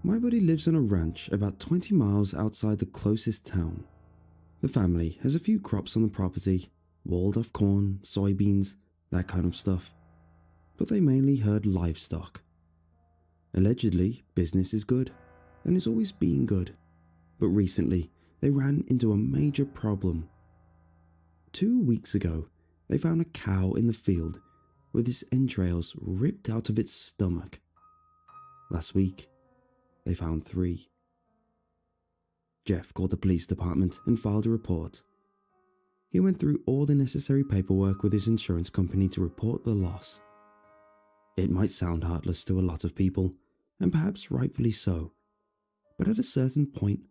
My buddy lives on a ranch about 20 miles outside the closest town. The family has a few crops on the property, walled off corn, soybeans, that kind of stuff. But they mainly herd livestock. Allegedly, business is good, and it's always been good. But recently, they ran into a major problem. 2 weeks ago, they found a cow in the field with its entrails ripped out of its stomach. Last week, they found 3. Jeff called the police department and filed a report. He went through all the necessary paperwork with his insurance company to report the loss. It might sound heartless to a lot of people, and perhaps rightfully so, but at a certain point,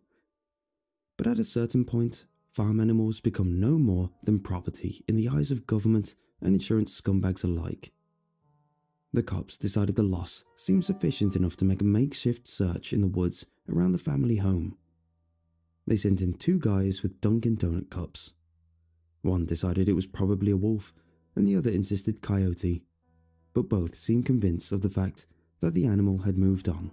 farm animals become no more than property in the eyes of government and insurance scumbags alike. The cops decided the loss seemed sufficient enough to make a makeshift search in the woods around the family home. They sent in 2 guys with Dunkin' Donut cups. One decided it was probably a wolf, and the other insisted coyote, but both seemed convinced of the fact that the animal had moved on.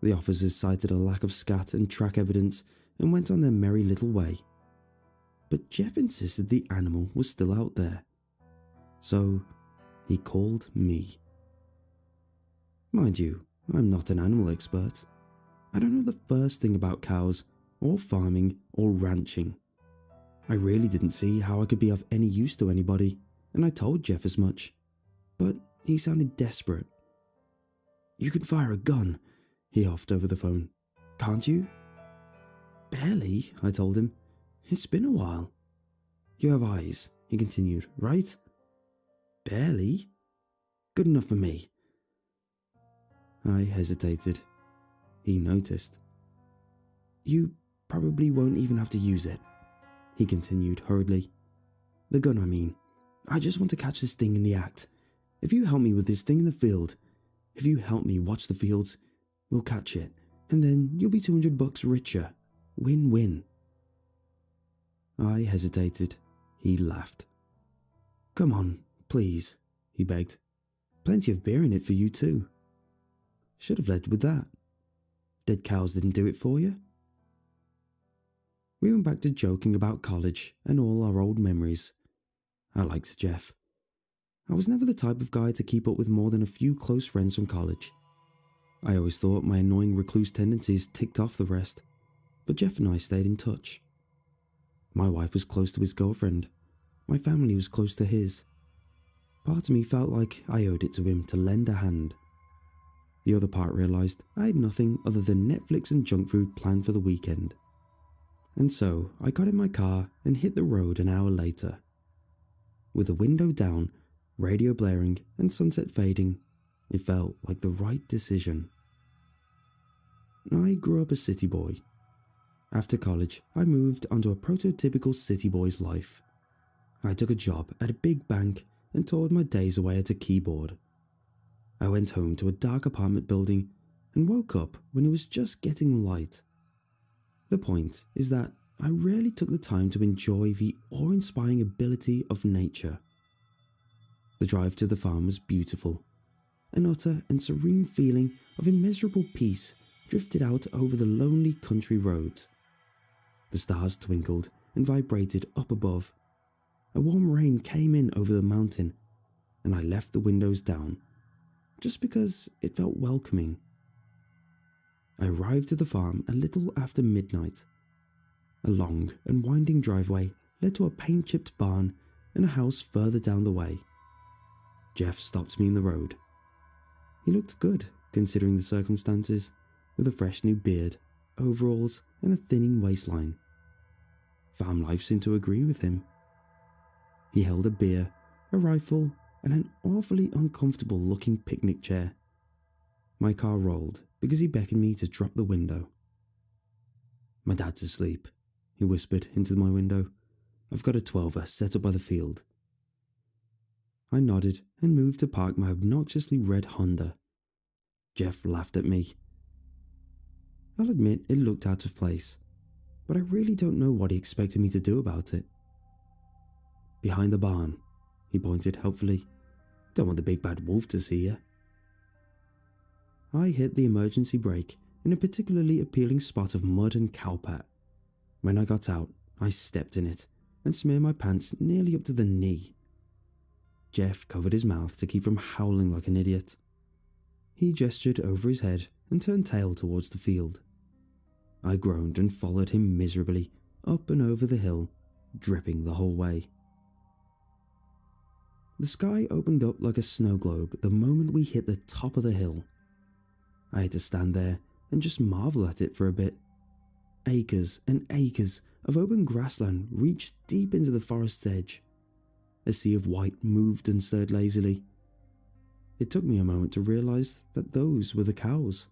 The officers cited a lack of scat and track evidence and went on their merry little way. But Jeff insisted the animal was still out there. So he called me. Mind you, I'm not an animal expert. I don't know the first thing about cows, or farming, or ranching. I really didn't see how I could be of any use to anybody, and I told Jeff as much. But he sounded desperate. "You can fire a gun," he huffed over the phone. "Can't you?" "Barely," I told him. "It's been a while." "You have eyes," he continued, "right?" "Barely." "Good enough for me." I hesitated. He noticed. "You probably won't even have to use it," he continued hurriedly. "The gun, I mean. I just want to catch this thing in the act. If you help me with this thing in the field, if you help me watch the fields, we'll catch it, and then you'll be $200 richer. Win-win." I hesitated. He laughed. "Come on, please," he begged. "Plenty of beer in it for you too." Should have led with that. Dead cows didn't do it for you. We went back to joking about college and all our old memories. I liked Jeff. I was never the type of guy to keep up with more than a few close friends from college. I always thought my annoying recluse tendencies ticked off the rest, but Jeff and I stayed in touch. My wife was close to his girlfriend. My family was close to his. Part of me felt like I owed it to him to lend a hand. The other part realised I had nothing other than Netflix and junk food planned for the weekend. And so I got in my car and hit the road an hour later. With the window down, radio blaring and sunset fading, it felt like the right decision. I grew up a city boy. After college, I moved onto a prototypical city boy's life. I took a job at a big bank and toured my days away at a keyboard. I went home to a dark apartment building and woke up when it was just getting light. The point is that I rarely took the time to enjoy the awe-inspiring ability of nature. The drive to the farm was beautiful. An utter and serene feeling of immeasurable peace drifted out over the lonely country roads. The stars twinkled and vibrated up above. A warm rain came in over the mountain, and I left the windows down, just because it felt welcoming. I arrived at the farm a little after midnight. A long and winding driveway led to a paint-chipped barn and a house further down the way. Jeff stopped me in the road. He looked good, considering the circumstances, with a fresh new beard, overalls, and a thinning waistline. Farm life seemed to agree with him. He held a beer, a rifle, and an awfully uncomfortable-looking picnic chair. My car rolled because he beckoned me to drop the window. "My dad's asleep," he whispered into my window. "I've got a 12er set up by the field." I nodded and moved to park my obnoxiously red Honda. Jeff laughed at me. I'll admit it looked out of place, but I really don't know what he expected me to do about it. "Behind the barn," he pointed helpfully. "Don't want the big bad wolf to see you." I hit the emergency brake in a particularly appealing spot of mud and cowpat. When I got out, I stepped in it and smeared my pants nearly up to the knee. Jeff covered his mouth to keep from howling like an idiot. He gestured over his head and turned tail towards the field. I groaned and followed him miserably up and over the hill, dripping the whole way. The sky opened up like a snow globe the moment we hit the top of the hill. I had to stand there and just marvel at it for a bit. Acres and acres of open grassland reached deep into the forest's edge. A sea of white moved and stirred lazily. It took me a moment to realize that those were the cows.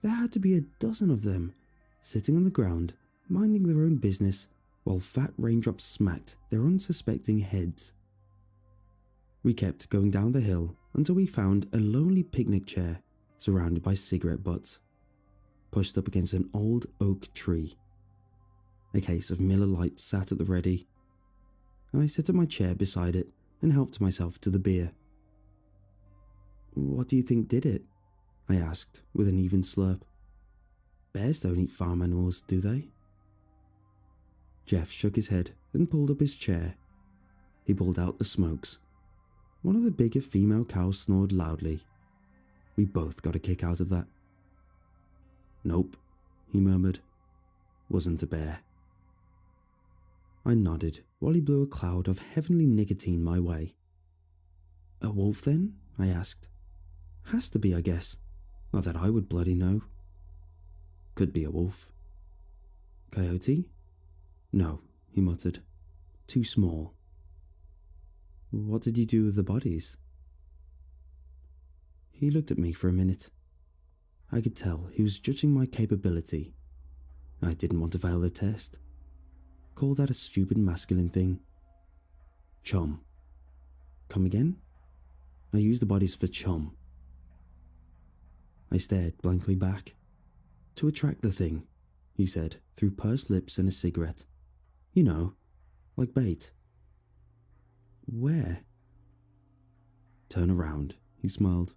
There had to be a dozen of them, sitting on the ground, minding their own business, while fat raindrops smacked their unsuspecting heads. We kept going down the hill until we found a lonely picnic chair surrounded by cigarette butts, pushed up against an old oak tree. A case of Miller Lite sat at the ready. I sat at my chair beside it and helped myself to the beer. "What do you think did it?" I asked with an even slurp. "Bears don't eat farm animals, do they?" Jeff shook his head and pulled up his chair. He pulled out the smokes. One of the bigger female cows snored loudly. We both got a kick out of that. "Nope," he murmured. "Wasn't a bear." I nodded while he blew a cloud of heavenly nicotine my way. "A wolf then?" I asked. "Has to be, I guess. Not that I would bloody know." "Could be a wolf." "Coyote?" "No," he muttered. "Too small." "What did you do with the bodies?" He looked at me for a minute. I could tell he was judging my capability. I didn't want to fail the test. Call that a stupid masculine thing. "Chum." "Come again?" "I used the bodies for chum." I stared blankly back. "To attract the thing," he said through pursed lips and a cigarette. "You know, like bait." "Where?" "Turn around," he smiled.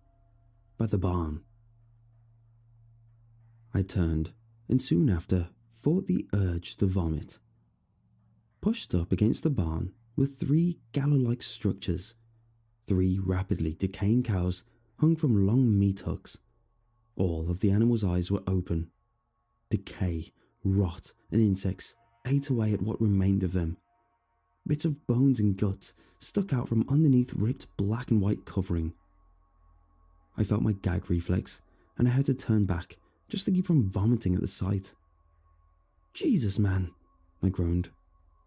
"By the barn." I turned, and soon after fought the urge to vomit. Pushed up against the barn were 3 gallows-like structures. 3 rapidly decaying cows hung from long meat hooks. All of the animals' eyes were open. Decay, rot, and insects ate away at what remained of them. Bits of bones and guts stuck out from underneath ripped black and white covering. I felt my gag reflex, and I had to turn back just to keep from vomiting at the sight. "Jesus, man," I groaned.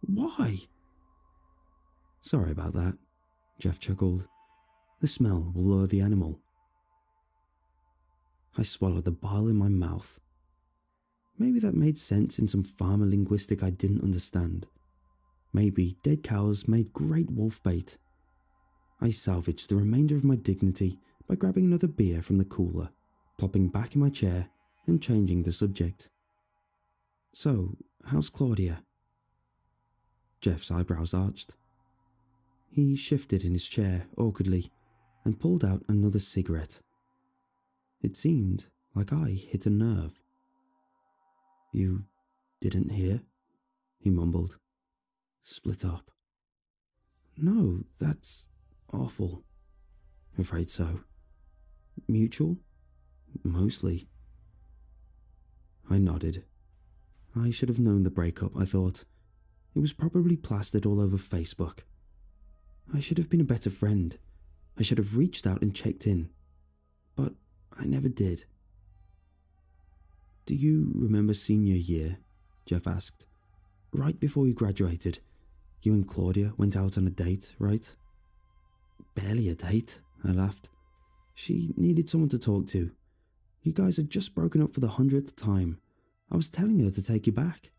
"Why?" "Sorry about that," Jeff chuckled. "The smell will lure the animal." I swallowed the bile in my mouth. Maybe that made sense in some farmer linguistic I didn't understand. Maybe dead cows made great wolf bait. I salvaged the remainder of my dignity by grabbing another beer from the cooler, plopping back in my chair and changing the subject. "So, how's Claudia?" Jeff's eyebrows arched. He shifted in his chair awkwardly and pulled out another cigarette. It seemed like I hit a nerve. "You didn't hear?" he mumbled. "Split up." "No, that's awful." "Afraid so." "Mutual?" "Mostly." I nodded. I should have known the breakup, I thought. It was probably plastered all over Facebook. I should have been a better friend. I should have reached out and checked in. But I never did. "Do you remember senior year?" Jeff asked. "Right before you graduated, you and Claudia went out on a date, right?" "Barely a date," I laughed. "She needed someone to talk to. You guys had just broken up for the 100th time. I was telling her to take you back."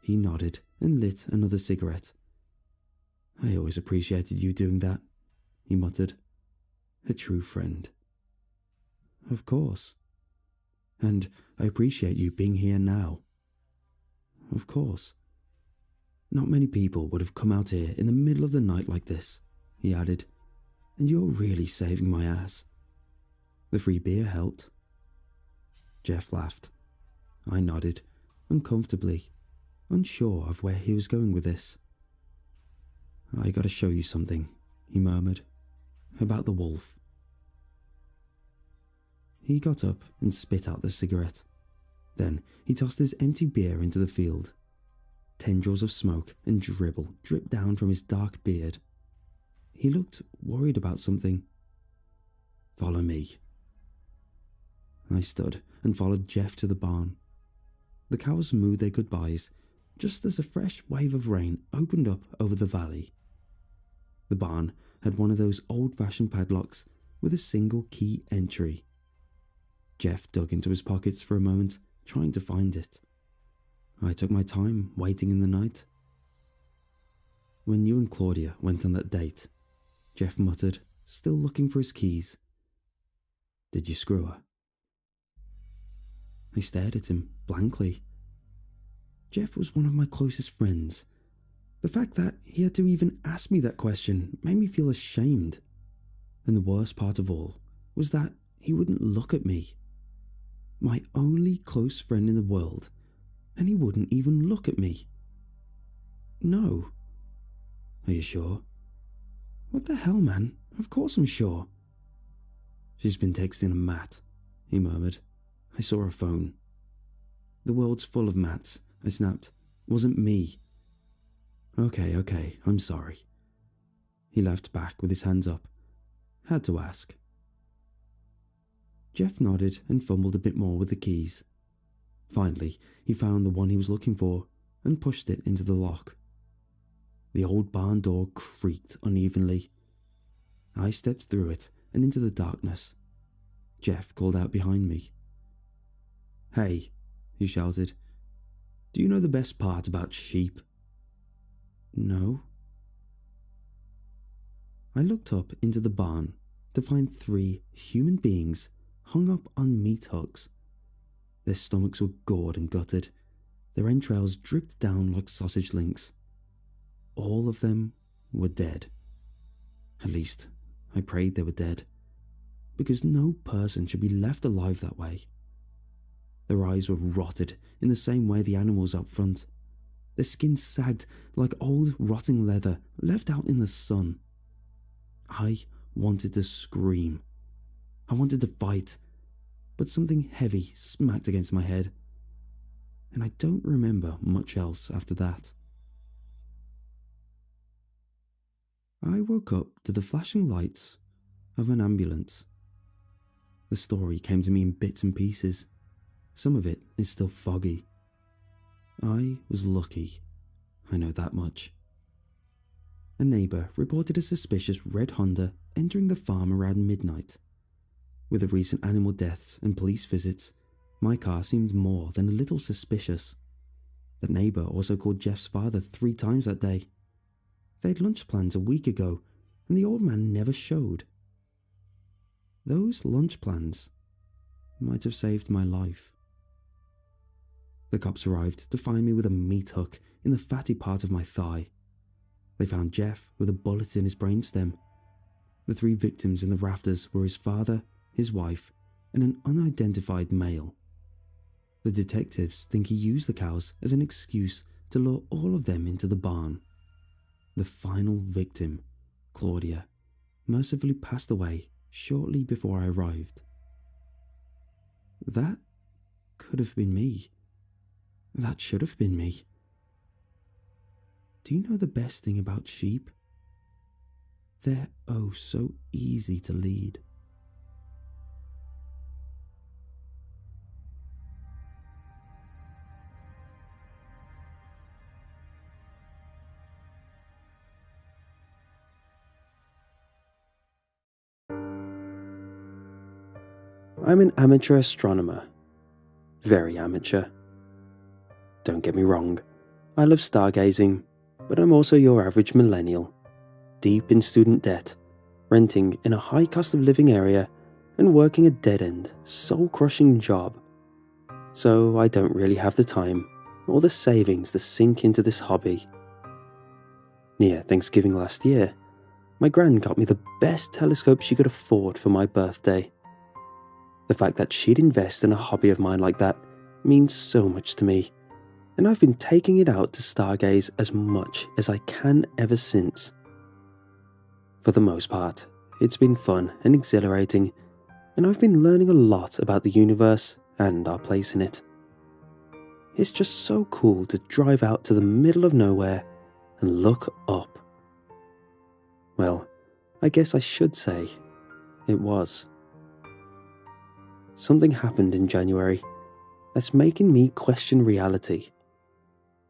He nodded and lit another cigarette. "I always appreciated you doing that," he muttered. "A true friend." "Of course." "And I appreciate you being here now." "Of course." "Not many people would have come out here in the middle of the night like this," he added. "And you're really saving my ass." The free beer helped. Jeff laughed. I nodded, uncomfortably, unsure of where he was going with this. I gotta show you something, he murmured, about the wolf. He got up and spit out the cigarette. Then he tossed his empty beer into the field. Tendrils of smoke and dribble dripped down from his dark beard. He looked worried about something. Follow me. I stood and followed Jeff to the barn. The cows mooed their goodbyes just as a fresh wave of rain opened up over the valley. The barn had one of those old-fashioned padlocks with a single key entry. Jeff dug into his pockets for a moment, trying to find it. I took my time waiting in the night. When you and Claudia went on that date, Jeff muttered, still looking for his keys. Did you screw her? I stared at him blankly. Jeff was one of my closest friends. The fact that he had to even ask me that question made me feel ashamed. And the worst part of all was that he wouldn't look at me. My only close friend in the world, and he wouldn't even look at me. No. Are you sure? What the hell, man? Of course I'm sure. She's been texting a Matt, he murmured. I saw her phone. The world's full of Matts, I snapped. Wasn't me. Okay, I'm sorry. He laughed back with his hands up. Had to ask. Jeff nodded and fumbled a bit more with the keys. Finally, he found the one he was looking for and pushed it into the lock. The old barn door creaked unevenly. I stepped through it and into the darkness. Jeff called out behind me. Hey, he shouted. Do you know the best part about sheep? No. I looked up into the barn to find 3 human beings hung up on meat hooks. Their stomachs were gored and gutted. Their entrails dripped down like sausage links. All of them were dead. At least, I prayed they were dead, because no person should be left alive that way. Their eyes were rotted in the same way the animals up front. Their skin sagged like old rotting leather left out in the sun. I wanted to scream. I wanted to fight, but something heavy smacked against my head, and I don't remember much else after that. I woke up to the flashing lights of an ambulance. The story came to me in bits and pieces. Some of it is still foggy. I was lucky, I know that much. A neighbour reported a suspicious red Honda entering the farm around midnight. With the recent animal deaths and police visits, my car seemed more than a little suspicious. The neighbour also called Jeff's father 3 times that day. They had lunch plans a week ago, and the old man never showed. Those lunch plans might have saved my life. The cops arrived to find me with a meat hook in the fatty part of my thigh. They found Jeff with a bullet in his brainstem. The 3 victims in the rafters were his father, his wife, and an unidentified male. The detectives think he used the cows as an excuse to lure all of them into the barn. The final victim, Claudia, mercifully passed away shortly before I arrived. That could have been me. That should have been me. Do you know the best thing about sheep? They're oh so easy to lead. I'm an amateur astronomer. Very amateur. Don't get me wrong, I love stargazing, but I'm also your average millennial, deep in student debt, renting in a high cost of living area and working a dead-end, soul-crushing job. So I don't really have the time or the savings to sink into this hobby. Near Thanksgiving last year, my gran got me the best telescope she could afford for my birthday. The fact that she'd invest in a hobby of mine like that means so much to me, and I've been taking it out to stargaze as much as I can ever since. For the most part, it's been fun and exhilarating, and I've been learning a lot about the universe and our place in it. It's just so cool to drive out to the middle of nowhere and look up. Well, I guess I should say it was. Something happened in January that's making me question reality,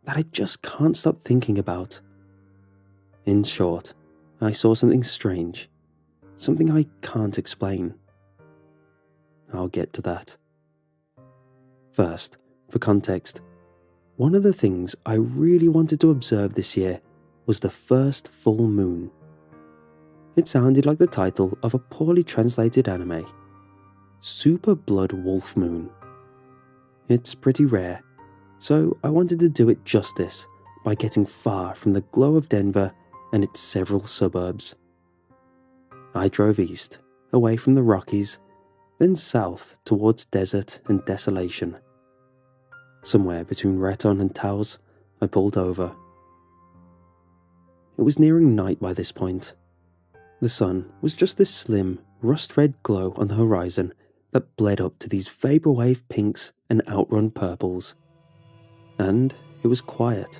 that I just can't stop thinking about. In short, I saw something strange, something I can't explain. I'll get to that. First, for context, one of the things I really wanted to observe this year was the first full moon. It sounded like the title of a poorly translated anime. Super Blood Wolf Moon. It's pretty rare, so I wanted to do it justice by getting far from the glow of Denver and its several suburbs. I drove east, away from the Rockies, then south towards desert and desolation. Somewhere between Raton and Taos, I pulled over. It was nearing night by this point. The sun was just this slim, rust-red glow on the horizon that bled up to these vaporwave pinks and outrun purples. And it was quiet.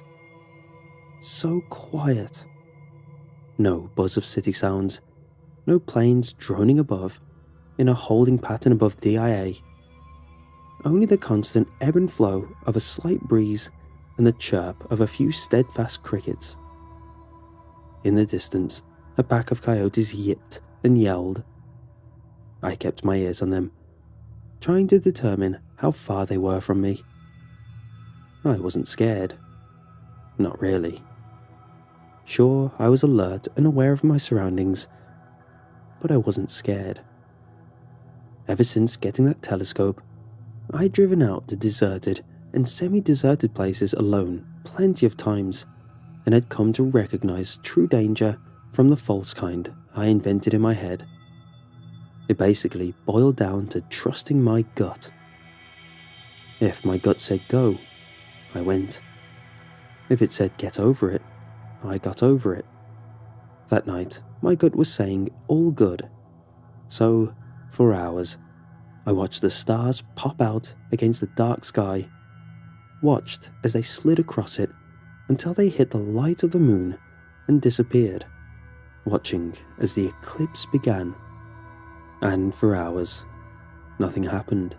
So quiet. No buzz of city sounds, no planes droning above, in a holding pattern above DIA. Only the constant ebb and flow of a slight breeze and the chirp of a few steadfast crickets. In the distance, a pack of coyotes yipped and yelled. I kept my ears on them, trying to determine how far they were from me. I wasn't scared. Not really. Sure, I was alert and aware of my surroundings, but I wasn't scared. Ever since getting that telescope, I'd driven out to deserted and semi-deserted places alone plenty of times, and had come to recognize true danger from the false kind I invented in my head. It basically boiled down to trusting my gut. If my gut said go, I went. If it said get over it, I got over it. That night, my gut was saying all good. So, for hours, I watched the stars pop out against the dark sky, watched as they slid across it until they hit the light of the moon and disappeared, watching as the eclipse began. And for hours, nothing happened.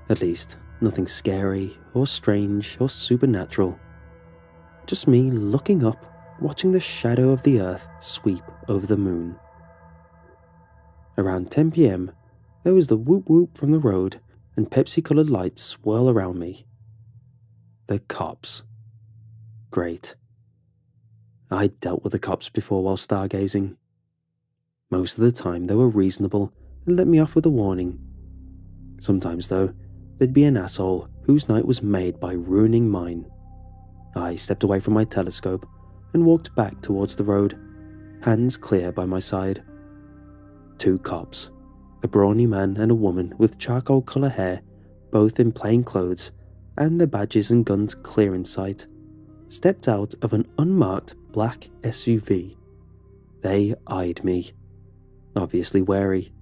At least, nothing scary or strange or supernatural. Just me looking up, watching the shadow of the earth sweep over the moon. Around 10 p.m, there was the whoop-whoop from the road and Pepsi-coloured lights swirl around me. The cops. Great. I'd dealt with the cops before while stargazing. Most of the time they were reasonable and let me off with a warning. Sometimes though, there'd be an asshole whose night was made by ruining mine. I stepped away from my telescope and walked back towards the road, hands clear by my side. 2 cops, a brawny man and a woman with charcoal colour hair, both in plain clothes and their badges and guns clear in sight, stepped out of an unmarked black SUV. They eyed me, obviously wary,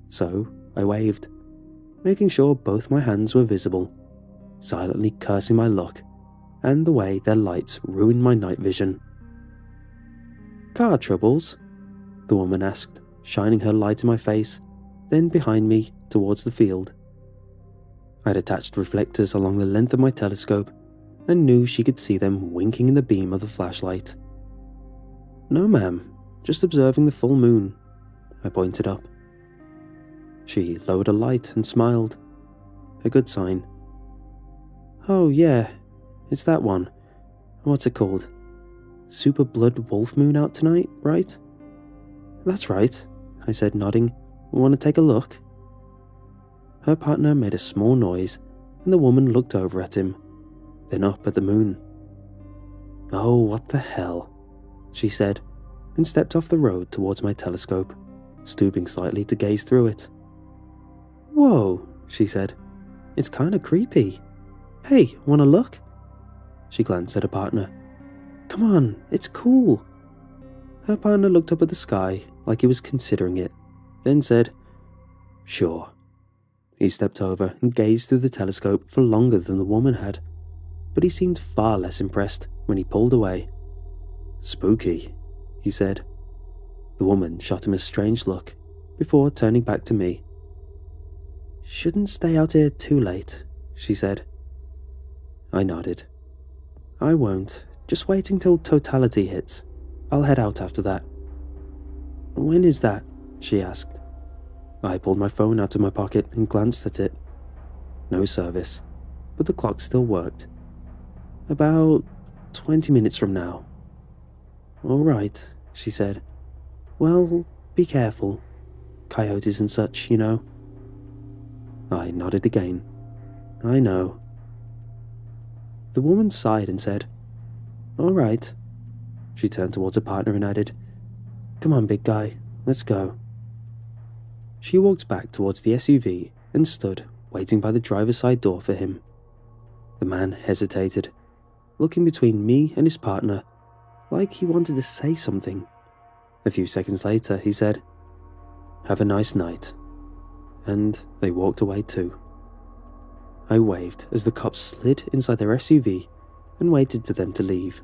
so I waved, making sure both my hands were visible, silently cursing my luck and the way their lights ruined my night vision. "Car troubles?" the woman asked, shining her light in my face, then behind me towards the field. I'd attached reflectors along the length of my telescope and knew she could see them winking in the beam of the flashlight. "No, ma'am, just observing the full moon," I pointed up. She lowered a light and smiled. A good sign. "Oh yeah, it's that one. What's it called? Super Blood Wolf Moon out tonight, right?" "That's right," I said, nodding. "Want to take a look?" Her partner made a small noise and the woman looked over at him, then up at the moon. "Oh, what the hell," she said, and stepped off the road towards my telescope, stooping slightly to gaze through it. "Whoa," she said. "It's kinda creepy. Hey, wanna look?" She glanced at her partner. "Come on, it's cool." Her partner looked up at the sky like he was considering it, then said, "Sure." He stepped over and gazed through the telescope for longer than the woman had, but he seemed far less impressed when he pulled away. "Spooky," he said. The woman shot him a strange look before turning back to me. "Shouldn't stay out here too late," she said. I nodded. "I won't. Just waiting till totality hits. I'll head out after that." "When is that?" she asked. I pulled my phone out of my pocket and glanced at it. No service, but the clock still worked. "About 20 minutes from now." "All right," she said. "Well, be careful. Coyotes and such, you know." I nodded again. "I know." The woman sighed and said, "All right." She turned towards her partner and added, "Come on, big guy, let's go." She walked back towards the SUV and stood, waiting by the driver's side door for him. The man hesitated, looking between me and his partner, like he wanted to say something. A few seconds later, he said, "Have a nice night." And they walked away too. I waved as the cops slid inside their SUV and waited for them to leave.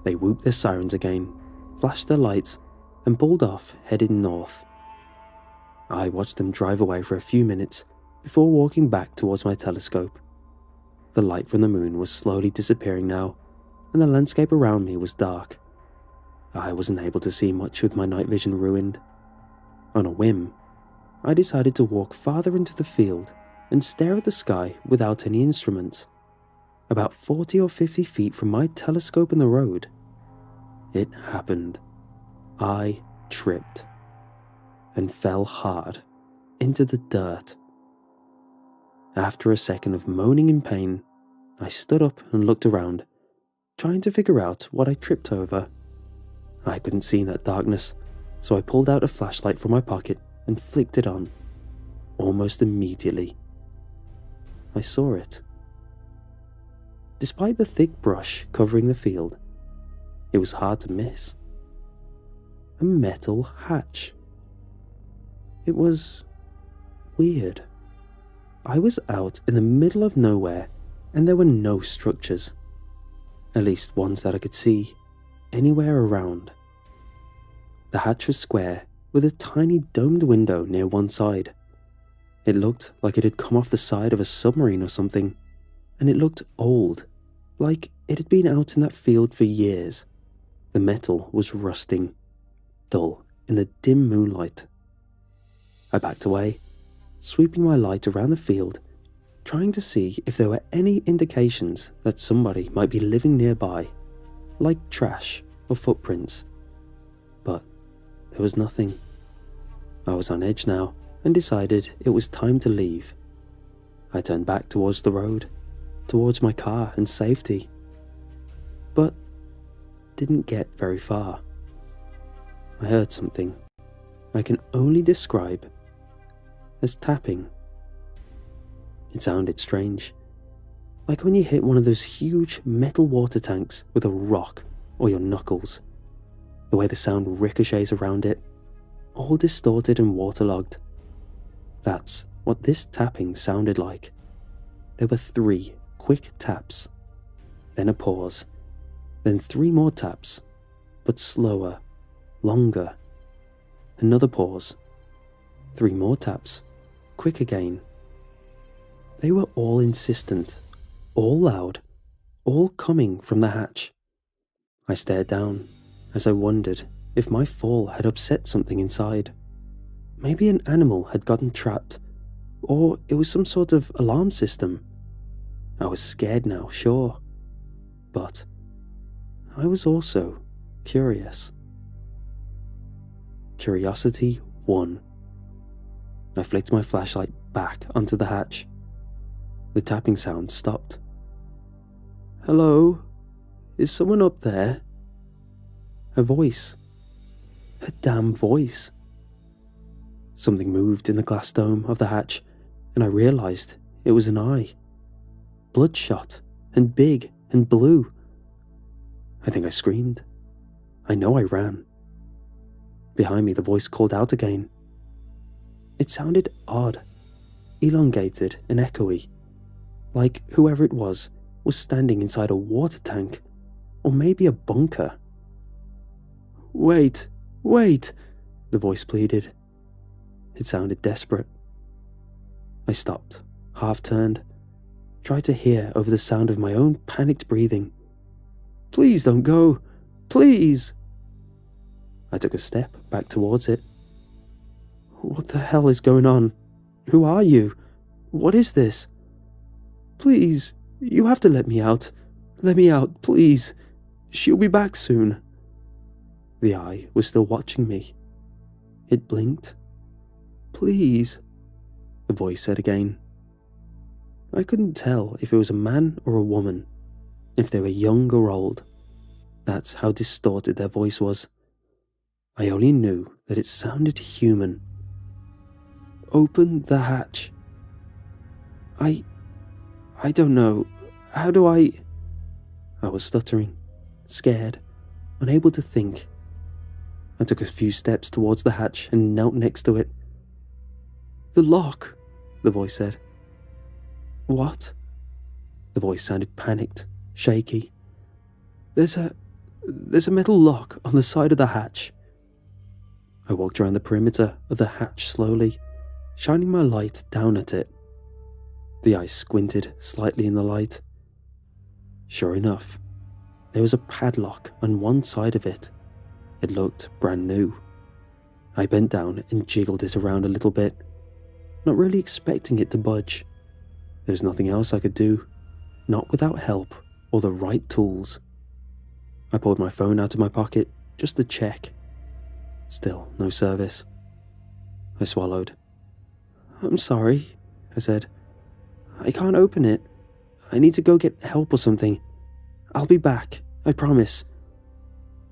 They whooped their sirens again, flashed their lights, and pulled off, heading north. I watched them drive away for a few minutes before walking back towards my telescope. The light from the moon was slowly disappearing now, and the landscape around me was dark. I wasn't able to see much with my night vision ruined. On a whim, I decided to walk farther into the field and stare at the sky without any instruments. About 40 or 50 feet from my telescope and the road, it happened. I tripped and fell hard into the dirt. After a second of moaning in pain, I stood up and looked around, trying to figure out what I tripped over. I couldn't see in that darkness, so I pulled out a flashlight from my pocket and flicked it on. Almost immediately, I saw it. Despite the thick brush covering the field, it was hard to miss. A metal hatch. It was weird. I was out in the middle of nowhere and there were no structures, at least ones that I could see, anywhere around. The hatch was square with a tiny domed window near one side. It looked like it had come off the side of a submarine or something, and it looked old, like it had been out in that field for years. The metal was rusting, dull in the dim moonlight. I backed away, sweeping my light around the field, trying to see if there were any indications that somebody might be living nearby, like trash or footprints. But there was nothing. I was on edge now and decided it was time to leave. I turned back towards the road, towards my car and safety, but didn't get very far. I heard something I can only describe as tapping. It sounded strange, like when you hit one of those huge metal water tanks with a rock or your knuckles. The way the sound ricochets around it, all distorted and waterlogged. That's what this tapping sounded like. There were 3 quick taps, then a pause, then 3 more taps, but slower, longer. Another pause, 3 more taps, quick again. They were all insistent, all loud, all coming from the hatch. I stared down as I wondered if my fall had upset something inside. Maybe an animal had gotten trapped, or it was some sort of alarm system. I was scared now, sure, but I was also curious. Curiosity won. I flicked my flashlight back onto the hatch. The tapping sound stopped. "Hello? Is someone up there?" A voice. A damn voice. Something moved in the glass dome of the hatch, and I realized it was an eye. Bloodshot, and big, and blue. I think I screamed. I know I ran. Behind me, the voice called out again. It sounded odd, elongated and echoey, like whoever it was standing inside a water tank, or maybe a bunker. "Wait, wait," the voice pleaded. It sounded desperate. I stopped, half-turned, tried to hear over the sound of my own panicked breathing. "Please don't go, please." I took a step back towards it. "What the hell is going on? Who are you? What is this? Please, you have to let me out. Let me out, please. She'll be back soon." The eye was still watching me. It blinked. "Please," the voice said again. I couldn't tell if it was a man or a woman, if they were young or old. That's how distorted their voice was. I only knew that it sounded human. "Open the hatch." I don't know. How do I was stuttering, scared, unable to think. I took a few steps towards the hatch and knelt next to it. "The lock," the voice said. "What?" The voice sounded panicked, shaky. There's a metal lock on the side of the hatch." I walked around the perimeter of the hatch slowly, shining my light down at it. The eye squinted slightly in the light. Sure enough, there was a padlock on one side of it. It looked brand new. I bent down and jiggled it around a little bit, not really expecting it to budge. There was nothing else I could do, not without help or the right tools. I pulled my phone out of my pocket just to check. Still no service. I swallowed. "I'm sorry," I said. "I can't open it. I need to go get help or something. I'll be back, I promise."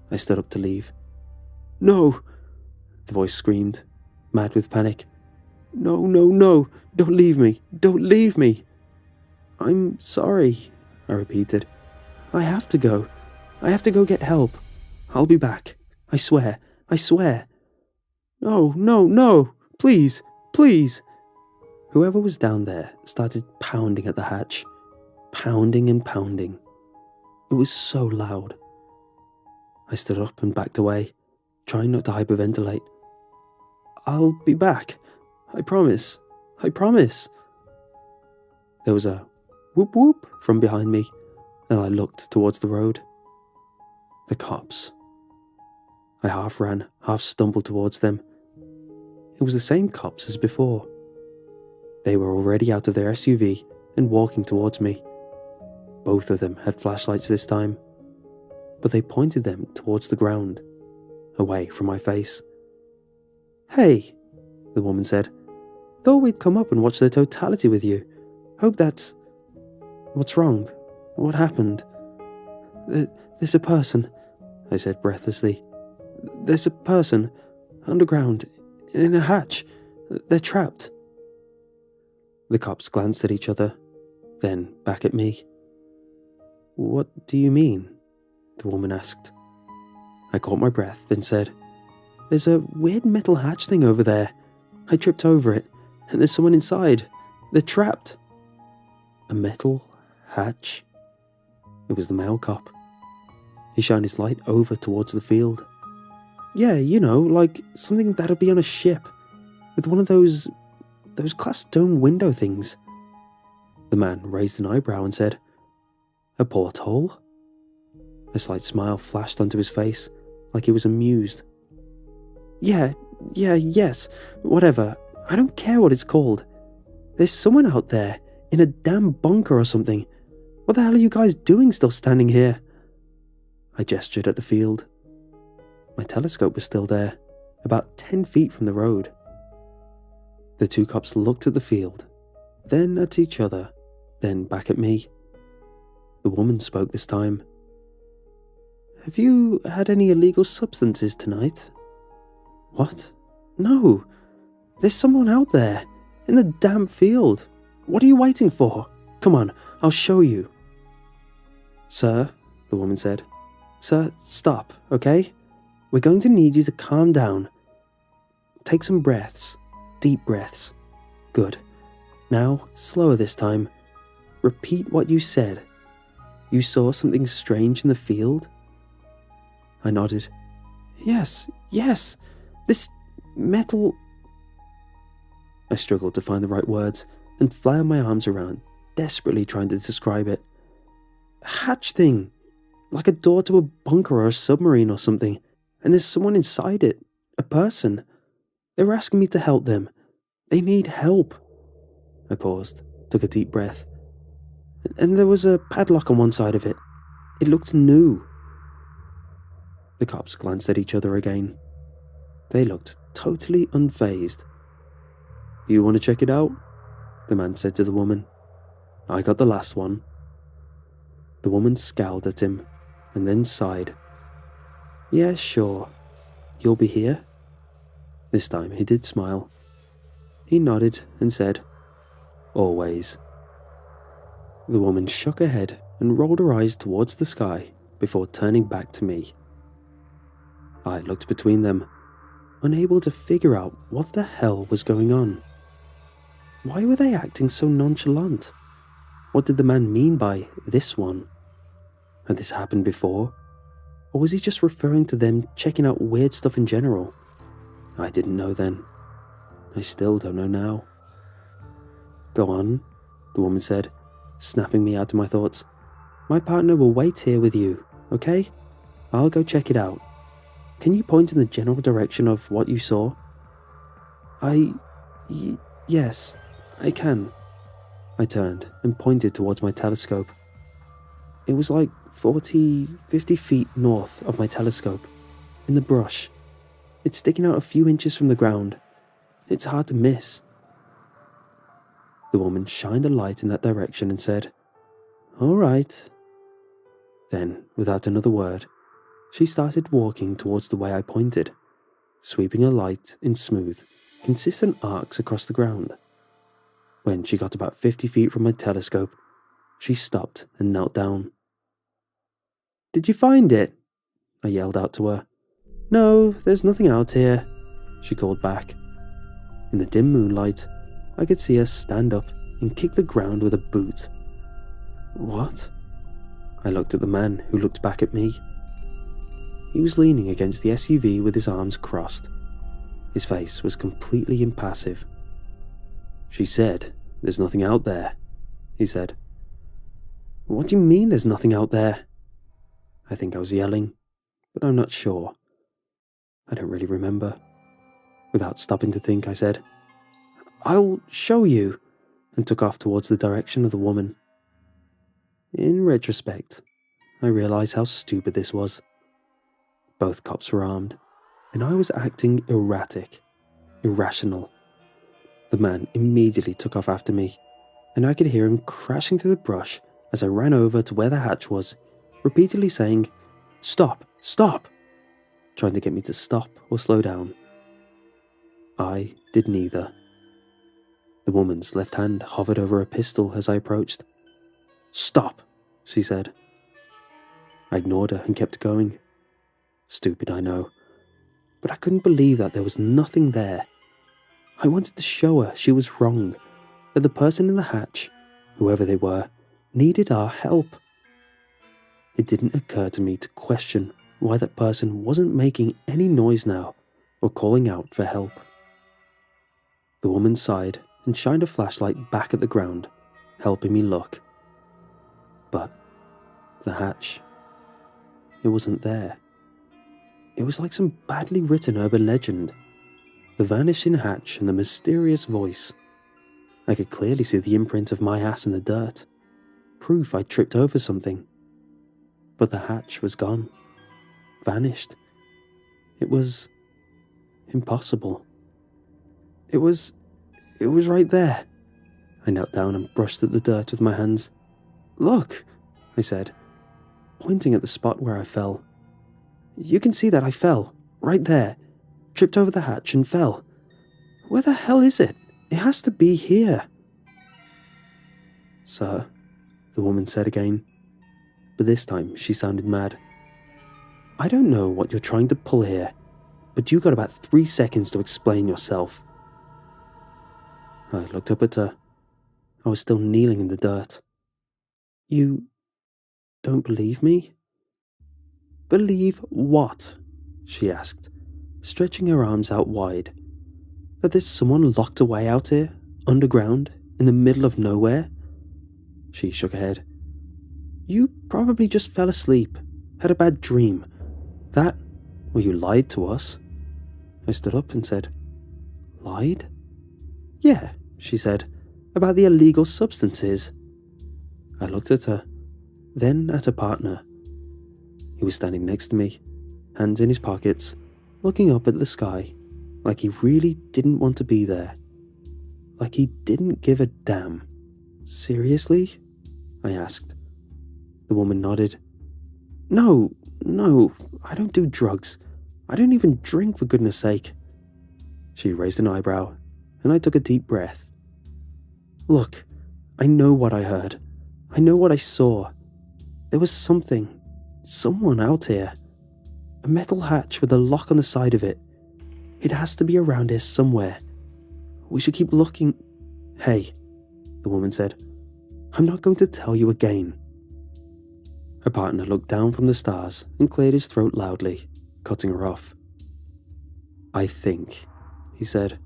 I stood up to leave. "No," the voice screamed, mad with panic. "No, no, no, don't leave me, don't leave me." "I'm sorry," I repeated. I have to go get help. I'll be back, I swear, I swear." "No, no, no, please, please." Whoever was down there started pounding at the hatch, pounding and pounding. It was so loud. I stood up and backed away, trying not to hyperventilate. "I'll be back. I promise. I promise." There was a whoop whoop from behind me, and I looked towards the road. The cops. I half ran, half stumbled towards them. It was the same cops as before. They were already out of their SUV and walking towards me. Both of them had flashlights this time, but they pointed them towards the ground, away from my face. "Hey," the woman said. "Thought we'd come up and watch the totality with you. Hope that's..." "What's wrong? What happened?" There's a person," I said breathlessly. "There's a person underground, in a hatch. They're trapped." The cops glanced at each other, then back at me. "What do you mean?" the woman asked. I caught my breath, then said, "There's a weird metal hatch thing over there. I tripped over it, and there's someone inside. They're trapped." A metal hatch? It was the male cop. He shined his light over towards the field. "Yeah, you know, like something that'll be on a ship, with one of those glass dome window things." The man raised an eyebrow and said, "A porthole?" A slight smile flashed onto his face, like he was amused. Yes, whatever. I don't care what it's called. There's someone out there, in a damn bunker or something. What the hell are you guys doing still standing here?" I gestured at the field. My telescope was still there, about 10 feet from the road. The two cops looked at the field, then at each other, then back at me. The woman spoke this time. "Have you had any illegal substances tonight?" "What? No. There's someone out there, in the damp field. What are you waiting for? Come on, I'll show you. Sir, the woman said. Sir, stop, okay? We're going to need you to calm down. Take some breaths, deep breaths. Good. Now, slower this time. Repeat what you said. You saw something strange in the field? I nodded. Yes, this metal... I struggled to find the right words and flailed my arms around, desperately trying to describe it. A hatch thing, like a door to a bunker or a submarine or something, and there's someone inside it, a person. They were asking me to help them. They need help. I paused, took a deep breath. And there was a padlock on one side of it. It looked new. The cops glanced at each other again. They looked totally unfazed. You want to check it out? The man said to the woman. I got the last one. The woman scowled at him and then sighed. Yeah, sure. You'll be here? This time he did smile. He nodded and said, Always. The woman shook her head and rolled her eyes towards the sky before turning back to me. I looked between them, unable to figure out what the hell was going on. Why were they acting so nonchalant? What did the man mean by this one? Had this happened before? Or was he just referring to them checking out weird stuff in general? I didn't know then. I still don't know now. Go on, the woman said, snapping me out of my thoughts. My partner will wait here with you, okay? I'll go check it out. Can you point in the general direction of what you saw? Yes, I can. I turned and pointed towards my telescope. It was like 40, 50 feet north of my telescope, in the brush. It's sticking out a few inches from the ground. It's hard to miss. The woman shined a light in that direction and said, All right. Then, without another word, she started walking towards the way I pointed, sweeping her light in smooth, consistent arcs across the ground. When she got about 50 feet from my telescope, she stopped and knelt down. Did you find it? I yelled out to her. No, there's nothing out here, she called back. In the dim moonlight, I could see her stand up and kick the ground with a boot. What? I looked at the man who looked back at me. He was leaning against the SUV with his arms crossed. His face was completely impassive. She said, There's nothing out there, he said. What do you mean there's nothing out there? I think I was yelling, but I'm not sure. I don't really remember. Without stopping to think, I said, I'll show you, and took off towards the direction of the woman. In retrospect, I realized how stupid this was. Both cops were armed, and I was acting erratic, irrational. The man immediately took off after me, and I could hear him crashing through the brush as I ran over to where the hatch was, repeatedly saying, Stop, stop, trying to get me to stop or slow down. I did neither. The woman's left hand hovered over a pistol as I approached. Stop, she said. I ignored her and kept going. Stupid, I know, but I couldn't believe that there was nothing there. I wanted to show her she was wrong, that the person in the hatch, whoever they were, needed our help. It didn't occur to me to question why that person wasn't making any noise now or calling out for help. The woman sighed and shined a flashlight back at the ground, helping me look. But the hatch, it wasn't there. It was like some badly written urban legend. The vanishing hatch and the mysterious voice. I could clearly see the imprint of my ass in the dirt, proof I'd tripped over something. But the hatch was gone, vanished. It was impossible. It was right there. I knelt down and brushed at the dirt with my hands. Look, I said, pointing at the spot where I fell. You can see that I fell, right there, tripped over the hatch and fell. Where the hell is it? It has to be here. Sir, the woman said again, but this time she sounded mad. I don't know what you're trying to pull here, but you got about 3 seconds to explain yourself. I looked up at her. I was still kneeling in the dirt. You don't believe me? Believe what? She asked, stretching her arms out wide. That there's someone locked away out here, underground, in the middle of nowhere? She shook her head. You probably just fell asleep, had a bad dream. That, or you lied to us. I stood up and said, Lied? Yeah, she said, about the illegal substances. I looked at her, then at her partner. He was standing next to me, hands in his pockets, looking up at the sky, like he really didn't want to be there. Like he didn't give a damn. Seriously? I asked. The woman nodded. No, I don't do drugs. I don't even drink, for goodness sake. She raised an eyebrow, and I took a deep breath. Look, I know what I heard. I know what I saw. There was someone out here. A metal hatch with a lock on the side of it. It has to be around here somewhere. We should keep looking. Hey, the woman said, I'm not going to tell you again. Her partner looked down from the stars and cleared his throat loudly, cutting her off. I think, he said,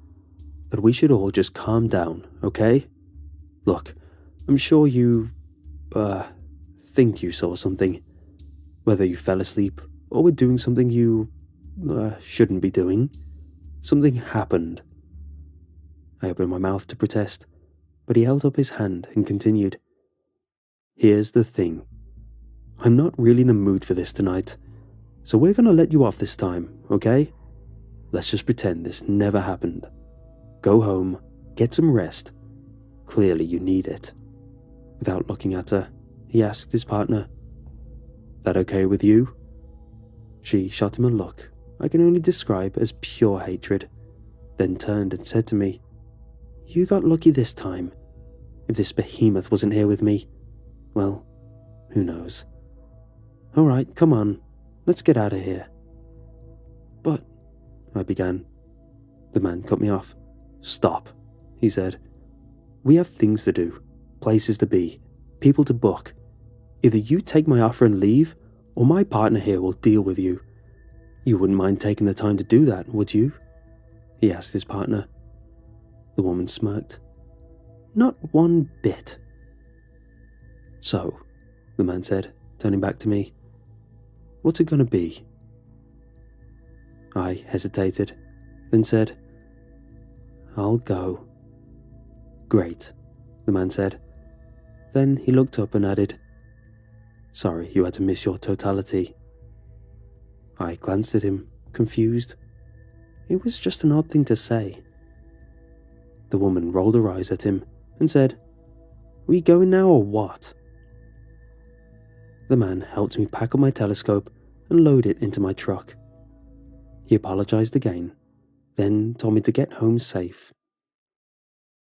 that we should all just calm down, okay? Look, I'm sure you, think you saw something. Whether you fell asleep or were doing something you, shouldn't be doing. Something happened. I opened my mouth to protest, but he held up his hand and continued. Here's the thing. I'm not really in the mood for this tonight, so we're going to let you off this time, okay? Let's just pretend this never happened. Go home, get some rest. Clearly you need it. Without looking at her, he asked his partner, That okay with you? She shot him a look I can only describe as pure hatred, then turned and said to me, You got lucky this time. If this behemoth wasn't here with me, well, who knows. All right, come on, let's get out of here. But, I began. The man cut me off. Stop, he said. We have things to do, places to be, people to book. Either you take my offer and leave, or my partner here will deal with you. You wouldn't mind taking the time to do that, would you? He asked his partner. The woman smirked. Not one bit. So, the man said, turning back to me, what's it going to be? I hesitated, then said, I'll go. Great, the man said. Then he looked up and added, Sorry you had to miss your totality. I glanced at him, confused. It was just an odd thing to say. The woman rolled her eyes at him and said, We going now or what? The man helped me pack up my telescope and load it into my truck. He apologized again, then told me to get home safe.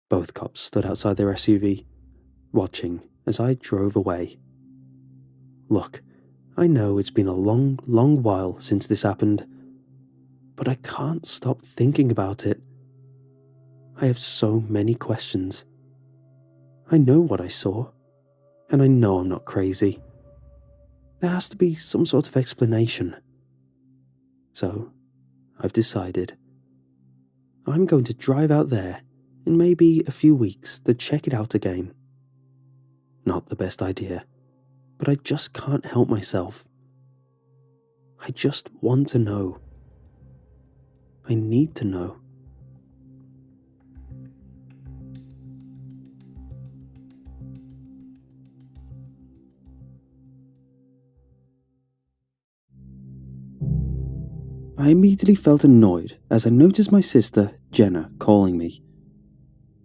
Both cops stood outside their SUV, watching as I drove away. Look, I know it's been a long, long while since this happened, but I can't stop thinking about it. I have so many questions. I know what I saw, and I know I'm not crazy. There has to be some sort of explanation. So, I've decided. I'm going to drive out there in maybe a few weeks to check it out again. Not the best idea, but I just can't help myself. I just want to know. I need to know. I immediately felt annoyed as I noticed my sister, Jenna, calling me.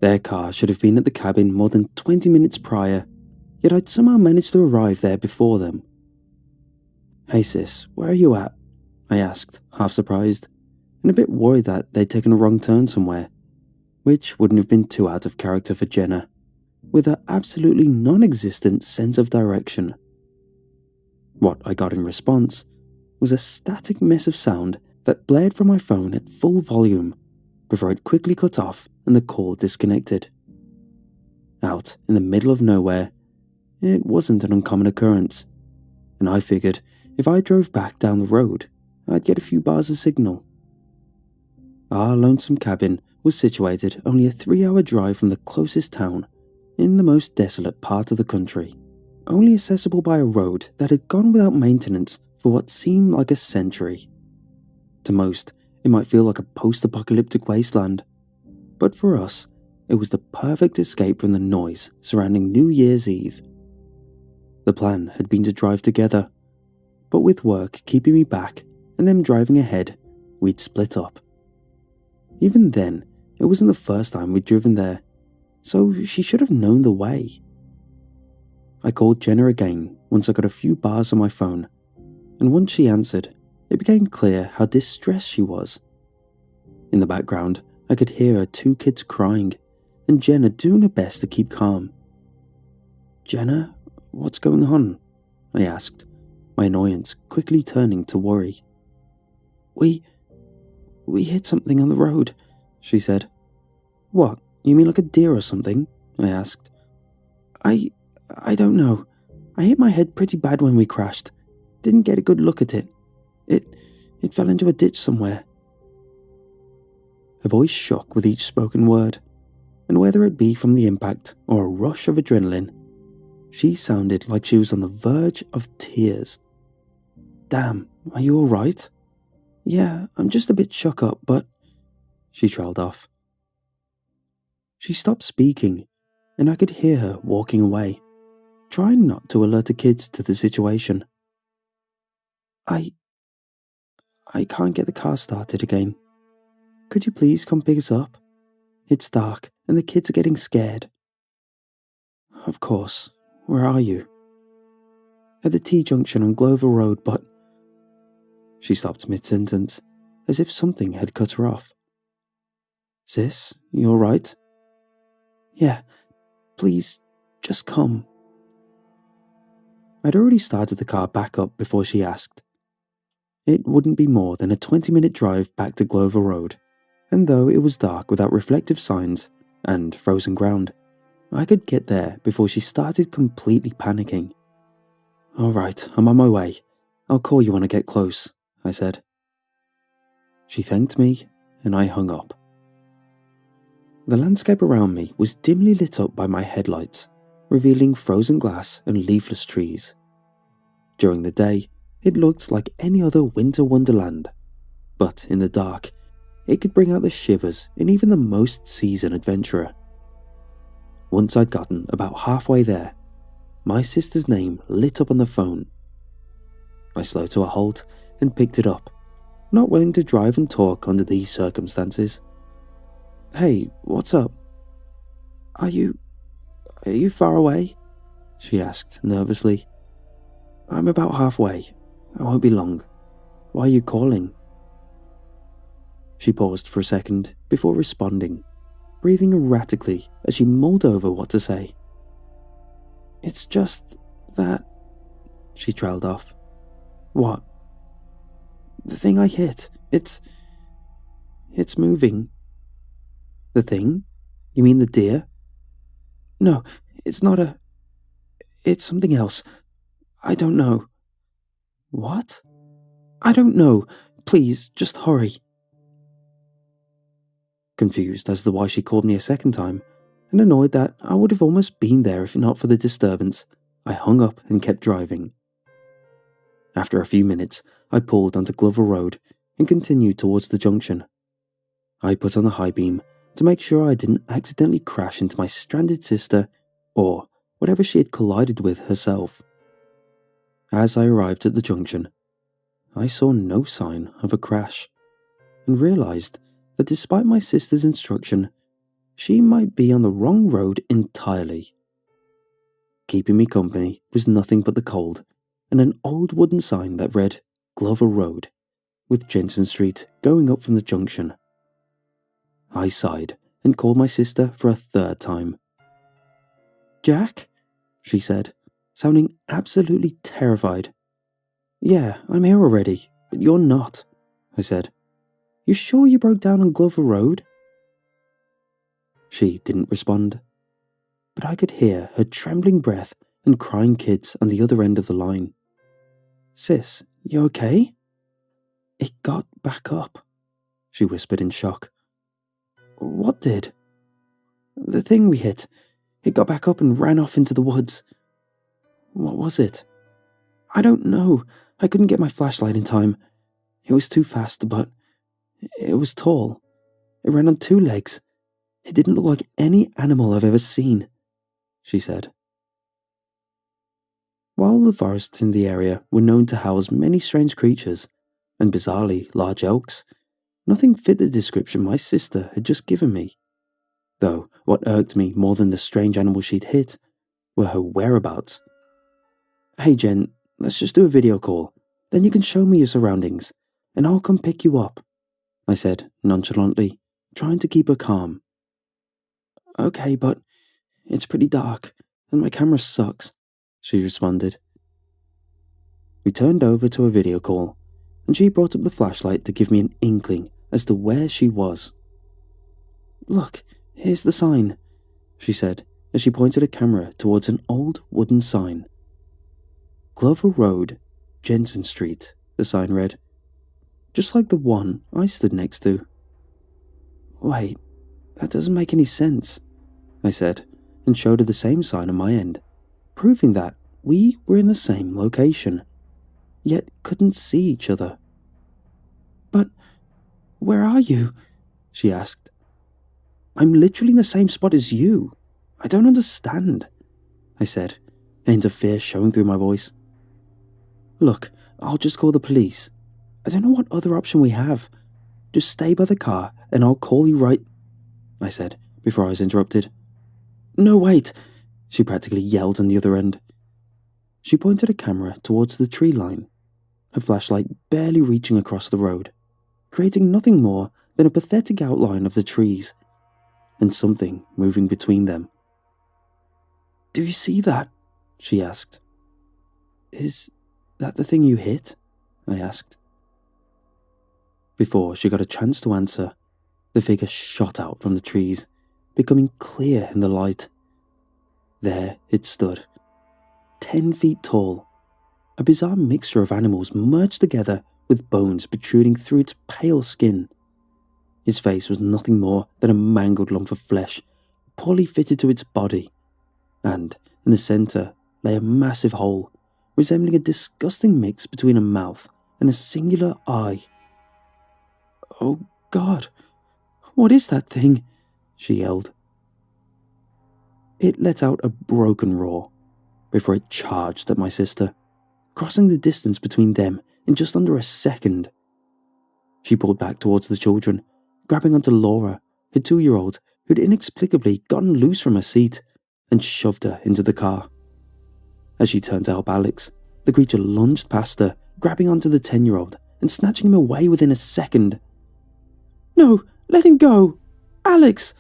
Their car should have been at the cabin more than 20 minutes prior, yet I'd somehow managed to arrive there before them. Hey sis, where are you at? I asked, half surprised, and a bit worried that they'd taken a wrong turn somewhere. which wouldn't have been too out of character for Jenna, with her absolutely non-existent sense of direction. What I got in response was a static mess of sound that blared from my phone at full volume before it quickly cut off and the call disconnected. Out in the middle of nowhere, it wasn't an uncommon occurrence, and I figured if I drove back down the road, I'd get a few bars of signal. Our lonesome cabin was situated only a 3-hour drive from the closest town, in the most desolate part of the country, only accessible by a road that had gone without maintenance for what seemed like a century. To most, it might feel like a post-apocalyptic wasteland, but for us, it was the perfect escape from the noise surrounding New Year's Eve. The plan had been to drive together, but with work keeping me back and them driving ahead, we'd split up. Even then, it wasn't the first time we'd driven there, so she should have known the way. I called Jenna again once I got a few bars on my phone, and once she answered, it became clear how distressed she was. In the background, I could hear her 2 kids crying, and Jenna doing her best to keep calm. "Jenna, what's going on?" I asked, my annoyance quickly turning to worry. We hit something on the road," she said. "What, you mean like a deer or something?" I asked. I don't know. I hit my head pretty bad when we crashed. Didn't get a good look at it. It fell into a ditch somewhere." Her voice shook with each spoken word, and whether it be from the impact or a rush of adrenaline, she sounded like she was on the verge of tears. "Damn, are you alright?" "Yeah, I'm just a bit shook up, but..." she trailed off. She stopped speaking, and I could hear her walking away, trying not to alert the kids to the situation. I can't get the car started again. Could you please come pick us up? It's dark, and the kids are getting scared." "Of course. Where are you?" "At the T-junction on Glover Road, but..." She stopped mid-sentence, as if something had cut her off. "Sis, you alright?" "Yeah, please, just come." I'd already started the car back up before she asked. It wouldn't be more than a 20-minute drive back to Glover Road, and though it was dark without reflective signs and frozen ground, I could get there before she started completely panicking. "Alright, I'm on my way. I'll call you when I get close," I said. She thanked me, and I hung up. The landscape around me was dimly lit up by my headlights, revealing frozen glass and leafless trees. During the day, it looked like any other winter wonderland, but in the dark, it could bring out the shivers in even the most seasoned adventurer. Once I'd gotten about halfway there, my sister's name lit up on the phone. I slowed to a halt and picked it up, not willing to drive and talk under these circumstances. "Hey, what's up?" Are you far away?" she asked nervously. "I'm about halfway. I won't be long. Why are you calling?" She paused for a second before responding, breathing erratically as she mulled over what to say. "It's just that..." she trailed off. "What?" "The thing I hit. It's moving." "The thing? You mean the deer?" "No, it's not a... it's something else. I don't know." "What?" "I don't know. Please, just hurry." Confused as to why she called me a second time, and annoyed that I would have almost been there if not for the disturbance, I hung up and kept driving. After a few minutes, I pulled onto Glover Road and continued towards the junction. I put on the high beam to make sure I didn't accidentally crash into my stranded sister or whatever she had collided with herself. As I arrived at the junction, I saw no sign of a crash and realized that despite my sister's instruction, she might be on the wrong road entirely. Keeping me company was nothing but the cold and an old wooden sign that read Glover Road, with Jensen Street going up from the junction. I sighed and called my sister for a third time. "Jack?" she said, sounding absolutely terrified. "Yeah, I'm here already, but you're not," I said. "You sure you broke down on Glover Road?" She didn't respond, but I could hear her trembling breath and crying kids on the other end of the line. "Sis, you okay?" "It got back up," she whispered in shock. "What did?" "The thing we hit. It got back up and ran off into the woods." "What was it?" "I don't know. I couldn't get my flashlight in time. It was too fast, but it was tall. It ran on 2 legs. It didn't look like any animal I've ever seen," she said. While the forests in the area were known to house many strange creatures, and bizarrely large elks, nothing fit the description my sister had just given me. Though what irked me more than the strange animal she'd hit were her whereabouts. "Hey Jen, let's just do a video call, then you can show me your surroundings, and I'll come pick you up," I said nonchalantly, trying to keep her calm. "Okay, but it's pretty dark, and my camera sucks," she responded. We turned over to a video call, and she brought up the flashlight to give me an inkling as to where she was. "Look, here's the sign," she said as she pointed a camera towards an old wooden sign. "Glover Road, Jensen Street," the sign read, just like the one I stood next to. "Wait, that doesn't make any sense," I said, and showed her the same sign on my end, proving that we were in the same location, yet couldn't see each other. "But where are you?" she asked. "I'm literally in the same spot as you. I don't understand," I said, a hint of fear showing through my voice. "Look, I'll just call the police. I don't know what other option we have. Just stay by the car and I'll call you right," I said before I was interrupted. "No, wait," she practically yelled on the other end. She pointed a camera towards the tree line, her flashlight barely reaching across the road, creating nothing more than a pathetic outline of the trees, and something moving between them. "Do you see that?" she asked. "Is that the thing you hit?" I asked. Before she got a chance to answer, the figure shot out from the trees, becoming clear in the light. There it stood, 10 feet tall, a bizarre mixture of animals merged together with bones protruding through its pale skin. Its face was nothing more than a mangled lump of flesh, poorly fitted to its body, and in the centre lay a massive hole, resembling a disgusting mix between a mouth and a singular eye. "Oh God, what is that thing?" she yelled. It let out a broken roar before it charged at my sister, crossing the distance between them in just under a second. She pulled back towards the children, grabbing onto Laura, her 2-year-old, who'd inexplicably gotten loose from her seat, and shoved her into the car. As she turned to help Alex, the creature lunged past her, grabbing onto the 10-year-old and snatching him away within a second. "No, let him go! Alex!"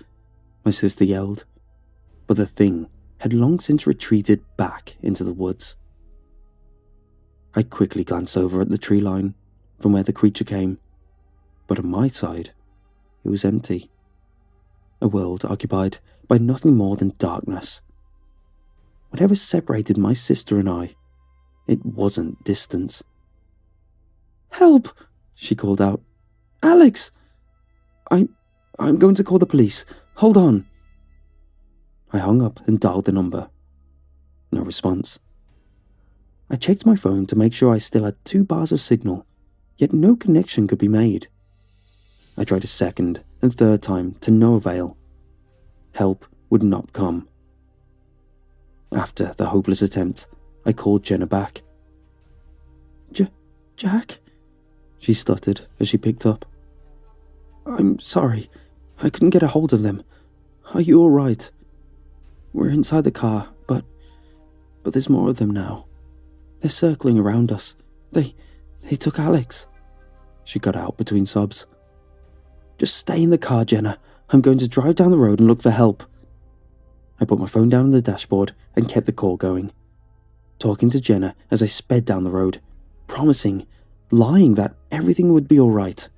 my sister yelled. But the thing had long since retreated back into the woods. I quickly glanced over at the tree line from where the creature came, but on my side, it was empty. A world occupied by nothing more than darkness. Whatever separated my sister and I, it wasn't distance. "Help!" she called out. "Alex! I'm going to call the police. Hold on." I hung up and dialed the number. No response. I checked my phone to make sure I still had 2 bars of signal, yet no connection could be made. I tried a second and third time to no avail. Help would not come. After the hopeless attempt, I called Jenna back. Jack? She stuttered as she picked up. "I'm sorry, I couldn't get a hold of them. Are you alright? We're inside the car, but there's more of them now. They're circling around us. They took Alex." She got out between sobs. "Just stay in the car, Jenna. I'm going to drive down the road and look for help." I put my phone down on the dashboard and kept the call going, talking to Jenna as I sped down the road, promising, lying that everything would be alright.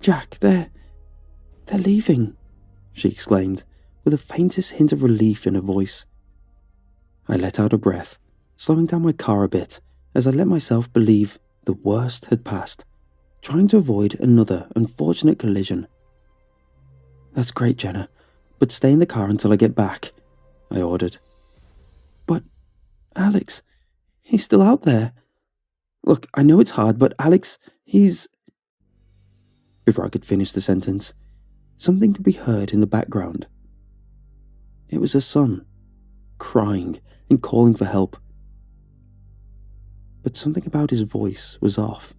"Jack, they're leaving," she exclaimed, with the faintest hint of relief in her voice. I let out a breath, slowing down my car a bit as I let myself believe the worst had passed, trying to avoid another unfortunate collision. "That's great, Jenna, but stay in the car until I get back," I ordered. "But Alex, he's still out there. Look, I know it's hard, but Alex, he's..." Before I could finish the sentence, something could be heard in the background. It was her son, crying and calling for help. But something about his voice was off.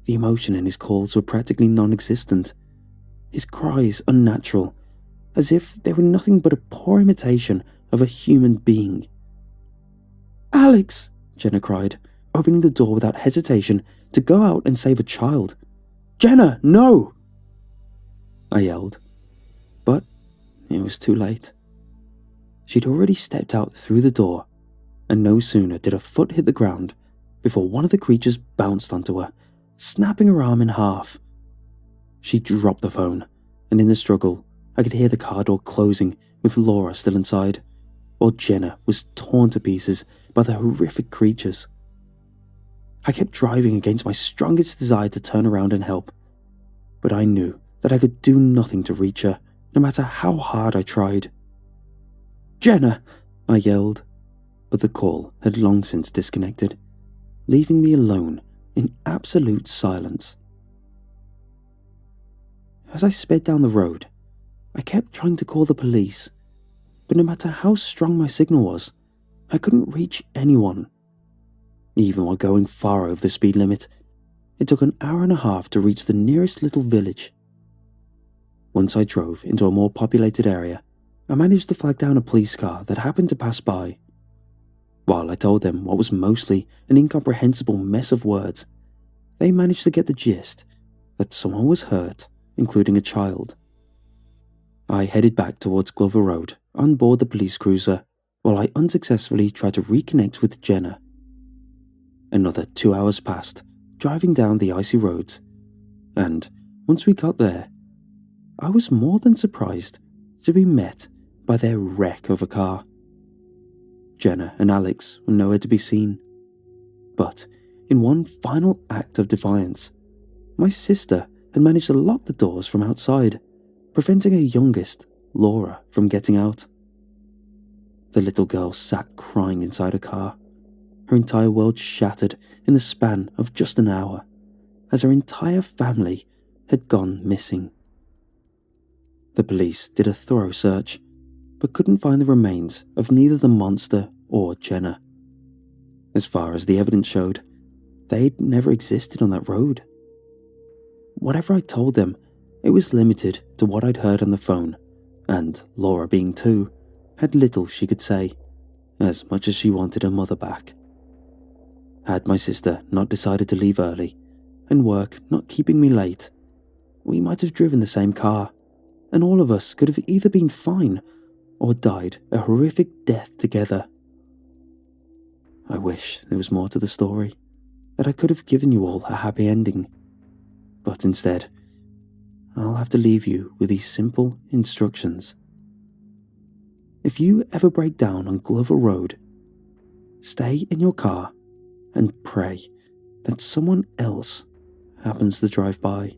The emotion in his calls were practically non-existent, his cries unnatural, as if they were nothing but a poor imitation of a human being. "Alex!" Jenna cried, opening the door without hesitation to go out and save a child. "Jenna, no!" I yelled, but it was too late. She'd already stepped out through the door, and no sooner did her foot hit the ground before one of the creatures bounced onto her, snapping her arm in half. She dropped the phone, and in the struggle, I could hear the car door closing with Laura still inside, while Jenna was torn to pieces by the horrific creatures. I kept driving against my strongest desire to turn around and help, but I knew that I could do nothing to reach her, no matter how hard I tried. "Jenna!" I yelled, but the call had long since disconnected, leaving me alone in absolute silence. As I sped down the road, I kept trying to call the police, but no matter how strong my signal was, I couldn't reach anyone. Even while going far over the speed limit, it took an hour and a half to reach the nearest little village. Once I drove into a more populated area, I managed to flag down a police car that happened to pass by. While I told them what was mostly an incomprehensible mess of words, they managed to get the gist that someone was hurt, including a child. I headed back towards Glover Road on board the police cruiser while I unsuccessfully tried to reconnect with Jenna. Another 2 hours passed, driving down the icy roads, and once we got there, I was more than surprised to be met by their wreck of a car. Jenna and Alex were nowhere to be seen, but in one final act of defiance, my sister had managed to lock the doors from outside, preventing her youngest, Laura, from getting out. The little girl sat crying inside her car, her entire world shattered in the span of just an hour, as her entire family had gone missing. The police did a thorough search, but couldn't find the remains of neither the monster or Jenna. As far as the evidence showed, they'd never existed on that road. Whatever I told them, it was limited to what I'd heard on the phone, and Laura, being 2, had little she could say, as much as she wanted her mother back. Had my sister not decided to leave early, and work not keeping me late, we might have driven the same car, and all of us could have either been fine or died a horrific death together. I wish there was more to the story, that I could have given you all a happy ending, but instead, I'll have to leave you with these simple instructions. If you ever break down on Glover Road, stay in your car and pray that someone else happens to drive by.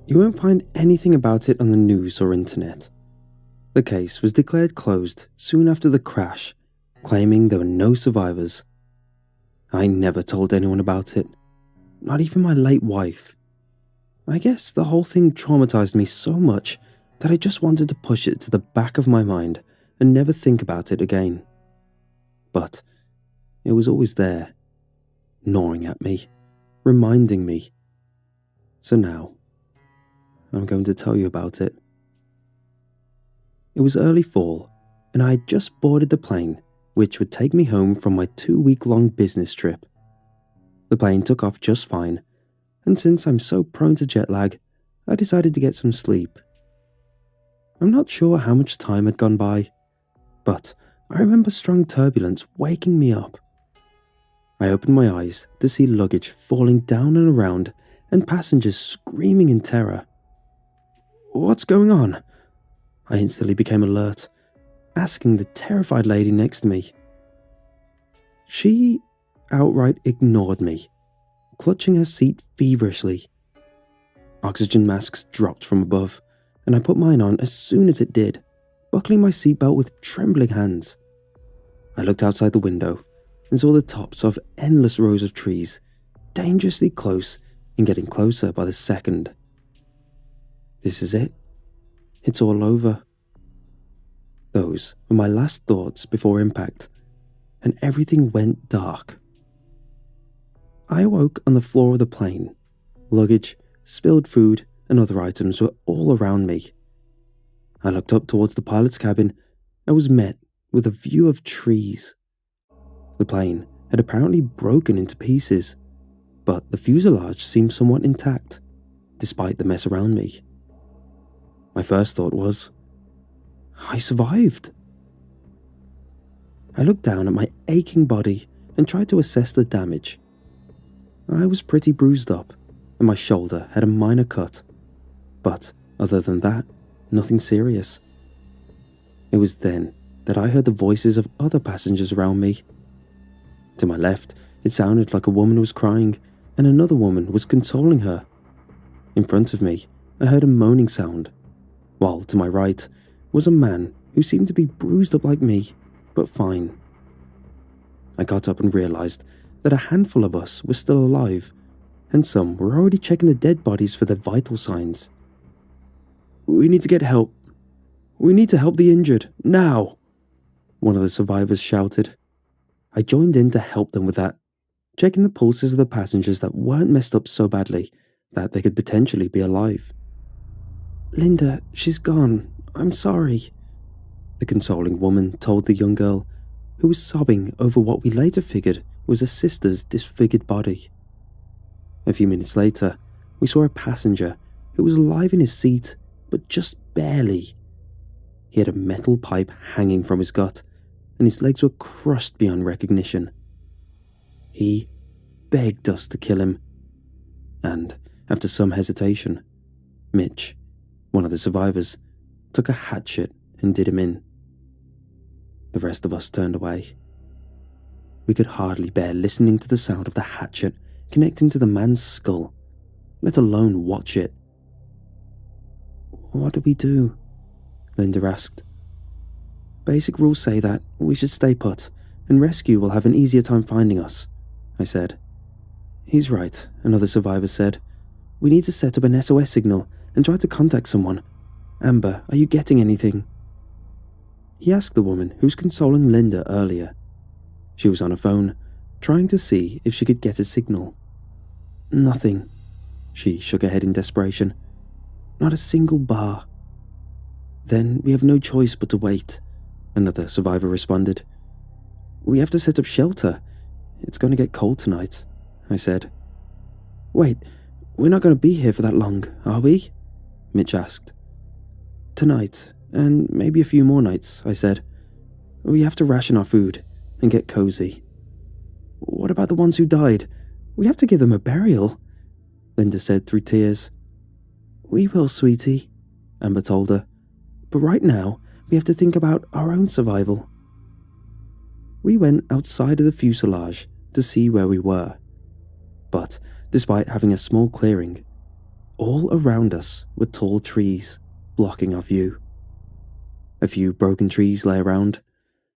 You won't find anything about it on the news or internet. The case was declared closed soon after the crash, claiming there were no survivors. I never told anyone about it, not even my late wife. I guess the whole thing traumatized me so much that I just wanted to push it to the back of my mind and never think about it again. But it was always there, gnawing at me, reminding me. So now, I'm going to tell you about it. It was early fall, and I had just boarded the plane which would take me home from my 2-week-long business trip. The plane took off just fine, and since I'm so prone to jet lag, I decided to get some sleep. I'm not sure how much time had gone by, but I remember strong turbulence waking me up. I opened my eyes to see luggage falling down and around and passengers screaming in terror. What's going on? I instantly became alert, asking the terrified lady next to me. She outright ignored me, clutching her seat feverishly. Oxygen masks dropped from above, and I put mine on as soon as it did, buckling my seatbelt with trembling hands. I looked outside the window and saw the tops of endless rows of trees, dangerously close and getting closer by the second. This is it. It's all over. Those were my last thoughts before impact, and everything went dark. I awoke on the floor of the plane. Luggage, spilled food, and other items were all around me. I looked up towards the pilot's cabin and was met with a view of trees. The plane had apparently broken into pieces, but the fuselage seemed somewhat intact, despite the mess around me. My first thought was, I survived. I looked down at my aching body and tried to assess the damage. I was pretty bruised up, and my shoulder had a minor cut, but other than that, nothing serious. It was then that I heard the voices of other passengers around me. To my left, it sounded like a woman was crying, and another woman was consoling her. In front of me, I heard a moaning sound, while to my right was a man who seemed to be bruised up like me, but fine. I got up and realized that a handful of us were still alive, and some were already checking the dead bodies for their vital signs. We need to get help. We need to help the injured, now, one of the survivors shouted. I joined in to help them with that, checking the pulses of the passengers that weren't messed up so badly that they could potentially be alive. Linda, she's gone. I'm sorry, the consoling woman told the young girl, who was sobbing over what we later figured was her sister's disfigured body. A few minutes later, we saw a passenger who was alive in his seat, but just barely. He had a metal pipe hanging from his gut, and his legs were crushed beyond recognition. He begged us to kill him, and after some hesitation, Mitch, one of the survivors, took a hatchet and did him in. The rest of us turned away. We could hardly bear listening to the sound of the hatchet connecting to the man's skull, let alone watch it. What do we do? Linda asked. Basic rules say that we should stay put, and rescue will have an easier time finding us, I said. He's right, another survivor said. We need to set up an SOS signal and try to contact someone. Amber, are you getting anything? He asked the woman who was consoling Linda earlier. She was on her phone, trying to see if she could get a signal. Nothing. She shook her head in desperation. Not a single bar. Then we have no choice but to wait, another survivor responded. We have to set up shelter. It's going to get cold tonight, I said. Wait, we're not going to be here for that long, are we? Mitch asked. Tonight, and maybe a few more nights, I said. We have to ration our food and get cozy. What about the ones who died? We have to give them a burial, Linda said through tears. We will, sweetie, Amber told her. But right now, we have to think about our own survival. We went outside of the fuselage to see where we were. But despite having a small clearing, all around us were tall trees, blocking our view. A few broken trees lay around,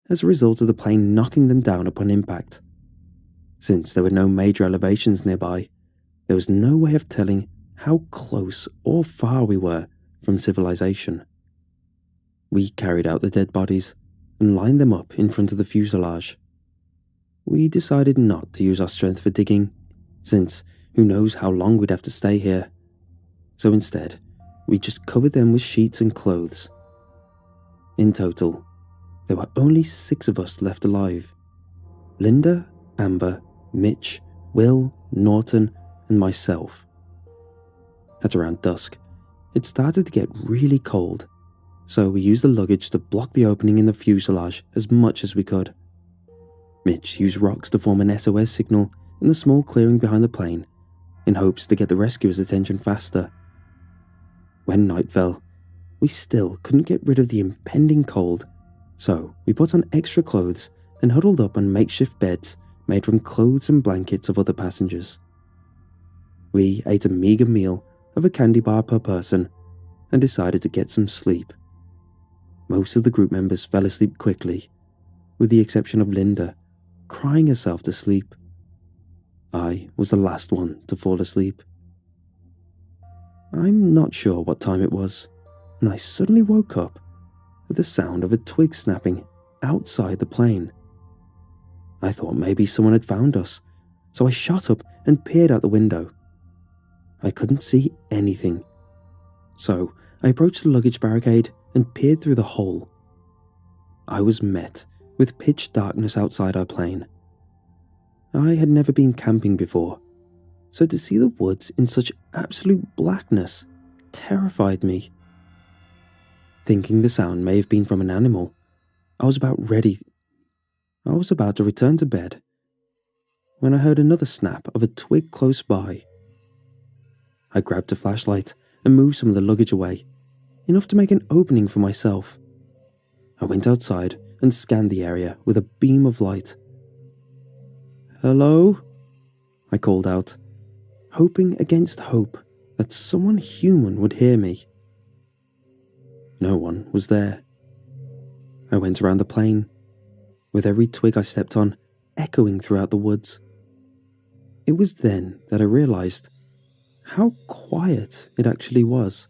as a result of the plane knocking them down upon impact. Since there were no major elevations nearby, there was no way of telling how close or far we were from civilization. We carried out the dead bodies and lined them up in front of the fuselage. we decided not to use our strength for digging, since who knows how long we'd have to stay here. So instead, we just covered them with sheets and clothes. In total, there were only 6 of us left alive. Linda, Amber, Mitch, Will, Norton, and myself. At around dusk, it started to get really cold, so we used the luggage to block the opening in the fuselage as much as we could. Mitch used rocks to form an SOS signal in the small clearing behind the plane, in hopes to get the rescuers' attention faster. When night fell, we still couldn't get rid of the impending cold, so we put on extra clothes and huddled up on makeshift beds made from clothes and blankets of other passengers. We ate a meager meal of a candy bar per person and decided to get some sleep. Most of the group members fell asleep quickly, with the exception of Linda, crying herself to sleep. I was the last one to fall asleep. I'm not sure what time it was, and I suddenly woke up with the sound of a twig snapping outside the plane. I thought maybe someone had found us, so I shot up and peered out the window. I couldn't see anything, so I approached the luggage barricade and peered through the hole. I was met with pitch darkness outside our plane. I had never been camping before, so to see the woods in such absolute blackness terrified me. Thinking the sound may have been from an animal, I was about to return to bed when I heard another snap of a twig close by. I grabbed a flashlight and moved some of the luggage away, enough to make an opening for myself. I went outside and scanned the area with a beam of light. "Hello?" I called out, hoping against hope that someone human would hear me. No one was there. I went around the plane, with every twig I stepped on echoing throughout the woods. It was then that I realized how quiet it actually was.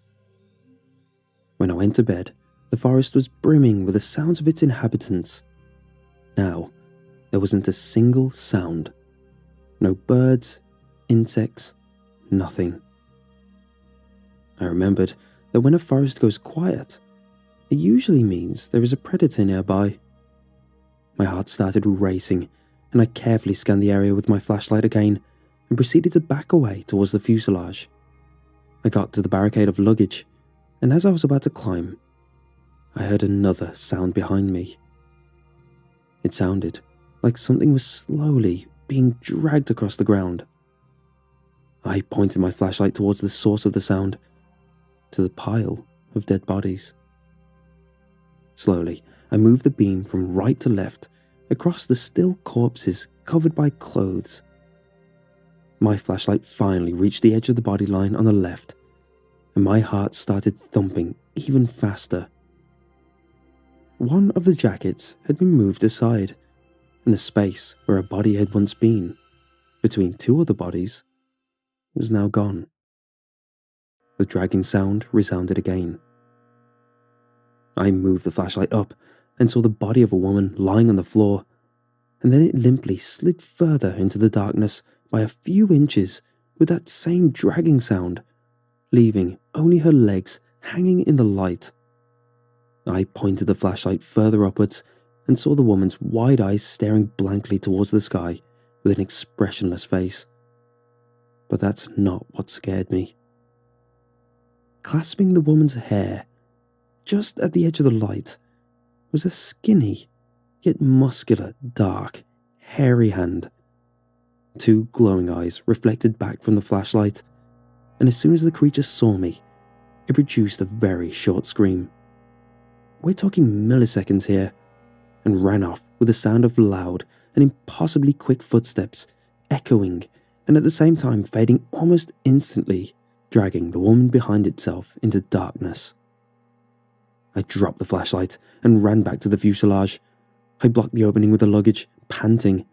When I went to bed, the forest was brimming with the sounds of its inhabitants. Now, there wasn't a single sound. No birds, insects, nothing. I remembered that when a forest goes quiet, it usually means there is a predator nearby. My heart started racing, and I carefully scanned the area with my flashlight again and proceeded to back away towards the fuselage. I got to the barricade of luggage, and as I was about to climb, I heard another sound behind me. It sounded like something was slowly being dragged across the ground. I pointed my flashlight towards the source of the sound, to the pile of dead bodies. Slowly, I moved the beam from right to left across the still corpses covered by clothes. My flashlight finally reached the edge of the body line on the left, and my heart started thumping even faster. One of the jackets had been moved aside, and the space where a body had once been, between 2 other bodies, was now gone. The dragging sound resounded again. I moved the flashlight up and saw the body of a woman lying on the floor, and then it limply slid further into the darkness by a few inches with that same dragging sound, leaving only her legs hanging in the light. I pointed the flashlight further upwards and saw the woman's wide eyes staring blankly towards the sky with an expressionless face. But that's not what scared me. Clasping the woman's hair, just at the edge of the light, was a skinny, yet muscular, dark, hairy hand. 2 glowing eyes reflected back from the flashlight, and as soon as the creature saw me, it produced a very short scream. We're talking milliseconds here, and ran off with the sound of loud and impossibly quick footsteps echoing and at the same time fading almost instantly, dragging the woman behind itself into darkness. I dropped the flashlight and ran back to the fuselage. I blocked the opening with the luggage, panting.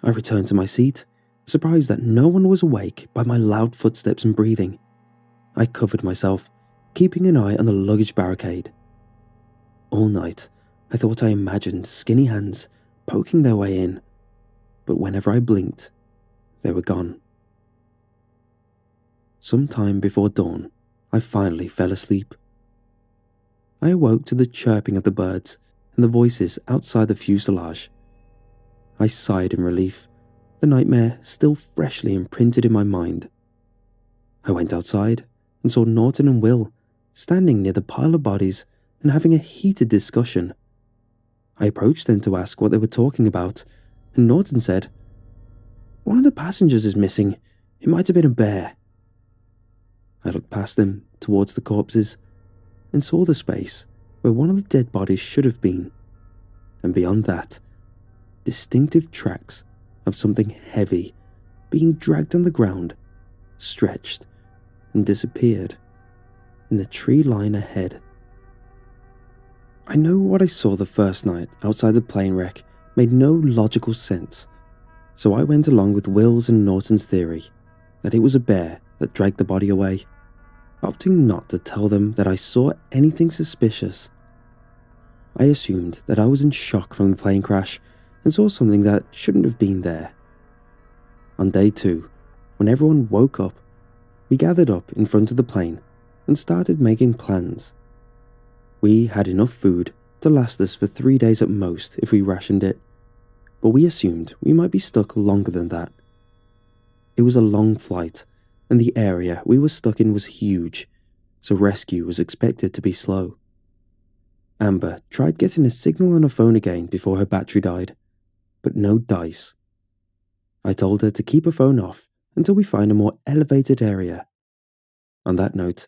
I returned to my seat, surprised that no one was awake by my loud footsteps and breathing. I covered myself, keeping an eye on the luggage barricade. All night, I thought I imagined skinny hands poking their way in, but whenever I blinked, they were gone. Sometime before dawn, I finally fell asleep. I awoke to the chirping of the birds and the voices outside the fuselage. I sighed in relief, the nightmare still freshly imprinted in my mind. I went outside and saw Norton and Will standing near the pile of bodies and having a heated discussion. I approached them to ask what they were talking about, and Norton said, "One of the passengers is missing. It might have been a bear." I looked past them towards the corpses and saw the space where one of the dead bodies should have been, and beyond that, distinctive tracks of something heavy being dragged on the ground, stretched, and disappeared in the tree line ahead. I know what I saw the first night outside the plane wreck made no logical sense, so I went along with Will's and Norton's theory that it was a bear that dragged the body away, opting not to tell them that I saw anything suspicious. I assumed that I was in shock from the plane crash and saw something that shouldn't have been there. On day 2, when everyone woke up, we gathered up in front of the plane and started making plans. We had enough food to last us for 3 days at most if we rationed it, but we assumed we might be stuck longer than that. It was a long flight, and the area we were stuck in was huge, so rescue was expected to be slow. Amber tried getting a signal on her phone again before her battery died, but no dice. I told her to keep her phone off until we find a more elevated area. On that note,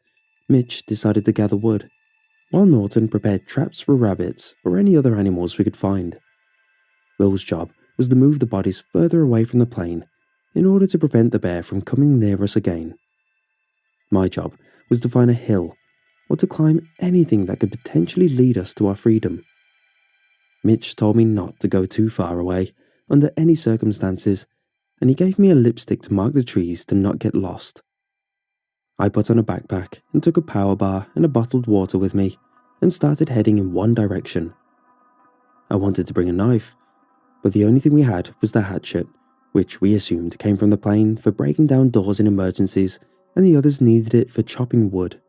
Mitch decided to gather wood, while Norton prepared traps for rabbits or any other animals we could find. Will's job was to move the bodies further away from the plane in order to prevent the bear from coming near us again. My job was to find a hill or to climb anything that could potentially lead us to our freedom. Mitch told me not to go too far away under any circumstances, and he gave me a lipstick to mark the trees to not get lost. I put on a backpack and took a power bar and a bottled water with me and started heading in one direction. I wanted to bring a knife, but the only thing we had was the hatchet, which we assumed came from the plane for breaking down doors in emergencies, and the others needed it for chopping wood.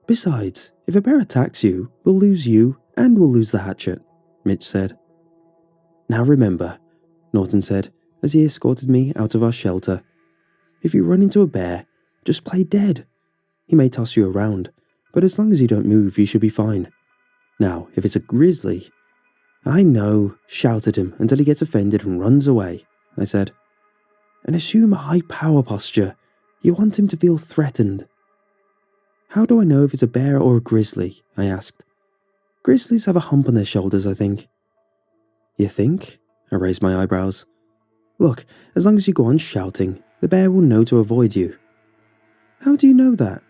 "Besides, if a bear attacks you, we'll lose you and we'll lose the hatchet," Mitch said. "Now remember," Norton said as he escorted me out of our shelter, "if you run into a bear, just play dead. He may toss you around, but as long as you don't move, you should be fine. Now, if it's a grizzly—" "I know," shout at him until he gets offended and runs away, I said. "And assume a high power posture. You want him to feel threatened." "How do I know if it's a bear or a grizzly?" I asked. "Grizzlies have a hump on their shoulders, I think." "You think?" I raised my eyebrows. "Look, as long as you go on shouting, the bear will know to avoid you." "How do you know that?"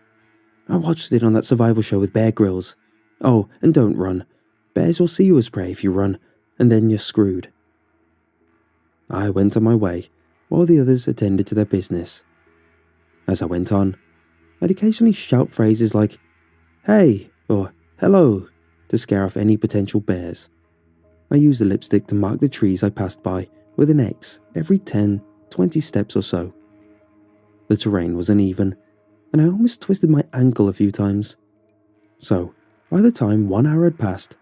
"I watched it on that survival show with Bear Grylls. Oh, and don't run. Bears will see you as prey if you run, and then you're screwed." I went on my way, while the others attended to their business. As I went on, I'd occasionally shout phrases like, "Hey," or "Hello," to scare off any potential bears. I used a lipstick to mark the trees I passed by with an X every 10-20 steps or so. The terrain was uneven, and I almost twisted my ankle a few times. So, by the time 1 hour had passed,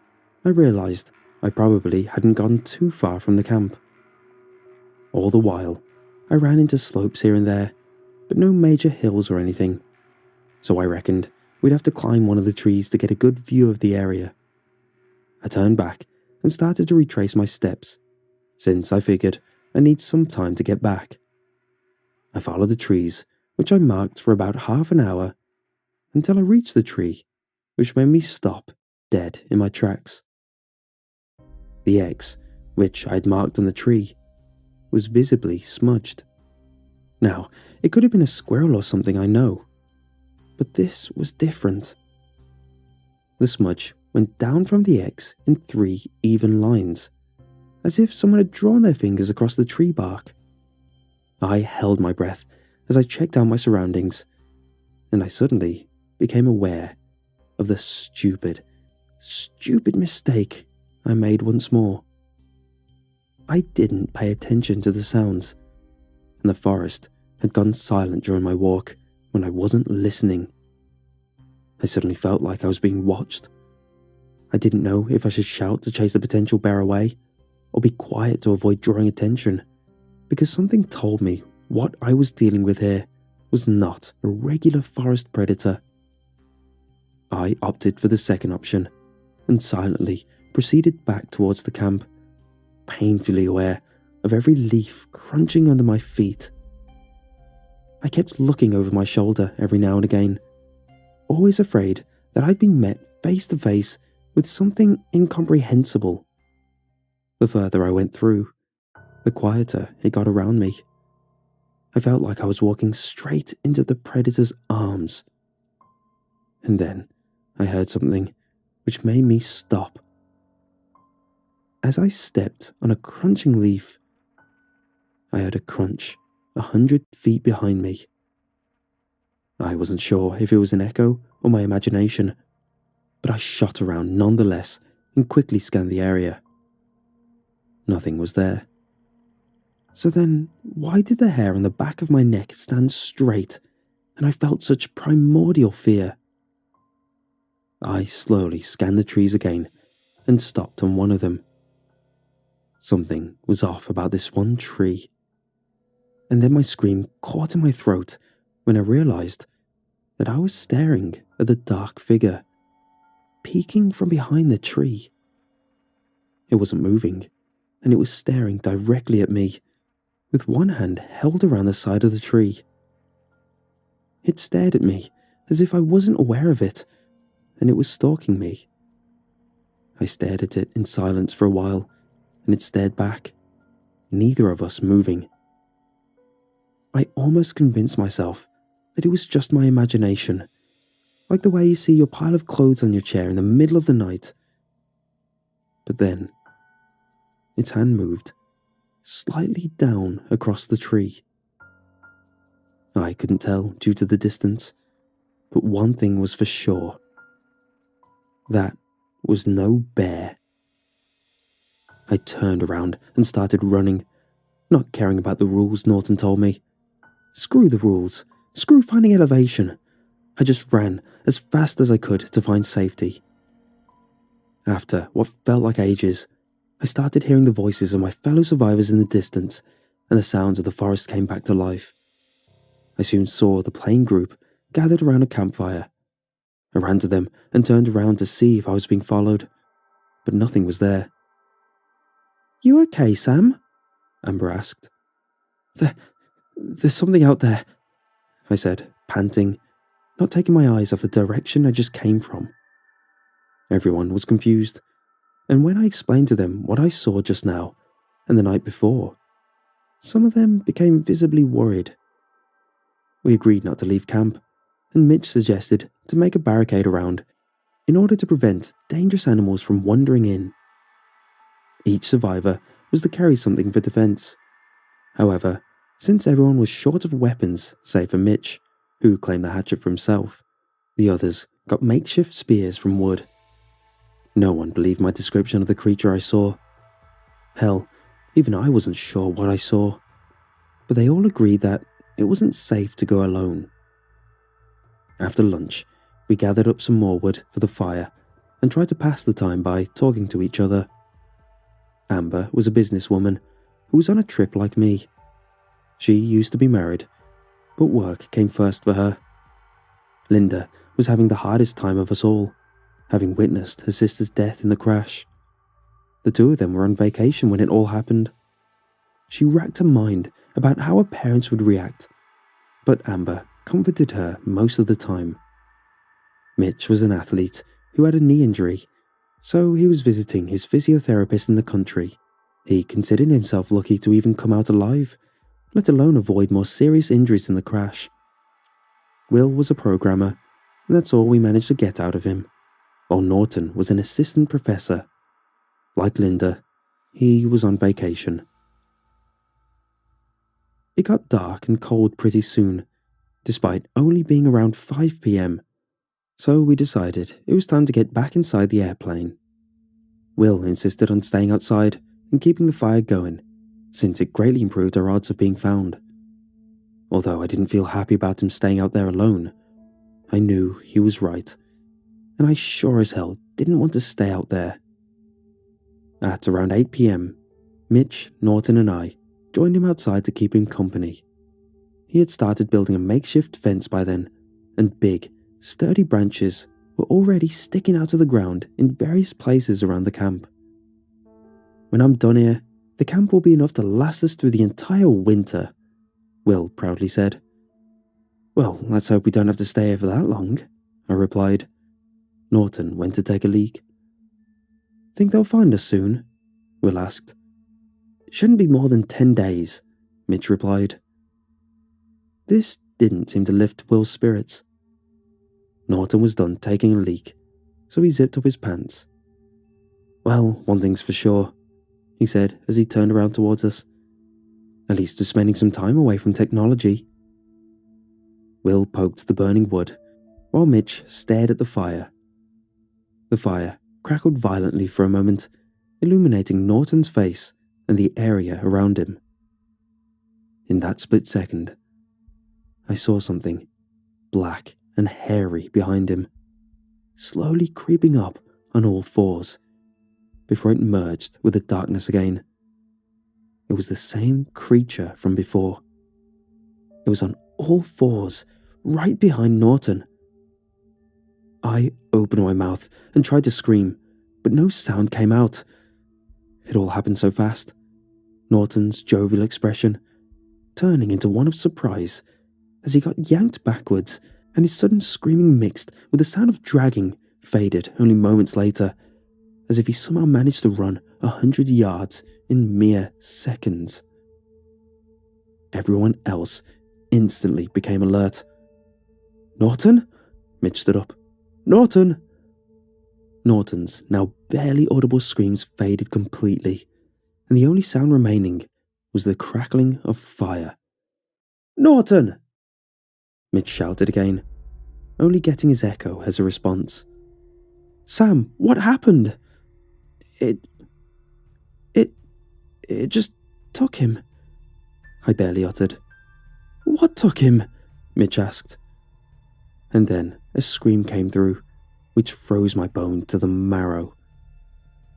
I realized I probably hadn't gone too far from the camp. All the while, I ran into slopes here and there, but no major hills or anything, so I reckoned we'd have to climb one of the trees to get a good view of the area. I turned back and started to retrace my steps, since I figured I need some time to get back. I followed the trees, which I marked for about half an hour, until I reached the tree, which made me stop dead in my tracks. The X, which I'd marked on the tree, was visibly smudged. Now, it could have been a squirrel or something, I know, but this was different. The smudge went down from the X in 3 even lines, as if someone had drawn their fingers across the tree bark. I held my breath as I checked out my surroundings, and I suddenly became aware of the stupid mistake I made once more. I didn't pay attention to the sounds, and the forest had gone silent during my walk when I wasn't listening. I suddenly felt like I was being watched. I didn't know if I should shout to chase the potential bear away or be quiet to avoid drawing attention, because something told me what I was dealing with here was not a regular forest predator. I opted for the second option and silently proceeded back towards the camp, painfully aware of every leaf crunching under my feet. I kept looking over my shoulder every now and again, always afraid that I'd been met face to face with something incomprehensible. The further I went through, the quieter it got around me. I felt like I was walking straight into the predator's arms. And then I heard something which made me stop. As I stepped on a crunching leaf, I heard a crunch 100 feet behind me. I wasn't sure if it was an echo or my imagination, but I shot around nonetheless and quickly scanned the area. Nothing was there. So then, why did the hair on the back of my neck stand straight, and I felt such primordial fear? I slowly scanned the trees again and stopped on one of them. Something was off about this one tree. And then my scream caught in my throat when I realized that I was staring at the dark figure, peeking from behind the tree. It wasn't moving, and it was staring directly at me, with one hand held around the side of the tree. It stared at me as if I wasn't aware of it, and it was stalking me. I stared at it in silence for a while, and it stared back, neither of us moving. I almost convinced myself that it was just my imagination, like the way you see your pile of clothes on your chair in the middle of the night. But then, its hand moved slightly down across the tree. I couldn't tell due to the distance, but one thing was for sure. That was no bear. I turned around and started running, not caring about the rules Norton told me. Screw the rules. Screw finding elevation. I just ran as fast as I could to find safety. After what felt like ages, I started hearing the voices of my fellow survivors in the distance, and the sounds of the forest came back to life. I soon saw the plane group gathered around a campfire. I ran to them and turned around to see if I was being followed, but nothing was there. "You okay, Sam?" Amber asked. There's something out there," I said, panting, not taking my eyes off the direction I just came from. Everyone was confused, and when I explained to them what I saw just now and the night before, some of them became visibly worried. We agreed not to leave camp, and Mitch suggested to make a barricade around in order to prevent dangerous animals from wandering in. Each survivor was to carry something for defense. However, since everyone was short of weapons, save for Mitch, who claimed the hatchet for himself, the others got makeshift spears from wood. No one believed my description of the creature I saw. Hell, even I wasn't sure what I saw, but they all agreed that it wasn't safe to go alone. After lunch, we gathered up some more wood for the fire and tried to pass the time by talking to each other. Amber was a businesswoman who was on a trip like me. She used to be married, but work came first for her. Linda was having the hardest time of us all, having witnessed her sister's death in the crash. The two of them were on vacation when it all happened. She racked her mind about how her parents would react, but Amber comforted her most of the time. Mitch was an athlete who had a knee injury, so he was visiting his physiotherapist in the country. He considered himself lucky to even come out alive, let alone avoid more serious injuries in the crash. Will was a programmer, and that's all we managed to get out of him, while Norton was an assistant professor. Like Linda, he was on vacation. It got dark and cold pretty soon, despite only being around 5 p.m, so we decided it was time to get back inside the airplane. Will insisted on staying outside and keeping the fire going, since it greatly improved our odds of being found. Although I didn't feel happy about him staying out there alone, I knew he was right, and I sure as hell didn't want to stay out there. At around 8 p.m, Mitch, Norton and I joined him outside to keep him company. He had started building a makeshift fence by then, and big, sturdy branches were already sticking out of the ground in various places around the camp. "When I'm done here, the camp will be enough to last us through the entire winter," Will proudly said. "Well, let's hope we don't have to stay here for that long," I replied. Norton went to take a leak. "Think they'll find us soon?" Will asked. "Shouldn't be more than 10 days, Mitch replied. This didn't seem to lift Will's spirits. Norton was done taking a leak, so he zipped up his pants. "Well, one thing's for sure," he said as he turned around towards us. "At least we're spending some time away from technology." Will poked the burning wood, while Mitch stared at the fire. The fire crackled violently for a moment, illuminating Norton's face and the area around him. In that split second, I saw something black and hairy behind him, slowly creeping up on all fours, before it merged with the darkness again. It was the same creature from before. It was on all fours, right behind Norton. I opened my mouth and tried to scream, but no sound came out. It all happened so fast. Norton's jovial expression turning into one of surprise as he got yanked backwards, and his sudden screaming mixed with the sound of dragging faded only moments later, as if he somehow managed to run 100 yards in mere seconds. Everyone else instantly became alert. "Norton?" Mitch stood up. "Norton!" Norton's now barely audible screams faded completely, and the only sound remaining was the crackling of fire. "Norton!" Mitch shouted again, only getting his echo as a response. "Sam, what happened?" It just took him," I barely uttered. "What took him?" Mitch asked. And then a scream came through, which froze my bone to the marrow.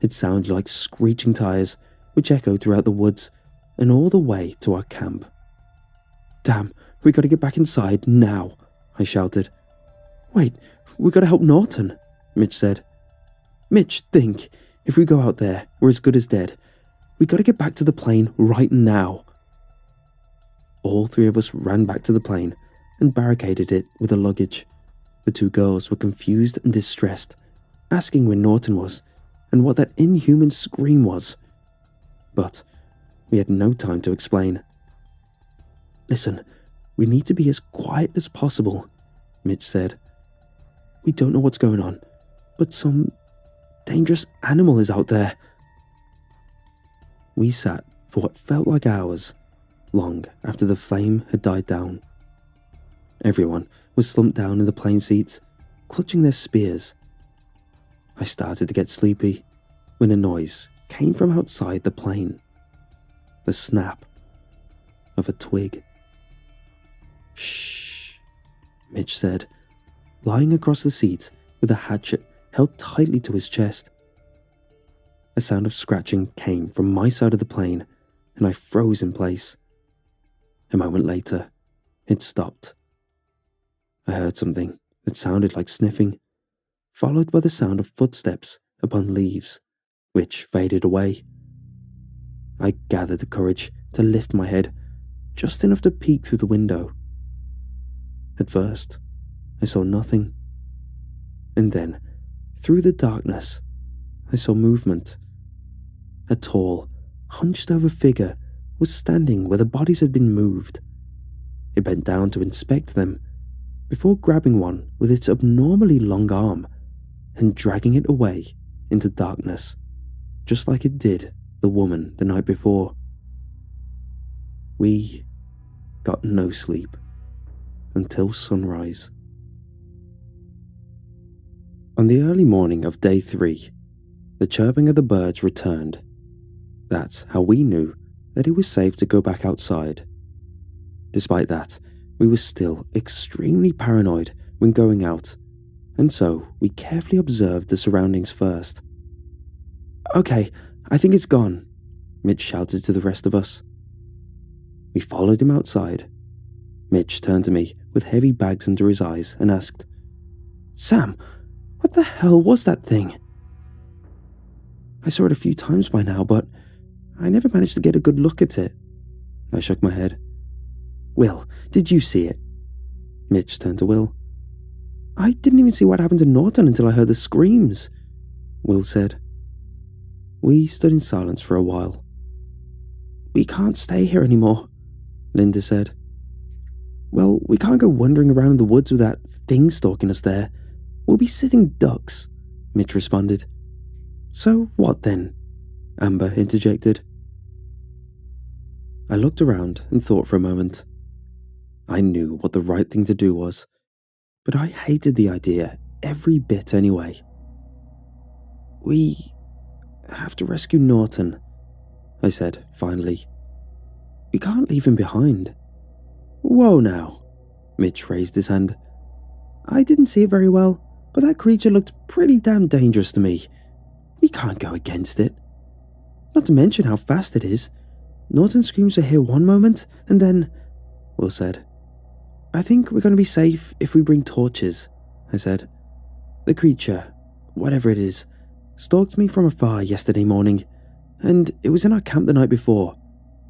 It sounded like screeching tires, which echoed throughout the woods and all the way to our camp. "Damn, we gotta get back inside now," I shouted. "Wait, we gotta help Norton," Mitch said. "Mitch, think, if we go out there, we're as good as dead. We gotta get back to the plane right now." All three of us ran back to the plane and barricaded it with the luggage. The two girls were confused and distressed, asking where Norton was and what that inhuman scream was. But we had no time to explain. "Listen, we need to be as quiet as possible," Mitch said. "We don't know what's going on, but some dangerous animal is out there." We sat for what felt like hours, long after the flame had died down. Everyone was slumped down in the plane seats, clutching their spears. I started to get sleepy when a noise came from outside the plane. The snap of a twig. "Shh," Mitch said, lying across the seat with a hatchet held tightly to his chest. A sound of scratching came from my side of the plane, and I froze in place. A moment later, it stopped. I heard something that sounded like sniffing, followed by the sound of footsteps upon leaves, which faded away. I gathered the courage to lift my head, just enough to peek through the window. At first, I saw nothing. And then, through the darkness, I saw movement. A tall, hunched-over figure was standing where the bodies had been moved. It bent down to inspect them, before grabbing one with its abnormally long arm and dragging it away into darkness, just like it did the woman the night before. We got no sleep until sunrise. On the early morning of day 3, the chirping of the birds returned. That's how we knew that it was safe to go back outside. Despite that, we were still extremely paranoid when going out, and so we carefully observed the surroundings first. "Okay, I think it's gone," Mitch shouted to the rest of us. We followed him outside. Mitch turned to me with heavy bags under his eyes and asked, "Sam, what the hell was that thing?" "I saw it a few times by now, but I never managed to get a good look at it." I shook my head. "Will, did you see it?" Mitch turned to Will. "I didn't even see what happened to Norton until I heard the screams," Will said. We stood in silence for a while. "We can't stay here anymore," Linda said. "Well, we can't go wandering around in the woods with that thing stalking us there. We'll be sitting ducks," Mitch responded. "So what then?" Amber interjected. I looked around and thought for a moment. I knew what the right thing to do was, but I hated the idea every bit anyway. "We have to rescue Norton," I said finally. "We can't leave him behind." "Whoa now," Mitch raised his hand. "I didn't see it very well, but that creature looked pretty damn dangerous to me. We can't go against it. Not to mention how fast it is. Norton's screams are here one moment, and then," Will said. "I think we're going to be safe if we bring torches," I said. "The creature, whatever it is, stalked me from afar yesterday morning, and it was in our camp the night before,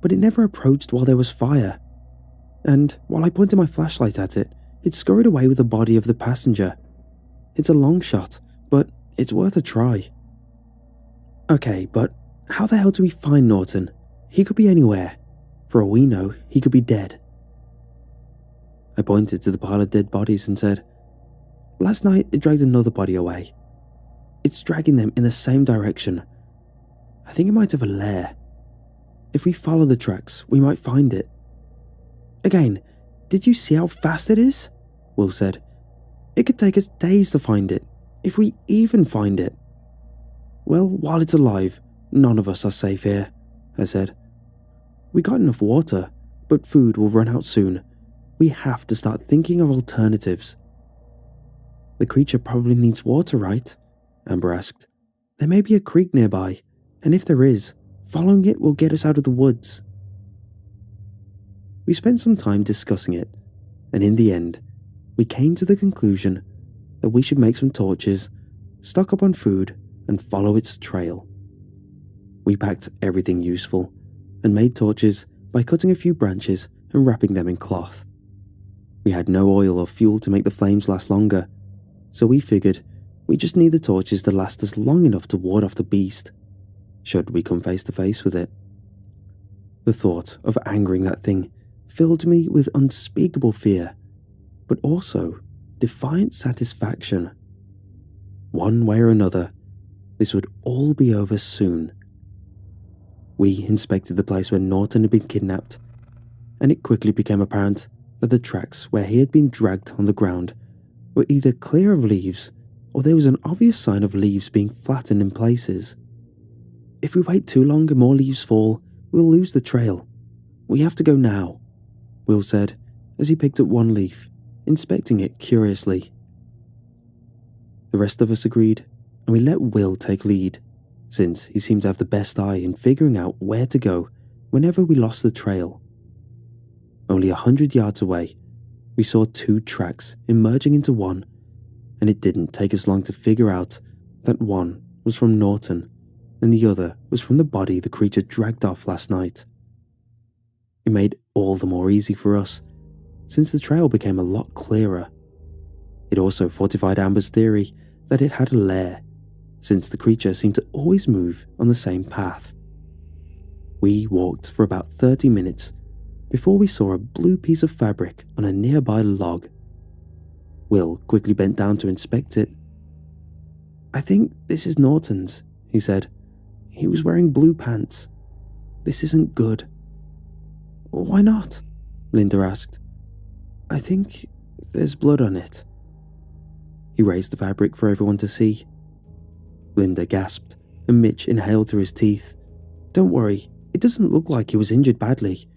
but it never approached while there was fire. And while I pointed my flashlight at it, it scurried away with the body of the passenger. It's a long shot, but it's worth a try." "Okay, but how the hell do we find Norton? He could be anywhere. For all we know, he could be dead." I pointed to the pile of dead bodies and said, "Last night it dragged another body away. It's dragging them in the same direction. I think it might have a lair. If we follow the tracks, we might find it." "Again, did you see how fast it is?" Will said. "It could take us days to find it, if we even find it." "Well, while it's alive, none of us are safe here," I said. "We got enough water, but food will run out soon. We have to start thinking of alternatives." "The creature probably needs water, right?" Amber asked. "There may be a creek nearby, and if there is, following it will get us out of the woods." We spent some time discussing it, and in the end, we came to the conclusion that we should make some torches, stock up on food, and follow its trail. We packed everything useful, and made torches by cutting a few branches and wrapping them in cloth. We had no oil or fuel to make the flames last longer, so we figured we just need the torches to last us long enough to ward off the beast, should we come face to face with it. The thought of angering that thing filled me with unspeakable fear, but also defiant satisfaction. One way or another, this would all be over soon. We inspected the place where Norton had been kidnapped, and it quickly became apparent that the tracks where he had been dragged on the ground were either clear of leaves, or there was an obvious sign of leaves being flattened in places. "If we wait too long and more leaves fall, we'll lose the trail. We have to go now," Will said as he picked up one leaf, inspecting it curiously. The rest of us agreed, and we let Will take lead, since he seemed to have the best eye in figuring out where to go whenever we lost the trail. Only 100 yards away, we saw two tracks emerging into one, and it didn't take us long to figure out that one was from Norton and the other was from the body the creature dragged off last night. It made all the more easy for us, since the trail became a lot clearer. It also fortified Amber's theory that it had a lair, since the creature seemed to always move on the same path. We walked for about 30 minutes before we saw a blue piece of fabric on a nearby log. Will quickly bent down to inspect it. "I think this is Norton's," he said. "He was wearing blue pants. This isn't good." "Why not?" Linda asked. "I think there's blood on it." He raised the fabric for everyone to see. Linda gasped, and Mitch inhaled through his teeth. Don't worry, it doesn't look like he was injured badly.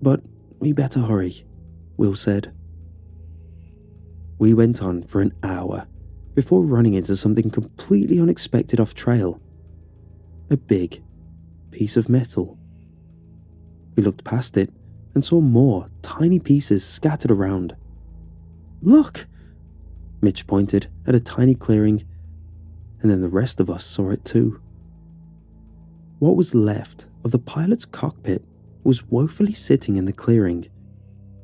But we better hurry, Will said. We went on for an hour before running into something completely unexpected off trail. A big piece of metal. We looked past it and saw more tiny pieces scattered around. Look! Mitch pointed at a tiny clearing, and then the rest of us saw it too. What was left of the pilot's cockpit was woefully sitting in the clearing,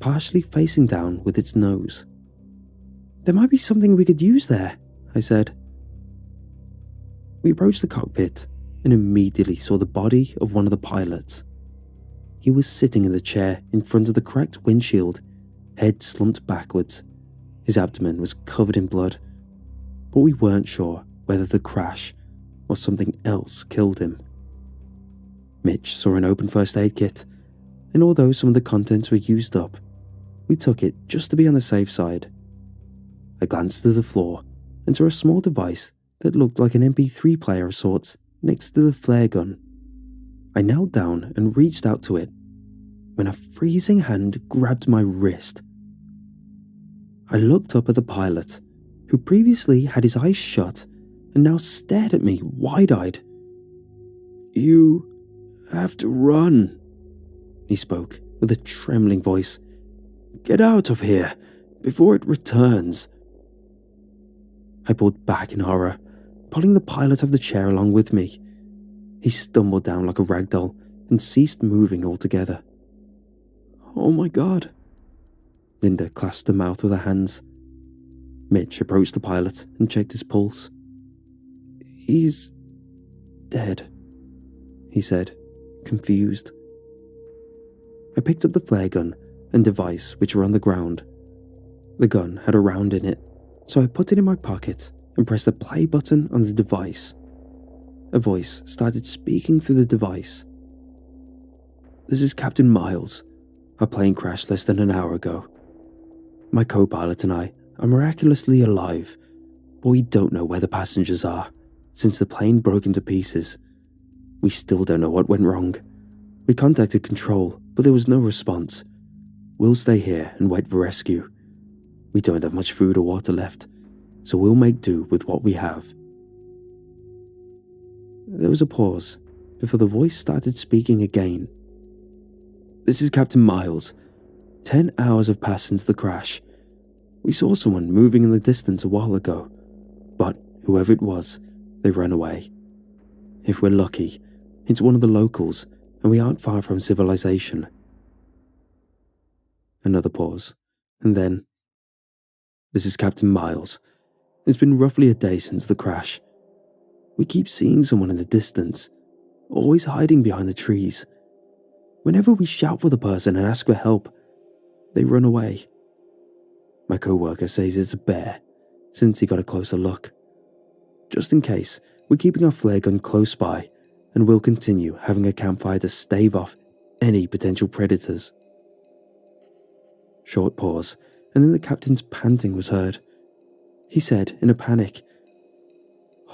partially facing down with its nose. There might be something we could use there, I said. We approached the cockpit and immediately saw the body of one of the pilots. He was sitting in the chair in front of the cracked windshield, head slumped backwards. His abdomen was covered in blood, but we weren't sure whether the crash or something else killed him. Mitch saw an open first aid kit, and although some of the contents were used up, we took it just to be on the safe side. I glanced to the floor and saw a small device that looked like an MP3 player of sorts next to the flare gun. I knelt down and reached out to it when a freezing hand grabbed my wrist. I looked up at the pilot, who previously had his eyes shut and now stared at me wide-eyed. "You have to run," he spoke with a trembling voice. "Get out of here before it returns." I pulled back in horror, pulling the pilot of the chair along with me. He stumbled down like a ragdoll and ceased moving altogether. "Oh my God." Linda clasped her mouth with her hands. Mitch approached the pilot and checked his pulse. "He's dead," he said, confused. I picked up the flare gun and device which were on the ground. The gun had a round in it, so I put it in my pocket and pressed the play button on the device. A voice started speaking through the device. "This is Captain Miles. Our plane crashed less than an hour ago. My co-pilot and I are miraculously alive, but we don't know where the passengers are, since the plane broke into pieces. We still don't know what went wrong. We contacted control, but there was no response. We'll stay here and wait for rescue. We don't have much food or water left, so we'll make do with what we have." There was a pause before the voice started speaking again. "This is Captain Miles. 10 hours have passed since the crash. We saw someone moving in the distance a while ago, but whoever it was, they ran away. If we're lucky, it's one of the locals, and we aren't far from civilization." Another pause, and then, "This is Captain Miles. It's been roughly a day since the crash. We keep seeing someone in the distance, always hiding behind the trees. Whenever we shout for the person and ask for help, they run away. My co-worker says it's a bear, since he got a closer look. Just in case, we're keeping our flare gun close by, and we'll continue having a campfire to stave off any potential predators." Short pause, and then the captain's panting was heard. He said in a panic,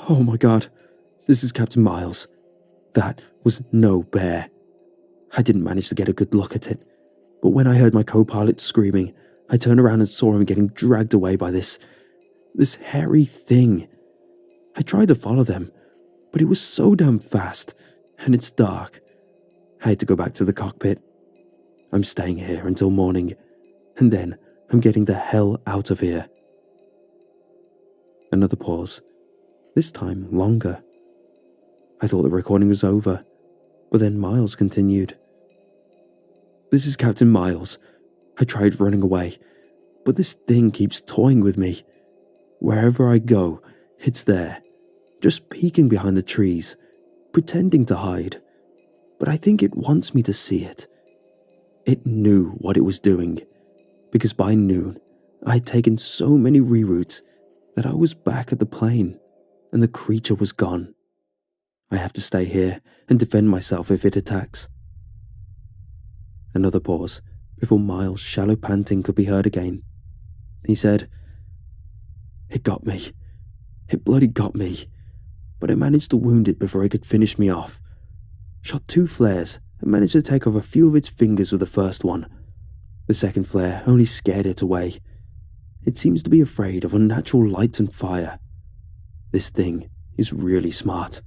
"Oh my God, this is Captain Miles. That was no bear. I didn't manage to get a good look at it, but when I heard my co-pilot screaming, I turned around and saw him getting dragged away by this hairy thing. I tried to follow them, but it was so damn fast, and it's dark. I had to go back to the cockpit. I'm staying here until morning, and then I'm getting the hell out of here." Another pause, this time longer. I thought the recording was over, but then Miles continued. "This is Captain Miles. I tried running away, but this thing keeps toying with me. Wherever I go, it's there, just peeking behind the trees, pretending to hide. But I think it wants me to see it. It knew what it was doing, because by noon, I had taken so many reroutes that I was back at the plane, and the creature was gone. I have to stay here and defend myself if it attacks." Another pause before Miles' shallow panting could be heard again. He said, "It got me. It bloody got me. But I managed to wound it before it could finish me off. shot 2 flares and managed to take off a few of its fingers with the first one. The second flare only scared it away. It seems to be afraid of unnatural light and fire. This thing is really smart.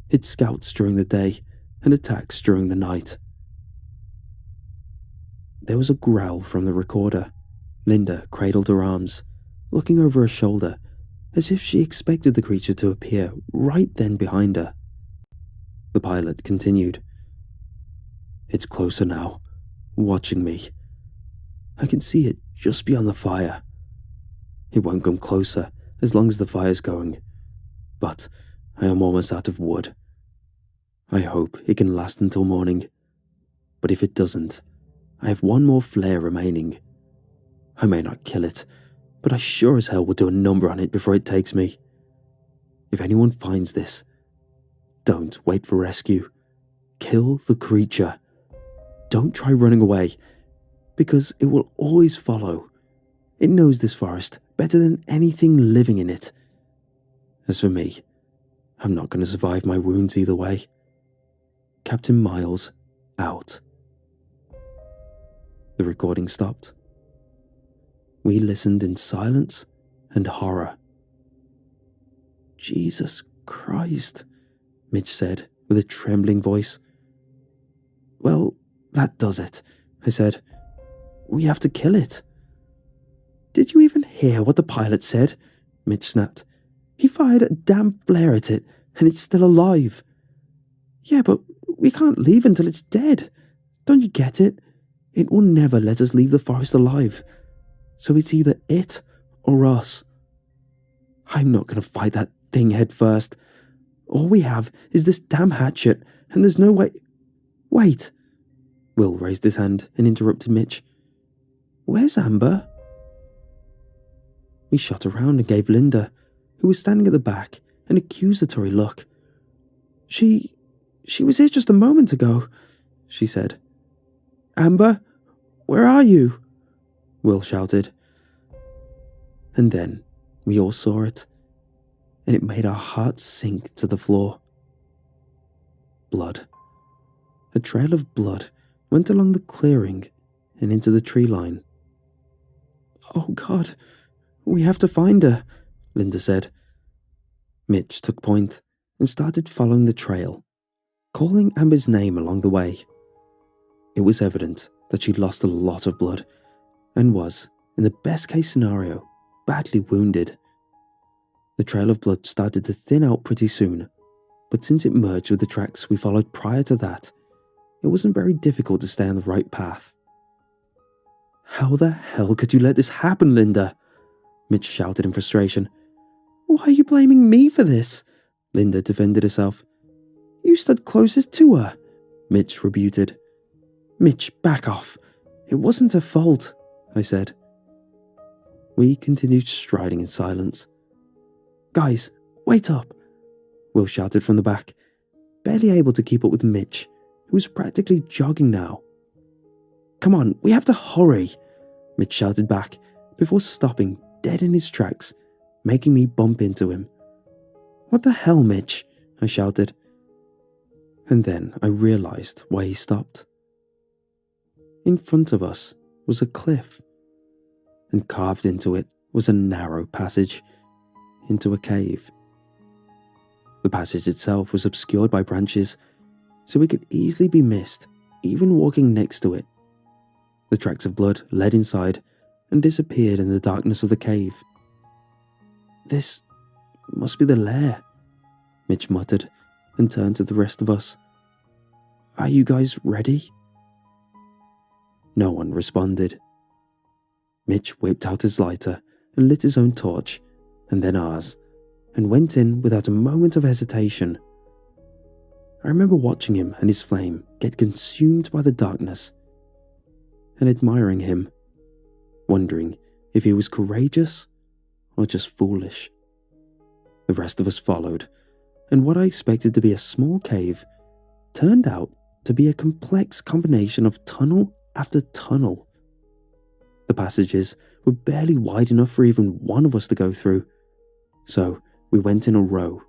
It scouts during the day and attacks during the night. There was a growl from the recorder. Linda cradled her arms, looking over her shoulder, as if she expected the creature to appear right then behind her. The pilot continued. It's closer now, watching me. I can see it just beyond the fire. It won't come closer as long as the fire's going, but I am almost out of wood. I hope it can last until morning, but if it doesn't, I have 1 more flare remaining. I may not kill it, but I sure as hell will do a number on it before it takes me. If anyone finds this, don't wait for rescue. Kill the creature. Don't try running away, because it will always follow. It knows this forest better than anything living in it. As for me, I'm not going to survive my wounds either way. Captain Miles, out. The recording stopped. We listened in silence and horror. Jesus Christ, Mitch said with a trembling voice. Well, that does it, I said. We have to kill it. Did you even hear what the pilot said? Mitch snapped. He fired a damn flare at it, and it's still alive. Yeah, but we can't leave until it's dead. Don't you get it? It will never let us leave the forest alive. So it's either it or us. I'm not going to fight that thing head first. All we have is this damn hatchet, and there's no way... Wait. Will raised his hand and interrupted Mitch. Where's Amber? We shot around and gave Linda, who was standing at the back, an accusatory look. She was here just a moment ago, she said. Amber, where are you? Will shouted. And then we all saw it, and it made our hearts sink to the floor. Blood. A trail of blood went along the clearing and into the tree line. Oh God, we have to find her, Linda said. Mitch took point and started following the trail, calling Amber's name along the way. It was evident that she'd lost a lot of blood and was, in the best case scenario, badly wounded. The trail of blood started to thin out pretty soon, but since it merged with the tracks we followed prior to that, it wasn't very difficult to stay on the right path. How the hell could you let this happen, Linda? Mitch shouted in frustration. Why are you blaming me for this? Linda defended herself. You stood closest to her, Mitch rebuked. Mitch, back off. It wasn't her fault, I said. We continued striding in silence. Guys, wait up, Will shouted from the back, barely able to keep up with Mitch, who was practically jogging now. Come on, we have to hurry, Mitch shouted back before stopping dead in his tracks, making me bump into him. What the hell, Mitch? I shouted. And then I realized why he stopped. In front of us was a cliff, and carved into it was a narrow passage into a cave. The passage itself was obscured by branches, so it could easily be missed, even walking next to it. The tracks of blood led inside and disappeared in the darkness of the cave. This must be the lair, Mitch muttered and turned to the rest of us. Are you guys ready? No one responded. Mitch whipped out his lighter and lit his own torch, and then ours, and went in without a moment of hesitation. I remember watching him and his flame get consumed by the darkness, and admiring him, wondering if he was courageous or just foolish. The rest of us followed, and what I expected to be a small cave turned out to be a complex combination of tunnel after tunnel. The passages were barely wide enough for even one of us to go through, so we went in a row,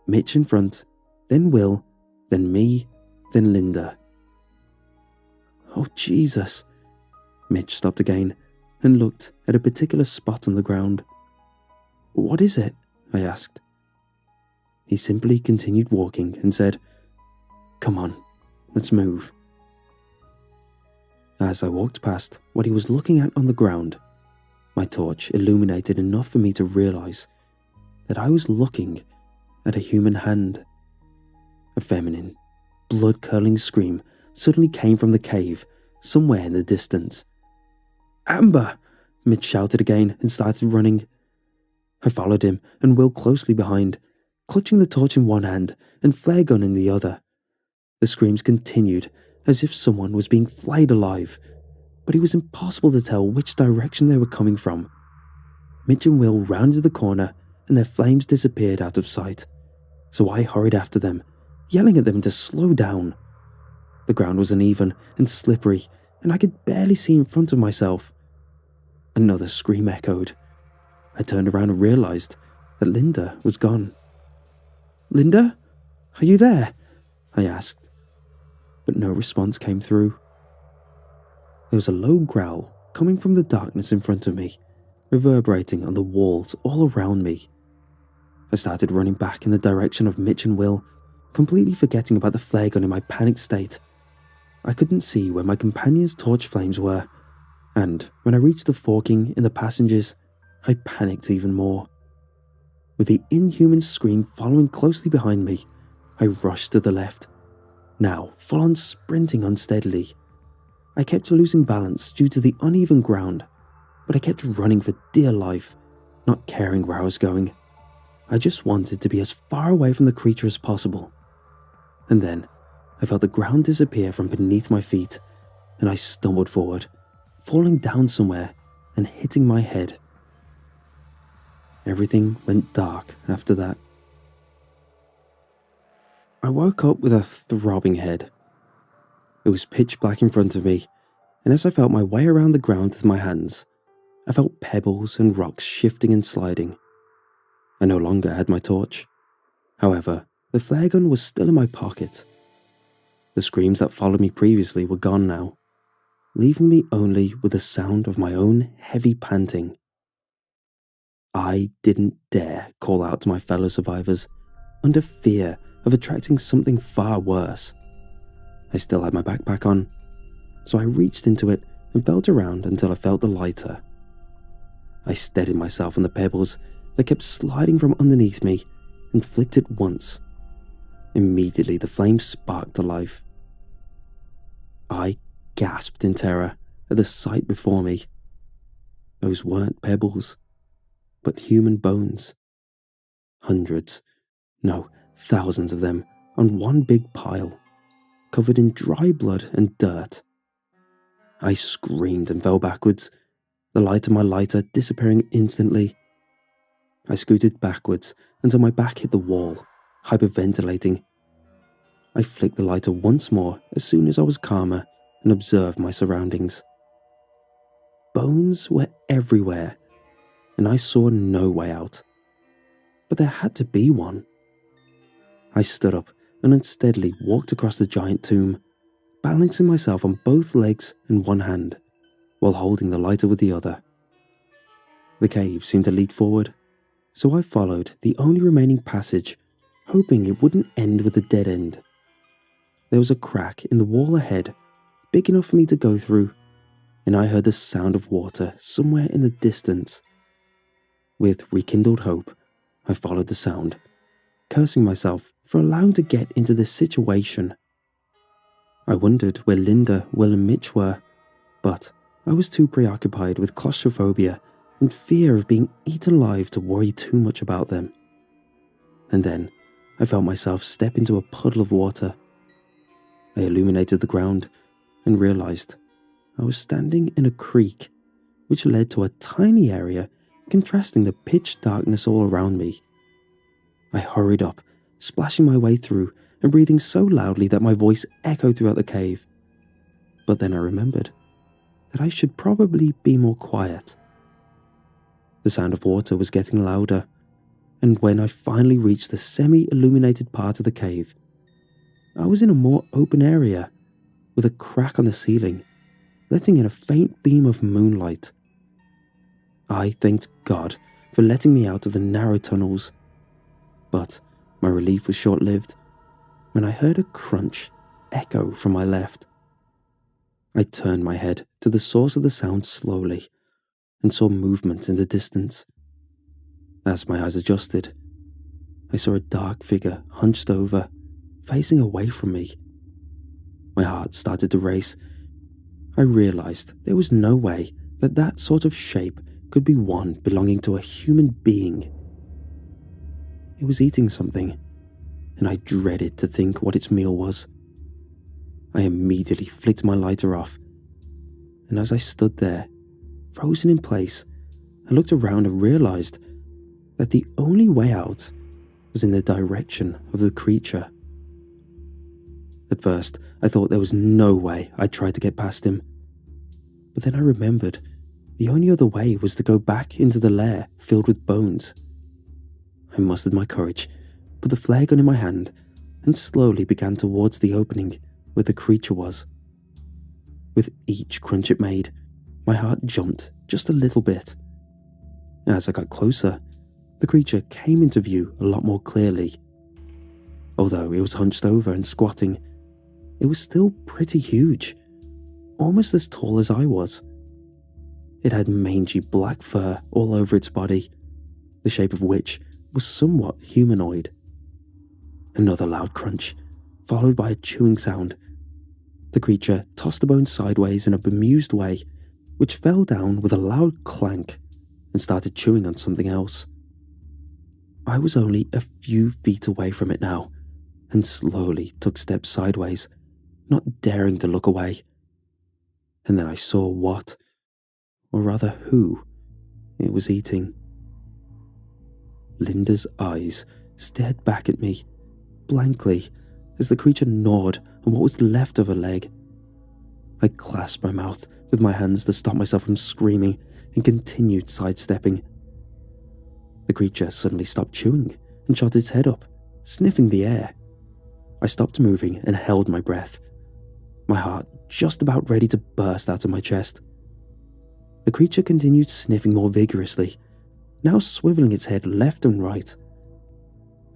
Mitch in front, then Will, then me, then Linda. Oh, Jesus. Mitch stopped again and looked at a particular spot on the ground. What is it? I asked. He simply continued walking and said, Come on, let's move. As I walked past what he was looking at on the ground, my torch illuminated enough for me to realize that I was looking at a human hand. A feminine, blood-curdling scream suddenly came from the cave somewhere in the distance. Amber! Mitch shouted again and started running. I followed him and Will closely behind, clutching the torch in one hand and flare gun in the other. The screams continued as if someone was being flayed alive, but it was impossible to tell which direction they were coming from. Mitch and Will rounded the corner and their flames disappeared out of sight, so I hurried after them, yelling at them to slow down. The ground was uneven and slippery, and I could barely see in front of myself. Another scream echoed. I turned around and realized that Linda was gone. Linda? Are you there? I asked, but no response came through. There was a low growl coming from the darkness in front of me, reverberating on the walls all around me. I started running back in the direction of Mitch and Will, completely forgetting about the flare gun in my panicked state. I couldn't see where my companion's torch flames were, and when I reached the forking in the passengers, I panicked even more. With the inhuman scream following closely behind me, I rushed to the left, now full on sprinting unsteadily. I kept losing balance due to the uneven ground, but I kept running for dear life, not caring where I was going. I just wanted to be as far away from the creature as possible. And then I felt the ground disappear from beneath my feet, and I stumbled forward, falling down somewhere and hitting my head. Everything went dark after that. I woke up with a throbbing head. It was pitch black in front of me, and as I felt my way around the ground with my hands, I felt pebbles and rocks shifting and sliding. I no longer had my torch. However, the flare gun was still in my pocket. The screams that followed me previously were gone now, leaving me only with the sound of my own heavy panting. I didn't dare call out to my fellow survivors, under fear of attracting something far worse. I still had my backpack on, so I reached into it and felt around until I felt the lighter. I steadied myself on the pebbles that kept sliding from underneath me and flicked it once. Immediately the flame sparked to life. I gasped in terror at the sight before me. Those weren't pebbles, but human bones. Hundreds, no, thousands of them on one big pile, covered in dry blood and dirt. I screamed and fell backwards, the light of my lighter disappearing instantly. I scooted backwards until my back hit the wall, hyperventilating. I flicked the lighter once more as soon as I was calmer and observed my surroundings. Bones were everywhere, and I saw no way out. But there had to be one. I stood up and unsteadily walked across the giant tomb, balancing myself on both legs and one hand, while holding the lighter with the other. The cave seemed to lead forward, so I followed the only remaining passage, hoping it wouldn't end with a dead end. There was a crack in the wall ahead, big enough for me to go through, and I heard the sound of water somewhere in the distance. With rekindled hope, I followed the sound, cursing myself for allowing to get into this situation. I wondered where Linda, Will and Mitch were, but I was too preoccupied with claustrophobia and fear of being eaten alive to worry too much about them. And then I felt myself step into a puddle of water. I illuminated the ground and realized I was standing in a creek, which led to a tiny area contrasting the pitch darkness all around me. I hurried up, splashing my way through and breathing so loudly that my voice echoed throughout the cave. But then I remembered that I should probably be more quiet. The sound of water was getting louder, and when I finally reached the semi-illuminated part of the cave, I was in a more open area, with a crack on the ceiling, letting in a faint beam of moonlight. I thanked God for letting me out of the narrow tunnels, but my relief was short-lived when I heard a crunch echo from my left. I turned my head to the source of the sound slowly and saw movement in the distance. As my eyes adjusted, I saw a dark figure hunched over, facing away from me. My heart started to race. I realized there was no way that that sort of shape could be one belonging to a human being. It was eating something, and I dreaded to think what its meal was. I immediately flicked my lighter off, and as I stood there, frozen in place, I looked around and realized that the only way out was in the direction of the creature. At first, I thought there was no way I'd try to get past him. But then I remembered the only other way was to go back into the lair filled with bones. I mustered my courage, put the flare gun in my hand, and slowly began towards the opening where the creature was. With each crunch it made, my heart jumped just a little bit. As I got closer, the creature came into view a lot more clearly. Although it was hunched over and squatting, it was still pretty huge, almost as tall as I was. It had mangy black fur all over its body, the shape of which was somewhat humanoid. Another loud crunch, followed by a chewing sound. The creature tossed the bone sideways in a bemused way, which fell down with a loud clank and started chewing on something else. I was only a few feet away from it now, and slowly took steps sideways, not daring to look away. And then I saw what, or rather who, it was eating. Linda's eyes stared back at me, blankly, as the creature gnawed on what was left of her leg. I clasped my mouth with my hands to stop myself from screaming and continued sidestepping. The creature suddenly stopped chewing and shot its head up, sniffing the air. I stopped moving and held my breath, my heart just about ready to burst out of my chest. The creature continued sniffing more vigorously, now swiveling its head left and right.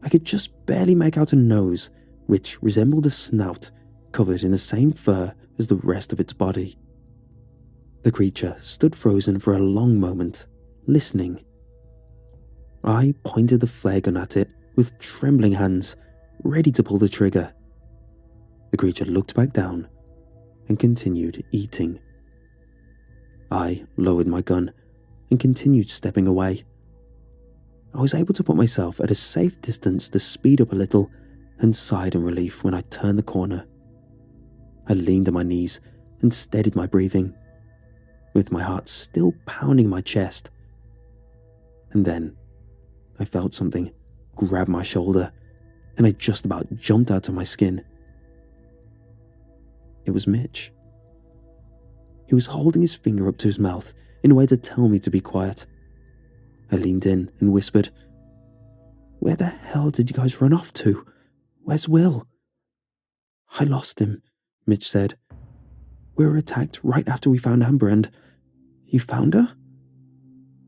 I could just barely make out a nose, which resembled a snout covered in the same fur as the rest of its body. The creature stood frozen for a long moment, listening. I pointed the flare gun at it with trembling hands, ready to pull the trigger. The creature looked back down and continued eating. I lowered my gun and continued stepping away. I was able to put myself at a safe distance to speed up a little and sighed in relief when I turned the corner. I leaned on my knees and steadied my breathing, with my heart still pounding my chest. And then I felt something grab my shoulder, and I just about jumped out of my skin. It was Mitch. He was holding his finger up to his mouth in a way to tell me to be quiet. I leaned in and whispered, "Where the hell did you guys run off to? Where's Will?" "I lost him," Mitch said. "We were attacked right after we found Amber and..." "You found her?"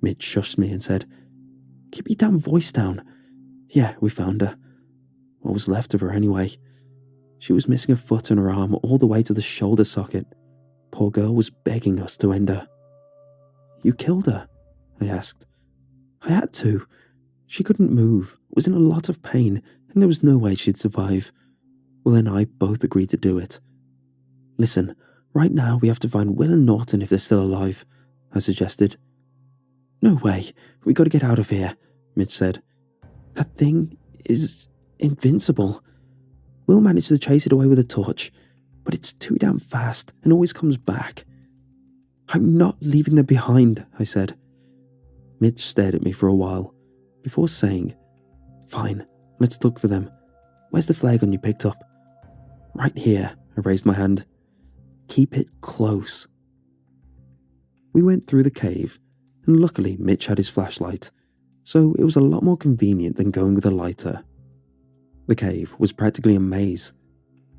Mitch shushed me and said, "Keep your damn voice down. Yeah, we found her. What was left of her anyway. She was missing a foot and her arm all the way to the shoulder socket. Poor girl was begging us to end her." "You killed her?" I asked. "I had to. She couldn't move, was in a lot of pain, and there was no way she'd survive. Will and I both agreed to do it. Listen, right now we have to find Will and Norton if they're still alive," I suggested. "No way, we gotta get out of here," Mitch said. "That thing is invincible. Will manage to chase it away with a torch, but it's too damn fast and always comes back." "I'm not leaving them behind," I said. Mitch stared at me for a while, before saying, "Fine, let's look for them. Where's the flare gun you picked up?" "Right here," I raised my hand. "Keep it close." We went through the cave, and luckily Mitch had his flashlight, so it was a lot more convenient than going with a lighter. The cave was practically a maze.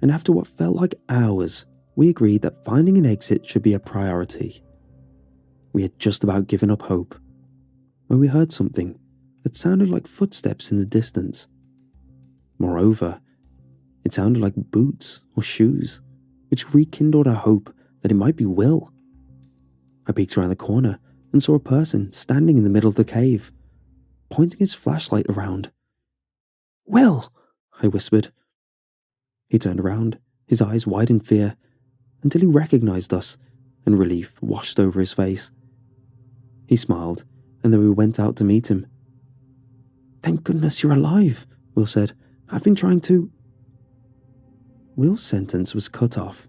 and after what felt like hours, we agreed that finding an exit should be a priority. We had just about given up hope when we heard something that sounded like footsteps in the distance. Moreover, it sounded like boots or shoes, which rekindled our hope that it might be Will. I peeked around the corner and saw a person standing in the middle of the cave, pointing his flashlight around. "Will!" I whispered. He turned around, his eyes wide in fear, until he recognized us, and relief washed over his face. He smiled, and then we went out to meet him. "Thank goodness you're alive," Will said. "I've been trying to—" Will's sentence was cut off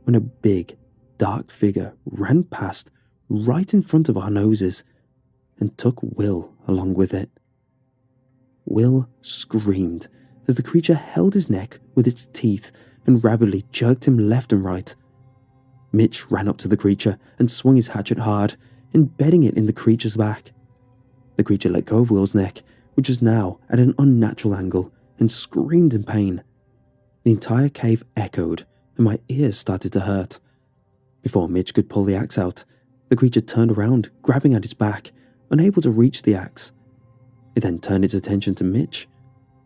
when a big, dark figure ran past right in front of our noses and took Will along with it. Will screamed as the creature held his neck with its teeth and rapidly jerked him left and right. Mitch ran up to the creature and swung his hatchet hard, embedding it in the creature's back. The creature let go of Will's neck, which was now at an unnatural angle, and screamed in pain. The entire cave echoed, and my ears started to hurt. Before Mitch could pull the axe out, the creature turned around, grabbing at his back, unable to reach the axe. It then turned its attention to Mitch,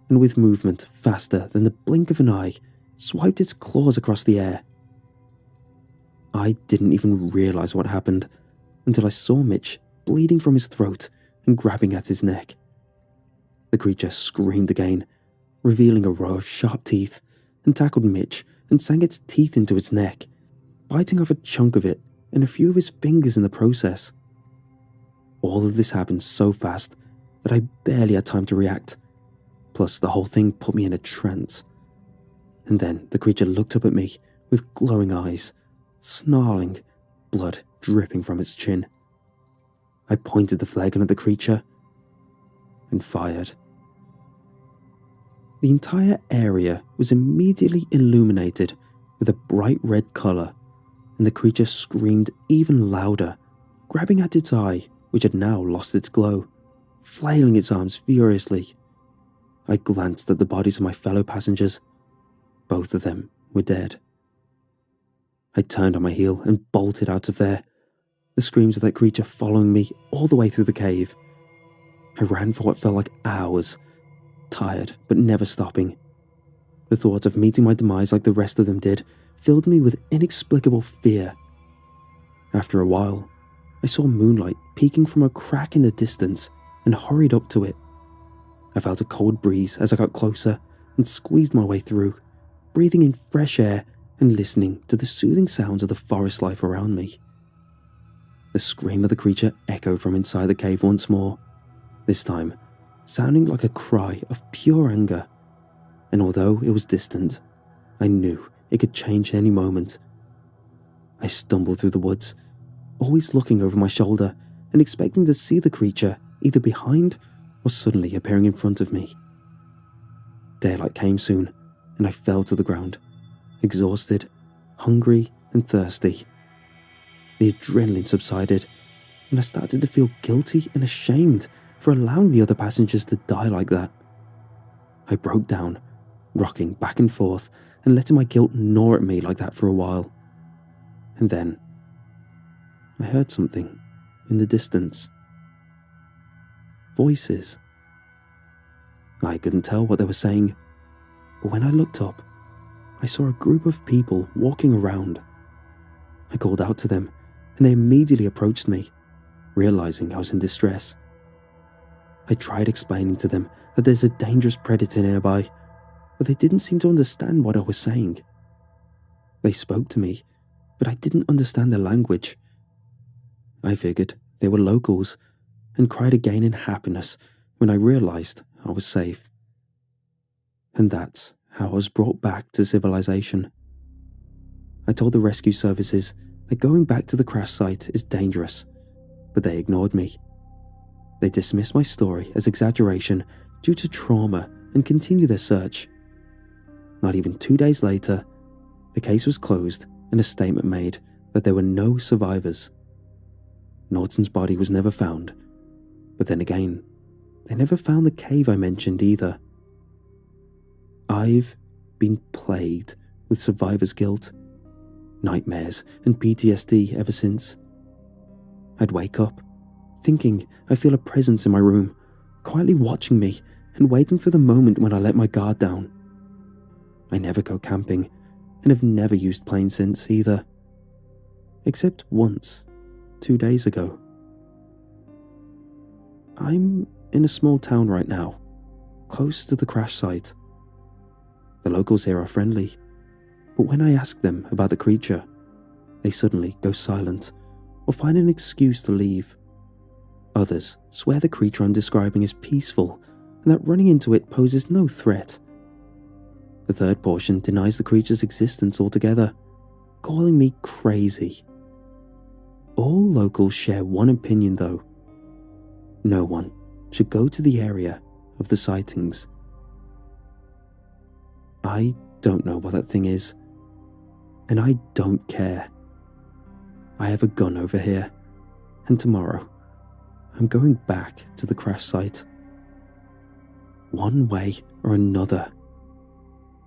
and with movement faster than the blink of an eye, swiped its claws across the air. I didn't even realize what happened until I saw Mitch bleeding from his throat and grabbing at his neck. The creature screamed again, revealing a row of sharp teeth, and tackled Mitch and sank its teeth into its neck, biting off a chunk of it and a few of his fingers in the process. All of this happened so fast that I barely had time to react. Plus, the whole thing put me in a trance. And then the creature looked up at me with glowing eyes, snarling, blood dripping from its chin. I pointed the flare gun at the creature and fired. The entire area was immediately illuminated with a bright red color, and the creature screamed even louder, grabbing at its eye, which had now lost its glow, flailing its arms furiously. I glanced at the bodies of my fellow passengers. Both of them were dead. I turned on my heel and bolted out of there, the screams of that creature following me all the way through the cave. I ran for what felt like hours, tired but never stopping. The thought of meeting my demise like the rest of them did filled me with inexplicable fear. After a while, I saw moonlight peeking from a crack in the distance and hurried up to it. I felt a cold breeze as I got closer and squeezed my way through, breathing in fresh air and listening to the soothing sounds of the forest life around me. The scream of the creature echoed from inside the cave once more, this time sounding like a cry of pure anger, and although it was distant, I knew it could change any moment. I stumbled through the woods, always looking over my shoulder and expecting to see the creature either behind or suddenly appearing in front of me. Daylight came soon, and I fell to the ground, exhausted, hungry, and thirsty. The adrenaline subsided, and I started to feel guilty and ashamed for allowing the other passengers to die like that. I broke down, rocking back and forth and letting my guilt gnaw at me like that for a while. And then I heard something in the distance. Voices. I couldn't tell what they were saying, but when I looked up, I saw a group of people walking around. I called out to them, and they immediately approached me, realizing I was in distress. I tried explaining to them that there's a dangerous predator nearby, but they didn't seem to understand what I was saying. They spoke to me, but I didn't understand their language. I figured they were locals, and cried again in happiness when I realized I was safe. And that's how I was brought back to civilization. I told the rescue services that going back to the crash site is dangerous, but they ignored me. They dismissed my story as exaggeration due to trauma and continued their search. Not even 2 days later, the case was closed and a statement made that there were no survivors. Norton's body was never found, but then again, they never found the cave I mentioned either. I've been plagued with survivor's guilt, nightmares and PTSD ever since. I'd wake up, thinking I feel a presence in my room, quietly watching me and waiting for the moment when I let my guard down. I never go camping and have never used planes since either. Except once, 2 days ago. I'm in a small town right now, close to the crash site. The locals here are friendly, but when I ask them about the creature, they suddenly go silent or find an excuse to leave. Others swear the creature I'm describing is peaceful and that running into it poses no threat. The third portion denies the creature's existence altogether, calling me crazy. All locals share one opinion though. No one should go to the area of the sightings. I don't know what that thing is, and I don't care. I have a gun over here, and tomorrow I'm going back to the crash site. One way or another,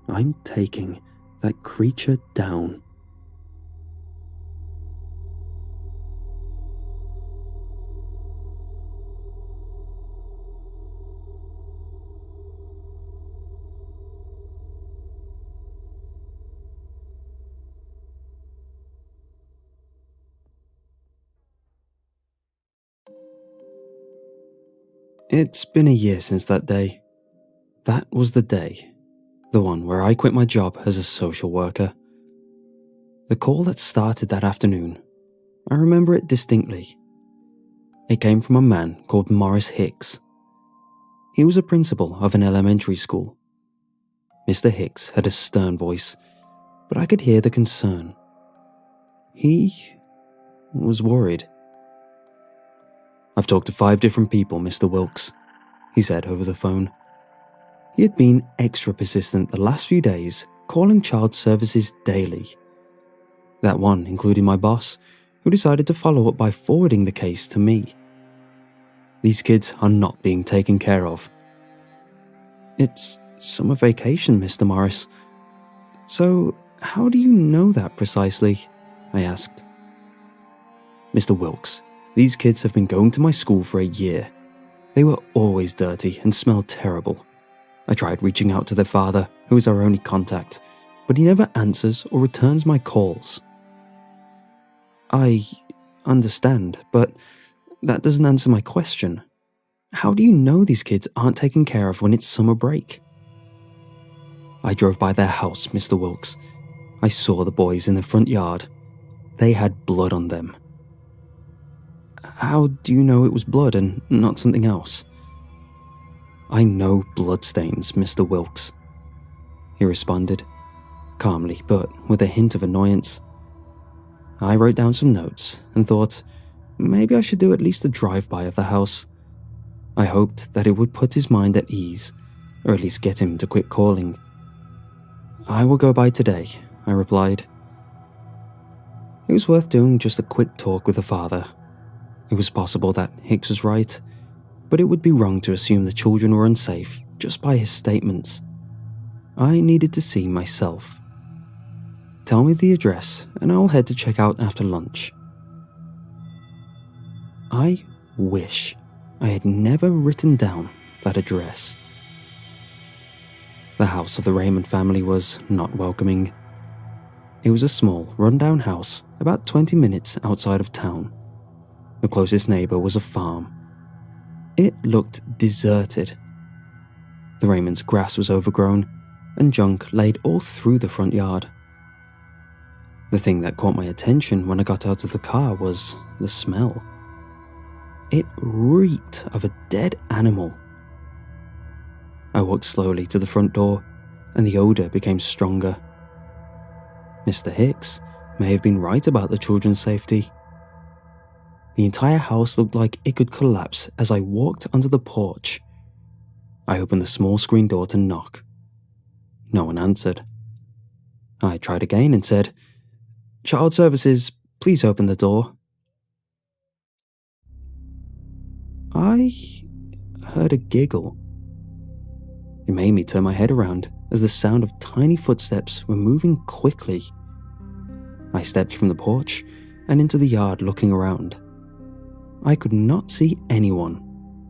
I'm taking that creature down. It's been a year since that day. That was the day. The one where I quit my job as a social worker. The call that started that afternoon, I remember it distinctly. It came from a man called Morris Hicks. He was a principal of an elementary school. Mr. Hicks had a stern voice, but I could hear the concern. He was worried. "I've talked to 5 different people, Mr. Wilkes," he said over the phone. He had been extra persistent the last few days, calling child services daily. That one including my boss, who decided to follow up by forwarding the case to me. "These kids are not being taken care of." "It's summer vacation, Mr. Morris." "So, how do you know that precisely?" I asked. "Mr. Wilkes, these kids have been going to my school for a year. They were always dirty and smelled terrible. I tried reaching out to their father, who is our only contact, but he never answers or returns my calls." "I understand, but that doesn't answer my question. How do you know these kids aren't taken care of when it's summer break?" "I drove by their house, Mr. Wilkes. I saw the boys in the front yard. They had blood on them." "How do you know it was blood and not something else?" "I know bloodstains, Mr. Wilkes," he responded, calmly but with a hint of annoyance. I wrote down some notes and thought maybe I should do at least a drive-by of the house. I hoped that it would put his mind at ease, or at least get him to quit calling. "I will go by today," I replied. It was worth doing just a quick talk with the father. It was possible that Hicks was right, but it would be wrong to assume the children were unsafe just by his statements. I needed to see myself. "Tell me the address and I'll head to check out after lunch." I wish I had never written down that address. The house of the Raymond family was not welcoming. It was a small, run-down house about 20 minutes outside of town. The closest neighbor was a farm. It looked deserted. The Raymonds' grass was overgrown, and junk laid all through the front yard. The thing that caught my attention when I got out of the car was the smell. It reeked of a dead animal. I walked slowly to the front door, and the odor became stronger. Mr. Hicks may have been right about the children's safety. The entire house looked like it could collapse as I walked onto the porch. I opened the small screen door to knock. No one answered. I tried again and said, "Child services, please open the door." I heard a giggle. It made me turn my head around as the sound of tiny footsteps were moving quickly. I stepped from the porch and into the yard looking around. I could not see anyone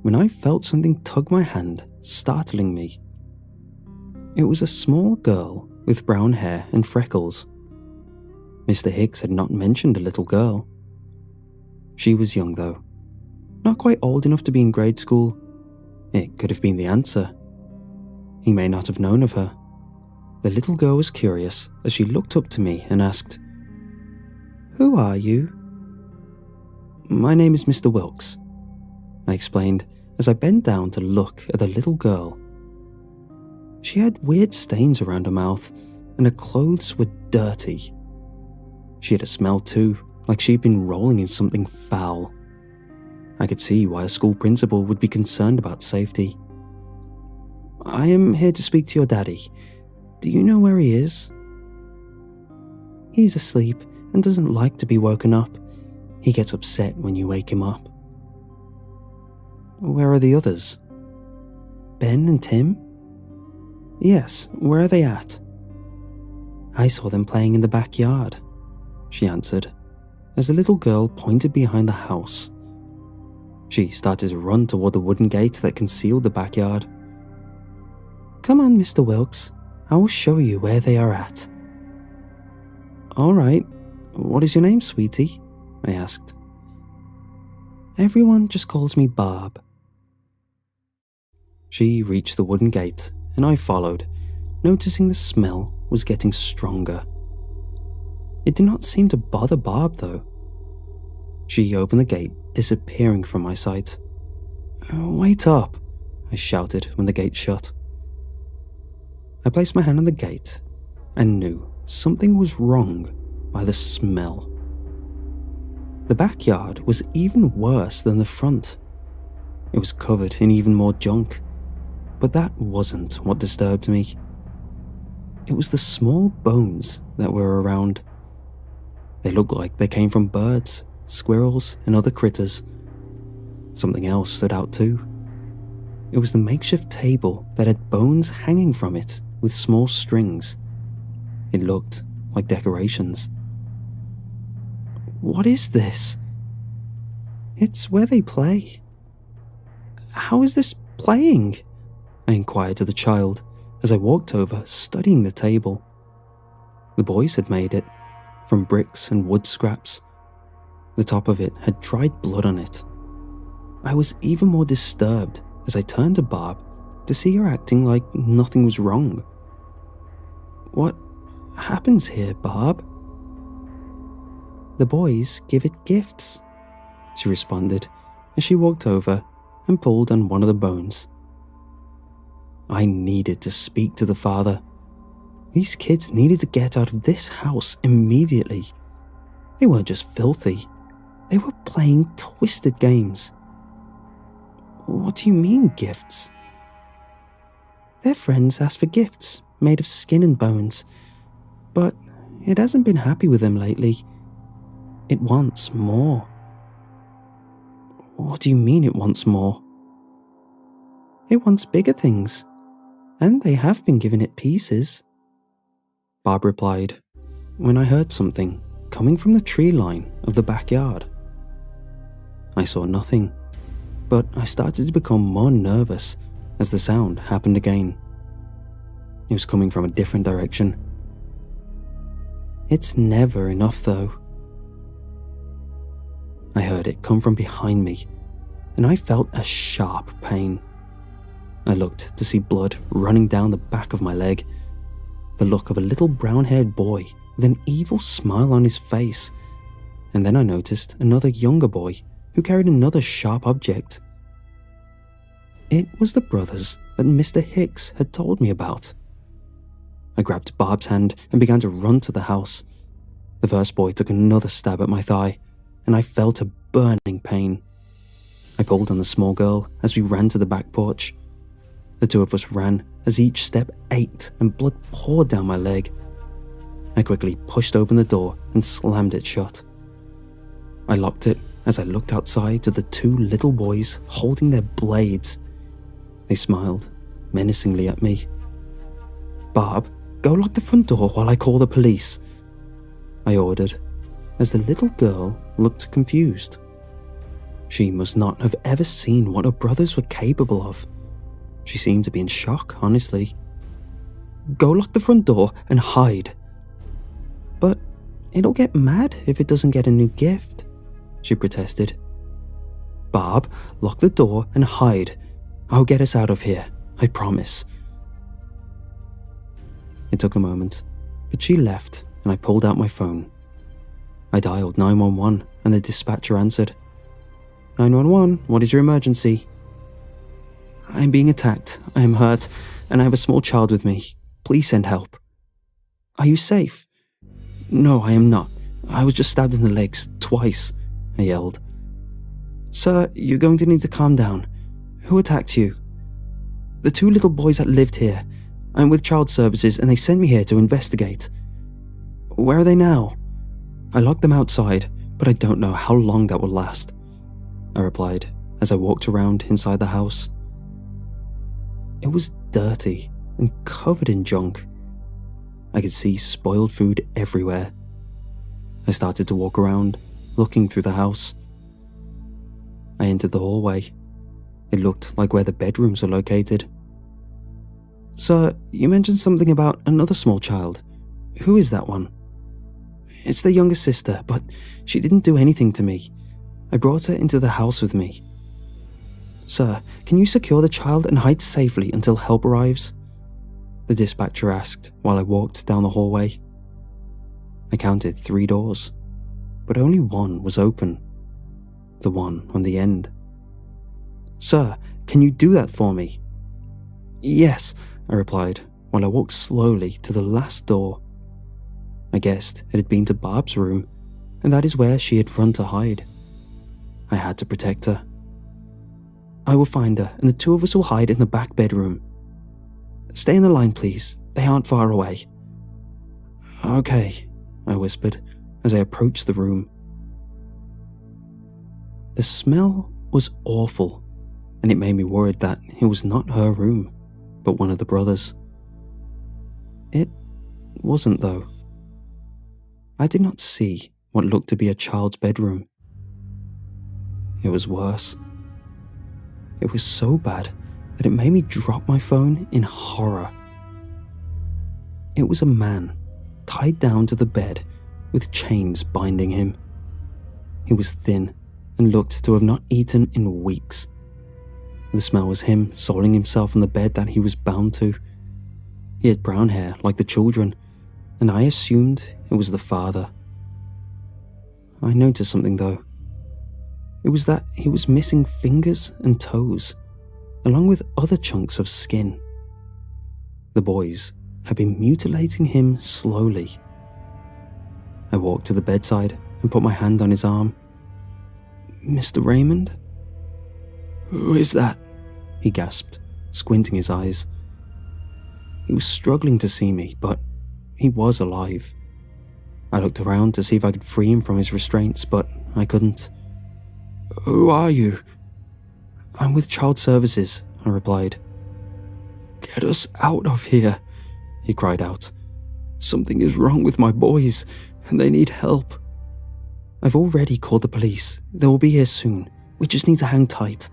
when I felt something tug my hand, startling me. It was a small girl with brown hair and freckles. Mr. Hicks had not mentioned a little girl. She was young though, not quite old enough to be in grade school. It could have been the answer. He may not have known of her. The little girl was curious as she looked up to me and asked, "Who are you?" "My name is Mr. Wilkes," I explained as I bent down to look at the little girl. She had weird stains around her mouth and her clothes were dirty. She had a smell too, like she'd been rolling in something foul. I could see why a school principal would be concerned about safety. "I am here to speak to your daddy. Do you know where he is?" "He's asleep and doesn't like to be woken up. He gets upset when you wake him up." "Where are the others?" "Ben and Tim?" "Yes, where are they at?" "I saw them playing in the backyard," she answered, as the little girl pointed behind the house. She started to run toward the wooden gate that concealed the backyard. "Come on, Mr. Wilkes. I will show you where they are at." "All right. What is your name, sweetie?" I asked. "Everyone just calls me Barb." She reached the wooden gate and I followed, noticing the smell was getting stronger. It did not seem to bother Barb though. She opened the gate, disappearing from my sight. "Wait up," I shouted when the gate shut. I placed my hand on the gate and knew something was wrong by the smell. The backyard was even worse than the front. It was covered in even more junk, but that wasn't what disturbed me. It was the small bones that were around. They looked like they came from birds, squirrels, and other critters. Something else stood out too. It was the makeshift table that had bones hanging from it with small strings. It looked like decorations. "What is this?" "It's where they play." "How is this playing?" I inquired to the child as I walked over, studying the table. The boys had made it, from bricks and wood scraps. The top of it had dried blood on it. I was even more disturbed as I turned to Barb to see her acting like nothing was wrong. "What happens here, Barb?" "The boys give it gifts," she responded as she walked over and pulled on one of the bones. I needed to speak to the father. These kids needed to get out of this house immediately. They weren't just filthy, they were playing twisted games. "What do you mean, gifts?" "Their friends ask for gifts made of skin and bones, but it hasn't been happy with them lately. It wants more." "What do you mean it wants more?" "It wants bigger things, and they have been giving it pieces." Barb replied when I heard something coming from the tree line of the backyard. I saw nothing, but I started to become more nervous as the sound happened again. It was coming from a different direction. It's never enough though. I heard it come from behind me, and I felt a sharp pain. I looked to see blood running down the back of my leg, the look of a little brown-haired boy with an evil smile on his face, and then I noticed another younger boy who carried another sharp object. It was the brothers that Mr. Hicks had told me about. I grabbed Barb's hand and began to run to the house. The first boy took another stab at my thigh, and I felt a burning pain. I pulled on the small girl as we ran to the back porch. The two of us ran as each step ached and blood poured down my leg. I quickly pushed open the door and slammed it shut. I locked it as I looked outside to the two little boys holding their blades. They smiled menacingly at me. "Barb, go lock the front door while I call the police," I ordered, as the little girl looked confused. She must not have ever seen what her brothers were capable of. She seemed to be in shock, honestly. "Go lock the front door and hide." "But it'll get mad if it doesn't get a new gift," she protested. "Barb, lock the door and hide. I'll get us out of here, I promise." It took a moment, but she left and I pulled out my phone. I dialed 911 and the dispatcher answered. "911, what is your emergency?" "I'm being attacked, I am hurt, and I have a small child with me. Please send help." "Are you safe?" "No, I am not. I was just stabbed in the legs, twice," I yelled. "Sir, you're going to need to calm down. Who attacked you?" "The two little boys that lived here. I'm with child services and they sent me here to investigate." "Where are they now?" "I locked them outside, but I don't know how long that will last," I replied as I walked around inside the house. It was dirty and covered in junk. I could see spoiled food everywhere. I started to walk around, looking through the house. I entered the hallway. It looked like where the bedrooms were located. "Sir, you mentioned something about another small child. Who is that one?" "It's the younger sister, but she didn't do anything to me. I brought her into the house with me." "Sir, can you secure the child and hide safely until help arrives?" the dispatcher asked while I walked down the hallway. I counted 3 doors, but only one was open. The one on the end. "Sir, can you do that for me?" "Yes," I replied while I walked slowly to the last door. I guessed it had been to Barb's room, and that is where she had run to hide. I had to protect her. "I will find her, and the two of us will hide in the back bedroom." "Stay in the line, please. They aren't far away." "Okay," I whispered as I approached the room. The smell was awful, and it made me worried that it was not her room, but one of the brothers. It wasn't, though. I did not see what looked to be a child's bedroom. It was worse. It was so bad that it made me drop my phone in horror. It was a man, tied down to the bed, with chains binding him. He was thin and looked to have not eaten in weeks. The smell was him soiling himself on the bed that he was bound to. He had brown hair like the children, and I assumed it was the father. I noticed something though. It was that he was missing fingers and toes, along with other chunks of skin. The boys had been mutilating him slowly. I walked to the bedside and put my hand on his arm. "Mr. Raymond?" "Who is that?" he gasped, squinting his eyes. He was struggling to see me, but he was alive. I looked around to see if I could free him from his restraints, but I couldn't. "Who are you?" "I'm with child services," I replied. "Get us out of here," he cried out. "Something is wrong with my boys, and they need help." "I've already called the police. They will be here soon. We just need to hang tight."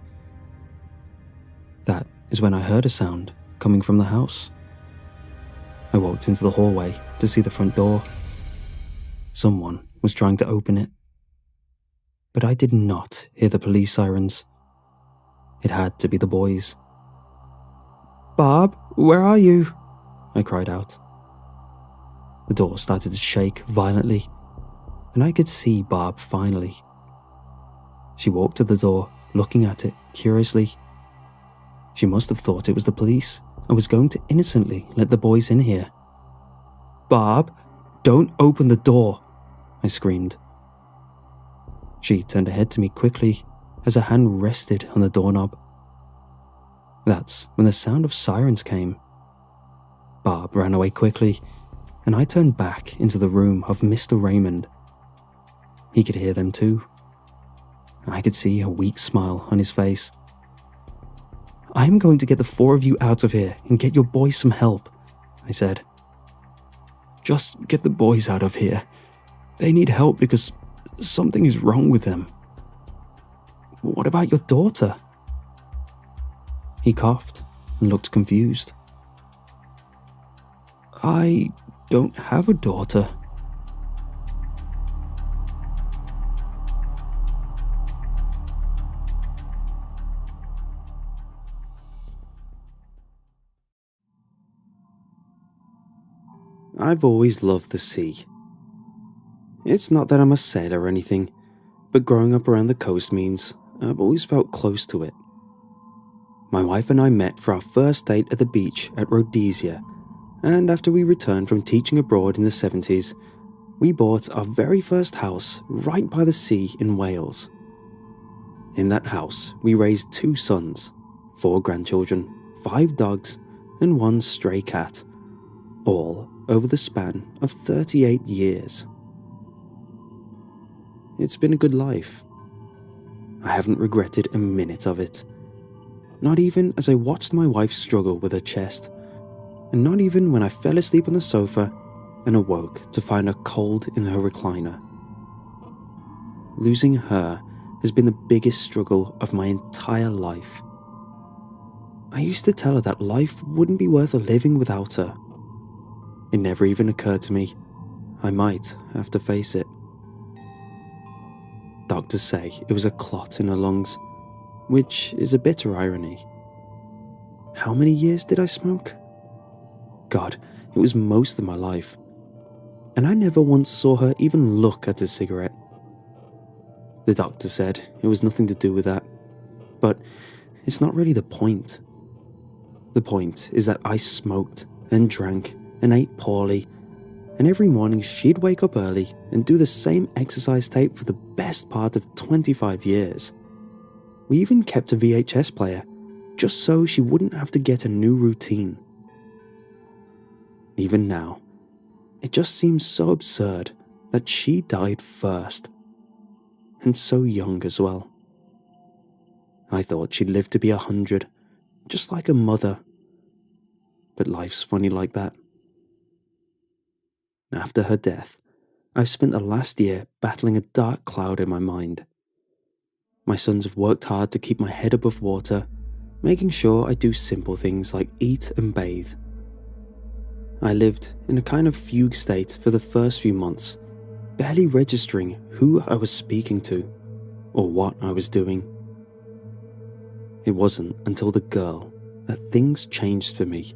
That is when I heard a sound coming from the house. I walked into the hallway to see the front door. Someone was trying to open it. But I did not hear the police sirens. It had to be the boys. "Barb, where are you?" I cried out. The door started to shake violently, and I could see Barb finally. She walked to the door, looking at it curiously. She must have thought it was the police and was going to innocently let the boys in here. "Barb, don't open the door," I screamed. She turned her head to me quickly as her hand rested on the doorknob. That's when the sound of sirens came. Barb ran away quickly, and I turned back into the room of Mr. Raymond. He could hear them too. I could see a weak smile on his face. "I'm going to get the 4 of you out of here and get your boys some help," I said. Just get the boys out of here. They need help because something is wrong with them. What about your daughter? He coughed and looked confused. I don't have a daughter. I've always loved the sea. It's not that I'm a sailor or anything, but growing up around the coast means I've always felt close to it. My wife and I met for our first date at the beach at Rhodesia, and after we returned from teaching abroad in the 70s, we bought our very first house right by the sea in Wales. In that house, we raised 2 sons, 4 grandchildren, 5 dogs, and 1 stray cat, all over the span of 38 years. It's been a good life. I haven't regretted a minute of it. Not even as I watched my wife struggle with her chest, and not even when I fell asleep on the sofa and awoke to find her cold in her recliner. Losing her has been the biggest struggle of my entire life. I used to tell her that life wouldn't be worth living without her. It never even occurred to me I might have to face it. Doctors say it was a clot in her lungs, which is a bitter irony. How many years did I smoke? God, it was most of my life. And I never once saw her even look at a cigarette. The doctor said it was nothing to do with that, but it's not really the point. The point is that I smoked and drank and ate poorly, and every morning she'd wake up early and do the same exercise tape for the best part of 25 years. We even kept a VHS player, just so she wouldn't have to get a new routine. Even now, it just seems so absurd that she died first, and so young as well. I thought she'd live to be 100, just like her mother. But life's funny like that. After her death, I've spent the last year battling a dark cloud in my mind. My sons have worked hard to keep my head above water, making sure I do simple things like eat and bathe. I lived in a kind of fugue state for the first few months, barely registering who I was speaking to or what I was doing. It wasn't until the girl that things changed for me.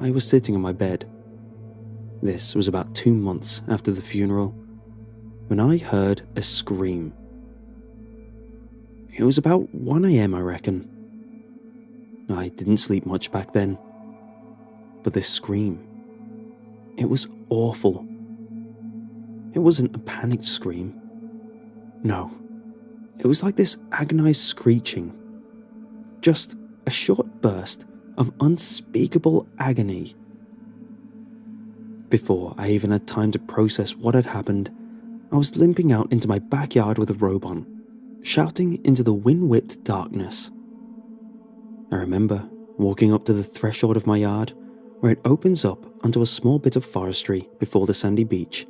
I was sitting on my bed. This was about 2 months after the funeral, when I heard a scream. It was about 1 a.m, I reckon. I didn't sleep much back then. But this scream, it was awful. It wasn't a panicked scream. No, it was like this agonized screeching. Just a short burst of unspeakable agony. Before I even had time to process what had happened, I was limping out into my backyard with a robe on, shouting into the wind-whipped darkness. I remember walking up to the threshold of my yard, where it opens up onto a small bit of forestry before the sandy beach,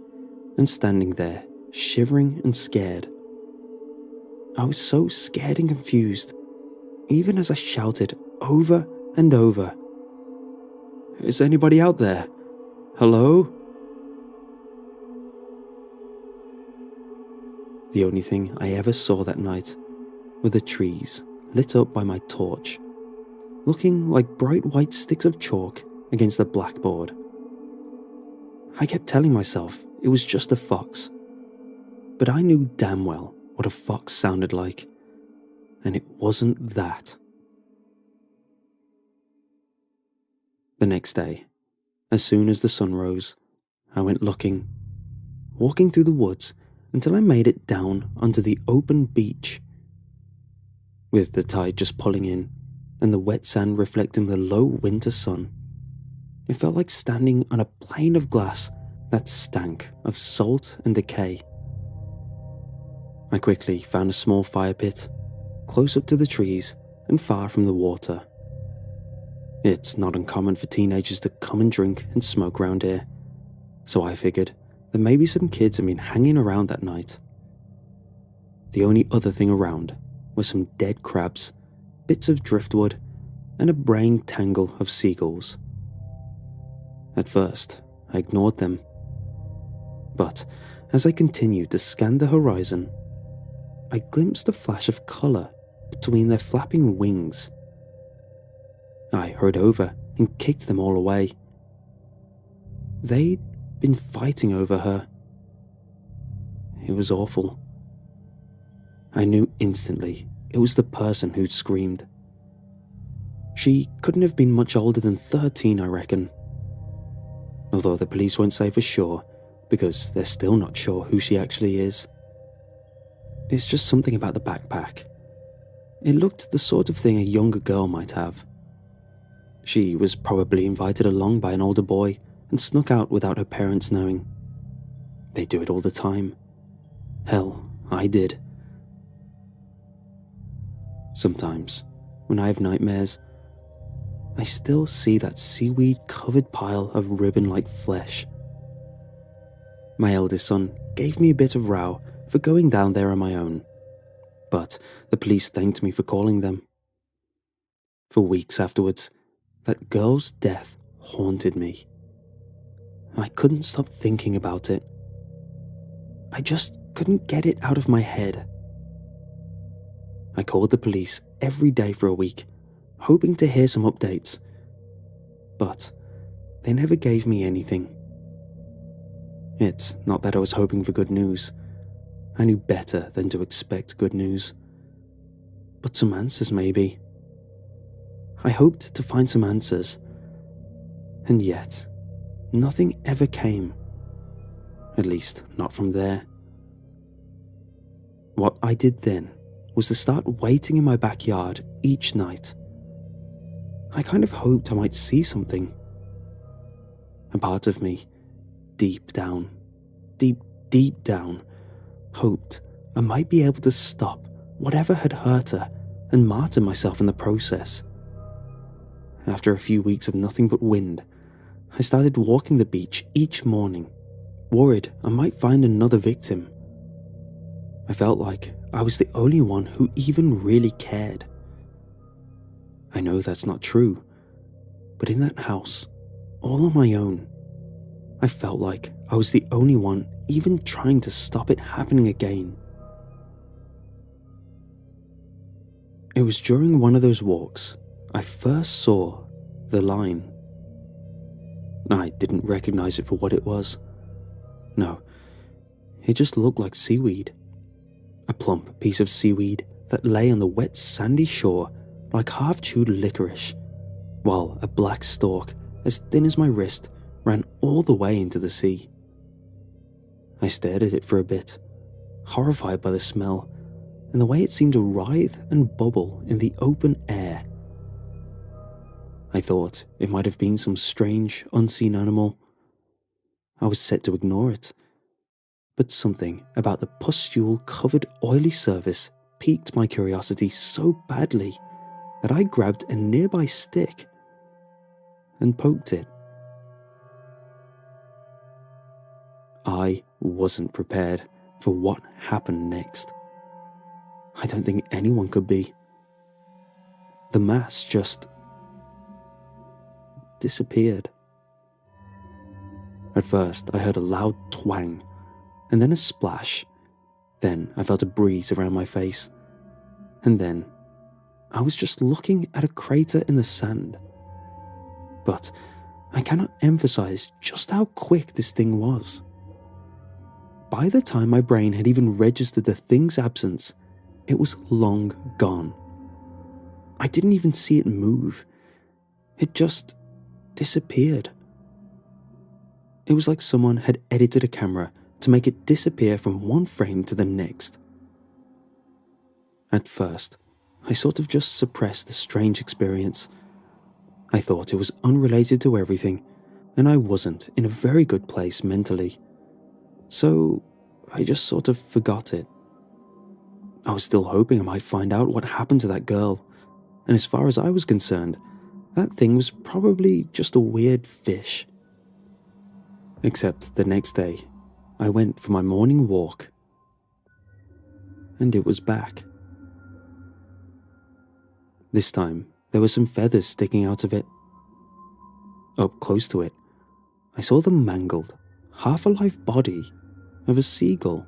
and standing there, shivering and scared. I was so scared and confused, even as I shouted over and over, "Is anybody out there? Hello?" The only thing I ever saw that night were the trees lit up by my torch, looking like bright white sticks of chalk against the blackboard. I kept telling myself it was just a fox, but I knew damn well what a fox sounded like, and it wasn't that. The next day, as soon as the sun rose, I went looking, walking through the woods until I made it down onto the open beach. With the tide just pulling in and the wet sand reflecting the low winter sun, it felt like standing on a plane of glass that stank of salt and decay. I quickly found a small fire pit, close up to the trees and far from the water. It's not uncommon for teenagers to come and drink and smoke around here, so I figured that maybe some kids had been hanging around that night. The only other thing around was some dead crabs, bits of driftwood, and a braying tangle of seagulls. At first, I ignored them. But as I continued to scan the horizon, I glimpsed a flash of colour between their flapping wings. I hurried over and kicked them all away. They'd been fighting over her. It was awful. I knew instantly it was the person who'd screamed. She couldn't have been much older than 13, I reckon. Although the police won't say for sure, because they're still not sure who she actually is. It's just something about the backpack. It looked the sort of thing a younger girl might have. She was probably invited along by an older boy and snuck out without her parents knowing. They do it all the time. Hell, I did. Sometimes, when I have nightmares, I still see that seaweed-covered pile of ribbon-like flesh. My eldest son gave me a bit of row for going down there on my own, but the police thanked me for calling them. For weeks afterwards, that girl's death haunted me. I couldn't stop thinking about it. I just couldn't get it out of my head. I called the police every day for a week, hoping to hear some updates. But they never gave me anything. It's not that I was hoping for good news. I knew better than to expect good news. But some answers, maybe. I hoped to find some answers. And yet, nothing ever came. At least, not from there. What I did then was to start waiting in my backyard each night. I kind of hoped I might see something. A part of me, deep down, hoped I might be able to stop whatever had hurt her and martyr myself in the process. After a few weeks of nothing but wind, I started walking the beach each morning, worried I might find another victim. I felt like I was the only one who even really cared. I know that's not true, but in that house, all on my own, I felt like I was the only one even trying to stop it happening again. It was during one of those walks I first saw the line. I didn't recognize it for what it was. No, it just looked like seaweed. A plump piece of seaweed that lay on the wet sandy shore like half-chewed licorice, while a black stalk as thin as my wrist ran all the way into the sea. I stared at it for a bit, horrified by the smell and the way it seemed to writhe and bubble in the open air. I thought it might have been some strange, unseen animal. I was set to ignore it, but something about the pustule-covered oily surface piqued my curiosity so badly that I grabbed a nearby stick and poked it. I wasn't prepared for what happened next. I don't think anyone could be. The mass just disappeared. At first, I heard a loud twang, and then a splash. Then I felt a breeze around my face. And then I was just looking at a crater in the sand. But I cannot emphasize just how quick this thing was. By the time my brain had even registered the thing's absence, it was long gone. I didn't even see it move. It just disappeared. It was like someone had edited a camera to make it disappear from one frame to the next. At first, I sort of just suppressed the strange experience. I thought it was unrelated to everything, and I wasn't in a very good place mentally. So I just sort of forgot it. I was still hoping I might find out what happened to that girl, and as far as I was concerned, that thing was probably just a weird fish. Except the next day, I went for my morning walk, and it was back. This time, there were some feathers sticking out of it. Up close to it, I saw the mangled, half-alive body of a seagull.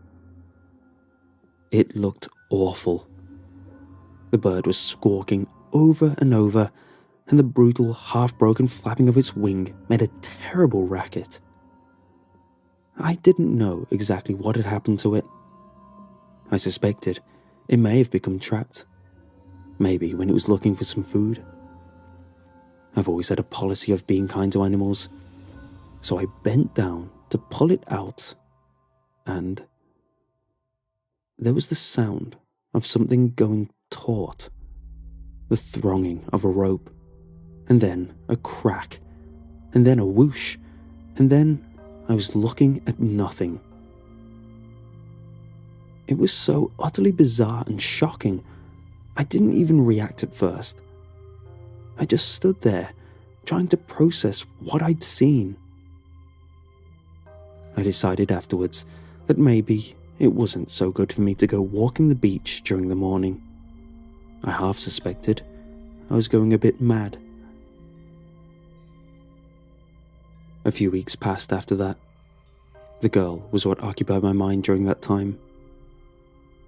It looked awful. The bird was squawking over and over, and the brutal, half-broken flapping of its wing made a terrible racket. I didn't know exactly what had happened to it. I suspected it may have become trapped, maybe when it was looking for some food. I've always had a policy of being kind to animals, so I bent down to pull it out, and there was the sound of something going taut, the thronging of a rope, and then a crack, and then a whoosh, and then I was looking at nothing. It was so utterly bizarre and shocking, I didn't even react at first. I just stood there, trying to process what I'd seen. I decided afterwards that maybe it wasn't so good for me to go walking the beach during the morning. I half suspected I was going a bit mad. A few weeks passed after that. The girl was what occupied my mind during that time.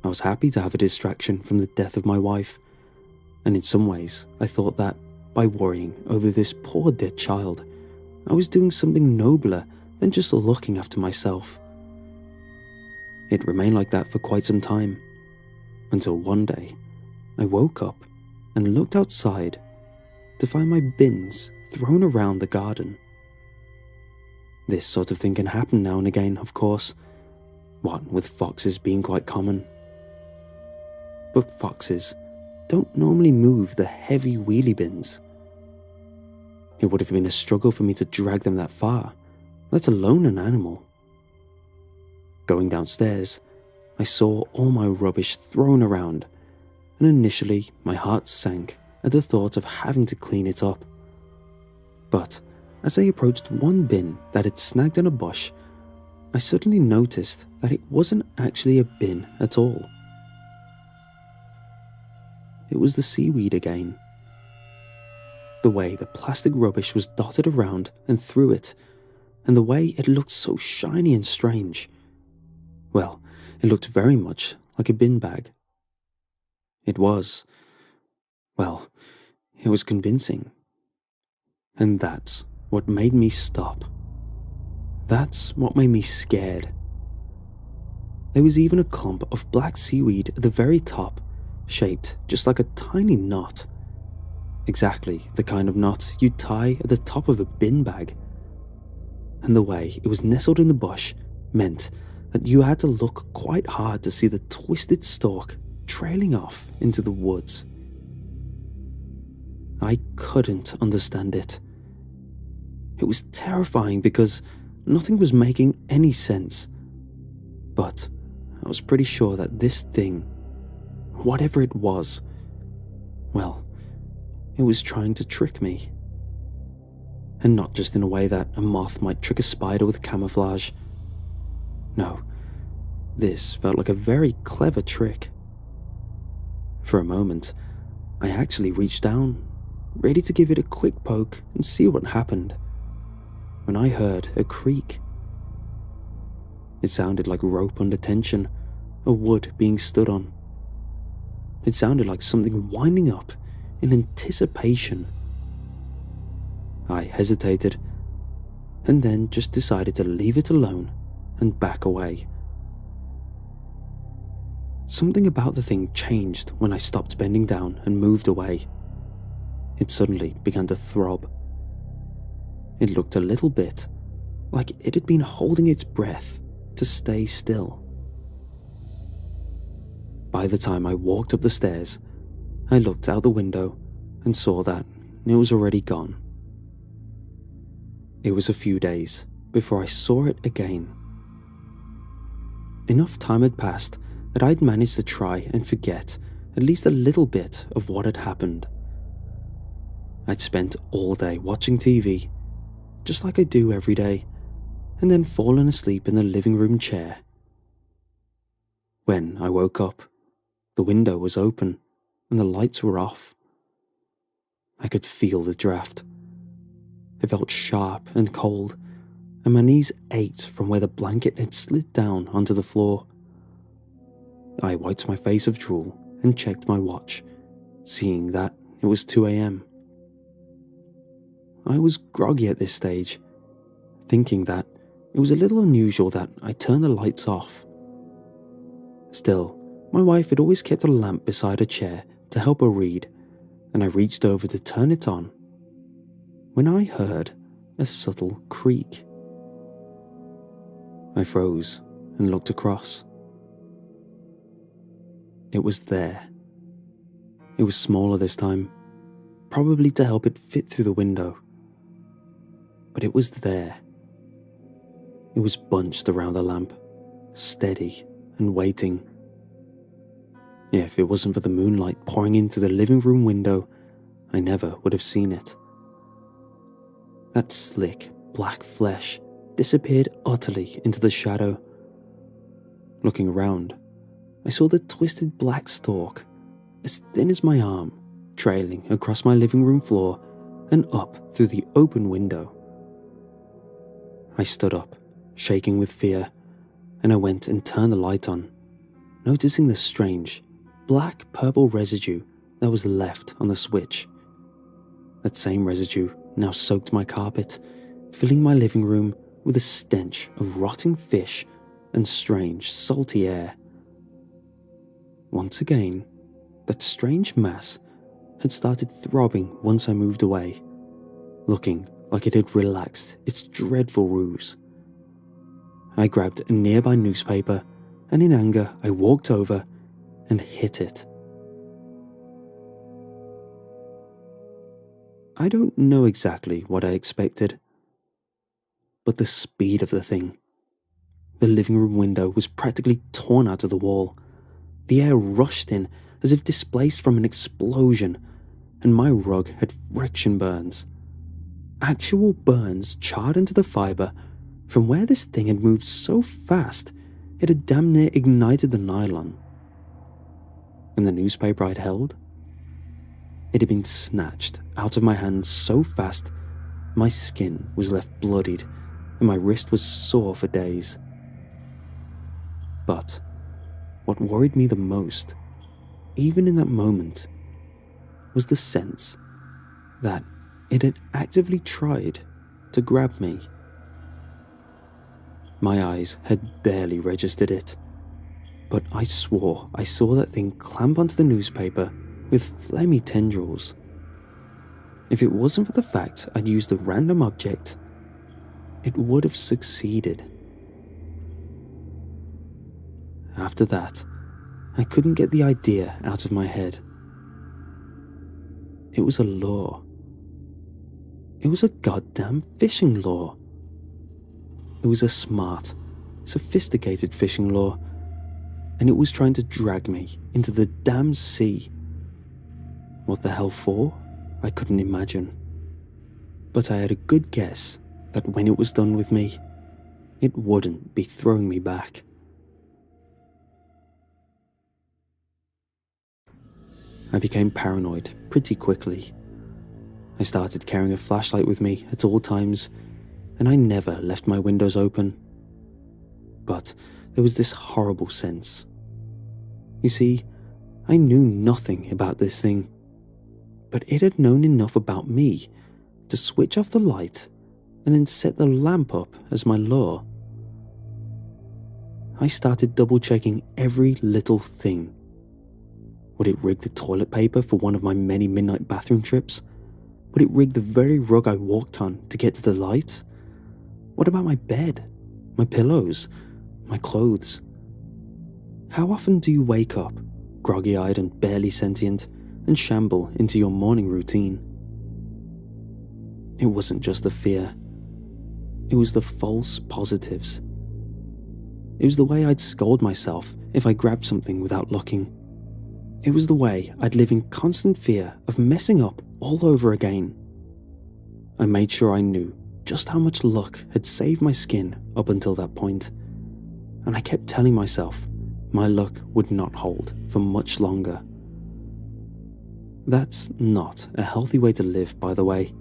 I was happy to have a distraction from the death of my wife, and in some ways I thought that by worrying over this poor dead child, I was doing something nobler than just looking after myself. It remained like that for quite some time, until one day I woke up and looked outside to find my bins thrown around the garden. This sort of thing can happen now and again, of course, what with foxes being quite common. But foxes don't normally move the heavy wheelie bins. It would have been a struggle for me to drag them that far, let alone an animal. Going downstairs, I saw all my rubbish thrown around, and initially my heart sank at the thought of having to clean it up. But as I approached one bin that had snagged on a bush, I suddenly noticed that it wasn't actually a bin at all. It was the seaweed again. The way the plastic rubbish was dotted around and through it, and the way it looked so shiny and strange. Well, it looked very much like a bin bag. It was convincing. And that's what made me stop. That's what made me scared. There was even a clump of black seaweed at the very top, shaped just like a tiny knot. Exactly the kind of knot you'd tie at the top of a bin bag. And the way it was nestled in the bush meant that you had to look quite hard to see the twisted stalk trailing off into the woods. I couldn't understand it. It was terrifying because nothing was making any sense. But I was pretty sure that this thing, whatever it was, it was trying to trick me. And not just in a way that a moth might trick a spider with camouflage. No, this felt like a very clever trick. For a moment, I actually reached down, ready to give it a quick poke and see what happened, when I heard a creak. It sounded like rope under tension, a wood being stood on. It sounded like something winding up in anticipation. I hesitated, and then just decided to leave it alone and back away. Something about the thing changed when I stopped bending down and moved away. It suddenly began to throb. It looked a little bit like it had been holding its breath to stay still. By the time I walked up the stairs, I looked out the window and saw that it was already gone. It was a few days before I saw it again. Enough time had passed that I'd managed to try and forget at least a little bit of what had happened. I'd spent all day watching TV, just like I do every day, and then fallen asleep in the living room chair. When I woke up, the window was open and the lights were off. I could feel the draft. It felt sharp and cold, and my knees ached from where the blanket had slid down onto the floor. I wiped my face of drool and checked my watch, seeing that it was 2 a.m. I was groggy at this stage, thinking that it was a little unusual that I turned the lights off. Still, my wife had always kept a lamp beside her chair to help her read, and I reached over to turn it on when I heard a subtle creak. I froze and looked across. It was there. It was smaller this time, probably to help it fit through the window. But it was there. It was bunched around the lamp, steady and waiting. If it wasn't for the moonlight pouring in through the living room window, I never would have seen it. That slick, black flesh disappeared utterly into the shadow. Looking around, I saw the twisted black stalk, as thin as my arm, trailing across my living room floor and up through the open window. I stood up, shaking with fear, and I went and turned the light on, noticing the strange, black-purple residue that was left on the switch. That same residue now soaked my carpet, filling my living room with a stench of rotting fish and strange, salty air. Once again, that strange mass had started throbbing once I moved away, looking like it had relaxed its dreadful ruse. I grabbed a nearby newspaper, and in anger I walked over and hit it. I don't know exactly what I expected, but the speed of the thing. The living room window was practically torn out of the wall. The air rushed in as if displaced from an explosion, and my rug had friction burns. Actual burns charred into the fibre from where this thing had moved so fast it had damn near ignited the nylon. And the newspaper I'd held? It had been snatched out of my hand so fast my skin was left bloodied and my wrist was sore for days. But what worried me the most, even in that moment, was the sense that it had actively tried to grab me. My eyes had barely registered it, but I swore I saw that thing clamp onto the newspaper with phlegmy tendrils. If it wasn't for the fact I'd used a random object, it would have succeeded. After that, I couldn't get the idea out of my head. It was a lure. It was a goddamn fishing lure. It was a smart, sophisticated fishing lure, and it was trying to drag me into the damn sea. What the hell for? I couldn't imagine. But I had a good guess that when it was done with me, it wouldn't be throwing me back. I became paranoid pretty quickly. I started carrying a flashlight with me at all times, and I never left my windows open. But there was this horrible sense. You see, I knew nothing about this thing, but it had known enough about me to switch off the light and then set the lamp up as my lure. I started double-checking every little thing. Would it rig the toilet paper for one of my many midnight bathroom trips? Would it rig the very rug I walked on to get to the light? What about my bed, my pillows, my clothes? How often do you wake up, groggy-eyed and barely sentient, and shamble into your morning routine? It wasn't just the fear. It was the false positives. It was the way I'd scold myself if I grabbed something without looking. It was the way I'd live in constant fear of messing up all over again. I made sure I knew just how much luck had saved my skin up until that point, and I kept telling myself my luck would not hold for much longer. That's not a healthy way to live, by the way.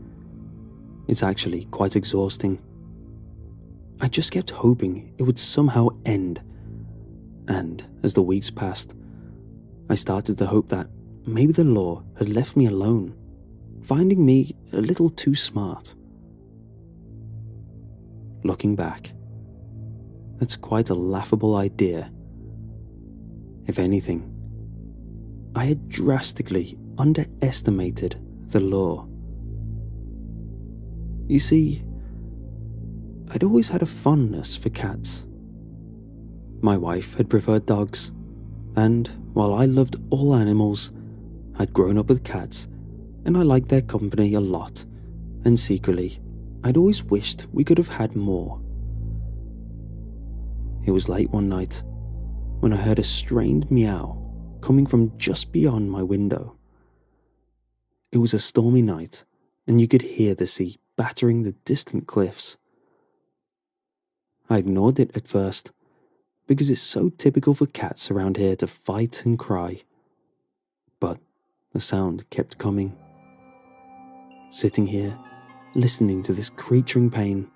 It's actually quite exhausting. I just kept hoping it would somehow end, and as the weeks passed, I started to hope that maybe the law had left me alone, finding me a little too smart. Looking back, that's quite a laughable idea. If anything, I had drastically underestimated the law. You see, I'd always had a fondness for cats. My wife had preferred dogs, and while I loved all animals, I'd grown up with cats, and I liked their company a lot, and secretly, I'd always wished we could have had more. It was late one night when I heard a strained meow coming from just beyond my window. It was a stormy night, and you could hear the sea battering the distant cliffs. I ignored it at first, because it's so typical for cats around here to fight and cry. But the sound kept coming. Sitting here, listening to this creature in pain,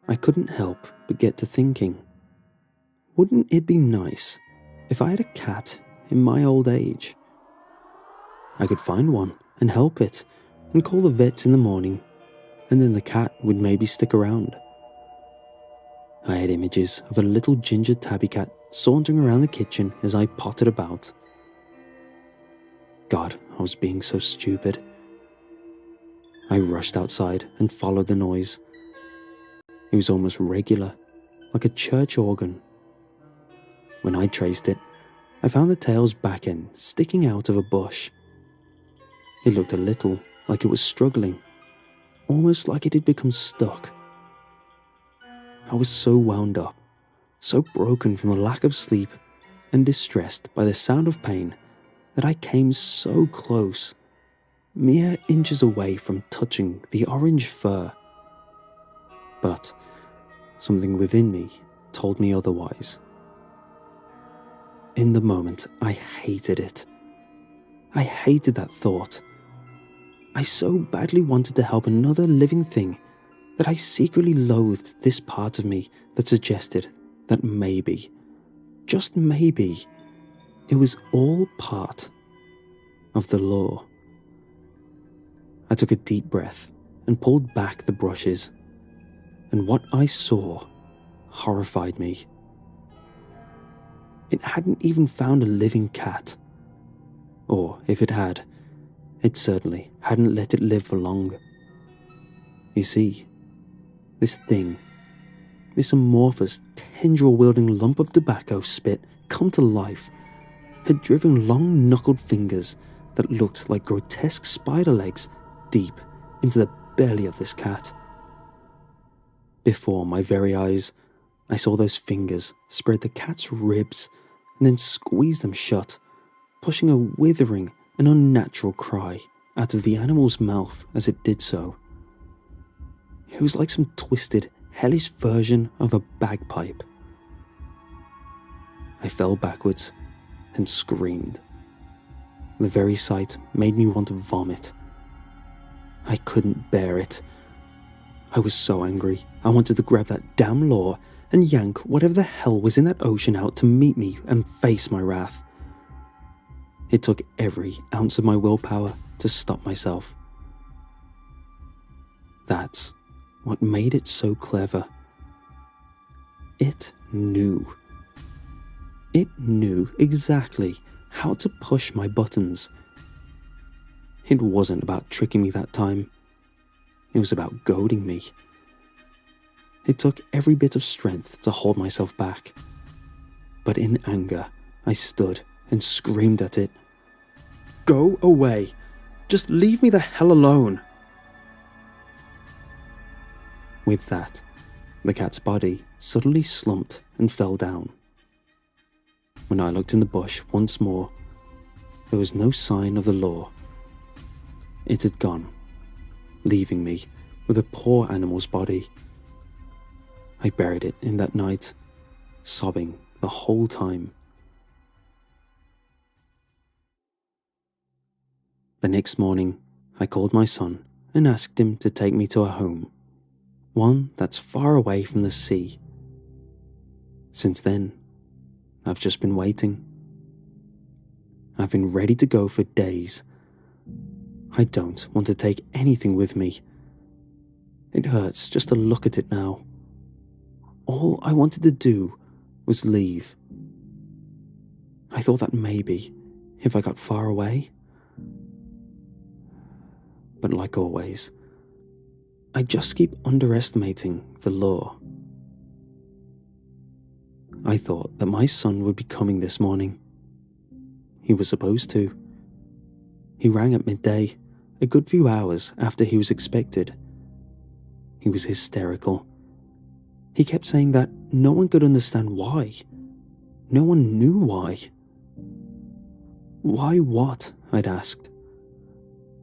I couldn't help but get to thinking, wouldn't it be nice if I had a cat in my old age? I could find one and help it and call the vets in the morning, and then the cat would maybe stick around. I had images of a little ginger tabby cat sauntering around the kitchen as I pottered about. God, I was being so stupid. I rushed outside and followed the noise. It was almost regular, like a church organ. When I traced it, I found the tail's back end sticking out of a bush. It looked a little like it was struggling, almost like it had become stuck. I was so wound up, so broken from a lack of sleep, and distressed by the sound of pain that I came so close, mere inches away from touching the orange fur. But something within me told me otherwise. In the moment, I hated it. I hated that thought. I so badly wanted to help another living thing that I secretly loathed this part of me that suggested that maybe, just maybe, it was all part of the law. I took a deep breath and pulled back the brushes, and what I saw horrified me. It hadn't even found a living cat. Or if it had, it certainly hadn't let it live for long. You see, this thing, this amorphous, tendril-wielding lump of tobacco spit come to life, had driven long-knuckled fingers that looked like grotesque spider legs deep into the belly of this cat. Before my very eyes, I saw those fingers spread the cat's ribs and then squeeze them shut, pushing a withering and unnatural cry out of the animal's mouth as it did so. It was like some twisted, hellish version of a bagpipe. I fell backwards and screamed. The very sight made me want to vomit. I couldn't bear it. I was so angry, I wanted to grab that damn law and yank whatever the hell was in that ocean out to meet me and face my wrath. It took every ounce of my willpower to stop myself. That's what made it so clever. It knew. It knew exactly how to push my buttons. It wasn't about tricking me that time. It was about goading me. It took every bit of strength to hold myself back. But in anger, I stood and screamed at it. Go away! Just leave me the hell alone! With that, the cat's body suddenly slumped and fell down. When I looked in the bush once more, there was no sign of the law. it had gone, leaving me with a poor animal's body. I buried it in that night, sobbing the whole time. The next morning, I called my son and asked him to take me to a home, one that's far away from the sea. Since then, I've just been waiting. I've been ready to go for days. I don't want to take anything with me. It hurts just to look at it now. All I wanted to do was leave. I thought that maybe, if I got far away. But like always, I just keep underestimating the law. I thought that my son would be coming this morning. He was supposed to. He rang at midday, a good few hours after he was expected. He was hysterical. He kept saying that no one could understand why. No one knew why. Why what? I'd asked.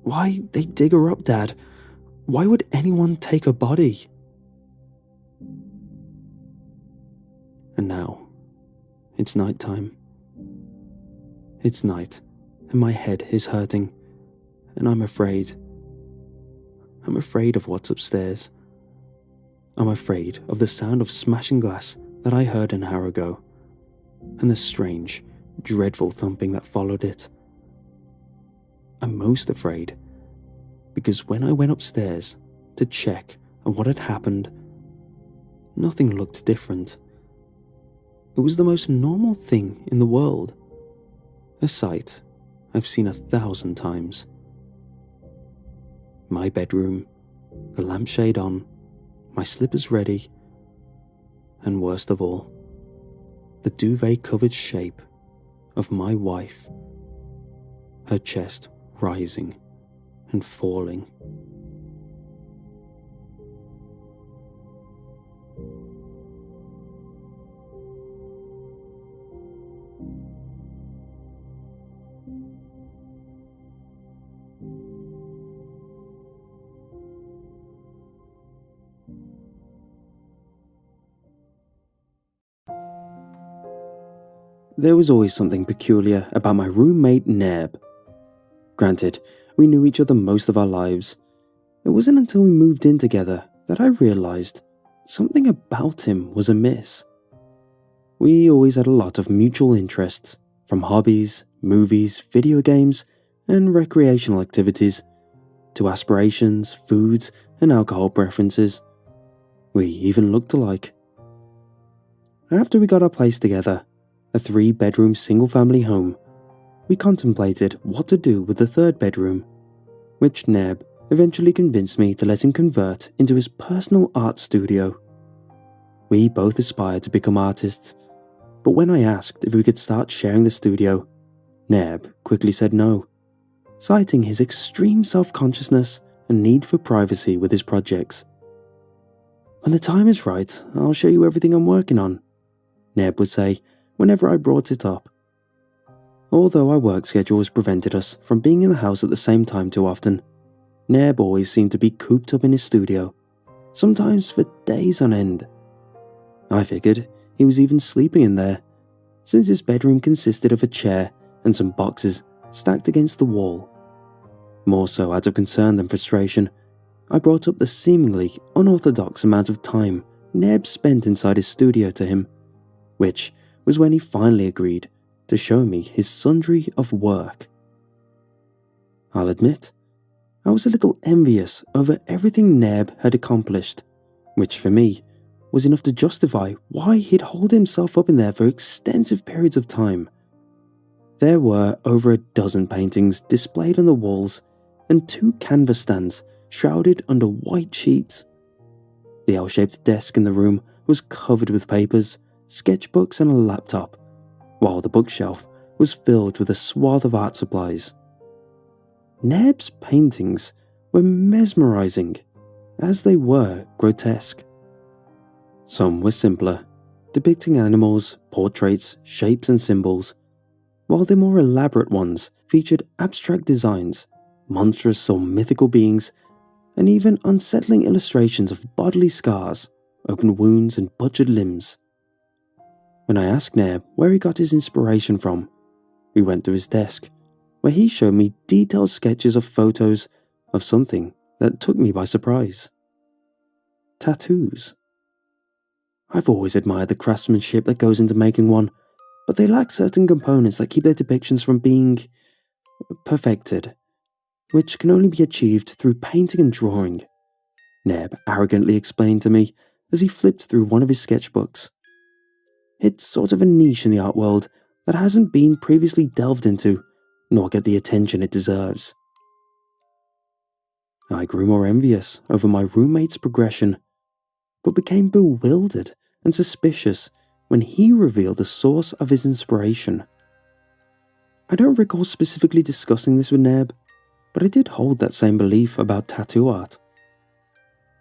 Why they dig her up, Dad? Why would anyone take her body? And now, it's night time. It's night, and my head is hurting, and I'm afraid. I'm afraid of what's upstairs. I'm afraid of the sound of smashing glass that I heard an hour ago, and the strange, dreadful thumping that followed it. I'm most afraid because when I went upstairs to check on what had happened, nothing looked different. It was the most normal thing in the world, a sight I've seen 1,000 times. My bedroom, the lampshade on, my slippers ready, and worst of all, the duvet-covered shape of my wife, her chest rising and falling. There was always something peculiar about my roommate Neb. Granted, we knew each other most of our lives. It wasn't until we moved in together that I realised something about him was amiss. We always had a lot of mutual interests, from hobbies, movies, video games, and recreational activities, to aspirations, foods, and alcohol preferences. We even looked alike. After we got our place together, a 3-bedroom single-family home, we contemplated what to do with the 3rd bedroom, which Neb eventually convinced me to let him convert into his personal art studio. We both aspired to become artists, but when I asked if we could start sharing the studio, Neb quickly said no, citing his extreme self-consciousness and need for privacy with his projects. "When the time is right, I'll show you everything I'm working on," Neb would say whenever I brought it up. Although our work schedules prevented us from being in the house at the same time too often, Neb always seemed to be cooped up in his studio, sometimes for days on end. I figured he was even sleeping in there, since his bedroom consisted of a chair and some boxes stacked against the wall. More so out of concern than frustration, I brought up the seemingly unorthodox amount of time Neb spent inside his studio to him, which was when he finally agreed to show me his sundry of work. I'll admit, I was a little envious over everything Neb had accomplished, which for me was enough to justify why he'd hold himself up in there for extensive periods of time. There were over a dozen paintings displayed on the walls and 2 canvas stands shrouded under white sheets. The L-shaped desk in the room was covered with papers, sketchbooks and a laptop, while the bookshelf was filled with a swath of art supplies. Neb's paintings were mesmerizing, as they were grotesque. Some were simpler, depicting animals, portraits, shapes and symbols, while the more elaborate ones featured abstract designs monstrous or mythical beings, and even unsettling illustrations of bodily scars, open wounds, and butchered limbs. When I asked Neb where he got his inspiration from, we went to his desk, where he showed me detailed sketches of photos of something that took me by surprise. Tattoos. I've always admired the craftsmanship that goes into making one, but they lack certain components that keep their depictions from being perfected, which can only be achieved through painting and drawing, Neb arrogantly explained to me as he flipped through one of his sketchbooks. It's sort of a niche in the art world that hasn't been previously delved into, nor get the attention it deserves. I grew more envious over my roommate's progression, but became bewildered and suspicious when he revealed the source of his inspiration. I don't recall specifically discussing this with Neb, but I did hold that same belief about tattoo art.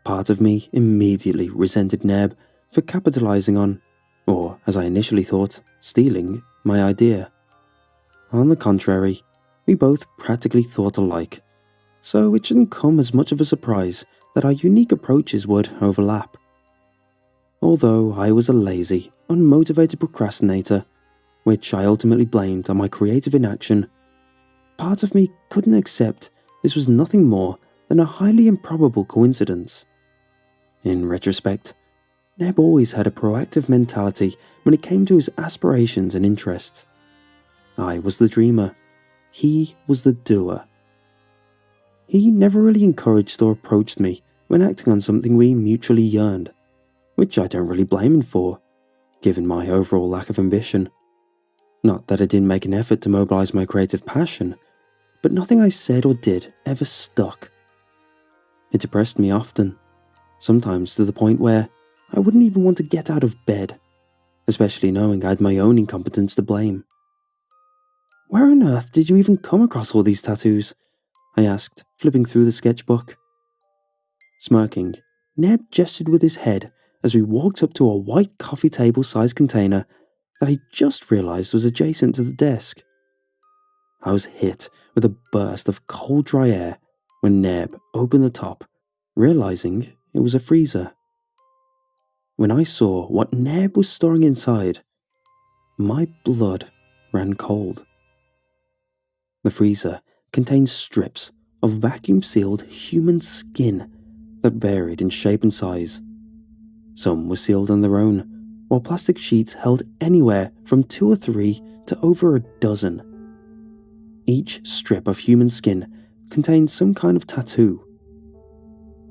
Part of me immediately resented Neb for capitalizing on, or as I initially thought, stealing, my idea. On the contrary, we both practically thought alike, so it shouldn't come as much of a surprise that our unique approaches would overlap. Although I was a lazy, unmotivated procrastinator, which I ultimately blamed on my creative inaction, part of me couldn't accept this was nothing more than a highly improbable coincidence. In retrospect, Neb always had a proactive mentality when it came to his aspirations and interests. I was the dreamer. He was the doer. He never really encouraged or approached me when acting on something we mutually yearned, which I don't really blame him for, given my overall lack of ambition. Not that I didn't make an effort to mobilize my creative passion, but nothing I said or did ever stuck. It depressed me often, sometimes to the point where I wouldn't even want to get out of bed, especially knowing I had my own incompetence to blame. "Where on earth did you even come across all these tattoos?" I asked, flipping through the sketchbook. Smirking, Neb gestured with his head as we walked up to a white coffee table-sized container that I just realized was adjacent to the desk. I was hit with a burst of cold, dry air when Neb opened the top, realizing it was a freezer. When I saw what Neb was storing inside, my blood ran cold. The freezer contained strips of vacuum-sealed human skin that varied in shape and size. Some were sealed on their own, while plastic sheets held anywhere from 2 or 3 to over a dozen. Each strip of human skin contained some kind of tattoo.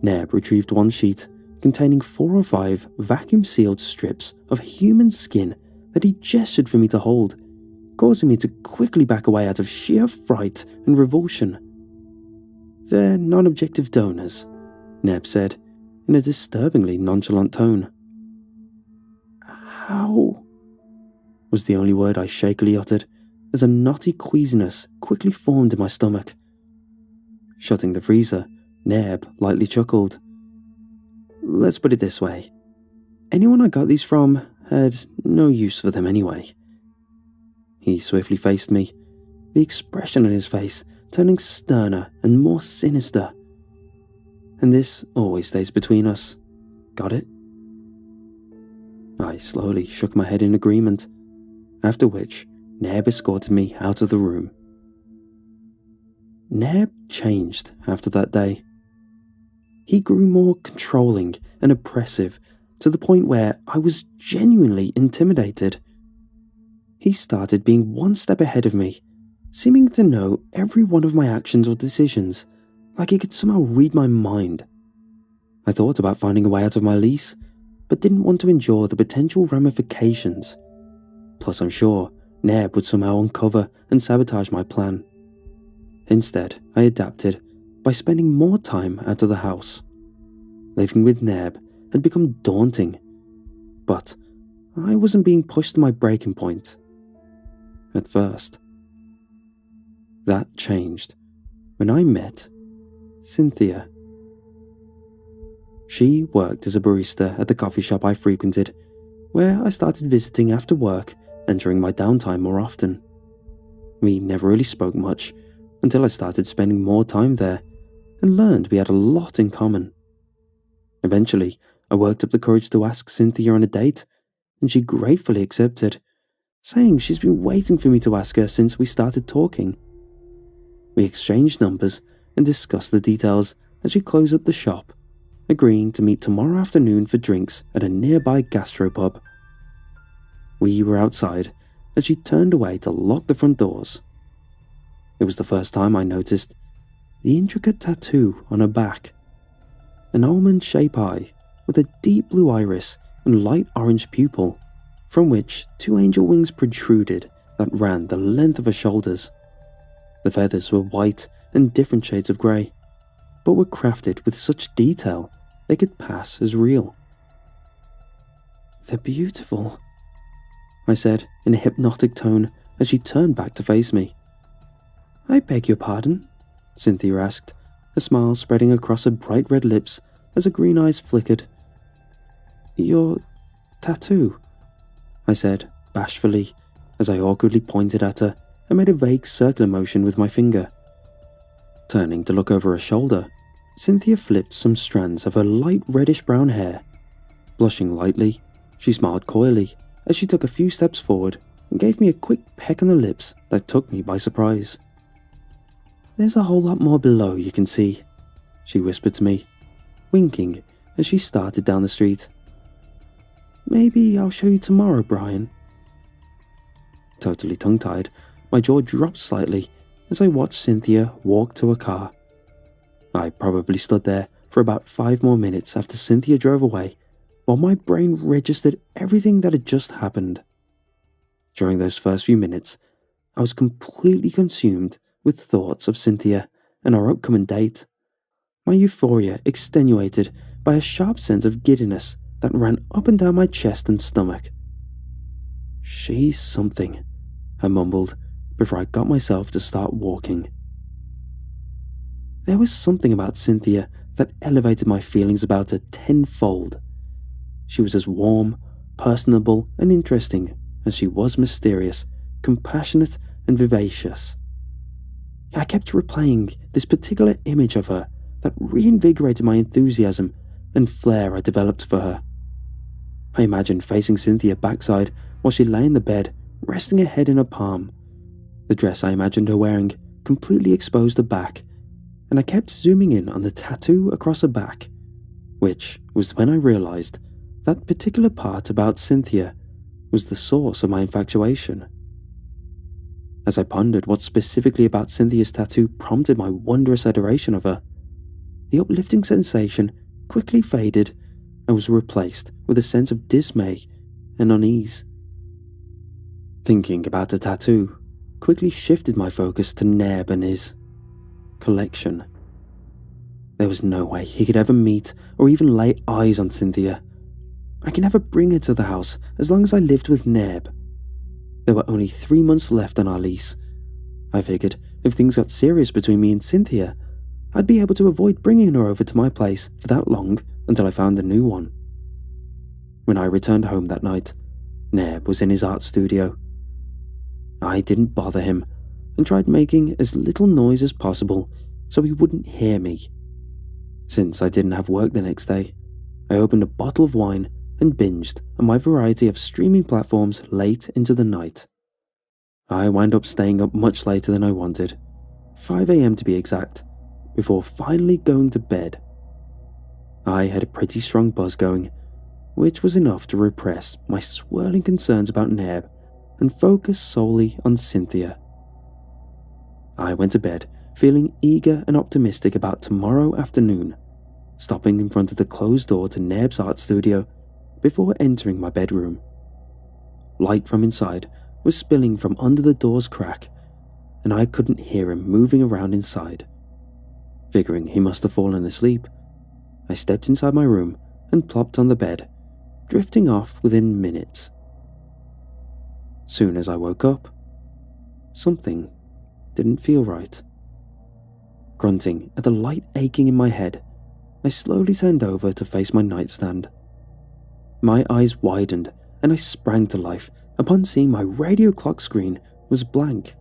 Neb retrieved one sheet containing 4 or 5 vacuum-sealed strips of human skin that he gestured for me to hold, causing me to quickly back away out of sheer fright and revulsion. "They're non-objective donors," Neb said, in a disturbingly nonchalant tone. "How?" was the only word I shakily uttered, as a knotty queasiness quickly formed in my stomach. Shutting the freezer, Neb lightly chuckled. "Let's put it this way. Anyone I got these from had no use for them anyway." He swiftly faced me, the expression on his face turning sterner and more sinister. "And this always stays between us. Got it?" I slowly shook my head in agreement, after which Neb escorted me out of the room. Neb changed after that day. He grew more controlling and oppressive to the point where I was genuinely intimidated. He started being one step ahead of me, seeming to know every one of my actions or decisions, like he could somehow read my mind. I thought about finding a way out of my lease, but didn't want to endure the potential ramifications. Plus, I'm sure Neb would somehow uncover and sabotage my plan. Instead, I adapted by spending more time out of the house. Living with Neb had become daunting, but I wasn't being pushed to my breaking point. At first. That changed when I met Cynthia. She worked as a barista at the coffee shop I frequented, where I started visiting after work and during my downtime more often. We never really spoke much, until I started spending more time there and learned we had a lot in common. Eventually, I worked up the courage to ask Cynthia on a date, and she gratefully accepted, saying she's been waiting for me to ask her since we started talking. We exchanged numbers and discussed the details as she closed up the shop, agreeing to meet tomorrow afternoon for drinks at a nearby gastropub. We were outside as she turned away to lock the front doors. It was the first time I noticed the intricate tattoo on her back. An almond-shaped eye with a deep blue iris and light orange pupil, from which 2 angel wings protruded that ran the length of her shoulders. The feathers were white and different shades of grey, but were crafted with such detail they could pass as real. "They're beautiful," I said in a hypnotic tone as she turned back to face me. "I beg your pardon?" Cynthia asked, a smile spreading across her bright red lips as her green eyes flickered. "Your tattoo," I said bashfully as I awkwardly pointed at her and made a vague circular motion with my finger. Turning to look over her shoulder, Cynthia flipped some strands of her light reddish-brown hair. Blushing lightly, she smiled coyly as she took a few steps forward and gave me a quick peck on the lips that took me by surprise. "There's a whole lot more below you can see," she whispered to me, winking as she started down the street. "Maybe I'll show you tomorrow, Brian." Totally tongue-tied, my jaw dropped slightly as I watched Cynthia walk to her car. I probably stood there for about 5 more minutes after Cynthia drove away, while my brain registered everything that had just happened. During those first few minutes, I was completely consumed with thoughts of Cynthia and our upcoming date. My euphoria extenuated by a sharp sense of giddiness that ran up and down my chest and stomach. "She's something," I mumbled before I got myself to start walking. There was something about Cynthia that elevated my feelings about her tenfold. She was as warm, personable, and interesting as she was mysterious, compassionate, and vivacious. I kept replaying this particular image of her that reinvigorated my enthusiasm and flair I developed for her. I imagined facing Cynthia backside while she lay in the bed, resting her head in her palm. The dress I imagined her wearing completely exposed her back, and I kept zooming in on the tattoo across her back, which was when I realized that particular part about Cynthia was the source of my infatuation. As I pondered what specifically about Cynthia's tattoo prompted my wondrous adoration of her, the uplifting sensation quickly faded and was replaced with a sense of dismay and unease. Thinking about the tattoo quickly shifted my focus to Neb and his collection. There was no way he could ever meet or even lay eyes on Cynthia. I could never bring her to the house as long as I lived with Neb. There were only 3 months left on our lease. I figured if things got serious between me and Cynthia, I'd be able to avoid bringing her over to my place for that long until I found a new one. When I returned home that night, Neb was in his art studio. I didn't bother him and tried making as little noise as possible so he wouldn't hear me. Since I didn't have work the next day, I opened a bottle of wine and binged on my variety of streaming platforms late into the night. I wound up staying up much later than I wanted, 5 a.m. to be exact, before finally going to bed. I had a pretty strong buzz going, which was enough to repress my swirling concerns about Neb and focus solely on Cynthia. I went to bed feeling eager and optimistic about tomorrow afternoon, stopping in front of the closed door to Neb's art studio before entering my bedroom. Light from inside was spilling from under the door's crack, and I couldn't hear him moving around inside. Figuring he must have fallen asleep, I stepped inside my room and plopped on the bed, drifting off within minutes. Soon as I woke up, something didn't feel right. Grunting at the light aching in my head, I slowly turned over to face my nightstand. My eyes widened and I sprang to life upon seeing my radio clock screen was blank.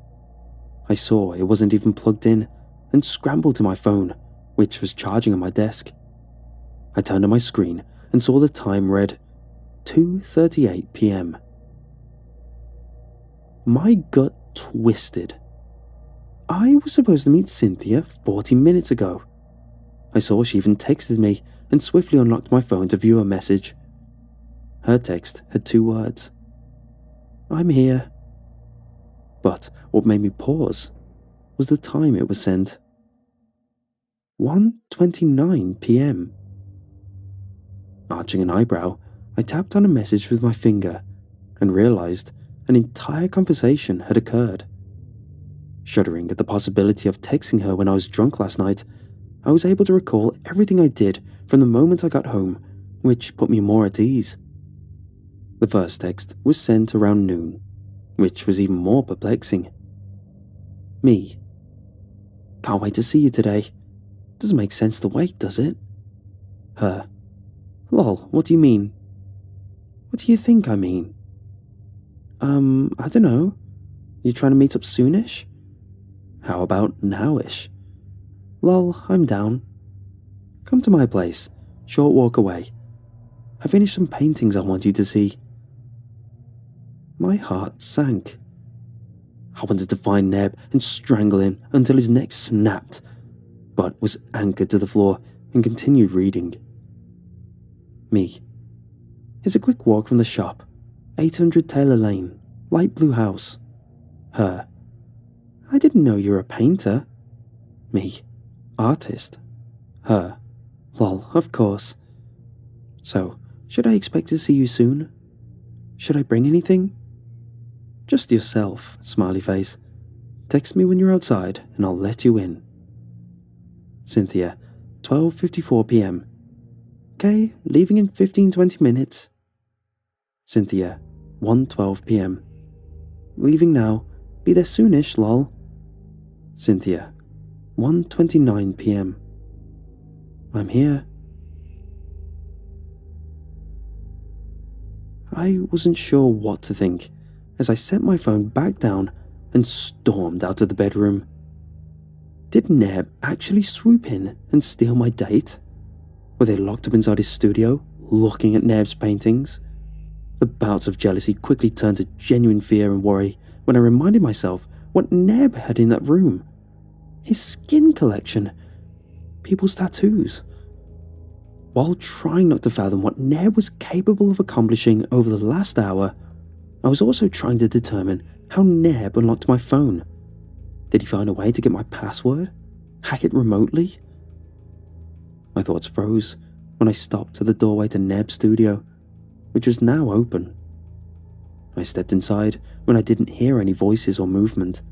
I saw it wasn't even plugged in and scrambled to my phone, which was charging on my desk. I turned on my screen and saw the time read 2:38 p.m. My gut twisted. I was supposed to meet Cynthia 40 minutes ago. I saw she even texted me and swiftly unlocked my phone to view her message. Her text had 2 words. I'm here. But what made me pause was the time it was sent. 1:29 p.m. Arching an eyebrow, I tapped on a message with my finger and realized an entire conversation had occurred. Shuddering at the possibility of texting her when I was drunk last night, I was able to recall everything I did from the moment I got home, which put me more at ease. The first text was sent around noon, which was even more perplexing. Me. Can't wait to see you today. Doesn't make sense to wait, does it? Her. Lol, what do you mean? What do you think I mean? I don't know. You trying to meet up soonish? How about nowish? Lol, I'm down. Come to my place. Short walk away. I finished some paintings I want you to see. My heart sank. I wanted to find Neb and strangle him until his neck snapped, but was anchored to the floor and continued reading. Me. It's a quick walk from the shop. 800 Taylor Lane, light blue house. Her. I didn't know you were a painter. Me. Artist. Her. Lol, of course. So, should I expect to see you soon? Should I bring anything? Just yourself, smiley face. Text me when you're outside and I'll let you in. Cynthia, 12:54 p.m. Okay, leaving in 15-20 minutes. Cynthia, 1:12 p.m. Leaving now. Be there soonish, lol. Cynthia, 1:29 p.m. I'm here. I wasn't sure what to think as I set my phone back down and stormed out of the bedroom. Did Neb actually swoop in and steal my date? Were they locked up inside his studio, looking at Neb's paintings? The bouts of jealousy quickly turned to genuine fear and worry when I reminded myself what Neb had in that room. His skin collection. People's tattoos. While trying not to fathom what Neb was capable of accomplishing over the last hour, I was also trying to determine how Neb unlocked my phone. Did he find a way to get my password? Hack it remotely? My thoughts froze when I stopped at the doorway to Neb's studio, which was now open. I stepped inside when I didn't hear any voices or movement.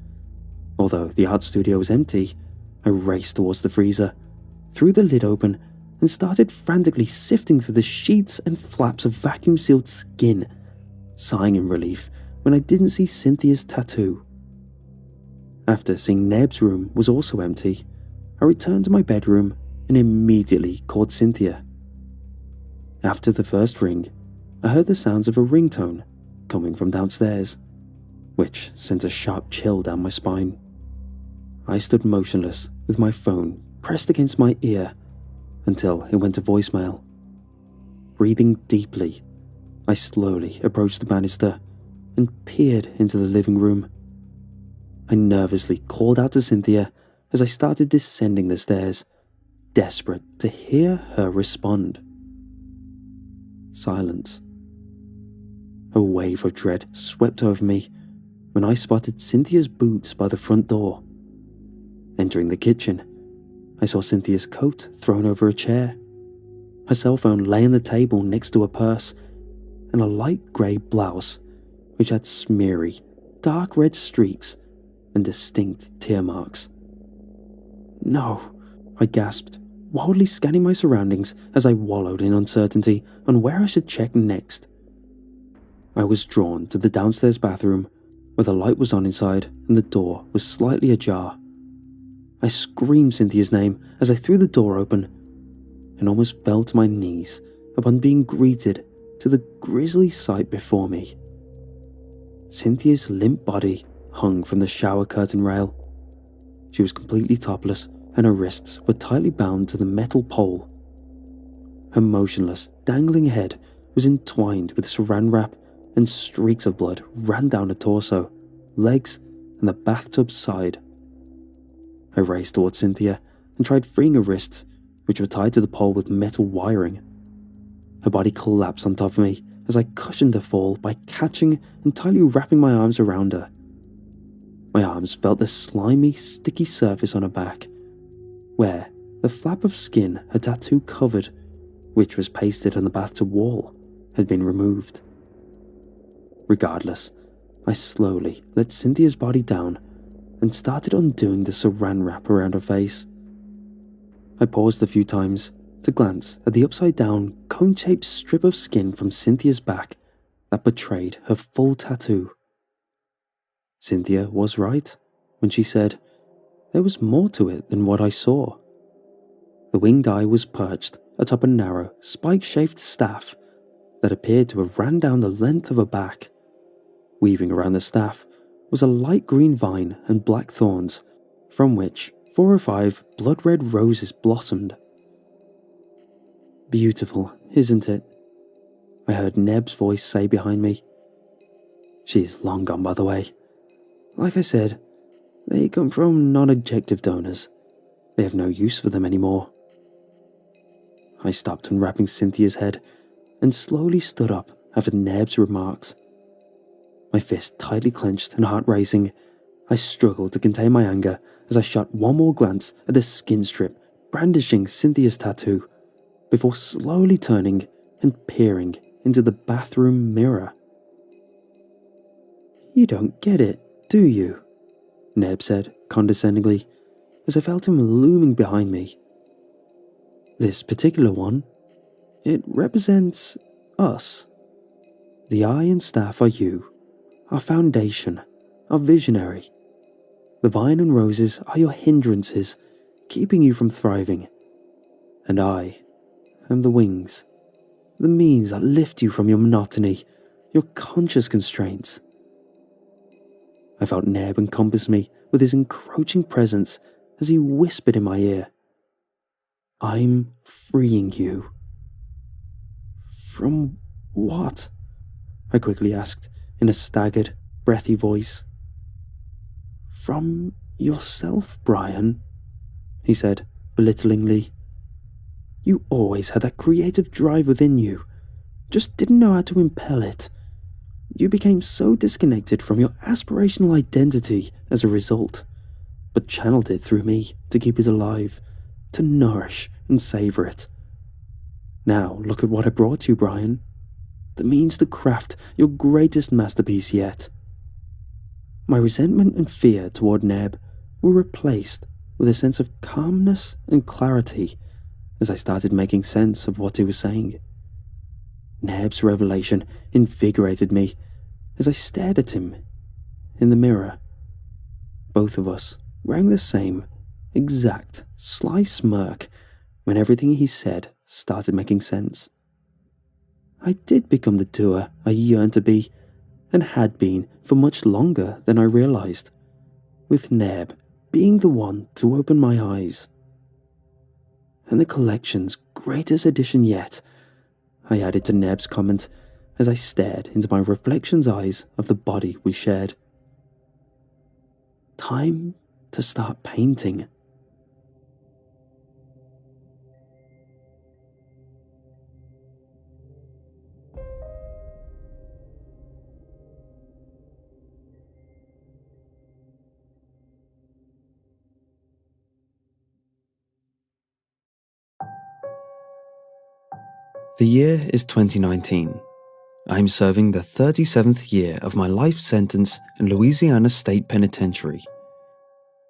Although the art studio was empty, I raced towards the freezer, threw the lid open, and started frantically sifting through the sheets and flaps of vacuum-sealed skin, sighing in relief when I didn't see Cynthia's tattoo. After seeing Neb's room was also empty, I returned to my bedroom and immediately called Cynthia. After the first ring, I heard the sounds of a ringtone coming from downstairs, which sent a sharp chill down my spine. I stood motionless with my phone pressed against my ear until it went to voicemail. Breathing deeply, I slowly approached the banister and peered into the living room. I nervously called out to Cynthia as I started descending the stairs, desperate to hear her respond. Silence. A wave of dread swept over me when I spotted Cynthia's boots by the front door. Entering the kitchen, I saw Cynthia's coat thrown over a chair. Her cell phone lay on the table next to a purse, and a light grey blouse which had smeary, dark red streaks and distinct tear marks. No, I gasped, wildly scanning my surroundings as I wallowed in uncertainty on where I should check next. I was drawn to the downstairs bathroom, where the light was on inside and the door was slightly ajar. I screamed Cynthia's name as I threw the door open and almost fell to my knees upon being greeted to the grisly sight before me. Cynthia's limp body hung from the shower curtain rail, She was completely topless and her wrists were tightly bound to the metal pole. Her motionless, dangling head was entwined with saran wrap and streaks of blood ran down her torso, legs, and the bathtub's side. I raced towards Cynthia and tried freeing her wrists, which were tied to the pole with metal wiring. Her body collapsed on top of me as I cushioned her fall by catching and tightly wrapping my arms around her. My arms felt the slimy, sticky surface on her back, where the flap of skin her tattoo covered, which was pasted on the bathtub wall, had been removed. Regardless, I slowly let Cynthia's body down and started undoing the saran wrap around her face. I paused a few times to glance at the upside-down, cone-shaped strip of skin from Cynthia's back that betrayed her full tattoo. Cynthia was right when she said there was more to it than what I saw. The winged eye was perched atop a narrow, spike-shaped staff that appeared to have ran down the length of her back. Weaving around the staff was a light green vine and black thorns, from which 4 or 5 blood-red roses blossomed. "Beautiful, isn't it?" I heard Neb's voice say behind me. She's long gone, by the way. Like I said, they come from non-objective donors. They have no use for them anymore. I stopped unwrapping Cynthia's head and slowly stood up after Neb's remarks. My fist tightly clenched and heart racing, I struggled to contain my anger as I shot one more glance at the skin strip brandishing Cynthia's tattoo, before slowly turning and peering into the bathroom mirror. "You don't get it, do you?" Neb said condescendingly, as I felt him looming behind me. "This particular one, it represents us. The eye and staff are you, our foundation, our visionary. The vine and roses are your hindrances, keeping you from thriving. And I am the wings, the means that lift you from your monotony, your conscious constraints." I felt Neb encompass me with his encroaching presence as he whispered in my ear, "I'm freeing you." "From what?" I quickly asked in a staggered, breathy voice. "From yourself, Brian," he said belittlingly. "You always had that creative drive within you, just didn't know how to impel it. You became so disconnected from your aspirational identity as a result, but channeled it through me to keep it alive, to nourish and savor it. Now look at what I brought you, Brian. The means to craft your greatest masterpiece yet." My resentment and fear toward Neb were replaced with a sense of calmness and clarity as I started making sense of what he was saying. Neb's revelation invigorated me as I stared at him in the mirror. Both of us wearing the same exact sly smirk when everything he said started making sense. I did become the doer I yearned to be, and had been for much longer than I realized, with Neb being the one to open my eyes. "And the collection's greatest addition yet," I added to Neb's comment as I stared into my reflection's eyes of the body we shared. "Time to start painting." The year is 2019. I'm serving the 37th year of my life sentence in Louisiana State Penitentiary.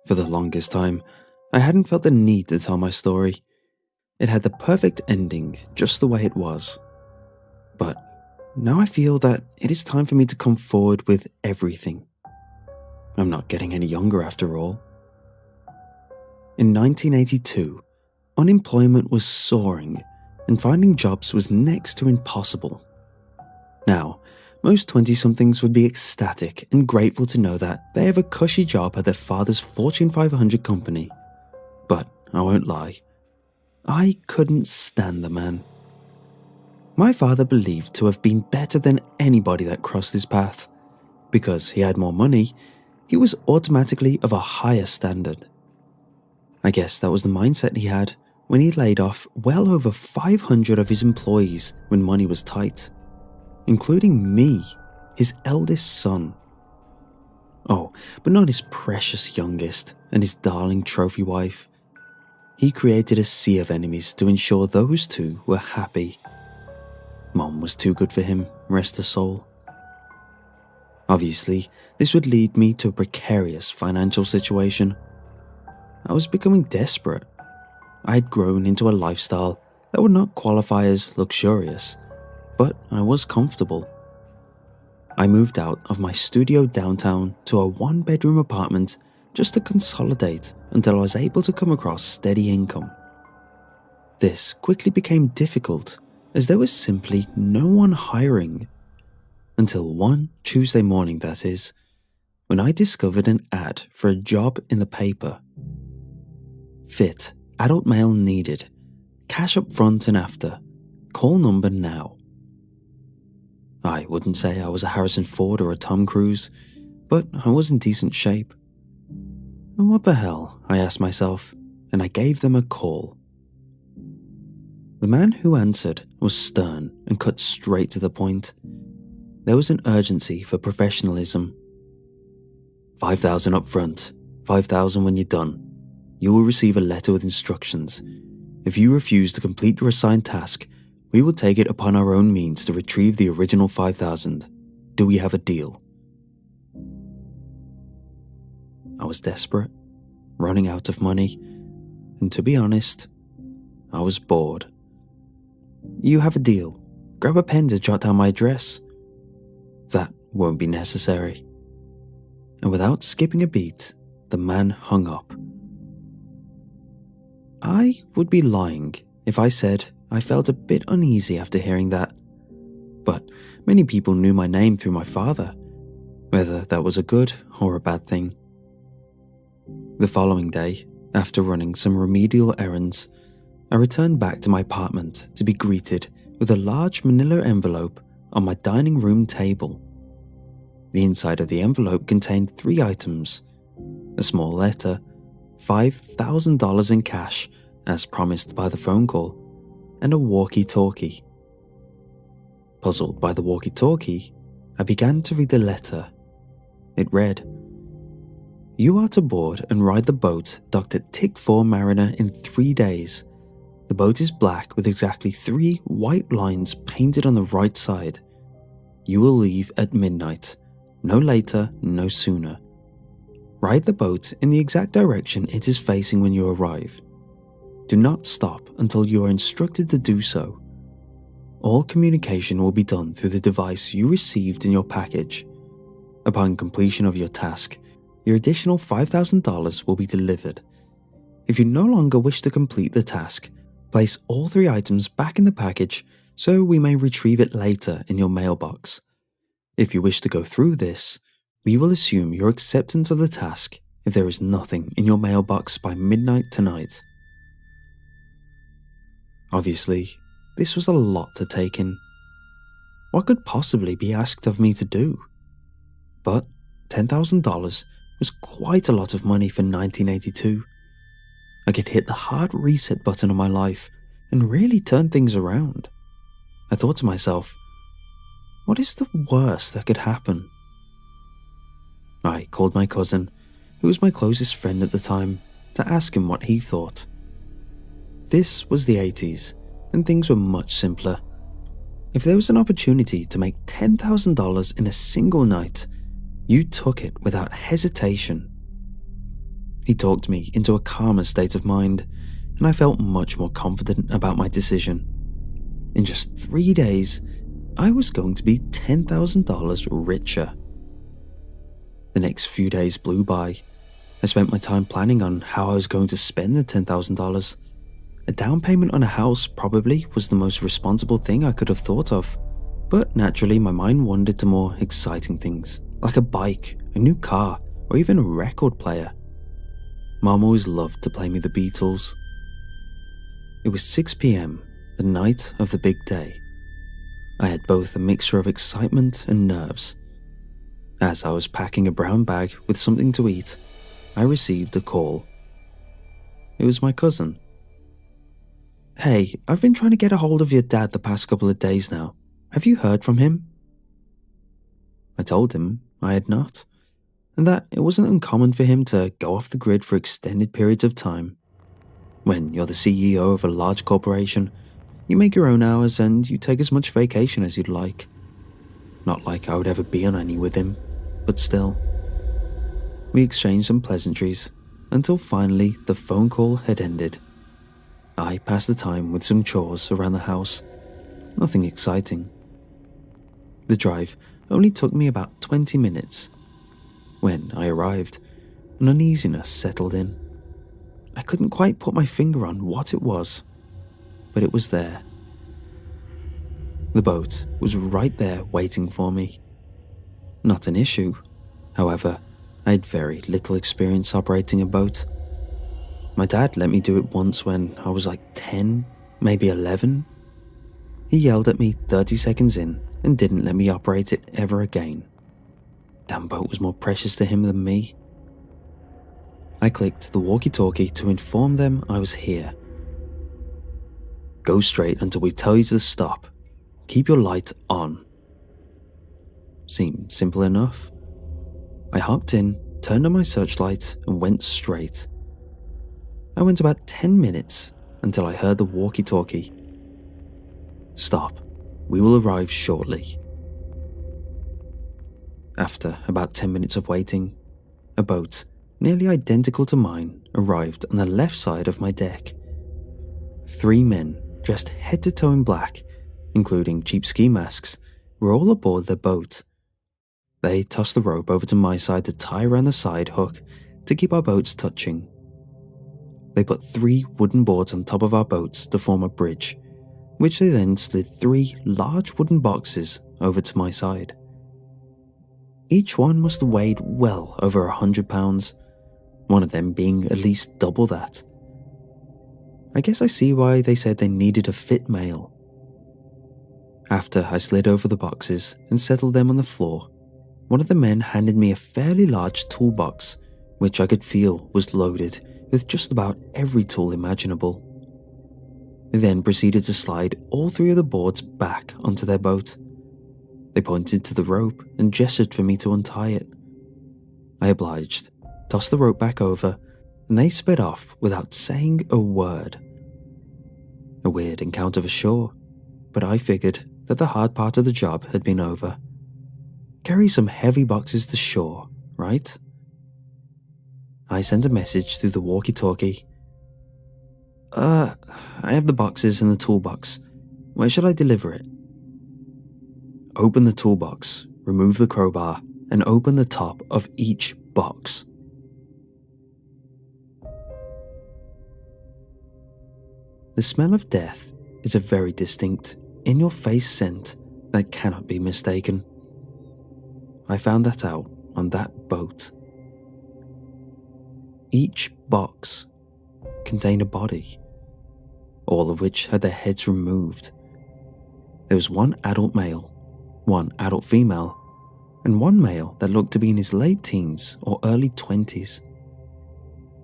For the longest time, I hadn't felt the need to tell my story. It had the perfect ending just the way it was. But now I feel that it is time for me to come forward with everything. I'm not getting any younger after all. In 1982, unemployment was soaring and finding jobs was next to impossible. Now, most 20-somethings would be ecstatic and grateful to know that they have a cushy job at their father's Fortune 500 company. But I won't lie, I couldn't stand the man. My father believed to have been better than anybody that crossed his path. Because he had more money, he was automatically of a higher standard. I guess that was the mindset he had when he laid off well over 500 of his employees when money was tight, including me, his eldest son. Oh, but not his precious youngest and his darling trophy wife. He created a sea of enemies to ensure those two were happy. Mom was too good for him, rest her soul. Obviously, this would lead me to a precarious financial situation. I was becoming desperate. I had grown into a lifestyle that would not qualify as luxurious, but I was comfortable. I moved out of my studio downtown to a one-bedroom apartment just to consolidate until I was able to come across steady income. This quickly became difficult as there was simply no one hiring. Until one Tuesday morning, that is, when I discovered an ad for a job in the paper. Fit, adult male needed, cash up front and after, call number now. I wouldn't say I was a Harrison Ford or a Tom Cruise, but I was in decent shape. And what the hell, I asked myself, and I gave them a call. The man who answered was stern and cut straight to the point. There was an urgency for professionalism. 5,000 up front, 5,000 when you're done. You will receive a letter with instructions. If you refuse to complete your assigned task, we will take it upon our own means to retrieve the original 5,000. Do we have a deal? I was desperate, running out of money, and to be honest, I was bored. You have a deal. Grab a pen to jot down my address. That won't be necessary. And without skipping a beat, the man hung up. I would be lying if I said I felt a bit uneasy after hearing that. But many people knew my name through my father, whether that was a good or a bad thing. The following day, after running some remedial errands, I returned back to my apartment to be greeted with a large manila envelope on my dining room table. The inside of the envelope contained 3 items: a small letter, $5,000 in cash, as promised by the phone call, and a walkie-talkie. Puzzled by the walkie-talkie, I began to read the letter. It read, "You are to board and ride the boat docked at Tick 4 Mariner in 3 days. The boat is black with exactly 3 white lines painted on the right side. You will leave at midnight. No later, no sooner. Ride the boat in the exact direction it is facing when you arrive. Do not stop until you are instructed to do so. All communication will be done through the device you received in your package. Upon completion of your task, your additional $5,000 will be delivered. If you no longer wish to complete the task, place all 3 items back in the package so we may retrieve it later in your mailbox. If you wish to go through this, we will assume your acceptance of the task if there is nothing in your mailbox by midnight tonight." Obviously, this was a lot to take in. What could possibly be asked of me to do? But $10,000 was quite a lot of money for 1982. I could hit the hard reset button on my life and really turn things around. I thought to myself, what is the worst that could happen? I called my cousin, who was my closest friend at the time, to ask him what he thought. This was the 80s, and things were much simpler. If there was an opportunity to make $10,000 in a single night, you took it without hesitation. He talked me into a calmer state of mind, and I felt much more confident about my decision. In just 3 days, I was going to be $10,000 richer. The next few days blew by. I spent my time planning on how I was going to spend the $10,000. A down payment on a house probably was the most responsible thing I could have thought of, But naturally, my mind wandered to more exciting things, like a bike, a new car, or even a record player. Mom always loved to play me the Beatles. It was 6 p.m, the night of the big day. I had both a mixture of excitement and nerves. As I was packing a brown bag with something to eat, I received a call. It was my cousin. "Hey, I've been trying to get a hold of your dad the past couple of days now. Have you heard from him?" I told him I had not, and that it wasn't uncommon for him to go off the grid for extended periods of time. When you're the CEO of a large corporation, you make your own hours and you take as much vacation as you'd like. Not like I would ever be on any with him, but still. We exchanged some pleasantries until finally the phone call had ended. I passed the time with some chores around the house. Nothing exciting. The drive only took me about 20 minutes. When I arrived, an uneasiness settled in. I couldn't quite put my finger on what it was, but it was there. The boat was right there waiting for me. Not an issue. However, I had very little experience operating a boat. My dad let me do it once when I was like 10, maybe 11. He yelled at me 30 seconds in and didn't let me operate it ever again. Damn boat was more precious to him than me. I clicked the walkie-talkie to inform them I was here. "Go straight until we tell you to stop. Keep your light on." Seemed simple enough. I hopped in, turned on my searchlight, and went straight. I went about 10 minutes until I heard the walkie-talkie. "Stop. We will arrive shortly." After about 10 minutes of waiting, a boat, nearly identical to mine, arrived on the left side of my deck. 3 men, dressed head to toe in black, including cheap ski masks, were all aboard their boat. They tossed the rope over to my side to tie around the side hook to keep our boats touching. They put 3 wooden boards on top of our boats to form a bridge, which they then slid 3 large wooden boxes over to my side. Each one must have weighed well over 100 pounds, one of them being at least double that. I guess I see why they said they needed a fit male. After I slid over the boxes and settled them on the floor, one of the men handed me a fairly large toolbox, which I could feel was loaded with just about every tool imaginable. They then proceeded to slide all 3 of the boards back onto their boat. They pointed to the rope and gestured for me to untie it. I obliged, tossed the rope back over, and they sped off without saying a word. A weird encounter for sure, but I figured that the hard part of the job had been over. Carry some heavy boxes to shore, right? I sent a message through the walkie-talkie. I have the boxes in the toolbox. Where should I deliver it?" "Open the toolbox, remove the crowbar, and open the top of each box." The smell of death is a very distinct, in-your-face scent that cannot be mistaken. I found that out on that boat. Each box contained a body, all of which had their heads removed. There was 1 adult male, 1 adult female, and 1 male that looked to be in his late teens or early 20s.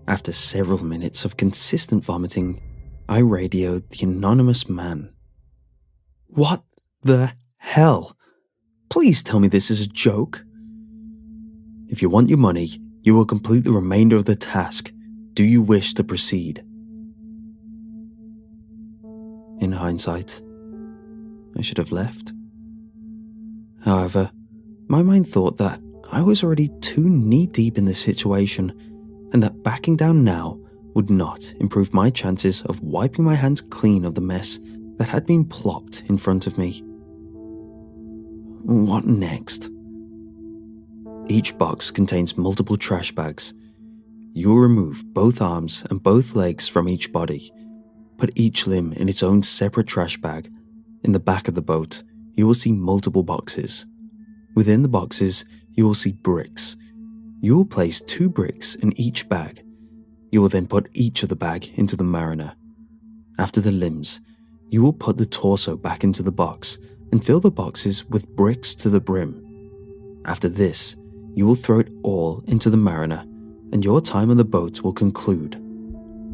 After several minutes of consistent vomiting, I radioed the anonymous man. "What the hell? Please tell me this is a joke. If you want your money, you will complete the remainder of the task. Do you wish to proceed?" In hindsight, I should have left. However, my mind thought that I was already too knee-deep in this situation, and that backing down now would not improve my chances of wiping my hands clean of the mess that had been plopped in front of me. What next? Each box contains multiple trash bags. You will remove both arms and both legs from each body, put each limb in its own separate trash bag in the back of the boat you will see multiple boxes. Within the boxes, you will see bricks. You will place 2 bricks in each bag. You will then put each of the bag into the mariner. After the limbs, you will put the torso back into the box and fill the boxes with bricks to the brim. After this, you will throw it all into the mariner and your time on the boat will conclude.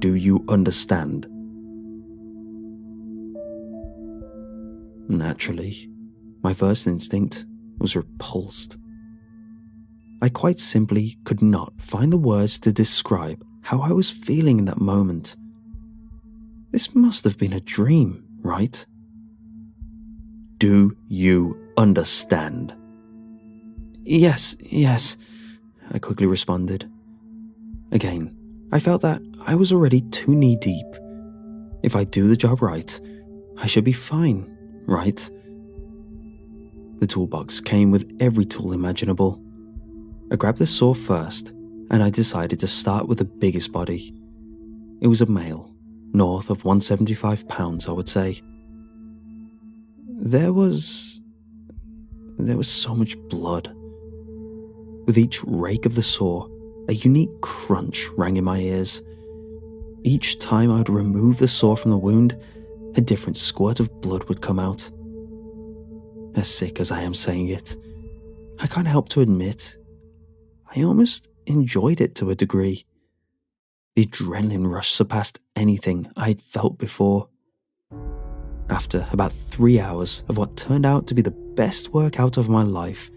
Do you understand? Naturally, my first instinct was repulsed. I quite simply could not find the words to describe how I was feeling in that moment. This must have been a dream, right? Do you understand? Yes, I quickly responded. Again, I felt that I was already too knee-deep. If I do the job right, I should be fine, right? The toolbox came with every tool imaginable. I grabbed the saw first, and I decided to start with the biggest body. It was a male, north of 175 pounds, I would say. There was so much blood. With each rake of the saw, a unique crunch rang in my ears. Each time I would remove the saw from the wound, a different squirt of blood would come out. As sick as I am saying it, I can't help to admit, I almost enjoyed it to a degree. The adrenaline rush surpassed anything I had felt before. After about 3 hours of what turned out to be the best workout of my life,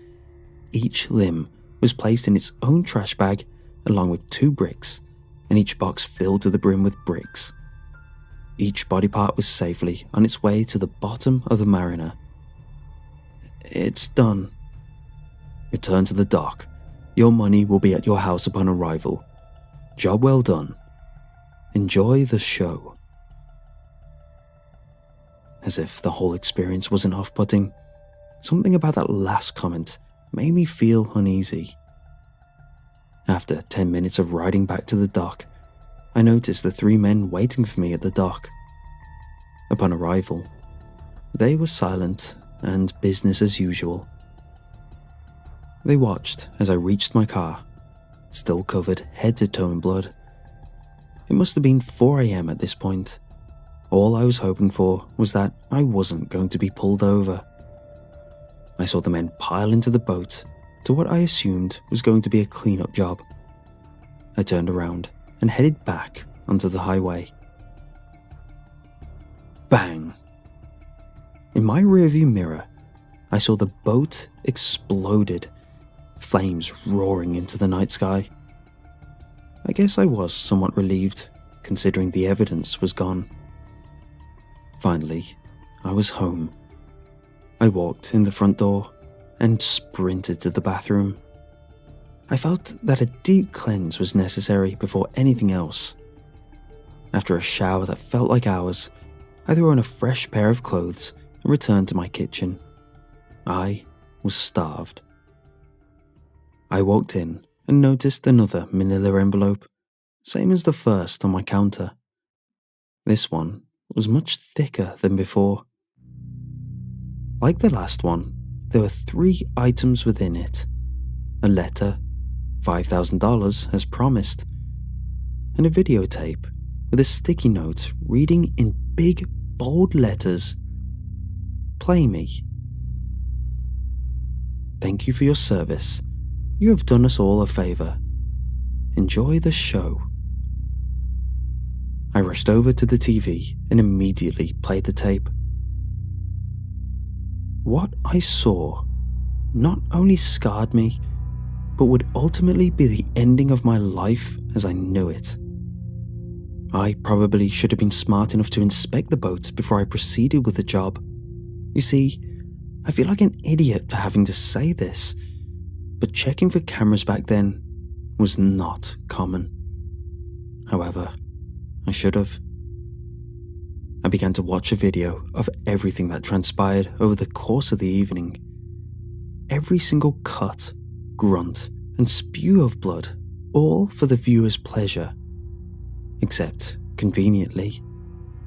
each limb was placed in its own trash bag along with 2 bricks, and each box filled to the brim with bricks. Each body part was safely on its way to the bottom of the mariner. It's done. Return to the dock. Your money will be at your house upon arrival. Job well done. Enjoy the show. As if the whole experience wasn't off-putting, something about that last comment made me feel uneasy. After 10 minutes of riding back to the dock, I noticed the 3 men waiting for me at the dock. Upon arrival, they were silent and business as usual. They watched as I reached my car, still covered head to toe in blood. It must have been 4 a.m. at this point. All I was hoping for was that I wasn't going to be pulled over. I saw the men pile into the boat to what I assumed was going to be a cleanup job. I turned around and headed back onto the highway. Bang! In my rearview mirror, I saw the boat exploded, flames roaring into the night sky. I guess I was somewhat relieved, considering the evidence was gone. Finally, I was home. I walked in the front door and sprinted to the bathroom. I felt that a deep cleanse was necessary before anything else. After a shower that felt like hours, I threw on a fresh pair of clothes and returned to my kitchen. I was starved. I walked in and noticed another manila envelope, same as the first on my counter. This one was much thicker than before. Like the last one, there were 3 items within it: a letter, $5,000 as promised, and a videotape with a sticky note reading in big, bold letters, "Play me. Thank you for your service. You have done us all a favor. Enjoy the show." I rushed over to the TV and immediately played the tape. What I saw not only scarred me, but would ultimately be the ending of my life as I knew it. I probably should have been smart enough to inspect the boat before I proceeded with the job. You see, I feel like an idiot for having to say this, but checking for cameras back then was not common. However, I should have. I began to watch a video of everything that transpired over the course of the evening. Every single cut, grunt, and spew of blood, all for the viewer's pleasure. Except, conveniently,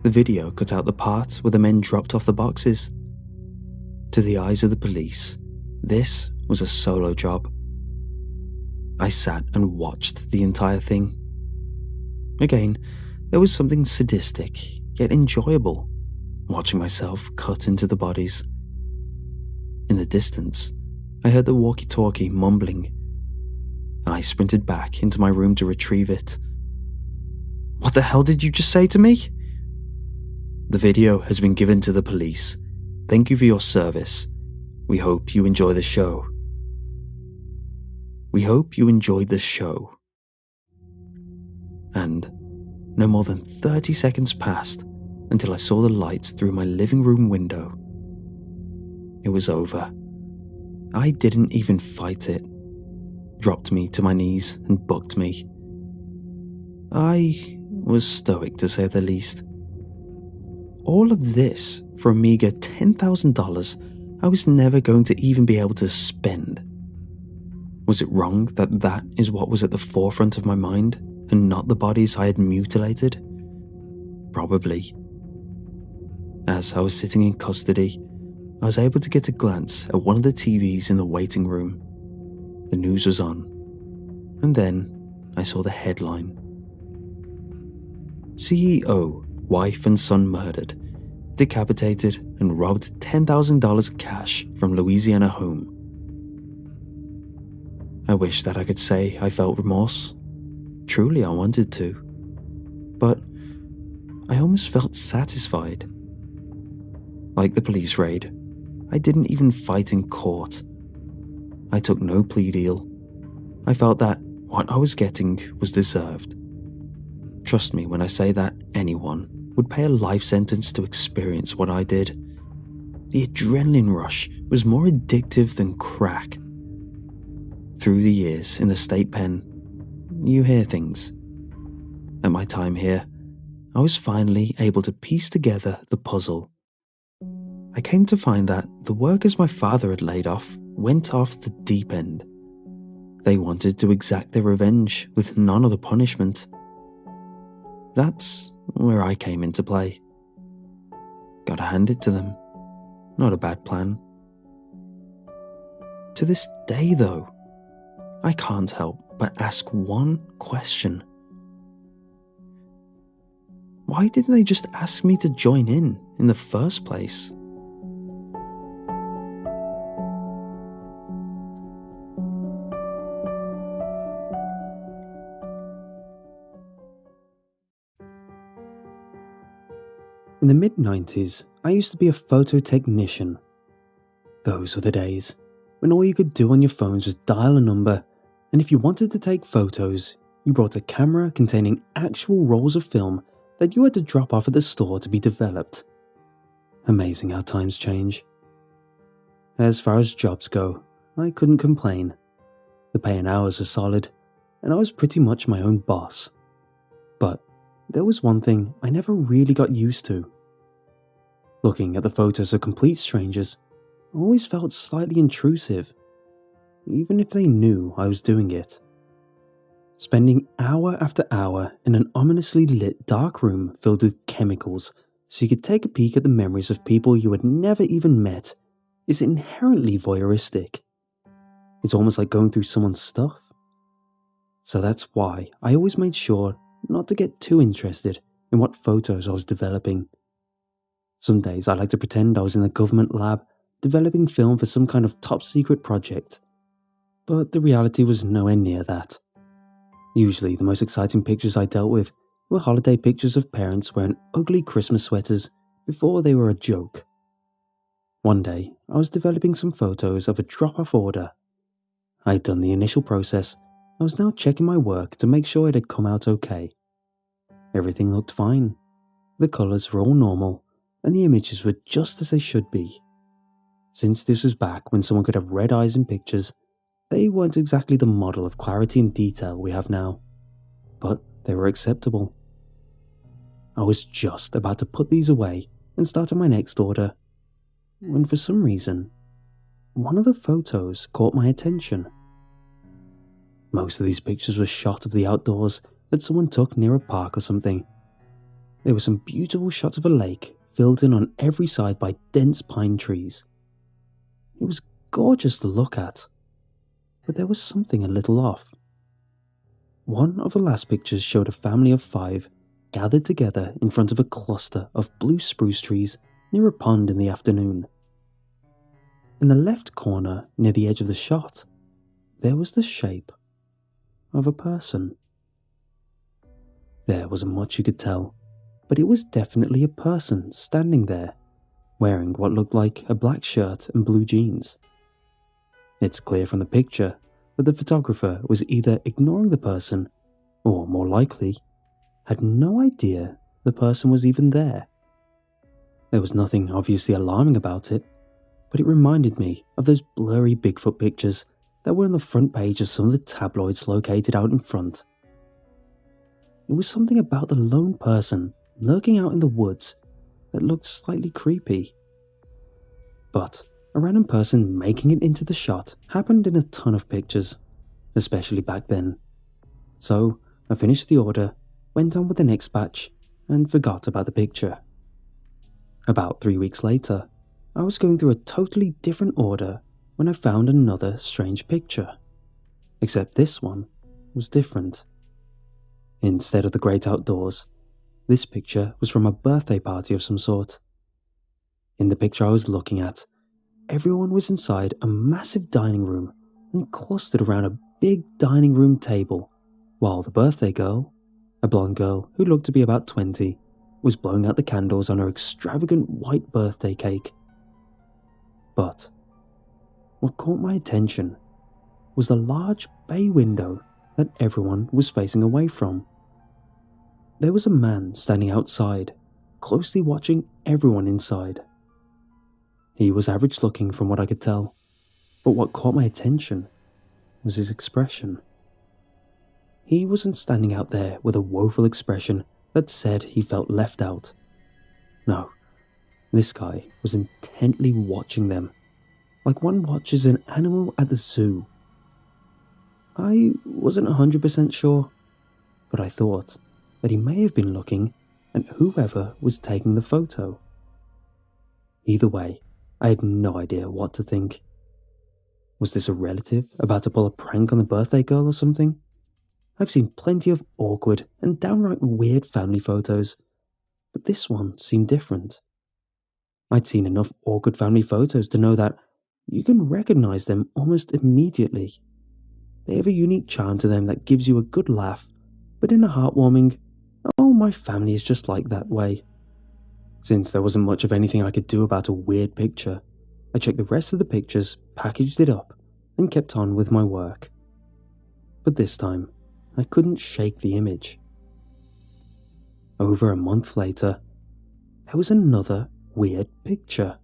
the video cut out the part where the men dropped off the boxes. To the eyes of the police, this was a solo job. I sat and watched the entire thing. Again, there was something sadistic, yet enjoyable, watching myself cut into the bodies. In the distance, I heard the walkie-talkie mumbling. I sprinted back into my room to retrieve it. "What the hell did you just say to me?" "The video has been given to the police. Thank you for your service. We hope you enjoy the show." We hope you enjoyed the show. And no more than 30 seconds passed until I saw the lights through my living room window. It was over. I didn't even fight it. Dropped me to my knees and booked me. I was stoic, to say the least. All of this for a meager $10,000 I was never going to even be able to spend. Was it wrong that that is what was at the forefront of my mind, and not the bodies I had mutilated? Probably. As I was sitting in custody, I was able to get a glance at one of the TVs in the waiting room. The news was on, and then I saw the headline. CEO, wife and son murdered, decapitated and robbed $10,000 cash from Louisiana home. I wish that I could say I felt remorse. Truly, I wanted to. But I almost felt satisfied. Like the police raid, I didn't even fight in court. I took no plea deal. I felt that what I was getting was deserved. Trust me when I say that anyone would pay a life sentence to experience what I did. The adrenaline rush was more addictive than crack. Through the years in the state pen, you hear things. At my time here, I was finally able to piece together the puzzle. I came to find that the workers my father had laid off went off the deep end. They wanted to exact their revenge with none other punishment. That's where I came into play. Gotta hand it to them. Not a bad plan. To this day, though, I can't help but ask one question. Why didn't they just ask me to join in the first place? In the mid-90s, I used to be a photo technician. Those were the days when all you could do on your phones was dial a number, and if you wanted to take photos, you brought a camera containing actual rolls of film that you had to drop off at the store to be developed. Amazing how times change. As far as jobs go, I couldn't complain. The pay and hours were solid, and I was pretty much my own boss. But there was one thing I never really got used to. Looking at the photos of complete strangers always felt slightly intrusive, even if they knew I was doing it. Spending hour after hour in an ominously lit dark room filled with chemicals so you could take a peek at the memories of people you had never even met is inherently voyeuristic. It's almost like going through someone's stuff. So that's why I always made sure not to get too interested in what photos I was developing. Some days I like to pretend I was in the government lab developing film for some kind of top secret project, but the reality was nowhere near that. Usually the most exciting pictures I dealt with were holiday pictures of parents wearing ugly Christmas sweaters before they were a joke. One day I was developing some photos of a drop-off order. I had done the initial process. I was now checking my work to make sure it had come out okay. Everything looked fine. The colours were all normal, and the images were just as they should be. Since this was back when someone could have red eyes in pictures, they weren't exactly the model of clarity and detail we have now, but they were acceptable. I was just about to put these away and start on my next order, when for some reason, one of the photos caught my attention. Most of these pictures were shot of the outdoors that someone took near a park or something. There were some beautiful shots of a lake filled in on every side by dense pine trees. It was gorgeous to look at, but there was something a little off. One of the last pictures showed a family of 5 gathered together in front of a cluster of blue spruce trees near a pond in the afternoon. In the left corner, near the edge of the shot, there was the shape of a person. There wasn't much you could tell, but it was definitely a person standing there, wearing what looked like a black shirt and blue jeans. It's clear from the picture that the photographer was either ignoring the person, or more likely, had no idea the person was even there. There was nothing obviously alarming about it, but it reminded me of those blurry Bigfoot pictures that were on the front page of some of the tabloids located out in front. It was something about the lone person lurking out in the woods that looked slightly creepy. But a random person making it into the shot happened in a ton of pictures, especially back then. So I finished the order, went on with the next batch, and forgot about the picture. About 3 weeks later, I was going through a totally different order when I found another strange picture. Except this one was different. Instead of the great outdoors, this picture was from a birthday party of some sort. In the picture I was looking at, everyone was inside a massive dining room and clustered around a big dining room table, while the birthday girl, a blonde girl who looked to be about 20, was blowing out the candles on her extravagant white birthday cake. But what caught my attention was the large bay window that everyone was facing away from. There was a man standing outside, closely watching everyone inside. He was average looking from what I could tell, but what caught my attention was his expression. He wasn't standing out there with a woeful expression that said he felt left out. No, this guy was intently watching them, like one watches an animal at the zoo. I wasn't 100% sure, but I thought that he may have been looking at whoever was taking the photo. Either way, I had no idea what to think. Was this a relative about to pull a prank on the birthday girl or something? I've seen plenty of awkward and downright weird family photos, but this one seemed different. I'd seen enough awkward family photos to know that you can recognize them almost immediately. They have a unique charm to them that gives you a good laugh, but in a heartwarming, "Oh, my family is just like that" way. Since there wasn't much of anything I could do about a weird picture, I checked the rest of the pictures, packaged it up, and kept on with my work. But this time, I couldn't shake the image. Over a month later, there was another weird picture.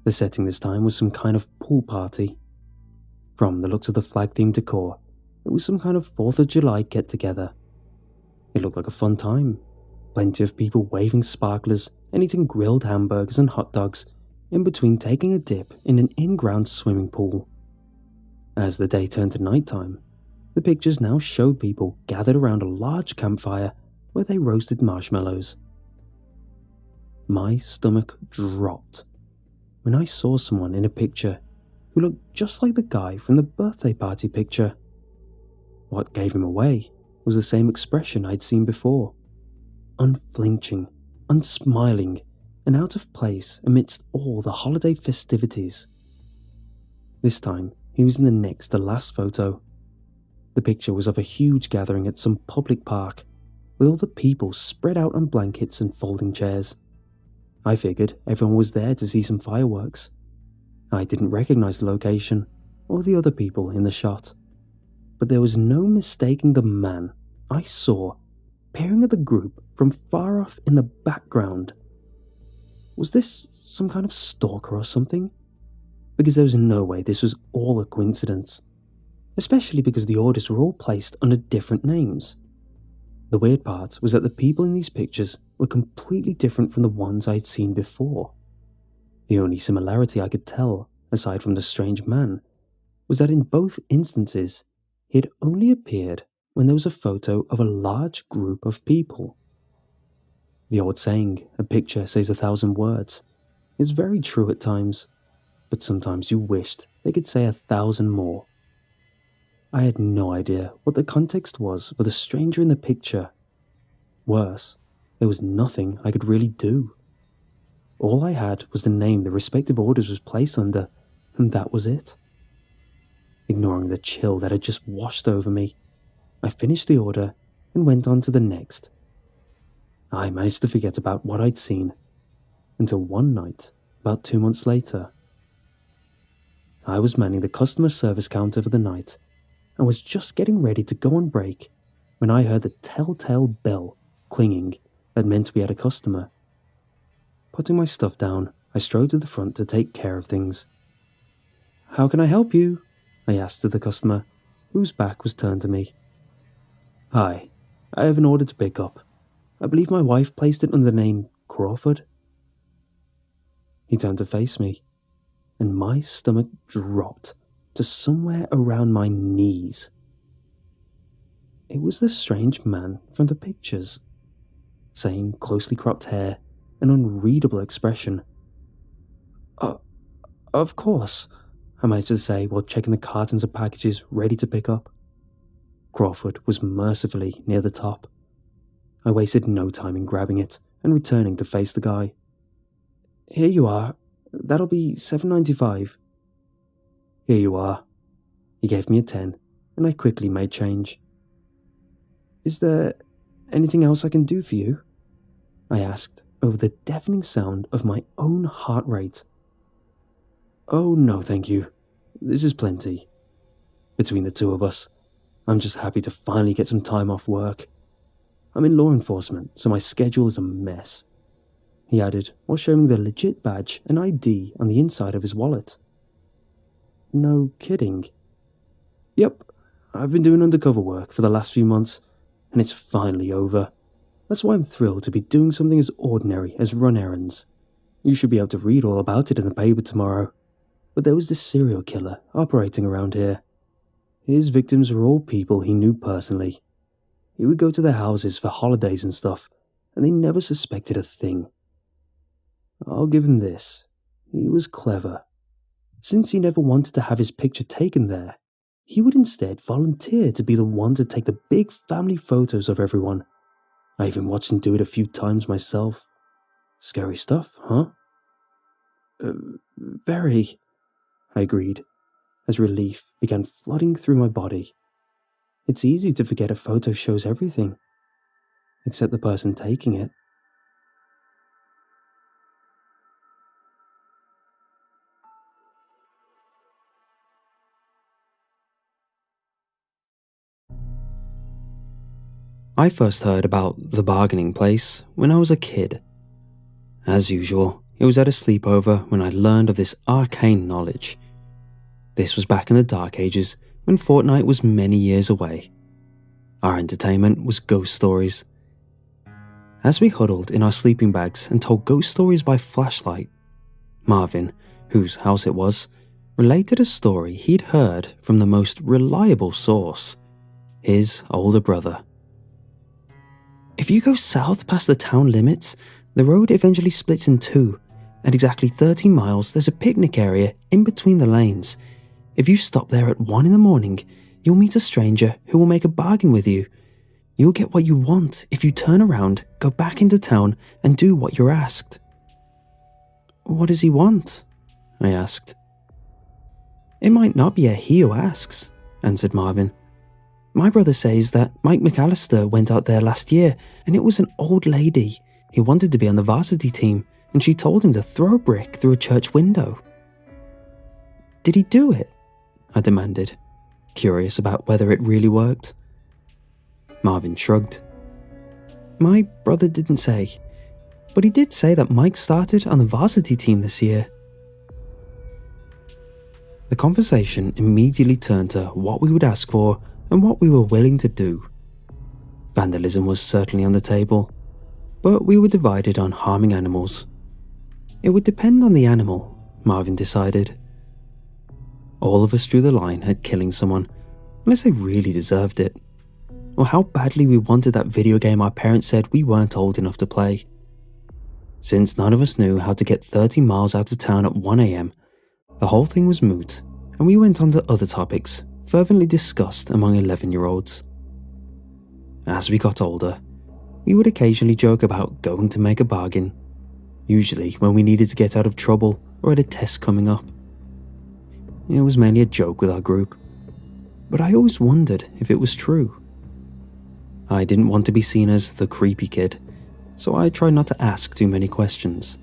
The setting this time was some kind of pool party. From the looks of the flag-themed decor, it was some kind of 4th of July get-together. It looked like a fun time. Plenty of people waving sparklers and eating grilled hamburgers and hot dogs in between taking a dip in an in-ground swimming pool. As the day turned to nighttime, the pictures now showed people gathered around a large campfire where they roasted marshmallows. My stomach dropped when I saw someone in a picture who looked just like the guy from the birthday party picture. What gave him away was the same expression I'd seen before. Unflinching, unsmiling, and out of place amidst all the holiday festivities. This time, he was in the next to last photo. The picture was of a huge gathering at some public park, with all the people spread out on blankets and folding chairs. I figured everyone was there to see some fireworks. I didn't recognize the location or the other people in the shot, but there was no mistaking the man I saw peering at the group from far off in the background. Was this some kind of stalker or something? Because there was no way this was all a coincidence, especially because the orders were all placed under different names. The weird part was that the people in these pictures were completely different from the ones I had seen before. The only similarity I could tell, aside from the strange man, was that in both instances, he had only appeared when there was a photo of a large group of people. The old saying, "a picture says 1,000 words," is very true at times. but sometimes you wished they could say 1,000 more. I had no idea what the context was for the stranger in the picture. Worse, there was nothing I could really do. All I had was the name the respective orders was placed under, and that was it. Ignoring the chill that had just washed over me, I finished the order and went on to the next. I managed to forget about what I'd seen, until one night, about 2 months later. I was manning the customer service counter for the night, and was just getting ready to go on break when I heard the telltale bell clinging that meant we had a customer. Putting my stuff down, I strode to the front to take care of things. "How can I help you?" I asked of the customer, whose back was turned to me. "Hi, I have an order to pick up. I believe my wife placed it under the name Crawford." He turned to face me, and my stomach dropped to somewhere around my knees. It was the strange man from the pictures, same closely cropped hair and unreadable expression. Of course," I managed to say while checking the cartons of packages ready to pick up. Crawford was mercifully near the top. I wasted no time in grabbing it and returning to face the guy. "Here you are. That'll be $7.95. "Here you are." He gave me a 10, and I quickly made change. "Is there anything else I can do for you?" I asked over the deafening sound of my own heart rate. "Oh, no, thank you. This is plenty. Between the two of us, I'm just happy to finally get some time off work. I'm in law enforcement, so my schedule is a mess," he added while showing me the legit badge and ID on the inside of his wallet. "No kidding." "Yep, I've been doing undercover work for the last few months, and it's finally over. That's why I'm thrilled to be doing something as ordinary as run errands. You should be able to read all about it in the paper tomorrow. But there was this serial killer operating around here. His victims were all people he knew personally. He would go to their houses for holidays and stuff, and they never suspected a thing. I'll give him this. He was clever. Since he never wanted to have his picture taken there, he would instead volunteer to be the one to take the big family photos of everyone. I even watched him do it a few times myself. Scary stuff, huh? Very, I agreed, as relief began flooding through my body. It's easy to forget a photo shows everything, except the person taking it. I first heard about the bargaining place when I was a kid. As usual, it was at a sleepover when I learned of this arcane knowledge. This was back in the dark ages when Fortnite was many years away. Our entertainment was ghost stories. As we huddled in our sleeping bags and told ghost stories by flashlight, Marvin, whose house it was, related a story he'd heard from the most reliable source, his older brother. If you go south past the town limits, the road eventually splits in two. At exactly 30 miles, there's a picnic area in between the lanes. If you stop there at 1 in the morning, you'll meet a stranger who will make a bargain with you. You'll get what you want if you turn around, go back into town, and do what you're asked. What does he want? I asked. It might not be a he who asks, answered Marvin. My brother says that Mike McAllister went out there last year, and it was an old lady. He wanted to be on the varsity team, and she told him to throw a brick through a church window. Did he do it? I demanded, curious about whether it really worked. Marvin shrugged. My brother didn't say, but he did say that Mike started on the varsity team this year. The conversation immediately turned to what we would ask for and what we were willing to do. Vandalism was certainly on the table, but we were divided on harming animals. It would depend on the animal, Marvin decided. All of us drew the line at killing someone, unless they really deserved it, or how badly we wanted that video game our parents said we weren't old enough to play. Since none of us knew how to get 30 miles out of town at 1 a.m, The whole thing was moot, and we went on to other topics fervently discussed among 11-year-olds. As we got older, we would occasionally joke about going to make a bargain, usually when we needed to get out of trouble or had a test coming up. It was mainly a joke with our group, but I always wondered if it was true. I didn't want to be seen as the creepy kid, so I tried not to ask too many questions.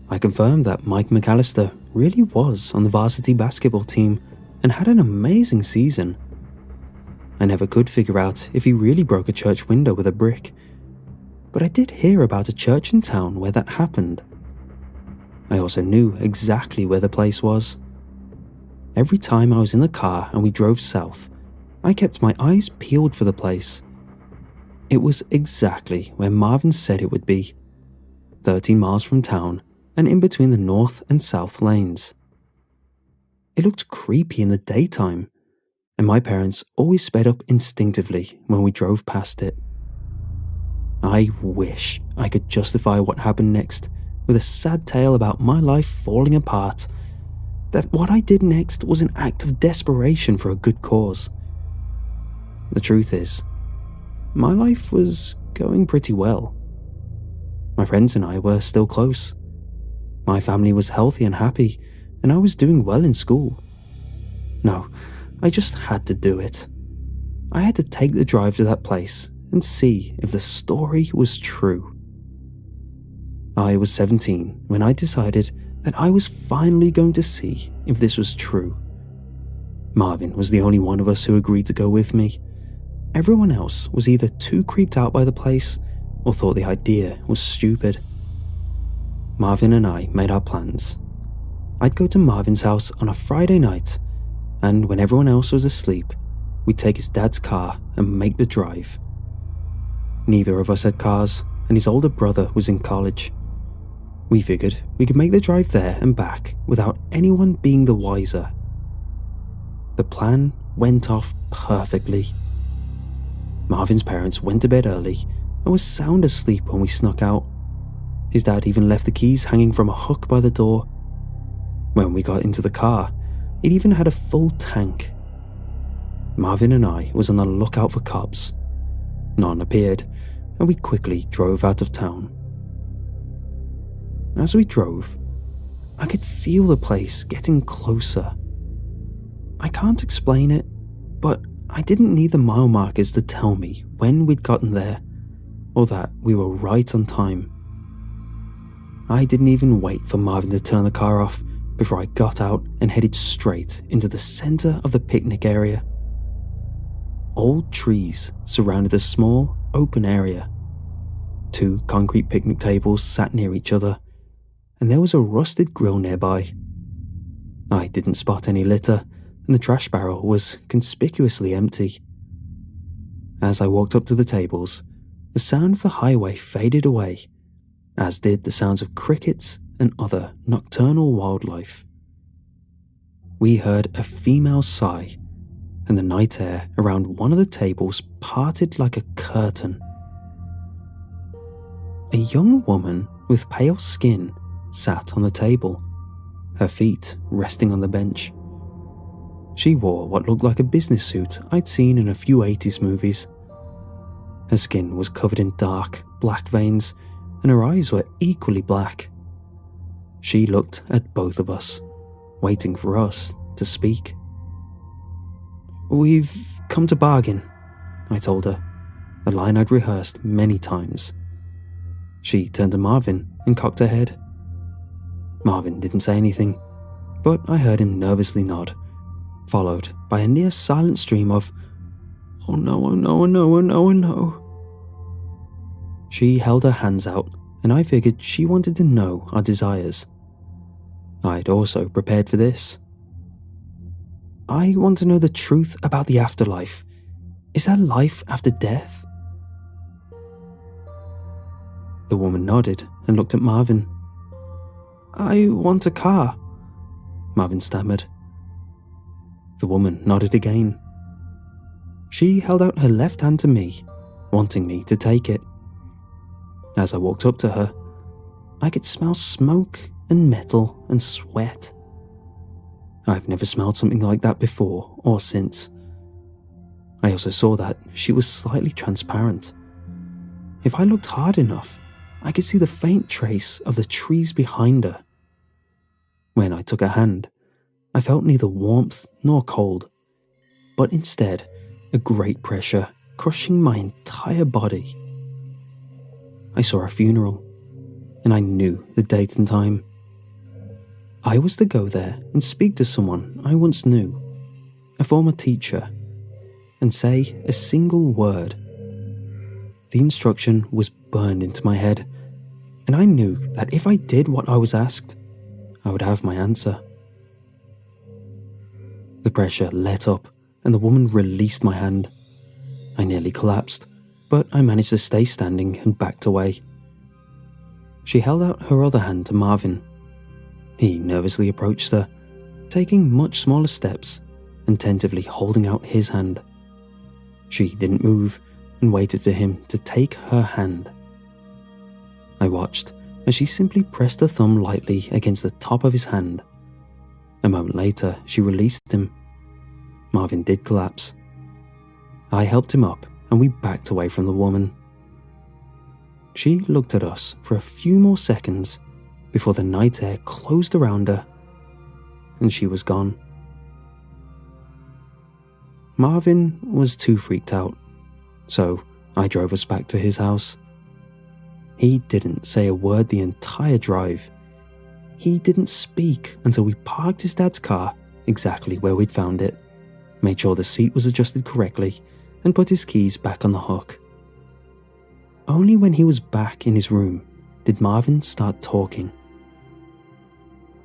I confirmed that Mike McAllister really was on the varsity basketball team and had an amazing season. I never could figure out if he really broke a church window with a brick, but I did hear about a church in town where that happened. I also knew exactly where the place was. Every time I was in the car and we drove south, I kept my eyes peeled for the place. It was exactly where Marvin said it would be, 13 miles from town and in between the north and south lanes. It looked creepy in the daytime, and my parents always sped up instinctively when we drove past it. I wish I could justify what happened next with a sad tale about my life falling apart, that what I did next was an act of desperation for a good cause. The truth is, my life was going pretty well. My friends and I were still close. My family was healthy and happy, and I was doing well in school. No, I just had to do it. I had to take the drive to that place and see if the story was true. I was 17 when I decided that I was finally going to see if this was true. Marvin was the only one of us who agreed to go with me. Everyone else was either too creeped out by the place or thought the idea was stupid. Marvin and I made our plans. I'd go to Marvin's house on a Friday night, and when everyone else was asleep, we'd take his dad's car and make the drive. Neither of us had cars, and his older brother was in college. We figured we could make the drive there and back without anyone being the wiser. The plan went off perfectly. Marvin's parents went to bed early and was sound asleep when we snuck out. His dad even left the keys hanging from a hook by the door. When we got into the car, it even had a full tank. Marvin and I was on the lookout for cops. None appeared, and we quickly drove out of town. As we drove, I could feel the place getting closer. I can't explain it, but I didn't need the mile markers to tell me when we'd gotten there, or that we were right on time. I didn't even wait for Marvin to turn the car off before I got out and headed straight into the center of the picnic area. Old trees surrounded a small, open area. 2 concrete picnic tables sat near each other, and there was a rusted grill nearby. I didn't spot any litter, and the trash barrel was conspicuously empty. As I walked up to the tables, the sound of the highway faded away, as did the sounds of crickets and other nocturnal wildlife. We heard a female sigh, and the night air around one of the tables parted like a curtain. A young woman with pale skin sat on the table, her feet resting on the bench. She wore what looked like a business suit I'd seen in a few 80s movies. Her skin was covered in dark, black veins, and her eyes were equally black. She looked at both of us, waiting for us to speak. "We've come to bargain," I told her, a line I'd rehearsed many times. She turned to Marvin and cocked her head. Marvin didn't say anything, but I heard him nervously nod, followed by a near silent stream of, "Oh no, oh no, oh no, oh no, oh no." She held her hands out, and I figured she wanted to know our desires. I'd also prepared for this. "I want to know the truth about the afterlife. Is there life after death?" The woman nodded and looked at Marvin. "I want a car," Marvin stammered. The woman nodded again. She held out her left hand to me, wanting me to take it. As I walked up to her, I could smell smoke and metal and sweat. I've never smelled something like that before or since. I also saw that she was slightly transparent. If I looked hard enough, I could see the faint trace of the trees behind her. When I took her hand, I felt neither warmth nor cold, but instead a great pressure crushing my entire body. I saw a funeral, and I knew the date and time. I was to go there and speak to someone I once knew, a former teacher, and say a single word. The instruction was burned into my head, and I knew that if I did what I was asked, I would have my answer. The pressure let up, and the woman released my hand. I nearly collapsed, but I managed to stay standing and backed away. She held out her other hand to Marvin. He nervously approached her, taking much smaller steps and tentatively holding out his hand. She didn't move and waited for him to take her hand. I watched as she simply pressed her thumb lightly against the top of his hand. A moment later, she released him. Marvin did collapse. I helped him up and we backed away from the woman. She looked at us for a few more seconds before the night air closed around her and she was gone. Marvin was too freaked out, so I drove us back to his house. He didn't say a word the entire drive. He didn't speak until we parked his dad's car exactly where we'd found it, made sure the seat was adjusted correctly, and put his keys back on the hook. Only when he was back in his room did Marvin start talking.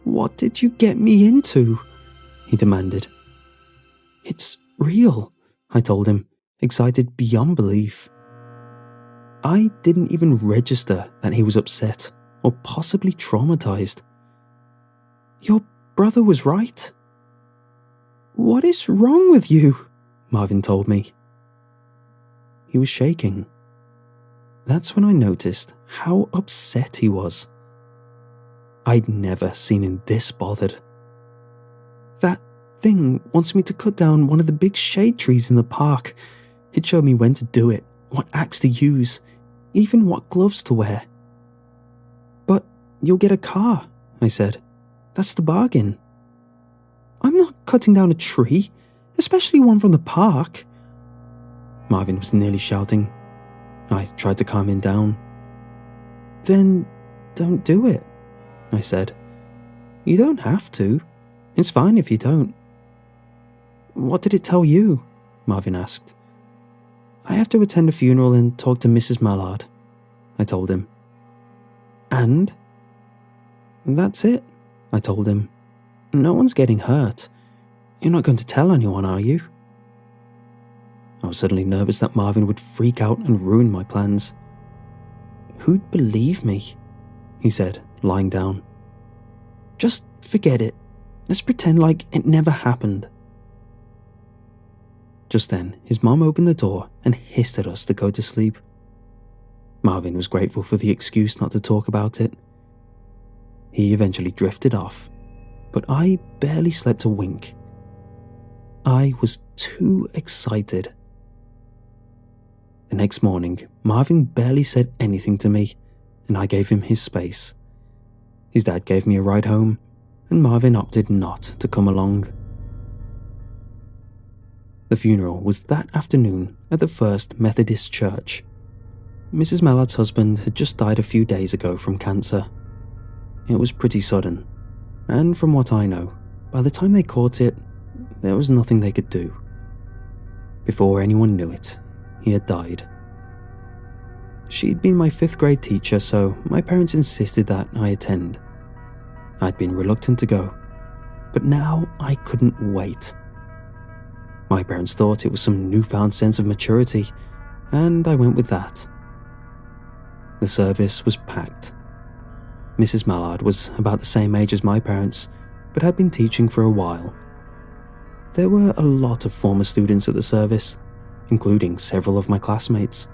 "What did you get me into?" he demanded. "It's real," I told him, excited beyond belief. I didn't even register that he was upset or possibly traumatized. "Your brother was right." "What is wrong with you?" Marvin told me. He was shaking. That's when I noticed how upset he was. I'd never seen him this bothered. "That thing wants me to cut down one of the big shade trees in the park. It showed me when to do it, what axe to use, even what gloves to wear." "But you'll get a car," I said. "That's the bargain." "I'm not cutting down a tree, especially one from the park." Marvin was nearly shouting. I tried to calm him down. "Then don't do it," I said. "You don't have to. It's fine if you don't." "What did it tell you?" Marvin asked. "I have to attend a funeral and talk to Mrs. Mallard," I told him. "And?" "That's it," I told him. "No one's getting hurt. You're not going to tell anyone, are you?" I was suddenly nervous that Marvin would freak out and ruin my plans. "Who'd believe me?" he said, lying down. "Just forget it. Let's pretend like it never happened." Just then, his mom opened the door and hissed at us to go to sleep. Marvin was grateful for the excuse not to talk about it. He eventually drifted off, but I barely slept a wink. I was too excited. The next morning, Marvin barely said anything to me, and I gave him his space. His dad gave me a ride home, and Marvin opted not to come along. The funeral was that afternoon at the First Methodist Church. Mrs. Mallard's husband had just died a few days ago from cancer. It was pretty sudden, and from what I know, by the time they caught it, there was nothing they could do. Before anyone knew it, he had died. She'd been my 5th grade teacher, so my parents insisted that I attend. I'd been reluctant to go, but now I couldn't wait. My parents thought it was some newfound sense of maturity, and I went with that. The service was packed. Mrs. Mallard was about the same age as my parents, but had been teaching for a while. There were a lot of former students at the service, including several of my classmates.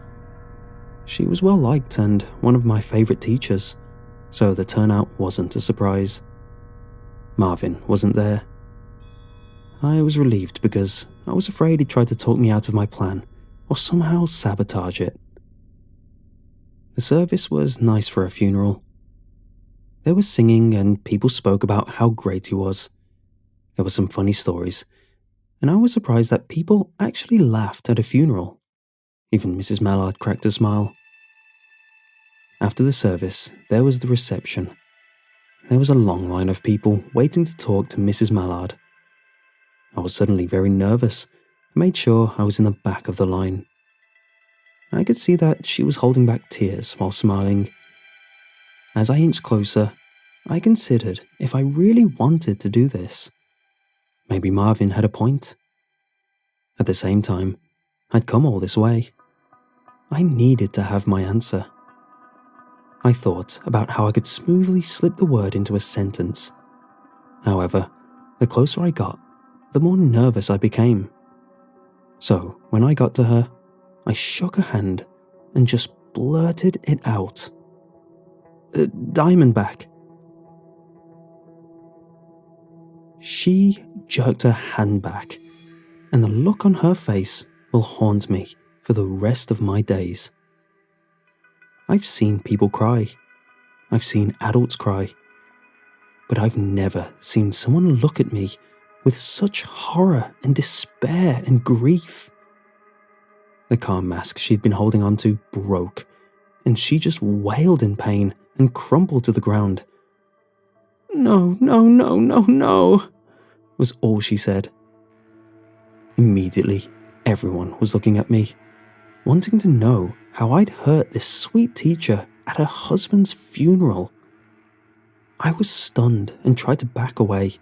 She was well liked and one of my favourite teachers, so the turnout wasn't a surprise. Marvin wasn't there, I was relieved because I was afraid he'd try to talk me out of my plan or somehow sabotage it. The service was nice for a funeral. There was singing and people spoke about how great he was. There were some funny stories, and I was surprised that people actually laughed at a funeral. Even Mrs. Mallard cracked a smile. After the service, there was the reception. There was a long line of people waiting to talk to Mrs. Mallard. I was suddenly very nervous and made sure I was in the back of the line. I could see that she was holding back tears while smiling. As I inched closer, I considered if I really wanted to do this. Maybe Marvin had a point. At the same time, I'd come all this way. I needed to have my answer. I thought about how I could smoothly slip the word into a sentence. However, the closer I got, the more nervous I became. So, when I got to her, I shook her hand and just blurted it out. Diamondback. She jerked her hand back, and the look on her face will haunt me for the rest of my days. I've seen people cry. I've seen adults cry. But I've never seen someone look at me with such horror and despair and grief. The calm mask she'd been holding onto broke, and she just wailed in pain and crumpled to the ground. "No, no, no, no, no," was all she said. Immediately, everyone was looking at me, wanting to know how I'd hurt this sweet teacher at her husband's funeral. I was stunned and tried to back away.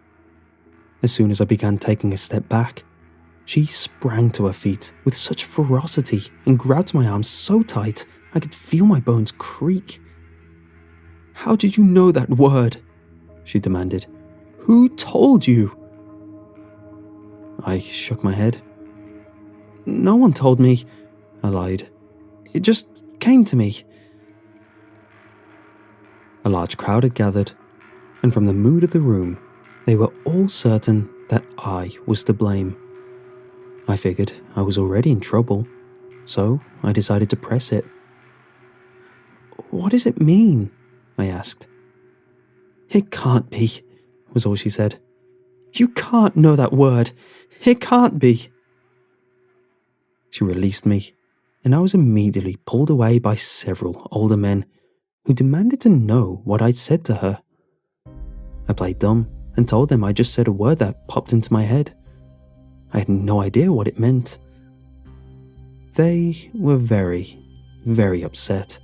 As soon as I began taking a step back, she sprang to her feet with such ferocity and grabbed my arm so tight I could feel my bones creak. "How did you know that word?" she demanded. "Who told you?" I shook my head. "No one told me," I lied. "It just came to me." A large crowd had gathered, and from the mood of the room, they were all certain that I was to blame. I figured I was already in trouble, so I decided to press it. "What does it mean?" I asked. "It can't be," was all she said. "You can't know that word. It can't be." She released me, and I was immediately pulled away by several older men who demanded to know what I'd said to her. I played dumb and told them I just said a word that popped into my head. I had no idea what it meant. They were very, very upset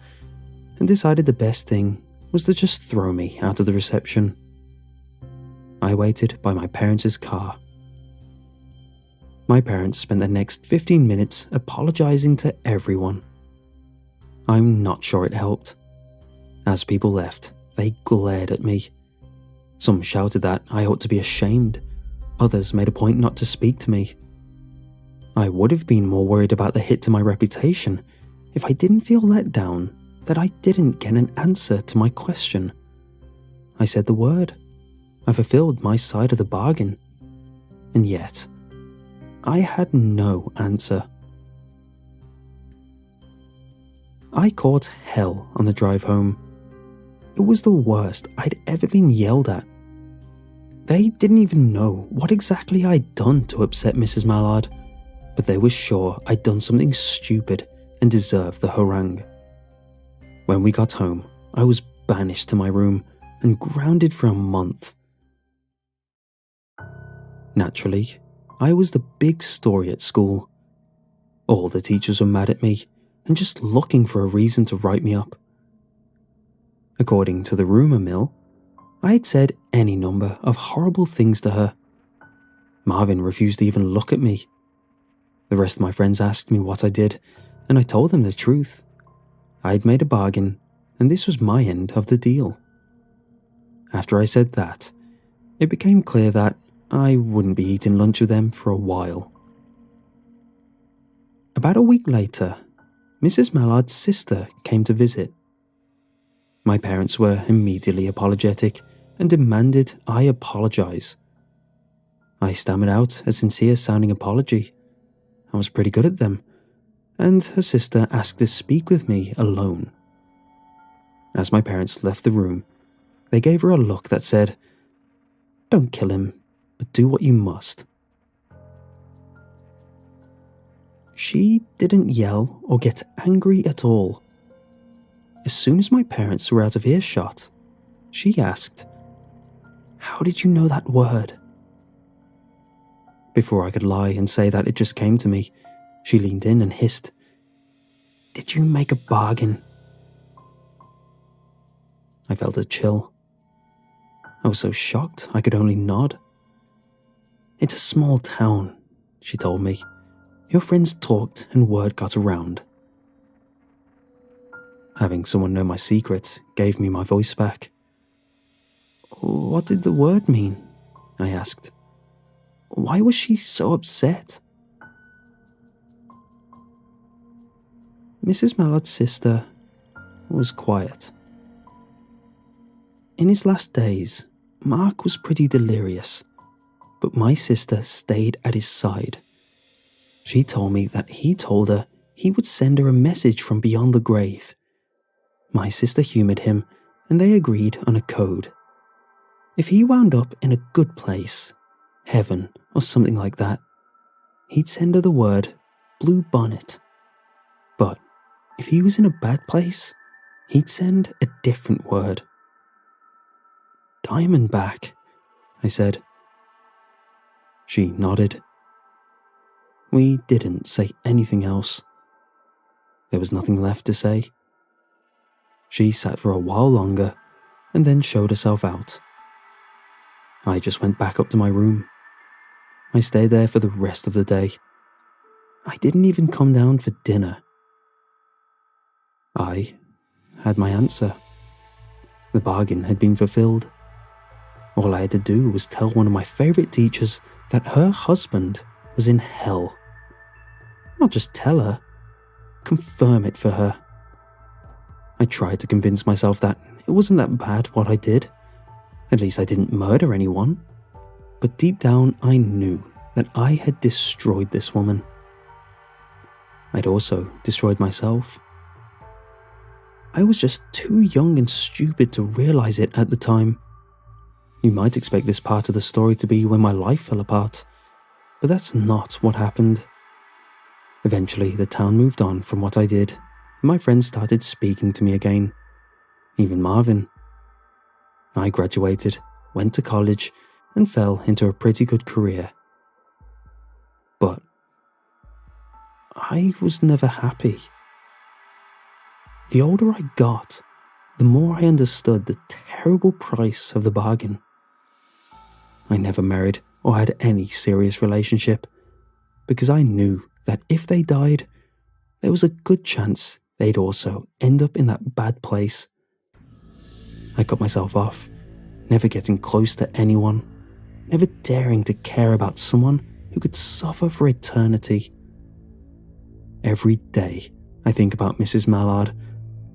and decided the best thing was to just throw me out of the reception. I waited by my parents' car. My parents spent the next 15 minutes apologizing to everyone. I'm not sure it helped. As people left, they glared at me. Some shouted that I ought to be ashamed. Others made a point not to speak to me. I would have been more worried about the hit to my reputation if I didn't feel let down that I didn't get an answer to my question. I said the word. I fulfilled my side of the bargain. And yet, I had no answer. I caught hell on the drive home. It was the worst I'd ever been yelled at. They didn't even know what exactly I'd done to upset Mrs. Mallard, but they were sure I'd done something stupid and deserved the harangue. When we got home, I was banished to my room and grounded for a month. Naturally, I was the big story at school. All the teachers were mad at me and just looking for a reason to write me up. According to the rumour mill, I had said any number of horrible things to her. Marvin refused to even look at me. The rest of my friends asked me what I did, and I told them the truth. I had made a bargain, and this was my end of the deal. After I said that, it became clear that I wouldn't be eating lunch with them for a while. About a week later, Mrs. Mallard's sister came to visit. My parents were immediately apologetic and demanded I apologize. I stammered out a sincere-sounding apology. I was pretty good at them, and her sister asked to speak with me alone. As my parents left the room, they gave her a look that said, "Don't kill him, but do what you must." She didn't yell or get angry at all. As soon as my parents were out of earshot, she asked, "How did you know that word?" Before I could lie and say that it just came to me, she leaned in and hissed, "Did you make a bargain?" I felt a chill. I was so shocked I could only nod. "It's a small town," she told me. "Your friends talked and word got around." Having someone know my secret gave me my voice back. "What did the word mean?" I asked. "Why was she so upset?" Mrs. Mallard's sister was quiet. In his last days, Mark was pretty delirious, but my sister stayed at his side. She told me that he told her he would send her a message from beyond the grave. My sister humoured him, and they agreed on a code. If he wound up in a good place, heaven or something like that, he'd send her the word Blue Bonnet. But if he was in a bad place, he'd send a different word. "Diamondback," I said. She nodded. We didn't say anything else. There was nothing left to say. She sat for a while longer and then showed herself out. I just went back up to my room. I stayed there for the rest of the day. I didn't even come down for dinner. I had my answer. The bargain had been fulfilled. All I had to do was tell one of my favourite teachers that her husband was in hell. Not just tell her, confirm it for her. I tried to convince myself that it wasn't that bad what I did. At least I didn't murder anyone. But deep down I knew that I had destroyed this woman. I'd also destroyed myself. I was just too young and stupid to realise it at the time. You might expect this part of the story to be when my life fell apart, but that's not what happened. Eventually, the town moved on from what I did, and my friends started speaking to me again. Even Marvin. I graduated, went to college, and fell into a pretty good career. But I was never happy. The older I got, the more I understood the terrible price of the bargain. I never married or had any serious relationship because I knew that if they died, there was a good chance they'd also end up in that bad place. I cut myself off, never getting close to anyone, never daring to care about someone who could suffer for eternity. Every day I think about Mrs. Mallard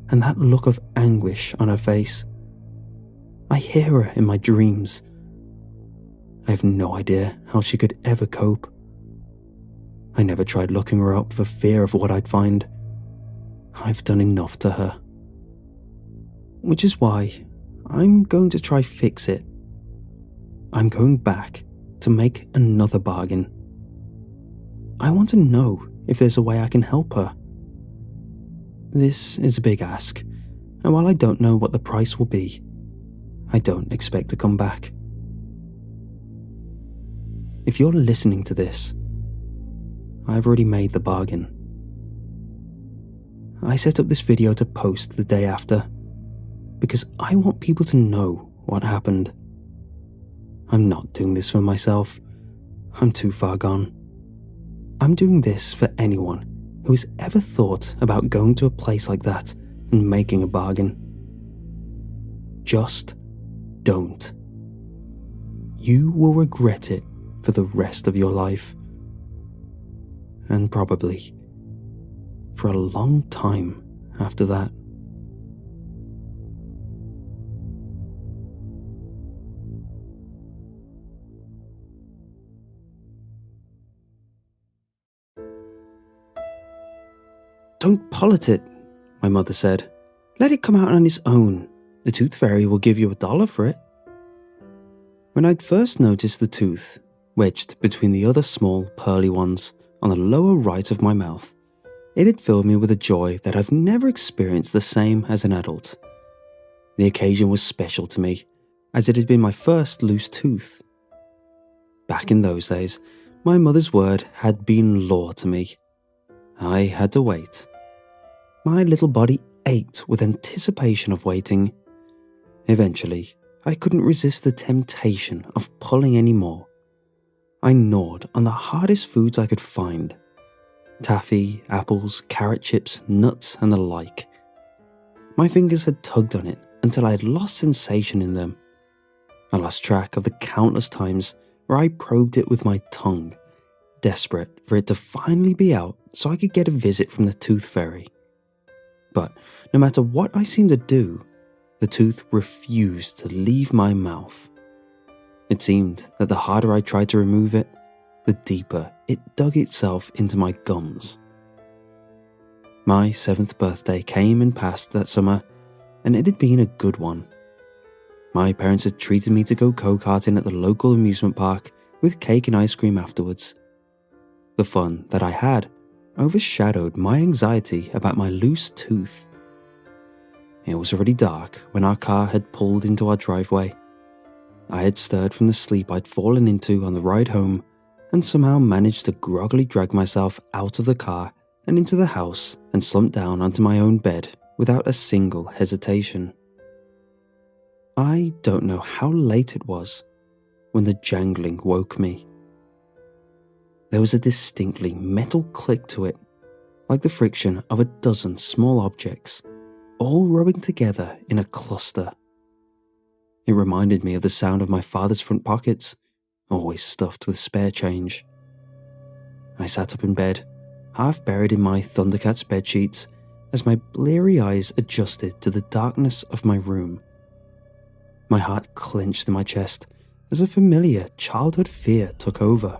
and that look of anguish on her face. I hear her in my dreams. I have no idea how she could ever cope. I never tried looking her up for fear of what I'd find. I've done enough to her. Which is why I'm going to try fix it. I'm going back to make another bargain. I want to know if there's a way I can help her. This is a big ask, and while I don't know what the price will be, I don't expect to come back. If you're listening to this, I've already made the bargain. I set up this video to post the day after, because I want people to know what happened. I'm not doing this for myself. I'm too far gone. I'm doing this for anyone who has ever thought about going to a place like that and making a bargain. Just don't. You will regret it for the rest of your life. And probably for a long time after that. Don't pull at it, my mother said. Let it come out on its own. The tooth fairy will give you $1 for it. When I'd first noticed the tooth, wedged between the other small, pearly ones on the lower right of my mouth, it had filled me with a joy that I've never experienced the same as an adult. The occasion was special to me, as it had been my first loose tooth. Back in those days, my mother's word had been law to me. I had to wait. My little body ached with anticipation of waiting. Eventually, I couldn't resist the temptation of pulling any more. I gnawed on the hardest foods I could find. Taffy, apples, carrot chips, nuts, and the like. My fingers had tugged on it until I had lost sensation in them. I lost track of the countless times where I probed it with my tongue, desperate for it to finally be out so I could get a visit from the tooth fairy. But no matter what I seemed to do, the tooth refused to leave my mouth. It seemed that the harder I tried to remove it, the deeper it dug itself into my gums. My 7th birthday came and passed that summer, and it had been a good one. My parents had treated me to go go-karting at the local amusement park with cake and ice cream afterwards. The fun that I had overshadowed my anxiety about my loose tooth. It was already dark when our car had pulled into our driveway. I had stirred from the sleep I'd fallen into on the ride home and somehow managed to groggily drag myself out of the car and into the house and slumped down onto my own bed without a single hesitation. I don't know how late it was when the jangling woke me. There was a distinctly metal click to it, like the friction of a dozen small objects, all rubbing together in a cluster. It reminded me of the sound of my father's front pockets, always stuffed with spare change. I sat up in bed, half buried in my Thundercats bedsheets, as my bleary eyes adjusted to the darkness of my room. My heart clenched in my chest as a familiar childhood fear took over.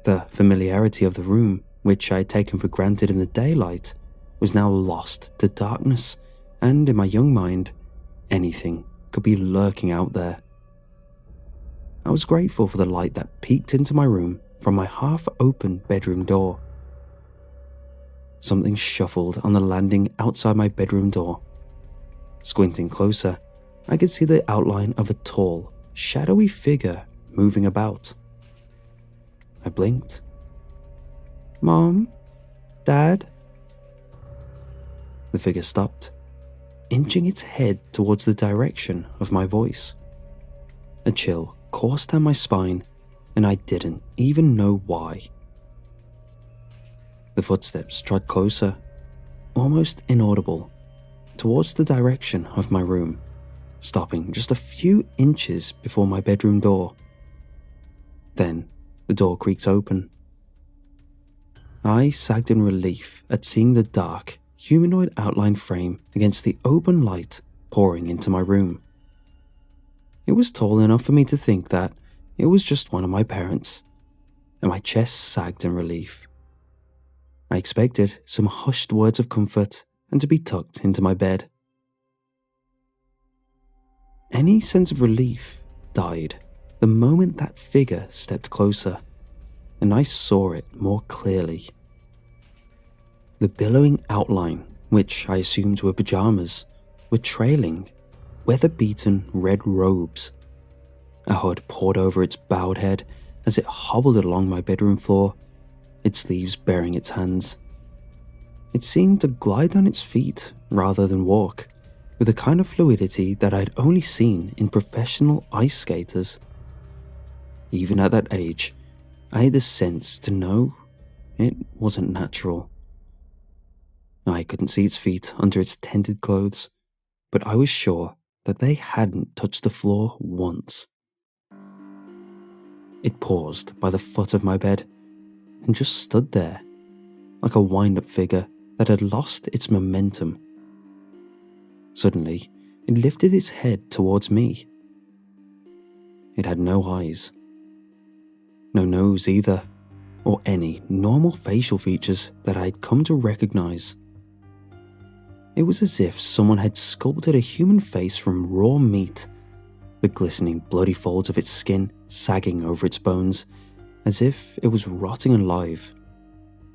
The familiarity of the room, which I had taken for granted in the daylight, was now lost to darkness, and in my young mind, anything could be lurking out there. I was grateful for the light that peeked into my room from my half-open bedroom door. Something shuffled on the landing outside my bedroom door. Squinting closer, I could see the outline of a tall, shadowy figure moving about. I blinked. "Mom? Dad?" The figure stopped, inching its head towards the direction of my voice. A chill coursed down my spine, and I didn't even know why. The footsteps trod closer, almost inaudible, towards the direction of my room, stopping just a few inches before my bedroom door. Then the door creaked open. I sagged in relief at seeing the dark, humanoid outline frame against the open light pouring into my room. It was tall enough for me to think that it was just one of my parents, and my chest sagged in relief. I expected some hushed words of comfort and to be tucked into my bed. Any sense of relief died the moment that figure stepped closer, and I saw it more clearly. The billowing outline, which I assumed were pajamas, were trailing weather-beaten red robes. A hood poured over its bowed head as it hobbled along my bedroom floor, its sleeves bearing its hands. It seemed to glide on its feet rather than walk, with a kind of fluidity that I'd only seen in professional ice skaters. Even at that age, I had the sense to know it wasn't natural. I couldn't see its feet under its tented clothes, but I was sure that they hadn't touched the floor once. It paused by the foot of my bed and just stood there, like a wind-up figure that had lost its momentum. Suddenly, it lifted its head towards me. It had no eyes. No nose either, or any normal facial features that I had come to recognize. It was as if someone had sculpted a human face from raw meat, the glistening bloody folds of its skin sagging over its bones, as if it was rotting alive,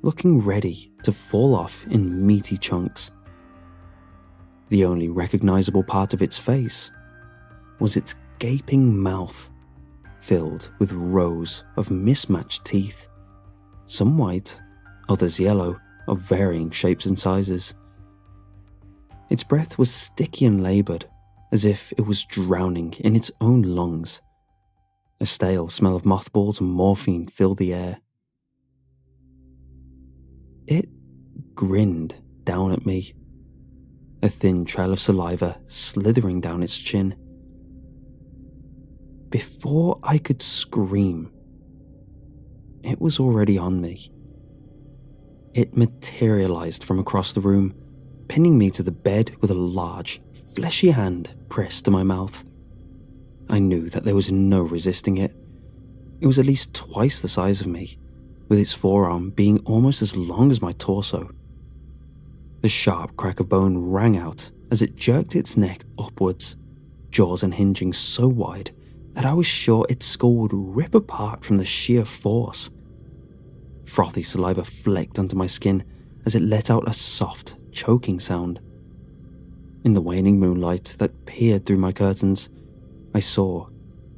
looking ready to fall off in meaty chunks. The only recognizable part of its face was its gaping mouth, filled with rows of mismatched teeth, some white, others yellow, of varying shapes and sizes. Its breath was sticky and laboured, as if it was drowning in its own lungs. A stale smell of mothballs and morphine filled the air. It grinned down at me, a thin trail of saliva slithering down its chin. Before I could scream, it was already on me. It materialized from across the room, pinning me to the bed with a large, fleshy hand pressed to my mouth. I knew that there was no resisting it. It was at least twice the size of me, with its forearm being almost as long as my torso. The sharp crack of bone rang out as it jerked its neck upwards, jaws unhinging so wide that I was sure its skull would rip apart from the sheer force. Frothy saliva flecked onto my skin as it let out a soft, choking sound. In the waning moonlight that peered through my curtains, I saw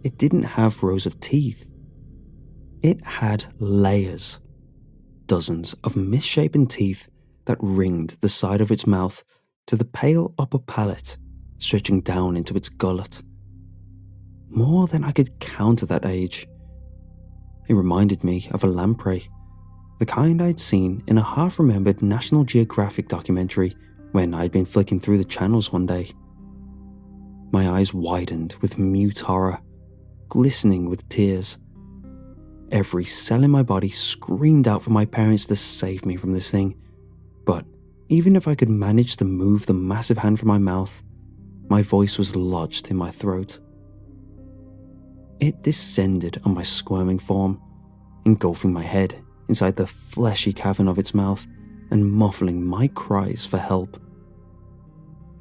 it didn't have rows of teeth. It had layers, dozens of misshapen teeth that ringed the side of its mouth to the pale upper palate, stretching down into its gullet. More than I could count at that age. It reminded me of a lamprey, the kind I'd seen in a half-remembered National Geographic documentary when I'd been flicking through the channels one day. My eyes widened with mute horror, glistening with tears. Every cell in my body screamed out for my parents to save me from this thing, but even if I could manage to move the massive hand from my mouth, my voice was lodged in my throat. It descended on my squirming form, engulfing my head inside the fleshy cavern of its mouth and muffling my cries for help.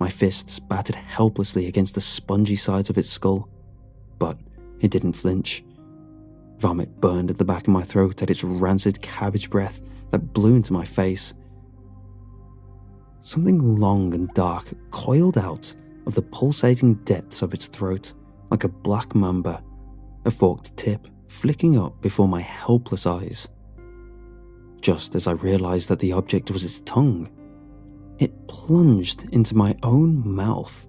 My fists battered helplessly against the spongy sides of its skull, but it didn't flinch. Vomit burned at the back of my throat at its rancid cabbage breath that blew into my face. Something long and dark coiled out of the pulsating depths of its throat like a black mamba, a forked tip flicking up before my helpless eyes. Just as I realized that the object was its tongue, it plunged into my own mouth.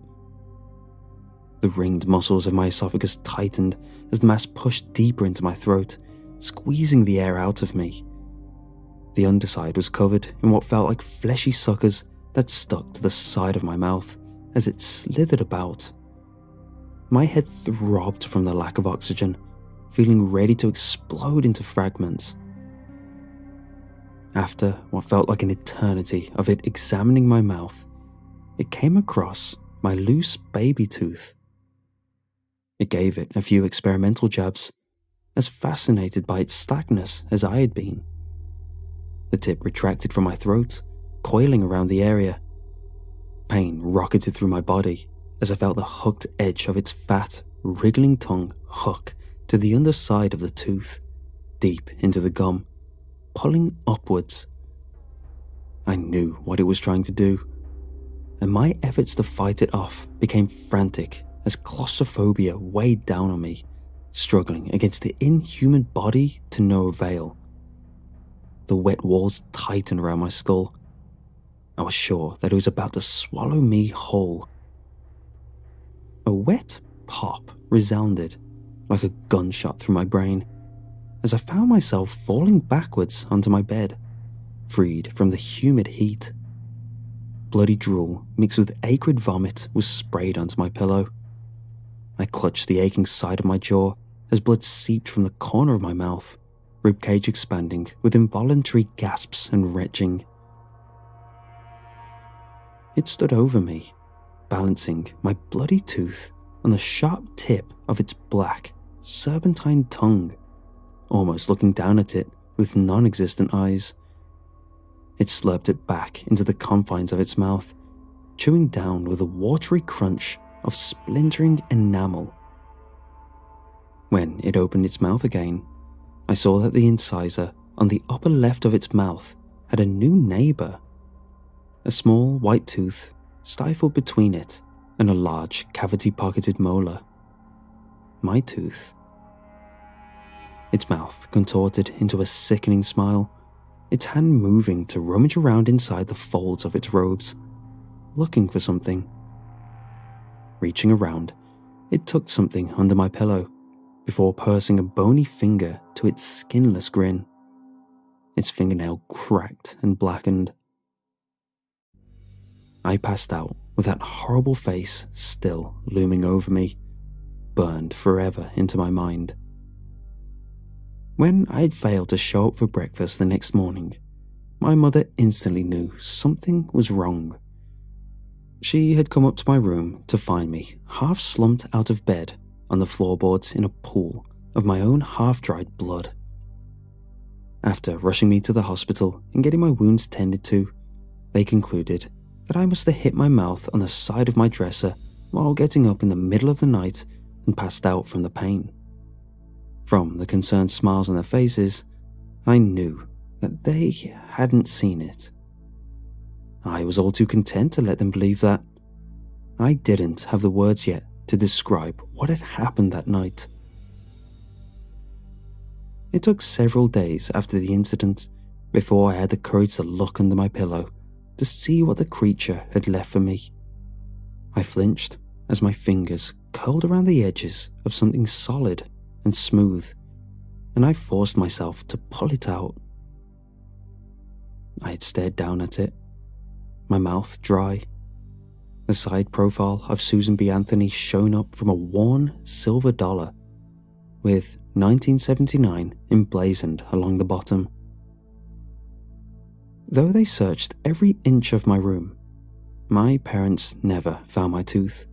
The ringed muscles of my esophagus tightened as the mass pushed deeper into my throat, squeezing the air out of me. The underside was covered in what felt like fleshy suckers that stuck to the side of my mouth as it slithered about. My head throbbed from the lack of oxygen, feeling ready to explode into fragments. After what felt like an eternity of it examining my mouth, it came across my loose baby tooth. It gave it a few experimental jabs, as fascinated by its slackness as I had been. The tip retracted from my throat, coiling around the area. Pain rocketed through my body as I felt the hooked edge of its fat, wriggling tongue hook to the underside of the tooth, deep into the gum, pulling upwards. I knew what it was trying to do, and my efforts to fight it off became frantic as claustrophobia weighed down on me, struggling against the inhuman body to no avail. The wet walls tightened around my skull. I was sure that it was about to swallow me whole. A wet pop resounded like a gunshot through my brain as I found myself falling backwards onto my bed, freed from the humid heat. Bloody drool mixed with acrid vomit was sprayed onto my pillow. I clutched the aching side of my jaw as blood seeped from the corner of my mouth, ribcage expanding with involuntary gasps and retching. It stood over me, balancing my bloody tooth on the sharp tip of its black, serpentine tongue, almost looking down at it with non-existent eyes. It slurped it back into the confines of its mouth, chewing down with a watery crunch of splintering enamel. When it opened its mouth again, I saw that the incisor on the upper left of its mouth had a new neighbour. A small white tooth stifled between it and a large cavity-pocketed molar. My tooth. Its mouth contorted into a sickening smile, its hand moving to rummage around inside the folds of its robes, looking for something. Reaching around, it tucked something under my pillow before pursing a bony finger to its skinless grin. Its fingernail cracked and blackened. I passed out with that horrible face still looming over me, burned forever into my mind. When I had failed to show up for breakfast the next morning, my mother instantly knew something was wrong. She had come up to my room to find me half slumped out of bed on the floorboards in a pool of my own half-dried blood. After rushing me to the hospital and getting my wounds tended to, they concluded that I must have hit my mouth on the side of my dresser while getting up in the middle of the night and passed out from the pain. From the concerned smiles on their faces, I knew that they hadn't seen it. I was all too content to let them believe that. I didn't have the words yet to describe what had happened that night. It took several days after the incident before I had the courage to look under my pillow to see what the creature had left for me. I flinched as my fingers curled around the edges of something solid and smooth, and I forced myself to pull it out. I had stared down at it, my mouth dry, the side profile of Susan B. Anthony showing up from a worn silver dollar, with 1979 emblazoned along the bottom. Though they searched every inch of my room, my parents never found my tooth.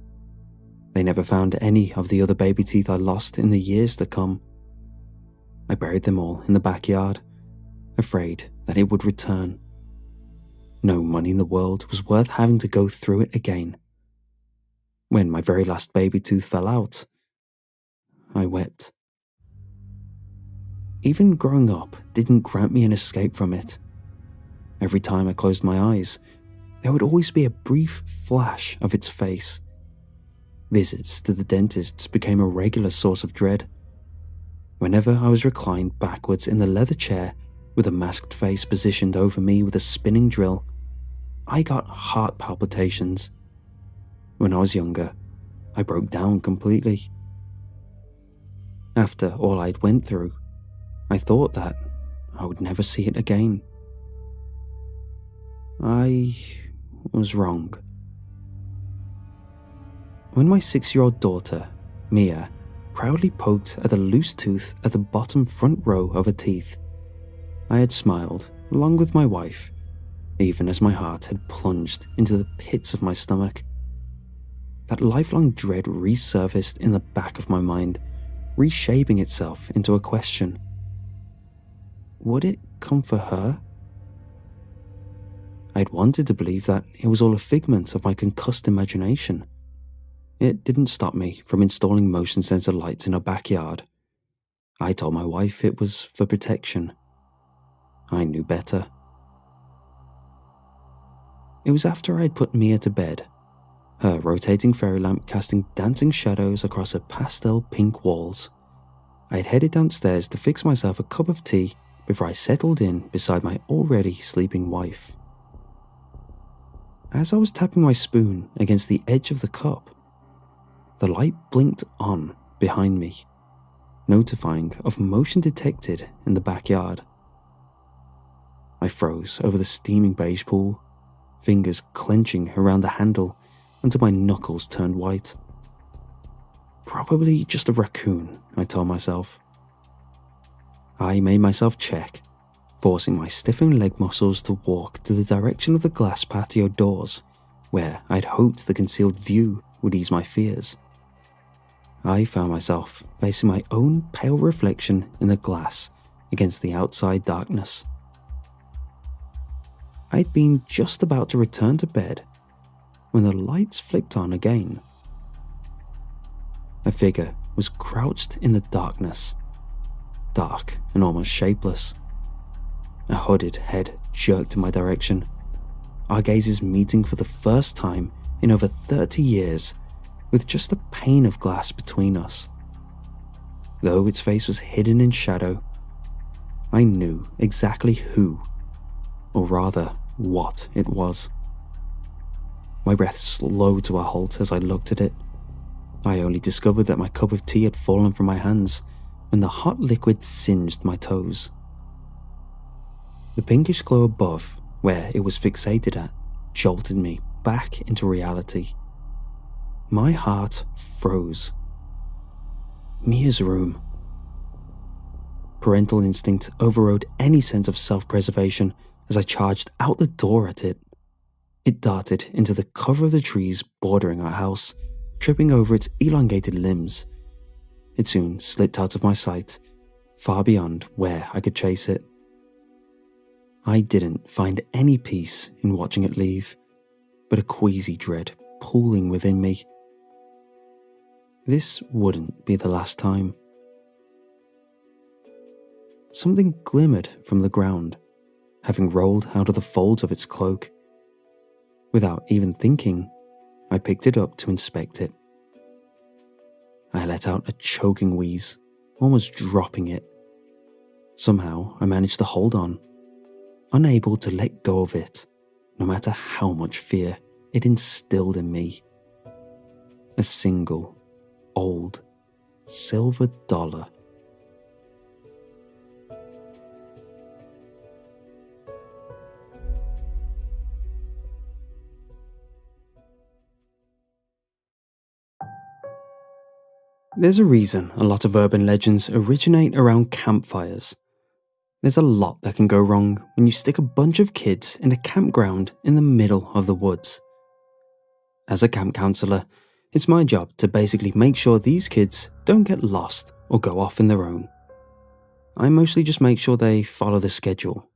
They never found any of the other baby teeth I lost in the years to come. I buried them all in the backyard, afraid that it would return. No money in the world was worth having to go through it again. When my very last baby tooth fell out, I wept. Even growing up didn't grant me an escape from it. Every time I closed my eyes, there would always be a brief flash of its face. Visits to the dentists became a regular source of dread. Whenever I was reclined backwards in the leather chair with a masked face positioned over me with a spinning drill, I got heart palpitations. When I was younger, I broke down completely. After all I'd went through, I thought that I would never see it again. I was wrong. When my 6-year-old daughter, Mia, proudly poked at the loose tooth at the bottom front row of her teeth, I had smiled along with my wife, even as my heart had plunged into the pits of my stomach. That lifelong dread resurfaced in the back of my mind, reshaping itself into a question. Would it come for her? I'd wanted to believe that it was all a figment of my concussed imagination. It didn't stop me from installing motion sensor lights in our backyard. I told my wife it was for protection. I knew better. It was after I'd put Mia to bed, her rotating fairy lamp casting dancing shadows across her pastel pink walls. I had headed downstairs to fix myself a cup of tea before I settled in beside my already sleeping wife. As I was tapping my spoon against the edge of the cup, the light blinked on behind me, notifying of motion detected in the backyard. I froze over the steaming beige pool, fingers clenching around the handle until my knuckles turned white. Probably just a raccoon, I told myself. I made myself check, forcing my stiffened leg muscles to walk to the direction of the glass patio doors, where I'd hoped the concealed view would ease my fears. I found myself facing my own pale reflection in the glass against the outside darkness. I'd been just about to return to bed when the lights flicked on again. A figure was crouched in the darkness, dark and almost shapeless. A hooded head jerked in my direction, our gazes meeting for the first time in over 30 years, with just a pane of glass between us. Though its face was hidden in shadow, I knew exactly who, or rather what it was. My breath slowed to a halt as I looked at it. I only discovered that my cup of tea had fallen from my hands when the hot liquid singed my toes. The pinkish glow above, where it was fixated at, jolted me back into reality. My heart froze. Mia's room. Parental instinct overrode any sense of self-preservation as I charged out the door at it. It darted into the cover of the trees bordering our house, tripping over its elongated limbs. It soon slipped out of my sight, far beyond where I could chase it. I didn't find any peace in watching it leave, but a queasy dread pooling within me. This wouldn't be the last time. Something glimmered from the ground, having rolled out of the folds of its cloak. Without even thinking, I picked it up to inspect it. I let out a choking wheeze, almost dropping it. Somehow I managed to hold on, unable to let go of it, no matter how much fear it instilled in me. A single, old, silver dollar. There's a reason a lot of urban legends originate around campfires. There's a lot that can go wrong when you stick a bunch of kids in a campground in the middle of the woods. As a camp counselor, it's my job to basically make sure these kids don't get lost or go off on their own. I mostly just make sure they follow the schedule.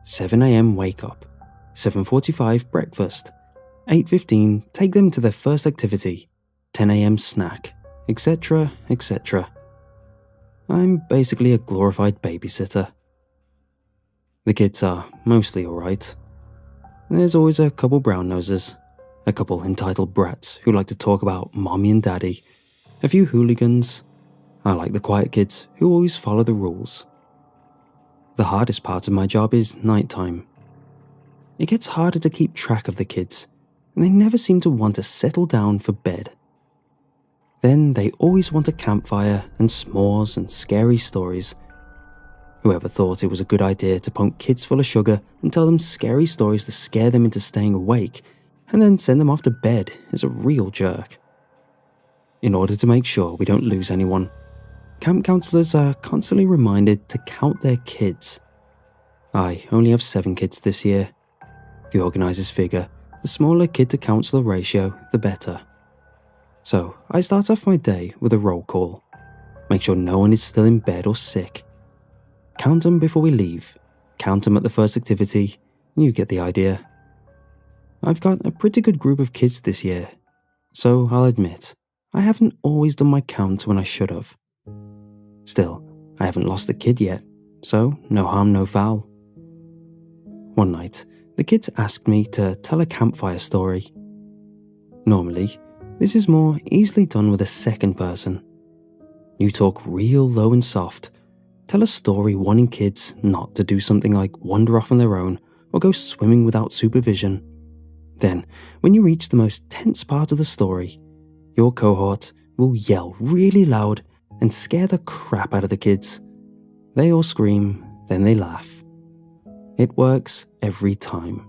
7 a.m. wake up, 7:45 breakfast, 8:15 take them to their first activity, 10 a.m. snack, etc., etc. I'm basically a glorified babysitter. The kids are mostly alright. There's always a couple brown noses, a couple entitled brats who like to talk about mommy and daddy, a few hooligans. I like the quiet kids who always follow the rules. The hardest part of my job is nighttime. It gets harder to keep track of the kids, and they never seem to want to settle down for bed. Then they always want a campfire and s'mores and scary stories. Whoever thought it was a good idea to pump kids full of sugar and tell them scary stories to scare them into staying awake, and then send them off to bed is a real jerk. In order to make sure we don't lose anyone, camp counselors are constantly reminded to count their kids. I only have 7 kids this year. The organisers figure the smaller kid to counselor ratio, the better. So I start off my day with a roll call. Make sure no one is still in bed or sick. Count them before we leave. Count them at the first activity. You get the idea. I've got a pretty good group of kids this year, so I'll admit, I haven't always done my count when I should have. Still, I haven't lost a kid yet, so no harm, no foul. One night, the kids asked me to tell a campfire story. Normally, this is more easily done with a second person. You talk real low and soft, tell a story warning kids not to do something like wander off on their own or go swimming without supervision. Then, when you reach the most tense part of the story, your cohort will yell really loud and scare the crap out of the kids. They all scream, then they laugh. It works every time.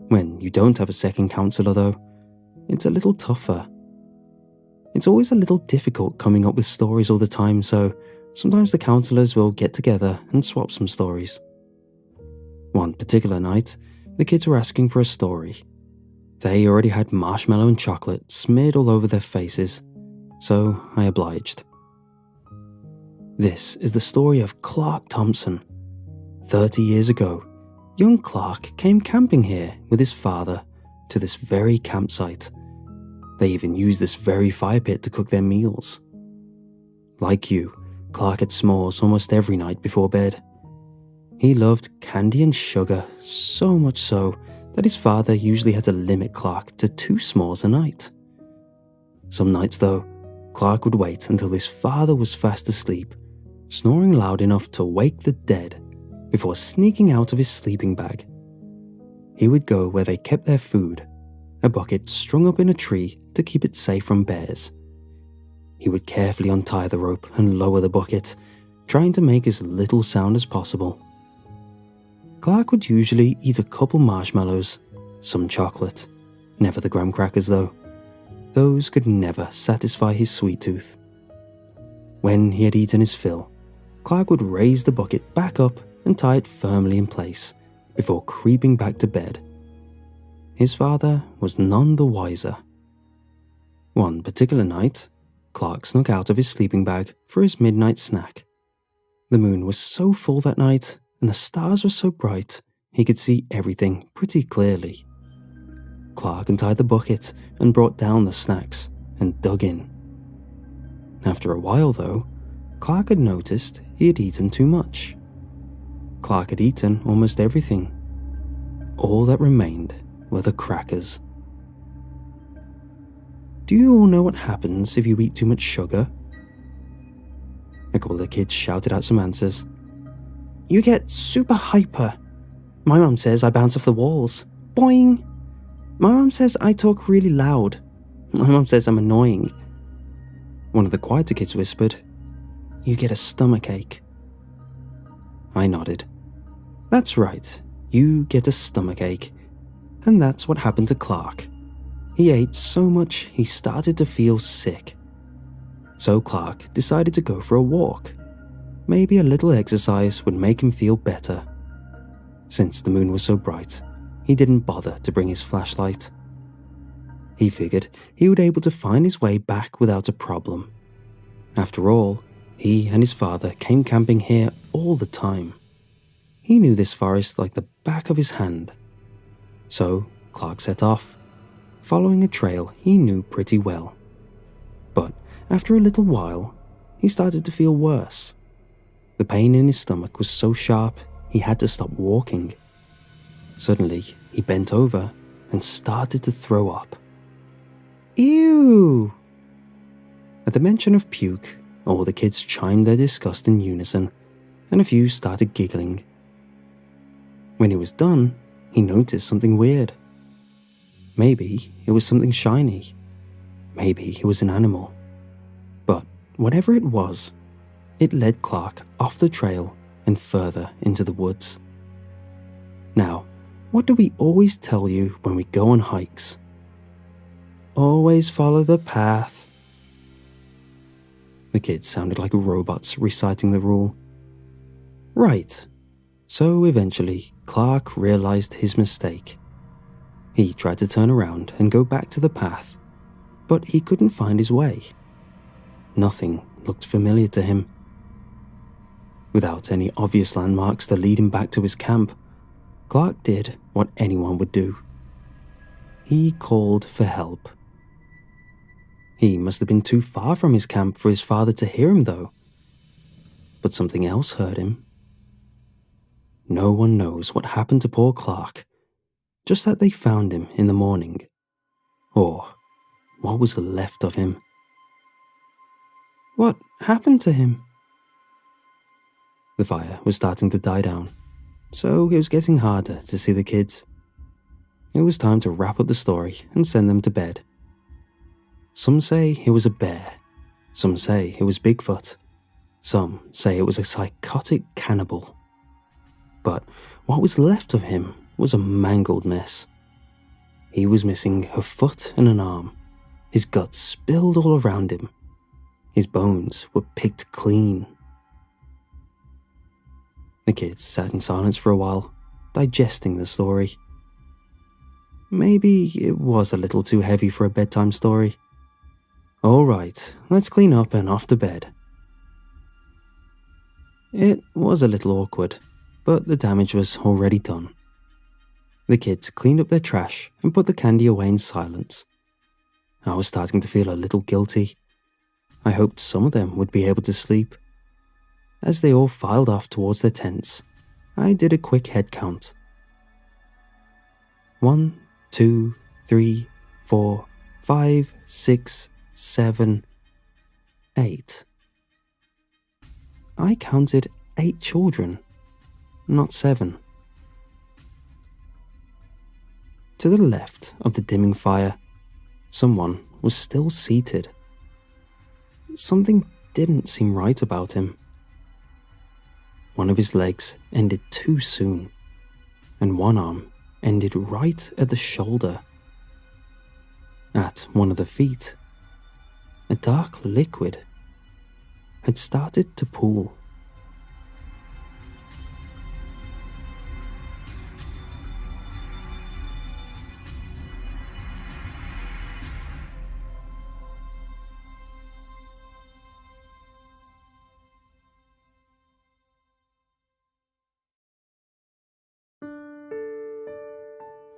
When you don't have a second counselor though, it's a little tougher. It's always a little difficult coming up with stories all the time, so sometimes the counselors will get together and swap some stories. One particular night, the kids were asking for a story. They already had marshmallow and chocolate smeared all over their faces, so I obliged. This is the story of Clark Thompson. 30 years ago, young Clark came camping here with his father to this very campsite. They even used this very fire pit to cook their meals. Like you, Clark had s'mores almost every night before bed. He loved candy and sugar, so much so that his father usually had to limit Clark to 2 s'mores a night. Some nights though, Clark would wait until his father was fast asleep, snoring loud enough to wake the dead, before sneaking out of his sleeping bag. He would go where they kept their food, a bucket strung up in a tree to keep it safe from bears. He would carefully untie the rope and lower the bucket, trying to make as little sound as possible. Clark would usually eat a couple marshmallows, some chocolate, never the graham crackers though. Those could never satisfy his sweet tooth. When he had eaten his fill, Clark would raise the bucket back up and tie it firmly in place before creeping back to bed. His father was none the wiser. One particular night, Clark snuck out of his sleeping bag for his midnight snack. The moon was so full that night and the stars were so bright he could see everything pretty clearly. Clark untied the bucket and brought down the snacks and dug in. After a while though, Clark had noticed he had eaten too much. Clark had eaten almost everything. All that remained were the crackers. Do you all know what happens if you eat too much sugar? A couple of the kids shouted out some answers. You get super hyper. My mum says I bounce off the walls. Boing! My mum says I talk really loud. My mum says I'm annoying. One of the quieter kids whispered, You get a stomachache. I nodded. That's right, you get a stomachache. And that's what happened to Clark. He ate so much he started to feel sick. So Clark decided to go for a walk. Maybe a little exercise would make him feel better. Since the moon was so bright, he didn't bother to bring his flashlight. He figured he would be able to find his way back without a problem. After all, he and his father came camping here all the time. He knew this forest like the back of his hand. So Clark set off, following a trail he knew pretty well. But after a little while, he started to feel worse. The pain in his stomach was so sharp he had to stop walking. Suddenly, he bent over and started to throw up. Ew! At the mention of puke, all the kids chimed their disgust in unison, and a few started giggling. When he was done, he noticed something weird. Maybe it was something shiny. Maybe it was an animal. But whatever it was, it led Clark off the trail and further into the woods. Now, what do we always tell you when we go on hikes? Always follow the path. The kids sounded like robots reciting the rule. Right. So eventually, Clark realized his mistake. He tried to turn around and go back to the path, but he couldn't find his way. Nothing looked familiar to him. Without any obvious landmarks to lead him back to his camp, Clark did what anyone would do. He called for help. He must have been too far from his camp for his father to hear him, though. But something else heard him. No one knows what happened to poor Clark, just that they found him in the morning. Or what was left of him. What happened to him? The fire was starting to die down, so it was getting harder to see the kids. It was time to wrap up the story and send them to bed. Some say it was a bear. Some say it was Bigfoot. Some say it was a psychotic cannibal. But what was left of him was a mangled mess. He was missing a foot and an arm. His guts spilled all around him. His bones were picked clean. The kids sat in silence for a while, digesting the story. Maybe it was a little too heavy for a bedtime story. All right, let's clean up and off to bed. It was a little awkward, but the damage was already done. The kids cleaned up their trash and put the candy away in silence. I was starting to feel a little guilty. I hoped some of them would be able to sleep. As they all filed off towards their tents, I did a quick head count. 1, 2, 3, 4, 5, 6, 7, 8. I counted 8 children, not 7. To the left of the dimming fire, someone was still seated. Something didn't seem right about him. One of his legs ended too soon, and one arm ended right at the shoulder. At one of the feet, a dark liquid had started to pool.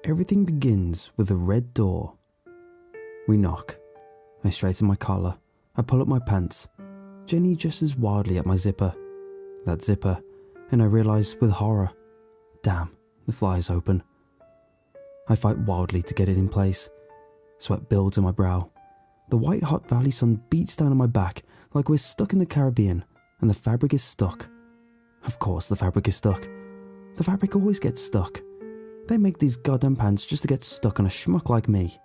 Everything begins with a red door. We knock. I straighten my collar. I pull up my pants. Jenny gestures wildly at my zipper. That zipper, and I realise with horror, damn, the fly is open. I fight wildly to get it in place. Sweat builds on my brow. The white hot valley sun beats down on my back like we're stuck in the Caribbean, and the fabric is stuck. Of course the fabric is stuck. The fabric always gets stuck. They make these goddamn pants just to get stuck on a schmuck like me.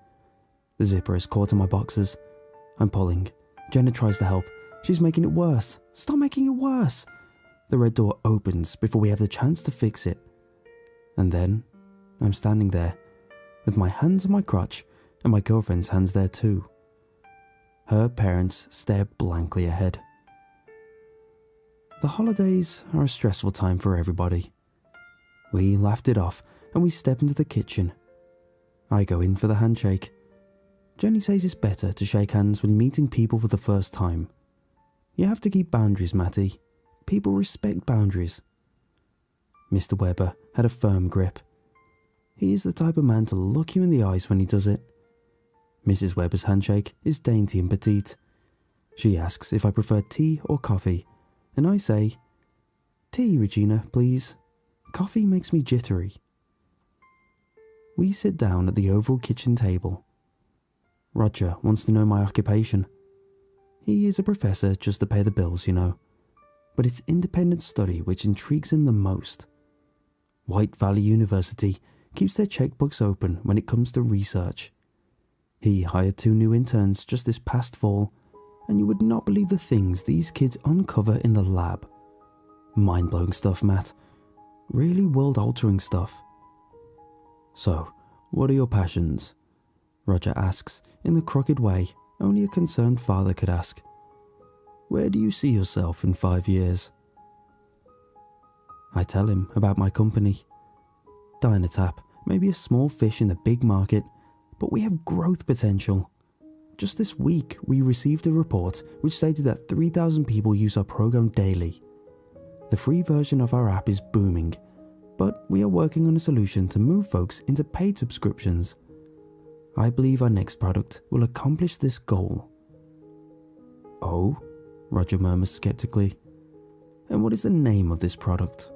The zipper is caught in my boxers. I'm pulling. Jenna tries to help. She's making it worse. Stop making it worse. The red door opens before we have the chance to fix it. And then, I'm standing there, with my hands on my crotch and my girlfriend's hands there too. Her parents stare blankly ahead. The holidays are a stressful time for everybody. We laughed it off and we step into the kitchen. I go in for the handshake. Jenny says it's better to shake hands when meeting people for the first time. You have to keep boundaries, Matty. People respect boundaries. Mr. Webber had a firm grip. He is the type of man to look you in the eyes when he does it. Mrs. Webber's handshake is dainty and petite. She asks if I prefer tea or coffee, and I say, "Tea, Regina, please. Coffee makes me jittery." We sit down at the oval kitchen table. Roger wants to know my occupation. He is a professor just to pay the bills, you know. But it's independent study which intrigues him the most. White Valley University keeps their checkbooks open when it comes to research. He hired 2 new interns just this past fall, and you would not believe the things these kids uncover in the lab. Mind-blowing stuff, Matt. Really world-altering stuff. "So, what are your passions?" Roger asks in the crooked way only a concerned father could ask. "Where do you see yourself in 5 years?" I tell him about my company. Diner tap, maybe a small fish in the big market, but we have growth potential. Just this week, we received a report which stated that 3,000 people use our program daily. The free version of our app is booming, but we are working on a solution to move folks into paid subscriptions. I believe our next product will accomplish this goal. "Oh?" Roger murmurs skeptically. "And what is the name of this product?"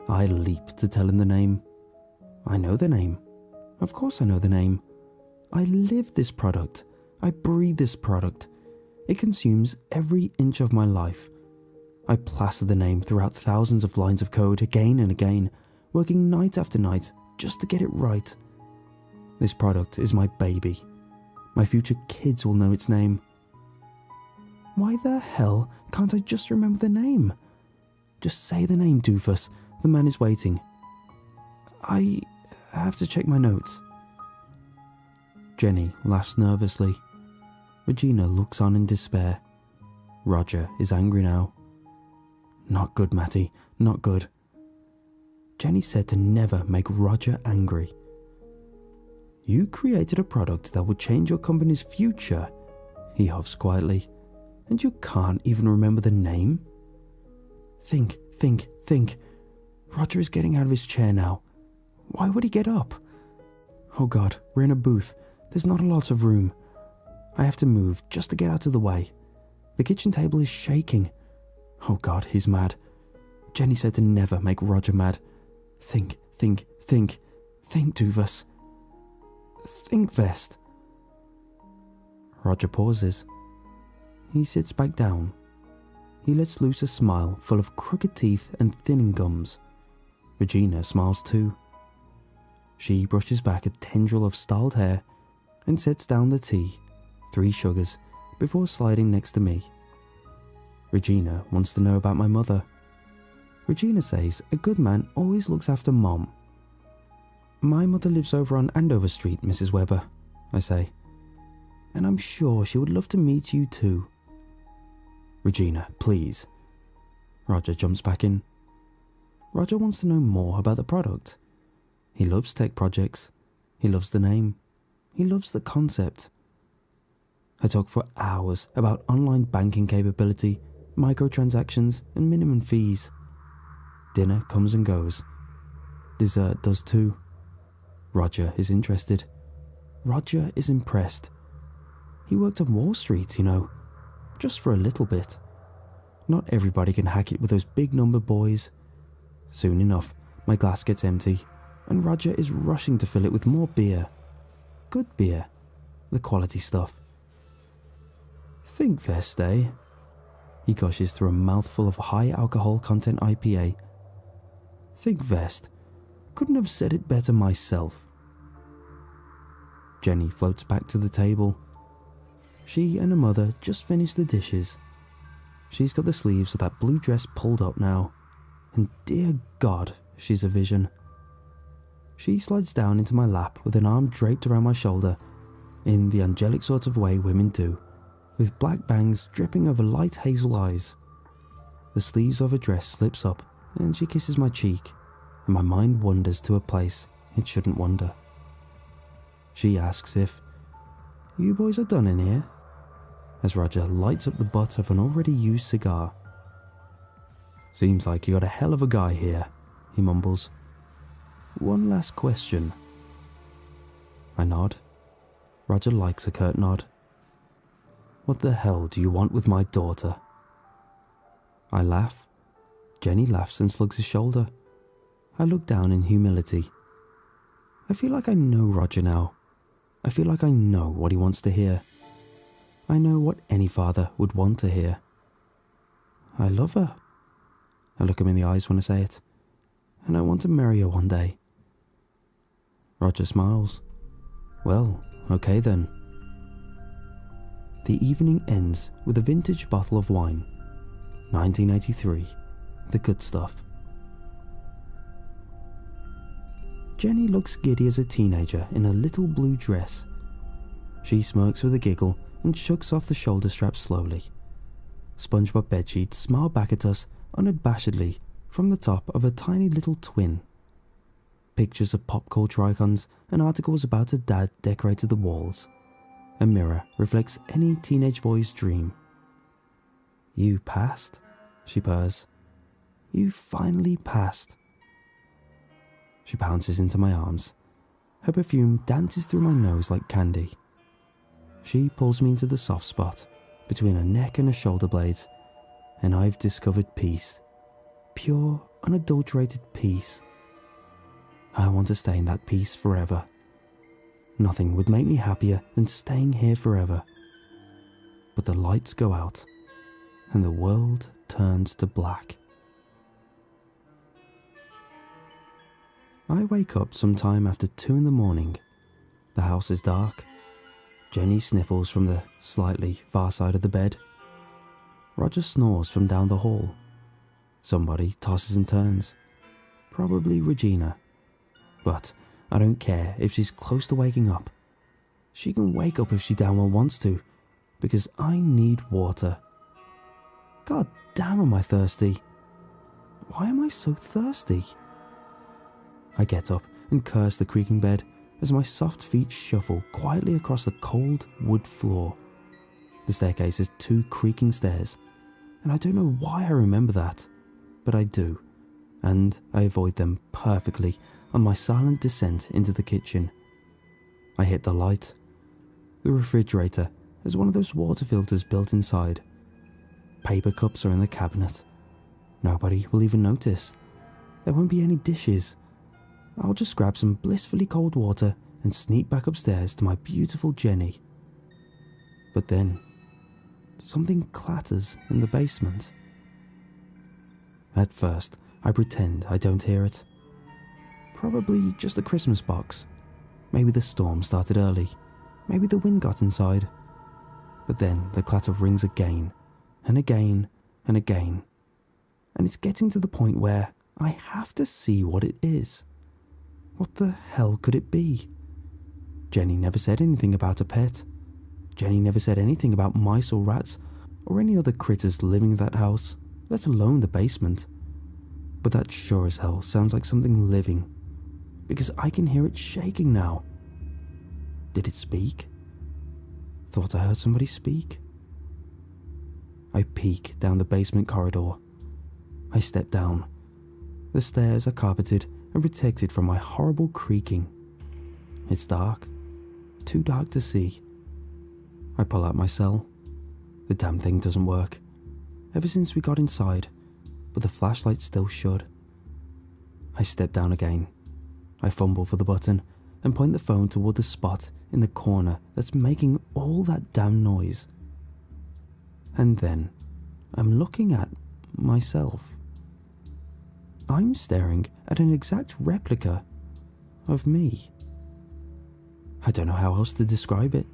I leap to tell him the name. I know the name. Of course I know the name. I live this product. I breathe this product. It consumes every inch of my life. I plaster the name throughout thousands of lines of code again and again, working night after night just to get it right. This product is my baby. My future kids will know its name. Why the hell can't I just remember the name? Just say the name, doofus. The man is waiting. I have to check my notes. Jenny laughs nervously. Regina looks on in despair. Roger is angry now. Not good, Matty, not good. Jenny said to never make Roger angry. You created a product that would change your company's future, he huffs quietly, and you can't even remember the name? Think. Roger is getting out of his chair now. Why would he get up? Oh God, we're in a booth. There's not a lot of room. I have to move just to get out of the way. The kitchen table is shaking. Oh God, he's mad. Jenny said to never make Roger mad. Think, Duvas. Think, Vest. Roger pauses. He sits back down. He lets loose a smile full of crooked teeth and thinning gums. Regina smiles too. She brushes back a tendril of styled hair and sets down the tea, 3 sugars, before sliding next to me. Regina wants to know about my mother. Regina says a good man always looks after Mom. My mother lives over on Andover Street, Mrs. Webber, I say. And I'm sure she would love to meet you too. Regina, please. Roger jumps back in. Roger wants to know more about the product. He loves tech projects. He loves the name. He loves the concept. I talk for hours about online banking capability, microtransactions, and minimum fees. Dinner comes and goes. Dessert does too. Roger is interested. Roger is impressed. He worked on Wall Street, you know, just for a little bit. Not everybody can hack it with those big number boys. Soon enough, my glass gets empty, and Roger is rushing to fill it with more beer. Good beer. The quality stuff. Think, Vest, eh? He gushes through a mouthful of high alcohol content IPA. Think, Vest. Couldn't have said it better myself. Jenny floats back to the table. She and her mother just finished the dishes. She's got the sleeves of that blue dress pulled up now, and dear God, she's a vision. She slides down into my lap with an arm draped around my shoulder, in the angelic sort of way women do, with black bangs dripping over light hazel eyes. The sleeves of her dress slips up, and she kisses my cheek, and my mind wanders to a place it shouldn't wander. She asks if, "You boys are done in here?" as Roger lights up the butt of an already used cigar. "Seems like you got a hell of a guy here," he mumbles. "One last question." I nod. Roger likes a curt nod. "What the hell do you want with my daughter?" I laugh. Jenny laughs and slugs his shoulder. I look down in humility. I feel like I know Roger now. I feel like I know what he wants to hear. I know what any father would want to hear. I love her. I look him in the eyes when I say it, and I want to marry her one day. Roger smiles. Well, okay then. The evening ends with a vintage bottle of wine. 1983, the good stuff. Jenny looks giddy as a teenager in a little blue dress. She smirks with a giggle and shucks off the shoulder strap slowly. SpongeBob bedsheets smile back at us unabashedly from the top of a tiny little twin. Pictures of pop culture icons and articles about her dad decorated the walls. A mirror reflects any teenage boy's dream. "You passed," she purrs. "You finally passed." She bounces into my arms. Her perfume dances through my nose like candy. She pulls me into the soft spot between her neck and her shoulder blades, and I've discovered peace. Pure, unadulterated peace. I want to stay in that peace forever. Nothing would make me happier than staying here forever. But the lights go out, and the world turns to black. I wake up sometime after 2 in the morning. The house is dark. Jenny sniffles from the slightly far side of the bed. Roger snores from down the hall. Somebody tosses and turns. Probably Regina. But I don't care if she's close to waking up. She can wake up if she damn well wants to, because I need water. God damn, am I thirsty. Why am I so thirsty? I get up and curse the creaking bed as my soft feet shuffle quietly across the cold wood floor. The staircase has 2 creaking stairs, and I don't know why I remember that. but I do, and I avoid them perfectly on my silent descent into the kitchen. I hit the light. The refrigerator has one of those water filters built inside. Paper cups are in the cabinet. Nobody will even notice. There won't be any dishes. I'll just grab some blissfully cold water and sneak back upstairs to my beautiful Jenny. But then, something clatters in the basement. At first, I pretend I don't hear it. Probably just a Christmas box. Maybe the storm started early. Maybe the wind got inside. But then the clatter rings again, and again, and again. And it's getting to the point where I have to see what it is. What the hell could it be? Jenny never said anything about a pet. Jenny never said anything about mice or rats or any other critters living in that house, let alone the basement. But that sure as hell sounds like something living, because I can hear it shaking now. Did it speak? Thought I heard somebody speak. I peek down the basement corridor. I step down. The stairs are carpeted and protected from my horrible creaking. It's dark. Too dark to see. I pull out my cell. The damn thing doesn't work. Ever since we got inside, but the flashlight still should. I step down again. I fumble for the button and point the phone toward the spot in the corner that's making all that damn noise. And then I'm looking at myself. I'm staring at an exact replica of me. I don't know how else to describe it.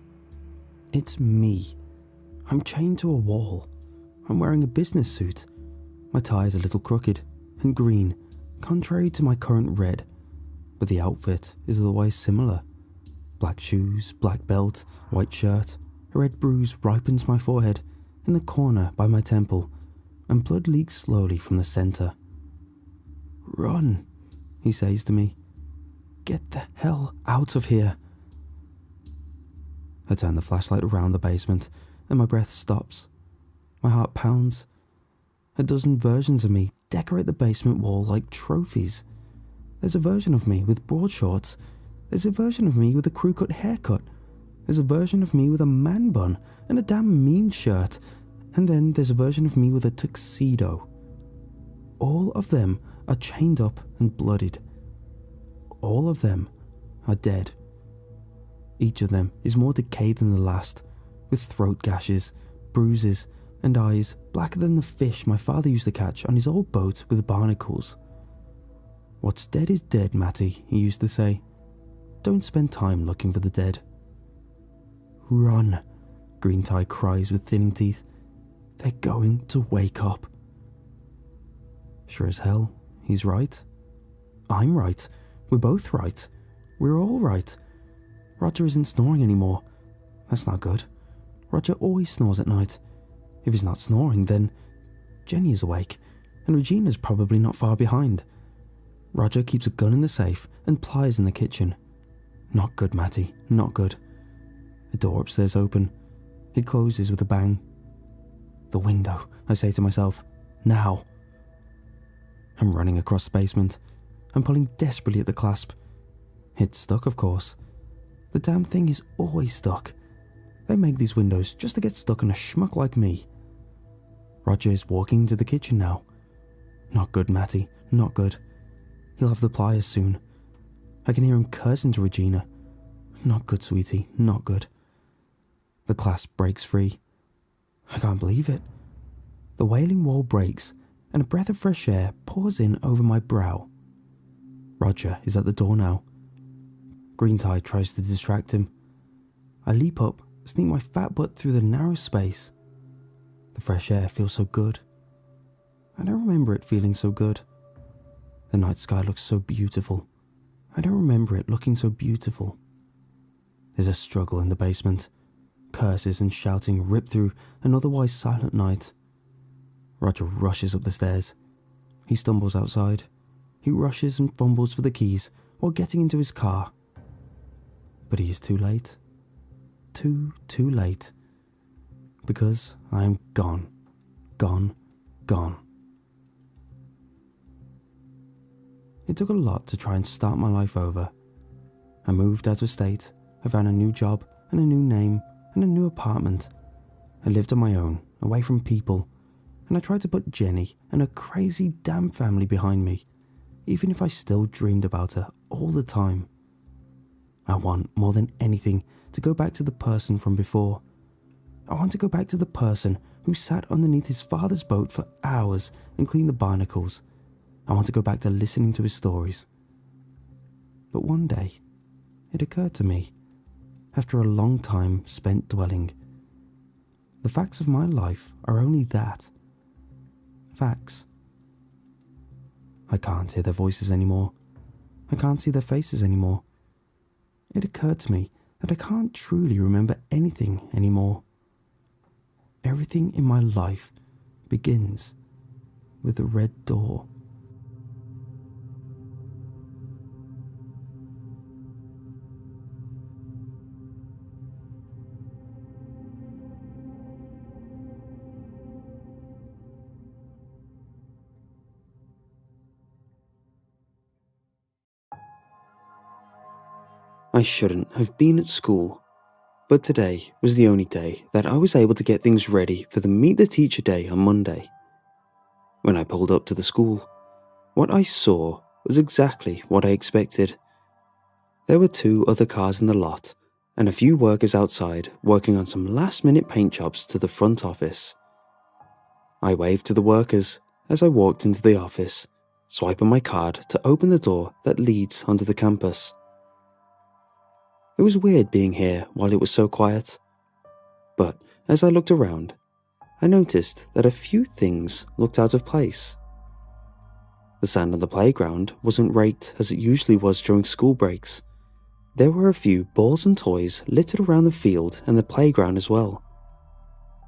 It's me. I'm chained to a wall. I'm wearing a business suit. My tie is a little crooked and green, contrary to my current red, but the outfit is otherwise similar. Black shoes, black belt, white shirt. A red bruise ripens my forehead in the corner by my temple, and blood leaks slowly from the center. "Run," he says to me. "Get the hell out of here." I turn the flashlight around the basement, and my breath stops. My heart pounds. A dozen versions of me decorate the basement wall like trophies. There's a version of me with broad shorts. There's a version of me with a crew-cut haircut. There's a version of me with a man bun and a damn mean shirt. And then there's a version of me with a tuxedo. All of them are chained up and bloodied. All of them are dead. Each of them is more decayed than the last, with throat gashes, bruises, and eyes blacker than the fish my father used to catch on his old boat with barnacles. "What's dead is dead, Matty," he used to say. "Don't spend time looking for the dead." "Run," Greentie cries with thinning teeth. "They're going to wake up." Sure as hell, he's right. I'm right. We're both right. We're all right. Roger isn't snoring anymore. That's not good. Roger always snores at night. If he's not snoring, then Jenny is awake, and Regina's probably not far behind. Roger keeps a gun in the safe and pliers in the kitchen. Not good, Matty, not good. The door upstairs open. It closes with a bang. The window, I say to myself. Now. I'm running across the basement. I'm pulling desperately at the clasp. It's stuck, of course. The damn thing is always stuck. They make these windows just to get stuck on a schmuck like me. Roger is walking into the kitchen now. Not good, Matty, not good. He'll have the pliers soon. I can hear him cursing to Regina. Not good, sweetie, not good. The clasp breaks free. I can't believe it. The wailing wall breaks, and a breath of fresh air pours in over my brow. Roger is at the door now. Greentie tries to distract him. I leap up, sneak my fat butt through the narrow space. The fresh air feels so good. I don't remember it feeling so good. The night sky looks so beautiful. I don't remember it looking so beautiful. There's a struggle in the basement. Curses and shouting rip through an otherwise silent night. Roger rushes up the stairs. He stumbles outside. He rushes and fumbles for the keys while getting into his car. But he is too late. Too late. Because I am gone. Gone. Gone. It took a lot to try and start my life over. I moved out of state, I found a new job and a new name and a new apartment. I lived on my own, away from people, and I tried to put Jenny and her crazy damn family behind me, even if I still dreamed about her all the time. I want, more than anything, to go back to the person from before. I want to go back to the person who sat underneath his father's boat for hours and cleaned the barnacles. I want to go back to listening to his stories. But one day, it occurred to me, after a long time spent dwelling, the facts of my life are only that. Facts. I can't hear their voices anymore. I can't see their faces anymore. It occurred to me that I can't truly remember anything anymore. Everything in my life begins with the red door. I shouldn't have been at school, but today was the only day that I was able to get things ready for the Meet the Teacher Day on Monday. When I pulled up to the school, what I saw was exactly what I expected. There were 2 other cars in the lot and a few workers outside working on some last-minute paint jobs to the front office. I waved to the workers as I walked into the office, swiping my card to open the door that leads onto the campus. It was weird being here while it was so quiet, but as I looked around, I noticed that a few things looked out of place. The sand on the playground wasn't raked as it usually was during school breaks. There were a few balls and toys littered around the field and the playground as well.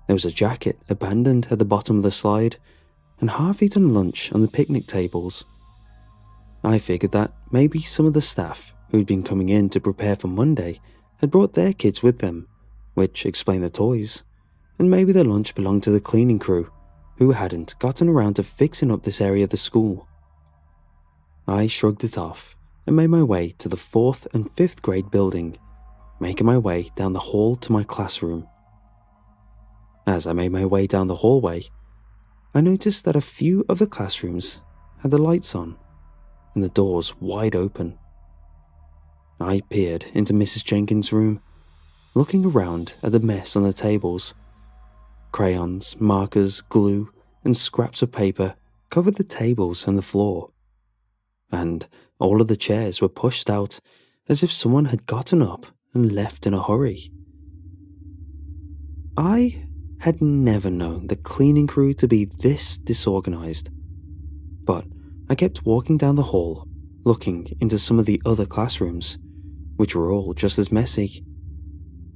There was a jacket abandoned at the bottom of the slide and half-eaten lunch on the picnic tables. I figured that maybe some of the staff who'd been coming in to prepare for Monday had brought their kids with them, which explained the toys, and maybe the lunch belonged to the cleaning crew, who hadn't gotten around to fixing up this area of the school. I shrugged it off and made my way to the 4th and 5th grade building, making my way down the hall to my classroom. As I made my way down the hallway, I noticed that a few of the classrooms had the lights on and the doors wide open. I peered into Mrs. Jenkins' room, looking around at the mess on the tables. Crayons, markers, glue, and scraps of paper covered the tables and the floor, and all of the chairs were pushed out as if someone had gotten up and left in a hurry. I had never known the cleaning crew to be this disorganized, but I kept walking down the hall, looking into some of the other classrooms, which were all just as messy.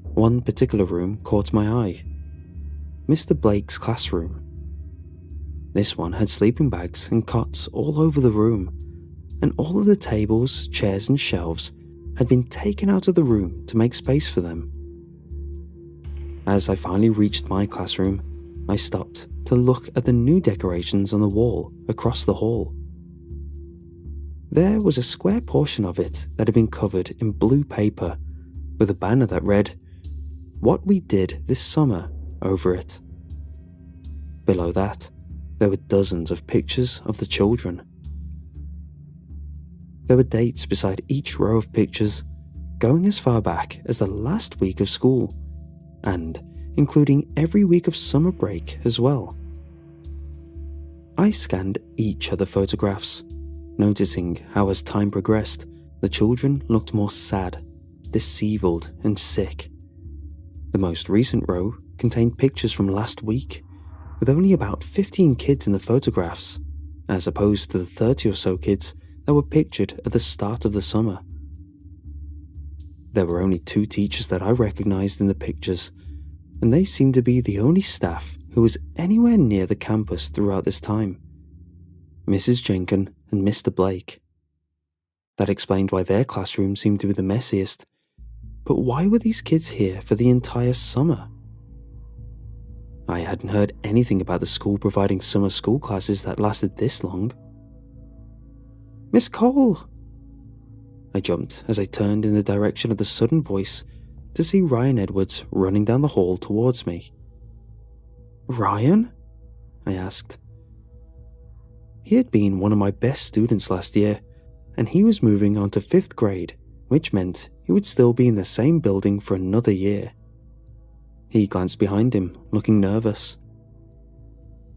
One particular room caught my eye. Mr. Blake's classroom. This one had sleeping bags and cots all over the room, and all of the tables, chairs and shelves had been taken out of the room to make space for them. As I finally reached my classroom, I stopped to look at the new decorations on the wall across the hall. There was a square portion of it that had been covered in blue paper with a banner that read, "What we did this summer," over it. Below that, there were dozens of pictures of the children. There were dates beside each row of pictures, going as far back as the last week of school, and including every week of summer break as well. I scanned each of the photographs, noticing how as time progressed, the children looked more sad, disheveled and sick. The most recent row contained pictures from last week, with only about 15 kids in the photographs, as opposed to the 30 or so kids that were pictured at the start of the summer. There were only 2 teachers that I recognized in the pictures, and they seemed to be the only staff who was anywhere near the campus throughout this time: Mrs. Jenkins and Mr. Blake. That explained why their classroom seemed to be the messiest, but why were these kids here for the entire summer? I hadn't heard anything about the school providing summer school classes that lasted this long. Miss Cole! I jumped as I turned in the direction of the sudden voice to see Ryan Edwards running down the hall towards me. Ryan? I asked. He had been one of my best students last year, and he was moving on to 5th grade, which meant he would still be in the same building for another year. He glanced behind him, looking nervous.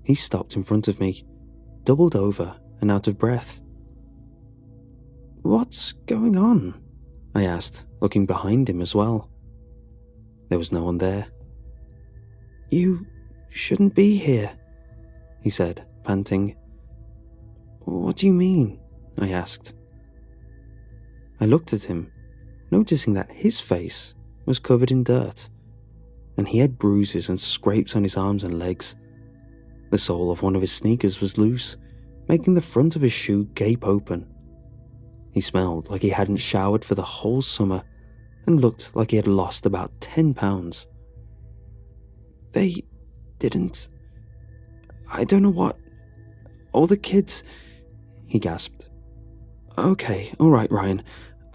He stopped in front of me, doubled over and out of breath. What's going on? I asked, looking behind him as well. There was no one there. You shouldn't be here, he said, panting. What do you mean? I asked. I looked at him, noticing that his face was covered in dirt, and he had bruises and scrapes on his arms and legs. The sole of one of his sneakers was loose, making the front of his shoe gape open. He smelled like he hadn't showered for the whole summer and looked like he had lost about 10 pounds. They didn't... I don't know what... All the kids... He gasped. Okay, alright Ryan,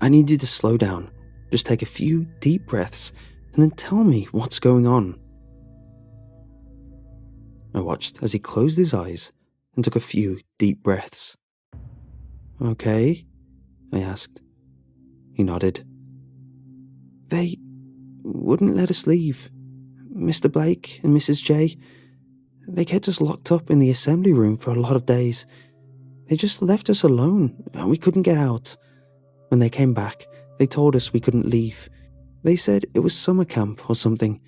I need you to slow down. Just take a few deep breaths and then tell me what's going on. I watched as he closed his eyes and took a few deep breaths. Okay, I asked. He nodded. They wouldn't let us leave. Mr. Blake and Mrs. J, they kept us locked up in the assembly room for a lot of days. They just left us alone and we couldn't get out. When they came back, they told us we couldn't leave. They said it was summer camp or something,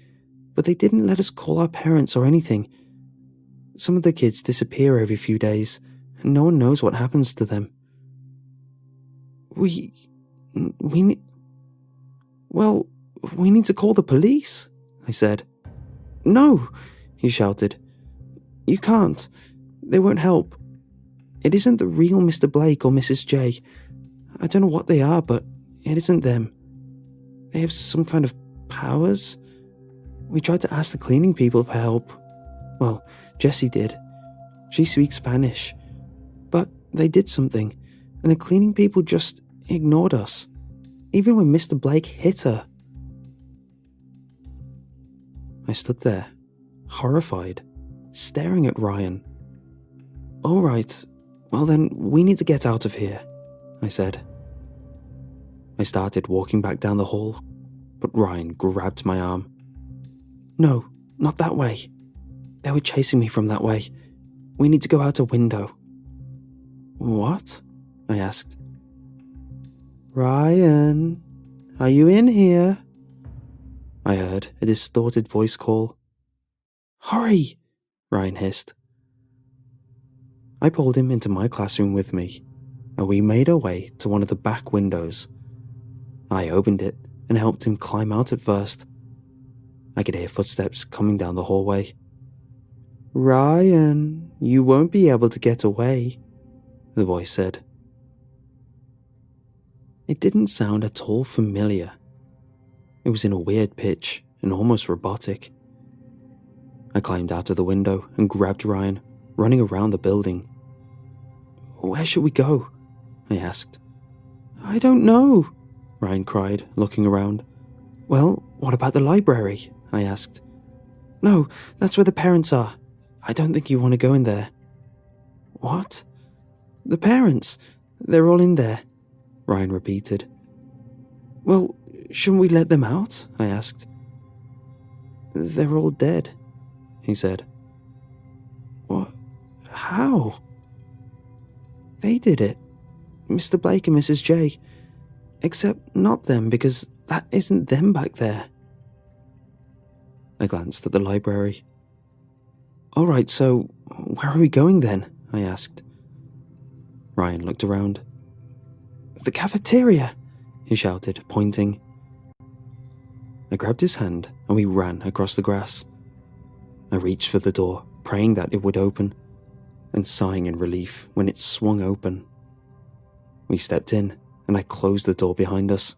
but they didn't let us call our parents or anything. Some of the kids disappear every few days, and no one knows what happens to them. We need to call the police, I said. No, he shouted. You can't. They won't help. It isn't the real Mr. Blake or Mrs. J. I don't know what they are, but it isn't them. They have some kind of powers. We tried to ask the cleaning people for help. Well, Jessie did. She speaks Spanish. But they did something, and the cleaning people just ignored us, even when Mr. Blake hit her. I stood there, horrified, staring at Ryan. All right, well then we need to get out of here, I said. I started walking back down the hall, but Ryan grabbed my arm. No, not that way. They were chasing me from that way. We need to go out a window. What? I asked. Ryan, are you in here? I heard a distorted voice call. Hurry! Ryan hissed. I pulled him into my classroom with me, and we made our way to one of the back windows. I opened it and helped him climb out at first. I could hear footsteps coming down the hallway. Ryan, you won't be able to get away, the voice said. It didn't sound at all familiar. It was in a weird pitch and almost robotic. I climbed out of the window and grabbed Ryan, running around the building. Where should we go? I asked. I don't know, Ryan cried, looking around. Well, what about the library? I asked. No, that's where the parents are. I don't think you want to go in there. What? The parents. They're all in there, Ryan repeated. Well, shouldn't we let them out? I asked. They're all dead, he said. What? How? They did it. Mr. Blake and Mrs. J. Except not them, because that isn't them back there. I glanced at the library. All right, so where are we going then? I asked. Ryan looked around. The cafeteria, he shouted, pointing. I grabbed his hand and we ran across the grass. I reached for the door, praying that it would open, and sighing in relief when it swung open. We stepped in and I closed the door behind us,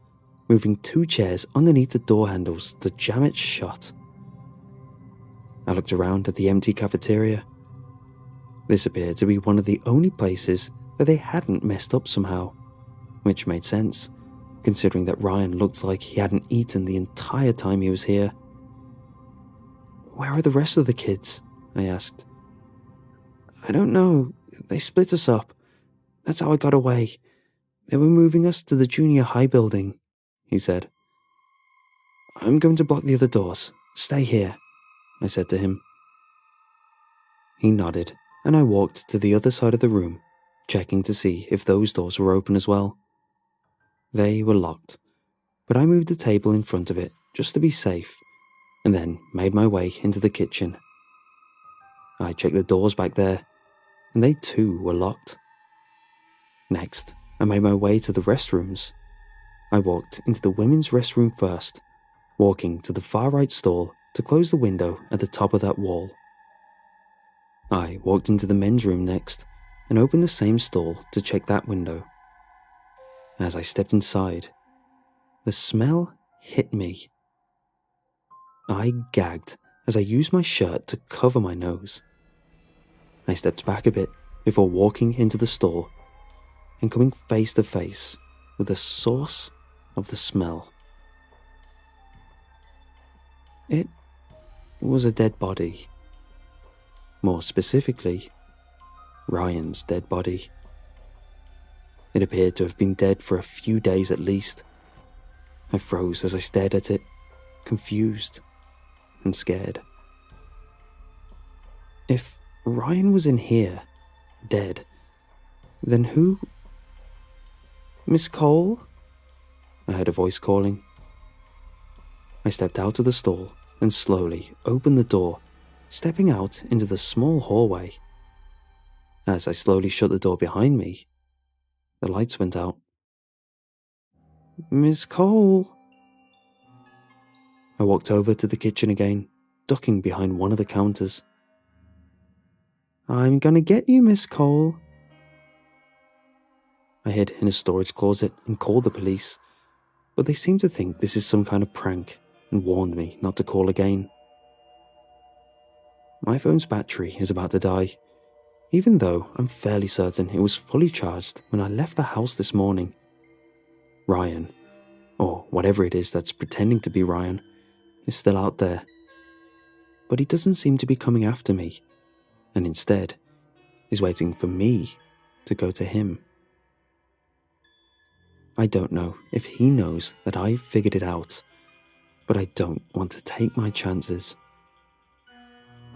moving 2 chairs underneath the door handles to jam it shut. I looked around at the empty cafeteria. This appeared to be one of the only places that they hadn't messed up somehow, which made sense, considering that Ryan looked like he hadn't eaten the entire time he was here. "Where are the rest of the kids?" I asked. "I don't know. They split us up. That's how I got away. They were moving us to the junior high building," he said. "I'm going to block the other doors. Stay here," I said to him. He nodded, and I walked to the other side of the room, checking to see if those doors were open as well. They were locked, but I moved the table in front of it just to be safe, and then made my way into the kitchen. I checked the doors back there, and they too were locked. Next, I made my way to the restrooms. I walked into the women's restroom first, walking to the far right stall to close the window at the top of that wall. I walked into the men's room next, and opened the same stall to check that window. As I stepped inside, the smell hit me. I gagged as I used my shirt to cover my nose. I stepped back a bit before walking into the stall and coming face to face with the source of the smell. It was a dead body. More specifically, Ryan's dead body. It appeared to have been dead for a few days at least. I froze as I stared at it, confused and scared. If Ryan was in here, dead, then who? "Miss Cole?" I heard a voice calling. I stepped out of the stall and slowly opened the door, stepping out into the small hallway. As I slowly shut the door behind me, the lights went out. "Miss Cole?" I walked over to the kitchen again, ducking behind one of the counters. "I'm gonna get you, Miss Cole." I hid in a storage closet and called the police, but they seem to think this is some kind of prank and warned me not to call again. My phone's battery is about to die, even though I'm fairly certain it was fully charged when I left the house this morning. Ryan, or whatever it is that's pretending to be Ryan, is still out there. But he doesn't seem to be coming after me, and instead is waiting for me to go to him. I don't know if he knows that I've figured it out, but I don't want to take my chances.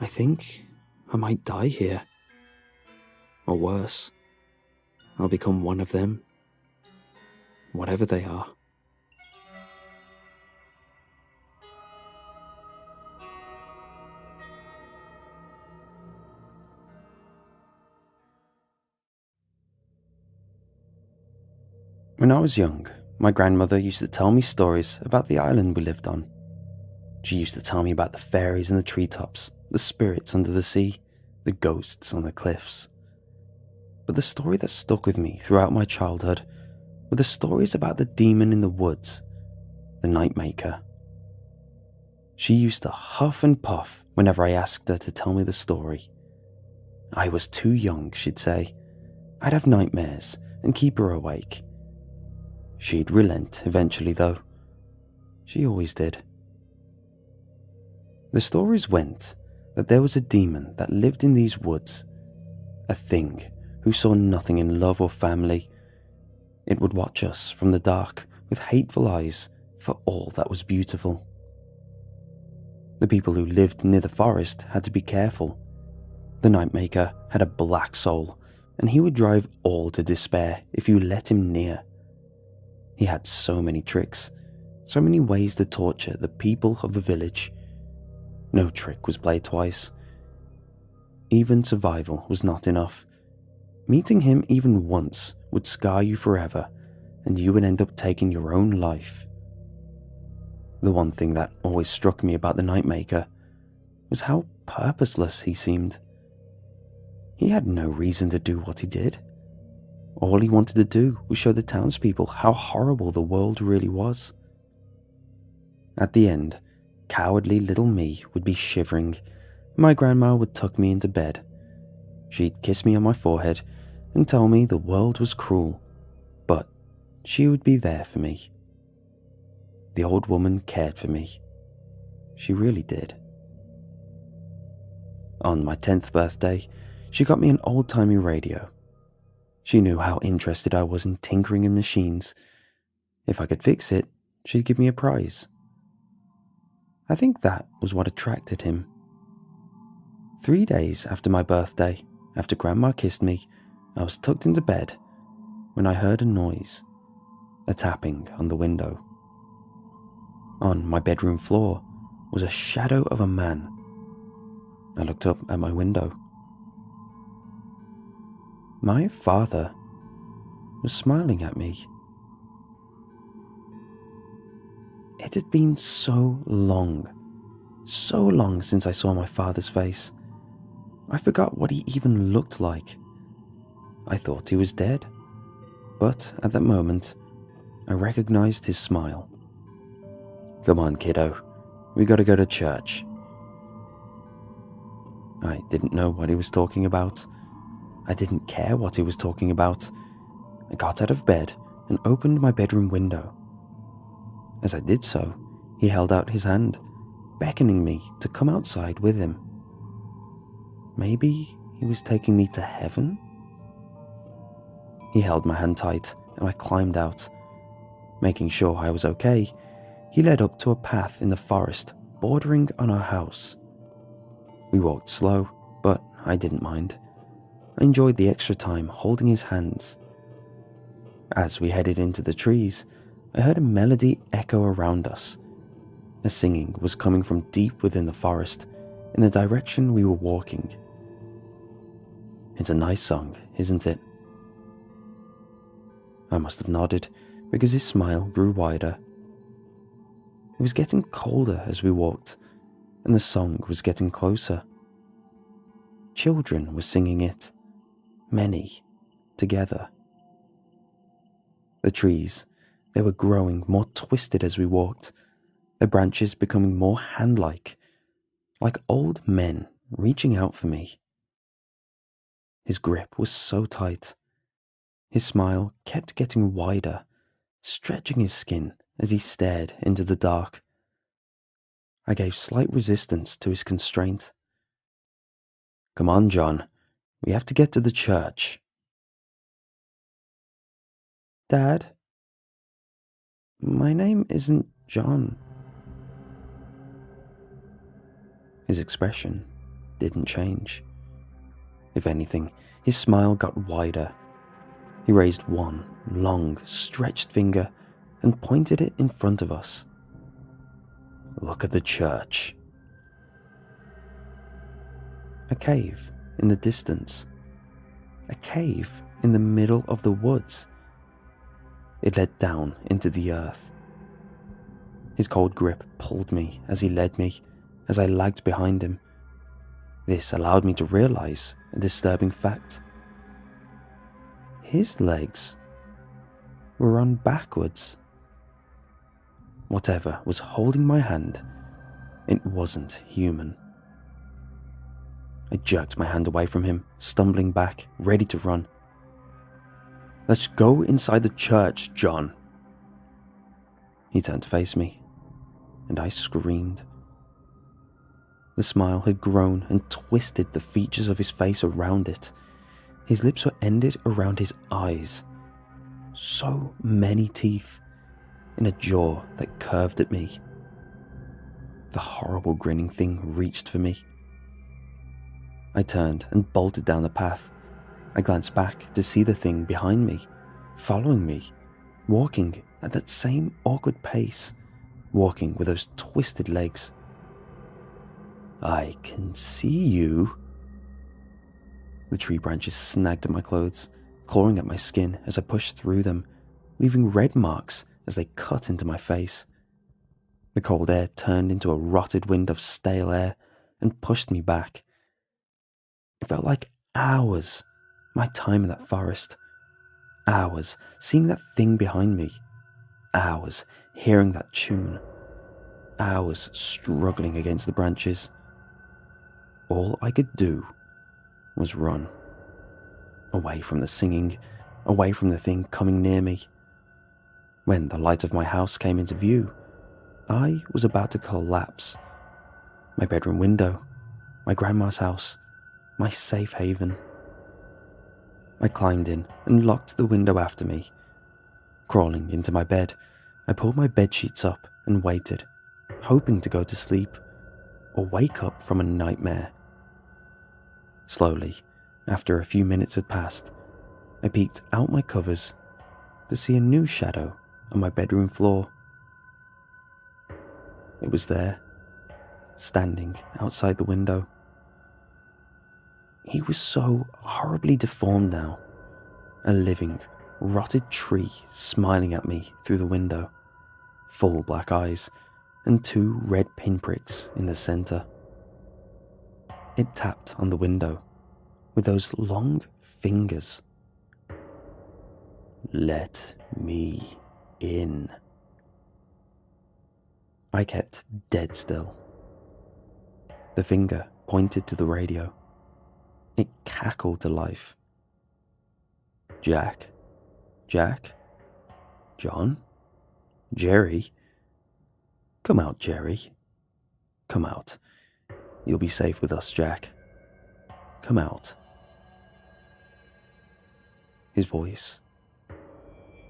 I think I might die here. Or worse, I'll become one of them, whatever they are. When I was young, my grandmother used to tell me stories about the island we lived on. She used to tell me about the fairies in the treetops, the spirits under the sea, the ghosts on the cliffs. But the story that stuck with me throughout my childhood were the stories about the demon in the woods, the Nightmaker. She used to huff and puff whenever I asked her to tell me the story. I was too young, she'd say. I'd have nightmares and keep her awake. She'd relent eventually, though. She always did. The stories went that there was a demon that lived in these woods, a thing who saw nothing in love or family. It would watch us from the dark with hateful eyes for all that was beautiful. The people who lived near the forest had to be careful. The Nightmaker had a black soul, and he would drive all to despair if you let him near. He had so many tricks, so many ways to torture the people of the village. No trick was played twice. Even survival was not enough. Meeting him even once would scar you forever, and you would end up taking your own life. The one thing that always struck me about the Nightmaker was how purposeless he seemed. He had no reason to do what he did. All he wanted to do was show the townspeople how horrible the world really was. At the end, cowardly little me would be shivering. My grandma would tuck me into bed. She'd kiss me on my forehead and tell me the world was cruel, but she would be there for me. The old woman cared for me. She really did. On my 10th birthday, she got me an old-timey radio. She knew how interested I was in tinkering in machines. If I could fix it, she'd give me a prize. I think that was what attracted him. 3 days after my birthday, after Grandma kissed me, I was tucked into bed when I heard a noise, a tapping on the window. On my bedroom floor was a shadow of a man. I looked up at my window. My father was smiling at me. It had been so long since I saw my father's face. I forgot what he even looked like. I thought he was dead, but at that moment, I recognized his smile. "Come on, kiddo, we gotta go to church." I didn't know what he was talking about. I didn't care what he was talking about. I got out of bed and opened my bedroom window. As I did so, he held out his hand, beckoning me to come outside with him. Maybe he was taking me to heaven? He held my hand tight and I climbed out. Making sure I was okay, he led up to a path in the forest bordering on our house. We walked slow, but I didn't mind. I enjoyed the extra time holding his hands. As we headed into the trees, I heard a melody echo around us. The singing was coming from deep within the forest, in the direction we were walking. It's a nice song, isn't it? I must have nodded, because his smile grew wider. It was getting colder as we walked, and the song was getting closer. Children were singing it, many, together. The trees, they were growing more twisted as we walked, their branches becoming more hand-like, like old men reaching out for me. His grip was so tight. His smile kept getting wider, stretching his skin as he stared into the dark. I gave slight resistance to his constraint. "Come on, John. We have to get to the church." "Dad, my name isn't John." His expression didn't change. If anything, his smile got wider. He raised one long, stretched finger and pointed it in front of us. "Look at the church." A cave in the distance. A cave in the middle of the woods. It led down into the earth. His cold grip pulled me as he led me, as I lagged behind him. This allowed me to realize a disturbing fact. His legs were run backwards. Whatever was holding my hand, it wasn't human. I jerked my hand away from him, stumbling back, ready to run. "Let's go inside the church, John." He turned to face me, and I screamed. The smile had grown and twisted the features of his face around it. His lips were ended around his eyes. So many teeth, in a jaw that curved at me. The horrible grinning thing reached for me. I turned and bolted down the path. I glanced back to see the thing behind me, following me, walking at that same awkward pace, walking with those twisted legs. "I can see you." The tree branches snagged at my clothes, clawing at my skin as I pushed through them, leaving red marks as they cut into my face. The cold air turned into a rotted wind of stale air and pushed me back. It felt like hours, my time in that forest. Hours seeing that thing behind me. Hours hearing that tune. Hours struggling against the branches. All I could do was run. away from the singing, away from the thing coming near me. When the light of my house came into view, I was about to collapse. My bedroom window, my grandma's house, my safe haven. I climbed in and locked the window after me. Crawling into my bed, I pulled my bedsheets up and waited, hoping to go to sleep or wake up from a nightmare. Slowly, after a few minutes had passed, I peeked out my covers to see a new shadow on my bedroom floor. It was there, standing outside the window. He was so horribly deformed now, a living, rotted tree smiling at me through the window, full black eyes and 2 red pinpricks in the center. It tapped on the window with those long fingers. "Let me in." I kept dead still. The finger pointed to the radio. It cackled to life. "Jack? Jack? John? Jerry? Come out, Jerry. Come out. You'll be safe with us, Jack. Come out." His voice.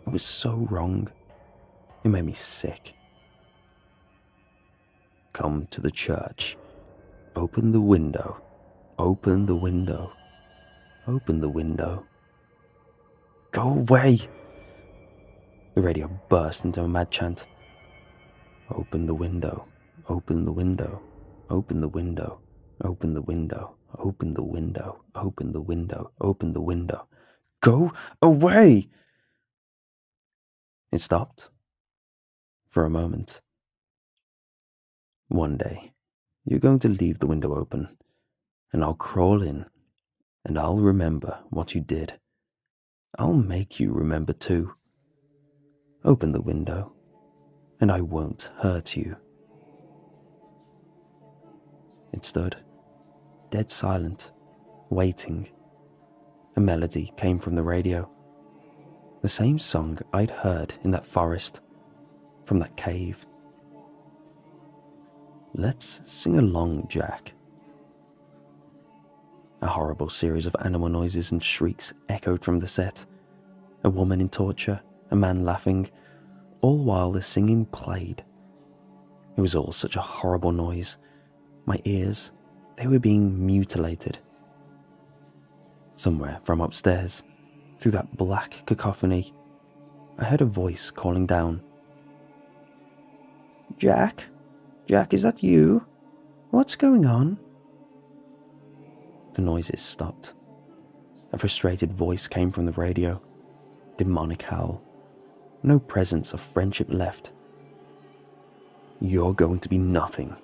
It was so wrong. It made me sick. "Come to the church. Open the window. Open the window. Open the window." "Go away!" The radio burst into a mad chant. "Open the window. Open the window. Open the window. Open the window. Open the window. Open the window. Open the window. Go away!" It stopped. For a moment. "One day, you're going to leave the window open, and I'll crawl in, and I'll remember what you did. I'll make you remember too. Open the window, and I won't hurt you." It stood, dead silent, waiting. A melody came from the radio. The same song I'd heard in that forest, from that cave. "Let's sing along, Jack." A horrible series of animal noises and shrieks echoed from the set. A woman in torture, a man laughing, all while the singing played. It was all such a horrible noise. My ears, they were being mutilated. Somewhere from upstairs, through that black cacophony, I heard a voice calling down. "Jack? Jack, is that you? What's going on?" The noises stopped. A frustrated voice came from the radio. Demonic howl. No presence of friendship left. "You're going to be nothing.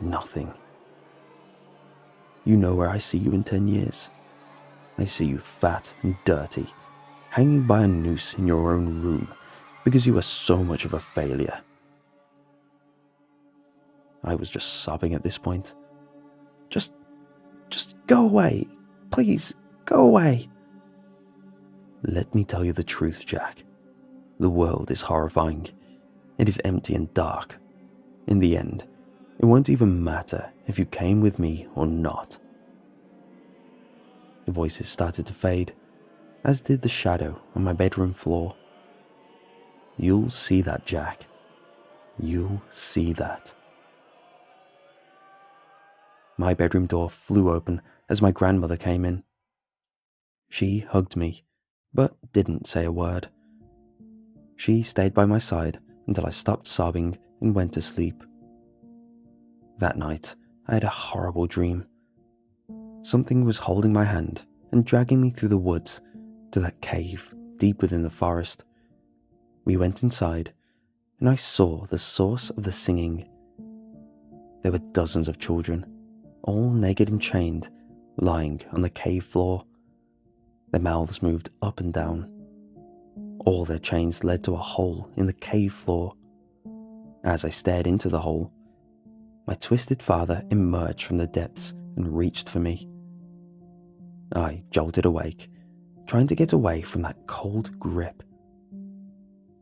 Nothing. You know where I see you in 10 years? I see you fat and dirty, hanging by a noose in your own room because you are so much of a failure." I was just sobbing at this point. Just go away. Please, go away. "Let me tell you the truth, Jack. The world is horrifying. It is empty and dark. In the end, it won't even matter if you came with me or not." The voices started to fade, as did the shadow on my bedroom floor. "You'll see that, Jack. You'll see that." My bedroom door flew open as my grandmother came in. She hugged me, but didn't say a word. She stayed by my side until I stopped sobbing and went to sleep. That night, I had a horrible dream. Something was holding my hand and dragging me through the woods to that cave deep within the forest. We went inside, and I saw the source of the singing. There were dozens of children, all naked and chained, lying on the cave floor. Their mouths moved up and down. All their chains led to a hole in the cave floor. As I stared into the hole, my twisted father emerged from the depths and reached for me. I jolted awake, trying to get away from that cold grip.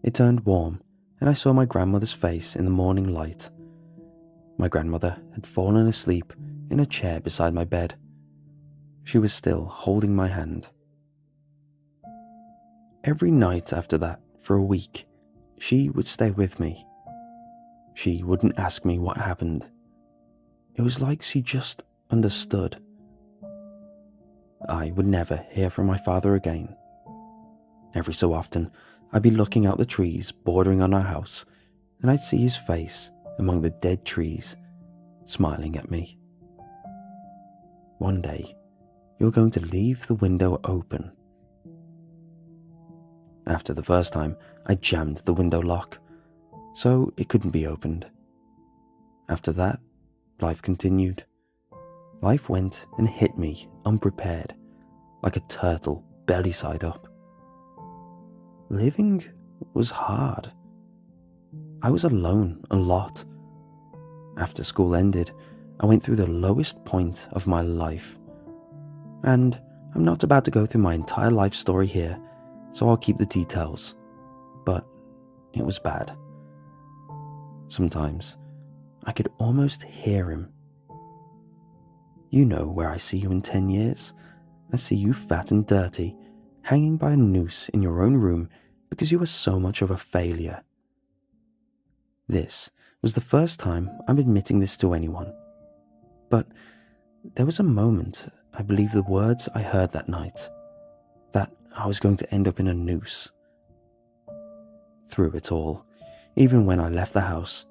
It turned warm, and I saw my grandmother's face in the morning light. My grandmother had fallen asleep in a chair beside my bed. She was still holding my hand. Every night after that, for a week, she would stay with me. She wouldn't ask me what happened. It was like she just understood. I would never hear from my father again. Every so often, I'd be looking out the trees bordering on our house, and I'd see his face among the dead trees, smiling at me. One day, you're going to leave the window open. After the first time, I jammed the window lock, so it couldn't be opened. After that, life continued. Life went and hit me unprepared, like a turtle belly side up. Living was hard. I was alone a lot. After school ended, I went through the lowest point of my life. And I'm not about to go through my entire life story here, so I'll keep the details. But it was bad. Sometimes I could almost hear him. You know where I see you in 10 years. I see you fat and dirty, hanging by a noose in your own room because you were so much of a failure. This was the first time I'm admitting this to anyone. But there was a moment, I believe the words I heard that night, that I was going to end up in a noose. Through it all, even when I left the house,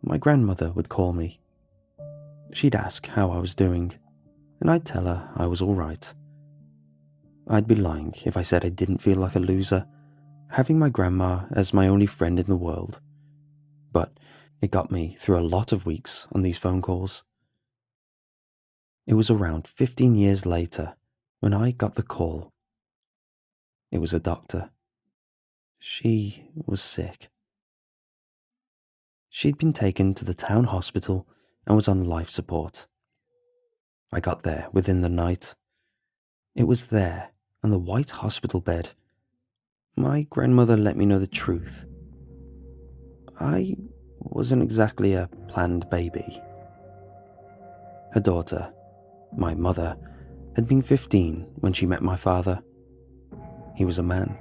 my grandmother would call me. She'd ask how I was doing, and I'd tell her I was all right. I'd be lying if I said I didn't feel like a loser, having my grandma as my only friend in the world. But it got me through a lot of weeks on these phone calls. It was around 15 years later when I got the call. It was a doctor. She was sick. She'd been taken to the town hospital and was on life support. I got there within the night. It was there, on the white hospital bed. My grandmother let me know the truth. I wasn't exactly a planned baby. Her daughter, my mother, had been 15 when she met my father. He was a man,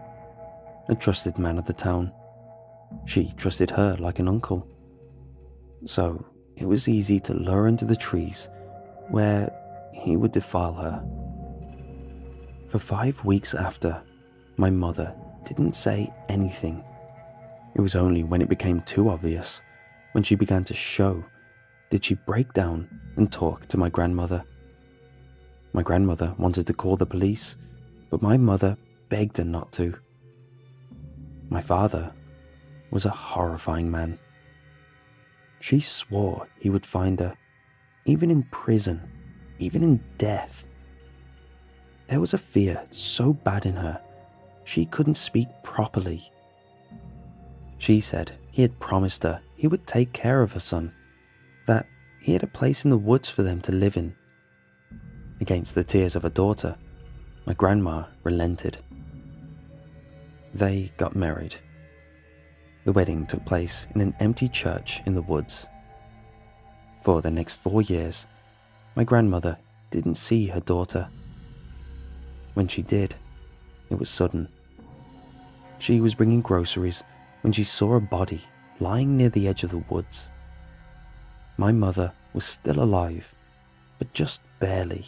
a trusted man of the town. She trusted her like an uncle. So it was easy to lure her into the trees where he would defile her. For 5 weeks after, my mother didn't say anything. It was only when it became too obvious, when she began to show, did she break down and talk to my grandmother. My grandmother wanted to call the police, but my mother begged her not to. My father was a horrifying man. She swore he would find her, even in prison, even in death. There was a fear so bad in her, she couldn't speak properly. She said he had promised her he would take care of her son, that he had a place in the woods for them to live in. Against the tears of her daughter, my grandma relented. They got married. The wedding took place in an empty church in the woods. For the next 4 years, my grandmother didn't see her daughter. When she did, it was sudden. She was bringing groceries when she saw a body lying near the edge of the woods. My mother was still alive, but just barely.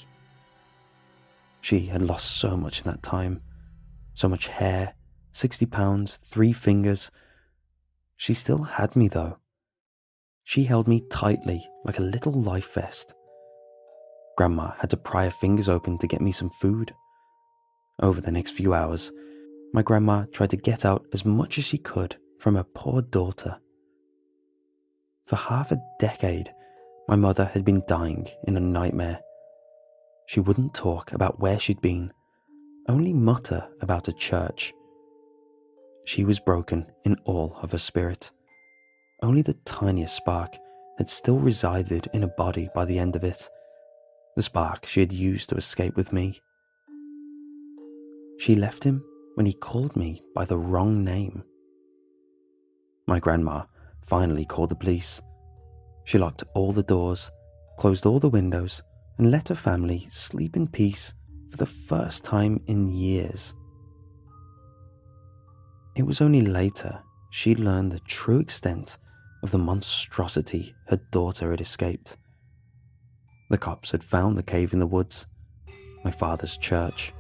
She had lost so much in that time, so much hair, 60 pounds, 3 fingers. She still had me though. She held me tightly like a little life vest. Grandma had to pry her fingers open to get me some food. Over the next few hours, my grandma tried to get out as much as she could from her poor daughter. For half a decade, my mother had been dying in a nightmare. She wouldn't talk about where she'd been, only mutter about a church. She was broken in all of her spirit. Only the tiniest spark had still resided in her body by the end of it, the spark she had used to escape with me. She left him when he called me by the wrong name. My grandma finally called the police. She locked all the doors, closed all the windows, and let her family sleep in peace for the first time in years. It was only later she learned the true extent of the monstrosity her daughter had escaped. The cops had found the cave in the woods, my father's church.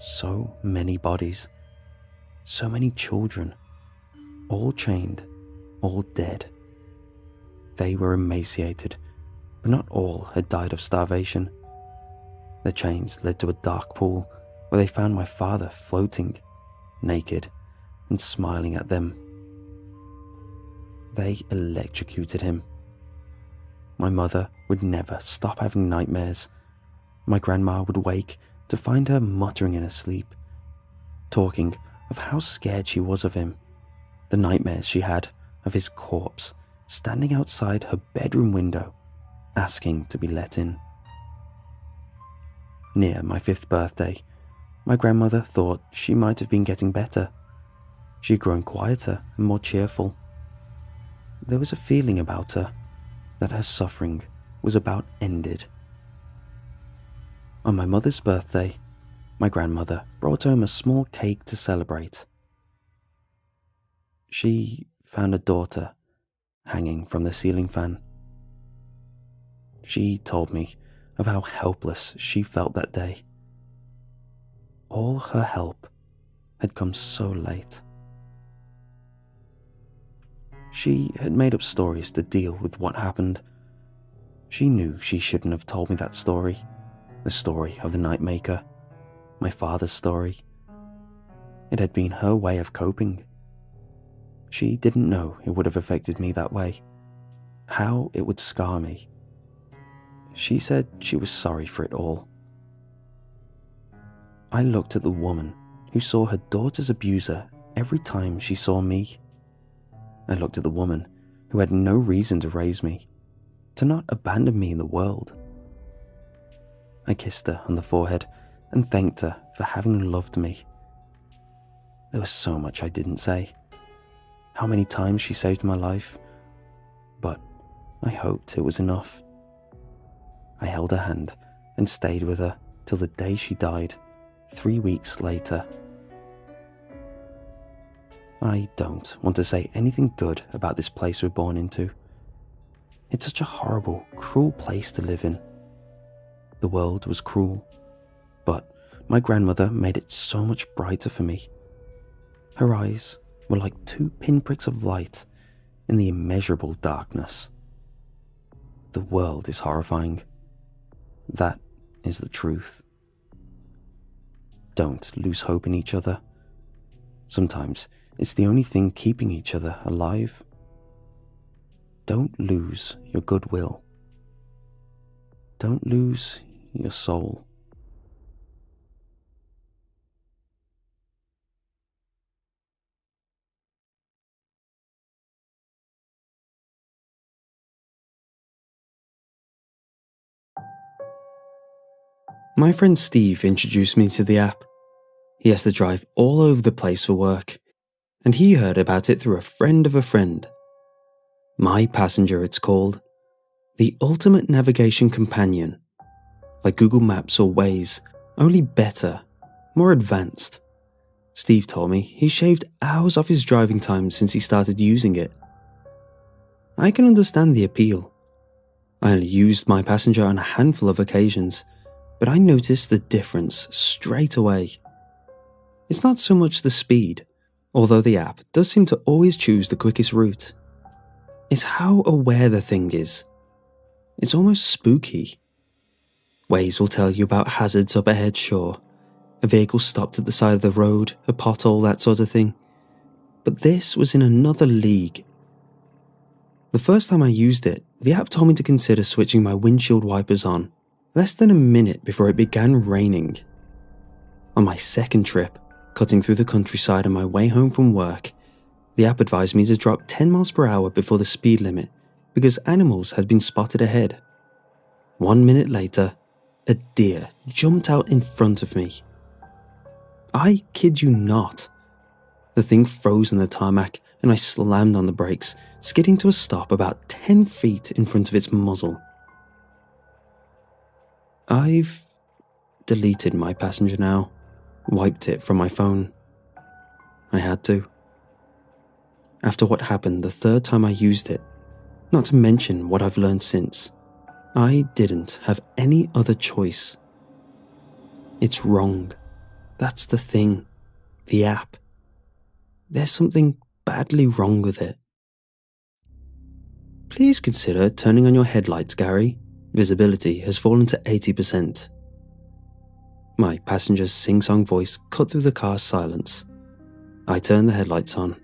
So many bodies, so many children, all chained, all dead. They were emaciated, but not all had died of starvation. The chains led to a dark pool where they found my father floating, naked, and smiling at them. They electrocuted him. My mother would never stop having nightmares. My grandma would wake to find her muttering in her sleep, talking of how scared she was of him, the nightmares she had of his corpse standing outside her bedroom window, asking to be let in. Near my 5th birthday, my grandmother thought she might have been getting better. She had grown quieter and more cheerful. There was a feeling about her that her suffering was about ended. On my mother's birthday, my grandmother brought home a small cake to celebrate. She found a daughter hanging from the ceiling fan. She told me of how helpless she felt that day. All her help had come so late. She had made up stories to deal with what happened. She knew she shouldn't have told me that story, the story of the Nightmaker, my father's story. It had been her way of coping. She didn't know it would have affected me that way, how it would scar me. She said she was sorry for it all. I looked at the woman who saw her daughter's abuser every time she saw me. I looked at the woman who had no reason to raise me, to not abandon me in the world. I kissed her on the forehead and thanked her for having loved me. There was so much I didn't say. How many times she saved my life, but I hoped it was enough. I held her hand and stayed with her till the day she died, 3 weeks later. I don't want to say anything good about this place we're born into. It's such a horrible, cruel place to live in. The world was cruel, but my grandmother made it so much brighter for me. Her eyes were like 2 pinpricks of light in the immeasurable darkness. The world is horrifying. That is the truth. Don't lose hope in each other. Sometimes it's the only thing keeping each other alive. Don't lose your goodwill. Don't lose your soul. My friend Steve introduced me to the app. He has to drive all over the place for work, and he heard about it through a friend of a friend. My Passenger, it's called. The ultimate navigation companion. Like Google Maps or Waze, only better, more advanced. Steve told me he shaved hours off his driving time since he started using it. I can understand the appeal. I only used My Passenger on a handful of occasions, but I noticed the difference straight away. It's not so much the speed, although the app does seem to always choose the quickest route. It's how aware the thing is. It's almost spooky. Waze will tell you about hazards up ahead, sure. A vehicle stopped at the side of the road, a pothole, that sort of thing. But this was in another league. The first time I used it, the app told me to consider switching my windshield wipers on, less than a minute before it began raining. On my second trip, cutting through the countryside on my way home from work, the app advised me to drop 10 miles per hour before the speed limit because animals had been spotted ahead. 1 minute later, a deer jumped out in front of me. I kid you not. The thing froze on the tarmac and I slammed on the brakes, skidding to a stop about 10 feet in front of its muzzle. I've deleted my passenger now, wiped it from my phone. I had to. After what happened the third time I used it, not to mention what I've learned since, I didn't have any other choice. It's wrong. That's the thing. The app. There's something badly wrong with it. Please consider turning on your headlights, Gary. Visibility has fallen to 80%. My passenger's sing-song voice cut through the car's silence. I turned the headlights on.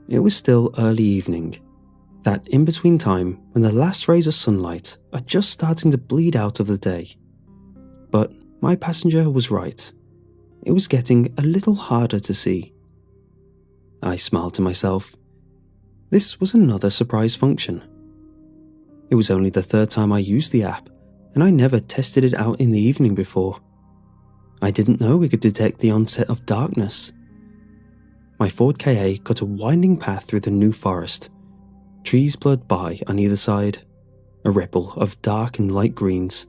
It was still early evening, that in-between time when the last rays of sunlight are just starting to bleed out of the day. But my passenger was right. It was getting a little harder to see. I smiled to myself. This was another surprise function. It was only the third time I used the app, and I never tested it out in the evening before. I didn't know it could detect the onset of darkness. My Ford Ka cut a winding path through the New Forest. Trees blurred by on either side, a ripple of dark and light greens.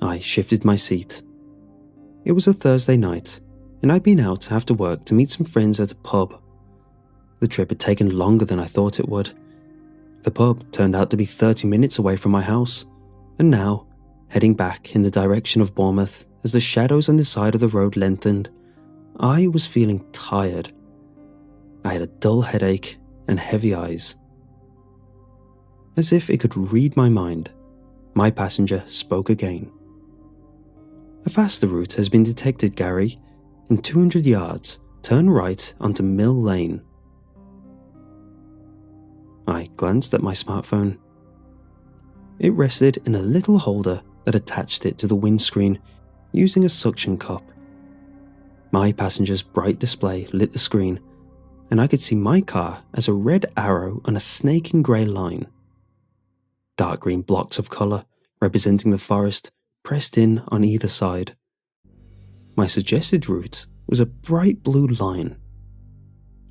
I shifted my seat. It was a Thursday night, and I'd been out after work to meet some friends at a pub. The trip had taken longer than I thought it would. The pub turned out to be 30 minutes away from my house, and now, heading back in the direction of Bournemouth as the shadows on the side of the road lengthened, I was feeling tired. I had a dull headache and heavy eyes. As if it could read my mind, my passenger spoke again. A faster route has been detected, Gary. In 200 yards, turn right onto Mill Lane. I glanced at my smartphone. It rested in a little holder that attached it to the windscreen using a suction cup. My passenger's bright display lit the screen, and I could see my car as a red arrow on a snaking grey line. Dark green blocks of colour, representing the forest, pressed in on either side. My suggested route was a bright blue line.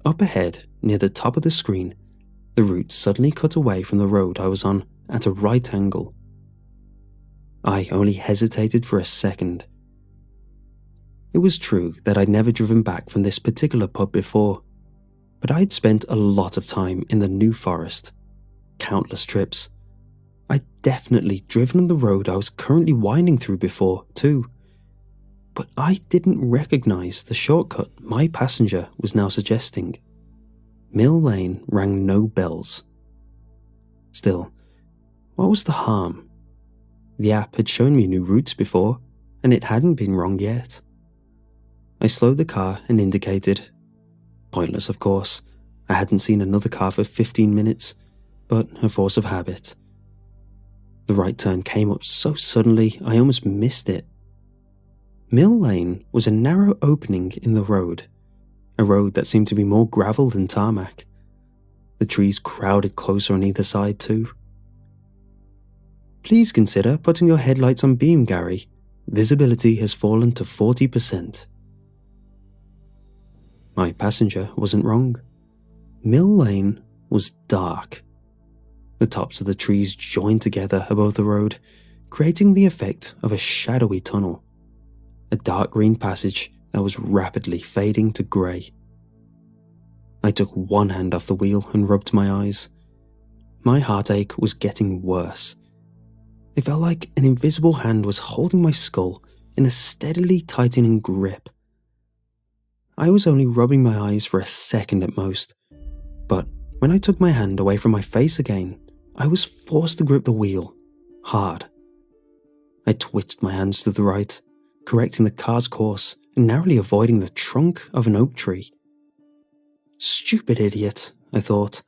Up ahead, near the top of the screen, the route suddenly cut away from the road I was on at a right angle. I only hesitated for a second. It was true that I'd never driven back from this particular pub before, but I'd spent a lot of time in the New Forest. Countless trips. I'd definitely driven on the road I was currently winding through before, too. But I didn't recognise the shortcut my passenger was now suggesting. Mill Lane rang no bells. Still, what was the harm? The app had shown me new routes before, and it hadn't been wrong yet. I slowed the car and indicated. Pointless, of course. I hadn't seen another car for 15 minutes, but a force of habit. The right turn came up so suddenly I almost missed it. Mill Lane was a narrow opening in the road, a road that seemed to be more gravel than tarmac. The trees crowded closer on either side too. Please consider putting your headlights on beam, Gary. Visibility has fallen to 40%. My passenger wasn't wrong. Mill Lane was dark. The tops of the trees joined together above the road, creating the effect of a shadowy tunnel. A dark green passage that was rapidly fading to grey. I took one hand off the wheel and rubbed my eyes. My heartache was getting worse. It felt like an invisible hand was holding my skull in a steadily tightening grip. I was only rubbing my eyes for a second at most, but when I took my hand away from my face again, I was forced to grip the wheel, hard. I twitched my hands to the right, correcting the car's course and narrowly avoiding the trunk of an oak tree. Stupid idiot, I thought,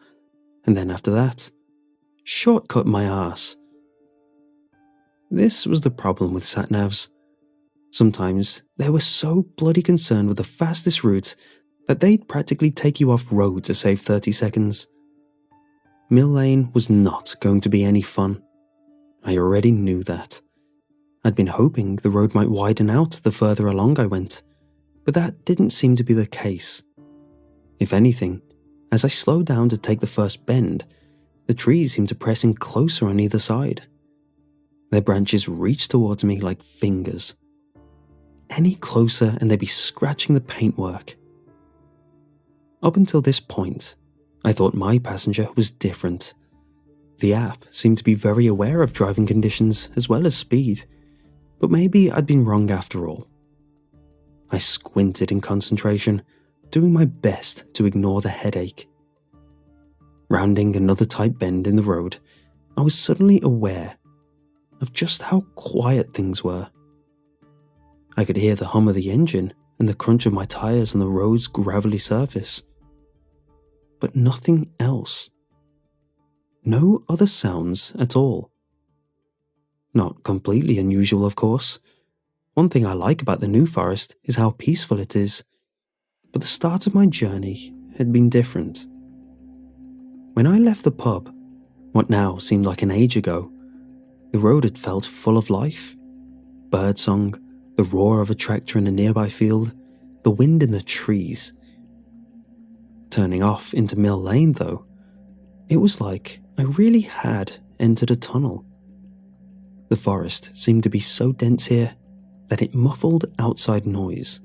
and then after that, shortcut my arse. This was the problem with sat-navs. Sometimes they were so bloody concerned with the fastest route that they'd practically take you off road to save 30 seconds. Mill Lane was not going to be any fun. I already knew that. I'd been hoping the road might widen out the further along I went, but that didn't seem to be the case. If anything, as I slowed down to take the first bend, the trees seemed to press in closer on either side. Their branches reached towards me like fingers. Any closer and they'd be scratching the paintwork. Up until this point, I thought my passenger was different. The app seemed to be very aware of driving conditions as well as speed, but maybe I'd been wrong after all. I squinted in concentration, doing my best to ignore the headache. Rounding another tight bend in the road, I was suddenly aware of just how quiet things were. I could hear the hum of the engine and the crunch of my tires on the road's gravelly surface. But nothing else. No other sounds at all. Not completely unusual, of course. One thing I like about the New Forest is how peaceful it is. But the start of my journey had been different. When I left the pub, what now seemed like an age ago, the road had felt full of life. Birdsong, the roar of a tractor in a nearby field, the wind in the trees. Turning off into Mill Lane, though, it was like I really had entered a tunnel. The forest seemed to be so dense here that it muffled outside noise.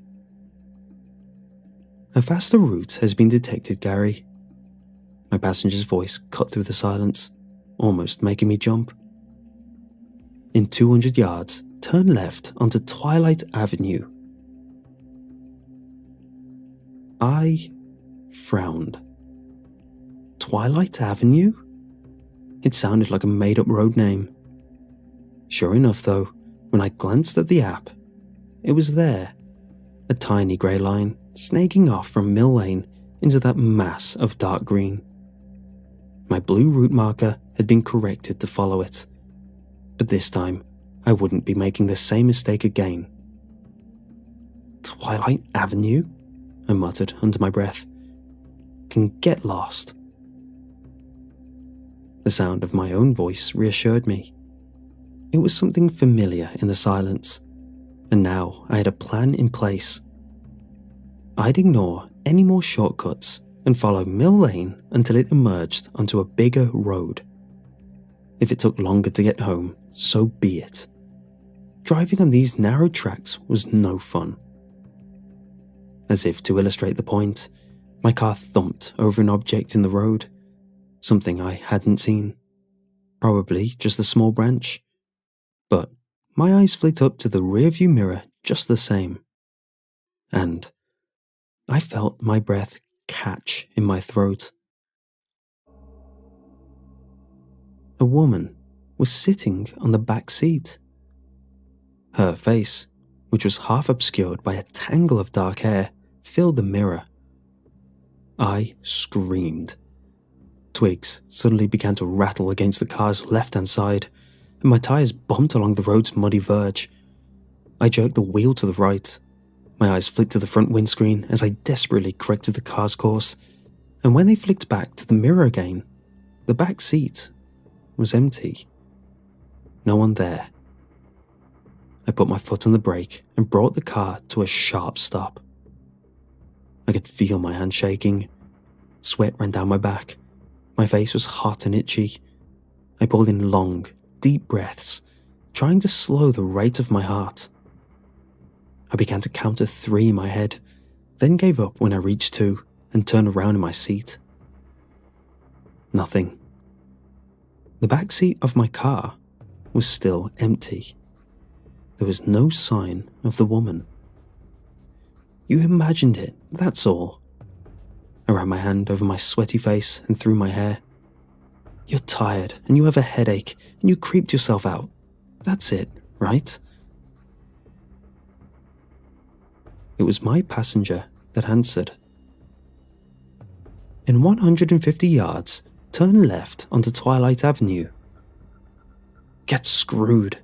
A faster route has been detected, Gary. My passenger's voice cut through the silence, almost making me jump. In 200 yards, turn left onto Twilight Avenue. I frowned. Twilight Avenue? It sounded like a made-up road name. Sure enough, though, when I glanced at the app, it was there, a tiny grey line snaking off from Mill Lane into that mass of dark green. My blue route marker had been corrected to follow it, but this time I wouldn't be making the same mistake again. Twilight Avenue? I muttered under my breath. Can get lost. The sound of my own voice reassured me. It was something familiar in the silence, and now I had a plan in place. I'd ignore any more shortcuts and follow Mill Lane until it emerged onto a bigger road. If it took longer to get home, so be it. Driving on these narrow tracks was no fun. As if to illustrate the point, my car thumped over an object in the road, something I hadn't seen. Probably just a small branch. But my eyes flicked up to the rearview mirror just the same. And I felt my breath catch in my throat. A woman was sitting on the back seat. Her face, which was half obscured by a tangle of dark hair, filled the mirror. I screamed. Twigs suddenly began to rattle against the car's left-hand side, and my tires bumped along the road's muddy verge. I jerked the wheel to the right. My eyes flicked to the front windscreen as I desperately corrected the car's course, and when they flicked back to the mirror again, the back seat was empty. No one there. I put my foot on the brake and brought the car to a sharp stop. I could feel my hand shaking. Sweat ran down my back. My face was hot and itchy. I pulled in long, deep breaths, trying to slow the rate of my heart. I began to count to 3 in my head, then gave up when I reached 2 and turned around in my seat. Nothing. The back seat of my car was still empty. There was no sign of the woman. You imagined it, that's all. I ran my hand over my sweaty face and through my hair. You're tired and you have a headache and you creeped yourself out. That's it, right? It was my passenger that answered. In 150 yards, turn left onto Twilight Avenue. Get screwed.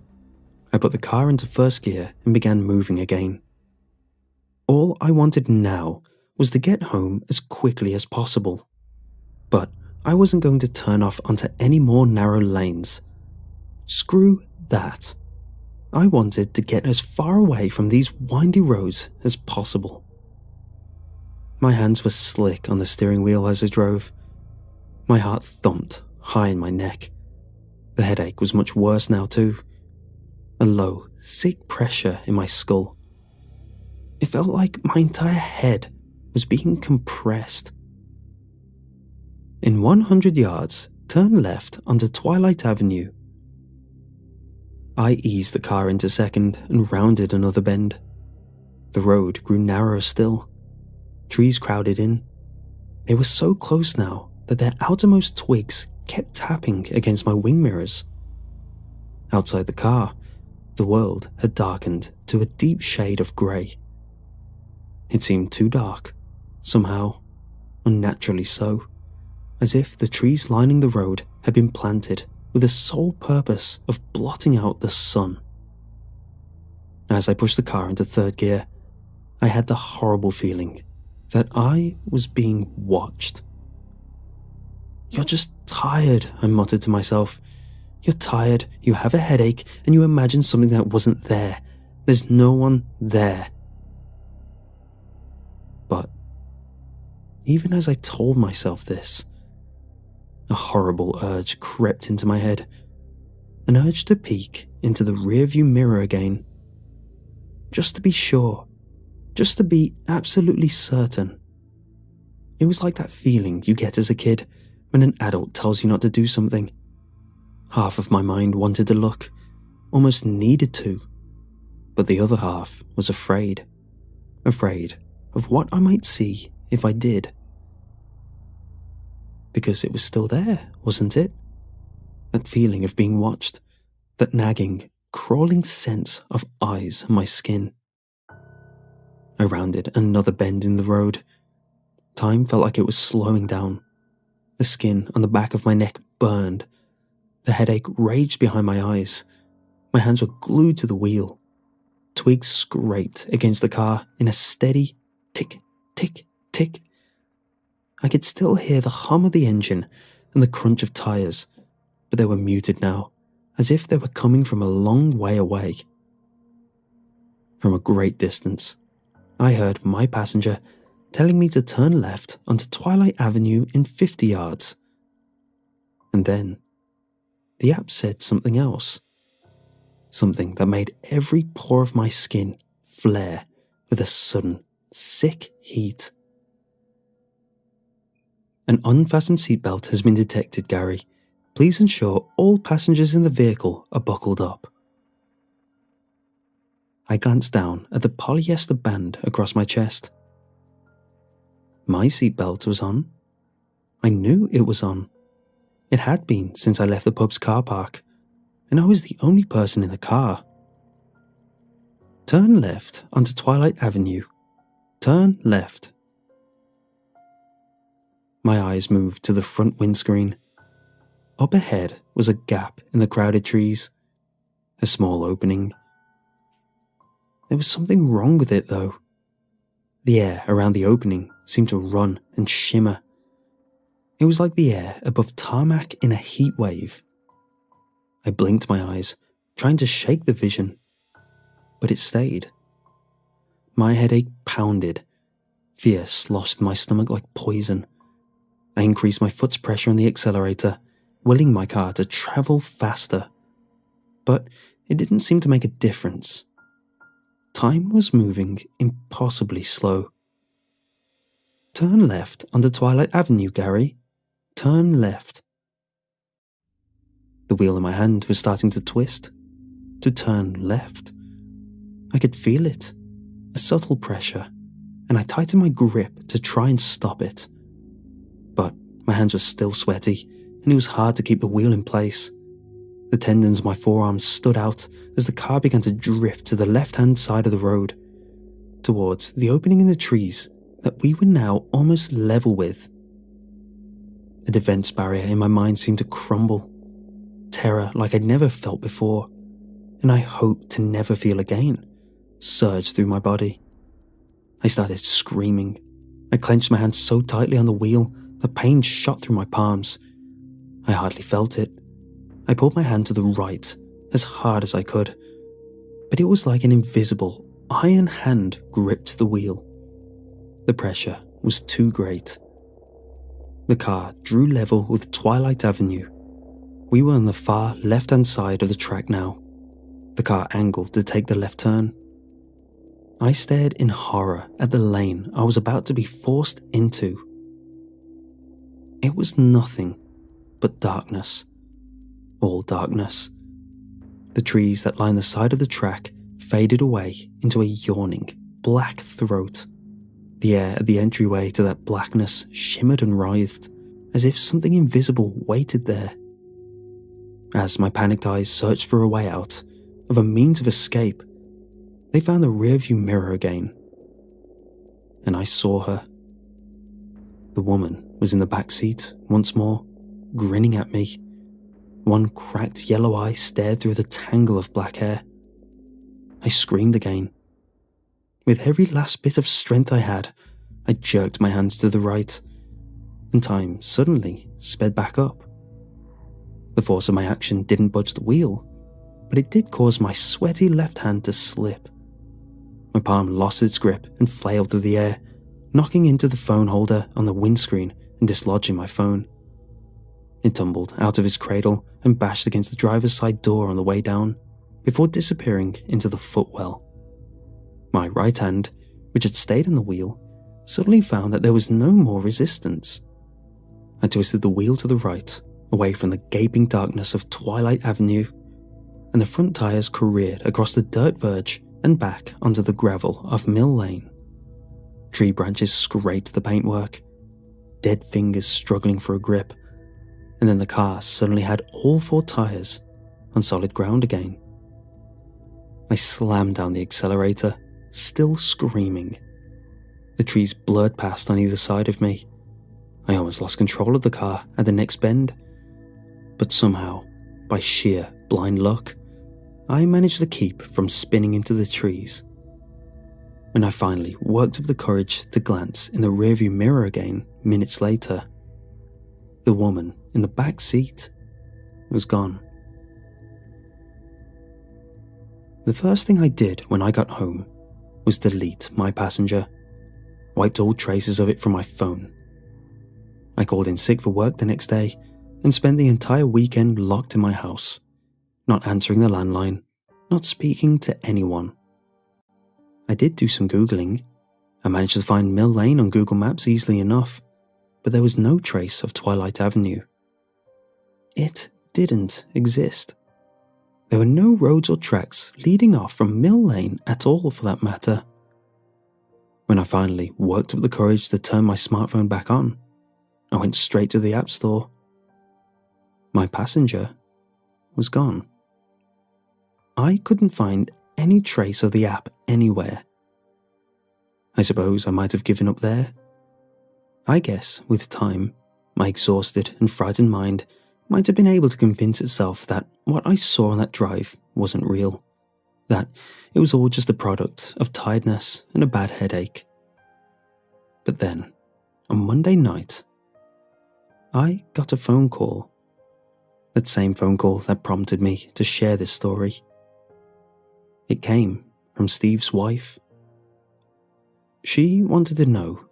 I put the car into first gear and began moving again. All I wanted now was to get home as quickly as possible. But I wasn't going to turn off onto any more narrow lanes. Screw that. I wanted to get as far away from these windy roads as possible. My hands were slick on the steering wheel as I drove. My heart thumped high in my neck. The headache was much worse now too. A low, sick pressure in my skull. It felt like my entire head was being compressed. In 100 yards, turn left onto Twilight Avenue. I eased the car into second and rounded another bend. The road grew narrower still. Trees crowded in. They were so close now that their outermost twigs kept tapping against my wing mirrors. Outside the car, the world had darkened to a deep shade of grey. It seemed too dark, somehow, unnaturally so, as if the trees lining the road had been planted with the sole purpose of blotting out the sun. As I pushed the car into third gear, I had the horrible feeling that I was being watched. "You're just tired," I muttered to myself. "You're tired, you have a headache, and you imagine something that wasn't there. There's no one there." But even as I told myself this, a horrible urge crept into my head, an urge to peek into the rearview mirror again. Just to be sure, just to be absolutely certain. It was like that feeling you get as a kid when an adult tells you not to do something. Half of my mind wanted to look, almost needed to, but the other half was afraid. Afraid of what I might see if I did. Because it was still there, wasn't it? That feeling of being watched, that nagging, crawling sense of eyes on my skin. I rounded another bend in the road. Time felt like it was slowing down. The skin on the back of my neck burned. The headache raged behind my eyes. My hands were glued to the wheel. Twigs scraped against the car in a steady tick, tick, tick. I could still hear the hum of the engine and the crunch of tires, but they were muted now, as if they were coming from a long way away. From a great distance, I heard my passenger telling me to turn left onto Twilight Avenue in 50 yards. And then, the app said something else. Something that made every pore of my skin flare with a sudden, sick heat. "An unfastened seatbelt has been detected, Gary. Please ensure all passengers in the vehicle are buckled up." I glanced down at the polyester band across my chest. My seatbelt was on. I knew it was on. It had been since I left the pub's car park, and I was the only person in the car. "Turn left onto Twilight Avenue. Turn left." My eyes moved to the front windscreen. Up ahead was a gap in the crowded trees, a small opening. There was something wrong with it, though. The air around the opening seemed to run and shimmer. It was like the air above tarmac in a heat wave. I blinked my eyes, trying to shake the vision, but it stayed. My headache pounded. Fear sloshed my stomach like poison. I increased my foot's pressure on the accelerator, willing my car to travel faster. But it didn't seem to make a difference. Time was moving impossibly slow. "Turn left onto Twilight Avenue, Gary. Turn left." The wheel in my hand was starting to twist. To turn left. I could feel it, a subtle pressure, and I tightened my grip to try and stop it. But my hands were still sweaty, and it was hard to keep the wheel in place. The tendons of my forearms stood out as the car began to drift to the left-hand side of the road, towards the opening in the trees that we were now almost level with. A defense barrier in my mind seemed to crumble. Terror like I'd never felt before, and I hoped to never feel again, surged through my body. I started screaming. I clenched my hands so tightly on the wheel, the pain shot through my palms. I hardly felt it. I pulled my hand to the right, as hard as I could, but it was like an invisible, iron hand gripped the wheel. The pressure was too great. The car drew level with Twilight Avenue. We were on the far left-hand side of the track now. The car angled to take the left turn. I stared in horror at the lane I was about to be forced into. It was nothing but darkness. All darkness. The trees that lined the side of the track faded away into a yawning, black throat. The air at the entryway to that blackness shimmered and writhed, as if something invisible waited there. As my panicked eyes searched for a way out, of a means of escape, they found the rearview mirror again. And I saw her. The woman was in the back seat once more, grinning at me. One cracked yellow eye stared through the tangle of black hair. I screamed again. With every last bit of strength I had, I jerked my hands to the right, and time suddenly sped back up. The force of my action didn't budge the wheel, but it did cause my sweaty left hand to slip. My palm lost its grip and flailed through the air, knocking into the phone holder on the windscreen and dislodging my phone. It tumbled out of its cradle and bashed against the driver's side door on the way down, before disappearing into the footwell. My right hand, which had stayed on the wheel, suddenly found that there was no more resistance. I twisted the wheel to the right, away from the gaping darkness of Twilight Avenue, and the front tires careered across the dirt verge and back onto the gravel of Mill Lane. Tree branches scraped the paintwork, dead fingers struggling for a grip, and then the car suddenly had all 4 tires on solid ground again. I slammed down the accelerator, still screaming. The trees blurred past on either side of me. I almost lost control of the car at the next bend, but somehow, by sheer blind luck, I managed to keep from spinning into the trees. When I finally worked up the courage to glance in the rearview mirror again minutes later, the woman in the back seat was gone. The first thing I did when I got home was delete my passenger, wiped all traces of it from my phone. I called in sick for work the next day and spent the entire weekend locked in my house, not answering the landline, not speaking to anyone. I did do some Googling. I managed to find Mill Lane on Google Maps easily enough, but there was no trace of Twilight Avenue. It didn't exist. There were no roads or tracks leading off from Mill Lane at all, for that matter. When I finally worked up the courage to turn my smartphone back on, I went straight to the App Store. My passenger was gone. I couldn't find any trace of the app anywhere. I suppose I might have given up there. I guess, with time, my exhausted and frightened mind might have been able to convince itself that what I saw on that drive wasn't real, that it was all just a product of tiredness and a bad headache. But then, on Monday night, I got a phone call. That same phone call that prompted me to share this story. It came from Steve's wife. She wanted to know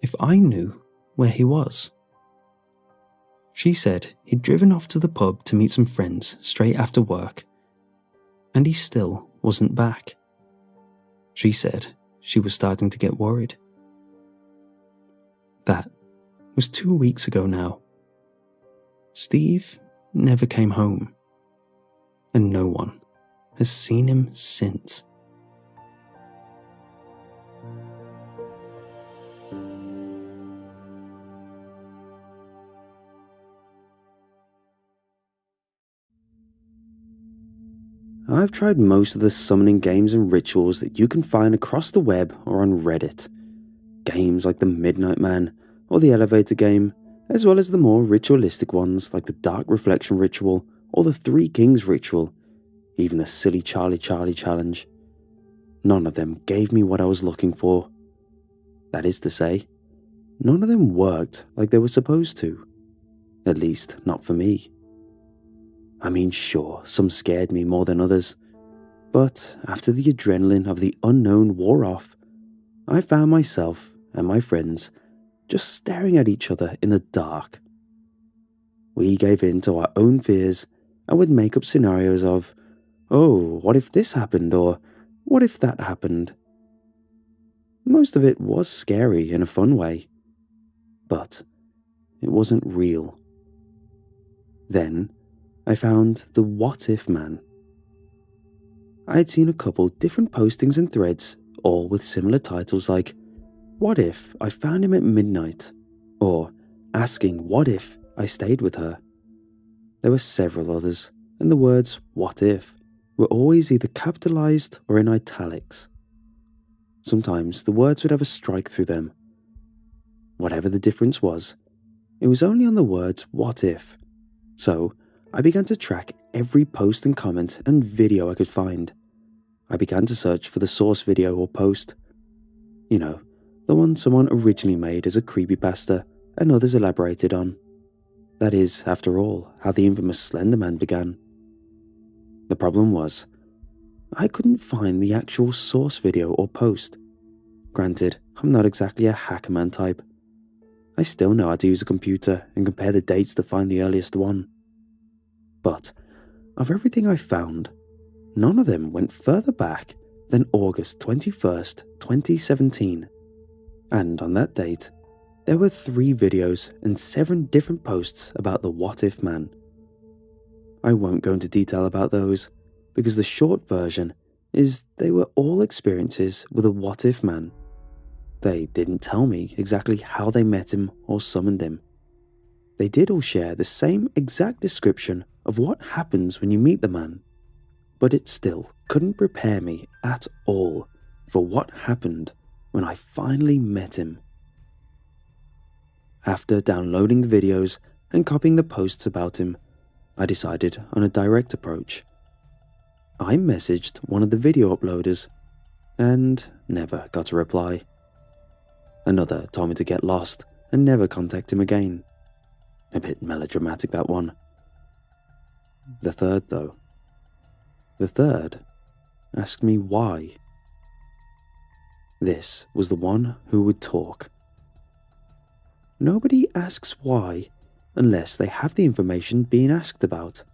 if I knew where he was. She said he'd driven off to the pub to meet some friends straight after work, and he still wasn't back. She said she was starting to get worried. That was 2 weeks ago now. Steve never came home, and no one has seen him since. I've tried most of the summoning games and rituals that you can find across the web or on Reddit. Games like the Midnight Man or the Elevator Game, as well as the more ritualistic ones like the Dark Reflection Ritual or the Three Kings Ritual, even the silly Charlie Challenge. None of them gave me what I was looking for. That is to say, none of them worked like they were supposed to. At least, not for me. I mean, sure, some scared me more than others, but after the adrenaline of the unknown wore off, I found myself and my friends just staring at each other in the dark. We gave in to our own fears and would make up scenarios of, oh, what if this happened, or what if that happened? Most of it was scary in a fun way, but it wasn't real. Then I found the What If Man. I had seen a couple different postings and threads, all with similar titles like, what if I found him at midnight? Or asking what if I stayed with her. There were several others, and the words what if were always either capitalized or in italics. Sometimes the words would have a strike through them. Whatever the difference was, it was only on the words what if. So I began to track every post and comment and video I could find. I began to search for the source video or post. You know, the one someone originally made as a creepypasta and others elaborated on. That is, after all, how the infamous Slender Man began. The problem was, I couldn't find the actual source video or post. Granted, I'm not exactly a hackerman type. I still know how to use a computer and compare the dates to find the earliest one. But, of everything I found, none of them went further back than August 21st, 2017. And on that date, there were 3 videos and 7 different posts about the What If Man. I won't go into detail about those, because the short version is they were all experiences with a What If Man. They didn't tell me exactly how they met him or summoned him. They did all share the same exact description of what happens when you meet the man, but it still couldn't prepare me at all for what happened when I finally met him. After downloading the videos and copying the posts about him, I decided on a direct approach. I messaged one of the video uploaders and never got a reply. Another told me to get lost and never contact him again. A bit melodramatic, that one. The third, though. The third asked me why. This was the one who would talk. Nobody asks why unless they have the information being asked about.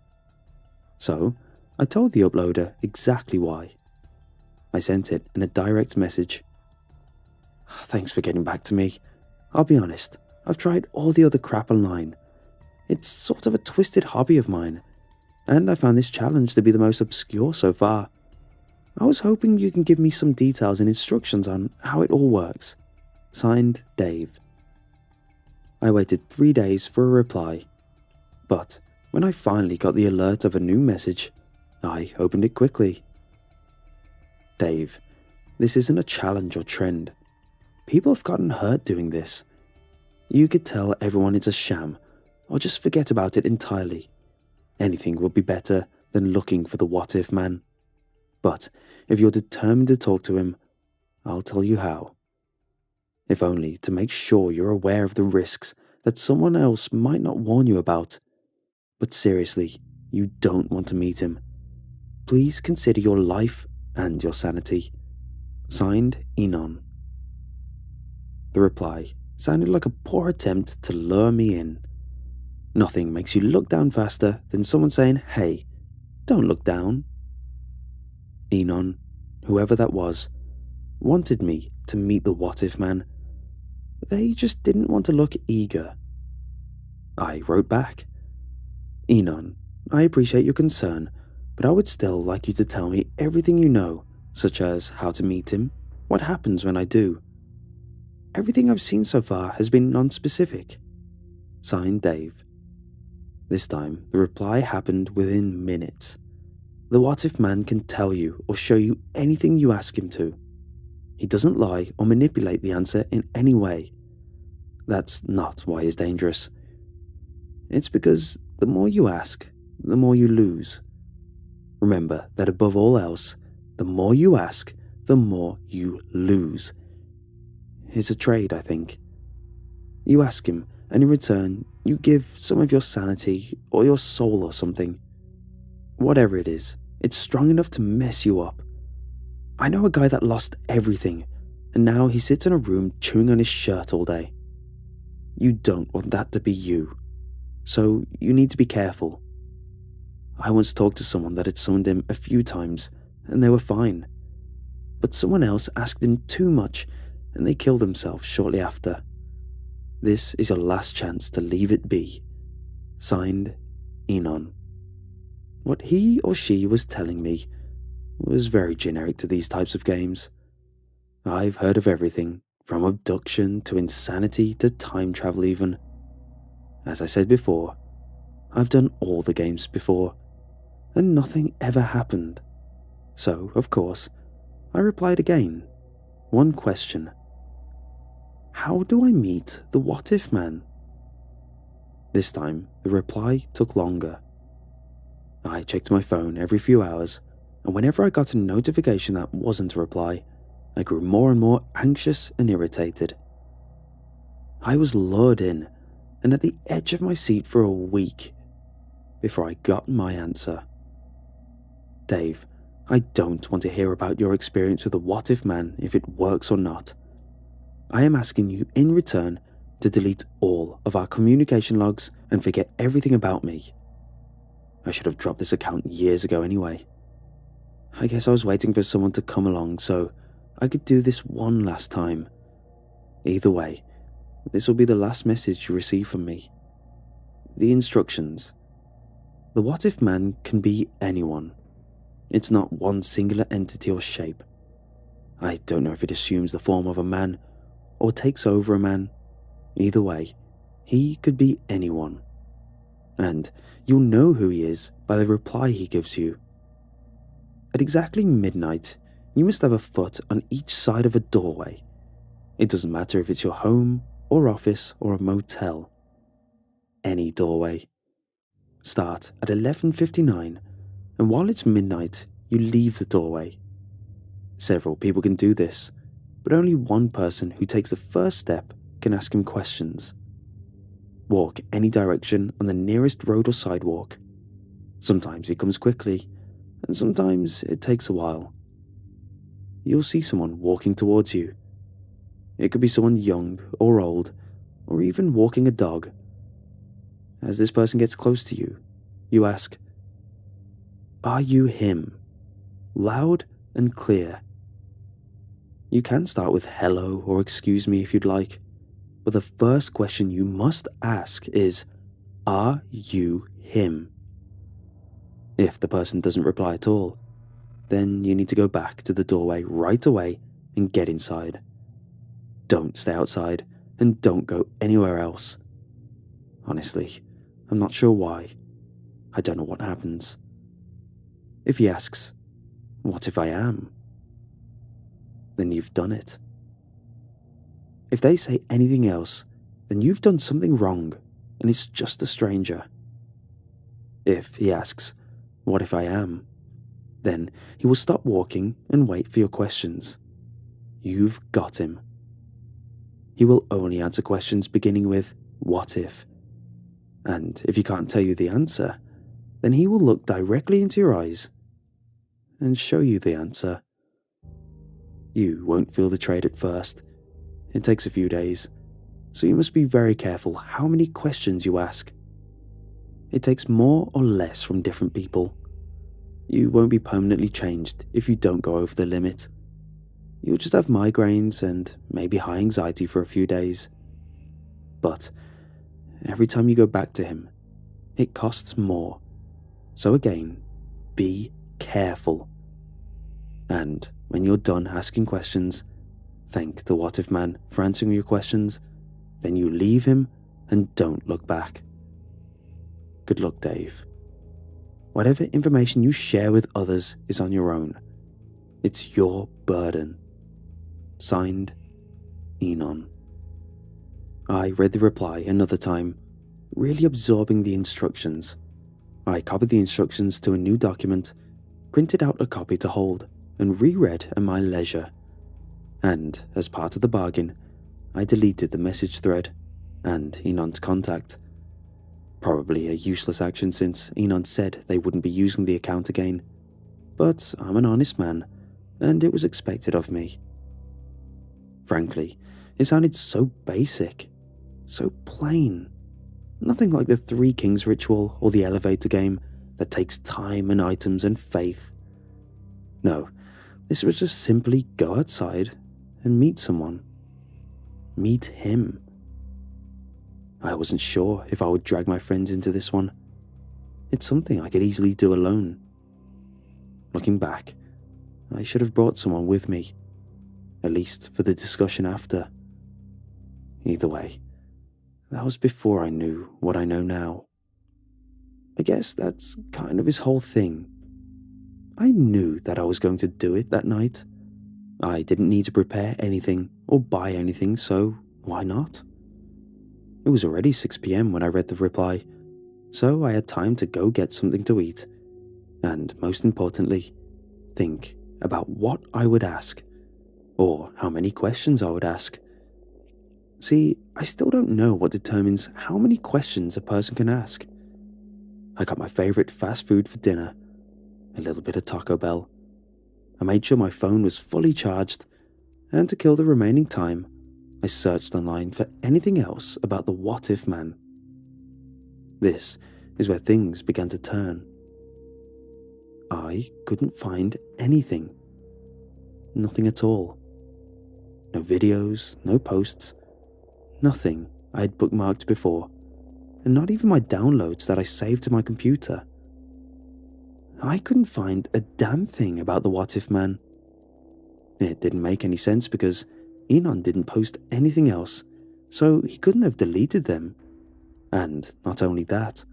So, I told the uploader exactly why. I sent it in a direct message. Thanks for getting back to me. I'll be honest, I've tried all the other crap online. It's sort of a twisted hobby of mine, and I found this challenge to be the most obscure so far. I was hoping you can give me some details and instructions on how it all works. Signed, Dave. I waited 3 days for a reply, but when I finally got the alert of a new message, I opened it quickly. Dave, this isn't a challenge or trend. People have gotten hurt doing this. You could tell everyone it's a sham, or just forget about it entirely. Anything will be better than looking for the What If Man. But if you're determined to talk to him, I'll tell you how. If only to make sure you're aware of the risks that someone else might not warn you about. But seriously, you don't want to meet him. Please consider your life and your sanity. Signed, Enon. The reply sounded like a poor attempt to lure me in. Nothing makes you look down faster than someone saying, hey, don't look down. Enon, whoever that was, wanted me to meet the What If Man. They just didn't want to look eager. I wrote back. Enon, I appreciate your concern, but I would still like you to tell me everything you know, such as how to meet him, what happens when I do. Everything I've seen so far has been non-specific. Signed, Dave. This time, the reply happened within minutes. The What If Man can tell you or show you anything you ask him to. He doesn't lie or manipulate the answer in any way. That's not why he's dangerous. It's because the more you ask, the more you lose. Remember that above all else, the more you ask, the more you lose. It's a trade, I think. You ask him, and in return, you give some of your sanity or your soul or something. Whatever it is, it's strong enough to mess you up. I know a guy that lost everything, and now he sits in a room chewing on his shirt all day. You don't want that to be you, so you need to be careful. I once talked to someone that had summoned him a few times, and they were fine. But someone else asked him too much, and they killed themselves shortly after. This is your last chance to leave it be. Signed, Enon. What he or she was telling me was very generic to these types of games. I've heard of everything, from abduction to insanity to time travel even. As I said before, I've done all the games before, and nothing ever happened. So, of course, I replied again. One question. How do I meet the What If Man? This time, the reply took longer. I checked my phone every few hours, and whenever I got a notification that wasn't a reply, I grew more and more anxious and irritated. I was lured in and at the edge of my seat for a week before I got my answer. Dave, I don't want to hear about your experience with the What If Man, if it works or not. I am asking you in return to delete all of our communication logs and forget everything about me. I should have dropped this account years ago anyway. I guess I was waiting for someone to come along so I could do this one last time. Either way, this will be the last message you receive from me. The instructions. The What If Man can be anyone. It's not one singular entity or shape. I don't know if it assumes the form of a man or takes over a man. Either way, he could be anyone. And you'll know who he is by the reply he gives you. At exactly midnight, you must have a foot on each side of a doorway. It doesn't matter if it's your home or office or a motel. Any doorway. Start at 11:59, and while it's midnight, you leave the doorway. Several people can do this, but only one person who takes the first step can ask him questions. Walk any direction on the nearest road or sidewalk. Sometimes it comes quickly, and sometimes it takes a while. You'll see someone walking towards you. It could be someone young or old, or even walking a dog. As this person gets close to you, you ask, "Are you him?" Loud and clear. You can start with hello or excuse me if you'd like, but the first question you must ask is, "Are you him?" If the person doesn't reply at all, then you need to go back to the doorway right away and get inside. Don't stay outside and don't go anywhere else. Honestly, I'm not sure why. I don't know what happens. If he asks, "What if I am?" then you've done it. If they say anything else, then you've done something wrong and it's just a stranger. If he asks, "What if I am?" then he will stop walking and wait for your questions. You've got him. He will only answer questions beginning with "What if?" And if he can't tell you the answer, then he will look directly into your eyes and show you the answer. You won't feel the trade at first. It takes a few days, so you must be very careful how many questions you ask. It takes more or less from different people. You won't be permanently changed if you don't go over the limit. You'll just have migraines and maybe high anxiety for a few days. But every time you go back to him, it costs more. So again, be careful. And when you're done asking questions, thank the What If Man for answering your questions, then you leave him and don't look back. Good luck, Dave. Whatever information you share with others is on your own. It's your burden. Signed, Enon. I read the reply another time, really absorbing the instructions. I copied the instructions to a new document, printed out a copy to hold, and reread at my leisure. And, as part of the bargain, I deleted the message thread and Enon's contact. Probably a useless action since Enon said they wouldn't be using the account again. But I'm an honest man, and it was expected of me. Frankly, it sounded so basic, so plain. Nothing like the Three Kings ritual or the elevator game that takes time and items and faith. No, this was just simply go outside and meet someone. Meet him. I wasn't sure if I would drag my friends into this one. It's something I could easily do alone. Looking back, I should have brought someone with me, at least for the discussion after. Either way, that was before I knew what I know now. I guess that's kind of his whole thing. I knew that I was going to do it that night. I didn't need to prepare anything or buy anything, so why not? It was already 6 p.m. when I read the reply, so I had time to go get something to eat, and most importantly, think about what I would ask, or how many questions I would ask. See, I still don't know what determines how many questions a person can ask. I got my favorite fast food for dinner, a little bit of Taco Bell. I made sure my phone was fully charged, and to kill the remaining time, I searched online for anything else about the What If Man. This is where things began to turn. I couldn't find anything. Nothing at all. No videos, no posts, nothing I had bookmarked before, and not even my downloads that I saved to my computer. I couldn't find a damn thing about the What If Man. It didn't make any sense because Enon didn't post anything else, so he couldn't have deleted them. And not only that,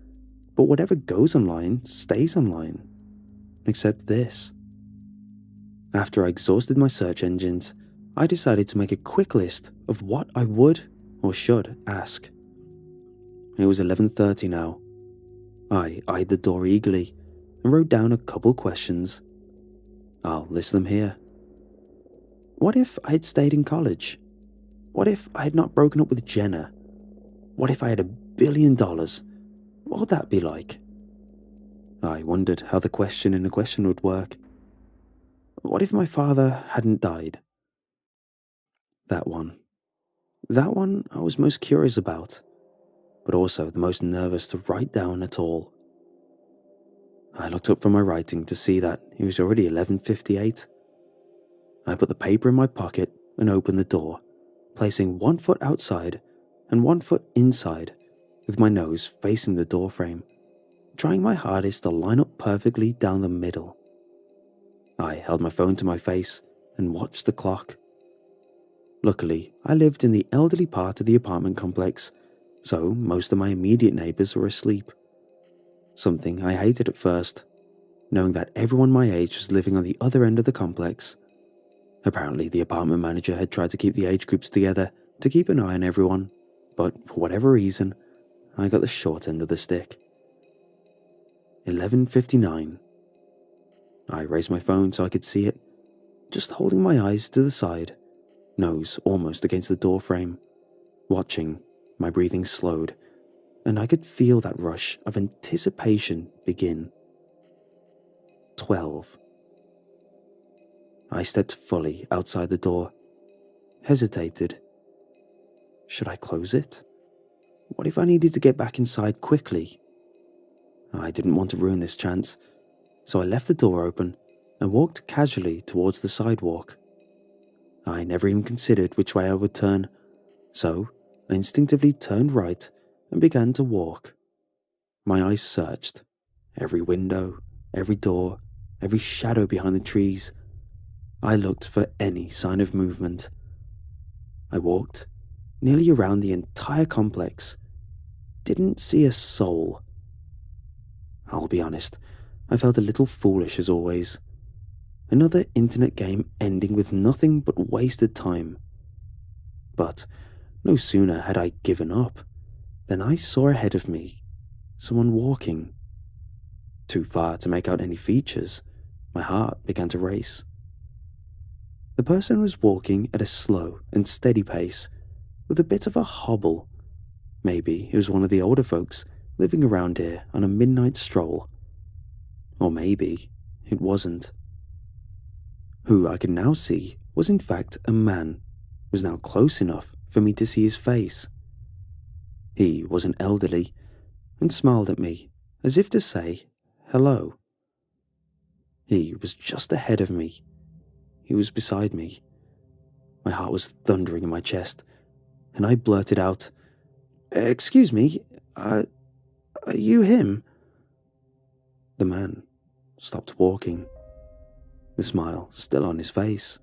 but whatever goes online stays online. Except this. After I exhausted my search engines, I decided to make a quick list of what I would or should ask. It was 11:30 now. I eyed the door eagerly and wrote down a couple questions. I'll list them here. What if I had stayed in college? What if I had not broken up with Jenna? What if I had $1 billion? What would that be like? I wondered how the question in a question would work. What if my father hadn't died? That one I was most curious about, but also the most nervous to write down at all. I looked up from my writing to see that it was already 11:58. I put the paper in my pocket and opened the door, placing 1 foot outside and 1 foot inside, with my nose facing the doorframe, trying my hardest to line up perfectly down the middle. I held my phone to my face and watched the clock. Luckily, I lived in the elderly part of the apartment complex, so most of my immediate neighbors were asleep. Something I hated at first, knowing that everyone my age was living on the other end of the complex. Apparently, the apartment manager had tried to keep the age groups together to keep an eye on everyone, but for whatever reason, I got the short end of the stick. 11:59. I raised my phone so I could see it, just holding my eyes to the side, nose almost against the doorframe. Watching, my breathing slowed, and I could feel that rush of anticipation begin. 12. I stepped fully outside the door, hesitated. Should I close it? What if I needed to get back inside quickly? I didn't want to ruin this chance, so I left the door open and walked casually towards the sidewalk. I never even considered which way I would turn, so I instinctively turned right and began to walk. My eyes searched every window, every door, every shadow behind the trees. I looked for any sign of movement. I walked nearly around the entire complex. Didn't see a soul. I'll be honest, I felt a little foolish as always. Another internet game ending with nothing but wasted time. But no sooner had I given up than I saw ahead of me someone walking. Too far to make out any features, my heart began to race. The person was walking at a slow and steady pace, with a bit of a hobble. Maybe it was one of the older folks living around here on a midnight stroll. Or maybe it wasn't. Who I could now see was in fact a man, was now close enough for me to see his face. He wasn't elderly and smiled at me as if to say hello. He was just ahead of me. He was beside me. My heart was thundering in my chest, and I blurted out, "Excuse me, are you him?" The man stopped walking, the smile still on his face.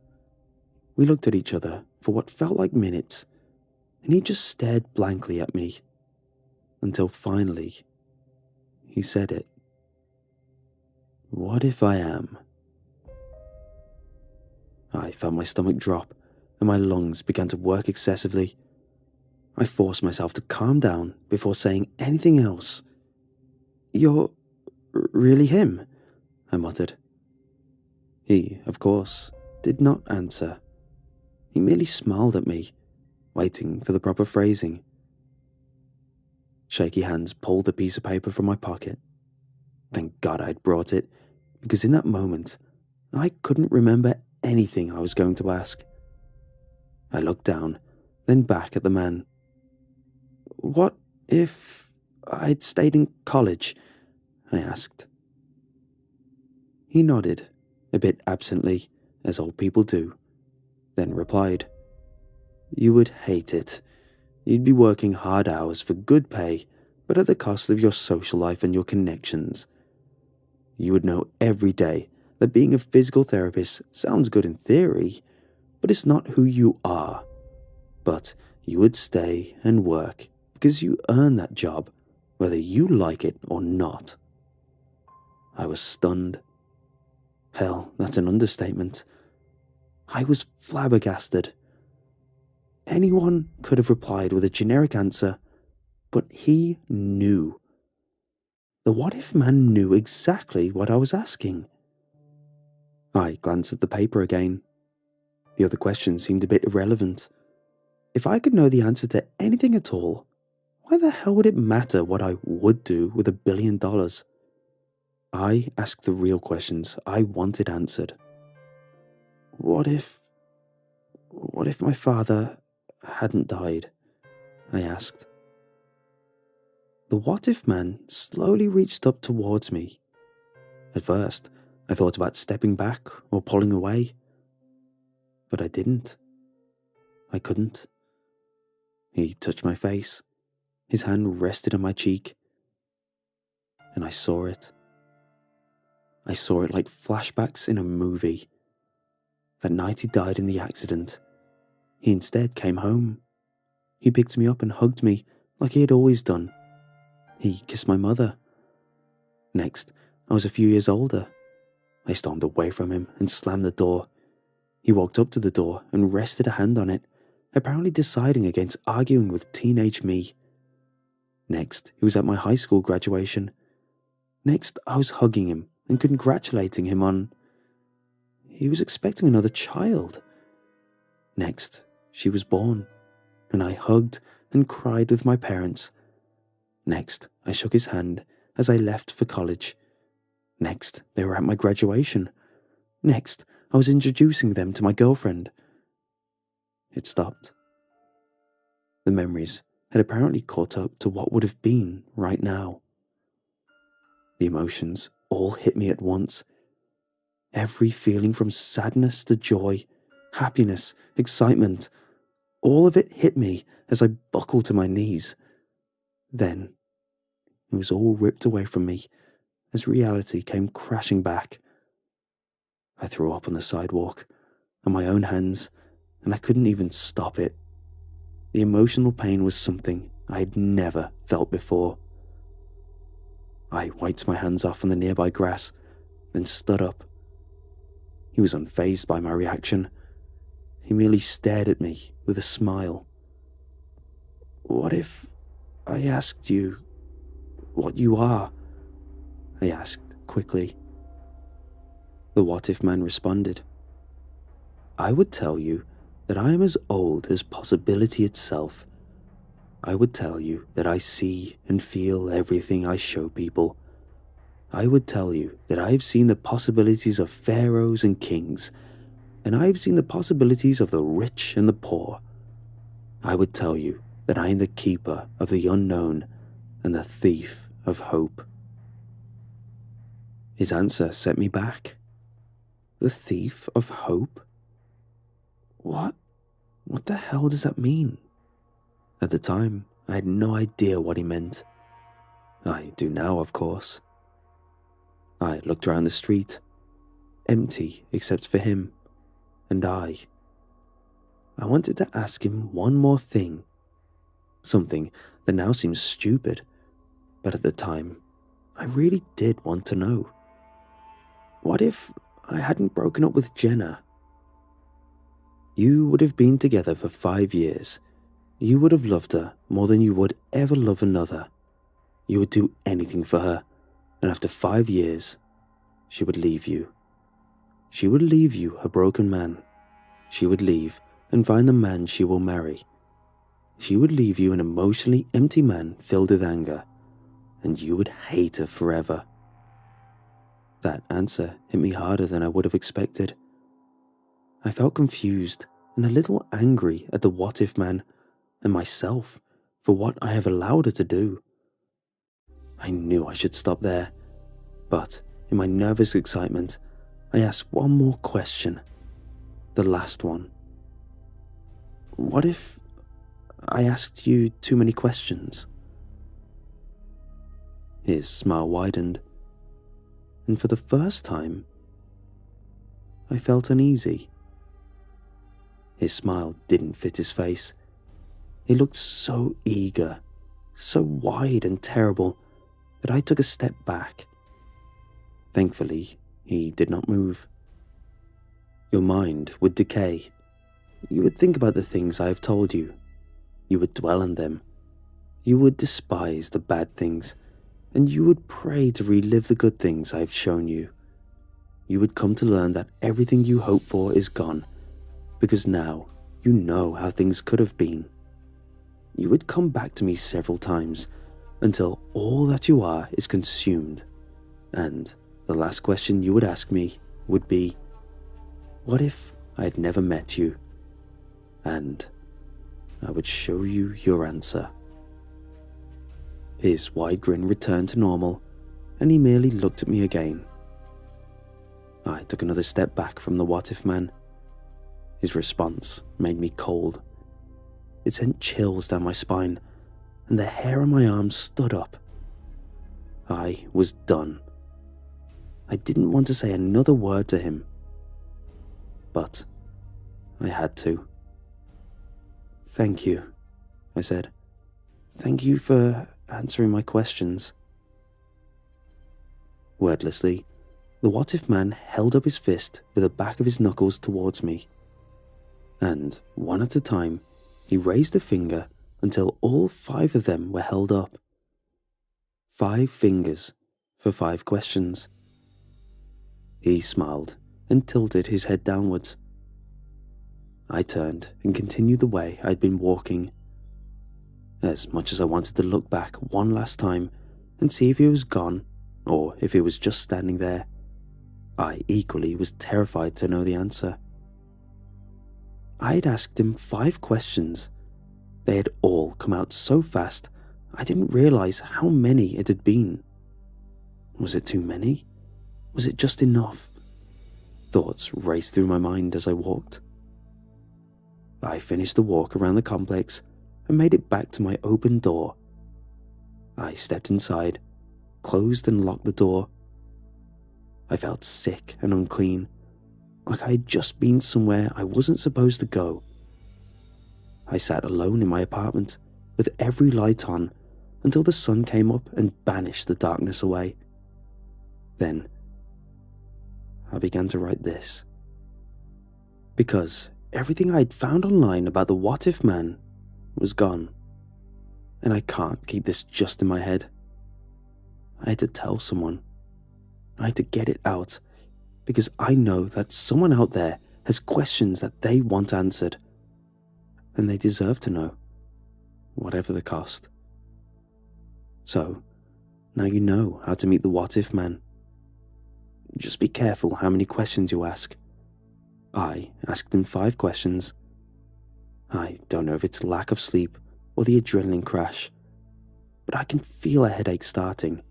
We looked at each other for what felt like minutes, and he just stared blankly at me, until finally he said it. "What if I am?" I felt my stomach drop and my lungs began to work excessively. I forced myself to calm down before saying anything else. "You're really him?" I muttered. He, of course, did not answer. He merely smiled at me, waiting for the proper phrasing. Shaky hands pulled the piece of paper from my pocket. Thank God I had brought it, because in that moment, I couldn't remember anything I was going to ask. I looked down, then back at the man. "What if I'd stayed in college?" I asked. He nodded, a bit absently, as old people do, then replied, "You would hate it. You'd be working hard hours for good pay, but at the cost of your social life and your connections. You would know every day that being a physical therapist sounds good in theory, but it's not who you are. But you would stay and work because you earn that job, whether you like it or not." I was stunned. Hell, that's an understatement. I was flabbergasted. Anyone could have replied with a generic answer, but he knew. The what-if man knew exactly what I was asking. I glanced at the paper again. The other questions seemed a bit irrelevant. If I could know the answer to anything at all, why the hell would it matter what I would do with $1 billion? I asked the real questions I wanted answered. What if my father hadn't died? I asked. The what-if man slowly reached up towards me. At first, I thought about stepping back or pulling away, but I didn't. I couldn't. He touched my face. His hand rested on my cheek, and I saw it. I saw it like flashbacks in a movie. That night he died in the accident, he instead came home. He picked me up and hugged me like he had always done. He kissed my mother. Next, I was a few years older. I stormed away from him and slammed the door. He walked up to the door and rested a hand on it, apparently deciding against arguing with teenage me. Next, he was at my high school graduation. Next, I was hugging him and congratulating him on... He was expecting another child. Next, she was born, and I hugged and cried with my parents. Next, I shook his hand as I left for college. Next, they were at my graduation. Next, I was introducing them to my girlfriend. It stopped. The memories had apparently caught up to what would have been right now. The emotions all hit me at once. Every feeling from sadness to joy, happiness, excitement, all of it hit me as I buckled to my knees. Then, it was all ripped away from me as reality came crashing back. I threw up on the sidewalk, on my own hands, and I couldn't even stop it. The emotional pain was something I had never felt before. I wiped my hands off on the nearby grass, then stood up. He was unfazed by my reaction. He merely stared at me with a smile. "What if I asked you what you are?" I asked quickly. The what-if man responded. "I would tell you that I am as old as possibility itself. I would tell you that I see and feel everything I show people. I would tell you that I have seen the possibilities of pharaohs and kings. and I've seen the possibilities of the rich and the poor, I would tell you that I am the keeper of the unknown and the thief of hope." His answer set me back. The thief of hope? What the hell does that mean? At the time, I had no idea what he meant. I do now, of course. I looked around the street, empty except for him and I. I wanted to ask him one more thing, something that now seems stupid, but at the time, I really did want to know. What if I hadn't broken up with Jenna? You would have been together for 5 years. You would have loved her more than you would ever love another. You would do anything for her, and after 5 years, she would leave you. She would leave you a broken man. She would leave and find the man she will marry. She would leave you an emotionally empty man filled with anger, and you would hate her forever. That answer hit me harder than I would have expected. I felt confused and a little angry at the what-if man and myself for what I have allowed her to do. I knew I should stop there, but in my nervous excitement, I asked one more question, the last one. What if I asked you too many questions? His smile widened, and for the first time, I felt uneasy. His smile didn't fit his face. He looked so eager, so wide and terrible, that I took a step back. Thankfully, he did not move. Your mind would decay. You would think about the things I have told you. You would dwell on them. You would despise the bad things, and you would pray to relive the good things I have shown you. You would come to learn that everything you hope for is gone, because now you know how things could have been. You would come back to me several times, until all that you are is consumed, and the last question you would ask me would be, what if I had never met you? And I would show you your answer. His wide grin returned to normal, and he merely looked at me again. I took another step back from the what-if man. His response made me cold. It sent chills down my spine, and the hair on my arms stood up. I was done. I didn't want to say another word to him, but I had to. "Thank you," I said. "Thank you for answering my questions." Wordlessly, the what-if man held up his fist with the back of his knuckles towards me, and one at a time, he raised a finger until all 5 of them were held up. 5 fingers for 5 questions. He smiled and tilted his head downwards. I turned and continued the way I'd been walking. As much as I wanted to look back one last time and see if he was gone or if he was just standing there, I equally was terrified to know the answer. I had asked him 5 questions. They had all come out so fast, I didn't realize how many it had been. Was it too many? Was it just enough? Thoughts raced through my mind as I walked. I finished the walk around the complex and made it back to my open door. I stepped inside, closed and locked the door. I felt sick and unclean, like I had just been somewhere I wasn't supposed to go. I sat alone in my apartment with every light on until the sun came up and banished the darkness away. Then I began to write this, because everything I'd found online about the what-if man was gone, and I can't keep this just in my head. I had to tell someone. I had to get it out, because I know that someone out there has questions that they want answered, and they deserve to know, whatever the cost. So, now you know how to meet the what-if man. Just be careful how many questions you ask. I asked him 5 questions. I don't know if it's lack of sleep or the adrenaline crash, but I can feel a headache starting,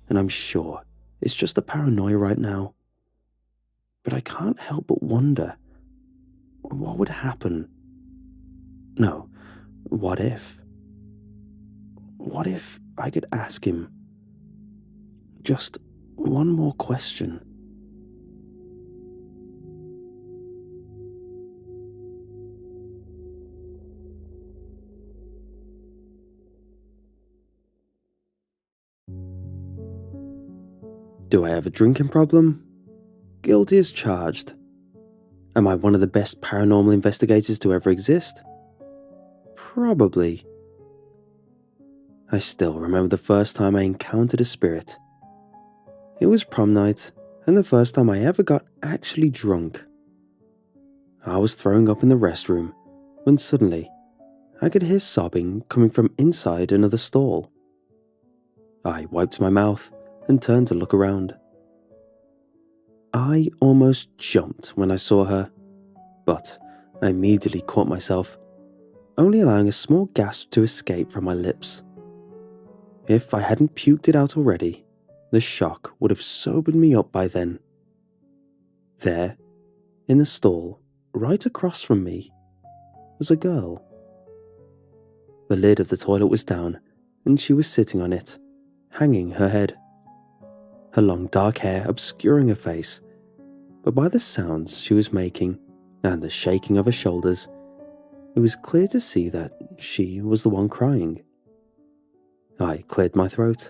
and I'm sure it's just a paranoia right now. But I can't help but wonder, what would happen? No, what if? What if I could ask him just one more question? Do I have a drinking problem? Guilty as charged. Am I one of the best paranormal investigators to ever exist? Probably. I still remember the first time I encountered a spirit. It was prom night, and the first time I ever got actually drunk. I was throwing up in the restroom when suddenly I could hear sobbing coming from inside another stall. I wiped my mouth and turned to look around. I almost jumped when I saw her, but I immediately caught myself, only allowing a small gasp to escape from my lips. If I hadn't puked it out already, the shock would have sobered me up by then. There, in the stall, right across from me, was a girl. The lid of the toilet was down, and she was sitting on it, hanging her head. Her long dark hair obscuring her face, but by the sounds she was making and the shaking of her shoulders, it was clear to see that she was the one crying. I cleared my throat.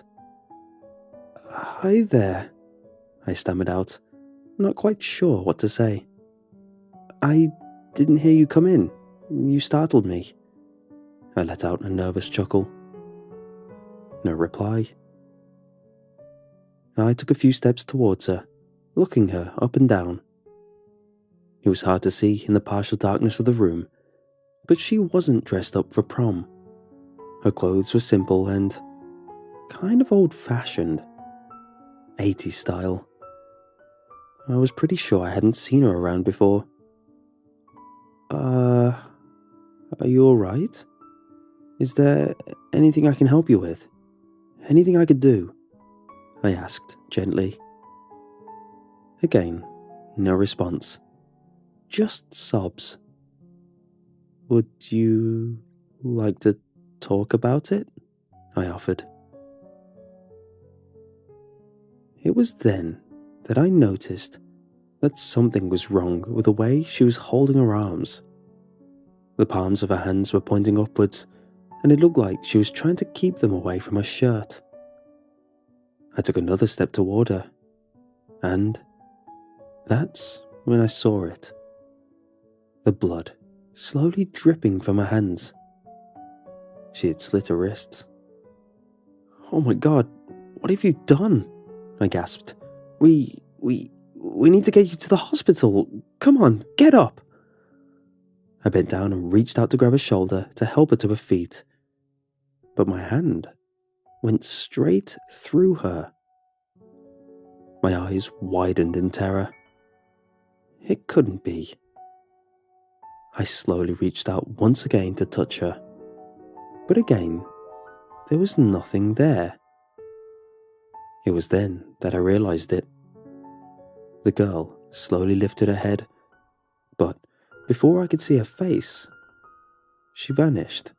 "Hi there," I stammered out, not quite sure what to say. "I didn't hear you come in. You startled me." I let out a nervous chuckle. No reply. I took a few steps towards her, looking her up and down. It was hard to see in the partial darkness of the room, but she wasn't dressed up for prom. Her clothes were simple and kind of old-fashioned, 80s style. I was pretty sure I hadn't seen her around before. Are you alright? Is there anything I can help you with? Anything I could do?" I asked gently. Again, no response. Just sobs. "Would you like to talk about it?" I offered. It was then that I noticed that something was wrong with the way she was holding her arms. The palms of her hands were pointing upwards, and it looked like she was trying to keep them away from her shirt. I took another step toward her, and that's when I saw it. The blood slowly dripping from her hands. She had slit her wrists. "Oh my God, what have you done?" I gasped. We need to get you to the hospital. Come on, get up." I bent down and reached out to grab her shoulder to help her to her feet. But my hand went straight through her. My eyes widened in terror. It couldn't be. I slowly reached out once again to touch her. But again, there was nothing there. It was then that I realized it. The girl slowly lifted her head, but before I could see her face, she vanished,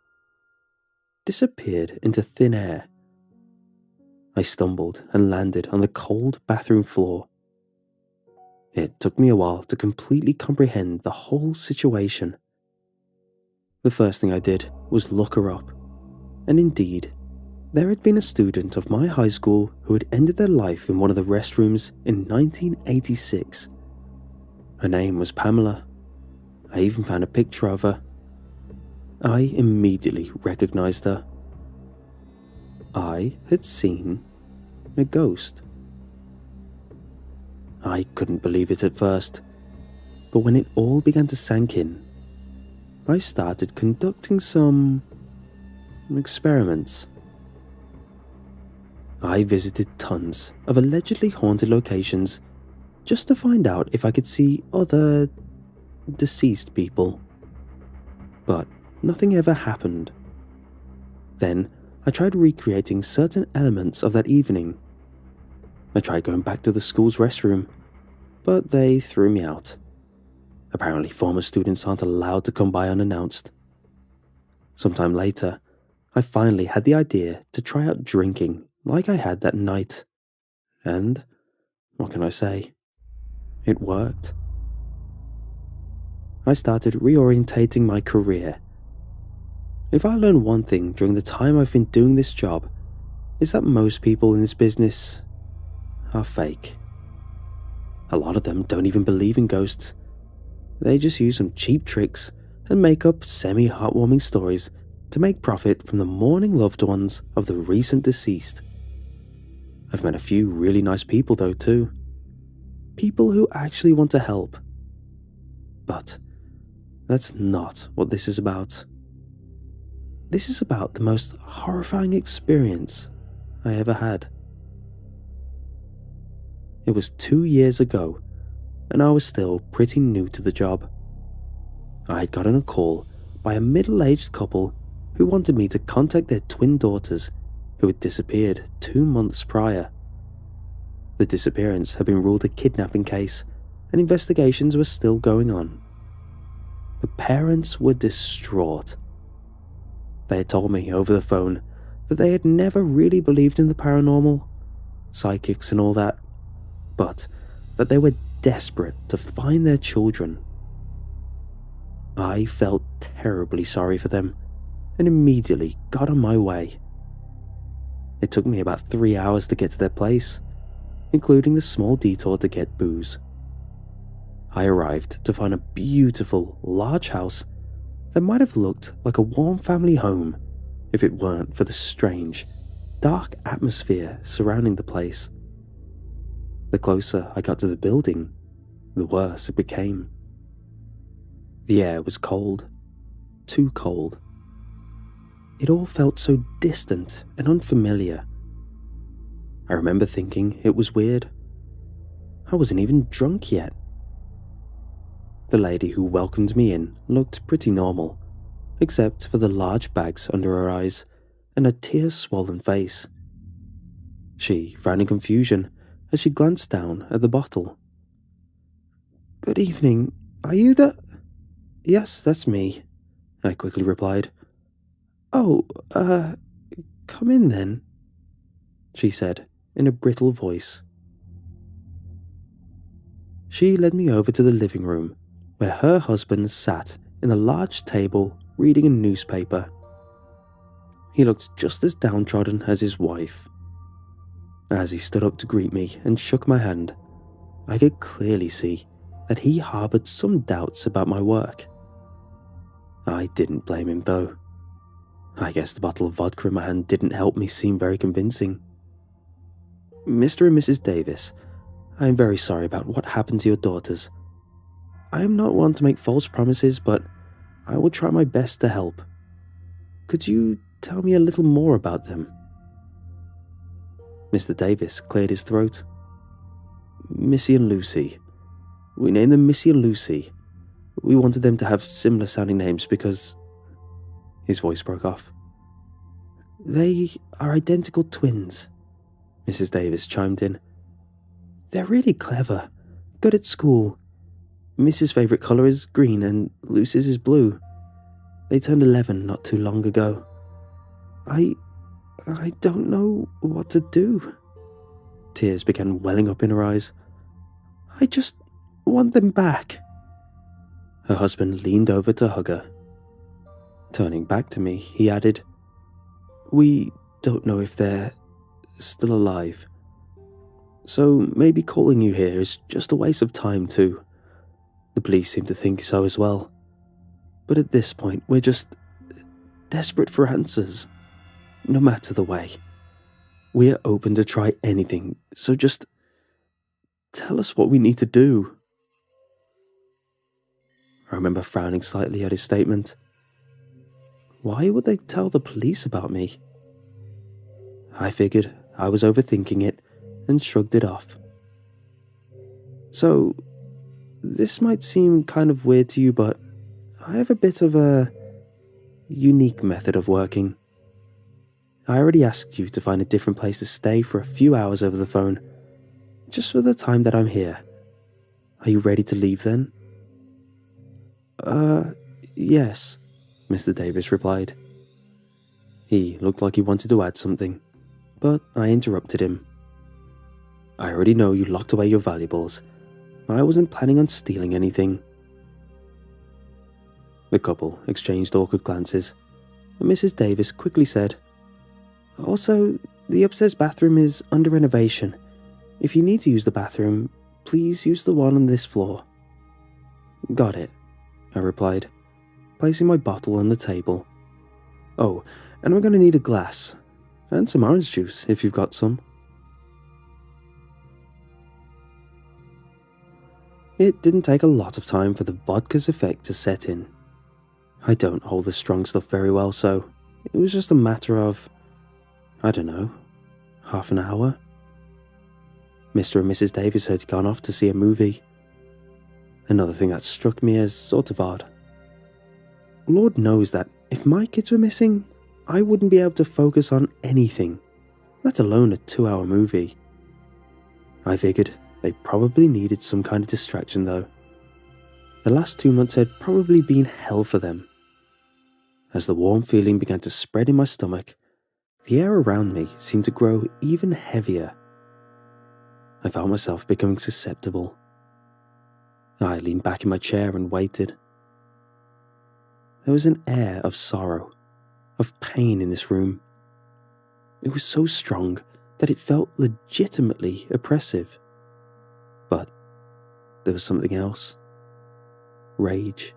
disappeared into thin air. I stumbled and landed on the cold bathroom floor. It took me a while to completely comprehend the whole situation. The first thing I did was look her up, and indeed, there had been a student of my high school who had ended their life in one of the restrooms in 1986. Her name was Pamela. I even found a picture of her. I immediately recognized her. I had seen a ghost. I couldn't believe it at first, but when it all began to sink in, I started conducting some experiments. I visited tons of allegedly haunted locations just to find out if I could see other deceased people. But nothing ever happened. Then I tried recreating certain elements of that evening. I tried going back to the school's restroom, but they threw me out. Apparently, former students aren't allowed to come by unannounced. Sometime later, I finally had the idea to try out drinking like I had that night. And, what can I say? It worked. I started reorientating my career. If I learned one thing during the time I've been doing this job, it's that most people in this business are fake. A lot of them don't even believe in ghosts. They just use some cheap tricks and make up semi-heartwarming stories to make profit from the mourning loved ones of the recent deceased. I've met a few really nice people though too. People who actually want to help. But that's not what this is about. This is about the most horrifying experience I ever had. It was 2 years ago, and I was still pretty new to the job. I had gotten a call by a middle-aged couple who wanted me to contact their twin daughters who had disappeared 2 months prior. The disappearance had been ruled a kidnapping case, and investigations were still going on. The parents were distraught. They had told me over the phone that they had never really believed in the paranormal, psychics and all that, but that they were desperate to find their children. I felt terribly sorry for them and immediately got on my way. It took me about 3 hours to get to their place, including the small detour to get booze. I arrived to find a beautiful, large house that might have looked like a warm family home if it weren't for the strange, dark atmosphere surrounding the place. The closer I got to the building, the worse it became. The air was cold, too cold. It all felt so distant and unfamiliar. I remember thinking it was weird. I wasn't even drunk yet. The lady who welcomed me in looked pretty normal, except for the large bags under her eyes and a tear-swollen face. She frowned in confusion as she glanced down at the bottle. "Good evening. Are you the—" "Yes, that's me," I quickly replied. "Oh, come in then," she said in a brittle voice. She led me over to the living room, where her husband sat in a large table reading a newspaper. He looked just as downtrodden as his wife. As he stood up to greet me and shook my hand, I could clearly see that he harbored some doubts about my work. I didn't blame him though. I guess the bottle of vodka in my hand didn't help me seem very convincing. "Mr. and Mrs. Davis, I am very sorry about what happened to your daughters. I am not one to make false promises, but I will try my best to help. Could you tell me a little more about them?" Mr. Davis cleared his throat. "Missy and Lucy. We named them Missy and Lucy. We wanted them to have similar sounding names because—" His voice broke off. "They are identical twins," Mrs. Davis chimed in. "They're really clever, good at school. Missy's favourite colour is green and Lucy's is blue. They turned 11 not too long ago. I don't know what to do." Tears began welling up in her eyes. "I just want them back." Her husband leaned over to hug her. Turning back to me, he added, "We don't know if they're still alive. So maybe calling you here is just a waste of time too. The police seem to think so as well. But at this point, we're just desperate for answers. No matter the way. We're open to try anything, so just tell us what we need to do." I remember frowning slightly at his statement. Why would they tell the police about me? I figured I was overthinking it and shrugged it off. "So, this might seem kind of weird to you, but I have a bit of a unique method of working. I already asked you to find a different place to stay for a few hours over the phone, just for the time that I'm here. Are you ready to leave then? Yes, Mr. Davis replied. He looked like he wanted to add something, but I interrupted him. I already know you locked away your valuables. I wasn't planning on stealing anything. The couple exchanged awkward glances, and Mrs. Davis quickly said, Also, the upstairs bathroom is under renovation. If you need to use the bathroom, please use the one on this floor. Got it, I replied, placing my bottle on the table. Oh, and we're going to need a glass, and some orange juice if you've got some. It didn't take a lot of time for the vodka's effect to set in. I don't hold the strong stuff very well, so it was just a matter of, I don't know, half an hour. Mr. and Mrs. Davis had gone off to see a movie. Another thing that struck me as sort of odd. Lord knows that if my kids were missing, I wouldn't be able to focus on anything, let alone a 2-hour movie. I figured they probably needed some kind of distraction though. The last 2 months had probably been hell for them. As the warm feeling began to spread in my stomach, the air around me seemed to grow even heavier. I felt myself becoming susceptible. I leaned back in my chair and waited. There was an air of sorrow, of pain in this room. It was so strong that it felt legitimately oppressive. But there was something else. Rage.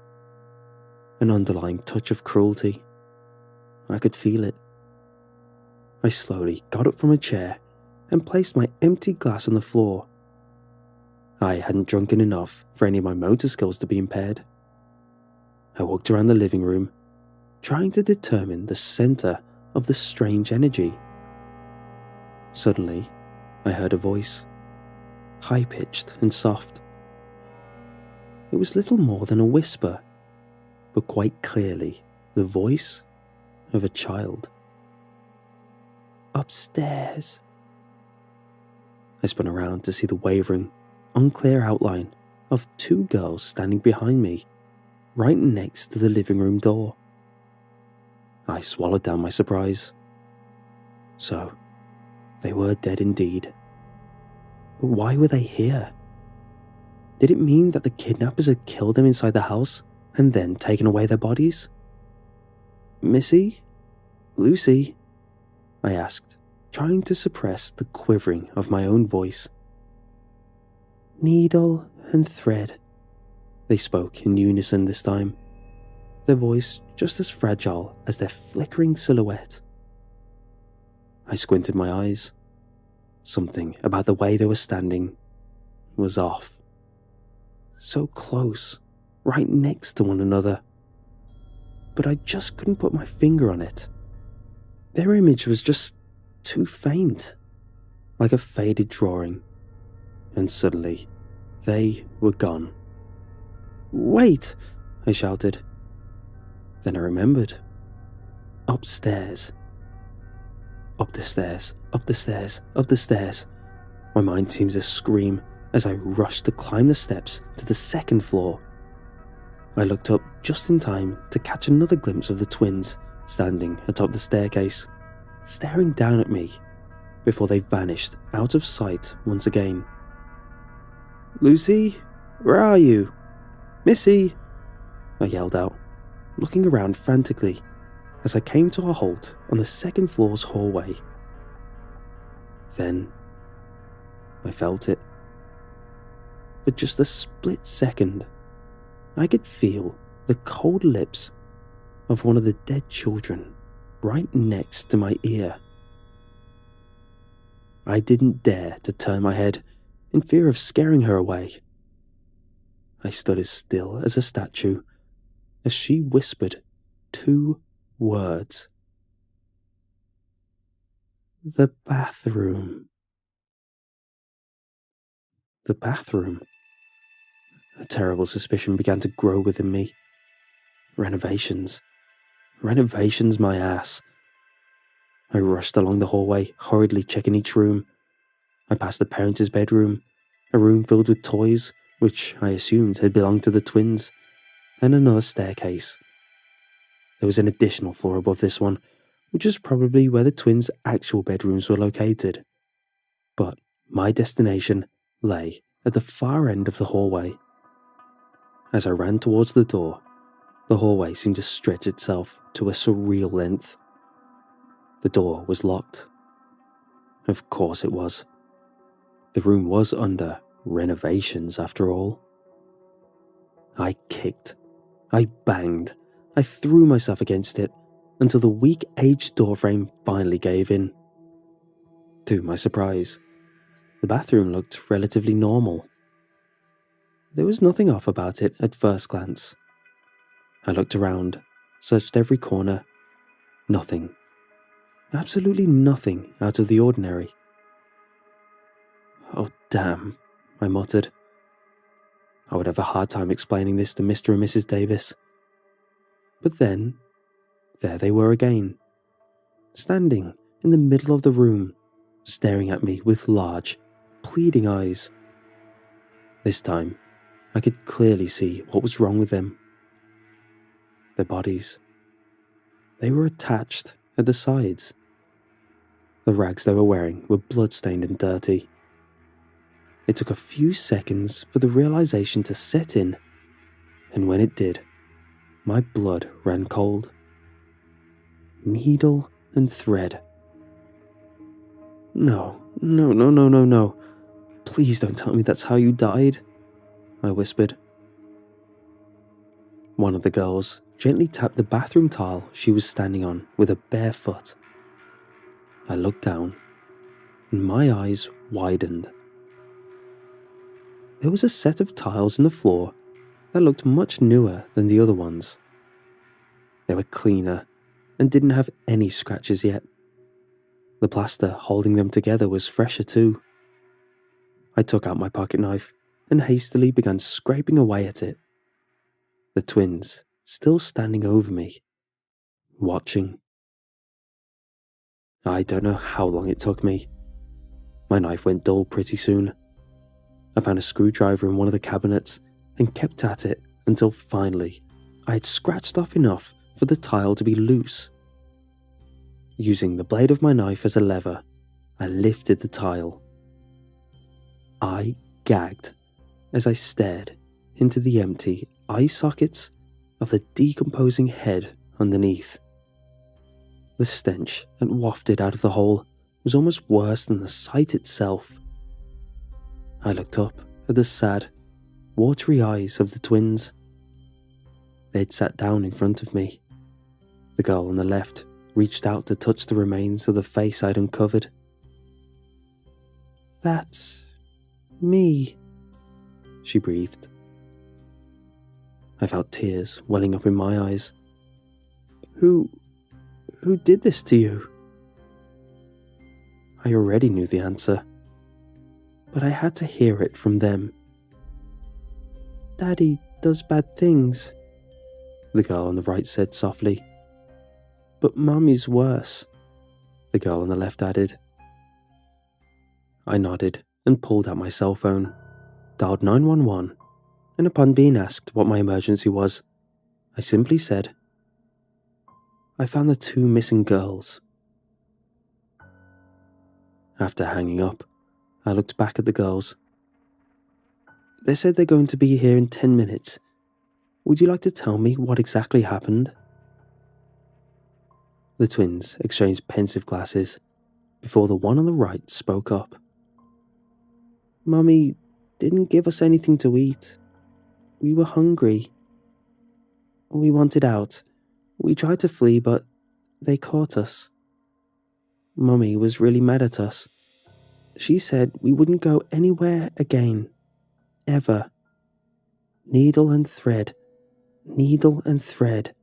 An underlying touch of cruelty. I could feel it. I slowly got up from a chair and placed my empty glass on the floor. I hadn't drunken enough for any of my motor skills to be impaired. I walked around the living room, trying to determine the center of the strange energy. Suddenly, I heard a voice, high-pitched and soft. It was little more than a whisper, but quite clearly the voice of a child. Upstairs. I spun around to see the wavering, unclear outline of 2 girls standing behind me, right next to the living room door. I swallowed down my surprise. So, they were dead indeed. But why were they here? Did it mean that the kidnappers had killed them inside the house and then taken away their bodies? Missy? Lucy? I asked, trying to suppress the quivering of my own voice. Needle and thread, they spoke in unison this time, their voice just as fragile as their flickering silhouette. I squinted my eyes. Something about the way they were standing was off. So close, right next to one another. But I just couldn't put my finger on it. Their image was just too faint, like a faded drawing. And suddenly, they were gone. Wait, I shouted. Then I remembered. Upstairs. Up the stairs, up the stairs, up the stairs. My mind seemed to scream as I rushed to climb the steps to the 2nd floor. I looked up just in time to catch another glimpse of the twins standing atop the staircase, staring down at me before they vanished out of sight once again. Lucy, where are you? Missy, I yelled out, looking around frantically as I came to a halt on the 2nd floor's hallway. Then, I felt it. For just a split second, I could feel the cold lips of one of the dead children right next to my ear. I didn't dare to turn my head in fear of scaring her away. I stood as still as a statue as she whispered 2 words. The bathroom. The bathroom. A terrible suspicion began to grow within me. Renovations. Renovations, my ass. I rushed along the hallway, hurriedly checking each room. I passed the parents' bedroom, a room filled with toys, which I assumed had belonged to the twins, and another staircase. There was an additional floor above this one, which was probably where the twins' actual bedrooms were located. But my destination lay at the far end of the hallway. As I ran towards the door, the hallway seemed to stretch itself to a surreal length. The door was locked. Of course it was. The room was under renovations after all. I kicked. I banged. I threw myself against it until the weak aged doorframe finally gave in. To my surprise, the bathroom looked relatively normal. There was nothing off about it at first glance. I looked around, searched every corner. Nothing. Absolutely nothing out of the ordinary. Oh, damn, I muttered. I would have a hard time explaining this to Mr. and Mrs. Davis. But then, there they were again, standing in the middle of the room, staring at me with large, pleading eyes. This time, I could clearly see what was wrong with them. Their bodies. They were attached at the sides. The rags they were wearing were blood-stained and dirty. It took a few seconds for the realization to set in, and when it did, my blood ran cold. Needle and thread. No. Please don't tell me that's how you died, I whispered. One of the girls gently tapped the bathroom tile she was standing on with a bare foot. I looked down, and my eyes widened. There was a set of tiles in the floor that looked much newer than the other ones. They were cleaner and didn't have any scratches yet. The plaster holding them together was fresher too. I took out my pocket knife and hastily began scraping away at it. The twins still standing over me, watching. I don't know how long it took me. My knife went dull pretty soon. I found a screwdriver in one of the cabinets and kept at it until finally I had scratched off enough for the tile to be loose. Using the blade of my knife as a lever, I lifted the tile. I gagged as I stared into the empty eye sockets of the decomposing head underneath. The stench that wafted out of the hole was almost worse than the sight itself. I looked up at the sad, watery eyes of the twins. They'd sat down in front of me. The girl on the left reached out to touch the remains of the face I'd uncovered. "That's me," she breathed. I felt tears welling up in my eyes. Who did this to you?" I already knew the answer, but I had to hear it from them. "Daddy does bad things," the girl on the right said softly. "But Mummy's worse," the girl on the left added. I nodded and pulled out my cell phone, dialed 911, and upon being asked what my emergency was, I simply said, "I found the 2 missing girls." After hanging up, I looked back at the girls. "They said they're going to be here in 10 minutes. Would you like to tell me what exactly happened?" The twins exchanged pensive glances before the one on the right spoke up. "Mummy didn't give us anything to eat. We were hungry. We wanted out. We tried to flee, but they caught us. Mummy was really mad at us. She said we wouldn't go anywhere again. Ever. Needle and thread. Needle and thread."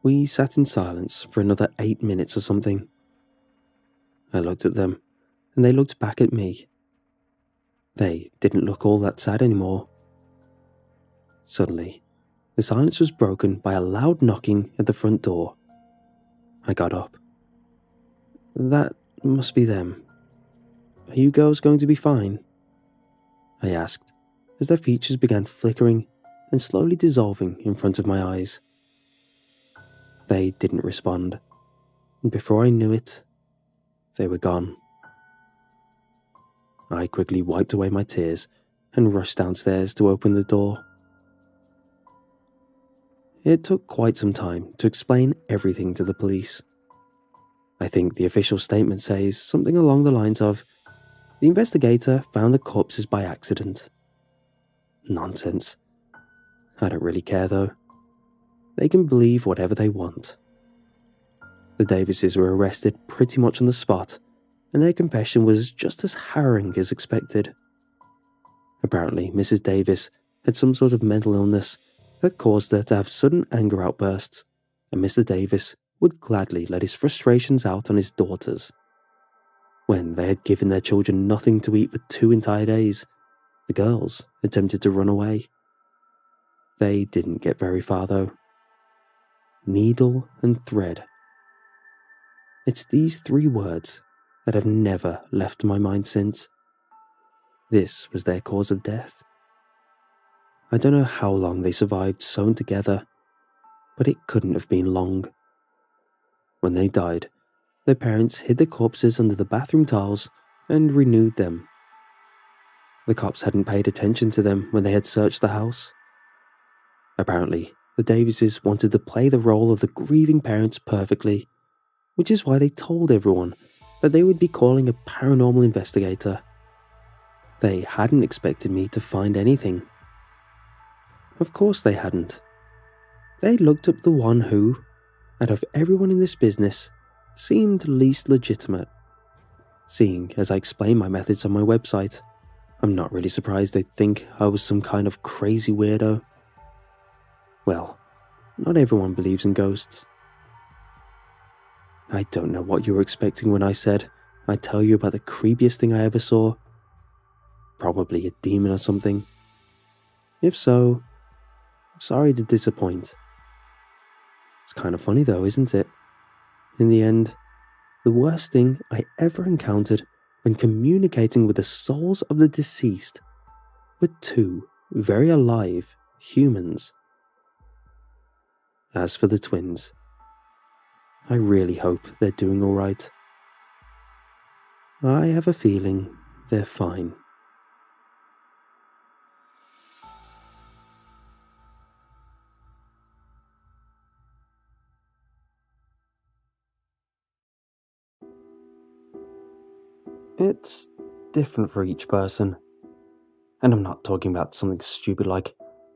We sat in silence for another 8 minutes or something. I looked at them, and they looked back at me. They didn't look all that sad anymore. Suddenly, the silence was broken by a loud knocking at the front door. I got up. That must be them. Are you girls going to be fine? I asked, as their features began flickering and slowly dissolving in front of my eyes. They didn't respond, and before I knew it, they were gone. I quickly wiped away my tears and rushed downstairs to open the door. It took quite some time to explain everything to the police. I think the official statement says something along the lines of, "The investigator found the corpses by accident." Nonsense. I don't really care though. They can believe whatever they want. The Davises were arrested pretty much on the spot, and their confession was just as harrowing as expected. Apparently, Mrs. Davis had some sort of mental illness that caused her to have sudden anger outbursts, and Mr. Davis would gladly let his frustrations out on his daughters. When they had given their children nothing to eat for 2 entire days, the girls attempted to run away. They didn't get very far though. Needle and thread. It's these 3 words that have never left my mind since. This was their cause of death. I don't know how long they survived sewn together, but it couldn't have been long. When they died, their parents hid the corpses under the bathroom tiles and renewed them. The cops hadn't paid attention to them when they had searched the house. Apparently, the Davises wanted to play the role of the grieving parents perfectly, which is why they told everyone that they would be calling a paranormal investigator. They hadn't expected me to find anything. Of course they hadn't. They looked up the one who, out of everyone in this business, seemed least legitimate. Seeing as I explained my methods on my website, I'm not really surprised they'd think I was some kind of crazy weirdo. Well, not everyone believes in ghosts. I don't know what you were expecting when I said I'd tell you about the creepiest thing I ever saw. Probably a demon or something. If so, I'm sorry to disappoint. It's kind of funny though, isn't it? In the end, the worst thing I ever encountered when communicating with the souls of the deceased were 2 very alive humans. As for the twins, I really hope they're doing all right. I have a feeling they're fine. It's different for each person. And I'm not talking about something stupid like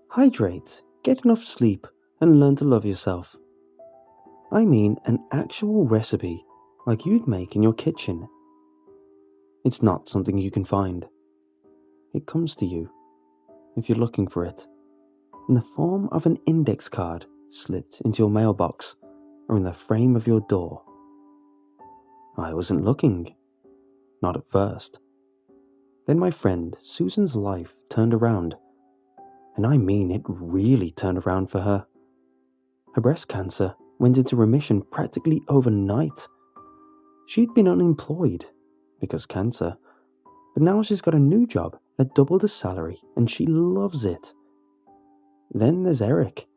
hydrate, get enough sleep, and learn to love yourself. I mean an actual recipe like you'd make in your kitchen. It's not something you can find. It comes to you, if you're looking for it, in the form of an index card slipped into your mailbox or in the frame of your door. I wasn't looking. Not at first. Then my friend Susan's life turned around. And I mean it really turned around for her. Her breast cancer went into remission practically overnight. She'd been unemployed because cancer, but now she's got a new job at double the salary and she loves it. Then there's Eric,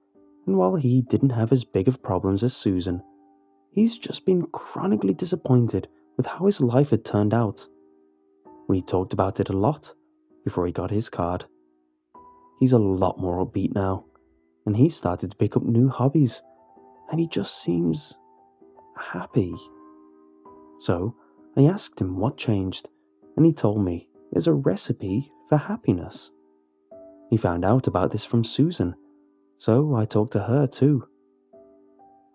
and while he didn't have as big of problems as Susan, he's just been chronically disappointed with how his life had turned out. We talked about it a lot before he got his card. He's a lot more upbeat now, and he's started to pick up new hobbies, and he just seems happy. So I asked him what changed, and he told me there's a recipe for happiness. He found out about this from Susan, so I talked to her too.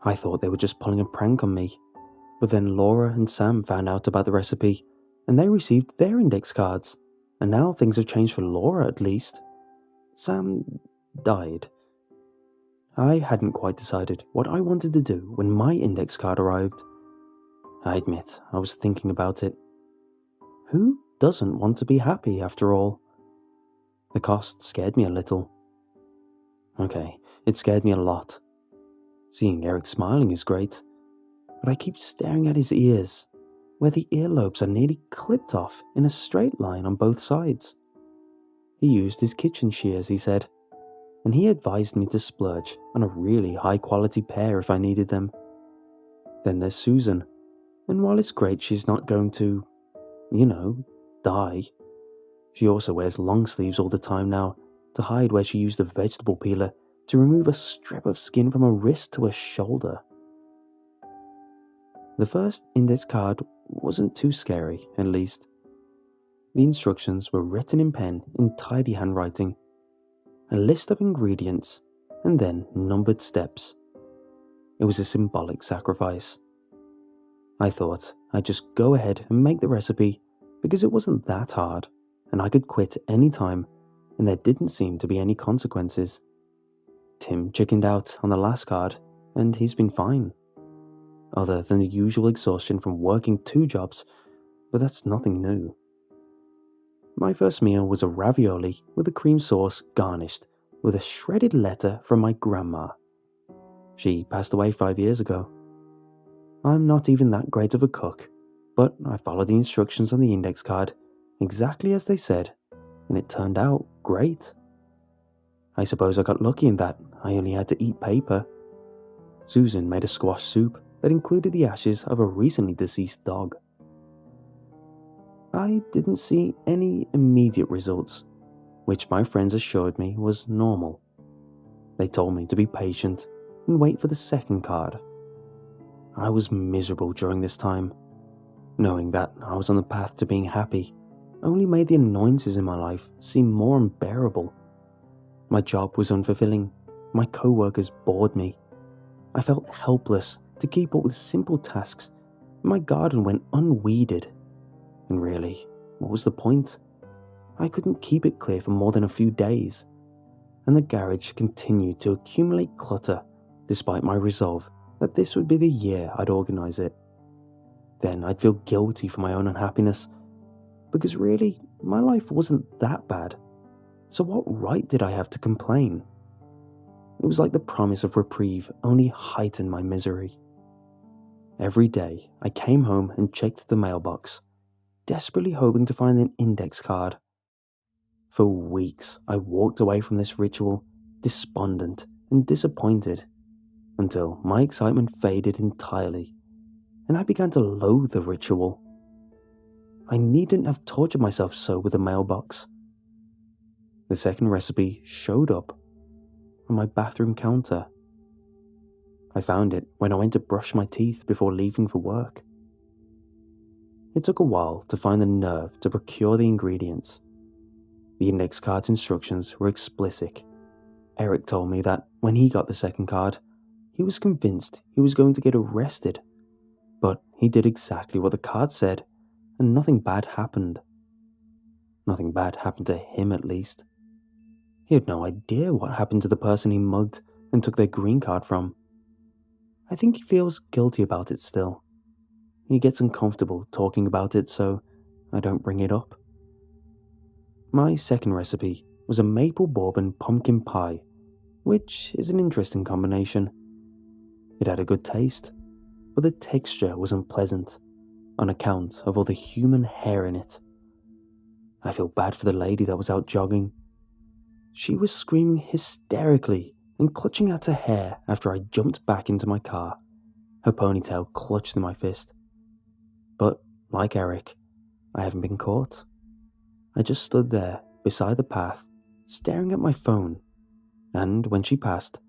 I thought they were just pulling a prank on me, but then Laura and Sam found out about the recipe, and they received their index cards, and now things have changed for Laura at least. Sam died. I hadn't quite decided what I wanted to do when my index card arrived. I admit I was thinking about it. Who doesn't want to be happy after all. The cost scared me a little. Okay, it scared me a lot. Seeing Eric smiling is great, but I keep staring at his ears, where the earlobes are nearly clipped off in a straight line on both sides. He used his kitchen shears, he said, and he advised me to splurge on a really high-quality pair if I needed them. Then there's Susan, and while it's great she's not going to, die, she also wears long sleeves all the time now to hide where she used a vegetable peeler to remove a strip of skin from her wrist to her shoulder. The first index card wasn't too scary, at least. The instructions were written in pen in tidy handwriting, a list of ingredients, and then numbered steps. It was a symbolic sacrifice. I thought I'd just go ahead and make the recipe because it wasn't that hard and I could quit any time and there didn't seem to be any consequences. Tim chickened out on the last card and he's been fine. Other than the usual exhaustion from working 2 jobs, but that's nothing new. My first meal was a ravioli with a cream sauce garnished with a shredded letter from my grandma. She passed away 5 years ago. I'm not even that great of a cook, but I followed the instructions on the index card exactly as they said, and it turned out great. I suppose I got lucky in that I only had to eat paper. Susan made a squash soup that included the ashes of a recently deceased dog. I didn't see any immediate results, which my friends assured me was normal. They told me to be patient and wait for the second card. I was miserable during this time. Knowing that I was on the path to being happy only made the annoyances in my life seem more unbearable. My job was unfulfilling. My co-workers bored me. I felt helpless to keep up with simple tasks. My garden went unweeded. And really, what was the point? I couldn't keep it clear for more than a few days. And the garage continued to accumulate clutter despite my resolve that this would be the year I'd organise it. Then I'd feel guilty for my own unhappiness, because really, my life wasn't that bad. So what right did I have to complain? It was like the promise of reprieve only heightened my misery. Every day, I came home and checked the mailbox, desperately hoping to find an index card. For weeks, I walked away from this ritual, despondent and disappointed, until my excitement faded entirely, and I began to loathe the ritual. I needn't have tortured myself so with a mailbox. The second recipe showed up on my bathroom counter. I found it when I went to brush my teeth before leaving for work. It took a while to find the nerve to procure the ingredients. The index card's instructions were explicit. Eric told me that when he got the second card, he was convinced he was going to get arrested, but he did exactly what the card said, and nothing bad happened. Nothing bad happened to him, at least. He had no idea what happened to the person he mugged and took their green card from. I think he feels guilty about it still. He gets uncomfortable talking about it, so I don't bring it up. My second recipe was a maple bourbon pumpkin pie, which is an interesting combination. It had a good taste, but the texture was unpleasant on account of all the human hair in it. I feel bad for the lady that was out jogging. She was screaming hysterically and clutching at her hair after I jumped back into my car, her ponytail clutched in my fist. But, like Eric, I haven't been caught. I just stood there beside the path, staring at my phone, and when she passed,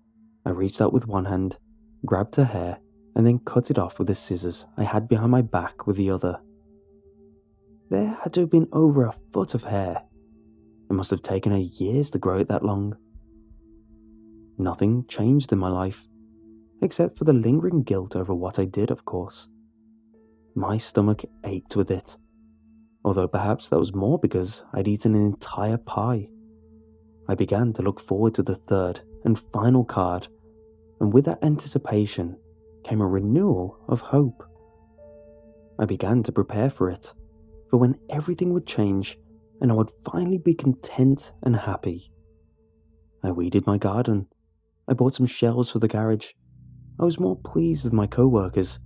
I reached out with one hand, grabbed her hair, and then cut it off with the scissors I had behind my back with the other. There had to have been over a foot of hair. It must have taken her years to grow it that long. Nothing changed in my life, except for the lingering guilt over what I did, of course. My stomach ached with it, although perhaps that was more because I'd eaten an entire pie. I began to look forward to the third and final card, and with that anticipation came a renewal of hope. I began to prepare for it. for when everything would change and I would finally be content and happy. I weeded my garden. I bought some shelves for the garage. I was more pleased with my co-workers,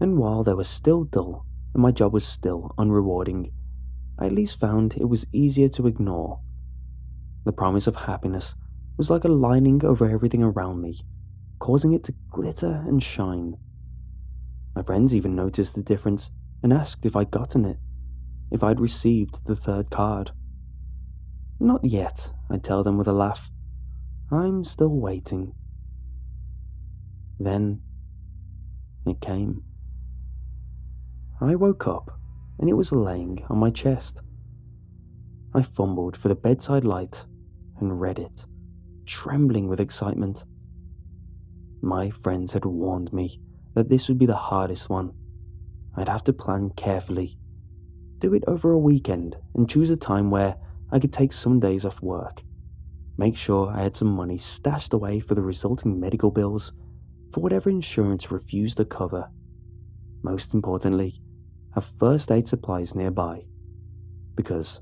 and while they were still dull and my job was still unrewarding, I at least found it was easier to ignore. The promise of happiness was like a lining over everything around me, causing it to glitter and shine. My friends even noticed the difference and asked if I'd gotten it, if I'd received the third card. Not yet, I'd tell them with a laugh. I'm still waiting. Then it came. I woke up and it was laying on my chest. I fumbled for the bedside light and read it, trembling with excitement. My friends had warned me that this would be the hardest one. I'd have to plan carefully, do it over a weekend, and choose a time where I could take some days off work. Make sure I had some money stashed away for the resulting medical bills, for whatever insurance refused to cover. Most importantly, have first aid supplies nearby, because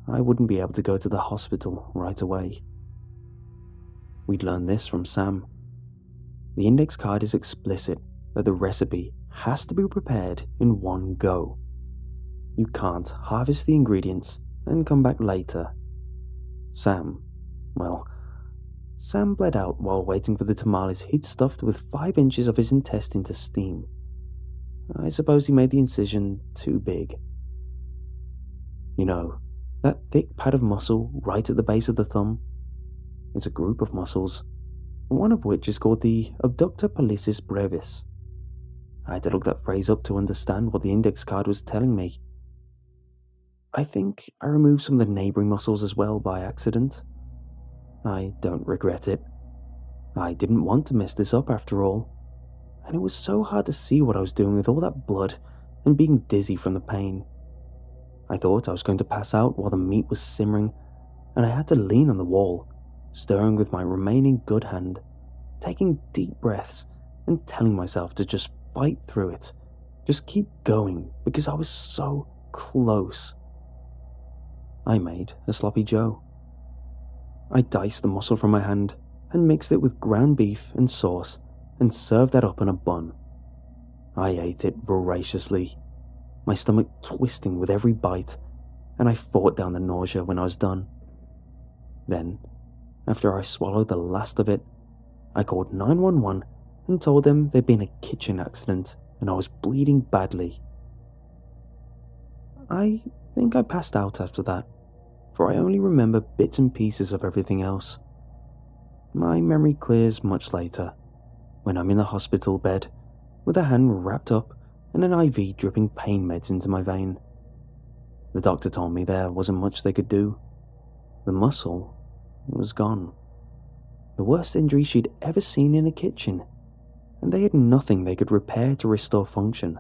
I wouldn't be able to go to the hospital right away. We'd learned this from Sam. The index card is explicit that the recipe has to be prepared in one go. You can't harvest the ingredients and come back later. Sam bled out while waiting for the tamales he'd stuffed with 5 inches of his intestine to steam. I suppose he made the incision too big. You know, that thick pad of muscle right at the base of the thumb? It's a group of muscles, one of which is called the abductor pollicis brevis. I had to look that phrase up to understand what the index card was telling me. I think I removed some of the neighbouring muscles as well by accident. I don't regret it. I didn't want to mess this up after all, and it was so hard to see what I was doing with all that blood and being dizzy from the pain. I thought I was going to pass out while the meat was simmering, and I had to lean on the wall, stirring with my remaining good hand, taking deep breaths and telling myself to just fight through it, just keep going, because I was so close. I made a sloppy joe. I diced the muscle from my hand and mixed it with ground beef and sauce and served that up in a bun. I ate it voraciously, my stomach twisting with every bite, and I fought down the nausea when I was done. Then, after I swallowed the last of it, I called 911 and told them there'd been a kitchen accident and I was bleeding badly. I think I passed out after that, for I only remember bits and pieces of everything else. My memory clears much later, when I'm in the hospital bed, with a hand wrapped up and an IV dripping pain meds into my vein. The doctor told me there wasn't much they could do. The muscle was gone. The worst injury she'd ever seen in a kitchen, and they had nothing they could repair to restore function.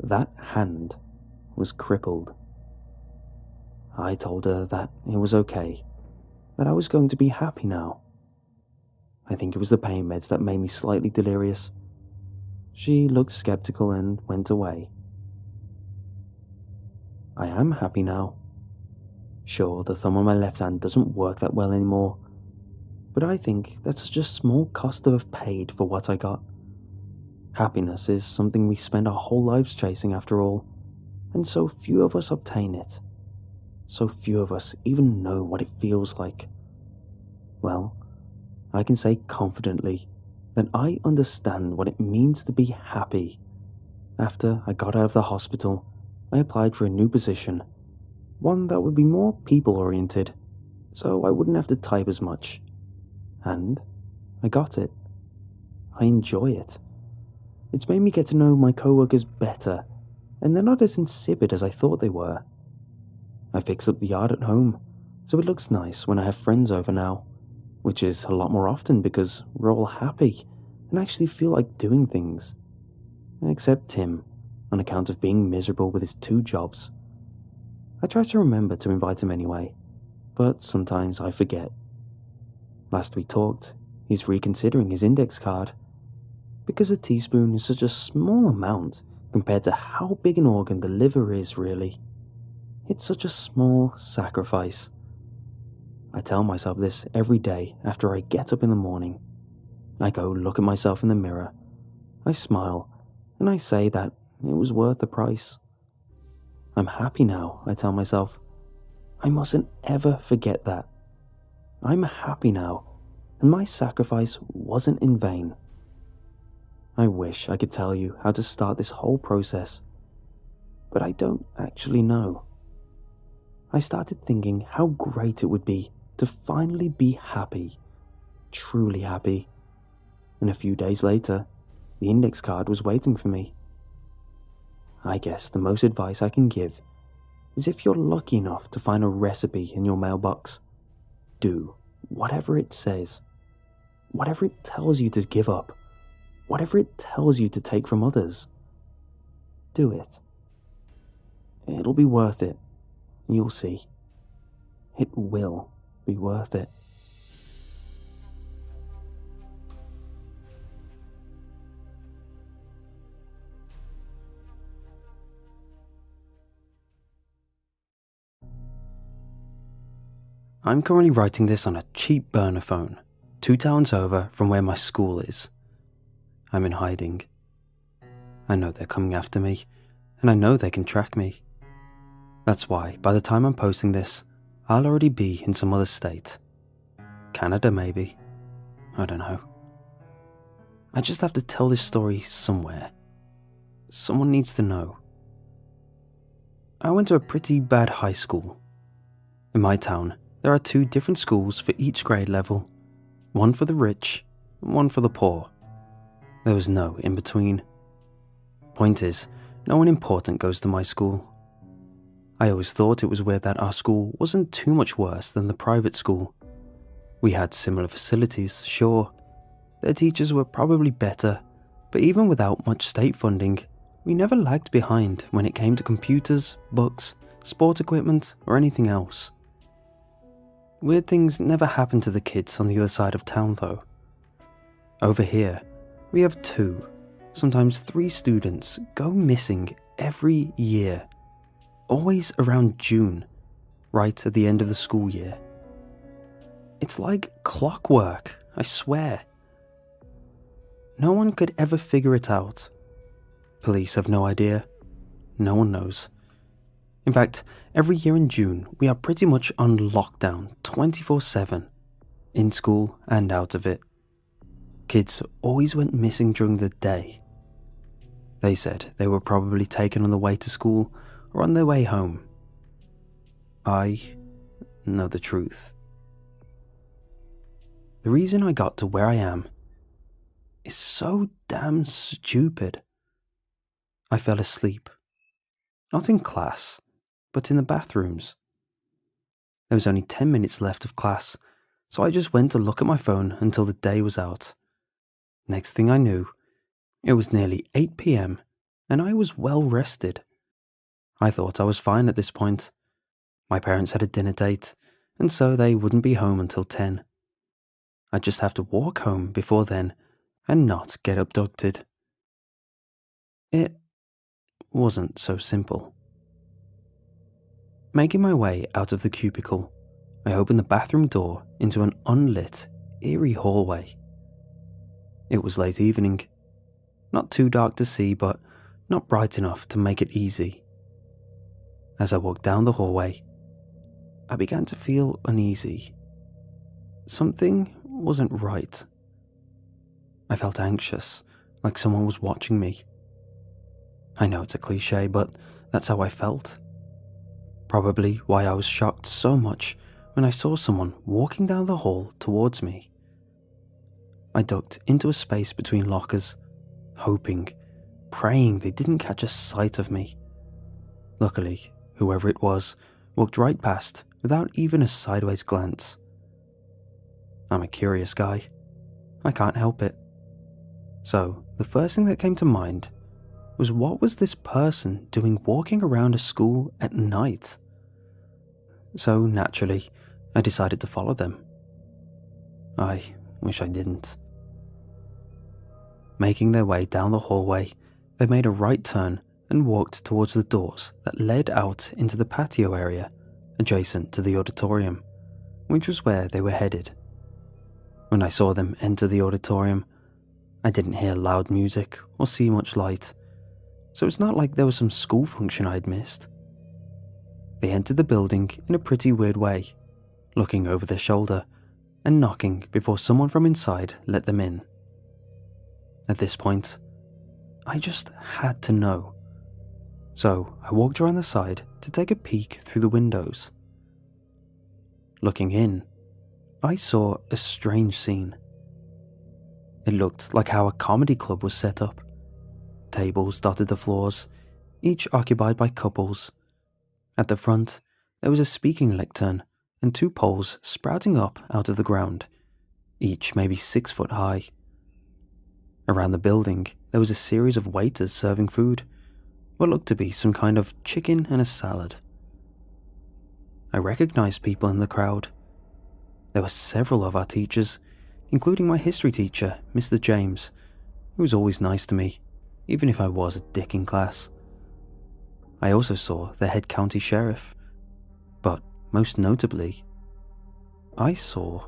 That hand was crippled. I told her that it was okay, that I was going to be happy now. I think it was the pain meds that made me slightly delirious. She looked skeptical and went away. I am happy now. Sure, the thumb on my left hand doesn't work that well anymore, but I think that's just a small cost to have paid for what I got. Happiness is something we spend our whole lives chasing after all, and so few of us obtain it. So few of us even know what it feels like. Well, I can say confidently that I understand what it means to be happy. After I got out of the hospital, I applied for a new position, one that would be more people-oriented, so I wouldn't have to type as much. And I got it. I enjoy it. It's made me get to know my co-workers better, and they're not as insipid as I thought they were. I fixed up the yard at home, so it looks nice when I have friends over now, which is a lot more often because we're all happy and actually feel like doing things. Except Tim, on account of being miserable with his 2 jobs. I try to remember to invite him anyway, but sometimes I forget. Last we talked, he's reconsidering his index card, because a teaspoon is such a small amount compared to how big an organ the liver is, really. It's such a small sacrifice. I tell myself this every day after I get up in the morning. I go look at myself in the mirror. I smile, and I say that it was worth the price. I'm happy now, I tell myself. I mustn't ever forget that. I'm happy now, and my sacrifice wasn't in vain. I wish I could tell you how to start this whole process, but I don't actually know. I started thinking how great it would be to finally be happy, truly happy. And a few days later, the index card was waiting for me. I guess the most advice I can give is if you're lucky enough to find a recipe in your mailbox, do whatever it says, whatever it tells you to give up, whatever it tells you to take from others. Do it. It'll be worth it. You'll see. It will be worth it. I'm currently writing this on a cheap burner phone, 2 towns over from where my school is. I'm in hiding. I know they're coming after me, and I know they can track me. That's why, by the time I'm posting this, I'll already be in some other state. Canada, maybe. I don't know. I just have to tell this story somewhere. Someone needs to know. I went to a pretty bad high school. In my town, there are 2 different schools for each grade level. One for the rich, and one for the poor. There was no in between. Point is, no one important goes to my school. I always thought it was weird that our school wasn't too much worse than the private school. We had similar facilities, sure. Their teachers were probably better, but even without much state funding, we never lagged behind when it came to computers, books, sport equipment, or anything else. Weird things never happened to the kids on the other side of town though. Over here, we have 2, sometimes 3 students go missing every year. Always around June, right at the end of the school year. It's like clockwork, I swear. No one could ever figure it out. Police have no idea. No one knows. In fact, every year in June, we are pretty much on lockdown 24/7, in school and out of it. Kids always went missing during the day. They said they were probably taken on the way to school or on their way home. I know the truth. The reason I got to where I am is so damn stupid. I fell asleep. Not in class, but in the bathrooms. There was only 10 minutes left of class, so I just went to look at my phone until the day was out. Next thing I knew, it was nearly 8 p.m. and I was well rested. I thought I was fine at this point. My parents had a dinner date, and so they wouldn't be home until 10. I'd just have to walk home before then and not get abducted. It wasn't so simple. Making my way out of the cubicle, I opened the bathroom door into an unlit, eerie hallway. It was late evening. Not too dark to see, but not bright enough to make it easy. As I walked down the hallway, I began to feel uneasy. Something wasn't right. I felt anxious, like someone was watching me. I know it's a cliche, but that's how I felt. Probably why I was shocked so much when I saw someone walking down the hall towards me. I ducked into a space between lockers, hoping, praying they didn't catch a sight of me. Luckily, whoever it was walked right past without even a sideways glance. I'm a curious guy. I can't help it. So, the first thing that came to mind was what was this person doing walking around a school at night? So, naturally, I decided to follow them. I wish I didn't. Making their way down the hallway, they made a right turn and walked towards the doors that led out into the patio area adjacent to the auditorium, which was where they were headed. When I saw them enter the auditorium, I didn't hear loud music or see much light, so it's not like there was some school function I'd missed. They entered the building in a pretty weird way, looking over their shoulder and knocking before someone from inside let them in. At this point, I just had to know. So I walked around the side to take a peek through the windows. Looking in, I saw a strange scene. It looked like how a comedy club was set up. Tables dotted the floors, each occupied by couples. At the front, there was a speaking lectern and 2 poles sprouting up out of the ground, each maybe 6 foot high. Around the building, there was a series of waiters serving food, what looked to be some kind of chicken and a salad. I recognized people in the crowd. There were several of our teachers, including my history teacher, Mr. James, who was always nice to me, even if I was a dick in class. I also saw the head county sheriff, but most notably, I saw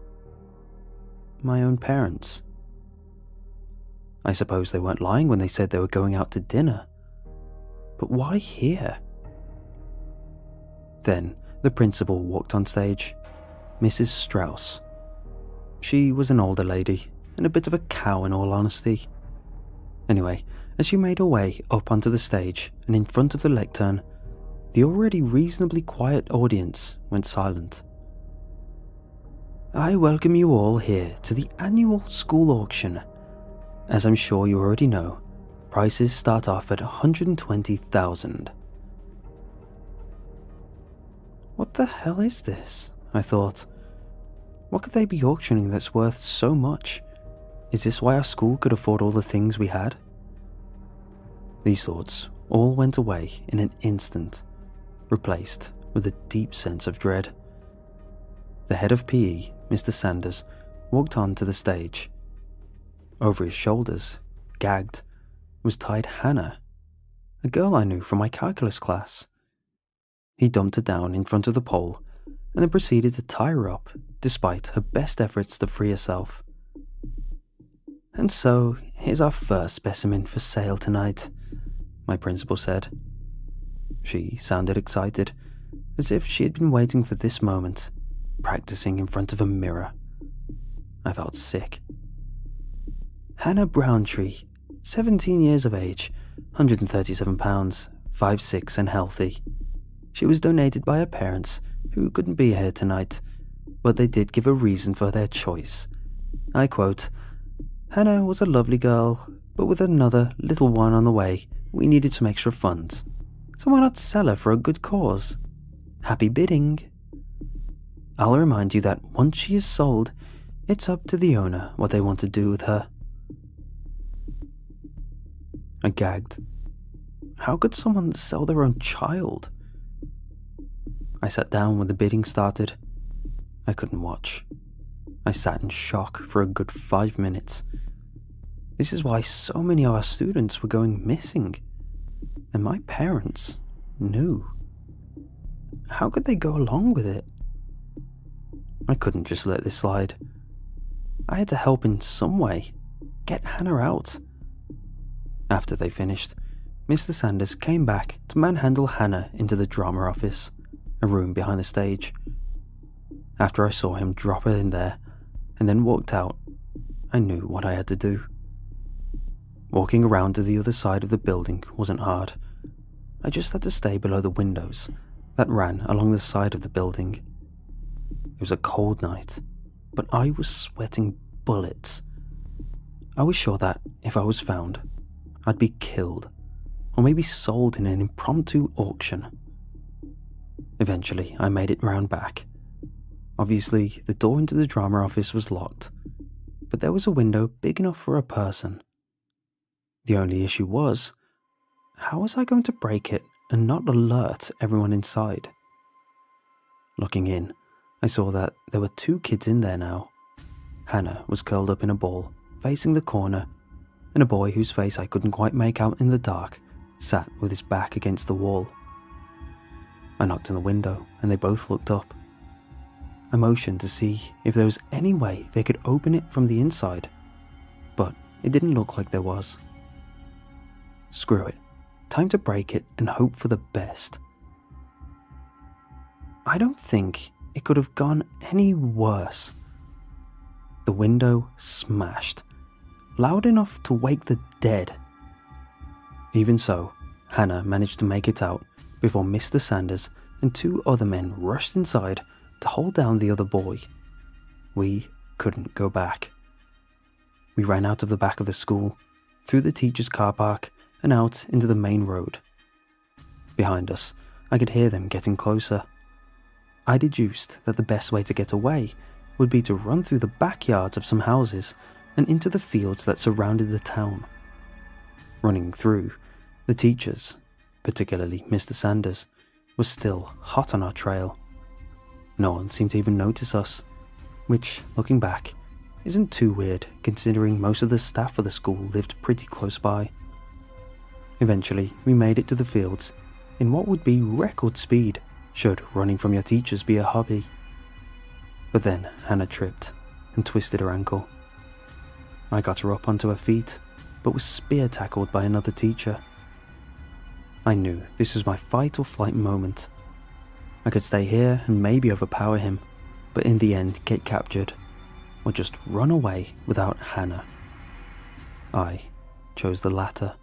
my own parents. I suppose they weren't lying when they said they were going out to dinner, but why here? Then the principal walked on stage, Mrs. Strauss. She was an older lady, and a bit of a cow in all honesty. Anyway, as she made her way up onto the stage and in front of the lectern, the already reasonably quiet audience went silent. I welcome you all here to the annual school auction. As I'm sure you already know, prices start off at $120,000. What the hell is this? I thought. What could they be auctioning that's worth so much? Is this why our school could afford all the things we had? These thoughts all went away in an instant, replaced with a deep sense of dread. The head of PE, Mr. Sanders, walked onto the stage. Over his shoulders, gagged, was tied Hannah, a girl I knew from my calculus class. He dumped her down in front of the pole and then proceeded to tie her up, despite her best efforts to free herself. And so, here's our first specimen for sale tonight, my principal said. She sounded excited, as if she had been waiting for this moment, practicing in front of a mirror. I felt sick. Hannah Browntree, 17 years of age, 137 pounds, 5'6" and healthy. She was donated by her parents, who couldn't be here tonight, but they did give a reason for their choice. I quote, "Hannah was a lovely girl, but with another little one on the way, we needed some extra funds. So why not sell her for a good cause? Happy bidding." I'll remind you that once she is sold, it's up to the owner what they want to do with her. I gagged. How could someone sell their own child? I sat down when the bidding started. I couldn't watch. I sat in shock for a good 5 minutes. This is why so many of our students were going missing. And my parents knew. How could they go along with it? I couldn't just let this slide. I had to help in some way. Get Hannah out. After they finished, Mr. Sanders came back to manhandle Hannah into the drama office, a room behind the stage. After I saw him drop her in there and then walked out, I knew what I had to do. Walking around to the other side of the building wasn't hard. I just had to stay below the windows that ran along the side of the building. It was a cold night, but I was sweating bullets. I was sure that if I was found, I'd be killed, or maybe sold in an impromptu auction. Eventually, I made it round back. Obviously, the door into the drama office was locked, but there was a window big enough for a person. The only issue was, how was I going to break it and not alert everyone inside? Looking in, I saw that there were 2 kids in there now. Hannah was curled up in a ball, facing the corner, and a boy whose face I couldn't quite make out in the dark sat with his back against the wall. I knocked on the window and they both looked up. I motioned to see if there was any way they could open it from the inside, but it didn't look like there was. Screw it. Time to break it and hope for the best. I don't think it could have gone any worse. The window smashed, loud enough to wake the dead. Even so, Hannah managed to make it out before Mr. Sanders and two other men rushed inside to hold down the other boy. We couldn't go back. We ran out of the back of the school, through the teacher's car park, and out into the main road. Behind us, I could hear them getting closer. I deduced that the best way to get away would be to run through the backyards of some houses and into the fields that surrounded the town. Running through, the teachers, particularly Mr. Sanders, was still hot on our trail. No one seemed to even notice us, which, looking back, isn't too weird considering most of the staff of the school lived pretty close by. Eventually, we made it to the fields in what would be record speed should running from your teachers be a hobby. But then Hannah tripped and twisted her ankle. I got her up onto her feet, but was spear tackled by another teacher. I knew this was my fight or flight moment. I could stay here and maybe overpower him, but in the end get captured, or just run away without Hannah. I chose the latter.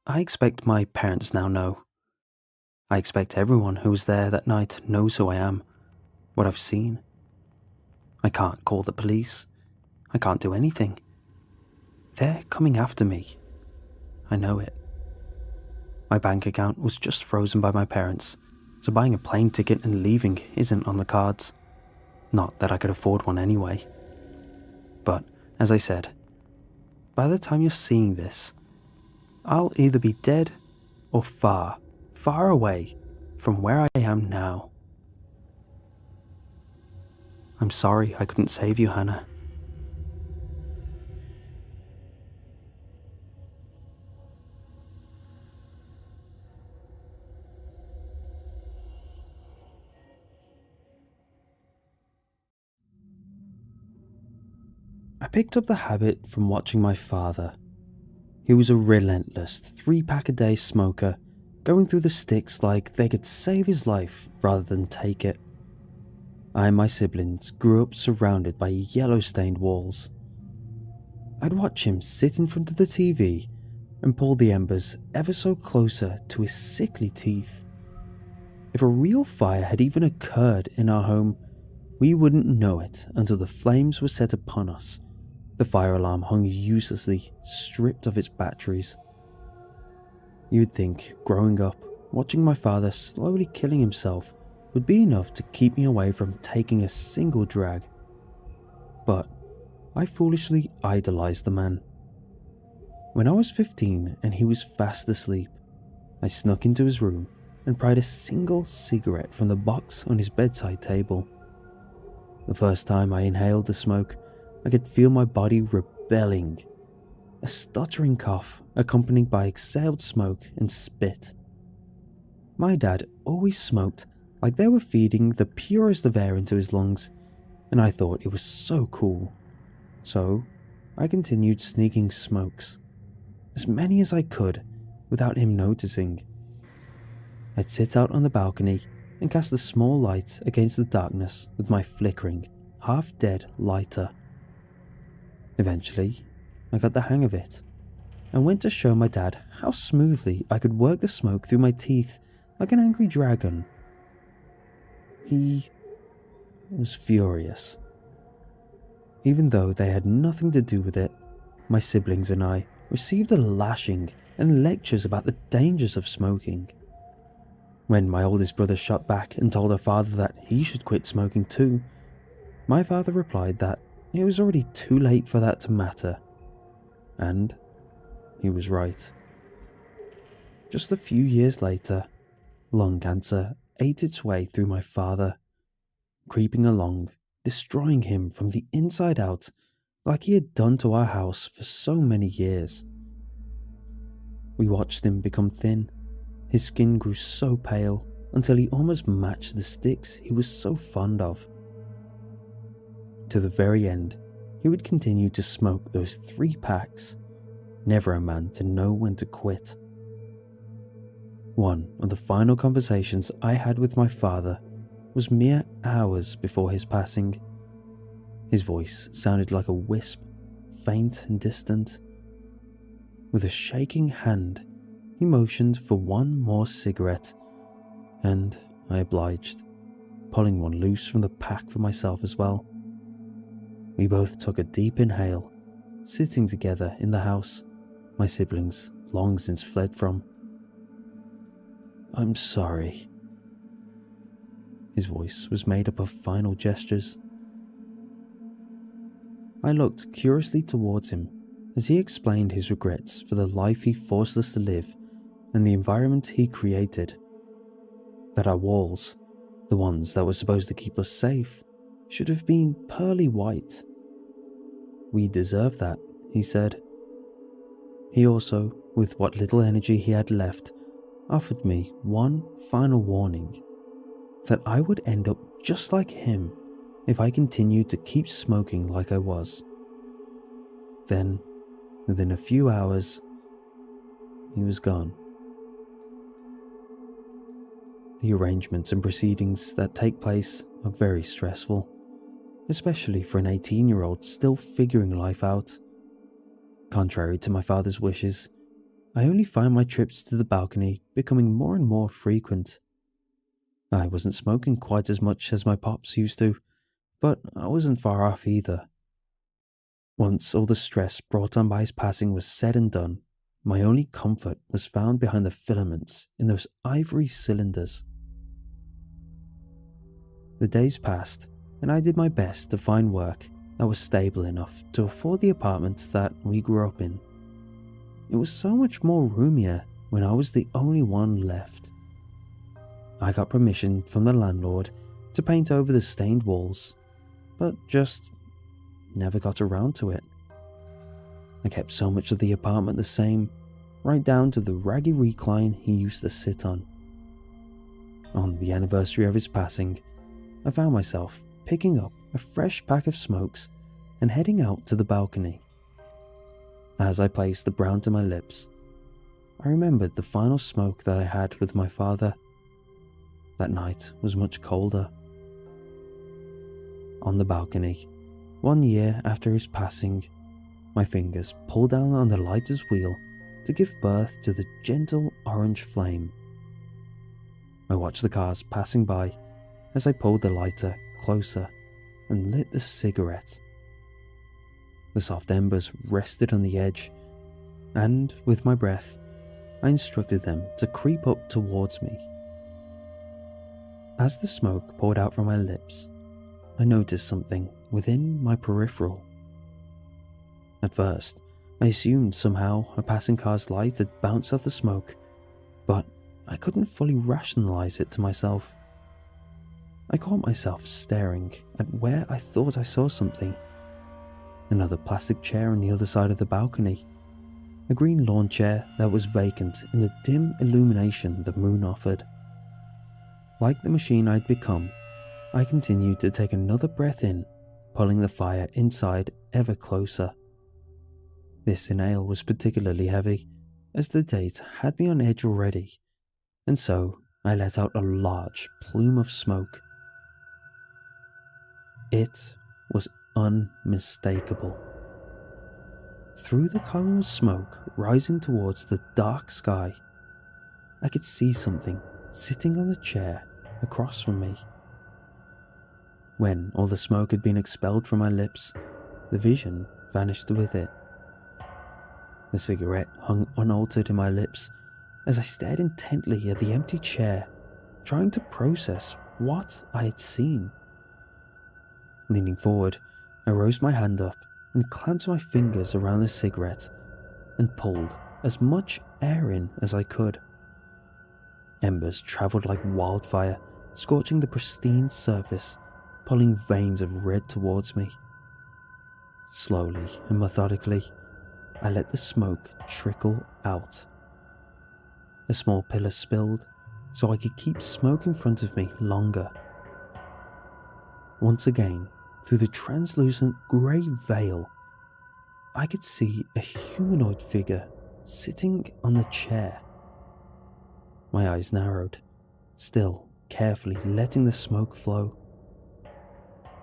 I expect my parents now know. I expect everyone who was there that night knows who I am, what I've seen. I can't call the police. I can't do anything. They're coming after me. I know it. My bank account was just frozen by my parents, so buying a plane ticket and leaving isn't on the cards. Not that I could afford one anyway. But, as I said, by the time you're seeing this, I'll either be dead or far, far away from where I am now. I'm sorry I couldn't save you, Hannah. I picked up the habit from watching my father. He was a relentless 3-pack-a-day smoker, going through the sticks like they could save his life rather than take it. I and my siblings grew up surrounded by yellow-stained walls. I'd watch him sit in front of the TV and pull the embers ever so closer to his sickly teeth. If a real fire had even occurred in our home, we wouldn't know it until the flames were set upon us. The fire alarm hung uselessly, stripped of its batteries. You'd think, growing up, watching my father slowly killing himself would be enough to keep me away from taking a single drag. But I foolishly idolized the man. When I was 15 and he was fast asleep, I snuck into his room and pried a single cigarette from the box on his bedside table. The first time I inhaled the smoke, I could feel my body rebelling. A stuttering cough accompanied by exhaled smoke and spit. My dad always smoked like they were feeding the purest of air into his lungs, and I thought it was so cool. So I continued sneaking smokes, as many as I could without him noticing. I'd sit out on the balcony and cast a small light against the darkness with my flickering, half-dead lighter. Eventually, I got the hang of it, and went to show my dad how smoothly I could work the smoke through my teeth like an angry dragon. He was furious. Even though they had nothing to do with it, my siblings and I received a lashing and lectures about the dangers of smoking. When my oldest brother shot back and told her father that he should quit smoking too, my father replied that it was already too late for that to matter. And he was right. Just a few years later, lung cancer ate its way through my father, creeping along, destroying him from the inside out like he had done to our house for so many years. We watched him become thin. His skin grew so pale until he almost matched the sticks he was so fond of. To the very end, he would continue to smoke those 3 packs, never a man to know when to quit. One of the final conversations I had with my father was mere hours before his passing. His voice sounded like a wisp, faint and distant. With a shaking hand, he motioned for one more cigarette, and I obliged, pulling one loose from the pack for myself as well. We both took a deep inhale, sitting together in the house my siblings long since fled from. "I'm sorry." His voice was made up of final gestures. I looked curiously towards him as he explained his regrets for the life he forced us to live and the environment he created. That our walls, the ones that were supposed to keep us safe, should have been pearly white. "We deserve that," he said. He also, with what little energy he had left, offered me one final warning, that I would end up just like him if I continued to keep smoking like I was. Then, within a few hours, he was gone. The arrangements and proceedings that take place are very stressful, especially for an 18-year-old still figuring life out. Contrary to my father's wishes, I only find my trips to the balcony becoming more and more frequent. I wasn't smoking quite as much as my pops used to, but I wasn't far off either. Once all the stress brought on by his passing was said and done, my only comfort was found behind the filaments in those ivory cylinders. The days passed, and I did my best to find work that was stable enough to afford the apartment that we grew up in. It was so much more roomier when I was the only one left. I got permission from the landlord to paint over the stained walls, but just never got around to it. I kept so much of the apartment the same, right down to the raggy recline he used to sit on. On the anniversary of his passing, I found myself picking up a fresh pack of smokes and heading out to the balcony. As I placed the brown to my lips, I remembered the final smoke that I had with my father. That night was much colder. On the balcony, 1 year after his passing, my fingers pulled down on the lighter's wheel to give birth to the gentle orange flame. I watched the cars passing by as I pulled the lighter closer and lit the cigarette. The soft embers rested on the edge, and with my breath, I instructed them to creep up towards me. As the smoke poured out from my lips, I noticed something within my peripheral. At first, I assumed somehow a passing car's light had bounced off the smoke, but I couldn't fully rationalize it to myself. I caught myself staring at where I thought I saw something. Another plastic chair on the other side of the balcony, a green lawn chair that was vacant in the dim illumination the moon offered. Like the machine I'd become, I continued to take another breath in, pulling the fire inside ever closer. This inhale was particularly heavy, as the date had me on edge already, and so I let out a large plume of smoke. It was unmistakable. Through the column of smoke rising towards the dark sky, I could see something sitting on the chair across from me. When all the smoke had been expelled from my lips, the vision vanished with it. The cigarette hung unaltered in my lips as I stared intently at the empty chair, trying to process what I had seen. Leaning forward, I rose my hand up and clamped my fingers around the cigarette and pulled as much air in as I could. Embers travelled like wildfire, scorching the pristine surface, pulling veins of red towards me. Slowly and methodically, I let the smoke trickle out. A small pillar spilled, so I could keep smoke in front of me longer. Once again, through the translucent grey veil, I could see a humanoid figure sitting on the chair. My eyes narrowed, still carefully letting the smoke flow.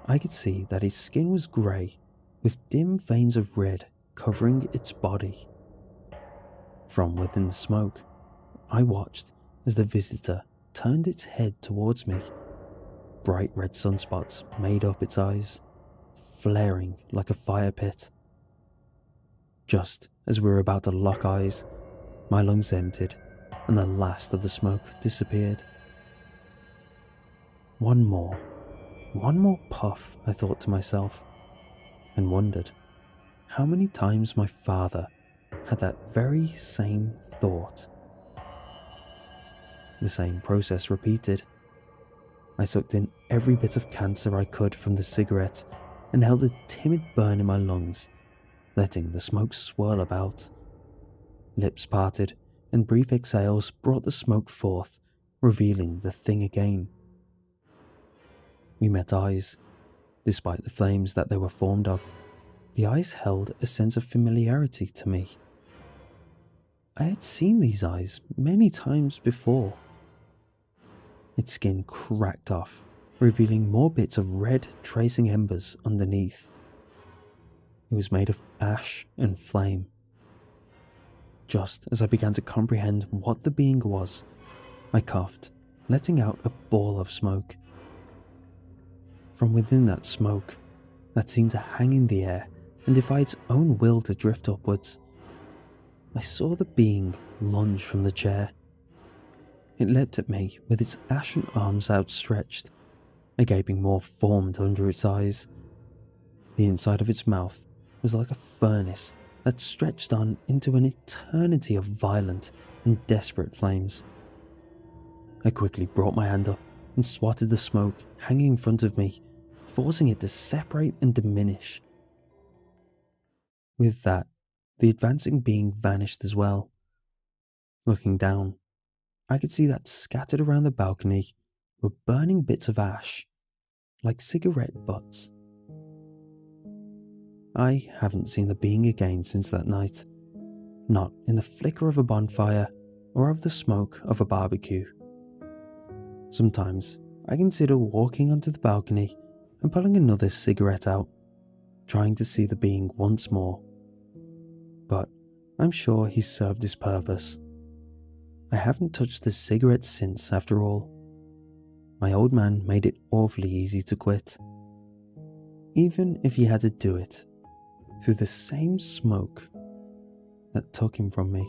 I could see that his skin was grey, with dim veins of red covering its body. From within the smoke, I watched as the visitor turned its head towards me. Bright red sunspots made up its eyes, flaring like a fire pit. Just as we were about to lock eyes, my lungs emptied and the last of the smoke disappeared. One more puff, I thought to myself, and wondered how many times my father had that very same thought. The same process repeated. I sucked in every bit of cancer I could from the cigarette and held a timid burn in my lungs, letting the smoke swirl about. Lips parted and brief exhales brought the smoke forth, revealing the thing again. We met eyes. Despite the flames that they were formed of, the eyes held a sense of familiarity to me. I had seen these eyes many times before. Its skin cracked off, revealing more bits of red tracing embers underneath. It was made of ash and flame. Just as I began to comprehend what the being was, I coughed, letting out a ball of smoke. From within that smoke, that seemed to hang in the air and defy its own will to drift upwards, I saw the being lunge from the chair. It leapt at me with its ashen arms outstretched, a gaping maw formed under its eyes. The inside of its mouth was like a furnace that stretched on into an eternity of violent and desperate flames. I quickly brought my hand up and swatted the smoke hanging in front of me, forcing it to separate and diminish. With that, the advancing being vanished as well. Looking down, I could see that scattered around the balcony were burning bits of ash, like cigarette butts. I haven't seen the being again since that night, not in the flicker of a bonfire or of the smoke of a barbecue. Sometimes I consider walking onto the balcony and pulling another cigarette out, trying to see the being once more. But I'm sure he's served his purpose. I haven't touched the cigarette since, after all. My old man made it awfully easy to quit, even if he had to do it through the same smoke that took him from me.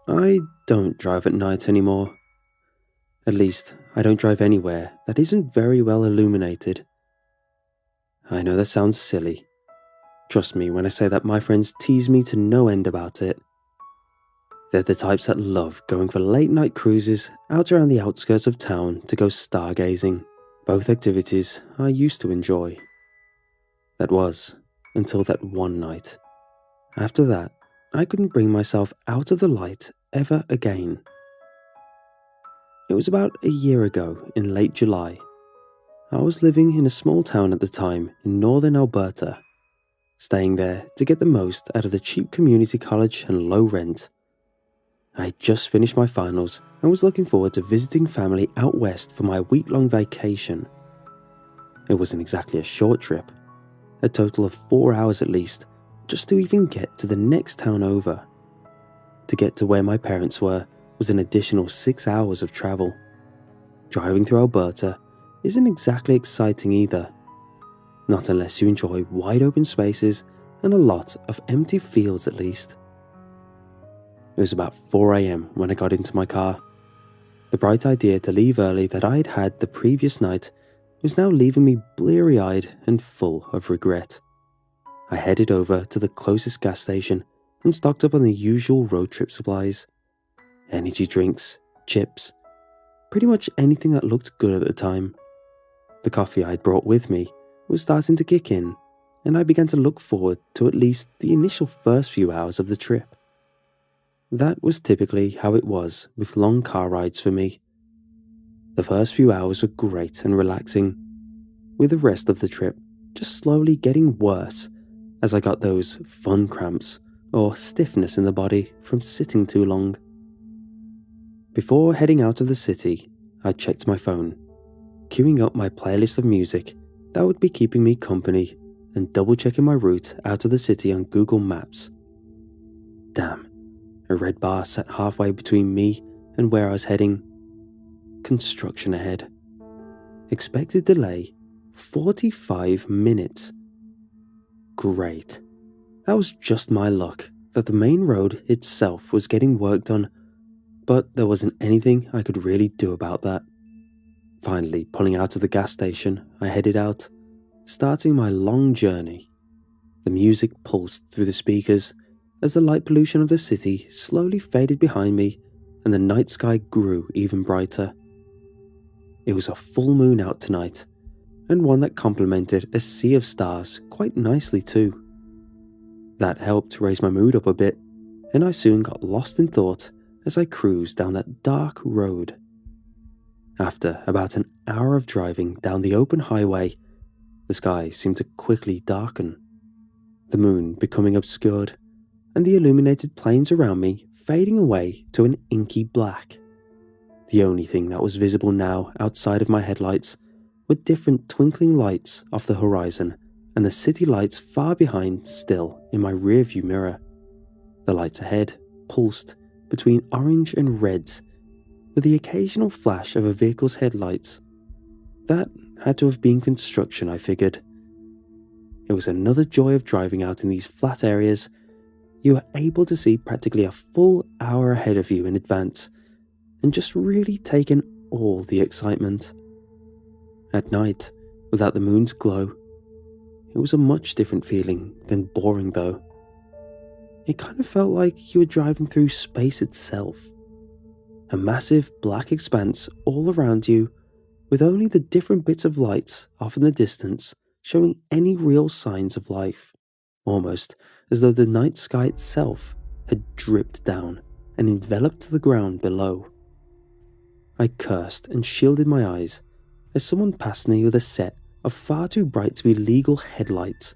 I don't drive at night anymore. At least, I don't drive anywhere that isn't very well illuminated. I know that sounds silly. Trust me when I say that my friends tease me to no end about it. They're the types that love going for late night cruises out around the outskirts of town to go stargazing, both activities I used to enjoy. That was until that one night. After that, I couldn't bring myself out of the light ever again. It was about a year ago in late July. I was living in a small town at the time in northern Alberta, staying there to get the most out of the cheap community college and low rent. I had just finished my finals and was looking forward to visiting family out west for my week-long vacation. It wasn't exactly a short trip, a total of 4 hours at least, just to even get to the next town over. To get to where my parents were was an additional 6 hours of travel. Driving through Alberta isn't exactly exciting either, not unless you enjoy wide open spaces and a lot of empty fields at least. It was about 4 a.m. when I got into my car. The bright idea to leave early that I had had the previous night was now leaving me bleary-eyed and full of regret. I headed over to the closest gas station and stocked up on the usual road trip supplies. Energy drinks, chips, pretty much anything that looked good at the time. The coffee I'd brought with me was starting to kick in, and I began to look forward to at least the initial first few hours of the trip. That was typically how it was with long car rides for me. The first few hours were great and relaxing, with the rest of the trip just slowly getting worse as I got those fun cramps or stiffness in the body from sitting too long. Before heading out of the city, I checked my phone, queuing up my playlist of music that would be keeping me company and double-checking my route out of the city on Google Maps. Damn, a red bar sat halfway between me and where I was heading. Construction ahead. Expected delay, 45 minutes. Great. That was just my luck that the main road itself was getting worked on, but there wasn't anything I could really do about that. Finally, pulling out of the gas station, I headed out, starting my long journey. The music pulsed through the speakers as the light pollution of the city slowly faded behind me and the night sky grew even brighter. It was a full moon out tonight, and one that complemented a sea of stars quite nicely too. That helped raise my mood up a bit, and I soon got lost in thought as I cruised down that dark road. After about an hour of driving down the open highway, the sky seemed to quickly darken, the moon becoming obscured, and the illuminated plains around me fading away to an inky black. The only thing that was visible now outside of my headlights were different twinkling lights off the horizon and the city lights far behind still in my rearview mirror. The lights ahead pulsed between orange and reds, with the occasional flash of a vehicle's headlights. That had to have been construction, I figured. It was another joy of driving out in these flat areas. You were able to see practically a full hour ahead of you in advance, and just really take in all the excitement. At night, without the moon's glow, it was a much different feeling than boring though. It kind of felt like you were driving through space itself. A massive black expanse all around you, with only the different bits of lights off in the distance showing any real signs of life, almost as though the night sky itself had dripped down and enveloped the ground below. I cursed and shielded my eyes as someone passed me with a set of far too bright to be legal headlights,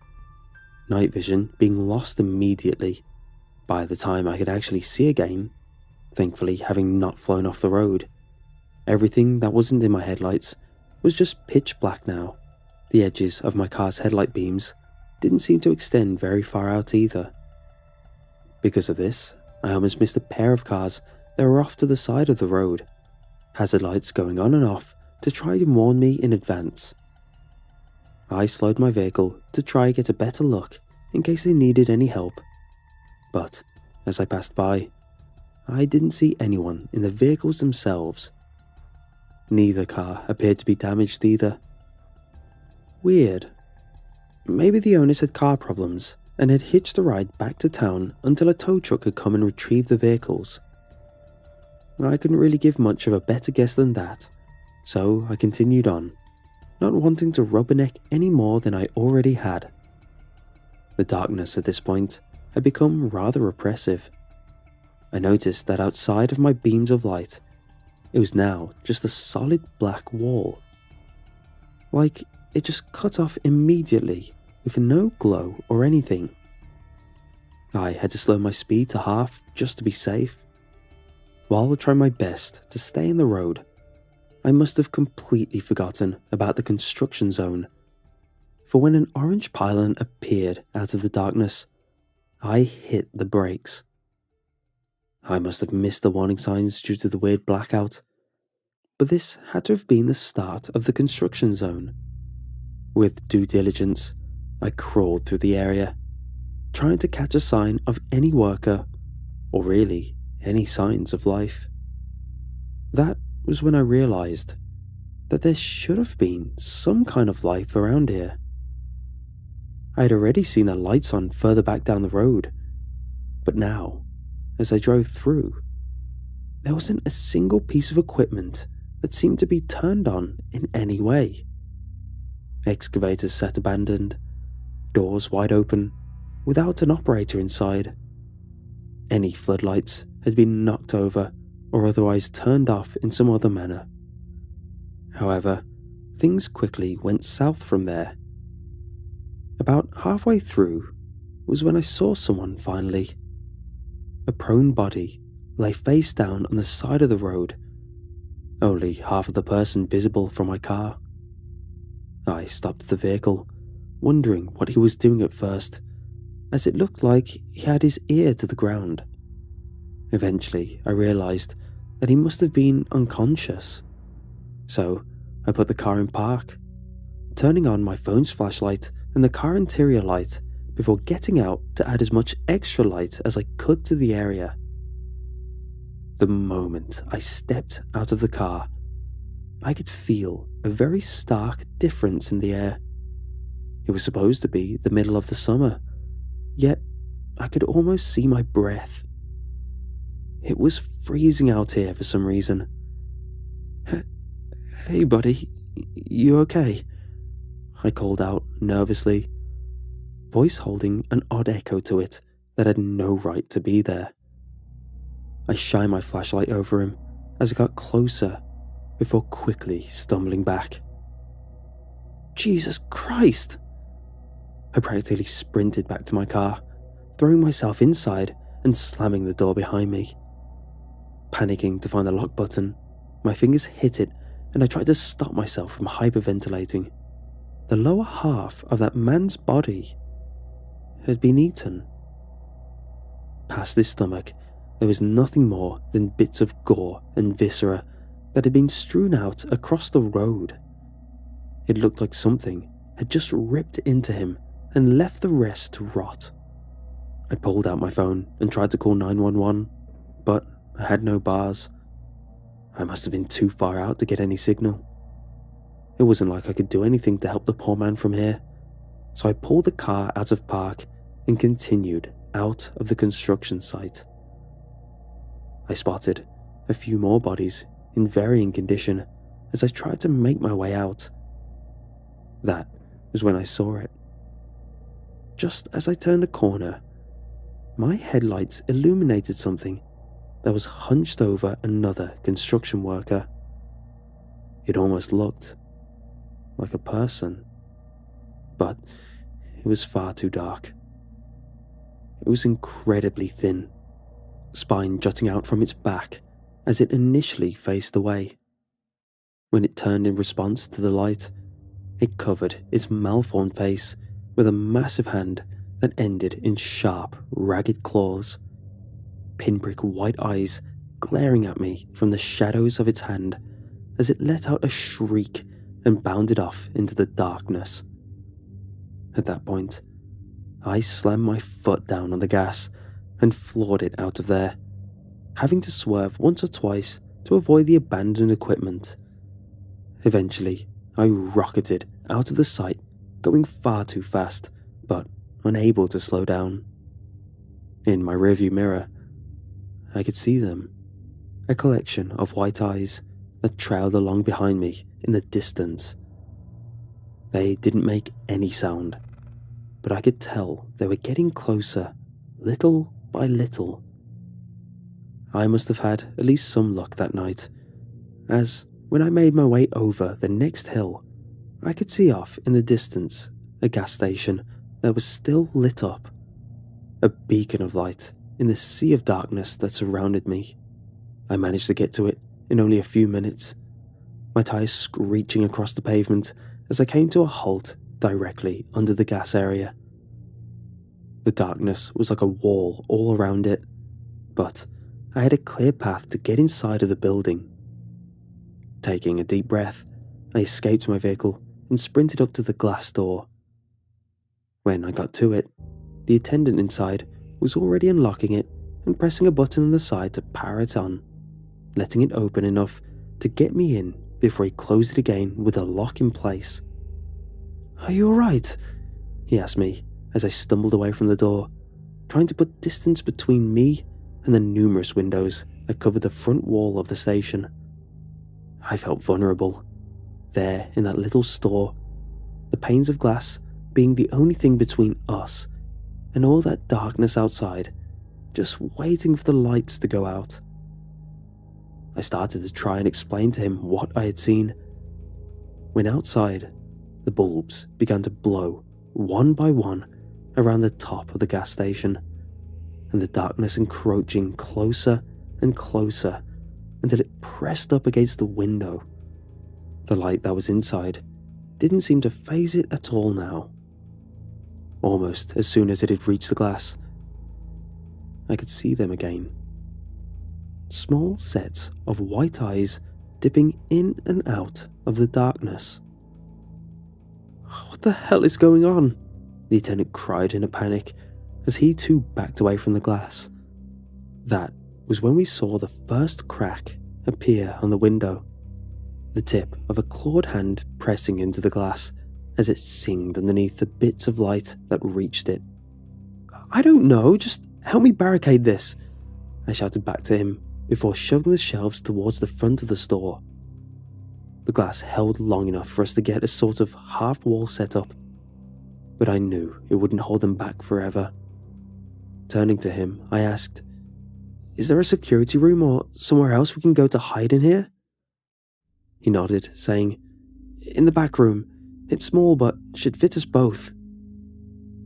night vision being lost immediately by the time I could actually see again, thankfully having not flown off the road. Everything that wasn't in my headlights was just pitch black now. The edges of my car's headlight beams didn't seem to extend very far out either. Because of this, I almost missed a pair of cars that were off to the side of the road, hazard lights going on and off to try and warn me in advance. I slowed my vehicle to try and get a better look in case they needed any help, but as I passed by, I didn't see anyone in the vehicles themselves. Neither car appeared to be damaged either. Weird. Maybe the owners had car problems and had hitched a ride back to town until a tow truck could come and retrieve the vehicles. I couldn't really give much of a better guess than that, so I continued on, not wanting to rubberneck any more than I already had. The darkness at this point had become rather oppressive. I noticed that outside of my beams of light, it was now just a solid black wall. Like it just cut off immediately with no glow or anything. I had to slow my speed to half just to be safe. While trying my best to stay in the road, I must have completely forgotten about the construction zone, for when an orange pylon appeared out of the darkness, I hit the brakes. I must have missed the warning signs due to the weird blackout, but this had to have been the start of the construction zone. With due diligence, I crawled through the area, trying to catch a sign of any worker, or really any signs of life. That was when I realized that there should have been some kind of life around here. I had already seen the lights on further back down the road, but now, as I drove through, there wasn't a single piece of equipment that seemed to be turned on in any way. Excavators sat abandoned, doors wide open, without an operator inside. Any floodlights had been knocked over or otherwise turned off in some other manner. However, things quickly went south from there. About halfway through was when I saw someone finally. A prone body lay face down on the side of the road, only half of the person visible from my car. I stopped the vehicle, wondering what he was doing at first, as it looked like he had his ear to the ground. Eventually, I realized that he must have been unconscious. So, I put the car in park, turning on my phone's flashlight and the car interior light before getting out to add as much extra light as I could to the area. The moment I stepped out of the car, I could feel a very stark difference in the air. It was supposed to be the middle of the summer, yet I could almost see my breath. It was freezing out here for some reason. Hey buddy, you okay? I called out nervously, voice holding an odd echo to it that had no right to be there. I shined my flashlight over him as I got closer before quickly stumbling back. Jesus Christ! I practically sprinted back to my car, throwing myself inside and slamming the door behind me. Panicking to find the lock button, my fingers hit it and I tried to stop myself from hyperventilating. The lower half of that man's body had been eaten. Past his stomach, there was nothing more than bits of gore and viscera that had been strewn out across the road. It looked like something had just ripped into him and left the rest to rot. I pulled out my phone and tried to call 911, but I had no bars. I must have been too far out to get any signal. It wasn't like I could do anything to help the poor man from here, so I pulled the car out of park and continued out of the construction site. I spotted a few more bodies in varying condition as I tried to make my way out. That was when I saw it. Just as I turned a corner, my headlights illuminated something that was hunched over another construction worker. It almost looked like a person, but it was far too dark. It was incredibly thin, spine jutting out from its back as it initially faced away. When it turned in response to the light, it covered its malformed face with a massive hand that ended in sharp, ragged claws, pinprick white eyes glaring at me from the shadows of its hand as it let out a shriek and bounded off into the darkness. At that point, I slammed my foot down on the gas and floored it out of there, having to swerve once or twice to avoid the abandoned equipment. Eventually, I rocketed out of the site, going far too fast, but unable to slow down. In my rearview mirror, I could see them, a collection of white eyes that trailed along behind me in the distance. They didn't make any sound, but I could tell they were getting closer, little by little. I must have had at least some luck that night, as when I made my way over the next hill, I could see off in the distance a gas station that was still lit up, a beacon of light in the sea of darkness that surrounded me. I managed to get to it in only a few minutes, my tires screeching across the pavement as I came to a halt directly under the gas area. The darkness was like a wall all around it, but I had a clear path to get inside of the building. Taking a deep breath, I escaped my vehicle and sprinted up to the glass door. When I got to it, the attendant inside was already unlocking it and pressing a button on the side to power it on, letting it open enough to get me in before he closed it again with a lock in place. "Are you alright?" he asked me as I stumbled away from the door, trying to put distance between me and the numerous windows that covered the front wall of the station. I felt vulnerable, there in that little store, the panes of glass being the only thing between us and all that darkness outside, just waiting for the lights to go out. I started to try and explain to him what I had seen, when outside, the bulbs began to blow one by one around the top of the gas station, and the darkness encroaching closer and closer until it pressed up against the window. The light that was inside didn't seem to faze it at all now. Almost as soon as it had reached the glass, I could see them again. Small sets of white eyes dipping in and out of the darkness. "What the hell is going on?" the attendant cried in a panic as he too backed away from the glass. That was when we saw the first crack appear on the window, the tip of a clawed hand pressing into the glass as it singed underneath the bits of light that reached it. "I don't know, just help me barricade this," I shouted back to him before shoving the shelves towards the front of the store. The glass held long enough for us to get a sort of half-wall set up, but I knew it wouldn't hold them back forever. Turning to him, I asked, "Is there a security room or somewhere else we can go to hide in here?" He nodded, saying, "In the back room. It's small but should fit us both."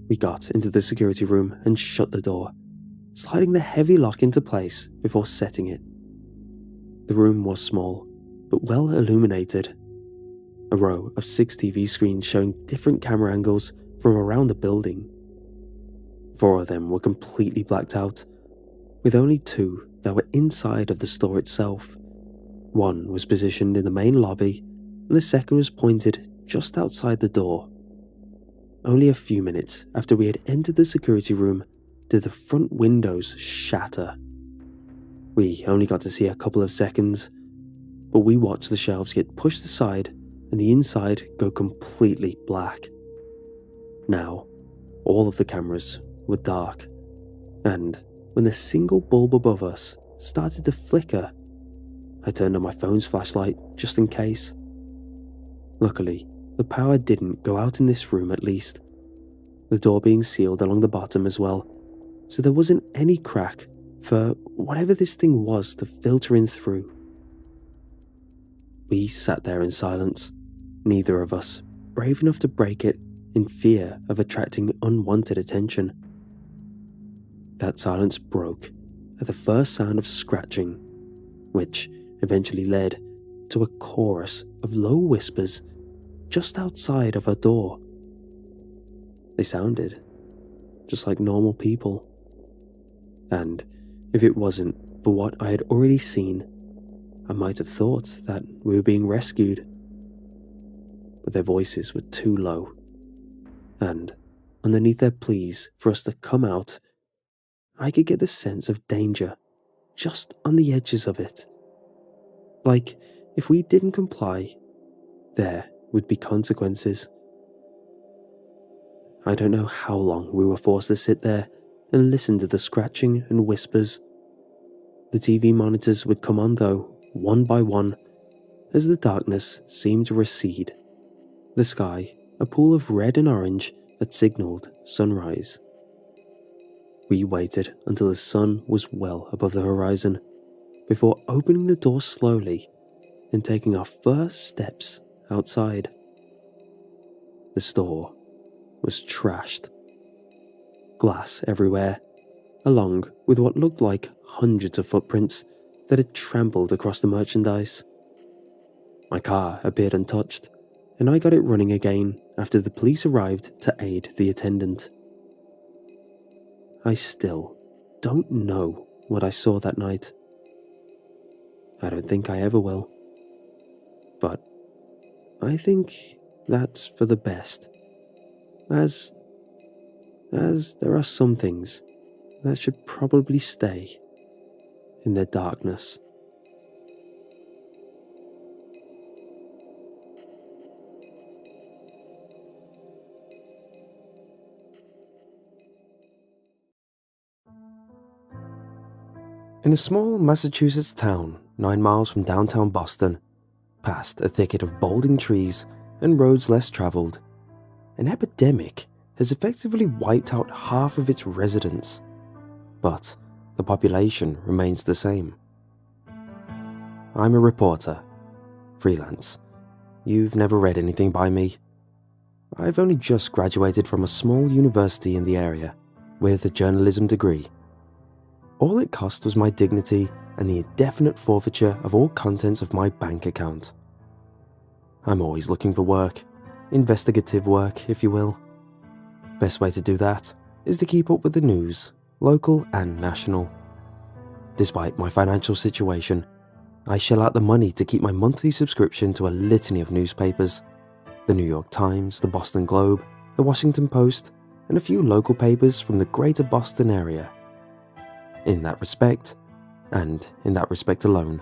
We got into the security room and shut the door, sliding the heavy lock into place before setting it. The room was small, but well illuminated. A row of 6 TV screens showing different camera angles from around the building. 4 of them were completely blacked out, with only 2 that were inside of the store itself. One was positioned in the main lobby, and the second was pointed just outside the door. Only a few minutes after we had entered the security room did the front windows shatter. We only got to see a couple of seconds, but we watched the shelves get pushed aside and the inside go completely black. Now, all of the cameras were dark, and when the single bulb above us started to flicker, I turned on my phone's flashlight just in case. Luckily, the power didn't go out in this room at least, the door being sealed along the bottom as well, so there wasn't any crack for whatever this thing was to filter in through. We sat there in silence, neither of us brave enough to break it in fear of attracting unwanted attention. That silence broke at the first sound of scratching, which eventually led to a chorus of low whispers just outside of our door. They sounded just like normal people. And if it wasn't for what I had already seen, I might have thought that we were being rescued. But their voices were too low, and underneath their pleas for us to come out, I could get the sense of danger just on the edges of it. Like if we didn't comply, there would be consequences. I don't know how long we were forced to sit there and listen to the scratching and whispers. The TV monitors would come on though, one by one, as the darkness seemed to recede. The sky, a pool of red and orange that signaled sunrise. We waited until the sun was well above the horizon before opening the door slowly and taking our first steps outside. The store was trashed. Glass everywhere, along with what looked like hundreds of footprints that had trampled across the merchandise. My car appeared untouched, and I got it running again after the police arrived to aid the attendant. I still don't know what I saw that night. I don't think I ever will. But I think that's for the best, as there are some things that should probably stay in their darkness. In a small Massachusetts town 9 miles from downtown Boston, past a thicket of balding trees and roads less traveled, an epidemic has effectively wiped out half of its residents, but the population remains the same. I'm a reporter, freelance. You've never read anything by me. I've only just graduated from a small university in the area with a journalism degree. All it cost was my dignity and the indefinite forfeiture of all contents of my bank account. I'm always looking for work, investigative work, if you will. Best way to do that is to keep up with the news, local and national. Despite my financial situation, I shell out the money to keep my monthly subscription to a litany of newspapers: the New York Times, the Boston Globe, the Washington Post, and a few local papers from the greater Boston area. In that respect, and in that respect alone,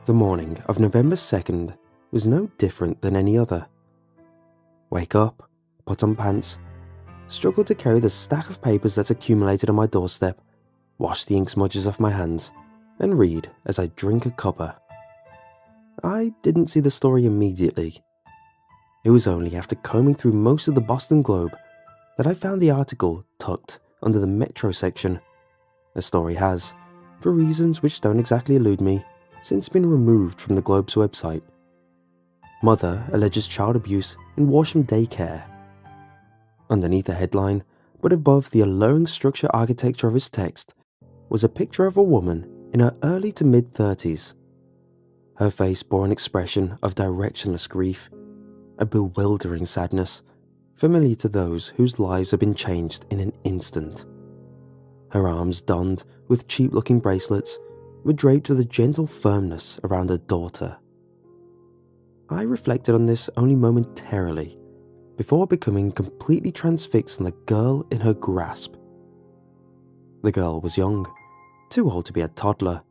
the morning of November 2nd was no different than any other. Wake up, put on pants, struggle to carry the stack of papers that accumulated on my doorstep, wash the ink smudges off my hands, and read as I drink a cuppa. I didn't see the story immediately. It was only after combing through most of the Boston Globe that I found the article tucked under the Metro section. The story has, for reasons which don't exactly elude me, since been removed from the Globe's website. Mother alleges child abuse in Walsham daycare. Underneath the headline, but above the alluring structure architecture of his text, was a picture of a woman in her early to mid-30s. Her face bore an expression of directionless grief, a bewildering sadness, familiar to those whose lives have been changed in an instant. Her arms, donned with cheap-looking bracelets, were draped with a gentle firmness around her daughter. I reflected on this only momentarily, before becoming completely transfixed on the girl in her grasp. The girl was young, too old to be a toddler,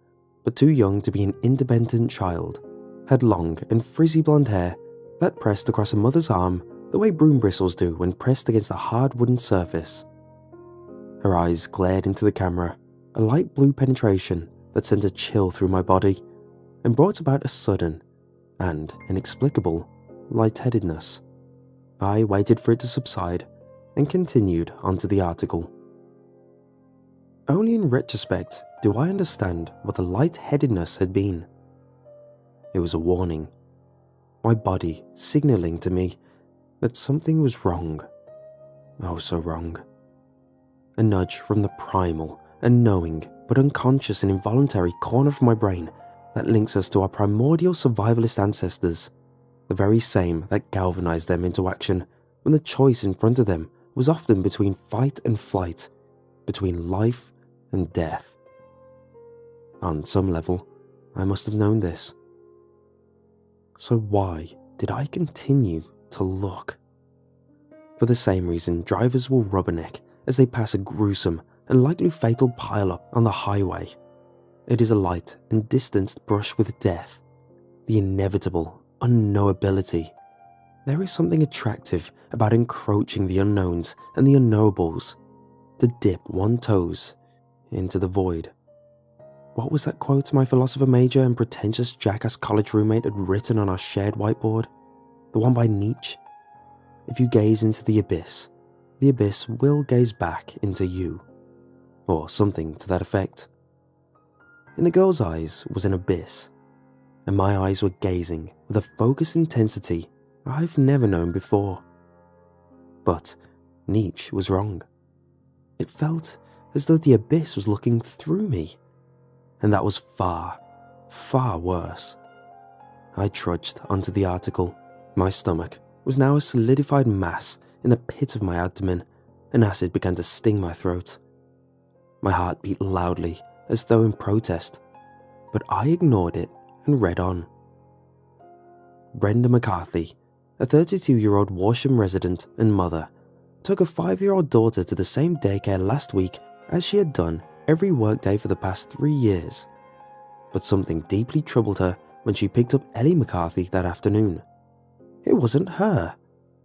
but too young to be an independent child, had long and frizzy blonde hair that pressed across a mother's arm the way broom bristles do when pressed against a hard wooden surface. Her eyes glared into the camera, a light blue penetration that sent a chill through my body and brought about a sudden and inexplicable lightheadedness. I waited for it to subside and continued onto the article. Only in retrospect do I understand what the lightheadedness had been. It was a warning, my body signaling to me that something was wrong. Oh, so wrong. A nudge from the primal, unknowing but unconscious and involuntary corner of my brain that links us to our primordial survivalist ancestors, the very same that galvanized them into action when the choice in front of them was often between fight and flight, between life and death. On some level, I must have known this. So why did I continue to look? For the same reason drivers will rubberneck as they pass a gruesome and likely fatal pileup on the highway. It is a light and distanced brush with death, the inevitable unknowability. There is something attractive about encroaching the unknowns and the unknowables, to dip one toes into the void. What was that quote my philosopher major and pretentious jackass college roommate had written on our shared whiteboard? The one by Nietzsche? If you gaze into the abyss will gaze back into you. Or something to that effect. In the girl's eyes was an abyss, and my eyes were gazing with a focused intensity I've never known before. But Nietzsche was wrong. It felt as though the abyss was looking through me, and that was far, far worse. I trudged onto the article. My stomach was now a solidified mass in the pit of my abdomen, and acid began to sting my throat. My heart beat loudly, as though in protest, but I ignored it and read on. Brenda McCarthy, a 32-year-old Walsham resident and mother, took a 5-year-old daughter to the same daycare last week as she had done every workday for the past 3 years. But something deeply troubled her when she picked up Ellie McCarthy that afternoon. It wasn't her,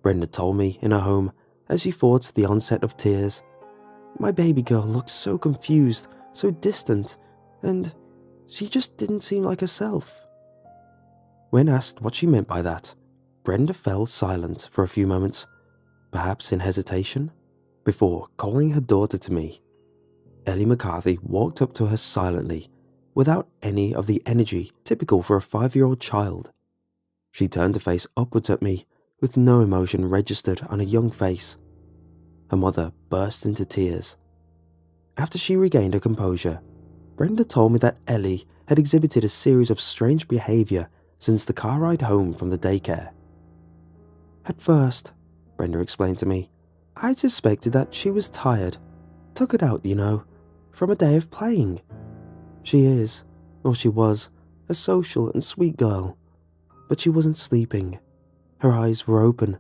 Brenda told me in her home as she fought the onset of tears. My baby girl looked so confused, so distant, and she just didn't seem like herself." When asked what she meant by that, Brenda fell silent for a few moments, perhaps in hesitation, before calling her daughter to me. Ellie McCarthy walked up to her silently, without any of the energy typical for a 5-year-old child. She turned her face upwards at me, with no emotion registered on a young face. Her mother burst into tears. After she regained her composure, Brenda told me that Ellie had exhibited a series of strange behaviour since the car ride home from the daycare. "At first," Brenda explained to me, "I suspected that she was tired. Took it out, from a day of playing. She is, or she was, a social and sweet girl. But she wasn't sleeping. Her eyes were open,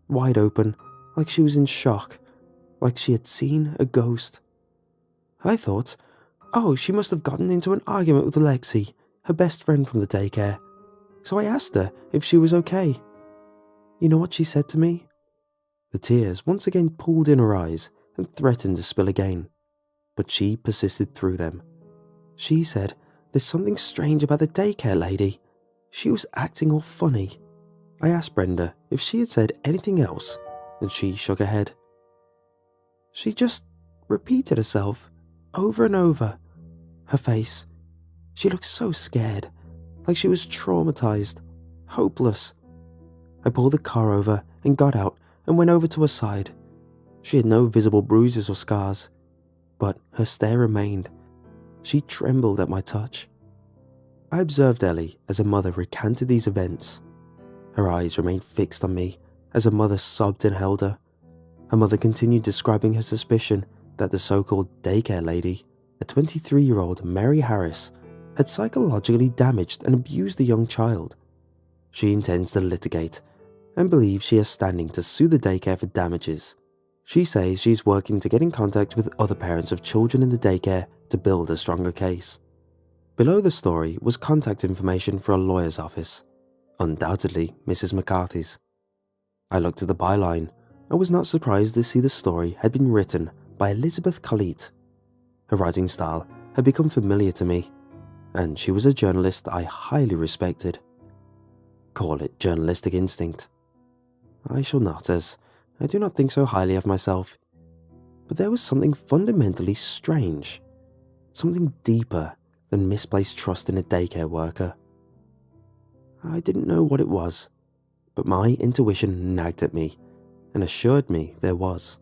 wide open, like she was in shock, like she had seen a ghost. I thought, oh, she must have gotten into an argument with Lexi, her best friend from the daycare. So I asked her if she was okay. You know what she said to me?" The tears once again pooled in her eyes and threatened to spill again, but she persisted through them. She said, "There's something strange about the daycare lady. She was acting all funny." I asked Brenda if she had said anything else, and she shook her head. "She just repeated herself, over and over. Her face, she looked so scared, like she was traumatized, hopeless." I pulled the car over and got out and went over to her side. She had no visible bruises or scars, but her stare remained. She trembled at my touch. I observed Ellie as her mother recanted these events. Her eyes remained fixed on me as her mother sobbed and held her. Her mother continued describing her suspicion that the so-called daycare lady, a 23-year-old Mary Harris, had psychologically damaged and abused the young child. She intends to litigate and believes she has standing to sue the daycare for damages. She says she's working to get in contact with other parents of children in the daycare to build a stronger case. Below the story was contact information for a lawyer's office, undoubtedly Mrs. McCarthy's. I looked at the byline and was not surprised to see the story had been written by Elizabeth Collette. Her writing style had become familiar to me, and she was a journalist I highly respected. Call it journalistic instinct. I shall not, as I do not think so highly of myself. But there was something fundamentally strange, something deeper than misplaced trust in a daycare worker. I didn't know what it was, but my intuition nagged at me and assured me there was.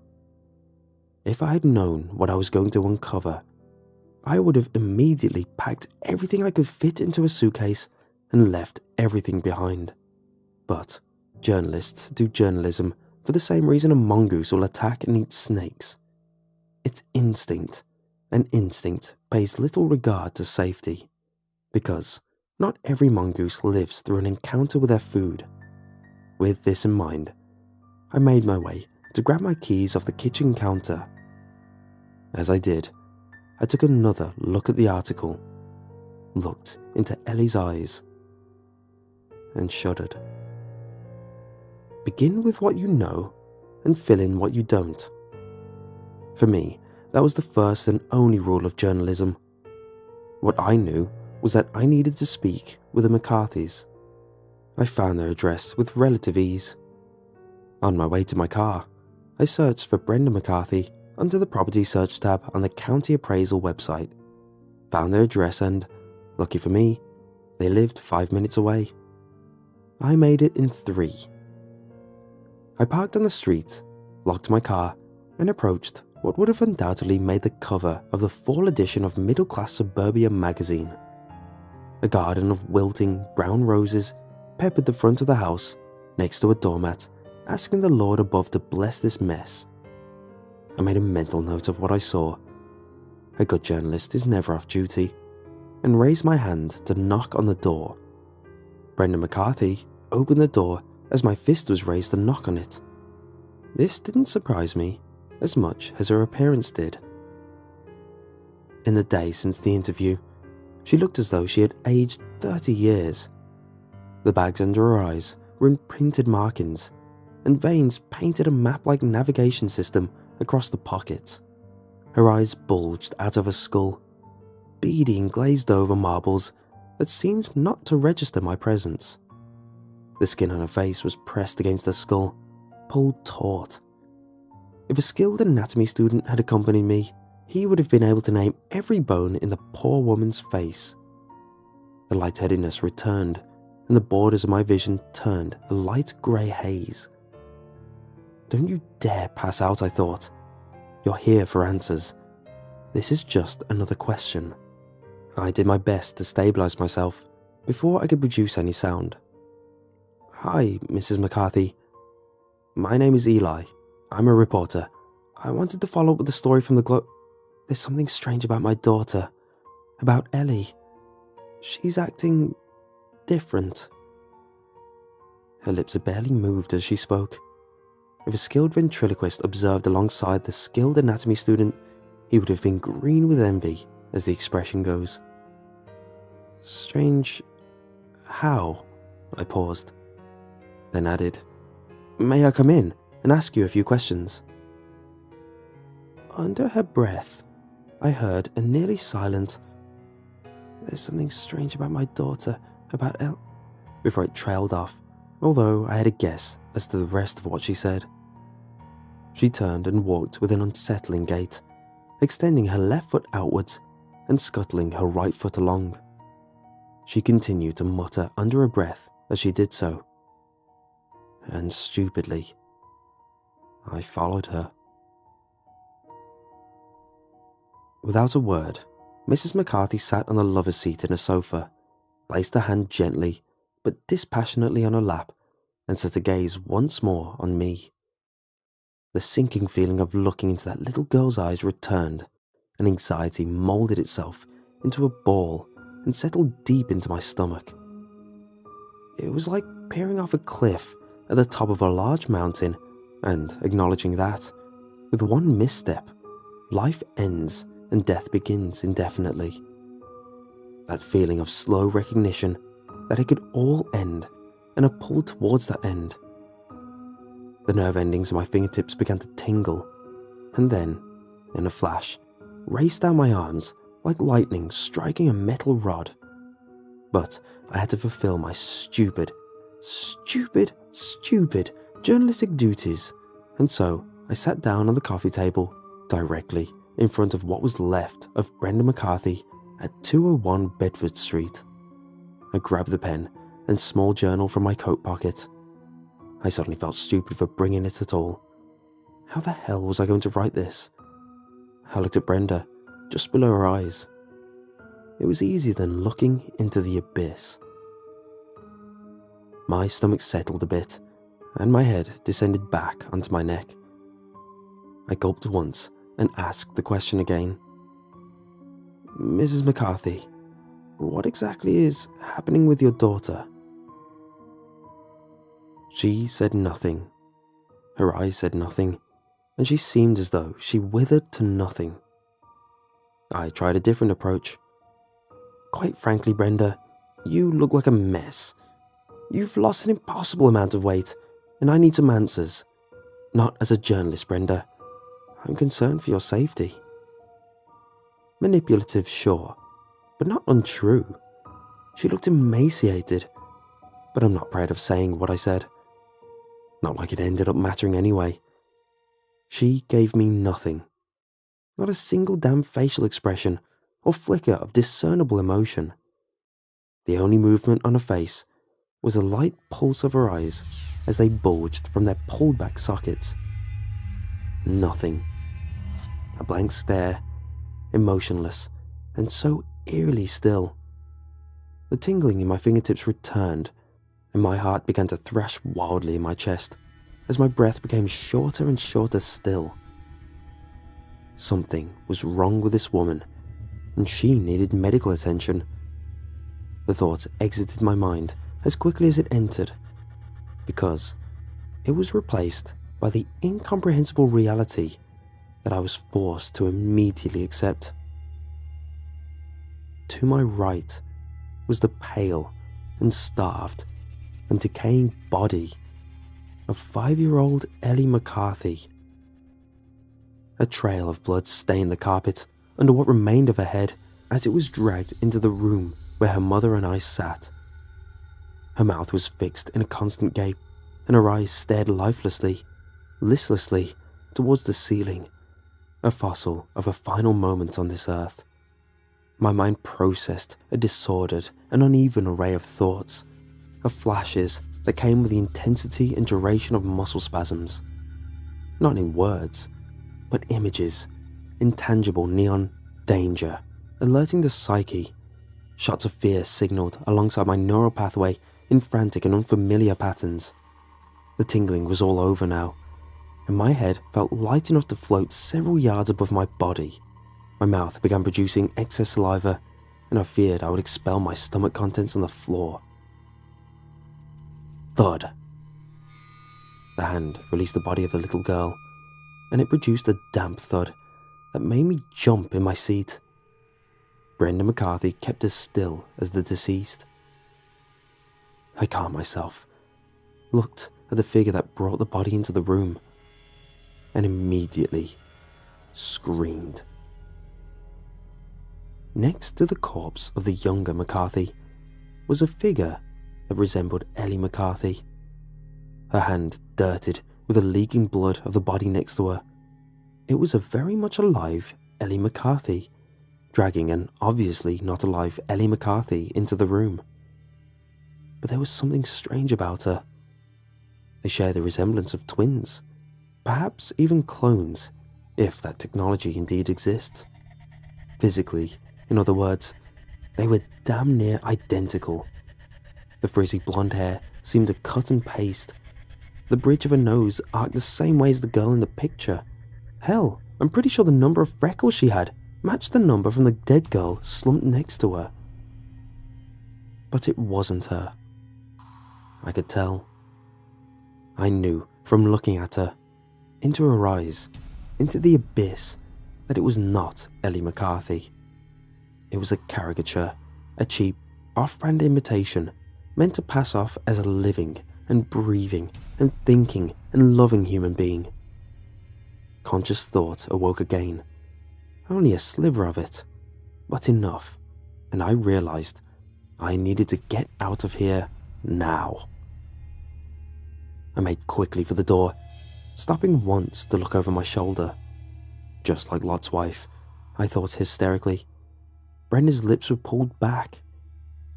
If I had known what I was going to uncover, I would have immediately packed everything I could fit into a suitcase and left everything behind. But journalists do journalism for the same reason a mongoose will attack and eat snakes. It's instinct, and instinct pays little regard to safety, because not every mongoose lives through an encounter with their food. With this in mind, I made my way to grab my keys off the kitchen counter. As I did, I took another look at the article, looked into Ellie's eyes, and shuddered. Begin with what you know and fill in what you don't. For me, that was the first and only rule of journalism. What I knew was that I needed to speak with the McCarthys. I found their address with relative ease. On my way to my car, I searched for Brenda McCarthy under the property search tab on the county appraisal website, found their address and, lucky for me, they lived 5 minutes away. I made it in 3. I parked on the street, locked my car, and approached what would have undoubtedly made the cover of the fall edition of Middle Class Suburbia magazine. A garden of wilting brown roses peppered the front of the house next to a doormat, asking the Lord above to bless this mess. I made a mental note of what I saw. A good journalist is never off duty, and raised my hand to knock on the door. Brenda McCarthy opened the door as my fist was raised to knock on it. This didn't surprise me as much as her appearance did. In the day since the interview, she looked as though she had aged 30 years. The bags under her eyes were in printed markings, and veins painted a map-like navigation system across the pockets. Her eyes bulged out of her skull, beady and glazed over marbles that seemed not to register my presence. The skin on her face was pressed against her skull, pulled taut. If a skilled anatomy student had accompanied me, he would have been able to name every bone in the poor woman's face. The lightheadedness returned, and the borders of my vision turned a light grey haze. Don't you dare pass out, I thought. You're here for answers. This is just another question. I did my best to stabilise myself before I could produce any sound. Hi, Mrs. McCarthy. My name is Eli. I'm a reporter. I wanted to follow up with the story from the Globe. There's something strange about my daughter. About Ellie. She's acting different. Her lips had barely moved as she spoke. If a skilled ventriloquist observed alongside the skilled anatomy student, he would have been green with envy, as the expression goes. Strange. How? I paused, then added, May I come in and ask you a few questions? Under her breath, I heard a nearly silent, There's something strange about my daughter, about before it trailed off, although I had a guess as to the rest of what she said. She turned and walked with an unsettling gait, extending her left foot outwards and scuttling her right foot along. She continued to mutter under her breath as she did so. And stupidly, I followed her. Without a word, Mrs. McCarthy sat on the lover's seat in a sofa, placed her hand gently but dispassionately on her lap, and set a gaze once more on me. The sinking feeling of looking into that little girl's eyes returned, and anxiety moulded itself into a ball and settled deep into my stomach. It was like peering off a cliff at the top of a large mountain and acknowledging that, with one misstep, life ends and death begins indefinitely. That feeling of slow recognition that it could all end and a pull towards that end. The nerve endings of my fingertips began to tingle, and then, in a flash, raced down my arms like lightning striking a metal rod. But I had to fulfill my stupid journalistic duties, and so I sat down on the coffee table directly in front of what was left of Brenda McCarthy at 201 Bedford Street. I grabbed the pen and small journal from my coat pocket. I suddenly felt stupid for bringing it at all. How the hell was I going to write this? I looked at Brenda, just below her eyes. It was easier than looking into the abyss. My stomach settled a bit, and my head descended back onto my neck. I gulped once and asked the question again. Mrs. McCarthy, what exactly is happening with your daughter? She said nothing. Her eyes said nothing, and she seemed as though she withered to nothing. I tried a different approach. Quite frankly, Brenda, you look like a mess. You've lost an impossible amount of weight, and I need some answers. Not as a journalist, Brenda. I'm concerned for your safety. Manipulative, sure, but not untrue. She looked emaciated, but I'm not proud of saying what I said. Not like it ended up mattering anyway. She gave me nothing. Not a single damn facial expression or flicker of discernible emotion. The only movement on her face was a light pulse of her eyes as they bulged from their pulled-back sockets. Nothing. A blank stare, emotionless, and so eerily still. The tingling in my fingertips returned, and my heart began to thrash wildly in my chest as my breath became shorter and shorter still. Something was wrong with this woman, and she needed medical attention. The thought exited my mind as quickly as it entered, because it was replaced by the incomprehensible reality that I was forced to immediately accept. To my right was the pale and starved and decaying body of 5-year-old Ellie McCarthy. A trail of blood stained the carpet under what remained of her head, as it was dragged into the room where her mother and I sat. Her mouth was fixed in a constant gape, and her eyes stared lifelessly, listlessly, towards the ceiling, a fossil of a final moment on this earth. My mind processed a disordered and uneven array of thoughts, of flashes that came with the intensity and duration of muscle spasms. Not in words, but images, intangible neon danger, alerting the psyche. Shots of fear signaled alongside my neural pathway in frantic and unfamiliar patterns. The tingling was all over now, and my head felt light enough to float several yards above my body. My mouth began producing excess saliva, and I feared I would expel my stomach contents on the floor. Thud. The hand released the body of the little girl, and it produced a damp thud that made me jump in my seat. Brenda McCarthy kept as still as the deceased. I calmed myself, looked at the figure that brought the body into the room, and immediately screamed. Next to the corpse of the younger McCarthy was a figure that resembled Ellie McCarthy. Her hand dirted with the leaking blood of the body next to her. It was a very much alive Ellie McCarthy, dragging an obviously not alive Ellie McCarthy into the room. But there was something strange about her. They shared the resemblance of twins, perhaps even clones, if that technology indeed exists. Physically, in other words, they were damn near identical. The frizzy blonde hair seemed to cut and paste. The bridge of her nose arced the same way as the girl in the picture. Hell, I'm pretty sure the number of freckles she had matched the number from the dead girl slumped next to her. But it wasn't her. I could tell. I knew from looking at her, into her eyes, into the abyss, that it was not Ellie McCarthy. It was a caricature, a cheap, off-brand imitation, meant to pass off as a living and breathing and thinking and loving human being. Conscious thought awoke again. Only a sliver of it, but enough, and I realized I needed to get out of here now. I made quickly for the door, stopping once to look over my shoulder. Just like Lot's wife, I thought hysterically. Brenda's lips were pulled back.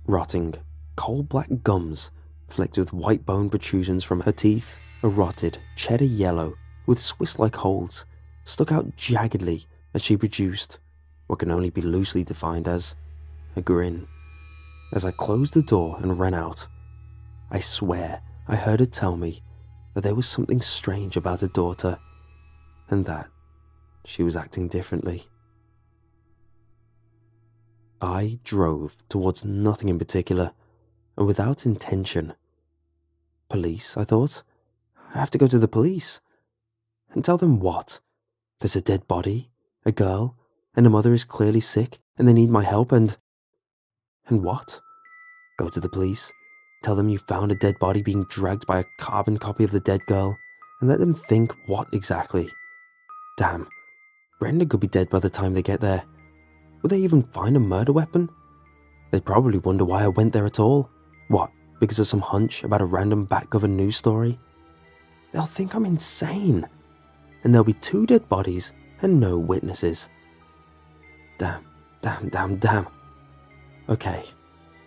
Rotting, coal-black gums, flecked with white bone protrusions from her teeth, a rotted cheddar yellow with Swiss-like holes, stuck out jaggedly as she produced what can only be loosely defined as a grin. As I closed the door and ran out, I swear I heard her tell me that there was something strange about her daughter, and that she was acting differently. I drove towards nothing in particular, and without intention. Police, I thought. I have to go to the police. And tell them what? There's a dead body, a girl, and a mother is clearly sick, and they need my help, and what? Go to the police, tell them you found a dead body being dragged by a carbon copy of the dead girl, and let them think what exactly? Damn, Brenda could be dead by the time they get there. Would they even find a murder weapon? They'd probably wonder why I went there at all. What, because of some hunch about a random back-cover news story? They'll think I'm insane. And there'll be 2 dead bodies and no witnesses. Damn. Okay,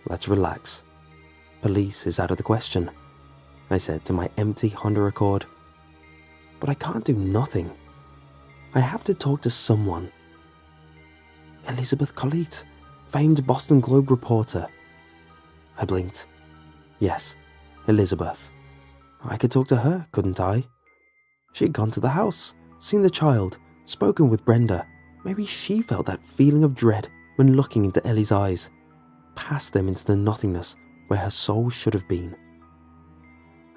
let's relax. Police is out of the question, I said to my empty Honda Accord. But I can't do nothing. I have to talk to someone. Elizabeth Colette, famed Boston Globe reporter. I blinked. Yes, Elizabeth. I could talk to her, couldn't I? She had gone to the house, seen the child, spoken with Brenda. Maybe she felt that feeling of dread when looking into Ellie's eyes, past them into the nothingness where her soul should have been.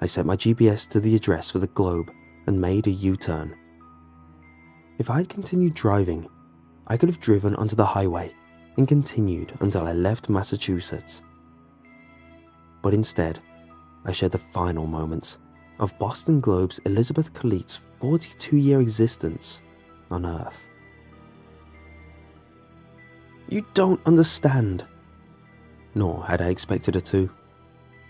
I set my GPS to the address for the Globe and made a U-turn. If I had continued driving, I could have driven onto the highway and continued until I left Massachusetts. But instead, I shared the final moments of Boston Globe's Elizabeth Colette's 42-year existence on Earth. You don't understand." Nor had I expected her to.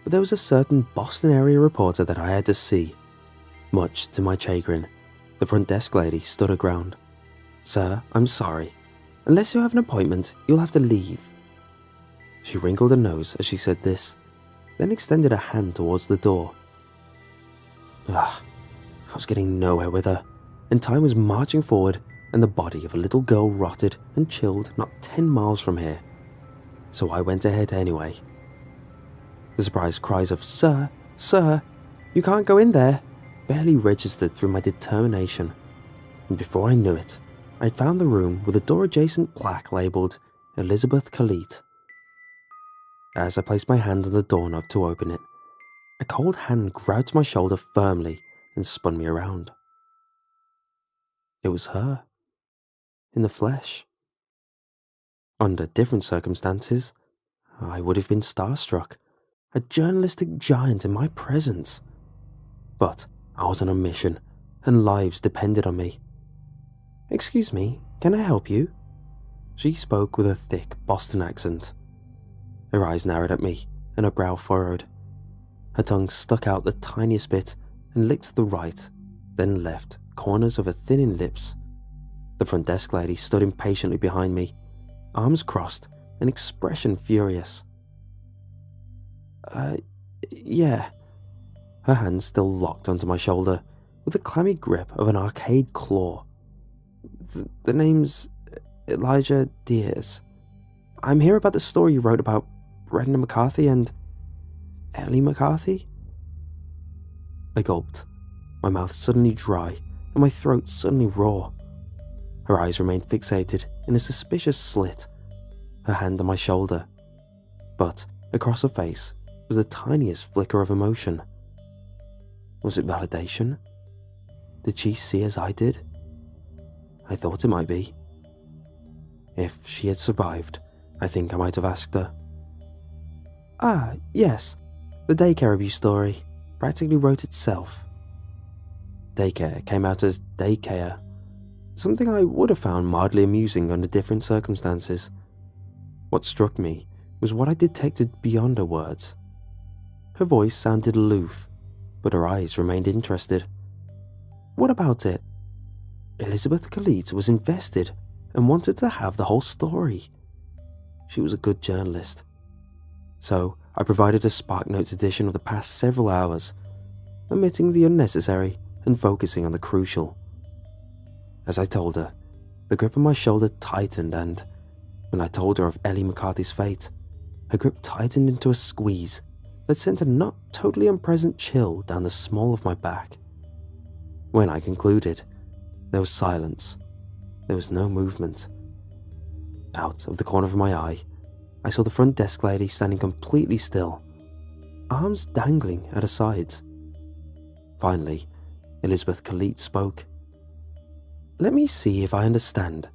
But there was a certain Boston area reporter that I had to see. Much to my chagrin, the front desk lady stood her ground. "Sir, I'm sorry. Unless you have an appointment, you'll have to leave." She wrinkled her nose as she said this, then extended a hand towards the door. I was getting nowhere with her, and time was marching forward, and the body of a little girl rotted and chilled not 10 miles from here. So I went ahead anyway. The surprised cries of "Sir, sir, you can't go in there," barely registered through my determination, and before I knew it, I had found the room with a door-adjacent plaque labelled Elizabeth Khalid. As I placed my hand on the doorknob to open it, a cold hand grabbed my shoulder firmly and spun me around. It was her, in the flesh. Under different circumstances, I would have been starstruck, a journalistic giant in my presence. But I was on a mission, and lives depended on me. "Excuse me, can I help you?" She spoke with a thick Boston accent. Her eyes narrowed at me, and her brow furrowed. Her tongue stuck out the tiniest bit and licked the right, then left corners of her thinning lips. The front desk lady stood impatiently behind me, arms crossed, an expression furious. Yeah." Her hand still locked onto my shoulder, with the clammy grip of an arcade claw. The name's Elijah Diaz. I'm here about the story you wrote about Brenda McCarthy and Ellie McCarthy." I gulped, my mouth suddenly dry and my throat suddenly raw. Her eyes remained fixated in a suspicious slit, her hand on my shoulder. But across her face was the tiniest flicker of emotion. Was it validation? Did she see as I did? I thought it might be. If she had survived, I think I might have asked her. Yes, the daycare abuse story practically wrote itself." Daycare came out as daycare, something I would have found mildly amusing under different circumstances. What struck me was what I detected beyond her words. Her voice sounded aloof, but her eyes remained interested. "What about it?" Elizabeth Khalid was invested and wanted to have the whole story. She was a good journalist. So I provided a SparkNotes edition of the past several hours, omitting the unnecessary and focusing on the crucial. As I told her, the grip on my shoulder tightened, and when I told her of Ellie McCarthy's fate, her grip tightened into a squeeze that sent a not totally unpleasant chill down the small of my back. When I concluded, there was silence. There was no movement. Out of the corner of my eye, I saw the front desk lady standing completely still, arms dangling at her sides. Finally, Elizabeth Khalid spoke. "Let me see if I understand.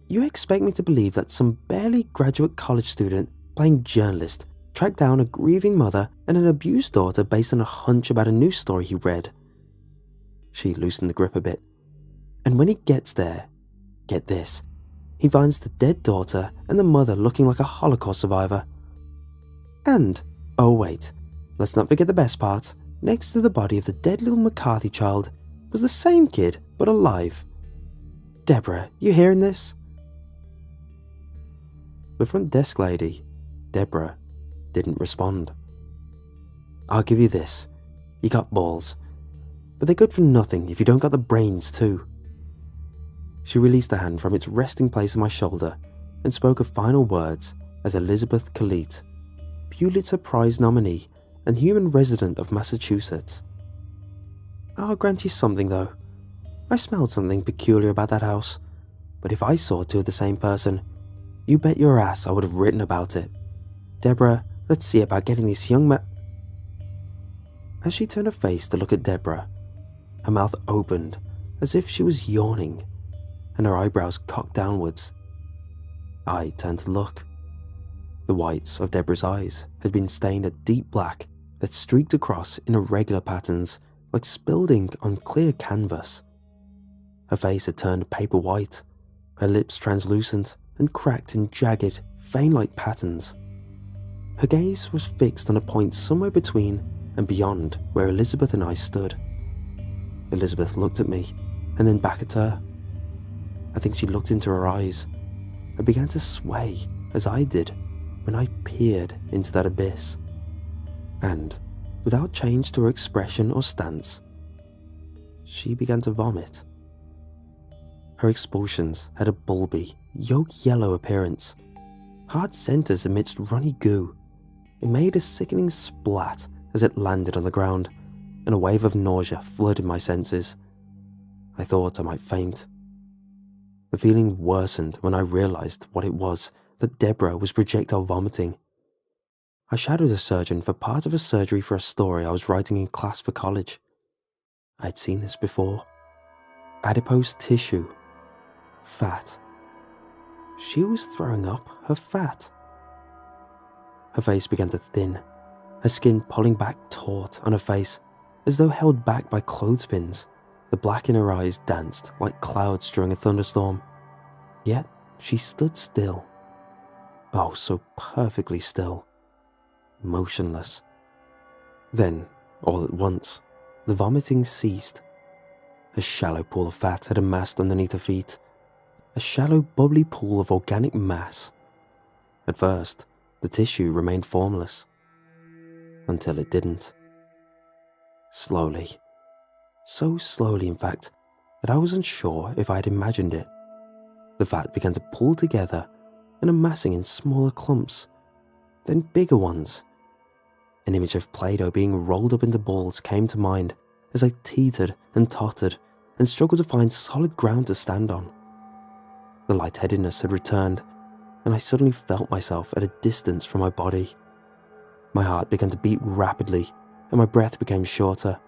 You expect me to believe that some barely graduate college student playing journalist tracked down a grieving mother and an abused daughter based on a hunch about a news story he read?" She loosened the grip a bit. "And when he gets there, get this, he finds the dead daughter and the mother looking like a Holocaust survivor. And, oh wait, let's not forget the best part, next to the body of the dead little McCarthy child was the same kid, but alive. Deborah, you hearing this?" The front desk lady, Deborah, didn't respond. "I'll give you this. You got balls, but they're good for nothing if you don't got the brains too." She released her hand from its resting place on my shoulder and spoke her final words as Elizabeth Khalid, Pulitzer Prize nominee and human resident of Massachusetts. "I'll grant you something though. I smelled something peculiar about that house, but if I saw two of the same person, you bet your ass I would have written about it. Deborah, let's see about getting this young man..." As she turned her face to look at Deborah, her mouth opened as if she was yawning, and her eyebrows cocked downwards. I turned to look. The whites of Deborah's eyes had been stained a deep black that streaked across in irregular patterns like spilled ink on clear canvas. Her face had turned paper white, her lips translucent and cracked in jagged, vein-like patterns. Her gaze was fixed on a point somewhere between and beyond where Elizabeth and I stood. Elizabeth looked at me and then back at her. I think she looked into her eyes and began to sway as I did when I peered into that abyss. And, without change to her expression or stance, she began to vomit. Her expulsions had a bulby, yolk-yellow appearance, hard centers amidst runny goo. It made a sickening splat as it landed on the ground, and a wave of nausea flooded my senses. I thought I might faint. The feeling worsened when I realized what it was that Deborah was projectile vomiting. I shadowed a surgeon for part of a surgery for a story I was writing in class for college. I had seen this before. Adipose tissue. Fat. She was throwing up her fat. Her face began to thin, her skin pulling back taut on her face as though held back by clothespins. The black in her eyes danced like clouds during a thunderstorm. Yet she stood still. Oh, so perfectly still. Motionless. Then, all at once, the vomiting ceased. A shallow pool of fat had amassed underneath her feet. A shallow, bubbly pool of organic mass. At first, the tissue remained formless. Until it didn't. Slowly. So slowly, in fact, that I was unsure if I had imagined it. The fat began to pull together and amassing in smaller clumps, then bigger ones. An image of Play-Doh being rolled up into balls came to mind as I teetered and tottered and struggled to find solid ground to stand on. The lightheadedness had returned, and I suddenly felt myself at a distance from my body. My heart began to beat rapidly, and my breath became shorter.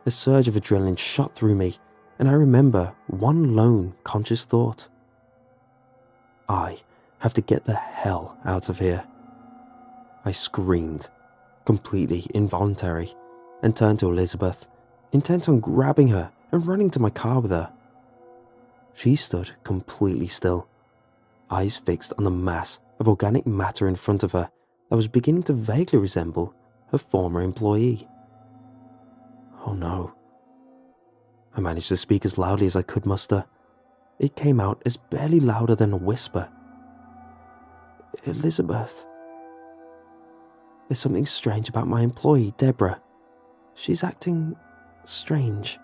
A surge of adrenaline shot through me, and I remember one lone conscious thought. I have to get the hell out of here. I screamed, completely involuntary, and turned to Elizabeth, intent on grabbing her and running to my car with her. She stood completely still, eyes fixed on the mass of organic matter in front of her that was beginning to vaguely resemble her former employee. Oh no. I managed to speak as loudly as I could muster. It came out as barely louder than a whisper. Elizabeth. There's something strange about my employee, Deborah. She's acting strange.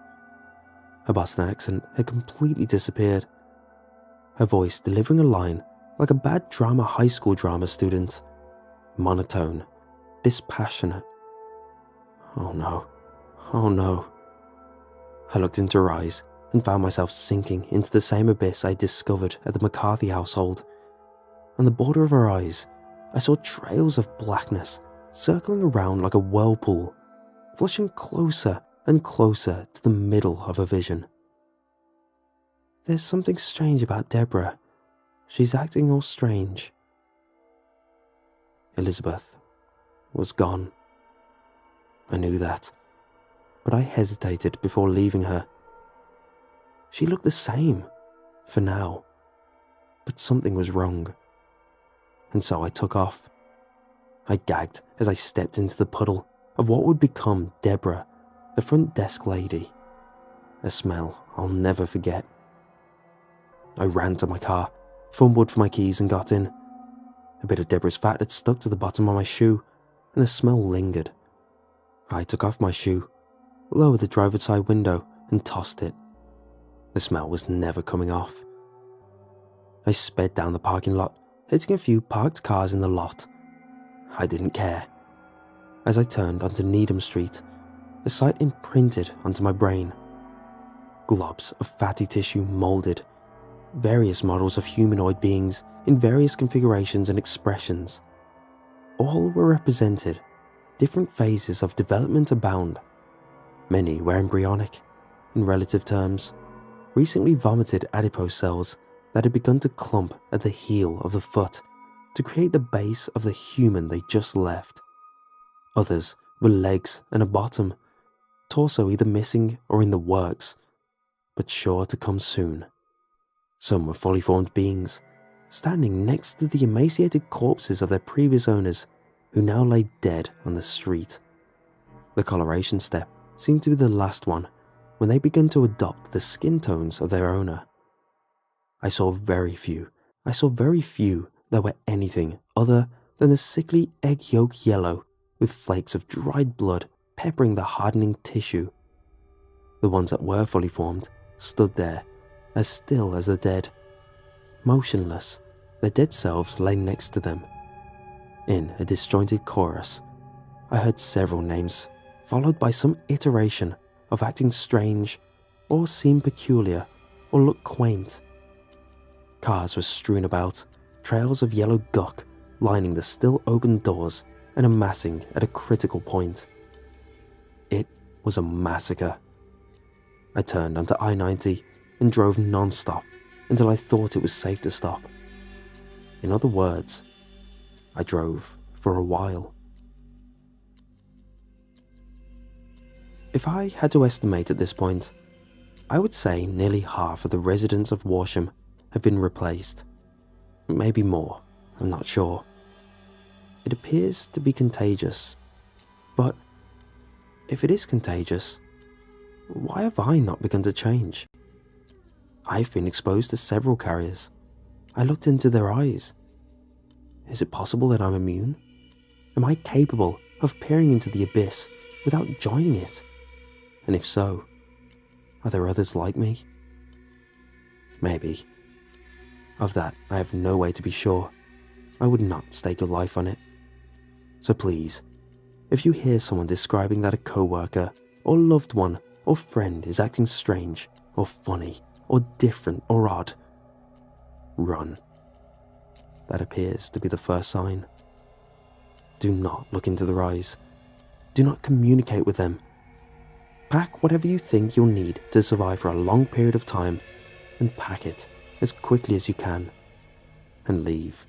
Her Boston accent had completely disappeared. Her voice delivering a line like a bad high school drama student. Monotone, dispassionate. Oh no, oh no. I looked into her eyes and found myself sinking into the same abyss I discovered at the McCarthy household. On the border of her eyes, I saw trails of blackness circling around like a whirlpool, flushing closer and closer to the middle of her vision. There's something strange about Deborah. She's acting all strange. Elizabeth was gone. I knew that, but I hesitated before leaving her. She looked the same, for now, but something was wrong. And so I took off. I gagged as I stepped into the puddle of what would become Deborah, the front desk lady. A smell I'll never forget. I ran to my car, fumbled for my keys and got in. A bit of Deborah's fat had stuck to the bottom of my shoe, and the smell lingered. I took off my shoe, lowered the driver's side window, and tossed it. The smell was never coming off. I sped down the parking lot, hitting a few parked cars in the lot. I didn't care. As I turned onto Needham Street, a sight imprinted onto my brain. Globs of fatty tissue molded, various models of humanoid beings in various configurations and expressions. All were represented, different phases of development abound. Many were embryonic, in relative terms, recently vomited adipose cells that had begun to clump at the heel of the foot to create the base of the human they just left. Others were legs and a bottom, torso either missing or in the works, but sure to come soon. Some were fully formed beings, standing next to the emaciated corpses of their previous owners who now lay dead on the street. The coloration step seemed to be the last one when they began to adopt the skin tones of their owner. I saw very few that were anything other than the sickly egg yolk yellow with flakes of dried blood peppering the hardening tissue. The ones that were fully formed stood there, as still as the dead. Motionless, their dead selves lay next to them. In a disjointed chorus, I heard several names, followed by some iteration of acting strange, or seem peculiar, or look quaint. Cars were strewn about, trails of yellow guck lining the still open doors and amassing at a critical point. It was a massacre. I turned onto I-90 and drove non-stop until I thought it was safe to stop. In other words, I drove for a while. If I had to estimate at this point, I would say nearly half of the residents of Walsham have been replaced. Maybe more, I'm not sure. It appears to be contagious, but if it is contagious, why have I not begun to change? I've been exposed to several carriers. I looked into their eyes. Is it possible that I'm immune? Am I capable of peering into the abyss without joining it? And if so, are there others like me? Maybe. Of that, I have no way to be sure. I would not stake your life on it. So please, if you hear someone describing that a co-worker or loved one or friend is acting strange or funny or different or odd, run. That appears to be the first sign. Do not look into their eyes. Do not communicate with them. Pack whatever you think you'll need to survive for a long period of time, and pack it as quickly as you can, and leave.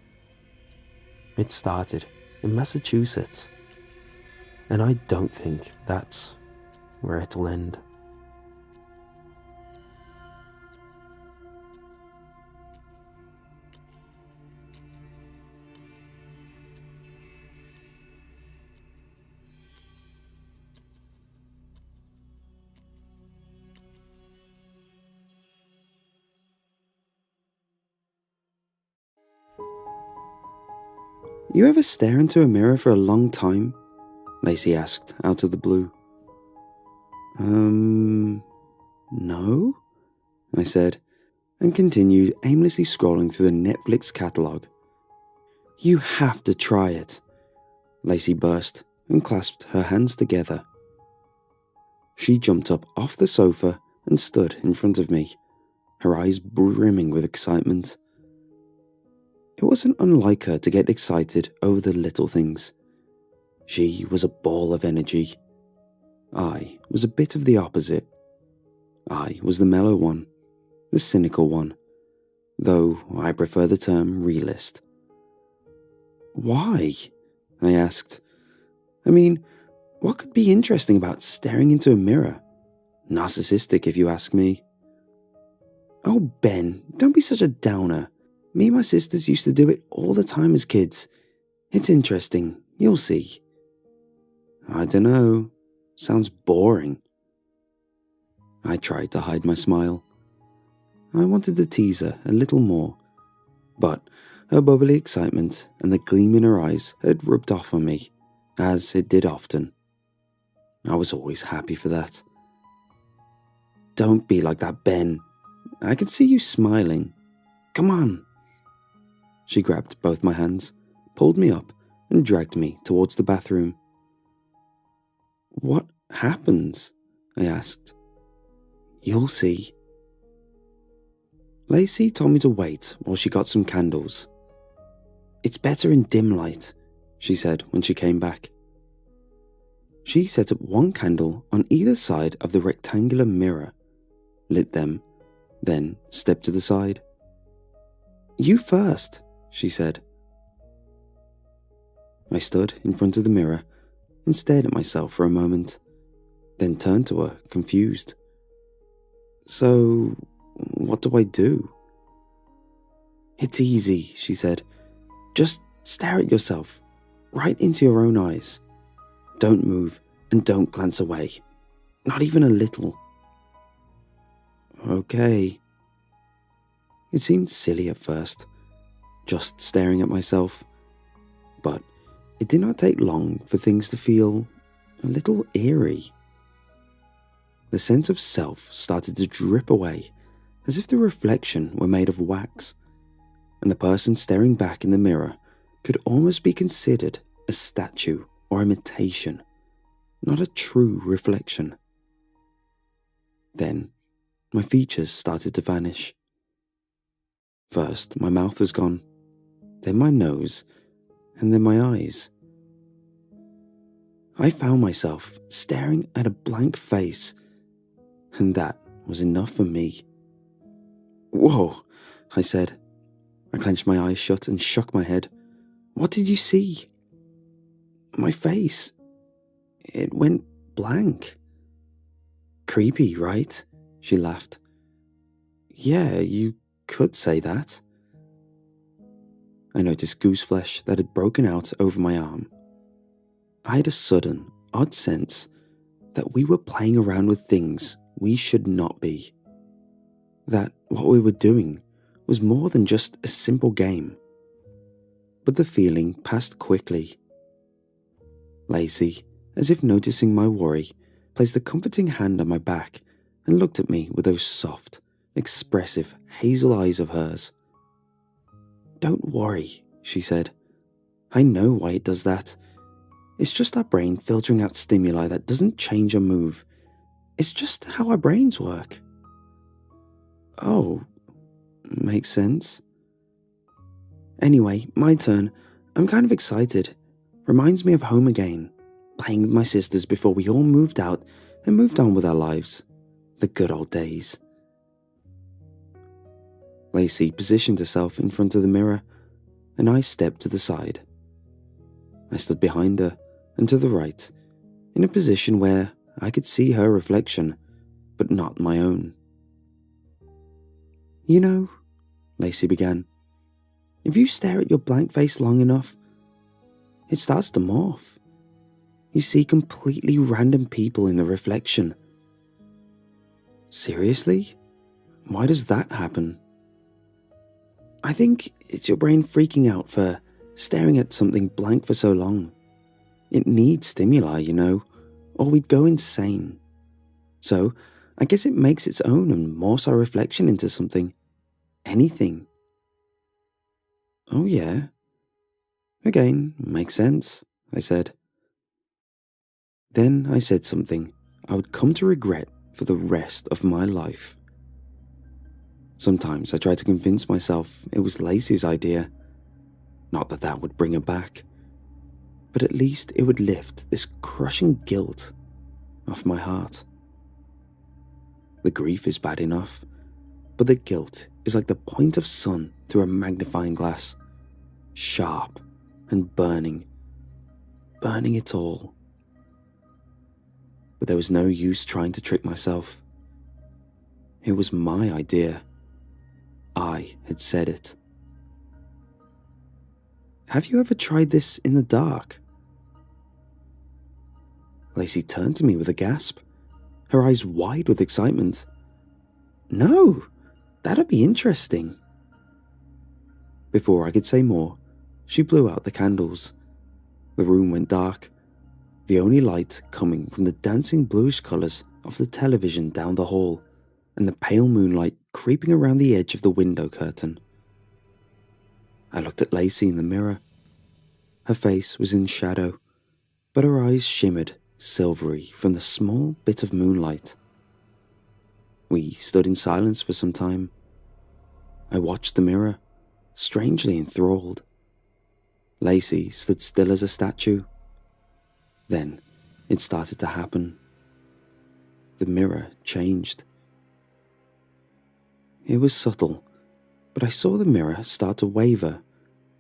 It started in Massachusetts, and I don't think that's where it'll end. You ever stare into a mirror for a long time? Lacey asked out of the blue. No, I said, and continued aimlessly scrolling through the Netflix catalogue. You have to try it. Lacey burst and clasped her hands together. She jumped up off the sofa and stood in front of me, her eyes brimming with excitement. It wasn't unlike her to get excited over the little things. She was a ball of energy. I was a bit of the opposite. I was the mellow one, the cynical one, though I prefer the term realist. Why? I asked. I mean, what could be interesting about staring into a mirror? Narcissistic, if you ask me. Oh, Ben, don't be such a downer. Me and my sisters used to do it all the time as kids. It's interesting, you'll see. I dunno. Sounds boring. I tried to hide my smile. I wanted to tease her a little more, but her bubbly excitement and the gleam in her eyes had rubbed off on me, as it did often. I was always happy for that. Don't be like that, Ben. I can see you smiling. Come on. She grabbed both my hands, pulled me up, and dragged me towards the bathroom. What happens? I asked. You'll see. Lacey told me to wait while she got some candles. It's better in dim light, she said when she came back. She set up one candle on either side of the rectangular mirror, lit them, then stepped to the side. You first, she said. I stood in front of the mirror and stared at myself for a moment, then turned to her, confused. So, what do I do? "It's easy," she said. "Just stare at yourself, right into your own eyes. Don't move and don't glance away. Not even a little." Okay. It seemed silly at first, just staring at myself. But it did not take long for things to feel a little eerie. The sense of self started to drip away, as if the reflection were made of wax, and the person staring back in the mirror could almost be considered a statue or imitation, not a true reflection. Then, my features started to vanish. First, my mouth was gone, then my nose, and then my eyes. I found myself staring at a blank face, and that was enough for me. "Whoa," I said. I clenched my eyes shut and shook my head. "What did you see?" "My face. It went blank." "Creepy, right?" She laughed. "Yeah, you could say that." I noticed goose flesh that had broken out over my arm. I had a sudden, odd sense that we were playing around with things we should not be. That what we were doing was more than just a simple game. But the feeling passed quickly. Lacey, as if noticing my worry, placed a comforting hand on my back and looked at me with those soft, expressive hazel eyes of hers. "Don't worry," she said. "I know why it does that. It's just our brain filtering out stimuli that doesn't change or move. It's just how our brains work." "Oh, makes sense." "Anyway, my turn. I'm kind of excited. Reminds me of home again, playing with my sisters before we all moved out and moved on with our lives. The good old days." Lacey positioned herself in front of the mirror, and I stepped to the side. I stood behind her and to the right, in a position where I could see her reflection, but not my own. "You know," Lacey began, "if you stare at your blank face long enough, it starts to morph. You see completely random people in the reflection." "Seriously? Why does that happen?" "I think it's your brain freaking out for staring at something blank for so long. It needs stimuli, you know, or we'd go insane. So, I guess it makes its own and morphs our reflection into something. Anything." "Oh yeah. Again, makes sense," I said. Then I said something I would come to regret for the rest of my life. Sometimes I tried to convince myself it was Lacey's idea. Not that that would bring her back, but at least it would lift this crushing guilt off my heart. The grief is bad enough, but the guilt is like the point of sun through a magnifying glass, sharp and burning it all. But there was no use trying to trick myself. It was my idea. I had said it. Have you ever tried this in the dark? Lacey turned to me with a gasp, her eyes wide with excitement. No, that'd be interesting. Before I could say more, she blew out the candles. The room went dark, the only light coming from the dancing bluish colours of the television down the hall and the pale moonlight creeping around the edge of the window curtain. I looked at Lacey in the mirror. Her face was in shadow, but her eyes shimmered silvery from the small bit of moonlight. We stood in silence for some time. I watched the mirror, strangely enthralled. Lacey stood still as a statue. Then it started to happen. The mirror changed. It was subtle, but I saw the mirror start to waver,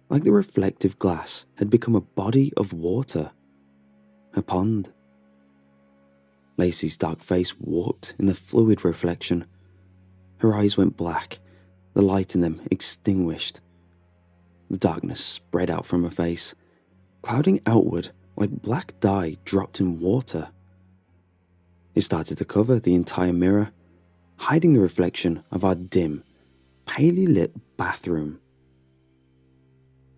like the reflective glass had become a body of water, a pond. Lacey's dark face warped in the fluid reflection. Her eyes went black, the light in them extinguished, The darkness spread out from her face, clouding outward like black dye dropped in water. It started to cover the entire mirror, hiding the reflection of our dim, palely lit bathroom.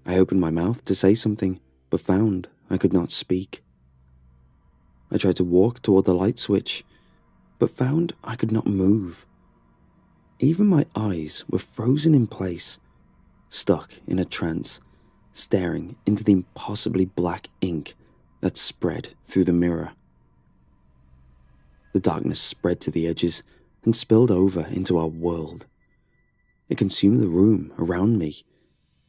I opened my mouth to say something, but found I could not speak. I tried to walk toward the light switch, but found I could not move. Even my eyes were frozen in place, stuck in a trance, staring into the impossibly black ink that spread through the mirror. The darkness spread to the edges and spilled over into our world. It consumed the room around me,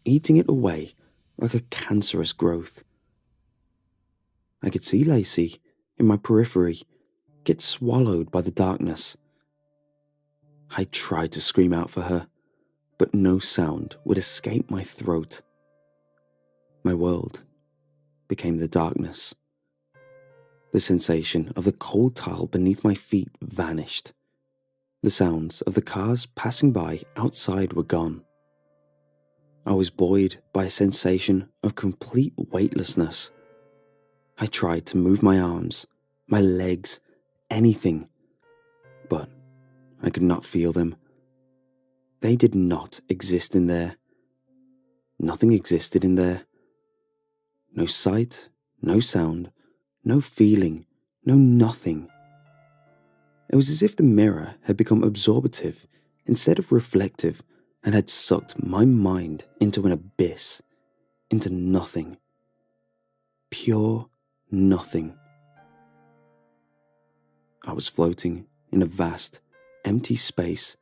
eating it away like a cancerous growth. I could see Lacey, in my periphery, get swallowed by the darkness. I tried to scream out for her, but no sound would escape my throat. My world became the darkness. The sensation of the cold tile beneath my feet vanished. The sounds of the cars passing by outside were gone. I was buoyed by a sensation of complete weightlessness. I tried to move my arms, my legs, anything, but I could not feel them. They did not exist in there. Nothing existed in there. No sight, no sound, no feeling, no nothing. It was as if the mirror had become absorptive instead of reflective and had sucked my mind into an abyss, into nothing. Pure nothing. I was floating in a vast, empty space,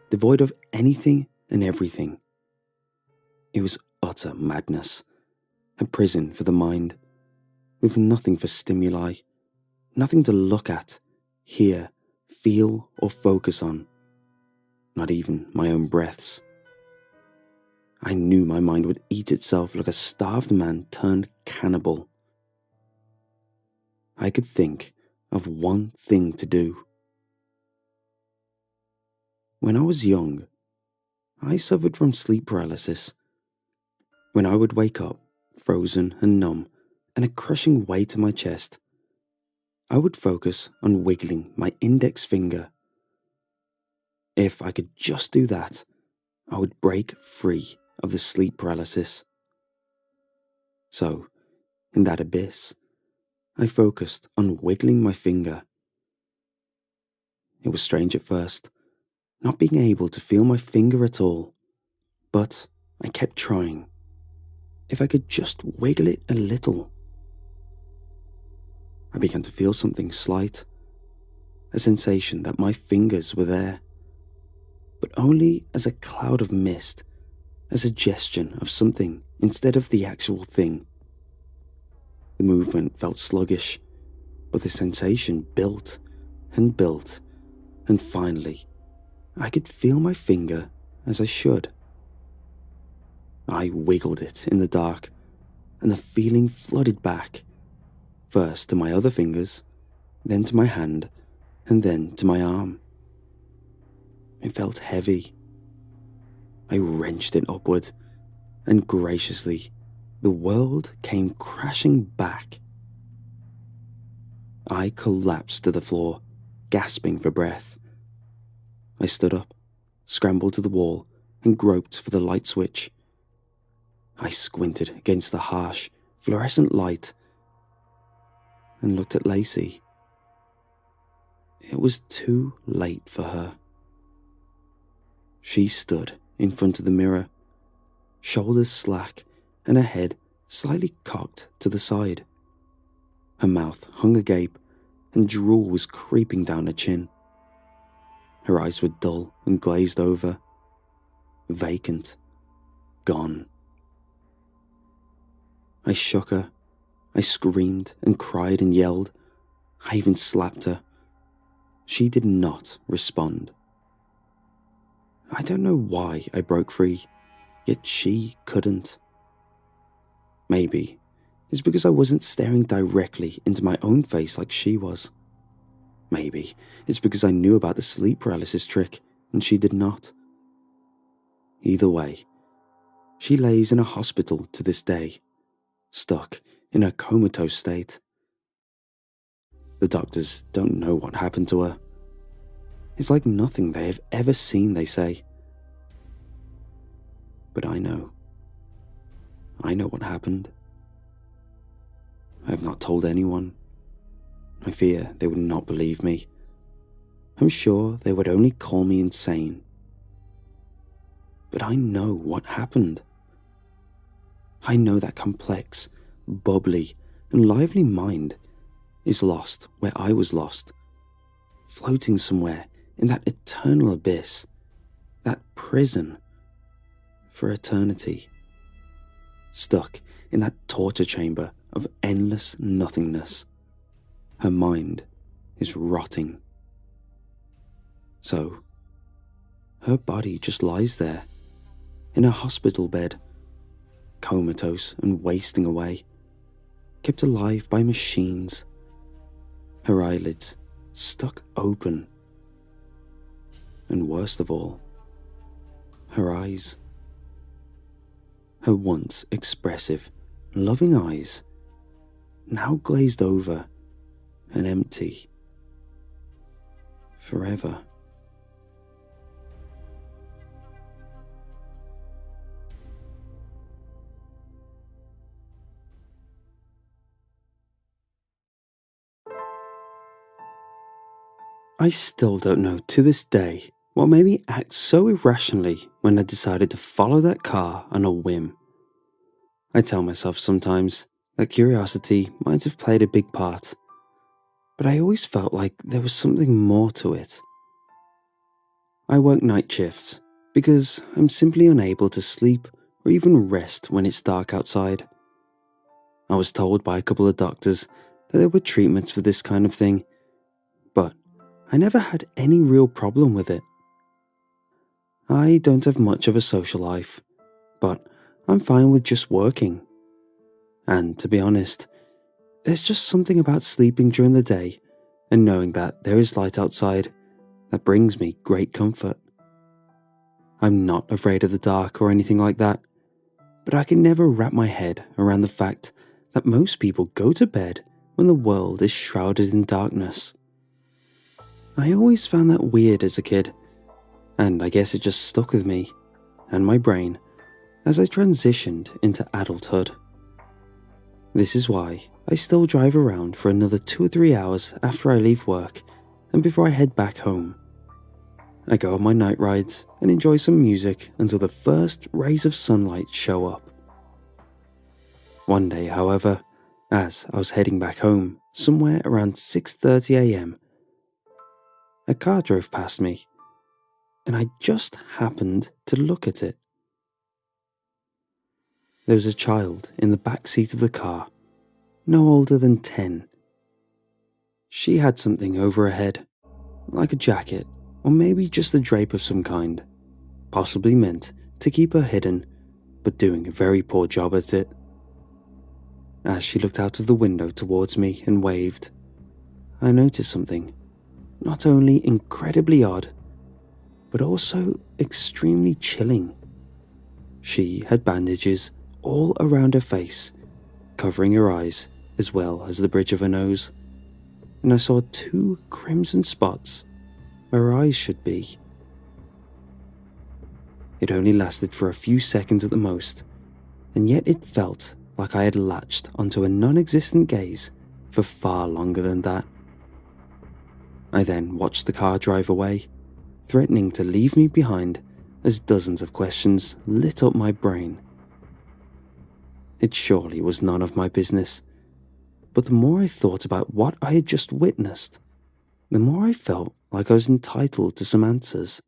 devoid of anything and everything. It was utter madness, a prison for the mind, with nothing for stimuli, nothing to look at, hear, feel, or focus on, not even my own breaths. I knew my mind would eat itself like a starved man turned cannibal. I could think of one thing to do. When I was young, I suffered from sleep paralysis. When I would wake up, frozen and numb, and a crushing weight in my chest, I would focus on wiggling my index finger. If I could just do that, I would break free of the sleep paralysis. So, in that abyss, I focused on wiggling my finger. It was strange at first, not being able to feel my finger at all, but I kept trying. If I could just wiggle it a little. I began to feel something slight, a sensation that my fingers were there, but only as a cloud of mist, a suggestion of something instead of the actual thing. The movement felt sluggish, but the sensation built and built, and finally, I could feel my finger as I should. I wiggled it in the dark, and the feeling flooded back, first to my other fingers, then to my hand, and then to my arm. It felt heavy. I wrenched it upward, and graciously, the world came crashing back. I collapsed to the floor, gasping for breath. I stood up, scrambled to the wall, and groped for the light switch. I squinted against the harsh, fluorescent light and looked at Lacey. It was too late for her. She stood in front of the mirror, shoulders slack and her head slightly cocked to the side. Her mouth hung agape and drool was creeping down her chin. Her eyes were dull and glazed over, vacant, gone. I shook her. I screamed and cried and yelled. I even slapped her. She did not respond. I don't know why I broke free, yet she couldn't. Maybe it's because I wasn't staring directly into my own face like she was. Maybe it's because I knew about the sleep paralysis trick and she did not. Either way, She lays in a hospital to this day, stuck in a comatose state. The doctors don't know what happened to her. It's like nothing they have ever seen, they say. But I know. I know what happened. I have not told anyone. I fear they would not believe me. I'm sure they would only call me insane. But I know what happened. I know that complex, bubbly, and lively mind is lost where I was lost, floating somewhere in that eternal abyss, that prison for eternity, stuck in that torture chamber of endless nothingness. Her mind is rotting. So, her body just lies there, in a hospital bed, comatose and wasting away, kept alive by machines, her eyelids stuck open, and worst of all, her eyes. Her once expressive, loving eyes, now glazed over and empty. Forever. I still don't know to this day what made me act so irrationally when I decided to follow that car on a whim. I tell myself sometimes that curiosity might have played a big part, but I always felt like there was something more to it. I work night shifts because I'm simply unable to sleep or even rest when it's dark outside. I was told by a couple of doctors that there were treatments for this kind of thing, but I never had any real problem with it. I don't have much of a social life, but I'm fine with just working. And to be honest, there's just something about sleeping during the day and knowing that there is light outside that brings me great comfort. I'm not afraid of the dark or anything like that, but I can never wrap my head around the fact that most people go to bed when the world is shrouded in darkness. I always found that weird as a kid, and I guess it just stuck with me and my brain as I transitioned into adulthood. This is why I still drive around for another 2 or 3 hours after I leave work and before I head back home. I go on my night rides and enjoy some music until the first rays of sunlight show up. One day, however, as I was heading back home, somewhere around 6:30 a.m, a car drove past me, and I just happened to look at it. There was a child in the back seat of the car, no older than 10. She had something over her head, like a jacket, or maybe just a drape of some kind, possibly meant to keep her hidden, but doing a very poor job at it. As she looked out of the window towards me and waved, I noticed something not only incredibly odd, but also extremely chilling. She had bandages all around her face, covering her eyes as well as the bridge of her nose, and I saw 2 crimson spots where her eyes should be. It only lasted for a few seconds at the most, and yet it felt like I had latched onto a non-existent gaze for far longer than that. I then watched the car drive away, threatening to leave me behind as dozens of questions lit up my brain. It surely was none of my business, but the more I thought about what I had just witnessed, the more I felt like I was entitled to some answers.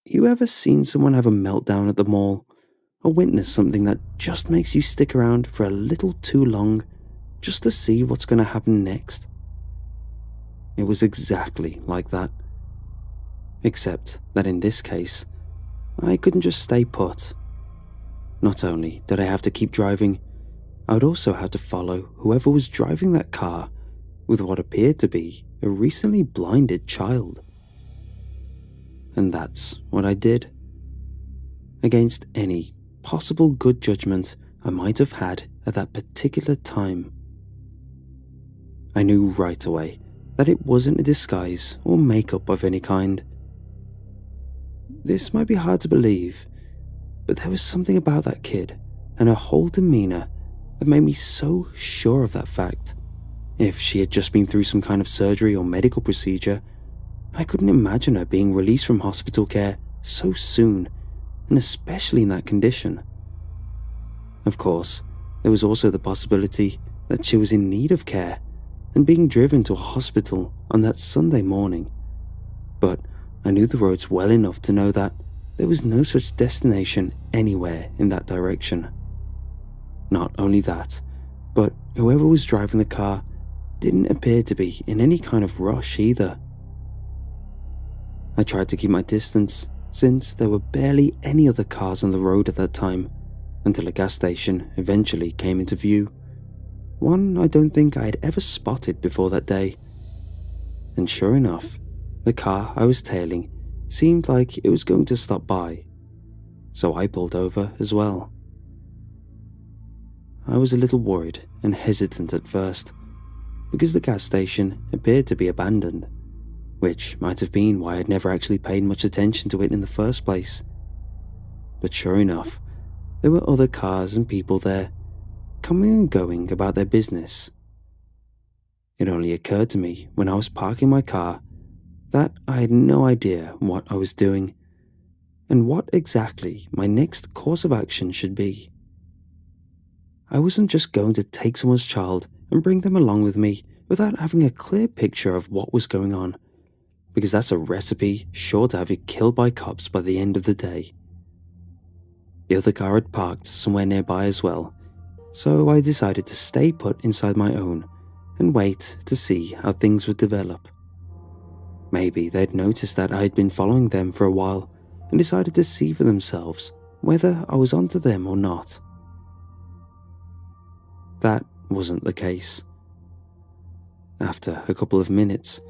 You ever seen someone have a meltdown at the mall, or witness something that just makes you stick around for a little too long just to see what's going to happen next? It was exactly like that. Except that in this case, I couldn't just stay put. Not only did I have to keep driving, I would also have to follow whoever was driving that car with what appeared to be a recently blinded child. And that's what I did. Against any possible good judgment I might have had at that particular time. I knew right away that it wasn't a disguise or makeup of any kind. This might be hard to believe, but there was something about that kid and her whole demeanor that made me so sure of that fact. If she had just been through some kind of surgery or medical procedure, I couldn't imagine her being released from hospital care so soon, and especially in that condition. Of course, there was also the possibility that she was in need of care and being driven to a hospital on that Sunday morning. But I knew the roads well enough to know that there was no such destination anywhere in that direction. Not only that, but whoever was driving the car didn't appear to be in any kind of rush either. I tried to keep my distance, since there were barely any other cars on the road at that time, until a gas station eventually came into view. One I don't think I had ever spotted before that day. And sure enough, the car I was tailing seemed like it was going to stop by, so I pulled over as well. I was a little worried and hesitant at first, because the gas station appeared to be abandoned, which might have been why I'd never actually paid much attention to it in the first place. But sure enough, there were other cars and people there, coming and going about their business. It only occurred to me when I was parking my car that I had no idea what I was doing, and what exactly my next course of action should be. I wasn't just going to take someone's child and bring them along with me without having a clear picture of what was going on, because that's a recipe sure to have you killed by cops by the end of the day. The other car had parked somewhere nearby as well, so I decided to stay put inside my own and wait to see how things would develop. Maybe they'd noticed that I had been following them for a while and decided to see for themselves whether I was onto them or not. That wasn't the case. After a couple of minutes,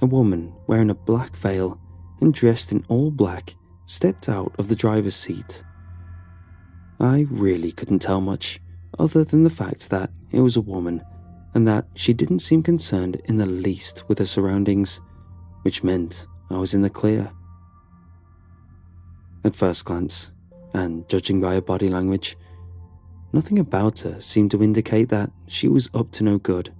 a woman wearing a black veil and dressed in all black stepped out of the driver's seat. I really couldn't tell much other than the fact that it was a woman and that she didn't seem concerned in the least with her surroundings, which meant I was in the clear. At first glance, and judging by her body language, nothing about her seemed to indicate that she was up to no good.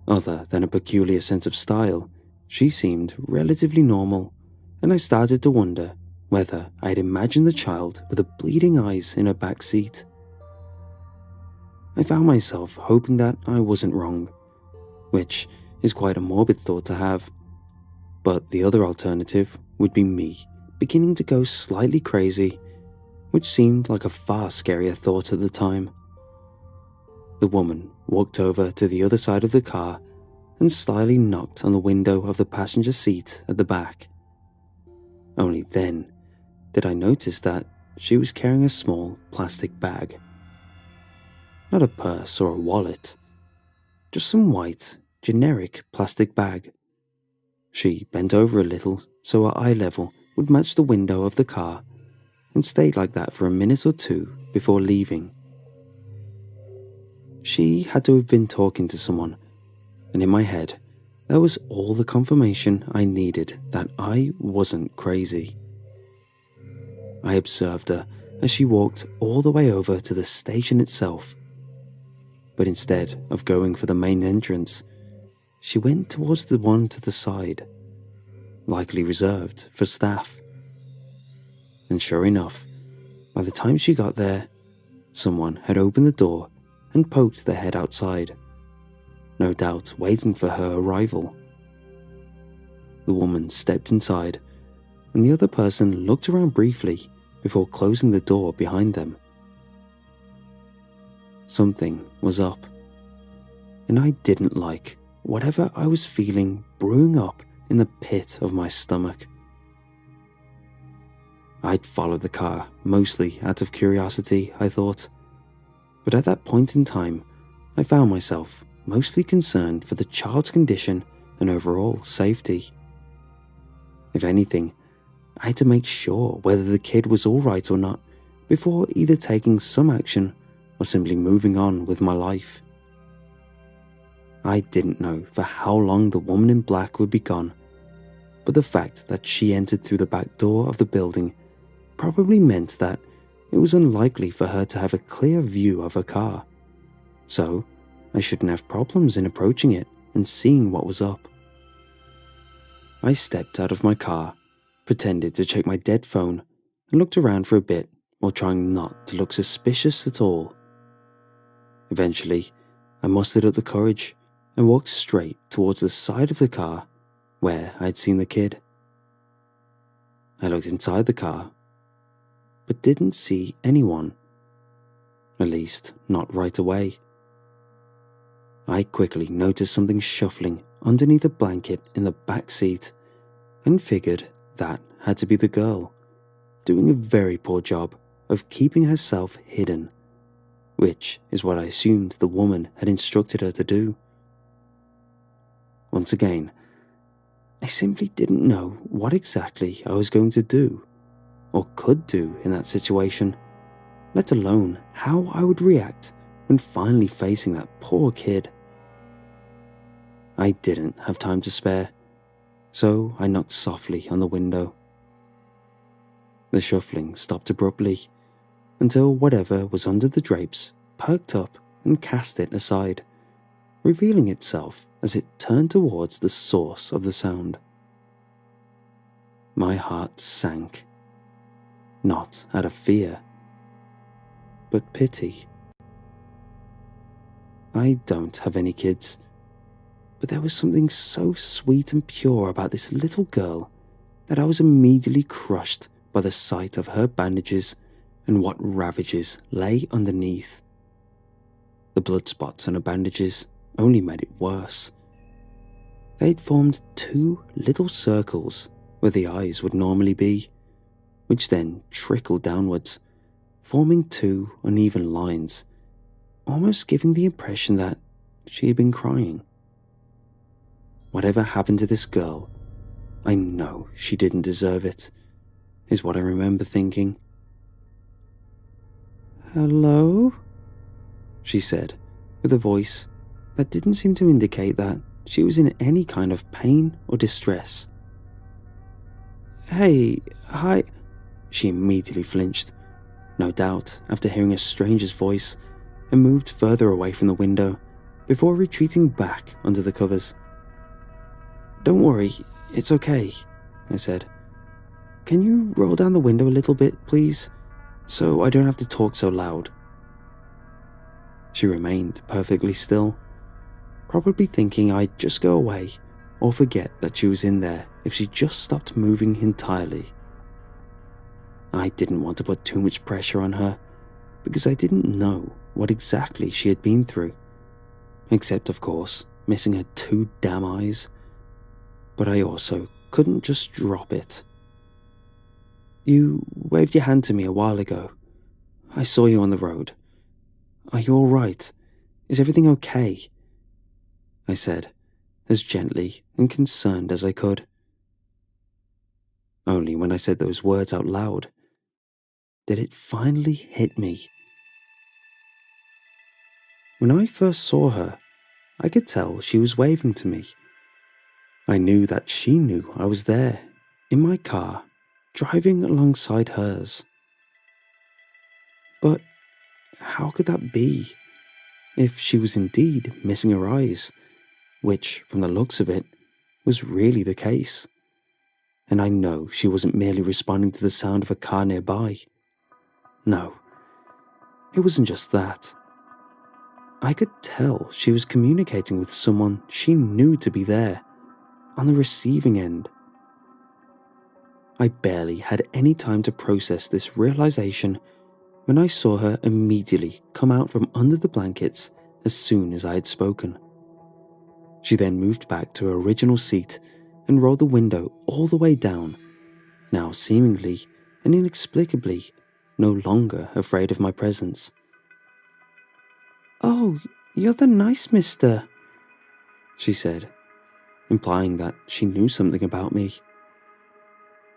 Other than a peculiar sense of style, she seemed relatively normal, and I started to wonder whether I had imagined the child with the bleeding eyes in her back seat. I found myself hoping that I wasn't wrong, which is quite a morbid thought to have, but the other alternative would be me beginning to go slightly crazy, which seemed like a far scarier thought at the time. The woman walked over to the other side of the car and slyly knocked on the window of the passenger seat at the back. Only then did I notice that she was carrying a small plastic bag. Not a purse or a wallet, just some white, generic plastic bag. She bent over a little so her eye level would match the window of the car and stayed like that for a minute or two before leaving. She had to have been talking to someone, and in my head, that was all the confirmation I needed that I wasn't crazy. I observed her as she walked all the way over to the station itself, but instead of going for the main entrance, she went towards the one to the side, likely reserved for staff. And sure enough, by the time she got there, someone had opened the door and poked their head outside, no doubt waiting for her arrival. The woman stepped inside, and the other person looked around briefly before closing the door behind them. Something was up, and I didn't like whatever I was feeling brewing up in the pit of my stomach. I'd followed the car, mostly out of curiosity, I thought, but at that point in time, I found myself mostly concerned for the child's condition and overall safety. If anything, I had to make sure whether the kid was alright or not before either taking some action or simply moving on with my life. I didn't know for how long the woman in black would be gone, but the fact that she entered through the back door of the building probably meant that it was unlikely for her to have a clear view of her car, so I shouldn't have problems in approaching it and seeing what was up. I stepped out of my car, pretended to check my dead phone, and looked around for a bit while trying not to look suspicious at all. Eventually, I mustered up the courage and walked straight towards the side of the car where I had seen the kid. I looked inside the car, but didn't see anyone. At least, not right away. I quickly noticed something shuffling underneath a blanket in the back seat and figured that had to be the girl, doing a very poor job of keeping herself hidden, which is what I assumed the woman had instructed her to do. Once again, I simply didn't know what exactly I was going to do or could do in that situation, let alone how I would react when finally facing that poor kid. I didn't have time to spare, so I knocked softly on the window. The shuffling stopped abruptly until whatever was under the drapes perked up and cast it aside, revealing itself as it turned towards the source of the sound. My heart sank, not out of fear, but pity. I don't have any kids, but there was something so sweet and pure about this little girl that I was immediately crushed by the sight of her bandages and what ravages lay underneath. The blood spots on her bandages only made it worse. They'd formed 2 little circles where the eyes would normally be, which then trickled downwards, forming 2 uneven lines, almost giving the impression that she had been crying. Whatever happened to this girl, I know she didn't deserve it, is what I remember thinking. "Hello?" she said, with a voice that didn't seem to indicate that she was in any kind of pain or distress. "Hey, hi." She immediately flinched, no doubt after hearing a stranger's voice, and moved further away from the window before retreating back under the covers. "Don't worry, it's okay," I said. "Can you roll down the window a little bit, please, so I don't have to talk so loud?" She remained perfectly still, probably thinking I'd just go away or forget that she was in there if she just stopped moving entirely. I didn't want to put too much pressure on her because I didn't know what exactly she had been through, except of course missing her 2 damn eyes. But I also couldn't just drop it. "You waved your hand to me a while ago. I saw you on the road. Are you alright? Is everything okay?" I said, as gently and concerned as I could. Only when I said those words out loud did it finally hit me. When I first saw her, I could tell she was waving to me. I knew that she knew I was there, in my car, driving alongside hers. But how could that be, if she was indeed missing her eyes, which, from the looks of it, was really the case? And I know she wasn't merely responding to the sound of a car nearby. No, it wasn't just that. I could tell she was communicating with someone she knew to be there, on the receiving end. I barely had any time to process this realization when I saw her immediately come out from under the blankets as soon as I had spoken. She then moved back to her original seat and rolled the window all the way down, now seemingly and inexplicably no longer afraid of my presence. "Oh, you're the nice mister," she said, implying that she knew something about me.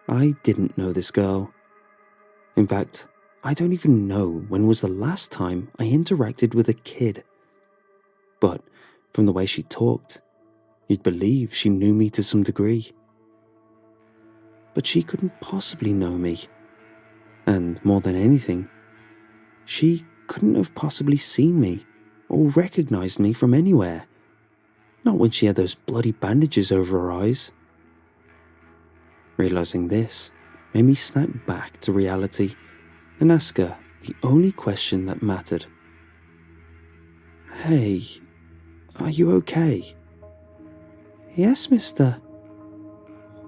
I didn't know this girl. In fact, I don't even know when was the last time I interacted with a kid. But from the way she talked, you'd believe she knew me to some degree. But she couldn't possibly know me. And more than anything, she couldn't have possibly seen me or recognized me from anywhere. Not when she had those bloody bandages over her eyes. Realizing this made me snap back to reality and ask her the only question that mattered. "Hey, are you okay?" "Yes, mister."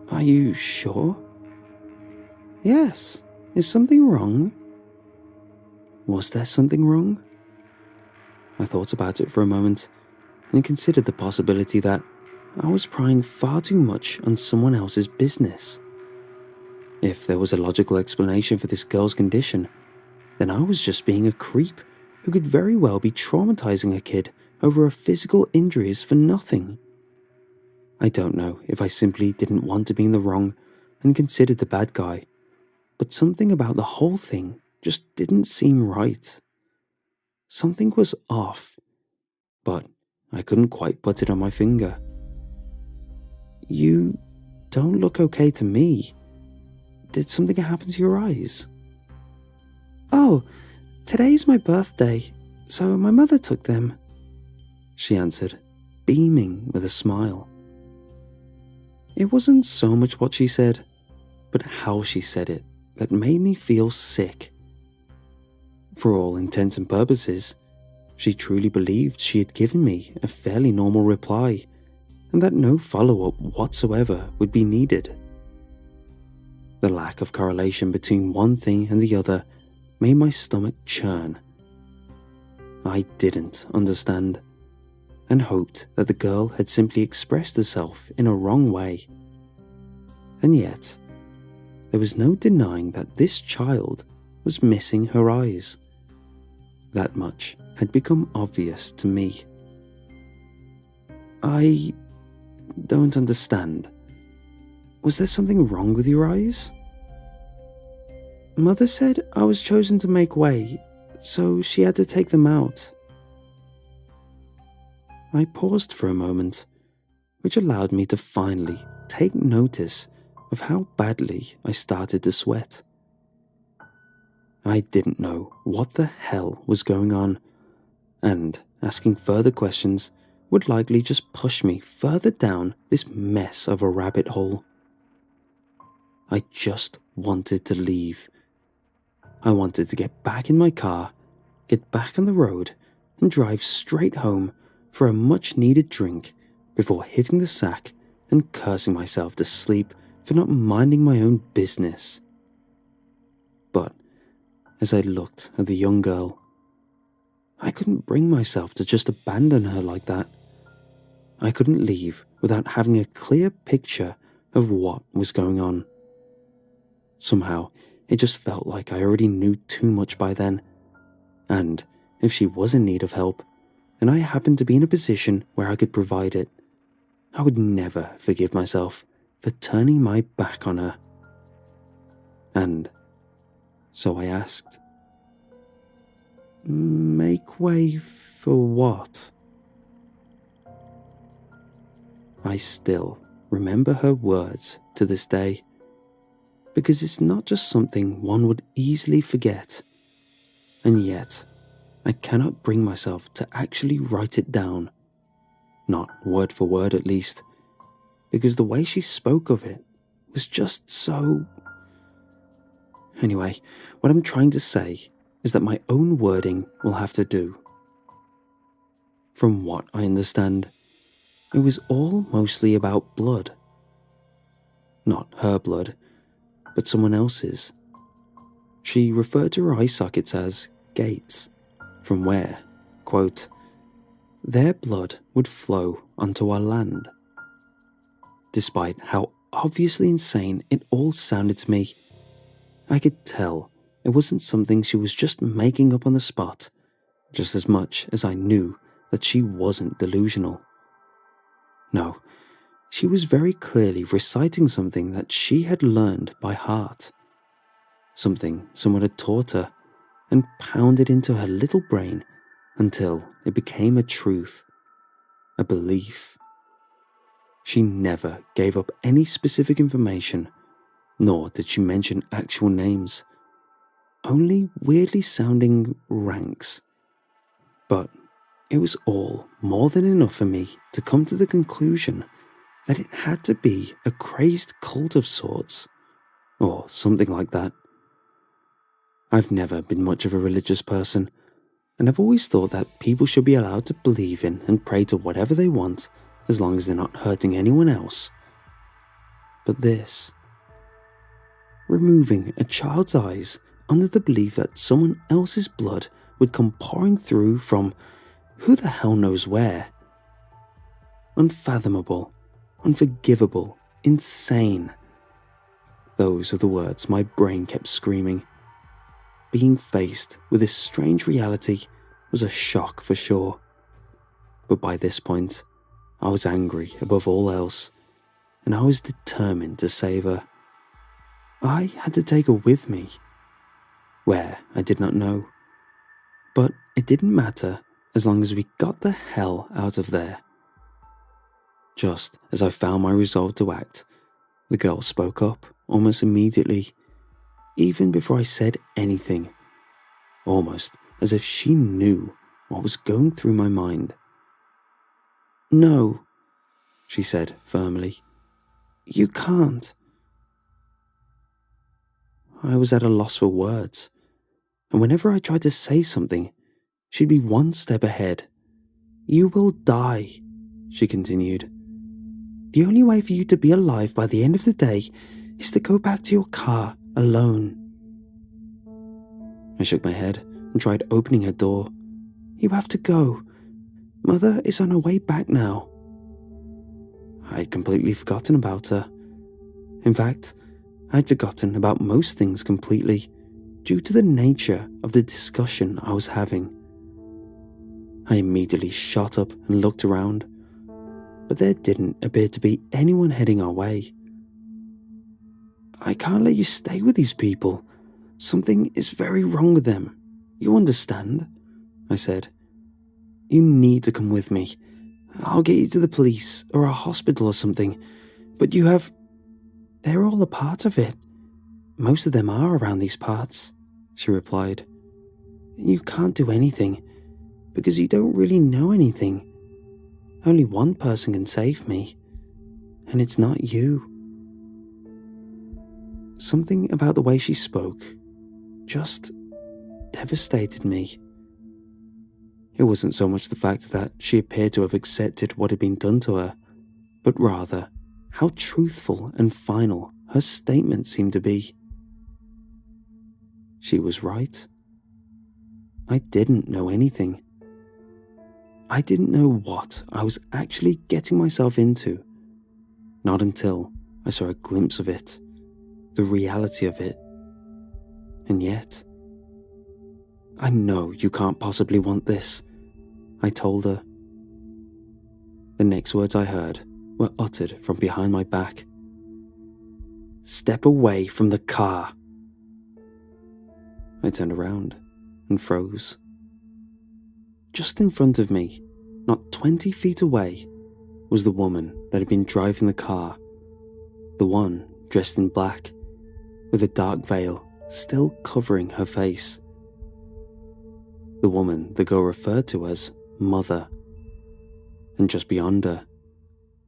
"Are you sure?" "Yes. Is something wrong?" Was there something wrong? I thought about it for a moment and considered the possibility that I was prying far too much on someone else's business. If there was a logical explanation for this girl's condition, then I was just being a creep who could very well be traumatizing a kid over her physical injuries for nothing. I don't know if I simply didn't want to be in the wrong and considered the bad guy, but something about the whole thing just didn't seem right. Something was off, but I couldn't quite put it on my finger. "You don't look okay to me. Did something happen to your eyes?" "Oh, today's my birthday, so my mother took them," she answered, beaming with a smile. It wasn't so much what she said, but how she said it that made me feel sick. For all intents and purposes, she truly believed she had given me a fairly normal reply, and that no follow-up whatsoever would be needed. The lack of correlation between one thing and the other made my stomach churn. I didn't understand, and hoped that the girl had simply expressed herself in a wrong way. And yet, there was no denying that this child was missing her eyes. That much had become obvious to me. "I don't understand. Was there something wrong with your eyes?" "Mother said I was chosen to make way, so she had to take them out." I paused for a moment, which allowed me to finally take notice of how badly I started to sweat. I didn't know what the hell was going on, and asking further questions would likely just push me further down this mess of a rabbit hole. I just wanted to leave. I wanted to get back in my car, get back on the road, and drive straight home for a much-needed drink before hitting the sack and cursing myself to sleep for not minding my own business. But as I looked at the young girl, I couldn't bring myself to just abandon her like that. I couldn't leave without having a clear picture of what was going on. Somehow, it just felt like I already knew too much by then, and if she was in need of help, and I happened to be in a position where I could provide it, I would never forgive myself for turning my back on her. And so I asked, "Make way for what?" I still remember her words to this day, because it's not just something one would easily forget, and yet I cannot bring myself to actually write it down, not word for word at least, because the way she spoke of it was just so... Anyway, what I'm trying to say is that my own wording will have to do. From what I understand, it was all mostly about blood. Not her blood, but someone else's. She referred to her eye sockets as gates, from where, quote, their blood would flow onto our land. Despite how obviously insane it all sounded to me, I could tell it wasn't something she was just making up on the spot, just as much as I knew that she wasn't delusional. No, she was very clearly reciting something that she had learned by heart, something someone had taught her, and pounded into her little brain until it became a truth, a belief. She never gave up any specific information, nor did she mention actual names, only weirdly sounding ranks. But it was all more than enough for me to come to the conclusion that it had to be a crazed cult of sorts, or something like that. I've never been much of a religious person, and I've always thought that people should be allowed to believe in and pray to whatever they want as long as they're not hurting anyone else. But this, removing a child's eyes under the belief that someone else's blood would come pouring through from who the hell knows where. Unfathomable, unforgivable, insane. Those are the words my brain kept screaming. Being faced with this strange reality was a shock for sure. But by this point, I was angry above all else, and I was determined to save her. I had to take her with me. Where, I did not know. But it didn't matter as long as we got the hell out of there. Just as I found my resolve to act, the girl spoke up almost immediately, even before I said anything, almost as if she knew what was going through my mind. "No," she said firmly. "You can't." I was at a loss for words, and whenever I tried to say something, she'd be one step ahead. "You will die," she continued. "The only way for you to be alive by the end of the day is to go back to your car alone." I shook my head and tried opening her door. "You have to go. Mother is on her way back now." I'd completely forgotten about her. In fact, I'd forgotten about most things completely, due to the nature of the discussion I was having. I immediately shot up and looked around, but there didn't appear to be anyone heading our way. "I can't let you stay with these people. Something is very wrong with them. You understand?" I said. "You need to come with me. I'll get you to the police or a hospital or something, but you have..." "They're all a part of it. Most of them are around these parts," she replied. "You can't do anything because you don't really know anything. Only one person can save me, and it's not you." Something about the way she spoke just devastated me. It wasn't so much the fact that she appeared to have accepted what had been done to her, but rather how truthful and final her statement seemed to be. She was right. I didn't know anything. I didn't know what I was actually getting myself into. Not until I saw a glimpse of it, the reality of it. And yet, "I know you can't possibly want this," I told her. The next words I heard were uttered from behind my back. "Step away from the car." I turned around and froze. Just in front of me, not 20 feet away, was the woman that had been driving the car, the one dressed in black, with a dark veil still covering her face. The woman the girl referred to as Mother. And just beyond her,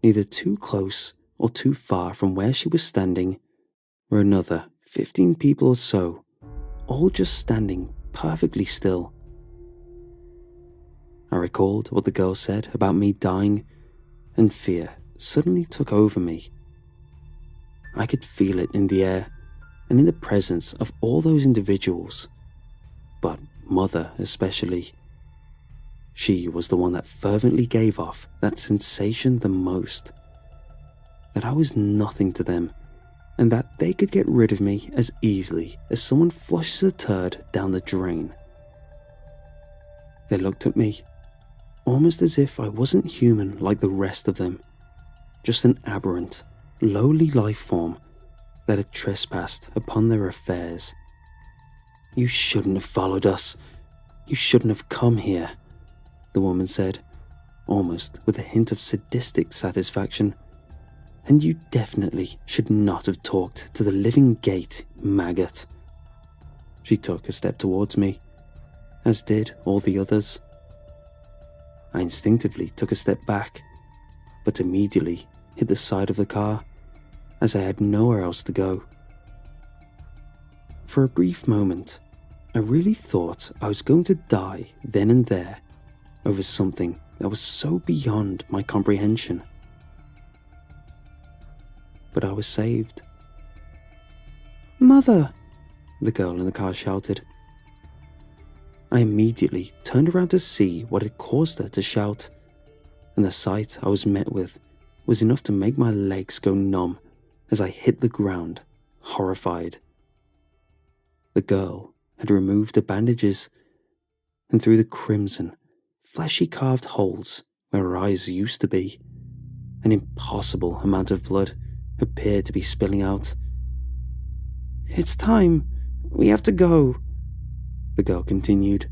neither too close or too far from where she was standing, were another 15 people or so, all just standing perfectly still. I recalled what the girl said about me dying, and fear suddenly took over me. I could feel it in the air and in the presence of all those individuals, but Mother especially. She was the one that fervently gave off that sensation the most. That I was nothing to them, and that they could get rid of me as easily as someone flushes a turd down the drain. They looked at me, almost as if I wasn't human like the rest of them, just an aberrant, lowly life form that had trespassed upon their affairs. You shouldn't have followed us. You shouldn't have come here, the woman said, almost with a hint of sadistic satisfaction. And you definitely should not have talked to the living gate, maggot. She took a step towards me, as did all the others. I instinctively took a step back, but immediately hit the side of the car, as I had nowhere else to go. For a brief moment, I really thought I was going to die then and there over something that was so beyond my comprehension. But I was saved. "Mother!" the girl in the car shouted. I immediately turned around to see what had caused her to shout, and the sight I was met with was enough to make my legs go numb as I hit the ground, horrified. The girl had removed the bandages, and through the crimson, fleshy carved holes where her eyes used to be, an impossible amount of blood appeared to be spilling out. "It's time. We have to go," the girl continued,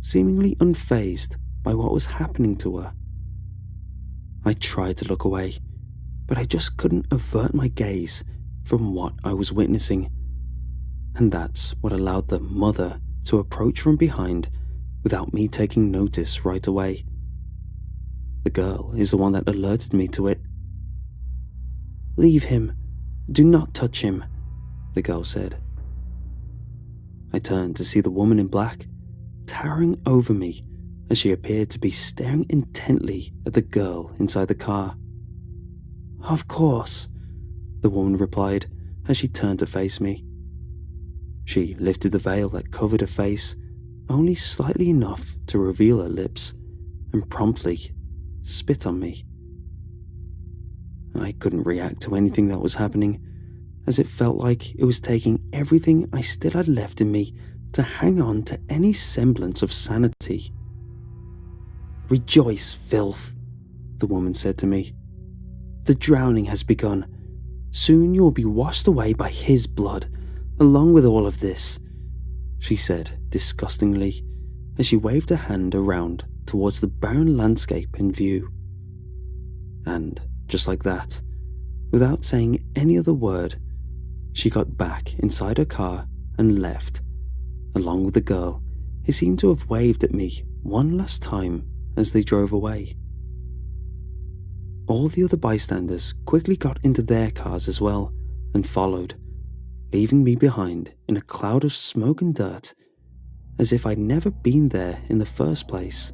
seemingly unfazed by what was happening to her. I tried to look away, but I just couldn't avert my gaze from what I was witnessing, and that's what allowed the mother to approach from behind without me taking notice right away. The girl is the one that alerted me to it. "Leave him. Do not touch him," the girl said. I turned to see the woman in black towering over me as she appeared to be staring intently at the girl inside the car. "Of course," the woman replied as she turned to face me. She lifted the veil that covered her face only slightly enough to reveal her lips and promptly spit on me. I couldn't react to anything that was happening, as it felt like it was taking everything I still had left in me to hang on to any semblance of sanity. "Rejoice, filth," the woman said to me. "The drowning has begun. Soon you will be washed away by his blood, along with all of this," she said disgustingly as she waved her hand around towards the barren landscape in view. And just like that, without saying any other word, she got back inside her car and left, along with the girl who seemed to have waved at me one last time as they drove away. All the other bystanders quickly got into their cars as well and followed, leaving me behind in a cloud of smoke and dirt, as if I'd never been there in the first place.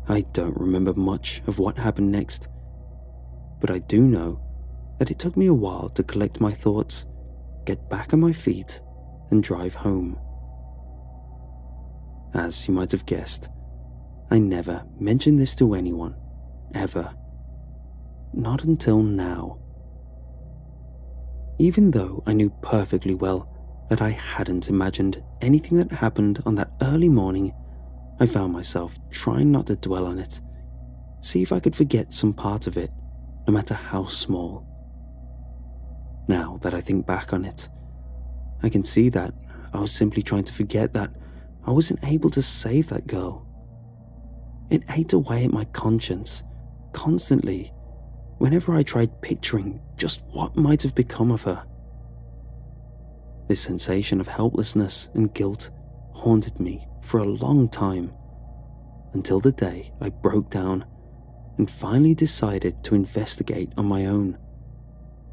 I don't remember much of what happened next, but I do know that it took me a while to collect my thoughts, get back on my feet, and drive home. As you might have guessed, I never mentioned this to anyone, ever. Not until now. Even though I knew perfectly well that I hadn't imagined anything that happened on that early morning, I found myself trying not to dwell on it, see if I could forget some part of it, no matter how small. Now that I think back on it, I can see that I was simply trying to forget that I wasn't able to save that girl. It ate away at my conscience, constantly, whenever I tried picturing just what might have become of her. This sensation of helplessness and guilt haunted me for a long time, until the day I broke down and finally decided to investigate on my own,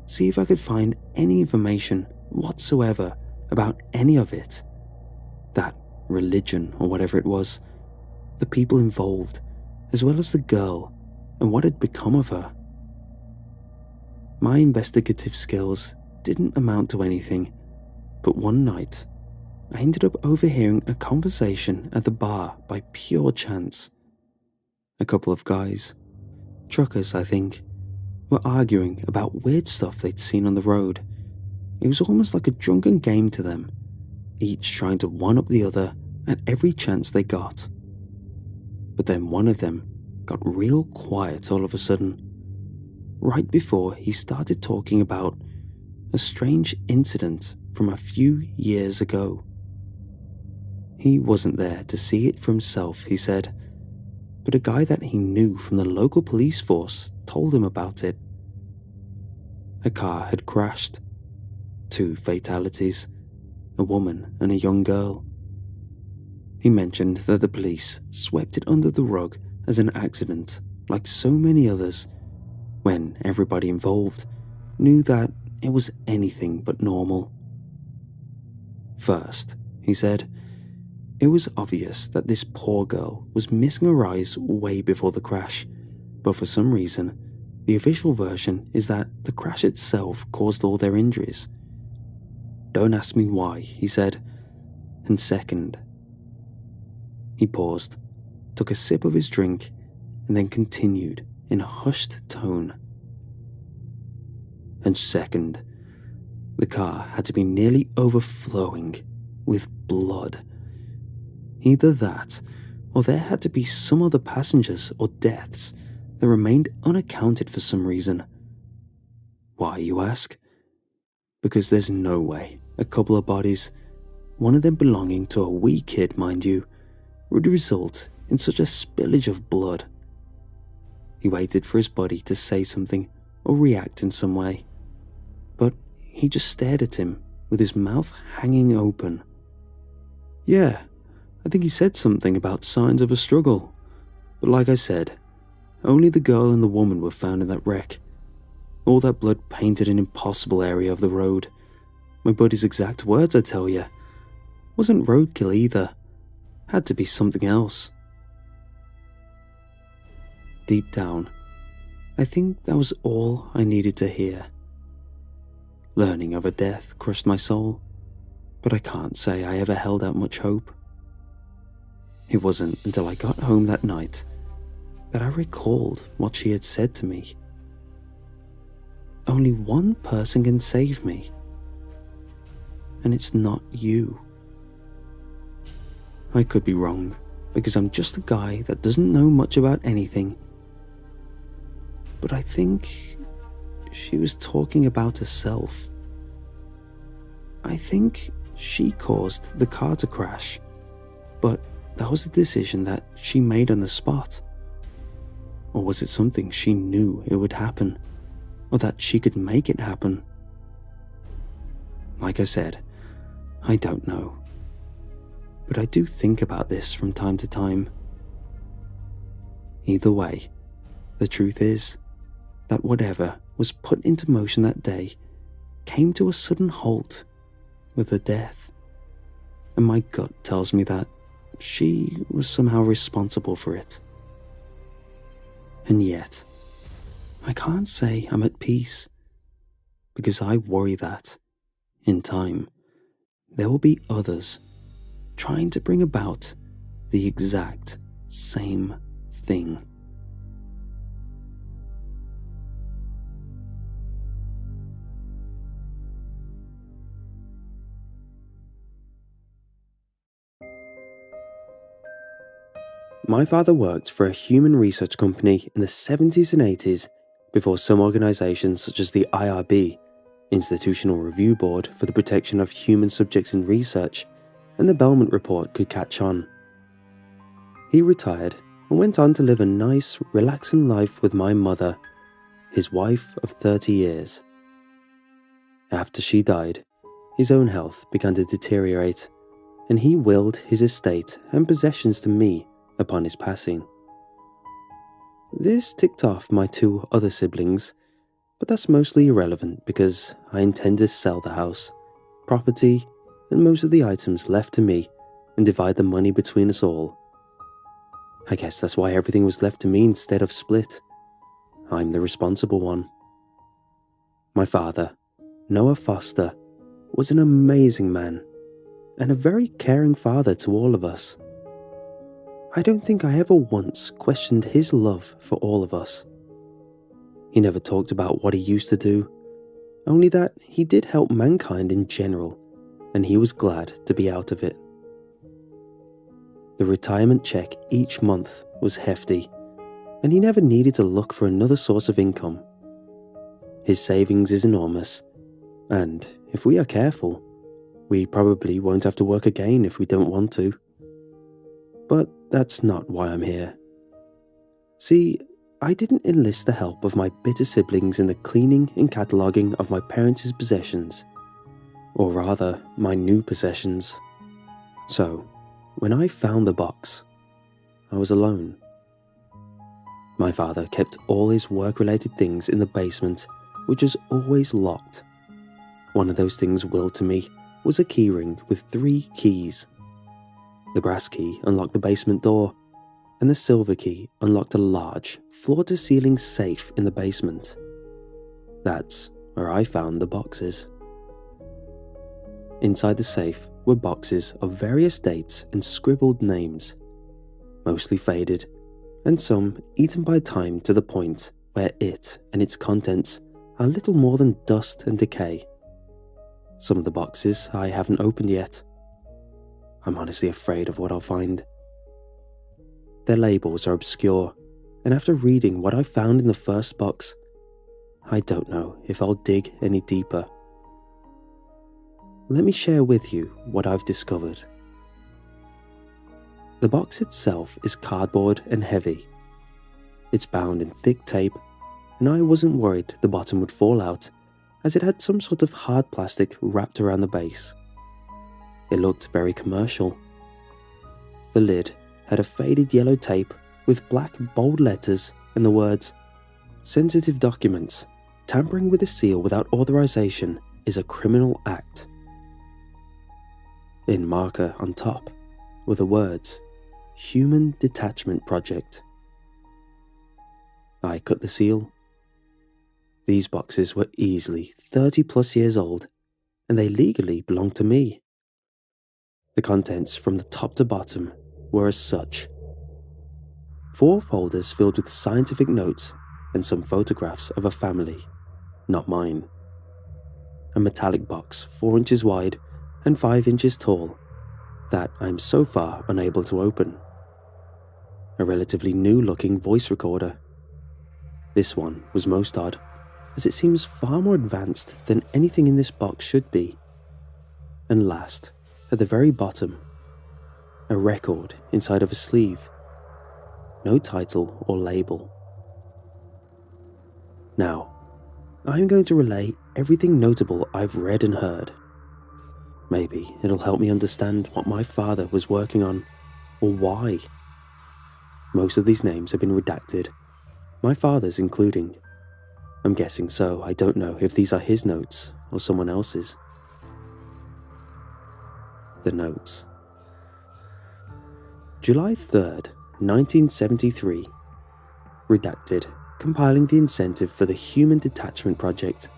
see if I could find any information whatsoever about any of it, that religion or whatever it was, the people involved, as well as the girl and what had become of her. My investigative skills didn't amount to anything, but one night I ended up overhearing a conversation at the bar by pure chance. A couple of guys, truckers I think, were arguing about weird stuff they'd seen on the road. It was almost like a drunken game to them, each trying to one-up the other at every chance they got. But then one of them got real quiet all of a sudden, right before he started talking about a strange incident from a few years ago. He wasn't there to see it for himself, he said, but a guy that he knew from the local police force told him about it. A car had crashed. 2 fatalities, a woman and a young girl. He mentioned that the police swept it under the rug as an accident, like so many others, when everybody involved knew that it was anything but normal. First, he said, it was obvious that this poor girl was missing her eyes way before the crash, but for some reason, the official version is that the crash itself caused all their injuries. Don't ask me why, he said. And second, he paused, took a sip of his drink, and then continued in a hushed tone. And second, the car had to be nearly overflowing with blood. Either that, or there had to be some other passengers or deaths that remained unaccounted for some reason. Why, you ask? Because there's no way a couple of bodies, one of them belonging to a wee kid, mind you, would result in such a spillage of blood. He waited for his buddy to say something or react in some way, but he just stared at him with his mouth hanging open. Yeah, I think he said something about signs of a struggle, but like I said, only the girl and the woman were found in that wreck. All that blood painted an impossible area of the road. My buddy's exact words, I tell you. Wasn't roadkill either. Had to be something else. Deep down, I think that was all I needed to hear. Learning of a death crushed my soul, but I can't say I ever held out much hope. It wasn't until I got home that night that I recalled what she had said to me. Only one person can save me, and it's not you. I could be wrong, because I'm just a guy that doesn't know much about anything. But I think she was talking about herself. I think she caused the car to crash, but that was a decision that she made on the spot. Or was it something she knew it would happen, or that she could make it happen? Like I said, I don't know. But I do think about this from time to time. Either way, the truth is that whatever was put into motion that day came to a sudden halt with her death. And my gut tells me that she was somehow responsible for it. And yet, I can't say I'm at peace, because I worry that, in time, there will be others trying to bring about the exact same thing. My father worked for a human research company in the 70s and 80s before some organisations such as the IRB, Institutional Review Board for the Protection of Human Subjects in Research, and the Belmont Report could catch on. He retired and went on to live a nice, relaxing life with my mother, his wife of 30 years. After she died, his own health began to deteriorate, and he willed his estate and possessions to me upon his passing. This ticked off my 2 other siblings, but that's mostly irrelevant because I intend to sell the house, property, and most of the items left to me and divide the money between us all. I guess that's why everything was left to me instead of split. I'm the responsible one. My father, Noah Foster, was an amazing man and a very caring father to all of us. I don't think I ever once questioned his love for all of us. He never talked about what he used to do, only that he did help mankind in general, and he was glad to be out of it. The retirement check each month was hefty, and he never needed to look for another source of income. His savings is enormous, and if we are careful, we probably won't have to work again if we don't want to. But that's not why I'm here. See, I didn't enlist the help of my bitter siblings in the cleaning and cataloguing of my parents' possessions, or rather, my new possessions. So, when I found the box, I was alone. My father kept all his work-related things in the basement, which was always locked. One of those things willed to me was a keyring with 3 keys. The brass key unlocked the basement door, and the silver key unlocked a large, floor-to-ceiling safe in the basement. That's where I found the boxes. Inside the safe were boxes of various dates and scribbled names, mostly faded, and some eaten by time to the point where it and its contents are little more than dust and decay. Some of the boxes I haven't opened yet. I'm honestly afraid of what I'll find. Their labels are obscure, and after reading what I found in the first box, I don't know if I'll dig any deeper. Let me share with you what I've discovered. The box itself is cardboard and heavy. It's bound in thick tape, and I wasn't worried the bottom would fall out, as it had some sort of hard plastic wrapped around the base. It looked very commercial. The lid had a faded yellow tape with black bold letters and the words, "Sensitive documents. Tampering with a seal without authorization is a criminal act." In marker on top were the words, "Human Detachment Project." I cut the seal. These boxes were easily 30 plus years old, and they legally belonged to me. The contents from the top to bottom were as such. 4 folders filled with scientific notes and some photographs of a family, not mine. A metallic box 4 inches wide and 5 inches tall that I'm so far unable to open. A relatively new-looking voice recorder. This one was most odd, as it seems far more advanced than anything in this box should be. And last, at the very bottom, a record inside of a sleeve. No title or label. Now, I'm going to relay everything notable I've read and heard. Maybe it'll help me understand what my father was working on, or why. Most of these names have been redacted, my father's including. I'm guessing so. I don't know if these are his notes or someone else's. The notes. July 3rd, 1973. Redacted, compiling the incentive for the Human Detachment Project.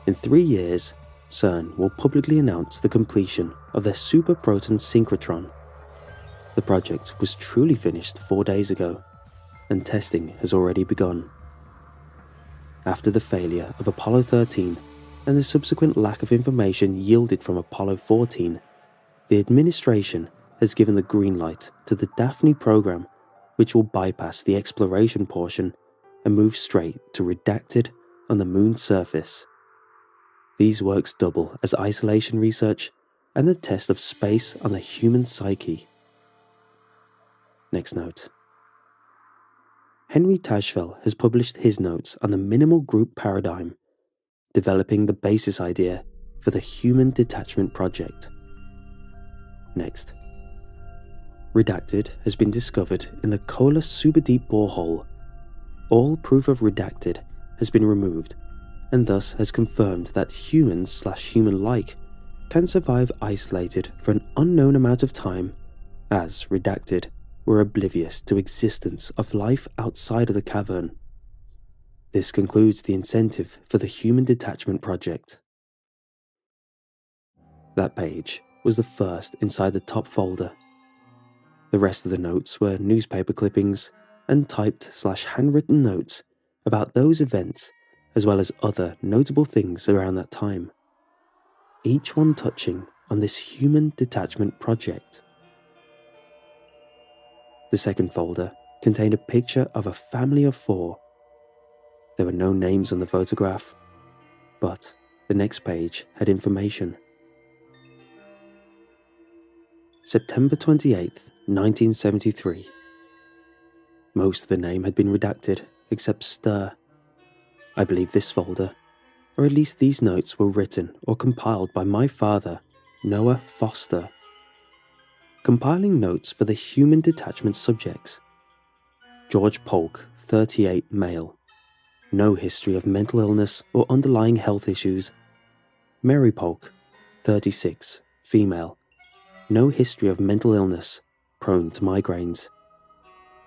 In 3 years, CERN will publicly announce the completion of their Super Proton Synchrotron. The project was truly finished 4 days ago, and testing has already begun. After the failure of Apollo 13 and the subsequent lack of information yielded from Apollo 14, the administration has given the green light to the Daphne program, which will bypass the exploration portion and move straight to redacted on the moon's surface. These works double as isolation research and the test of space on the human psyche. Next note. Henry Tajfel has published his notes on the minimal group paradigm, developing the basis idea for the Human Detachment Project. Next. Redacted has been discovered in the Kola superdeep borehole. All proof of redacted has been removed, and thus has confirmed that humans/human-like can survive isolated for an unknown amount of time, as redacted were oblivious to existence of life outside of the cavern. This concludes the incentive for the Human Detachment Project. That page was the first inside the top folder. The rest of the notes were newspaper clippings and typed/handwritten notes about those events, as well as other notable things around that time, each one touching on this Human Detachment Project. The second folder contained a picture of a family of 4. There were no names on the photograph, but the next page had information. September 28th, 1973. Most of the name had been redacted, except stir. I believe this folder, or at least these notes, were written or compiled by my father, Noah Foster. Compiling notes for the human detachment subjects. George Polk, 38, male. No history of mental illness or underlying health issues. Mary Polk, 36, female. No history of mental illness, prone to migraines.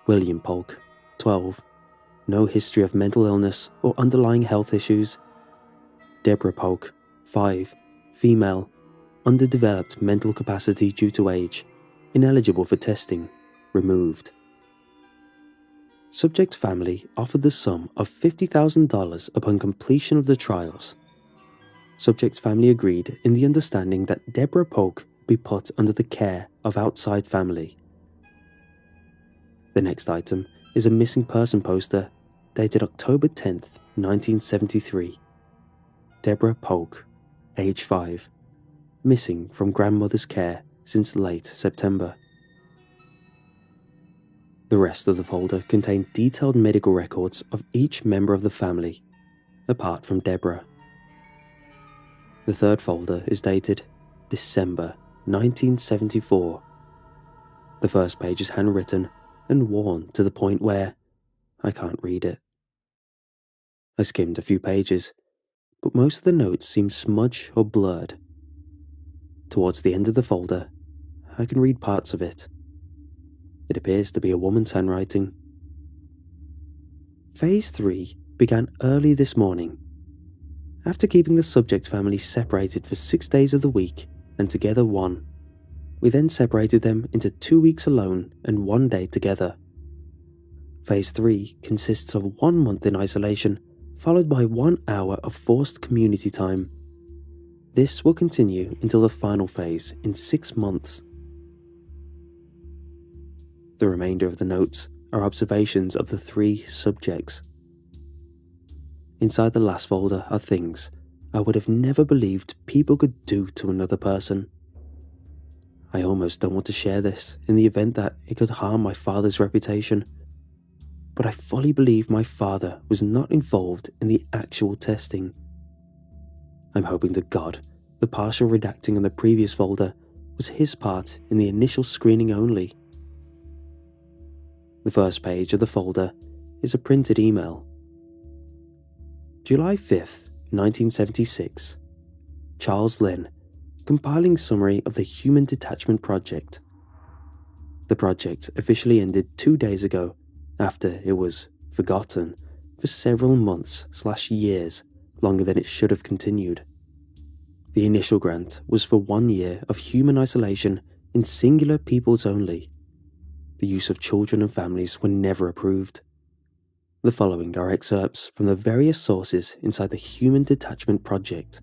William Polk, 12. No history of mental illness or underlying health issues. Deborah Polk, 5, female. Underdeveloped mental capacity due to age. Ineligible for testing. Removed. Subject family offered the sum of $50,000 upon completion of the trials. Subject family agreed in the understanding that Deborah Polk be put under the care of outside family. The next item is a missing person poster dated October 10th, 1973. Deborah Polk, age 5, missing from grandmother's care since late September. The rest of the folder contained detailed medical records of each member of the family, apart from Deborah. The third folder is dated December 1974. The first page is handwritten and worn to the point where I can't read it. I skimmed a few pages, but most of the notes seem smudged or blurred. Towards the end of the folder, I can read parts of it. It appears to be a woman's handwriting. Phase 3 began early this morning. After keeping the subject family separated for 6 days of the week and together 1, we then separated them into 2 weeks alone and 1 day together. Phase 3 consists of 1 month in isolation, followed by 1 hour of forced community time. This will continue until the final phase in 6 months. The remainder of the notes are observations of the 3 subjects. Inside the last folder are things I would have never believed people could do to another person. I almost don't want to share this in the event that it could harm my father's reputation, but I fully believe my father was not involved in the actual testing. I'm hoping to God the partial redacting on the previous folder was his part in the initial screening only. The first page of the folder is a printed email. July 5th, 1976. Charles Lynn, compiling summary of the Human Detachment Project. The project officially ended 2 days ago after it was forgotten for several months/years longer than it should have continued. The initial grant was for 1 year of human isolation in singular peoples only. The use of children and families were never approved. The following are excerpts from the various sources inside the Human Detachment Project.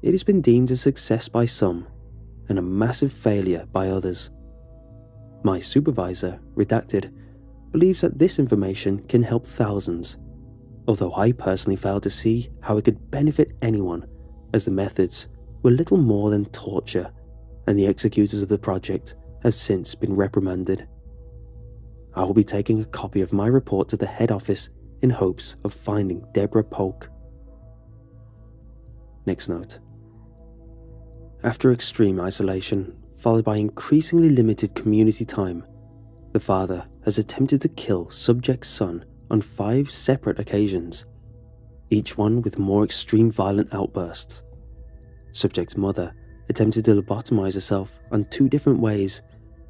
It has been deemed a success by some and a massive failure by others. My supervisor, redacted, believes that this information can help thousands, although I personally fail to see how it could benefit anyone, as the methods were little more than torture, and the executors of the project have since been reprimanded. I will be taking a copy of my report to the head office in hopes of finding Deborah Polk. Next note. After extreme isolation, followed by increasingly limited community time, the father has attempted to kill subject's son on 5 separate occasions, each one with more extreme violent outbursts. Subject's mother attempted to lobotomize herself on 2 different ways,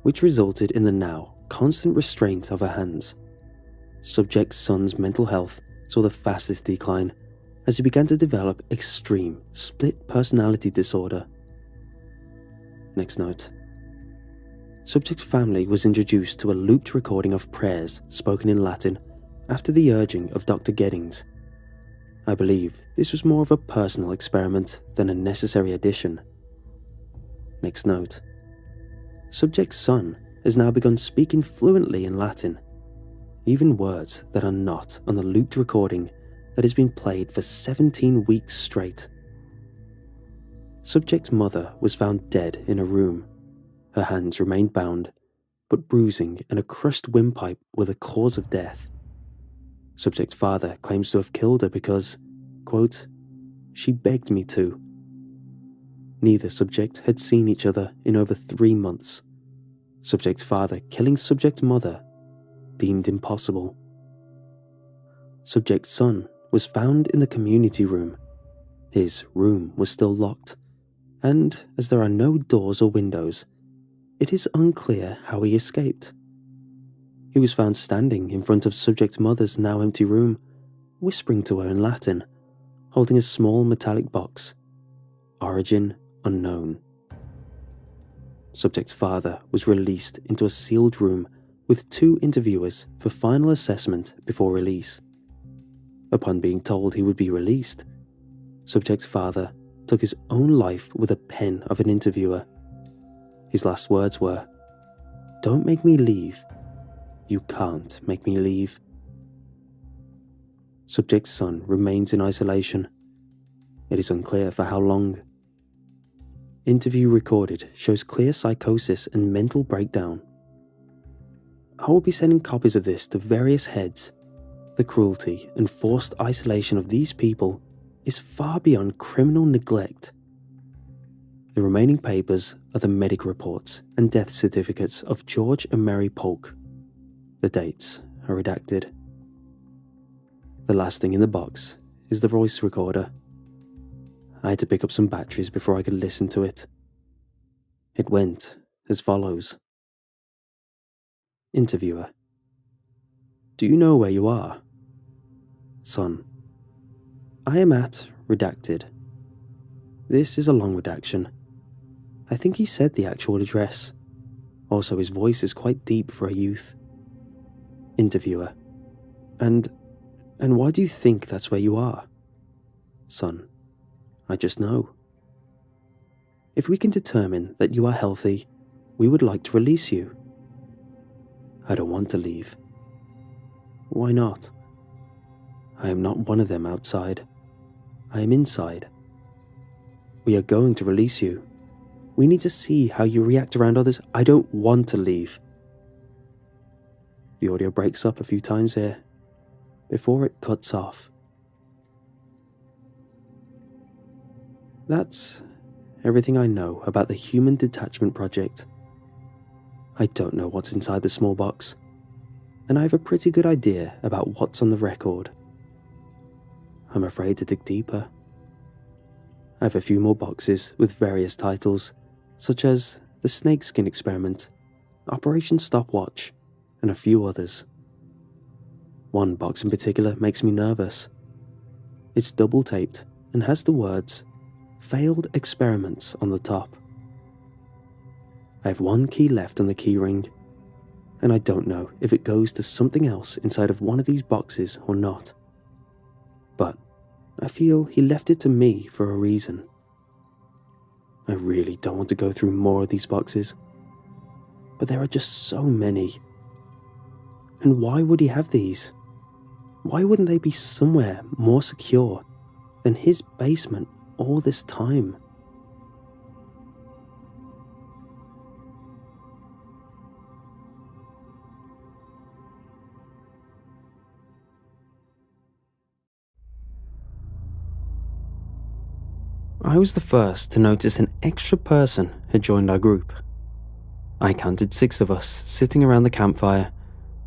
which resulted in the now constant restraint of her hands. Subject's son's mental health saw the fastest decline as he began to develop extreme split personality disorder. Next note. Subject's family was introduced to a looped recording of prayers spoken in Latin after the urging of Dr. Geddings. I believe this was more of a personal experiment than a necessary addition. Next note. Subject's son has now begun speaking fluently in Latin, even words that are not on the looped recording that has been played for 17 weeks straight. Subject's mother was found dead in a room. Her hands remained bound, but bruising and a crushed windpipe were the cause of death. Subject's father claims to have killed her because, quote, she begged me to. Neither subject had seen each other in over 3 months. Subject's father killing subject's mother, deemed impossible. Subject's son was found in the community room. His room was still locked, and as there are no doors or windows, it is unclear how he escaped. He was found standing in front of subject's mother's now empty room, whispering to her in Latin, holding a small metallic box. Origin unknown. Subject's father was released into a sealed room with 2 interviewers for final assessment before release. Upon being told he would be released, subject's father took his own life with a pen of an interviewer. His last words were, "Don't make me leave. You can't make me leave." Subject's son remains in isolation. It is unclear for how long. Interview recorded shows clear psychosis and mental breakdown. I will be sending copies of this to various heads. The cruelty and forced isolation of these people is far beyond criminal neglect. The remaining papers are the medical reports and death certificates of George and Mary Polk. The dates are redacted. The last thing in the box is the voice recorder. I had to pick up some batteries before I could listen to it. It went as follows. Interviewer: do you know where you are? Son: I am at redacted. This is a long redaction. I think he said the actual address. Also, his voice is quite deep for a youth. Interviewer: And why do you think that's where you are? Son: I just know. If we can determine that you are healthy, we would like to release you. I don't want to leave. Why not? I am not one of them outside. I am inside. We are going to release you. We need to see how you react around others. I don't want to leave. The audio breaks up a few times here, before it cuts off. That's everything I know about the Human Detachment Project. I don't know what's inside the small box, and I have a pretty good idea about what's on the record. I'm afraid to dig deeper. I have a few more boxes with various titles, such as The Snakeskin Experiment, Operation Stopwatch, and a few others. One box in particular makes me nervous. It's double-taped and has the words Failed Experiments on the top. I have one key left on the keyring, and I don't know if it goes to something else inside of one of these boxes or not. But I feel he left it to me for a reason. I really don't want to go through more of these boxes, but there are just so many. And why would he have these? Why wouldn't they be somewhere more secure than his basement all this time? I was the first to notice an extra person had joined our group. I counted 6 of us sitting around the campfire,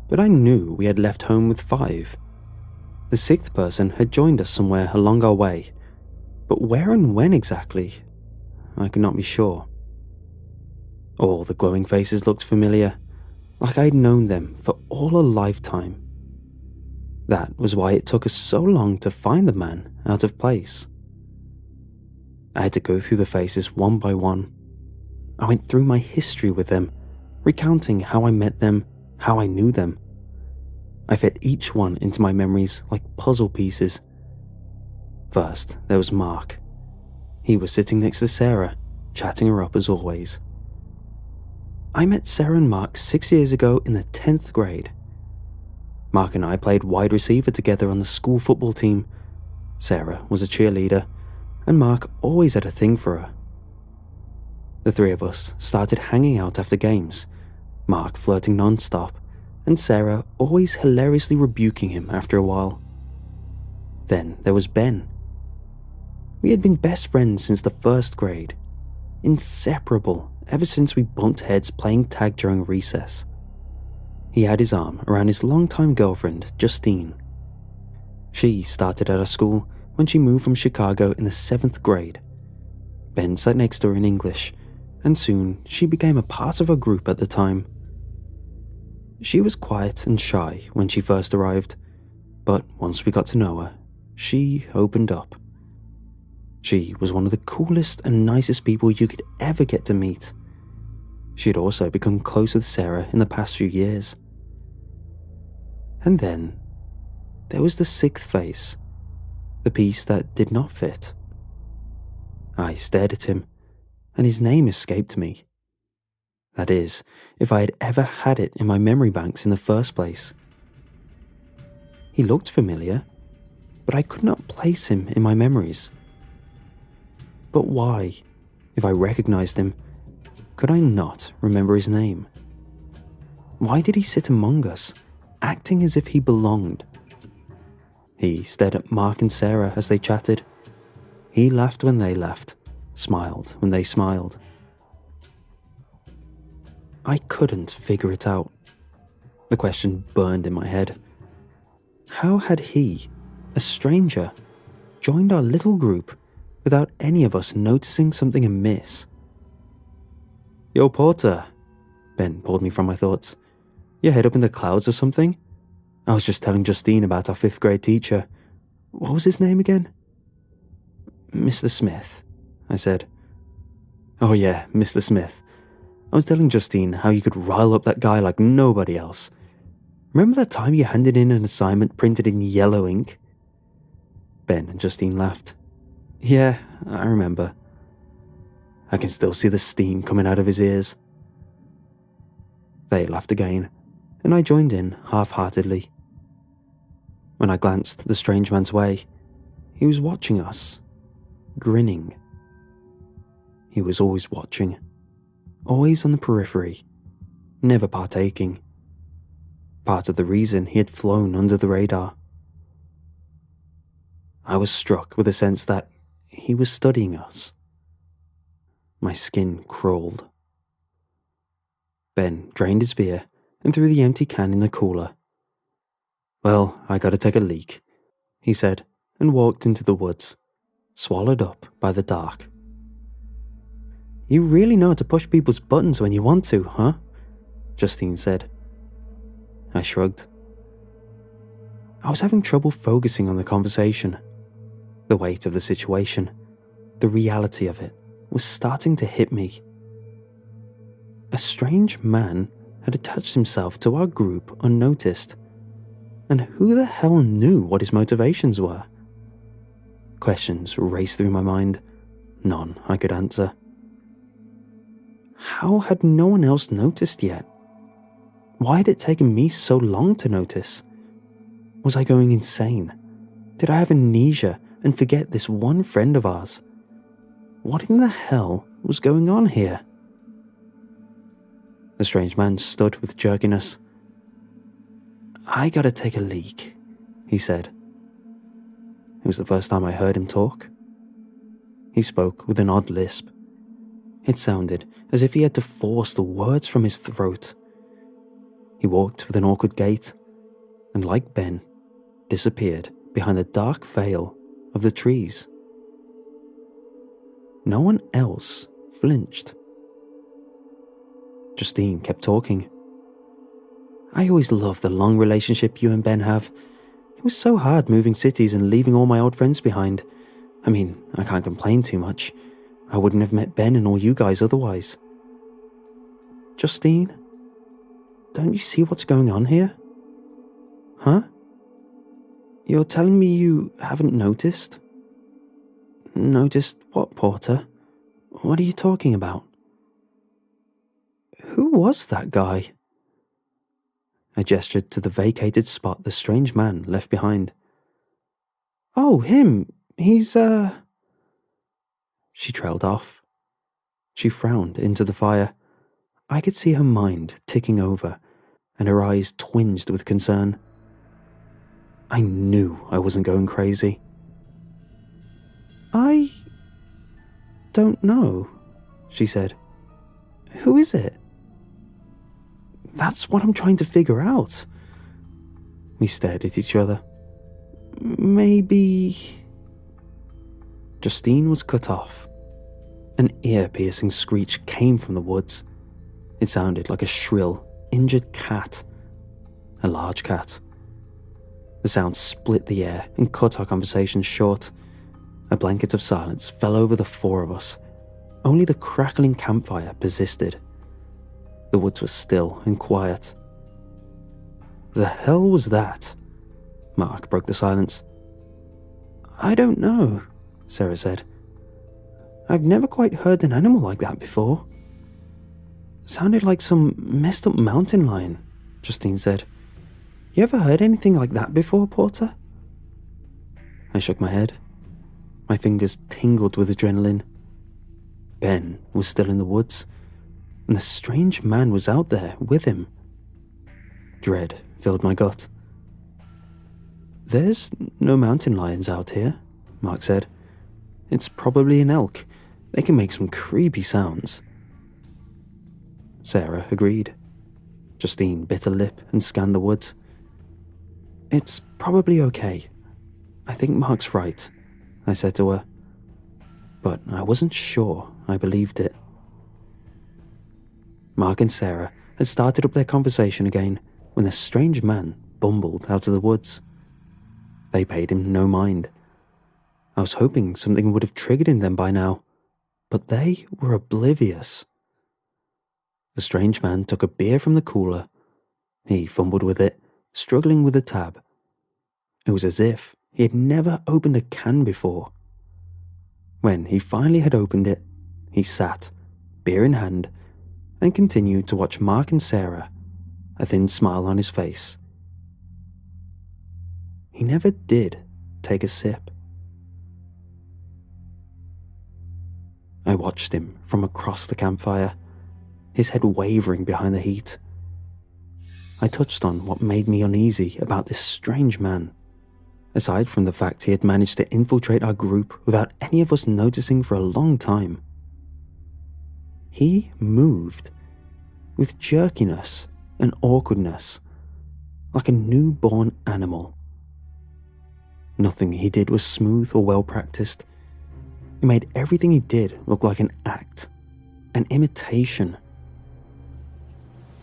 but I knew we had left home with 5. The 6th person had joined us somewhere along our way, but where and when exactly, I could not be sure. All the glowing faces looked familiar, like I had known them for all a lifetime. That was why it took us so long to find the man out of place. I had to go through the faces one by one. I went through my history with them, recounting how I met them, how I knew them. I fit each one into my memories like puzzle pieces. First, there was Mark. He was sitting next to Sarah, chatting her up as always. I met Sarah and Mark 6 years ago in the 10th grade. Mark and I played wide receiver together on the school football team. Sarah was a cheerleader, and Mark always had a thing for her. The three of us started hanging out after games, Mark flirting non-stop, and Sarah always hilariously rebuking him after a while. Then there was Ben. We had been best friends since the first grade, inseparable ever since we bumped heads playing tag during recess. He had his arm around his longtime girlfriend, Justine. She started at our school when she moved from Chicago in the 7th grade. Ben sat next to her in English, and soon she became a part of our group at the time. She was quiet and shy when she first arrived, but once we got to know her, she opened up. She was one of the coolest and nicest people you could ever get to meet. She had also become close with Sarah in the past few years. And then, there was the 6th face, the piece that did not fit. I stared at him, and his name escaped me. That is, if I had ever had it in my memory banks in the first place. He looked familiar, but I could not place him in my memories. But why, if I recognized him, could I not remember his name? Why did he sit among us, acting as if he belonged? He stared at Mark and Sarah as they chatted. He laughed when they laughed, smiled when they smiled. I couldn't figure it out. The question burned in my head. How had he, a stranger, joined our little group without any of us noticing something amiss? "Yo, Porter," Ben pulled me from my thoughts. "Your head up in the clouds or something? I was just telling Justine about our 5th grade teacher. What was his name again?" "Mr. Smith," I said. "Oh yeah, Mr. Smith. I was telling Justine how you could rile up that guy like nobody else. Remember that time you handed in an assignment printed in yellow ink?" Ben and Justine laughed. "Yeah, I remember." I can still see the steam coming out of his ears. They laughed again, and I joined in half-heartedly. When I glanced the strange man's way, he was watching us, grinning. He was always watching, always on the periphery, never partaking. Part of the reason he had flown under the radar. I was struck with a sense that he was studying us. My skin crawled. Ben drained his beer and threw the empty can in the cooler. "Well, I gotta take a leak," he said, and walked into the woods, swallowed up by the dark. "You really know how to push people's buttons when you want to, huh?" Justine said. I shrugged. I was having trouble focusing on the conversation. The weight of the situation, the reality of it, was starting to hit me. A strange man had attached himself to our group unnoticed, and who the hell knew what his motivations were? Questions raced through my mind, none I could answer. How had no one else noticed yet? Why had it taken me so long to notice? Was I going insane? Did I have amnesia and forget this one friend of ours? What in the hell was going on here? The strange man stood with jerkiness. "I gotta take a leak," he said. It was the first time I heard him talk. He spoke with an odd lisp. It sounded as if he had to force the words from his throat. He walked with an awkward gait, and like Ben, disappeared behind the dark veil of the trees. No one else flinched. Justine kept talking. "I always loved the long relationship you and Ben have. It was so hard moving cities and leaving all my old friends behind. I mean, I can't complain too much. I wouldn't have met Ben and all you guys otherwise." "Justine, don't you see what's going on here?" "Huh? You're telling me you haven't noticed?" "Noticed what, Porter? What are you talking about?" "Who was that guy?" I gestured to the vacated spot the strange man left behind. "Oh, him. He's, She trailed off. She frowned into the fire. I could see her mind ticking over, and her eyes twinged with concern. I knew I wasn't going crazy. I don't know, she said. Who is it? That's what I'm trying to figure out. We stared at each other. Maybe... Justine was cut off. An ear-piercing screech came from the woods. It sounded like a shrill, injured cat. A large cat. The sound split the air and cut our conversation short. A blanket of silence fell over the four of us. Only the crackling campfire persisted. The woods was still and quiet. The hell was that? Mark broke the silence. I don't know, Sarah said. I've never quite heard an animal like that before. Sounded like some messed up mountain lion, Justine said. You ever heard anything like that before, Porter? I shook my head. My fingers tingled with adrenaline. Ben was still in the woods, and the strange man was out there with him. Dread filled my gut. There's no mountain lions out here, Mark said. It's probably an elk. They can make some creepy sounds. Sarah agreed. Justine bit a lip and scanned the woods. It's probably okay. I think Mark's right, I said to her. But I wasn't sure I believed it. Mark and Sarah had started up their conversation again when the strange man bumbled out of the woods. They paid him no mind. I was hoping something would have triggered in them by now, but they were oblivious. The strange man took a beer from the cooler. He fumbled with it, struggling with the tab. It was as if he had never opened a can before. When he finally had opened it, he sat, beer in hand, and continued to watch Mark and Sarah, a thin smile on his face. He never did take a sip. I watched him from across the campfire, his head wavering behind the heat. I touched on what made me uneasy about this strange man, aside from the fact he had managed to infiltrate our group without any of us noticing for a long time. He moved with jerkiness and awkwardness, like a newborn animal. Nothing he did was smooth or well-practiced. It made everything he did look like an act, an imitation.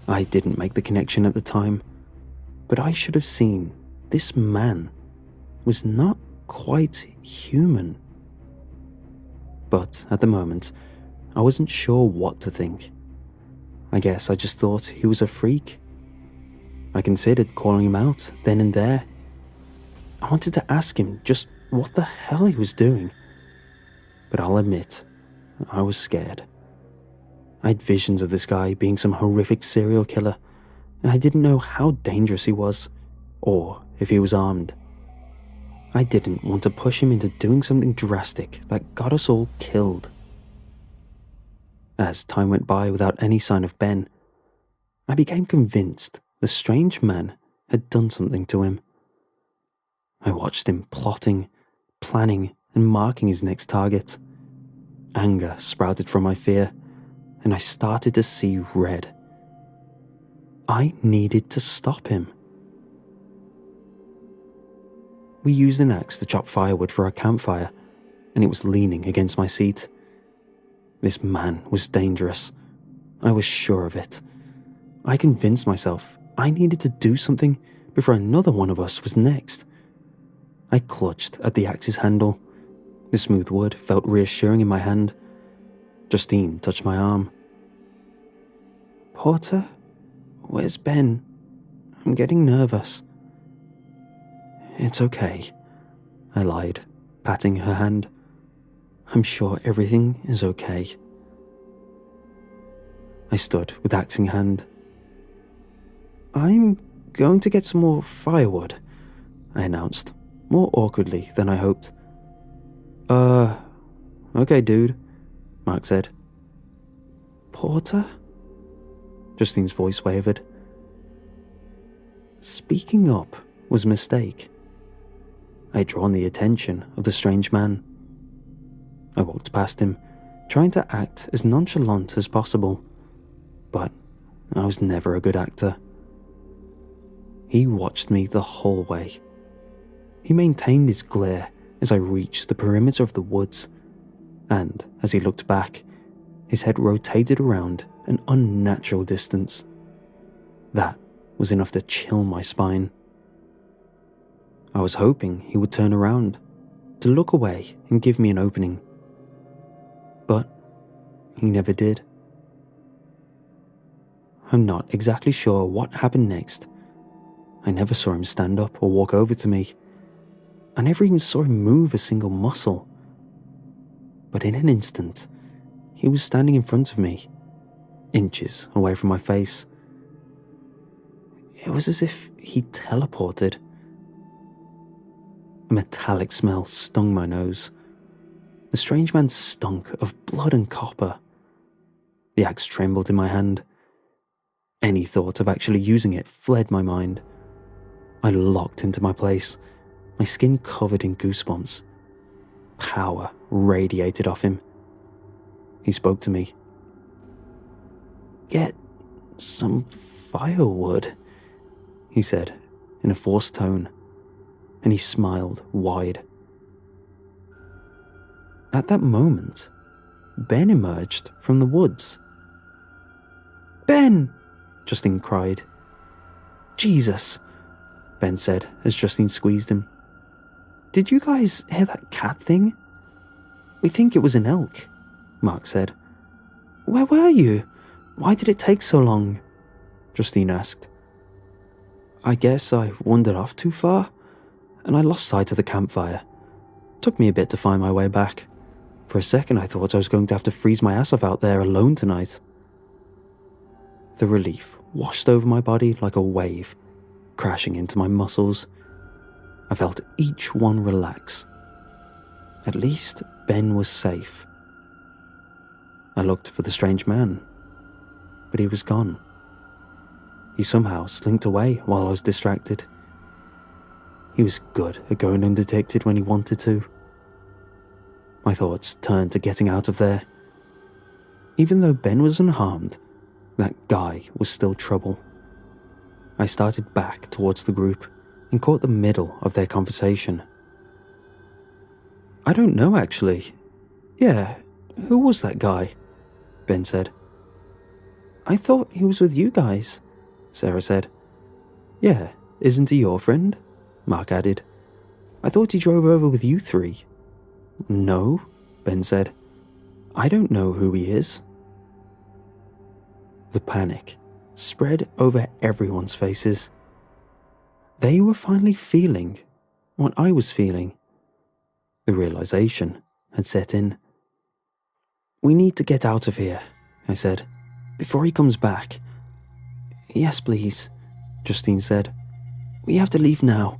I didn't make the connection at the time, but I should have seen this man was not quite human. But at the moment, I wasn't sure what to think. I guess I just thought he was a freak. I considered calling him out then and there. I wanted to ask him just what the hell he was doing. But I'll admit, I was scared. I had visions of this guy being some horrific serial killer, and I didn't know how dangerous he was, or if he was armed. I didn't want to push him into doing something drastic that got us all killed. As time went by without any sign of Ben, I became convinced the strange man had done something to him. I watched him plotting, planning, and marking his next target. Anger sprouted from my fear, and I started to see red. I needed to stop him. We used an axe to chop firewood for our campfire, and it was leaning against my seat. This man was dangerous. I was sure of it. I convinced myself I needed to do something before another one of us was next. I clutched at the axe's handle. The smooth wood felt reassuring in my hand. Justine touched my arm. Porter, where's Ben? I'm getting nervous. It's okay, I lied, patting her hand. I'm sure everything is okay. I stood with axe in hand. I'm going to get some more firewood, I announced, more awkwardly than I hoped. Okay, dude, Mark said. Porter? Justine's voice wavered. Speaking up was a mistake. I had drawn the attention of the strange man. I walked past him, trying to act as nonchalant as possible, but I was never a good actor. He watched me the whole way. He maintained his glare as I reached the perimeter of the woods, and as he looked back, his head rotated around an unnatural distance. That was enough to chill my spine. I was hoping he would turn around, to look away and give me an opening. But he never did. I'm not exactly sure what happened next. I never saw him stand up or walk over to me. I never even saw him move a single muscle. But in an instant, he was standing in front of me, inches away from my face. It was as if he teleported. A metallic smell stung my nose. The strange man stunk of blood and copper. The axe trembled in my hand. Any thought of actually using it fled my mind. I locked into my place, my skin covered in goosebumps. Power radiated off him. He spoke to me. "Get some firewood," he said in a forced tone, and he smiled wide. At that moment, Ben emerged from the woods. "Ben!" Justine cried. "Jesus," Ben said as Justine squeezed him. "Did you guys hear that cat thing?" "We think it was an elk," Mark said. "Where were you? Why did it take so long?" Justine asked. "I guess I wandered off too far, and I lost sight of the campfire. Took me a bit to find my way back. For a second I thought I was going to have to freeze my ass off out there alone tonight." The relief washed over my body like a wave, crashing into my muscles. I felt each one relax. At least Ben was safe. I looked for the strange man, but he was gone. He somehow slinked away while I was distracted. He was good at going undetected when he wanted to. My thoughts turned to getting out of there. Even though Ben was unharmed, that guy was still trouble. I started back towards the group and caught the middle of their conversation. "I don't know, actually. Yeah, who was that guy?" Ben said. "I thought he was with you guys," Sarah said. "Yeah, isn't he your friend?" Mark added. "I thought he drove over with you three." "No," Ben said. "I don't know who he is." The panic spread over everyone's faces. They were finally feeling what I was feeling. The realization had set in. "We need to get out of here," I said, "before he comes back." "Yes, please," Justine said. "We have to leave now.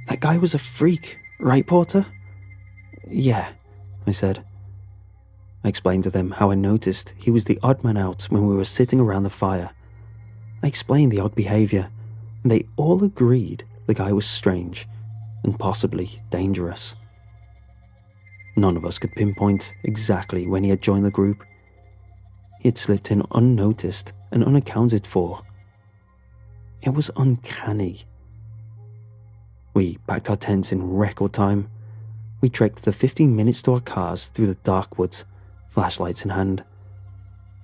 That guy was a freak, right, Porter?" "Yeah," I said. I explained to them how I noticed he was the odd man out when we were sitting around the fire. I explained the odd behavior, and they all agreed the guy was strange and possibly dangerous. None of us could pinpoint exactly when he had joined the group. He had slipped in unnoticed and unaccounted for. It was uncanny. We packed our tents in record time. We trekked the 15 minutes to our cars through the dark woods, flashlights in hand.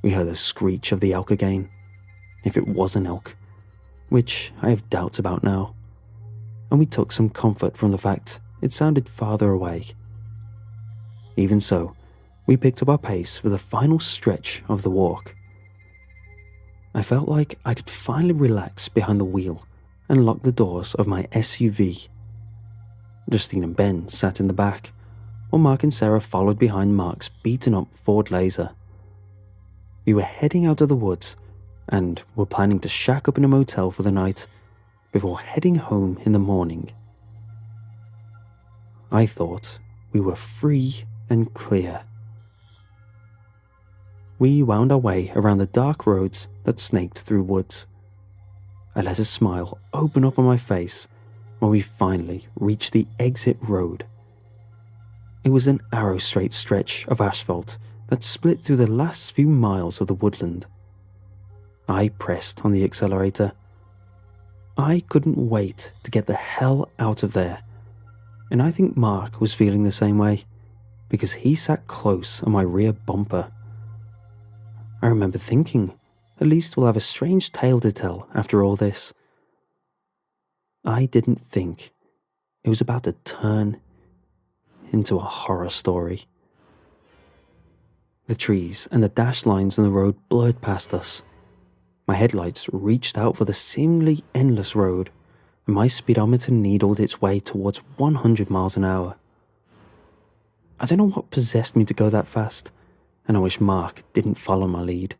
We heard the screech of the elk again, if it was an elk, which I have doubts about now, and we took some comfort from the fact it sounded farther away. Even so, we picked up our pace for the final stretch of the walk. I felt like I could finally relax behind the wheel and lock the doors of my SUV. Justine and Ben sat in the back, while Mark and Sarah followed behind Mark's beaten-up Ford Laser. We were heading out of the woods and were planning to shack up in a motel for the night before heading home in the morning. I thought we were free and clear. we wound our way around the dark roads that snaked through woods. I let a smile open up on my face when we finally reached the exit road. It was an arrow-straight stretch of asphalt that split through the last few miles of the woodland. I pressed on the accelerator. I couldn't wait to get the hell out of there, and I think Mark was feeling the same way because he sat close on my rear bumper. I remember thinking, at least we'll have a strange tale to tell after all this. I didn't think it was about to turn into a horror story. The trees and the dashed lines on the road blurred past us. My headlights reached out for the seemingly endless road, and my speedometer needled its way towards 100 miles an hour. I don't know what possessed me to go that fast, and I wish Mark didn't follow my lead.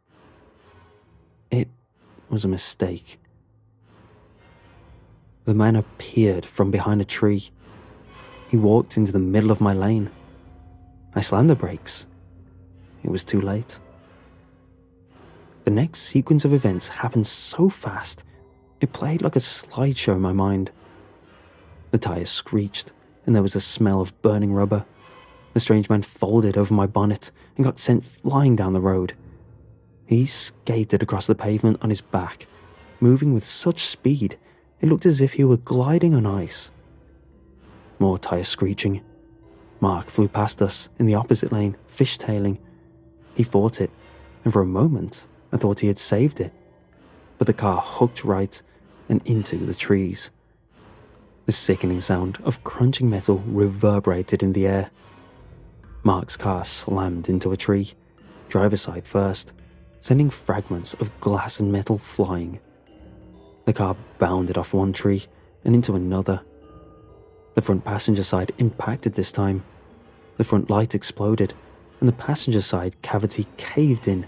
It was a mistake. The man appeared from behind a tree. He walked into the middle of my lane. I slammed the brakes. It was too late. The next sequence of events happened so fast, it played like a slideshow in my mind. The tires screeched, and there was a smell of burning rubber. The strange man folded over my bonnet and got sent flying down the road. He skated across the pavement on his back, moving with such speed it looked as if he were gliding on ice. More tires screeching. Mark flew past us in the opposite lane, fishtailing. He fought it, and for a moment I thought he had saved it, but the car hooked right and into the trees. The sickening sound of crunching metal reverberated in the air. Mark's car slammed into a tree, driver's side first, sending fragments of glass and metal flying. The car bounded off one tree and into another. The front passenger side impacted this time. The front light exploded, and the passenger side cavity caved in,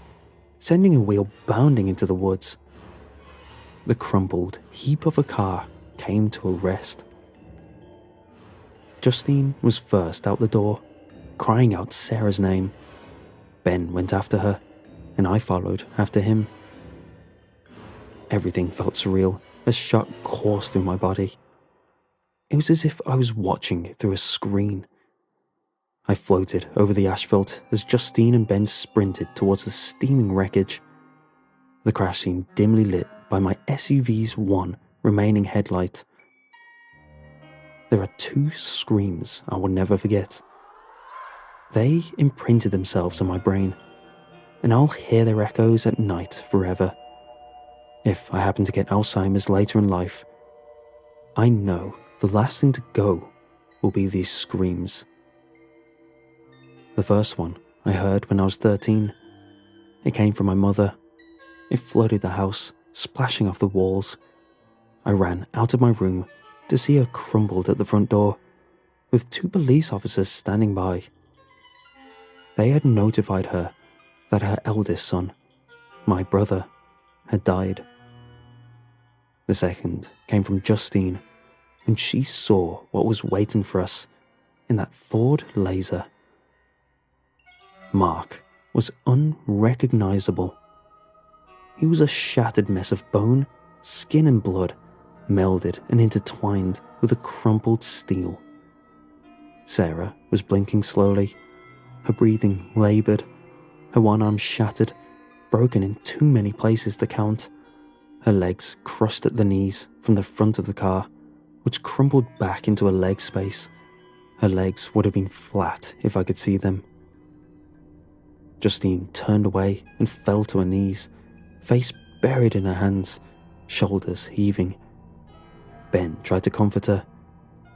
sending a wheel bounding into the woods. The crumpled heap of a car came to a rest. Justine was first out the door, crying out Sarah's name. Ben went after her, and I followed after him. Everything felt surreal as shock coursed through my body. It was as if I was watching through a screen. I floated over the asphalt as Justine and Ben sprinted towards the steaming wreckage. The crash seemed dimly lit by my SUV's one remaining headlight. There are two screams I will never forget. They imprinted themselves on my brain, and I'll hear their echoes at night forever. If I happen to get Alzheimer's later in life, I know the last thing to go will be these screams. The first one I heard when I was 13. It came from my mother. It flooded the house, splashing off the walls. I ran out of my room to see her crumpled at the front door, with two police officers standing by. They had notified her that her eldest son, my brother, had died. The second came from Justine, when she saw what was waiting for us in that Ford Laser. Mark was unrecognizable. He was a shattered mess of bone, skin and blood, melded and intertwined with a crumpled steel. Sarah was blinking slowly, her breathing laboured, her one arm shattered, broken in too many places to count, her legs crushed at the knees from the front of the car, which crumpled back into a leg space. Her legs would have been flat if I could see them. Justine turned away and fell to her knees, face buried in her hands, shoulders heaving. Ben tried to comfort her,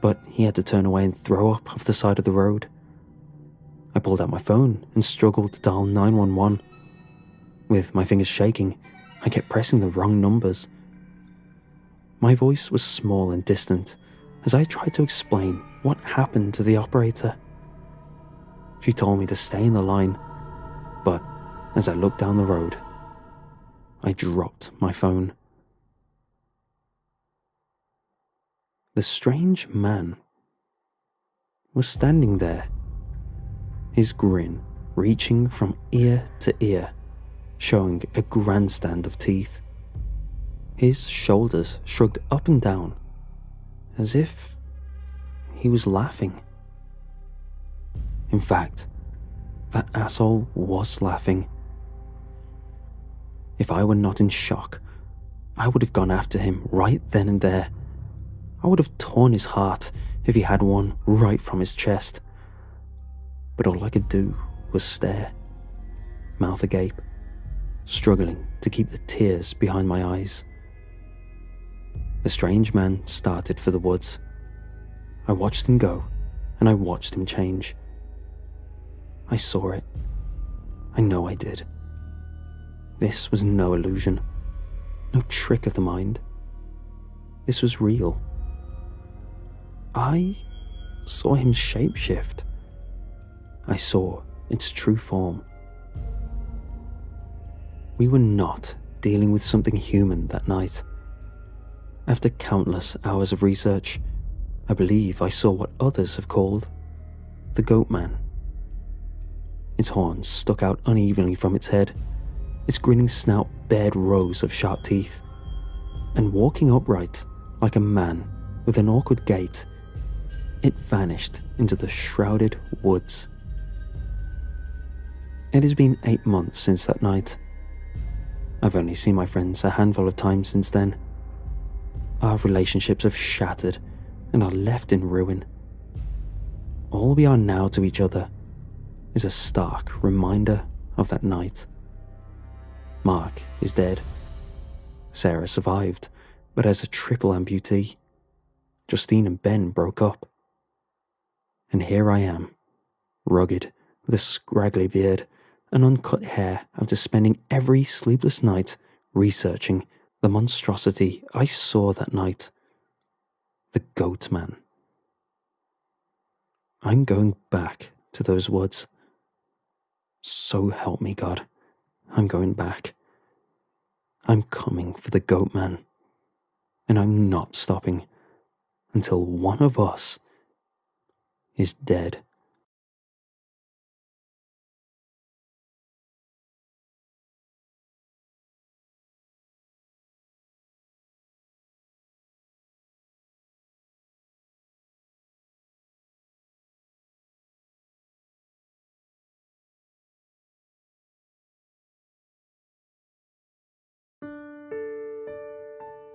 but he had to turn away and throw up off the side of the road. I pulled out my phone and struggled to dial 911. With my fingers shaking, I kept pressing the wrong numbers. My voice was small and distant as I tried to explain what happened to the operator. She told me to stay in the line, but as I looked down the road, I dropped my phone. The strange man was standing there, his grin reaching from ear to ear showing a grandstand of teeth. His shoulders shrugged up and down, as if he was laughing. In fact, that asshole was laughing. If I were not in shock, I would have gone after him right then and there. I would have torn his heart if he had one right from his chest. But all I could do was stare, mouth agape, struggling to keep the tears behind my eyes. The strange man started for the woods. I watched him go, and I watched him change. I saw it. I know I did. This was no illusion, no trick of the mind. This was real. I saw him shapeshift. I saw its true form. We were not dealing with something human that night. After countless hours of research, I believe I saw what others have called the goat man. Its horns stuck out unevenly from its head. Its grinning snout bared rows of sharp teeth. And walking upright, like a man with an awkward gait, it vanished into the shrouded woods. It has been 8 months since that night. I've only seen my friends a handful of times since then. Our relationships have shattered and are left in ruin. All we are now to each other is a stark reminder of that night. Mark is dead. Sarah survived, but as a triple amputee. Justine and Ben broke up. And here I am, rugged, with a scraggly beard and uncut hair after spending every sleepless night researching the monstrosity I saw that night. The goat man. I'm going back to those woods. So help me God, I'm going back. I'm coming for the goat man. And I'm not stopping until one of us is dead.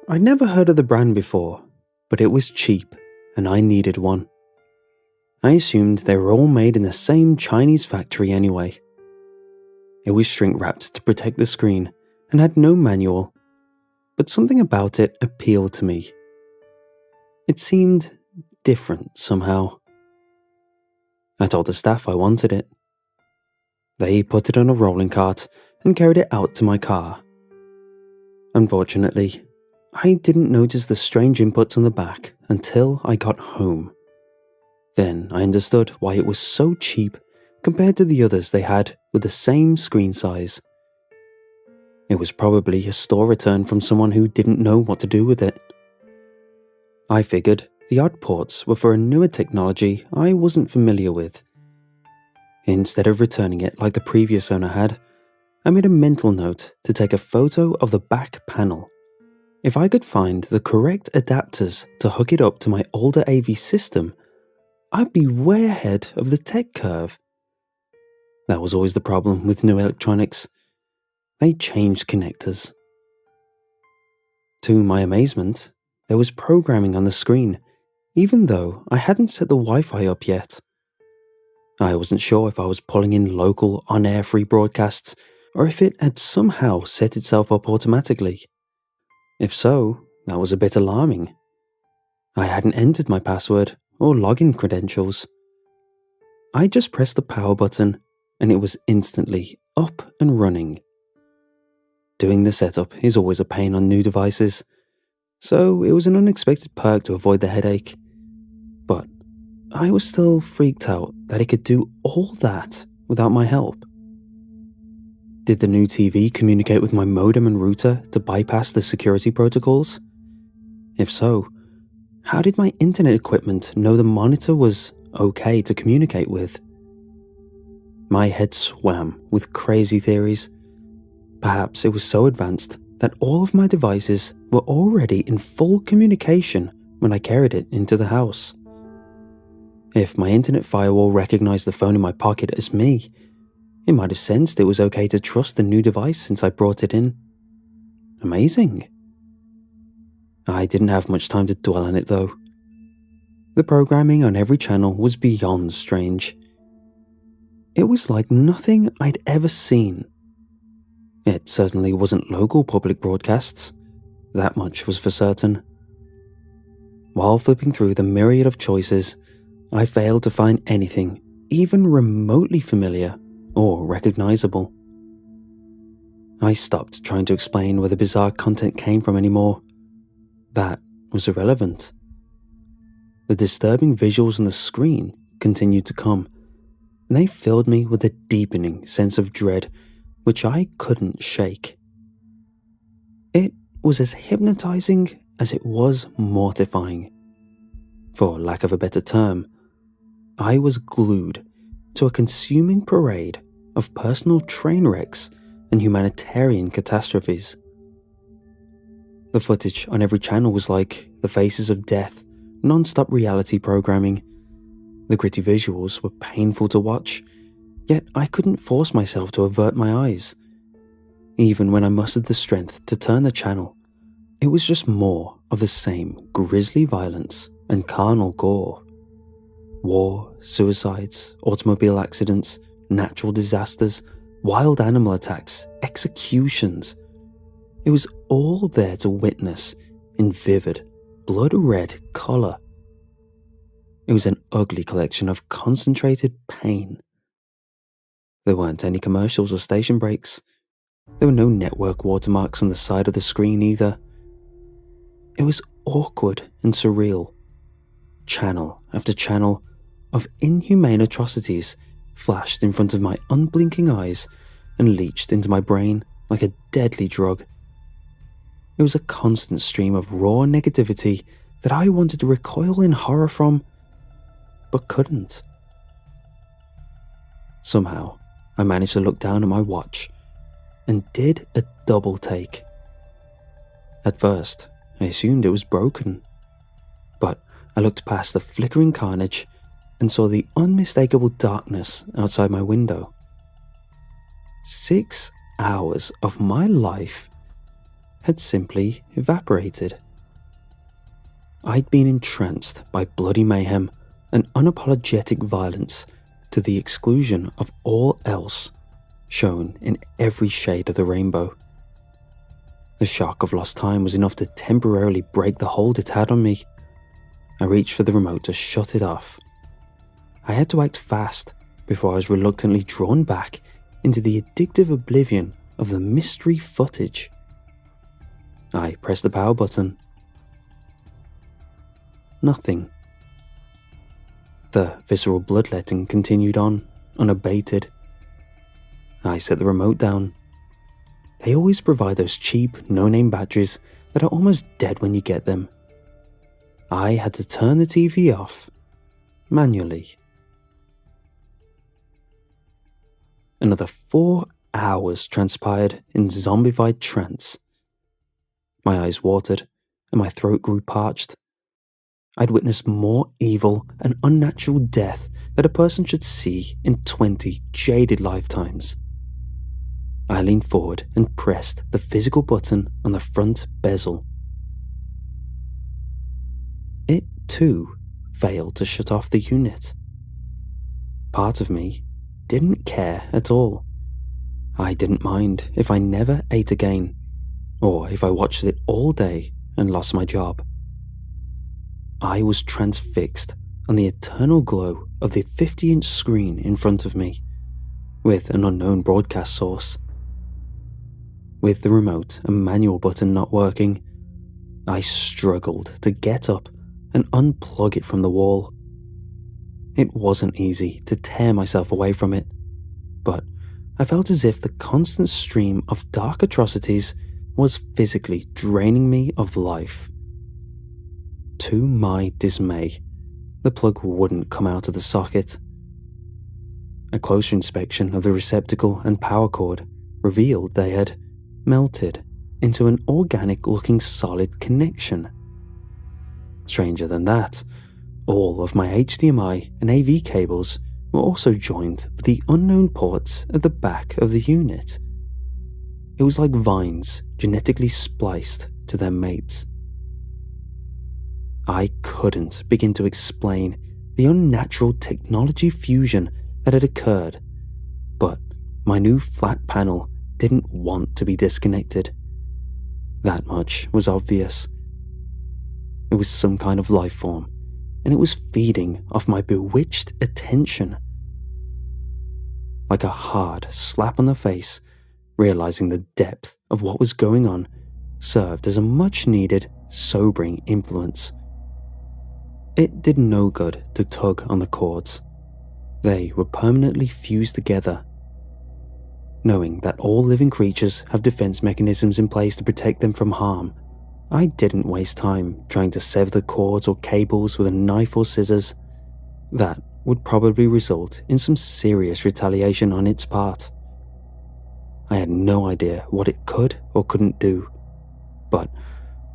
I'd never heard of the brand before, but it was cheap and I needed one. I assumed they were all made in the same Chinese factory anyway. It was shrink wrapped to protect the screen and had no manual, but something about it appealed to me. It seemed different somehow. I told the staff I wanted it. They put it on a rolling cart and carried it out to my car. Unfortunately, I didn't notice the strange inputs on the back until I got home. Then I understood why it was so cheap compared to the others they had with the same screen size. It was probably a store return from someone who didn't know what to do with it. I figured the odd ports were for a newer technology I wasn't familiar with. Instead of returning it like the previous owner had, I made a mental note to take a photo of the back panel. If I could find the correct adapters to hook it up to my older AV system, I'd be way ahead of the tech curve. That was always the problem with new electronics. They changed connectors. To my amazement, there was programming on the screen, even though I hadn't set the Wi-Fi up yet. I wasn't sure if I was pulling in local on-air free broadcasts or if it had somehow set itself up automatically. If so, that was a bit alarming. I hadn't entered my password or login credentials. I just pressed the power button and it was instantly up and running. Doing the setup is always a pain on new devices, so it was an unexpected perk to avoid the headache. But I was still freaked out that it could do all that without my help. Did the new TV communicate with my modem and router to bypass the security protocols? If so, how did my internet equipment know the monitor was okay to communicate with? My head swam with crazy theories. Perhaps it was so advanced that all of my devices were already in full communication when I carried it into the house. If my internet firewall recognized the phone in my pocket as me, it might have sensed it was okay to trust the new device since I brought it in. Amazing. I didn't have much time to dwell on it though. The programming on every channel was beyond strange. It was like nothing I'd ever seen. It certainly wasn't local public broadcasts. That much was for certain. While flipping through the myriad of choices, I failed to find anything even remotely familiar or recognizable. I stopped trying to explain where the bizarre content came from anymore. That was irrelevant. The disturbing visuals on the screen continued to come, and they filled me with a deepening sense of dread which I couldn't shake. It was as hypnotizing as it was mortifying. For lack of a better term, I was glued to a consuming parade of personal train wrecks and humanitarian catastrophes. The footage on every channel was like the faces of death, non-stop reality programming. The gritty visuals were painful to watch, yet I couldn't force myself to avert my eyes. Even when I mustered the strength to turn the channel, it was just more of the same grisly violence and carnal gore. War, suicides, automobile accidents, natural disasters, wild animal attacks, executions. It was all there to witness in vivid, blood-red colour. It was an ugly collection of concentrated pain. There weren't any commercials or station breaks. There were no network watermarks on the side of the screen either. It was awkward and surreal. Channel after channel of inhumane atrocities flashed in front of my unblinking eyes and leached into my brain like a deadly drug. It was a constant stream of raw negativity that I wanted to recoil in horror from, but couldn't. Somehow, I managed to look down at my watch and did a double take. At first, I assumed it was broken, but I looked past the flickering carnage and saw the unmistakable darkness outside my window. 6 hours of my life had simply evaporated. I'd been entranced by bloody mayhem and unapologetic violence to the exclusion of all else shown in every shade of the rainbow. The shock of lost time was enough to temporarily break the hold it had on me. I reached for the remote to shut it off. I had to act fast before I was reluctantly drawn back into the addictive oblivion of the mystery footage. I pressed the power button. Nothing. The visceral bloodletting continued on, unabated. I set the remote down. They always provide those cheap, no-name batteries that are almost dead when you get them. I had to turn the TV off, manually. Another 4 hours transpired in zombified trance. My eyes watered and my throat grew parched. I'd witnessed more evil and unnatural death that a person should see in 20 jaded lifetimes. I leaned forward and pressed the physical button on the front bezel. It, too, failed to shut off the unit. Part of me didn't care at all. I didn't mind if I never ate again, or if I watched it all day and lost my job. I was transfixed on the eternal glow of the 50-inch screen in front of me, with an unknown broadcast source. With the remote and manual button not working, I struggled to get up and unplug it from the wall. It wasn't easy to tear myself away from it, but I felt as if the constant stream of dark atrocities was physically draining me of life. To my dismay, the plug wouldn't come out of the socket. A closer inspection of the receptacle and power cord revealed they had melted into an organic-looking solid connection. Stranger than that, all of my HDMI and AV cables were also joined with the unknown ports at the back of the unit. It was like vines genetically spliced to their mates. I couldn't begin to explain the unnatural technology fusion that had occurred, but my new flat panel didn't want to be disconnected. That much was obvious. It was some kind of life form, and it was feeding off my bewitched attention. Like a hard slap on the face, realizing the depth of what was going on served as a much-needed, sobering influence. It did no good to tug on the cords. They were permanently fused together. Knowing that all living creatures have defense mechanisms in place to protect them from harm, I didn't waste time trying to sever the cords or cables with a knife or scissors. That would probably result in some serious retaliation on its part. I had no idea what it could or couldn't do, but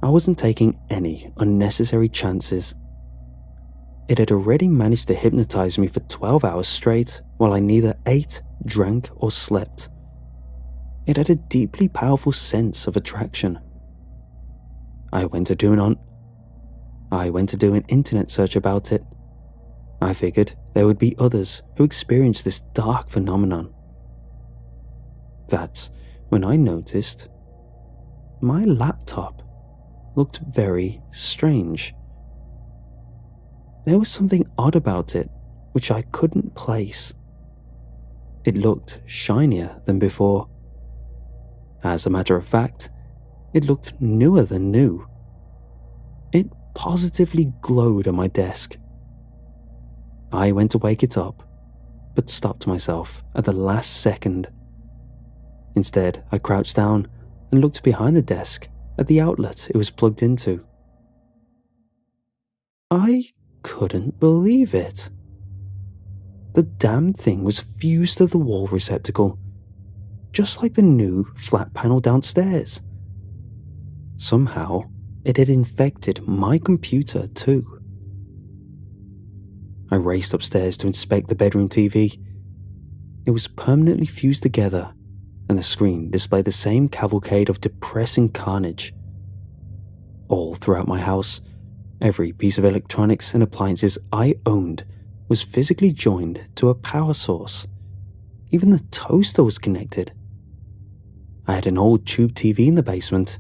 I wasn't taking any unnecessary chances. It had already managed to hypnotize me for 12 hours straight while I neither ate, drank, or slept. It had a deeply powerful sense of attraction. I went to do an internet search about it. I figured there would be others who experienced this dark phenomenon. That's when I noticed my laptop looked very strange. There was something odd about it which I couldn't place. It looked shinier than before. As a matter of fact, it looked newer than new. It positively glowed on my desk. I went to wake it up, but stopped myself at the last second. Instead, I crouched down and looked behind the desk at the outlet it was plugged into. I couldn't believe it. The damn thing was fused to the wall receptacle, just like the new flat panel downstairs. Somehow, it had infected my computer too. I raced upstairs to inspect the bedroom TV. It was permanently fused together, and the screen displayed the same cavalcade of depressing carnage. All throughout my house, every piece of electronics and appliances I owned was physically joined to a power source. Even the toaster was connected. I had an old tube TV in the basement.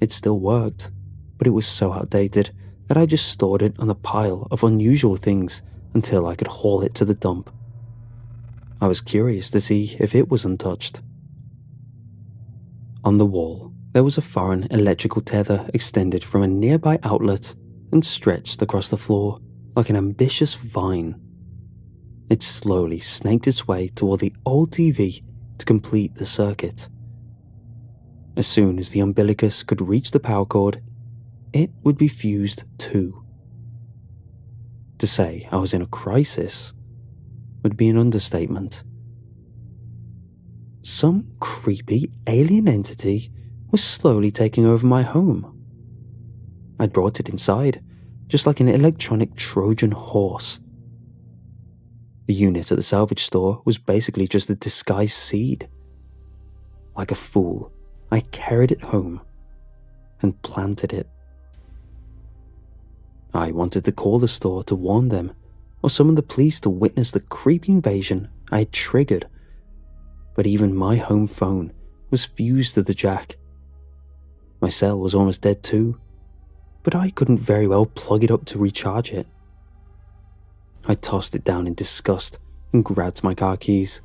It still worked, but it was so outdated that I just stored it on a pile of unusual things until I could haul it to the dump. I was curious to see if it was untouched. On the wall, there was a foreign electrical tether extended from a nearby outlet and stretched across the floor like an ambitious vine. It slowly snaked its way toward the old TV to complete the circuit. As soon as the umbilicus could reach the power cord, it would be fused too. To say I was in a crisis would be an understatement. Some creepy alien entity was slowly taking over my home. I'd brought it inside, just like an electronic Trojan horse. The unit at the salvage store was basically just a disguised seed. Like a fool, I carried it home and planted it. I wanted to call the store to warn them or summon the police to witness the creepy invasion I had triggered, but even my home phone was fused to the jack. My cell was almost dead too, but I couldn't very well plug it up to recharge it. I tossed it down in disgust and grabbed my car keys.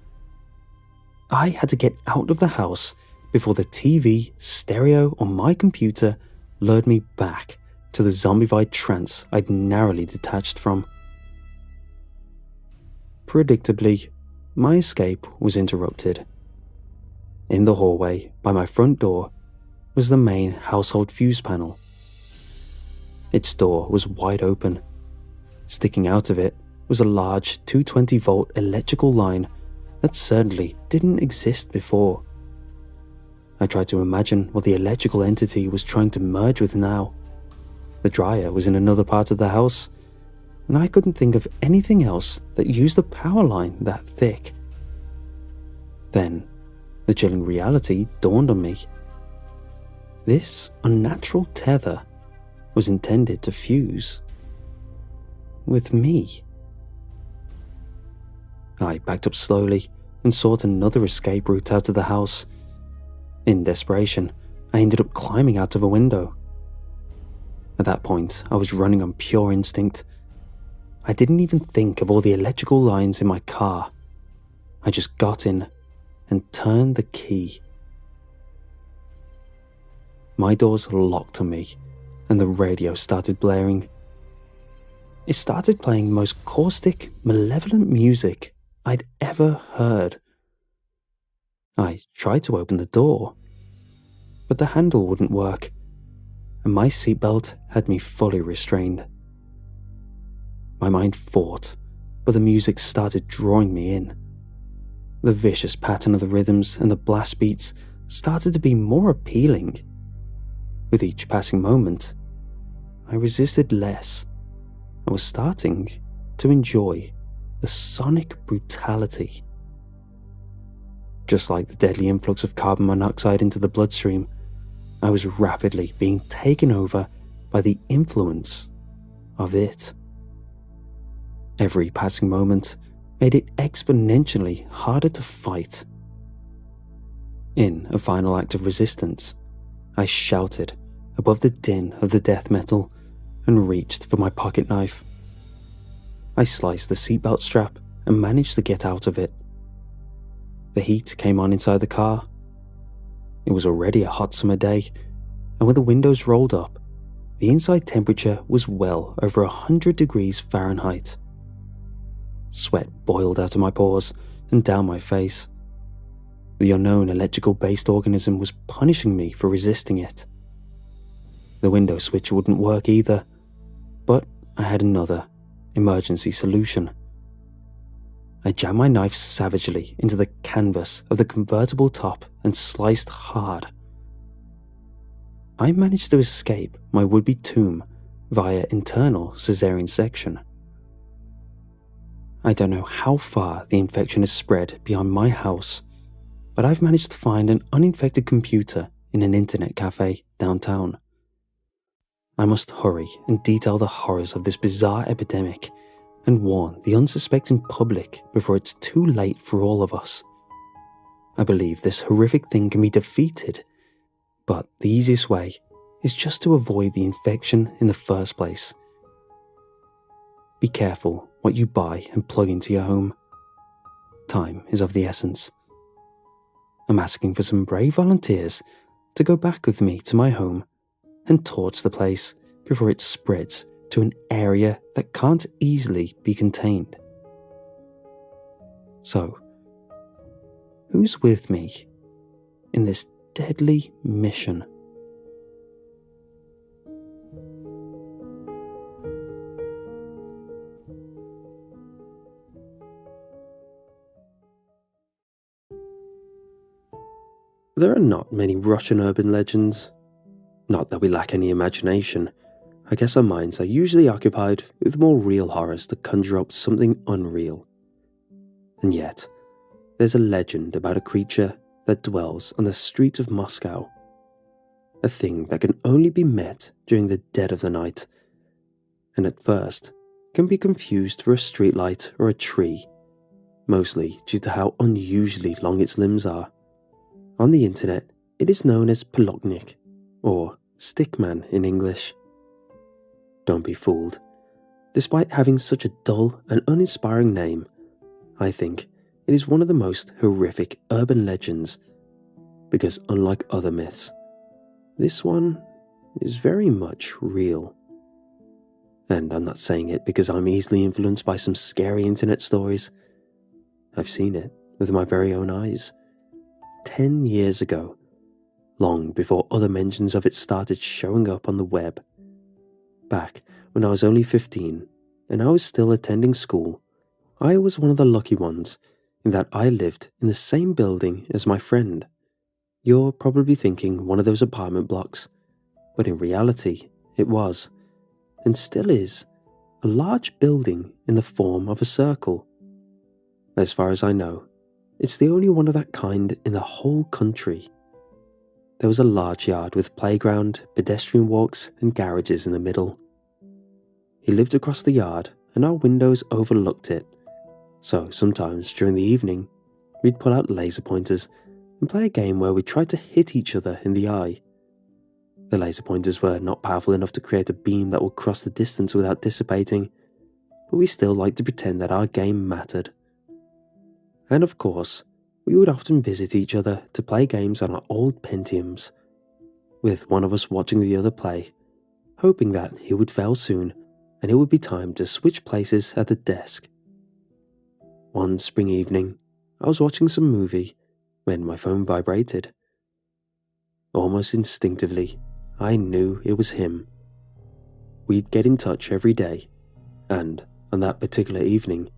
I had to get out of the house before the TV, stereo, or my computer lured me back to the zombified trance I'd narrowly detached from. Predictably, my escape was interrupted. In the hallway by my front door was the main household fuse panel. Its door was wide open. Sticking out of it was a large 220-volt electrical line that certainly didn't exist before. I tried to imagine what the electrical entity was trying to merge with now. The dryer was in another part of the house, and I couldn't think of anything else that used a power line that thick. Then, the chilling reality dawned on me. This unnatural tether was intended to fuse with me. I backed up slowly and sought another escape route out of the house. In desperation, I ended up climbing out of a window. At that point, I was running on pure instinct. I didn't even think of all the electrical lines in my car. I just got in and turned the key. My doors locked on me, and the radio started blaring. It started playing the most caustic, malevolent music I'd ever heard. I tried to open the door, but the handle wouldn't work, and my seatbelt had me fully restrained. My mind fought, but the music started drawing me in. The vicious pattern of the rhythms and the blast beats started to be more appealing. With each passing moment, I resisted less and was starting to enjoy the sonic brutality. Just like the deadly influx of carbon monoxide into the bloodstream, I was rapidly being taken over by the influence of it. Every passing moment made it exponentially harder to fight. In a final act of resistance, I shouted above the din of the death metal and reached for my pocket knife. I sliced the seatbelt strap and managed to get out of it. The heat came on inside the car. It was already a hot summer day, and with the windows rolled up, the inside temperature was well over 100 degrees Fahrenheit. Sweat boiled out of my pores and down my face. The unknown electrical-based organism was punishing me for resisting it. The window switch wouldn't work either, but I had another emergency solution. I jammed my knife savagely into the canvas of the convertible top and sliced hard. I managed to escape my would-be tomb via internal cesarean section. I don't know how far the infection has spread beyond my house, but I've managed to find an uninfected computer in an internet cafe downtown. I must hurry and detail the horrors of this bizarre epidemic and warn the unsuspecting public before it's too late for all of us. I believe this horrific thing can be defeated, but the easiest way is just to avoid the infection in the first place. Be careful what you buy and plug into your home. Time is of the essence. I'm asking for some brave volunteers to go back with me to my home and torch the place before it spreads to an area that can't easily be contained. So, who's with me in this deadly mission? There are not many Russian urban legends. Not that we lack any imagination. I guess our minds are usually occupied with more real horrors that conjure up something unreal. And yet, there's a legend about a creature that dwells on the streets of Moscow. A thing that can only be met during the dead of the night, and at first can be confused for a streetlight or a tree, mostly due to how unusually long its limbs are. On the internet, it is known as Pelotnik, or Stickman in English. Don't be fooled. Despite having such a dull and uninspiring name, I think it is one of the most horrific urban legends, because unlike other myths, this one is very much real. And I'm not saying it because I'm easily influenced by some scary internet stories. I've seen it with my very own eyes. 10 years ago, long before other mentions of it started showing up on the web. Back when I was only 15 and I was still attending school, I was one of the lucky ones in that I lived in the same building as my friend. You're probably thinking one of those apartment blocks, but in reality, it was, and still is, a large building in the form of a circle. As far as I know, it's the only one of that kind in the whole country. There was a large yard with playground, pedestrian walks, and garages in the middle. He lived across the yard, and our windows overlooked it, so sometimes during the evening, we'd pull out laser pointers and play a game where we tried to hit each other in the eye. The laser pointers were not powerful enough to create a beam that would cross the distance without dissipating, but we still liked to pretend that our game mattered. And of course, we would often visit each other to play games on our old Pentiums, with one of us watching the other play, hoping that he would fail soon and it would be time to switch places at the desk. One spring evening, I was watching some movie when my phone vibrated. Almost instinctively, I knew it was him. We'd get in touch every day, and on that particular evening,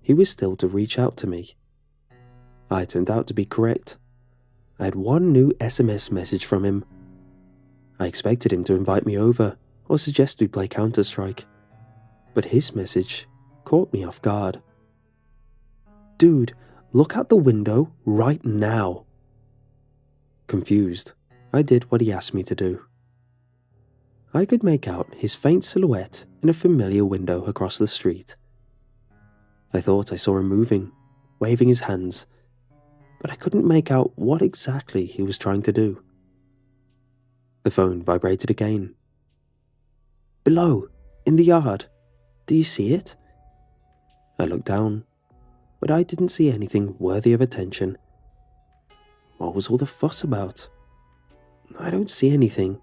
he was still to reach out to me. I turned out to be correct. I had one new SMS message from him. I expected him to invite me over or suggest we play Counter-Strike, but his message caught me off guard. "Dude, look out the window right now." Confused, I did what he asked me to do. I could make out his faint silhouette in a familiar window across the street. I thought I saw him moving, waving his hands, but I couldn't make out what exactly he was trying to do. The phone vibrated again. "Below, in the yard. Do you see it?" I looked down, but I didn't see anything worthy of attention. What was all the fuss about? "I don't see anything,"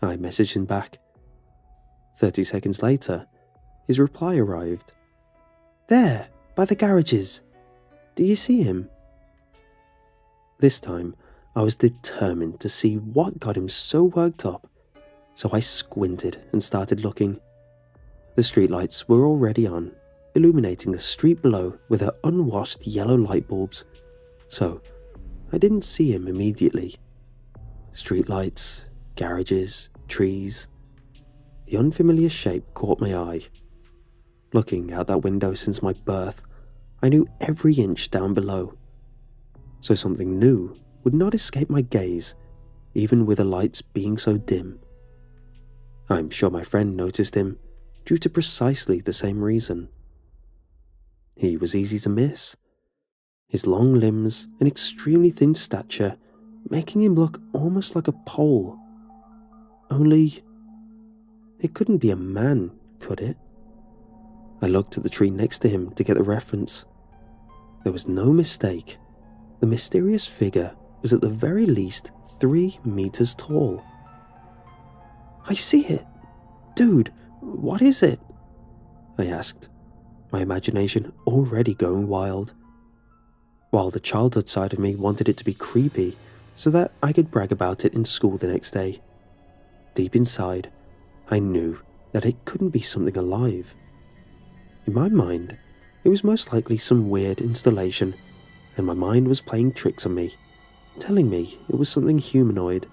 I messaged him back. 30 seconds later, his reply arrived. "There, by the garages. Do you see him?" This time, I was determined to see what got him so worked up, so I squinted and started looking. The streetlights were already on, illuminating the street below with their unwashed yellow light bulbs, so I didn't see him immediately. Streetlights, garages, trees. The unfamiliar shape caught my eye. Looking out that window since my birth, I knew every inch down below, so something new would not escape my gaze, even with the lights being so dim. I'm sure my friend noticed him, due to precisely the same reason. He was easy to miss. His long limbs and extremely thin stature making him look almost like a pole. Only, it couldn't be a man, could it? I looked at the tree next to him to get the reference. There was no mistake. The mysterious figure was at the very least 3 meters tall. "I see it! Dude, what is it?" I asked, my imagination already going wild. While the childhood side of me wanted it to be creepy so that I could brag about it in school the next day, deep inside, I knew that it couldn't be something alive. In my mind, it was most likely some weird installation, and my mind was playing tricks on me, telling me it was something humanoid.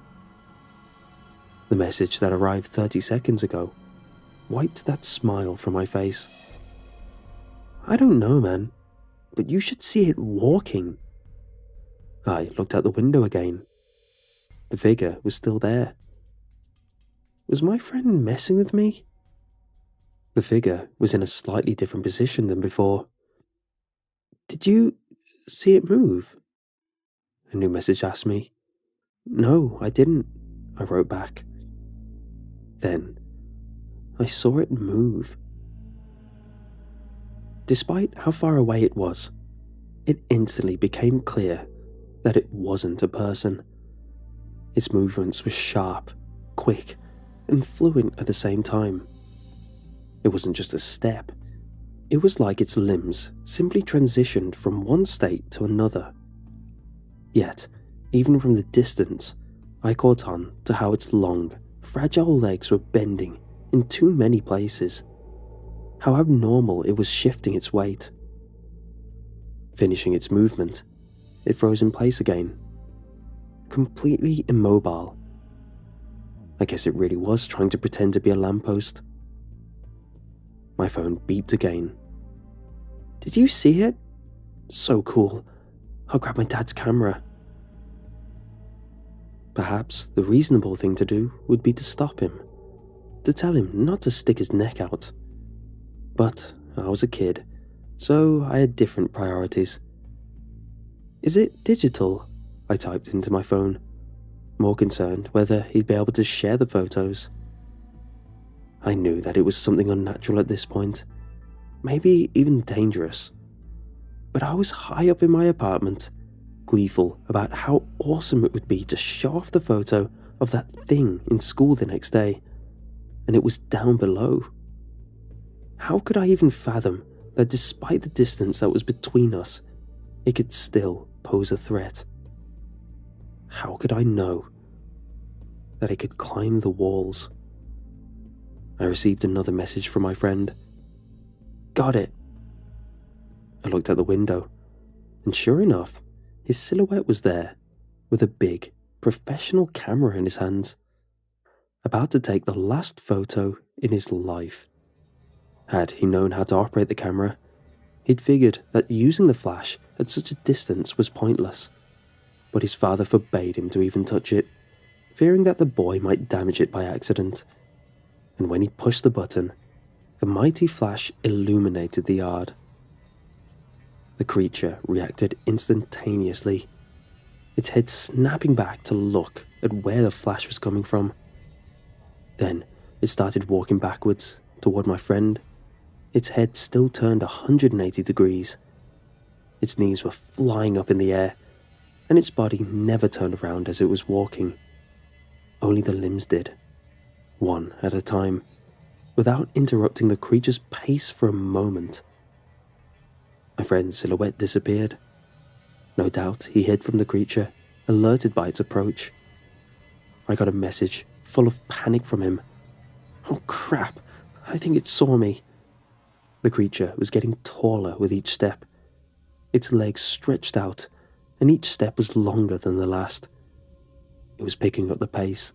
The message that arrived 30 seconds ago wiped that smile from my face. "I don't know, man, but you should see it walking." I looked out the window again. The figure was still there. Was my friend messing with me? The figure was in a slightly different position than before. "Did you see it move?" a new message asked me. "No, I didn't," I wrote back. Then, I saw it move. Despite how far away it was, it instantly became clear that it wasn't a person. Its movements were sharp, quick, and fluent at the same time. It wasn't just a step. It was like its limbs simply transitioned from one state to another. Yet, even from the distance, I caught on to how its long, fragile legs were bending in too many places. How abnormal it was shifting its weight. Finishing its movement, it froze in place again. completely immobile. I guess it really was trying to pretend to be a lamppost. My phone beeped again. "Did you see it? So cool. I'll grab my dad's camera." Perhaps the reasonable thing to do would be to stop him, to tell him not to stick his neck out. But I was a kid, so I had different priorities. "Is it digital?" I typed into my phone, more concerned whether he'd be able to share the photos. I knew that it was something unnatural at this point, maybe even dangerous. But I was high up in my apartment, gleeful about how awesome it would be to show off the photo of that thing in school the next day, and it was down below. How could I even fathom that despite the distance that was between us, it could still pose a threat? How could I know that it could climb the walls? I received another message from my friend. "Got it." I looked out the window, and sure enough, his silhouette was there, with a big, professional camera in his hands, about to take the last photo in his life. Had he known how to operate the camera, he'd figured that using the flash at such a distance was pointless, but his father forbade him to even touch it, fearing that the boy might damage it by accident. And when he pushed the button, the mighty flash illuminated the yard. The creature reacted instantaneously, its head snapping back to look at where the flash was coming from. Then it started walking backwards toward my friend, its head still turned 180 degrees. Its knees were flying up in the air, and its body never turned around as it was walking. Only the limbs did, one at a time, without interrupting the creature's pace for a moment. My friend's silhouette disappeared. No doubt he hid from the creature, alerted by its approach. I got a message full of panic from him. "Oh crap, I think it saw me." The creature was getting taller with each step. Its legs stretched out, and each step was longer than the last. It was picking up the pace,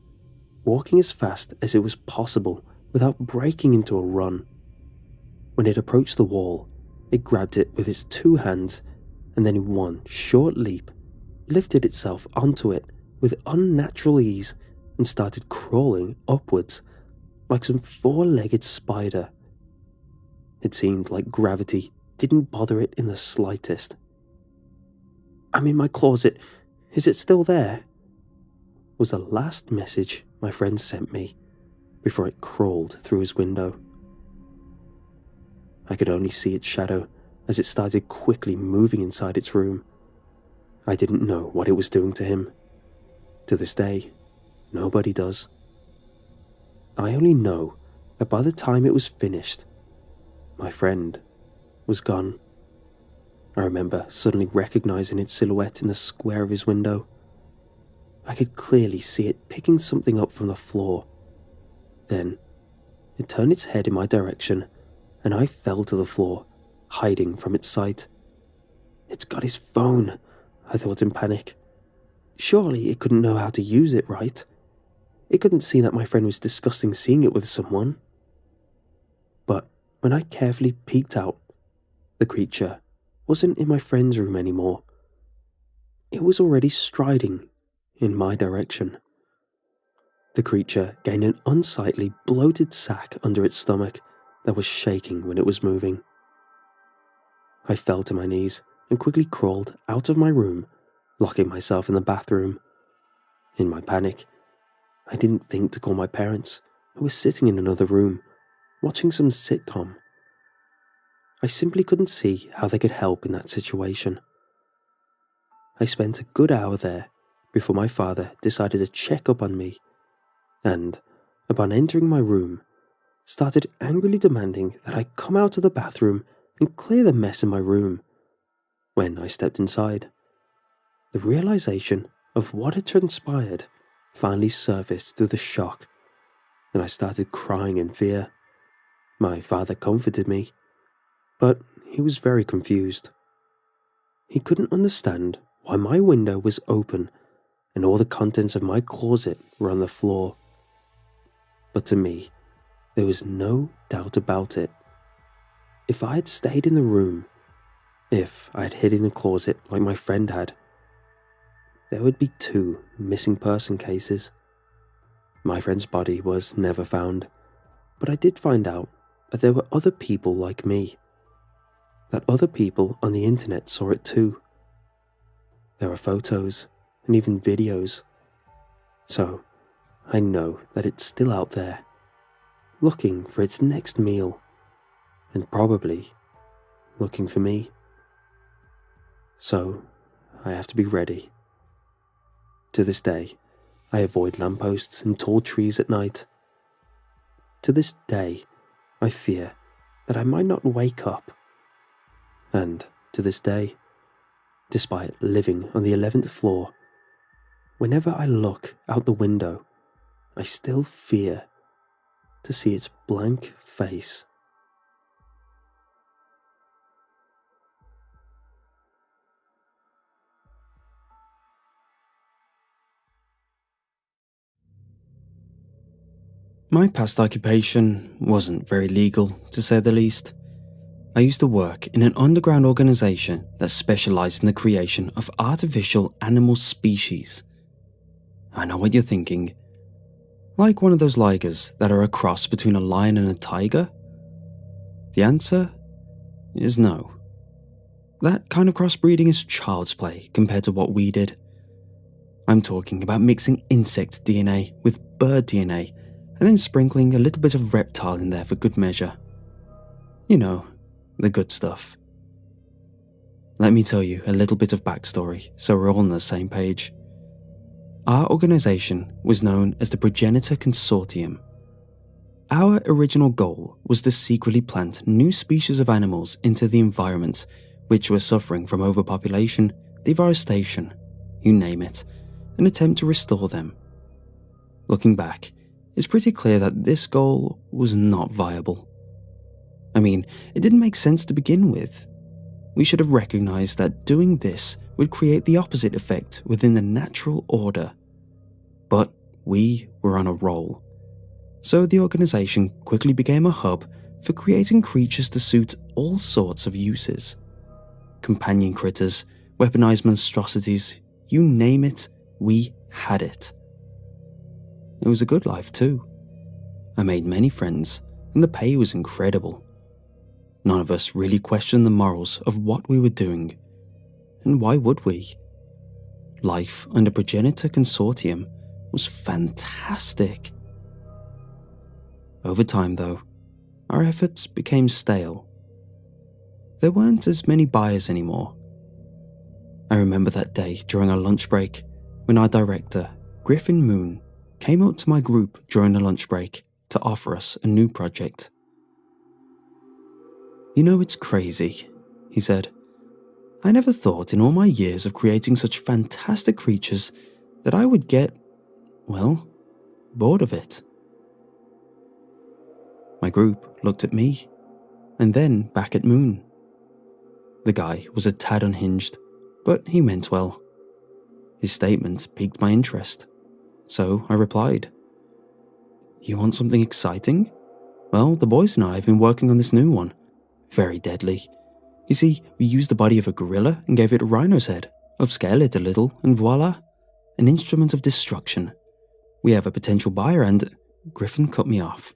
walking as fast as it was possible without breaking into a run. When it approached the wall, it grabbed it with its two hands, and then in one short leap, lifted itself onto it with unnatural ease and started crawling upwards like some four-legged spider. It seemed like gravity didn't bother it in the slightest. "I'm in my closet. Is it still there?" was the last message my friend sent me before it crawled through his window. I could only see its shadow as it started quickly moving inside its room. I didn't know what it was doing to him. To this day, nobody does. I only know that by the time it was finished, my friend was gone. I remember suddenly recognizing its silhouette in the square of his window. I could clearly see it picking something up from the floor. Then, it turned its head in my direction, and I fell to the floor, hiding from its sight. "It's got his phone," I thought in panic. Surely it couldn't know how to use it, right? It couldn't see that my friend was discussing seeing it with someone. But when I carefully peeked out, the creature wasn't in my friend's room anymore. It was already striding in my direction. The creature gained an unsightly, bloated sack under its stomach that was shaking when it was moving. I fell to my knees and quickly crawled out of my room, locking myself in the bathroom. In my panic, I didn't think to call my parents, who were sitting in another room, watching some sitcom. I simply couldn't see how they could help in that situation. I spent a good hour there before my father decided to check up on me, and, upon entering my room, started angrily demanding that I come out of the bathroom and clear the mess in my room. When I stepped inside, the realization of what had transpired finally surfaced through the shock, and I started crying in fear. My father comforted me, but he was very confused. He couldn't understand why my window was open and all the contents of my closet were on the floor. But to me, there was no doubt about it. If I had stayed in the room, if I had hid in the closet like my friend had, there would be 2 missing person cases. My friend's body was never found, but I did find out that there were other people like me, that other people on the internet saw it too. There are photos and even videos. So I know that it's still out there, looking for its next meal, and probably looking for me. So I have to be ready. To this day, I avoid lampposts and tall trees at night. To this day, I fear that I might not wake up. And to this day, despite living on the 11th floor, whenever I look out the window, I still fear to see its blank face. My past occupation wasn't very legal, to say the least. I used to work in an underground organisation that specialised in the creation of artificial animal species. I know what you're thinking. Like one of those ligers that are a cross between a lion and a tiger? The answer is no. That kind of crossbreeding is child's play compared to what we did. I'm talking about mixing insect DNA with bird DNA and then sprinkling a little bit of reptile in there for good measure. You know, the good stuff. Let me tell you a little bit of backstory so we're all on the same page. Our organisation was known as the Progenitor Consortium. Our original goal was to secretly plant new species of animals into the environment which were suffering from overpopulation, deforestation, you name it, and attempt to restore them. Looking back, it's pretty clear that this goal was not viable. I mean, it didn't make sense to begin with. We should have recognized that doing this would create the opposite effect within the natural order. But we were on a roll. So the organization quickly became a hub for creating creatures to suit all sorts of uses. Companion critters, weaponized monstrosities, you name it, we had it. It was a good life too. I made many friends, and the pay was incredible. None of us really questioned the morals of what we were doing. And why would we? Life under Progenitor Consortium was fantastic. Over time though, our efforts became stale. There weren't as many buyers anymore. I remember that day during our lunch break when our director, Griffin Moon, came up to my group during the lunch break to offer us a new project. You know, it's crazy, he said. I never thought in all my years of creating such fantastic creatures that I would get, well, bored of it. My group looked at me, and then back at Moon. The guy was a tad unhinged, but he meant well. His statement piqued my interest, so I replied, "You want something exciting? Well, the boys and I have been working on this new one. Very deadly. You see, we used the body of a gorilla and gave it a rhino's head, upscale it a little, and voila, an instrument of destruction. We have a potential buyer and..." Griffin cut me off.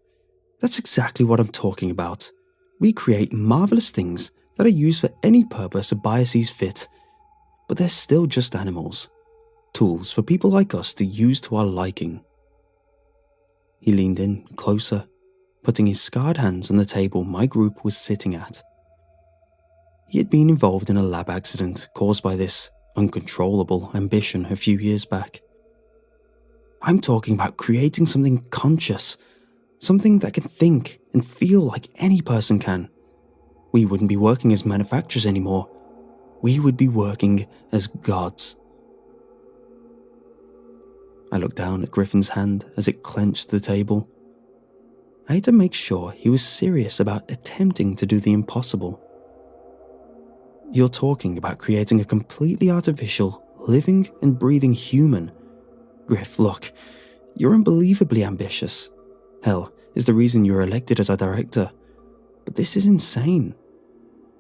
"That's exactly what I'm talking about. We create marvelous things that are used for any purpose a buyer sees fit, but they're still just animals. Tools for people like us to use to our liking." He leaned in closer, putting his scarred hands on the table my group was sitting at. He had been involved in a lab accident caused by this uncontrollable ambition a few years back. I'm talking about creating something conscious, something that can think and feel like any person can. We wouldn't be working as manufacturers anymore. We would be working as gods. I looked down at Griffin's hand as it clenched the table. I had to make sure he was serious about attempting to do the impossible. "You're talking about creating a completely artificial, living and breathing human Griff, look, you're unbelievably ambitious. Hell, is the reason you're elected as our director. But this is insane.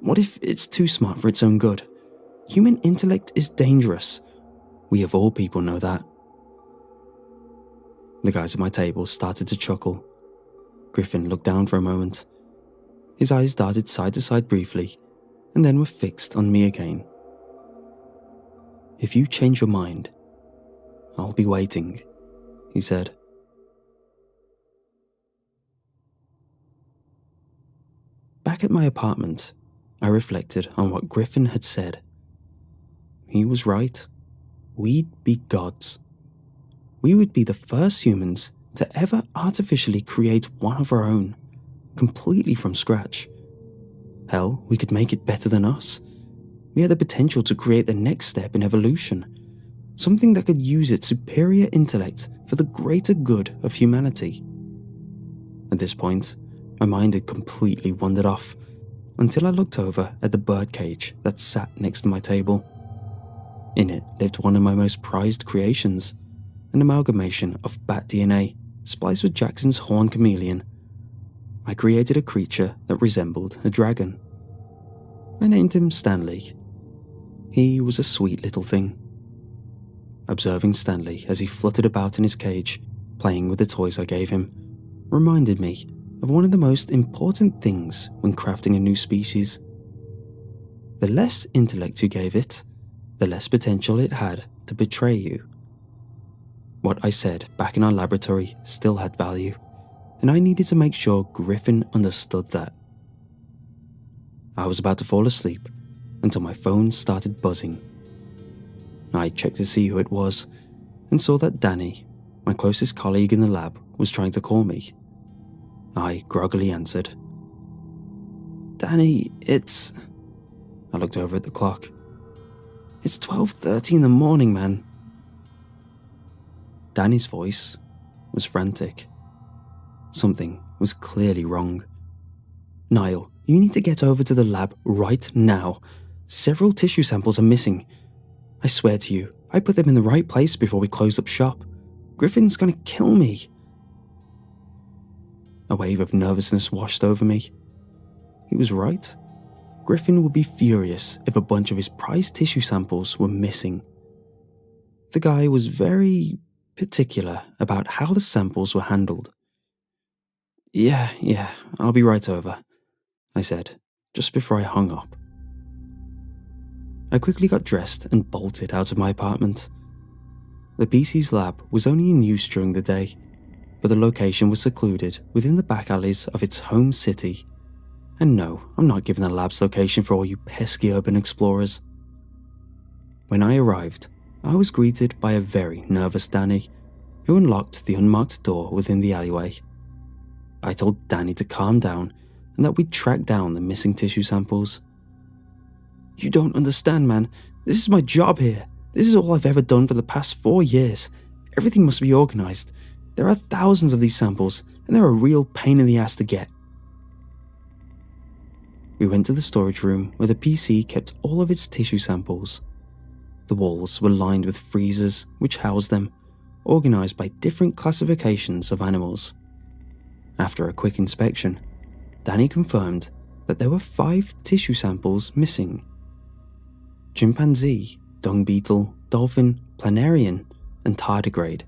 What if it's too smart for its own good? Human intellect is dangerous. We of all people know that. The guys at my table started to chuckle. Griffin looked down for a moment. His eyes darted side to side briefly, and then were fixed on me again. If you change your mind, I'll be waiting, he said. Back at my apartment, I reflected on what Griffin had said. He was right. We'd be gods. We would be the first humans to ever artificially create one of our own, completely from scratch. Hell, we could make it better than us. We had the potential to create the next step in evolution, something that could use its superior intellect for the greater good of humanity. At this point, my mind had completely wandered off, until I looked over at the birdcage that sat next to my table. In it lived one of my most prized creations, an amalgamation of bat DNA spliced with Jackson's horn chameleon. I created a creature that resembled a dragon. I named him Stanley. He was a sweet little thing. Observing Stanley as he fluttered about in his cage, playing with the toys I gave him, reminded me of one of the most important things when crafting a new species. The less intellect you gave it, the less potential it had to betray you. What I said back in our laboratory still had value, and I needed to make sure Griffin understood that. I was about to fall asleep until my phone started buzzing. I checked to see who it was and saw that Danny, my closest colleague in the lab, was trying to call me. I groggily answered. "Danny, it's..." I looked over at the clock. "It's 12:30 in the morning, man." Danny's voice was frantic. Something was clearly wrong. "Niall, you need to get over to the lab right now. Several tissue samples are missing. I swear to you, I put them in the right place before we closed up shop. Griffin's gonna kill me." A wave of nervousness washed over me. He was right. Griffin would be furious if a bunch of his prized tissue samples were missing. The guy was very particular about how the samples were handled. Yeah, I'll be right over," I said, just before I hung up. I quickly got dressed and bolted out of my apartment. The PC's lab was only in use during the day, but the location was secluded within the back alleys of its home city. And no, I'm not giving the lab's location for all you pesky urban explorers. When I arrived, I was greeted by a very nervous Danny, who unlocked the unmarked door within the alleyway. I told Danny to calm down and that we'd track down the missing tissue samples. "You don't understand, man. This is my job here. This is all I've ever done for the past 4 years. Everything must be organized. There are thousands of these samples, and they're a real pain in the ass to get." We went to the storage room where the PC kept all of its tissue samples. The walls were lined with freezers which housed them, organized by different classifications of animals. After a quick inspection, Danny confirmed that there were 5 tissue samples missing: chimpanzee, dung beetle, dolphin, planarian, and tardigrade.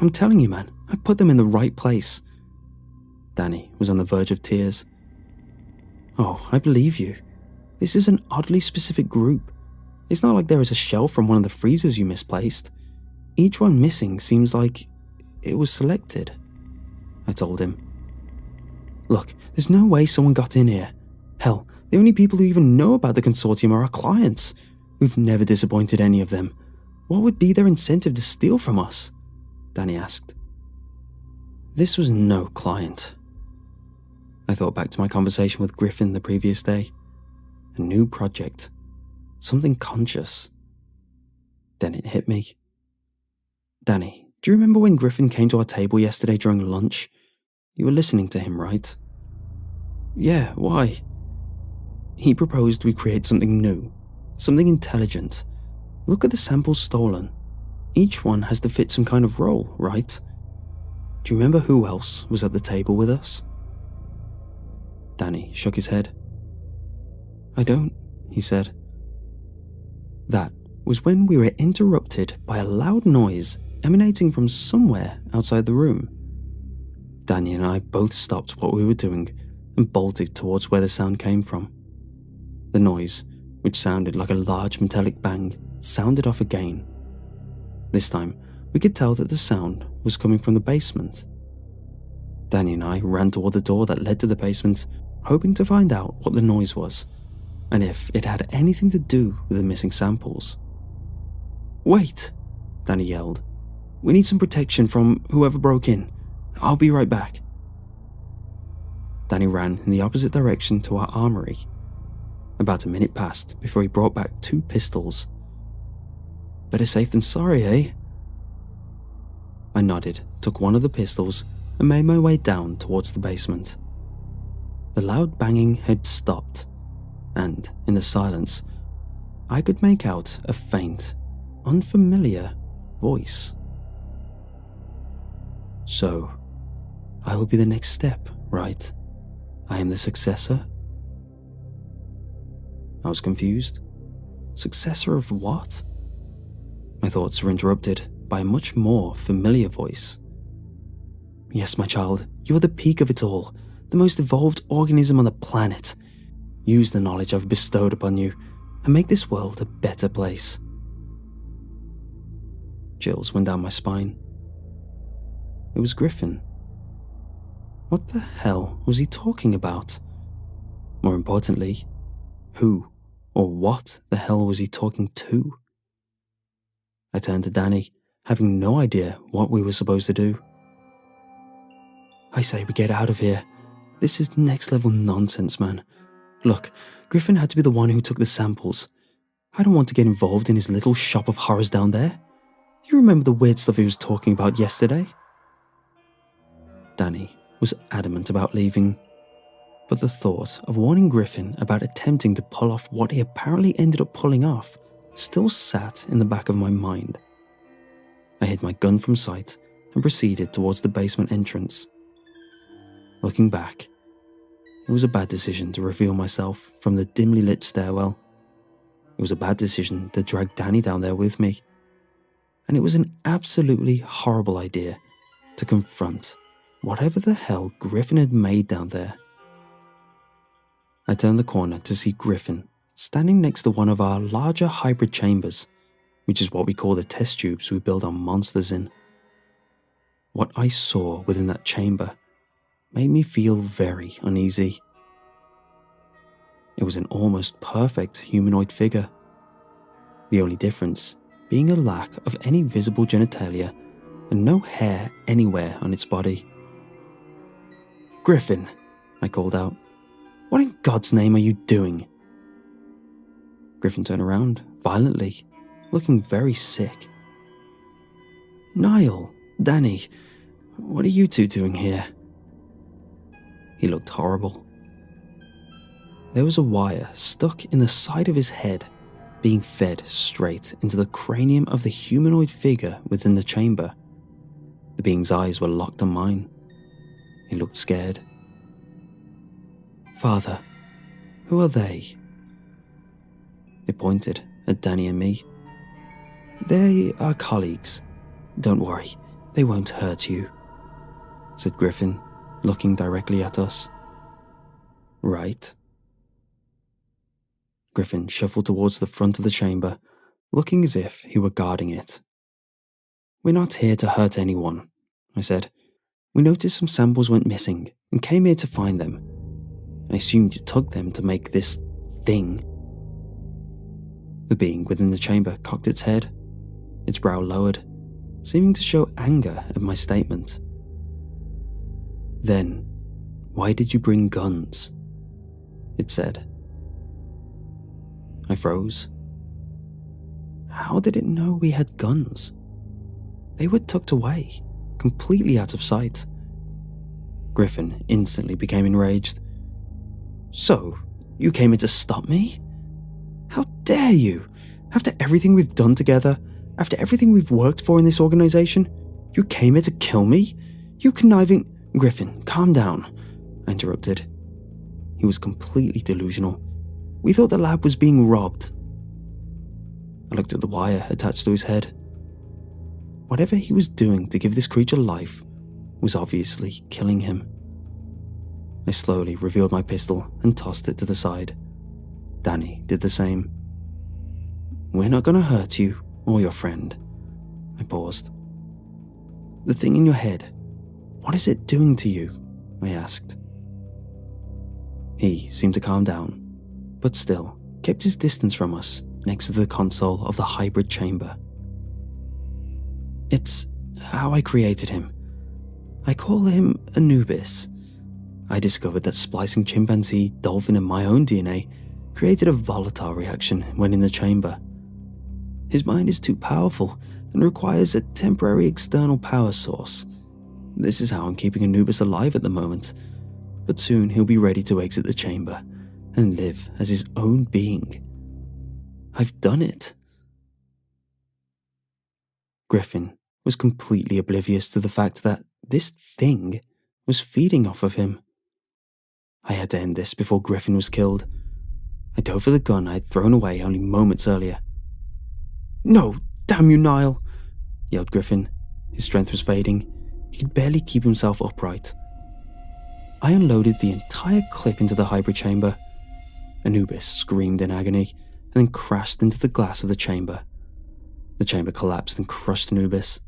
"I'm telling you, man, I put them in the right place." Danny was on the verge of tears. "Oh, I believe you. This is an oddly specific group. It's not like there is a shell from one of the freezers you misplaced. Each one missing seems like it was selected," I told him. "Look, there's no way someone got in here. Hell, the only people who even know about the consortium are our clients. We've never disappointed any of them. What would be their incentive to steal from us?" Danny asked. This was no client. I thought back to my conversation with Griffin the previous day. A new project. Something conscious. Then it hit me. "Danny, do you remember when Griffin came to our table yesterday during lunch? You were listening to him, right?" "Yeah, why?" "He proposed we create something new, something intelligent. Look at the samples stolen. each one has to fit some kind of role, right? Do you remember who else was at the table with us? Danny shook his head. I don't, he said. That was when we were interrupted by a loud noise emanating from somewhere outside the room. Danny and I both stopped what we were doing and bolted towards where the sound came from. The noise, which sounded like a large metallic bang, sounded off again. This time, we could tell that the sound was coming from the basement. Danny and I ran toward the door that led to the basement, hoping to find out what the noise was, and if it had anything to do with the missing samples. Wait, Danny yelled. We need some protection from whoever broke in. I'll be right back. Danny ran in the opposite direction to our armory. About a minute passed before he brought back 2 pistols. Better safe than sorry, eh? I nodded, took one of the pistols, and made my way down towards the basement. The loud banging had stopped, and in the silence, I could make out a faint, unfamiliar voice. So, I will be the next step, right? I am the successor? I was confused. Successor of what? My thoughts were interrupted by a much more familiar voice. Yes, my child, you are the peak of it all, the most evolved organism on the planet. Use the knowledge I've bestowed upon you and make this world a better place. Chills went down my spine. It was Griffin. What the hell was he talking about? More importantly, who or what the hell was he talking to? I turned to Danny, having no idea what we were supposed to do. I say we get out of here. This is next level nonsense, man. Look, Griffin had to be the one who took the samples. I don't want to get involved in his little shop of horrors down there. You remember the weird stuff he was talking about yesterday? Danny was adamant about leaving, but the thought of warning Griffin about attempting to pull off what he apparently ended up pulling off still sat in the back of my mind. I hid my gun from sight and proceeded towards the basement entrance. Looking back, it was a bad decision to reveal myself from the dimly lit stairwell. It was a bad decision to drag Danny down there with me. And it was an absolutely horrible idea to confront whatever the hell Griffin had made down there. I turned the corner to see Griffin standing next to one of our larger hybrid chambers, which is what we call the test tubes we build our monsters in. What I saw within that chamber made me feel very uneasy. It was an almost perfect humanoid figure, the only difference being a lack of any visible genitalia and no hair anywhere on its body. Griffin, I called out. What in God's name are you doing? Griffin turned around violently, looking very sick. Niall, Danny, what are you two doing here? He looked horrible. There was a wire stuck in the side of his head, being fed straight into the cranium of the humanoid figure within the chamber. The being's eyes were locked on mine. He looked scared. Father, who are they? It pointed at Danny and me. They are colleagues. Don't worry, they won't hurt you, said Griffin, looking directly at us. Right. Griffin shuffled towards the front of the chamber, looking as if he were guarding it. We're not here to hurt anyone, I said. We noticed some samples went missing and came here to find them. I assumed you took them to make this thing. The being within the chamber cocked its head, its brow lowered, seeming to show anger at my statement. Then, why did you bring guns? It said. I froze. How did it know we had guns? They were tucked away, completely out of sight. Griffin instantly became enraged. So, you came in to stop me? How dare you? After everything we've done together, After everything we've worked for in this organization, you came here to kill me? You conniving... Griffin, calm down, I interrupted. He was completely delusional. We thought the lab was being robbed. I looked at the wire attached to his head. Whatever he was doing to give this creature life was obviously killing him. I slowly revealed my pistol and tossed it to the side. Danny did the same. We're not going to hurt you or your friend. I paused. The thing in your head, what is it doing to you? I asked. He seemed to calm down, but still kept his distance from us next to the console of the hybrid chamber. It's how I created him. I call him Anubis. I discovered that splicing chimpanzee, dolphin, and my own DNA created a volatile reaction when in the chamber. His mind is too powerful and requires a temporary external power source. This is how I'm keeping Anubis alive at the moment, but soon he'll be ready to exit the chamber and live as his own being. I've done it. Griffin was completely oblivious to the fact that this thing was feeding off of him. I had to end this before Griffin was killed. I dove for the gun I had thrown away only moments earlier. No, damn you, Niall, yelled Griffin. His strength was fading. He could barely keep himself upright. I unloaded the entire clip into the hybrid chamber. Anubis screamed in agony and then crashed into the glass of the chamber. The chamber collapsed and crushed Anubis.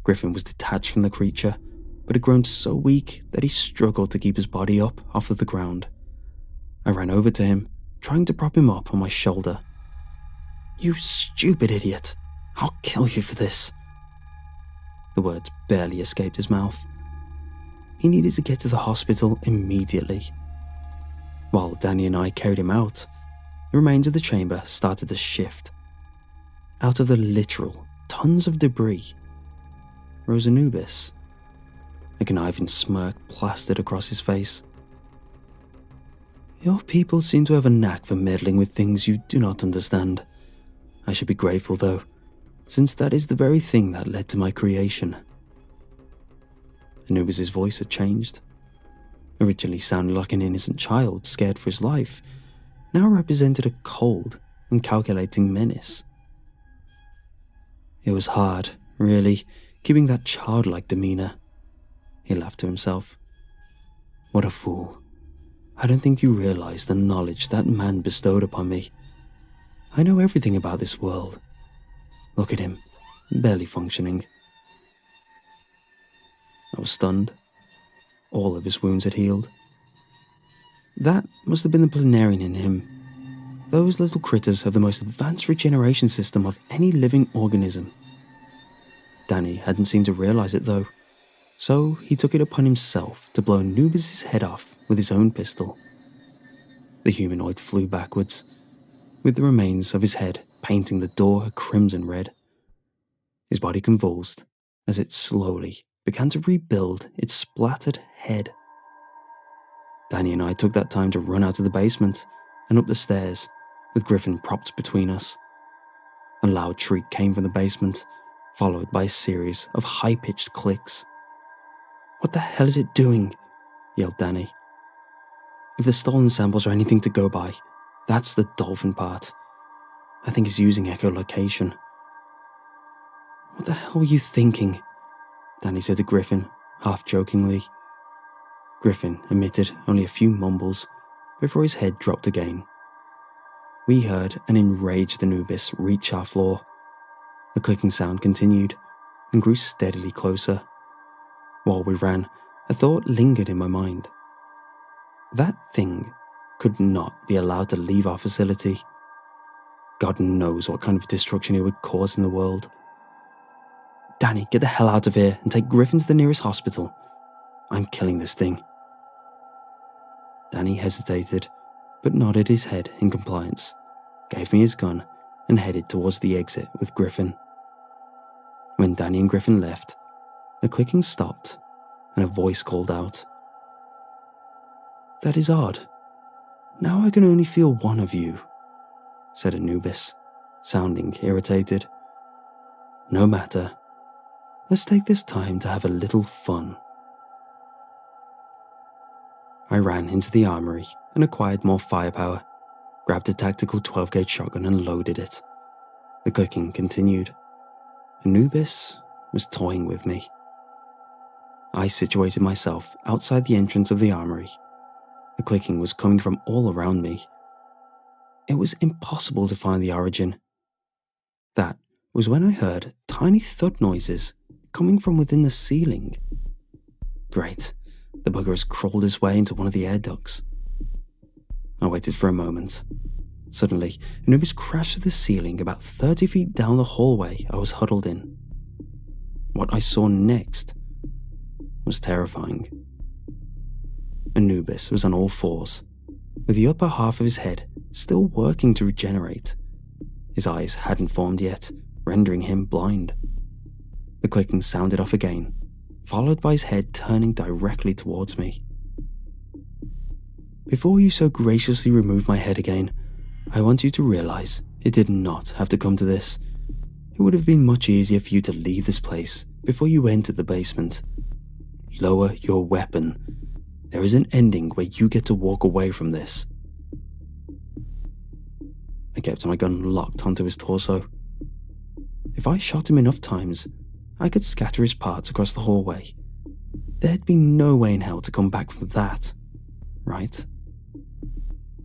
Griffin was detached from the creature, but had grown so weak that he struggled to keep his body up off of the ground. I ran over to him, trying to prop him up on my shoulder. You stupid idiot! I'll kill you for this. The words barely escaped his mouth. He needed to get to the hospital immediately. While Danny and I carried him out, the remains of the chamber started to shift. Out of the literal tons of debris rose Anubis. A conniving smirk plastered across his face. Your people seem to have a knack for meddling with things you do not understand. I should be grateful, though, since that is the very thing that led to my creation. Anubis' voice had changed. Originally sounded like an innocent child scared for his life, now represented a cold and calculating menace. It was hard, really, keeping that childlike demeanor. He laughed to himself. What a fool. I don't think you realize the knowledge that man bestowed upon me. I know everything about this world. Look at him, barely functioning. I was stunned. All of his wounds had healed. That must have been the planarian in him. Those little critters have the most advanced regeneration system of any living organism. Danny hadn't seemed to realize it though, so he took it upon himself to blow Anubis' head off with his own pistol. The humanoid flew backwards, with the remains of his head painting the door a crimson red. His body convulsed as it slowly began to rebuild its splattered head. Danny and I took that time to run out of the basement and up the stairs, with Griffin propped between us. A loud shriek came from the basement, followed by a series of high-pitched clicks. What the hell is it doing? Yelled Danny. If the stolen samples are anything to go by, that's the dolphin part. I think he's using echolocation. What the hell were you thinking? Danny said to Griffin, half jokingly. Griffin emitted only a few mumbles before his head dropped again. We heard an enraged Anubis reach our floor. The clicking sound continued and grew steadily closer. While we ran, a thought lingered in my mind. That thing could not be allowed to leave our facility. God knows what kind of destruction it would cause in the world. Danny, get the hell out of here and take Griffin to the nearest hospital. I'm killing this thing. Danny hesitated, but nodded his head in compliance, gave me his gun, and headed towards the exit with Griffin. When Danny and Griffin left, the clicking stopped, and a voice called out. That is odd. Now I can only feel one of you, said Anubis, sounding irritated. No matter. Let's take this time to have a little fun. I ran into the armory and acquired more firepower, grabbed a tactical 12-gauge shotgun and loaded it. The clicking continued. Anubis was toying with me. I situated myself outside the entrance of the armory. The clicking was coming from all around me. It was impossible to find the origin. That was when I heard tiny thud noises coming from within the ceiling. Great, the bugger has crawled his way into one of the air ducts. I waited for a moment. Suddenly, Anubis crashed through the ceiling about 30 feet down the hallway I was huddled in. What I saw next was terrifying. Anubis was on all fours, with the upper half of his head still working to regenerate. His eyes hadn't formed yet, rendering him blind. The clicking sounded off again, followed by his head turning directly towards me. Before you so graciously remove my head again, I want you to realize it did not have to come to this. It would have been much easier for you to leave this place before you entered the basement. Lower your weapon. There is an ending where you get to walk away from this. I kept my gun locked onto his torso. If I shot him enough times, I could scatter his parts across the hallway. There'd be no way in hell to come back from that, right?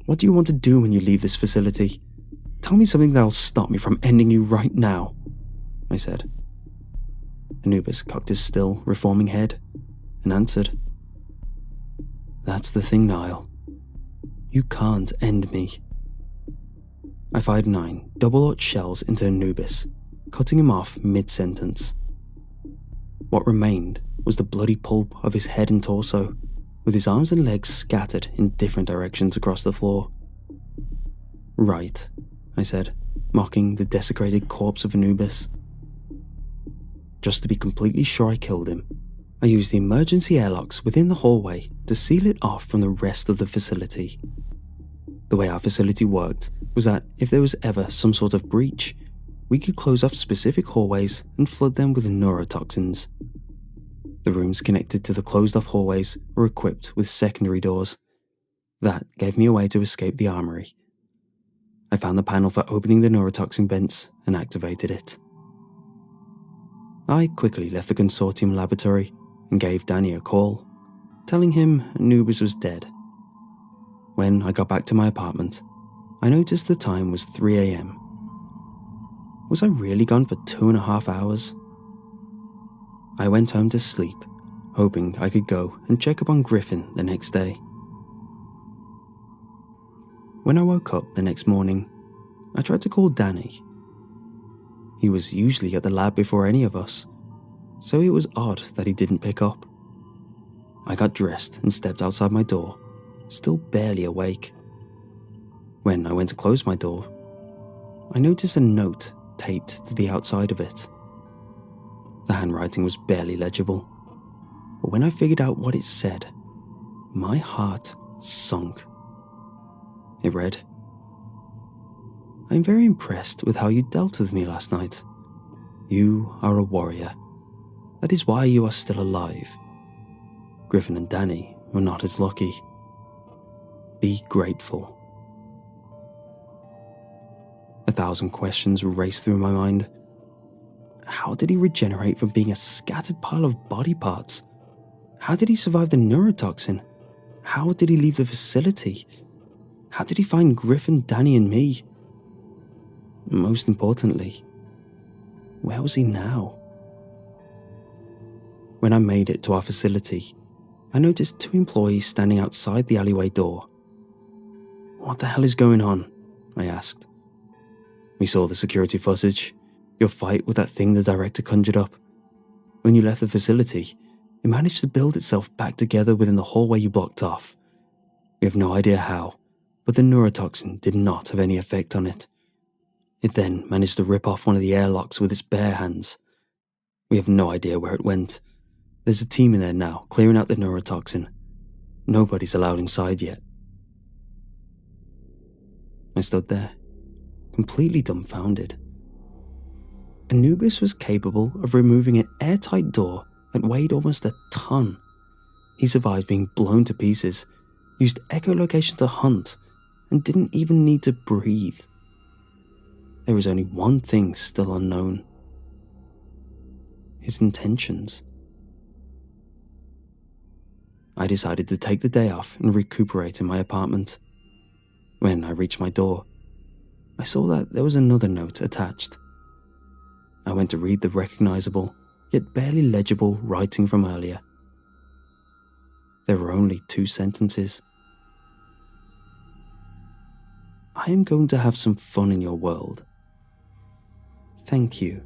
What do you want to do when you leave this facility? Tell me something that'll stop me from ending you right now, I said. Anubis cocked his still, reforming head and answered, That's the thing, Niall. You can't end me. I fired 9 double-aught shells into Anubis, cutting him off mid-sentence. What remained was the bloody pulp of his head and torso, with his arms and legs scattered in different directions across the floor. Right, I said, mocking the desecrated corpse of Anubis. Just to be completely sure I killed him, I used the emergency airlocks within the hallway to seal it off from the rest of the facility. The way our facility worked was that if there was ever some sort of breach, we could close off specific hallways and flood them with neurotoxins. The rooms connected to the closed-off hallways were equipped with secondary doors. That gave me a way to escape the armory. I found the panel for opening the neurotoxin vents and activated it. I quickly left the consortium laboratory and gave Danny a call, telling him Anubis was dead. When I got back to my apartment, I noticed the time was 3 a.m. Was I really gone for 2.5 hours? I went home to sleep, hoping I could go and check up on Griffin the next day. When I woke up the next morning, I tried to call Danny. He was usually at the lab before any of us, so it was odd that he didn't pick up. I got dressed and stepped outside my door, still barely awake. When I went to close my door, I noticed a note taped to the outside of it. The handwriting was barely legible, but when I figured out what it said, my heart sunk. It read, I'm very impressed with how you dealt with me last night. You are a warrior. That is why you are still alive. Griffin and Danny were not as lucky. Be grateful. 1,000 questions raced through my mind. How did he regenerate from being a scattered pile of body parts? How did he survive the neurotoxin? How did he leave the facility? How did he find Griffin, Danny, and me? Most importantly, where was he now? When I made it to our facility, I noticed 2 employees standing outside the alleyway door. What the hell is going on? I asked. We saw the security footage, your fight with that thing the director conjured up. When you left the facility, it managed to build itself back together within the hallway you blocked off. We have no idea how, but the neurotoxin did not have any effect on it. It then managed to rip off one of the airlocks with its bare hands. We have no idea where it went. There's a team in there now, clearing out the neurotoxin. Nobody's allowed inside yet. I stood there, completely dumbfounded. Anubis was capable of removing an airtight door that weighed almost a ton. He survived being blown to pieces, used echolocation to hunt, and didn't even need to breathe. There was only one thing still unknown: his intentions. I decided to take the day off and recuperate in my apartment. When I reached my door, I saw that there was another note attached. I went to read the recognizable, yet barely legible writing from earlier. There were only 2 sentences. I am going to have some fun in your world. Thank you.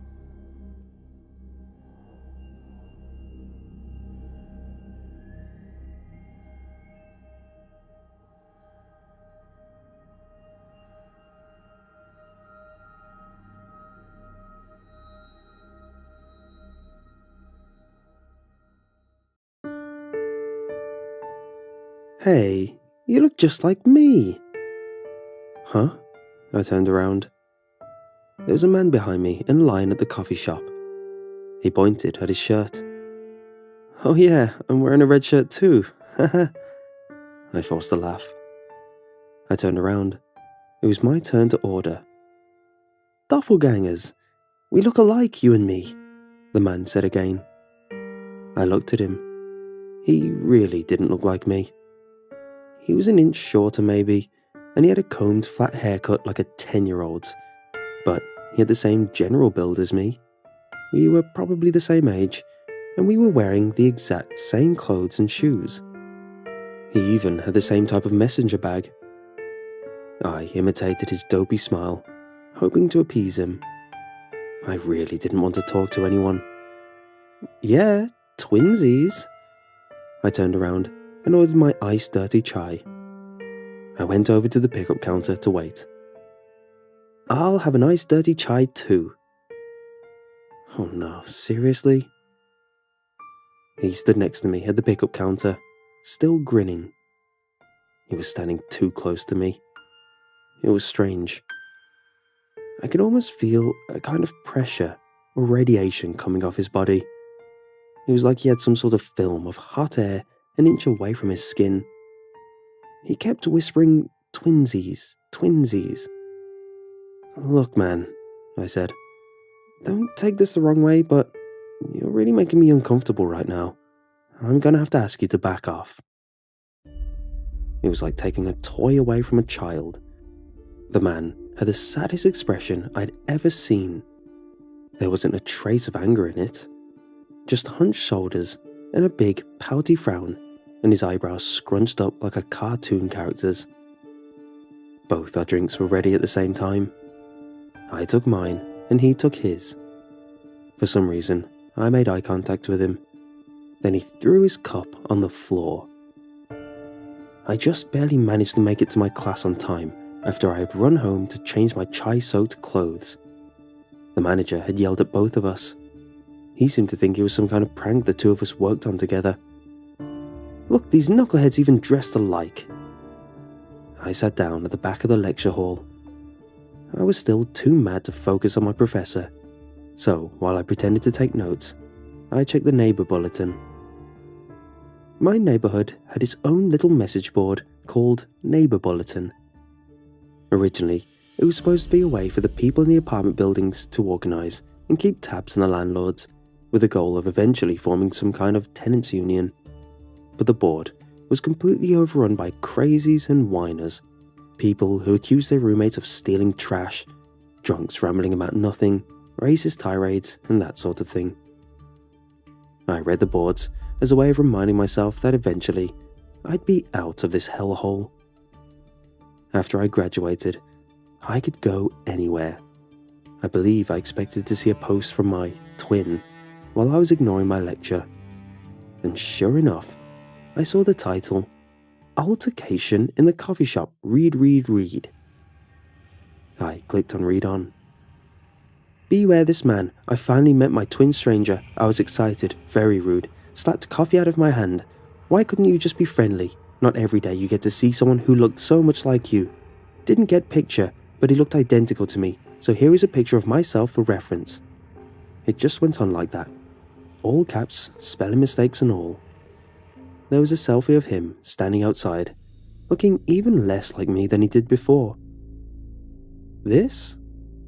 Hey, you look just like me. Huh? I turned around. There was a man behind me in line at the coffee shop. He pointed at his shirt. Oh yeah, I'm wearing a red shirt too. Haha. I forced a laugh. I turned around. It was my turn to order. Doppelgangers. We look alike, you and me, the man said again. I looked at him. He really didn't look like me. He was an inch shorter maybe, and he had a combed flat haircut like a 10-year-old's. But he had the same general build as me. We were probably the same age, and we were wearing the exact same clothes and shoes. He even had the same type of messenger bag. I imitated his dopey smile, hoping to appease him. I really didn't want to talk to anyone. Yeah, twinsies. I turned around and ordered my iced dirty chai. I went over to the pickup counter to wait. I'll have an iced dirty chai too. Oh no, seriously? He stood next to me at the pickup counter, still grinning. He was standing too close to me. It was strange. I could almost feel a kind of pressure or radiation coming off his body. It was like he had some sort of film of hot air an inch away from his skin. He kept whispering, twinsies, twinsies. Look, man, I said, don't take this the wrong way, but you're really making me uncomfortable right now. I'm gonna have to ask you to back off. It was like taking a toy away from a child. The man had the saddest expression I'd ever seen. There wasn't a trace of anger in it, just hunched shoulders and a big, pouty frown, and his eyebrows scrunched up like a cartoon character's. Both our drinks were ready at the same time. I took mine, and he took his. For some reason, I made eye contact with him. Then he threw his cup on the floor. I just barely managed to make it to my class on time after I had run home to change my chai-soaked clothes. The manager had yelled at both of us. He seemed to think it was some kind of prank the two of us worked on together. Look, these knuckleheads even dressed alike. I sat down at the back of the lecture hall. I was still too mad to focus on my professor, so while I pretended to take notes, I checked the neighbor bulletin. My neighborhood had its own little message board called Neighbor Bulletin. Originally, it was supposed to be a way for the people in the apartment buildings to organize and keep tabs on the landlords, with the goal of eventually forming some kind of tenants union. But the board was completely overrun by crazies and whiners, people who accused their roommates of stealing trash, drunks rambling about nothing, racist tirades, and that sort of thing. I read the boards as a way of reminding myself that eventually I'd be out of this hellhole. After I graduated, I could go anywhere. I believe I expected to see a post from my twin while I was ignoring my lecture. And sure enough, I saw the title, Altercation in the Coffee Shop, Read, Read, Read. I clicked on Read On. Beware this man. I finally met my twin stranger. I was excited, very rude. Slapped coffee out of my hand. Why couldn't you just be friendly? Not every day you get to see someone who looked so much like you. Didn't get picture, but he looked identical to me, so here is a picture of myself for reference. It just went on like that. All caps, spelling mistakes and all. There was a selfie of him standing outside, looking even less like me than he did before. This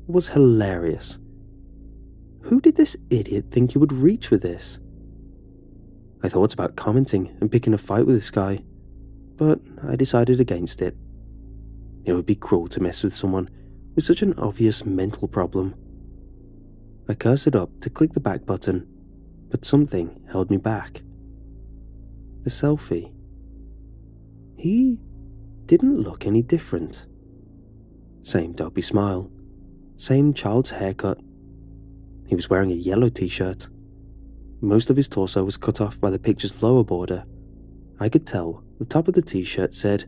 was hilarious. Who did this idiot think he would reach with this? I thought about commenting and picking a fight with this guy, but I decided against it. It would be cruel to mess with someone with such an obvious mental problem. I cursed up to click the back button, but something held me back. The selfie. He didn't look any different. Same dopey smile, same child's haircut. He was wearing a yellow t-shirt. Most of his torso was cut off by the picture's lower border. I could tell the top of the t-shirt said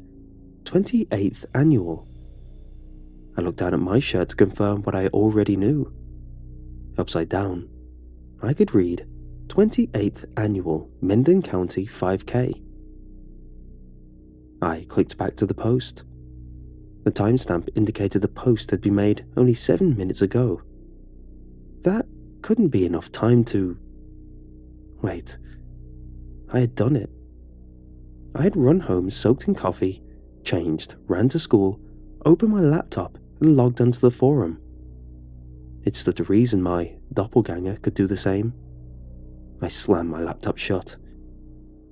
28th Annual. I looked down at my shirt to confirm what I already knew. Upside down, I could read 28th Annual Mendon County 5K. I clicked back to the post. The timestamp indicated the post had been made only 7 minutes ago. That couldn't be enough time to... Wait, I had done it. I had run home soaked in coffee, changed, ran to school, opened my laptop and logged onto the forum. It stood to reason my doppelganger could do the same. I slammed my laptop shut.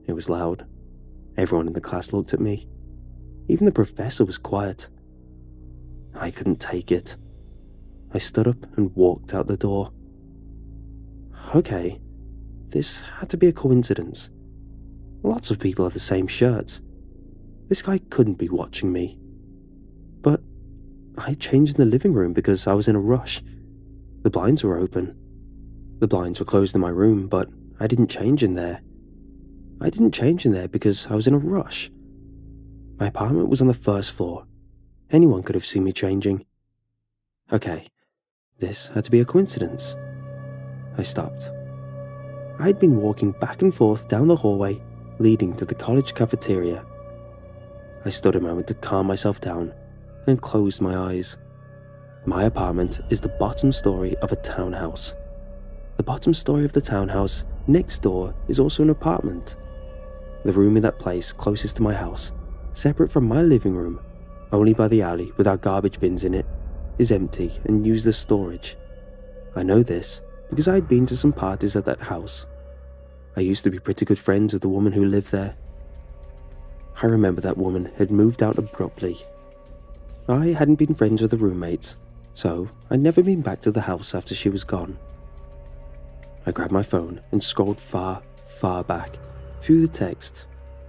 It was loud. Everyone in the class looked at me. Even the professor was quiet. I couldn't take it. I stood up and walked out the door. Okay, this had to be a coincidence. Lots of people have the same shirts. This guy couldn't be watching me. But I changed in the living room because I was in a rush. The blinds were open. The blinds were closed in my room, but I didn't change in there. I didn't change in there because I was in a rush. My apartment was on the first floor. Anyone could have seen me changing. Okay, this had to be a coincidence. I stopped. I had been walking back and forth down the hallway leading to the college cafeteria. I stood a moment to calm myself down and closed my eyes. My apartment is the bottom story of a townhouse. The bottom story of the townhouse next door is also an apartment. The room in that place closest to my house, separate from my living room, only by the alley with our garbage bins in it, is empty and used as storage. I know this because I had been to some parties at that house. I used to be pretty good friends with the woman who lived there. I remember that woman had moved out abruptly. I hadn't been friends with the roommates, so I'd never been back to the house after she was gone. I grabbed my phone and scrolled far, far back through the text,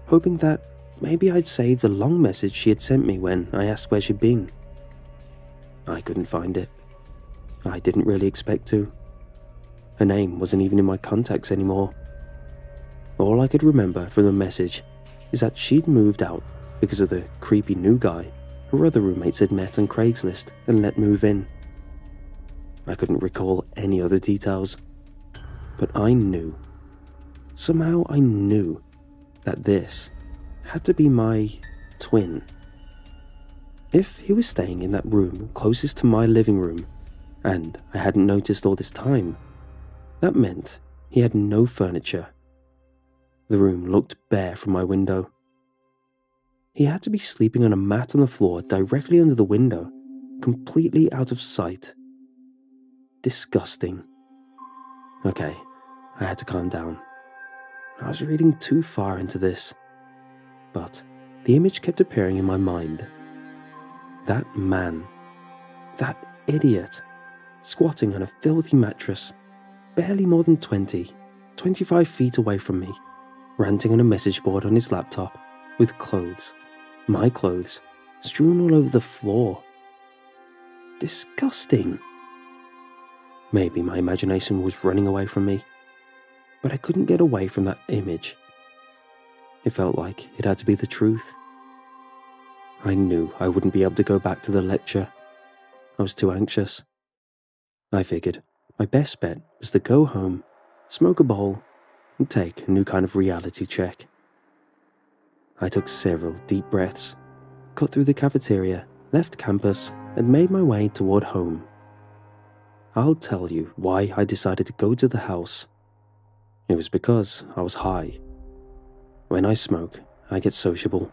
hoping that maybe I'd saved the long message she had sent me when I asked where she'd been. I couldn't find it. I didn't really expect to. Her name wasn't even in my contacts anymore. All I could remember from the message is that she'd moved out because of the creepy new guy her other roommates had met on Craigslist and let move in. I couldn't recall any other details, but I knew, somehow I knew, that this had to be my twin. If he was staying in that room closest to my living room, and I hadn't noticed all this time, that meant he had no furniture. The room looked bare from my window. He had to be sleeping on a mat on the floor directly under the window, completely out of sight. Disgusting. Okay, I had to calm down. I was reading too far into this, but the image kept appearing in my mind. That man, that idiot, squatting on a filthy mattress, barely more than 25 feet away from me, ranting on a message board on his laptop, with clothes, my clothes, strewn all over the floor. Disgusting. Maybe my imagination was running away from me, but I couldn't get away from that image. It felt like it had to be the truth. I knew I wouldn't be able to go back to the lecture. I was too anxious. I figured my best bet was to go home, smoke a bowl, and take a new kind of reality check. I took several deep breaths, cut through the cafeteria, left campus, and made my way toward home. I'll tell you why I decided to go to the house. It was because I was high. When I smoke, I get sociable,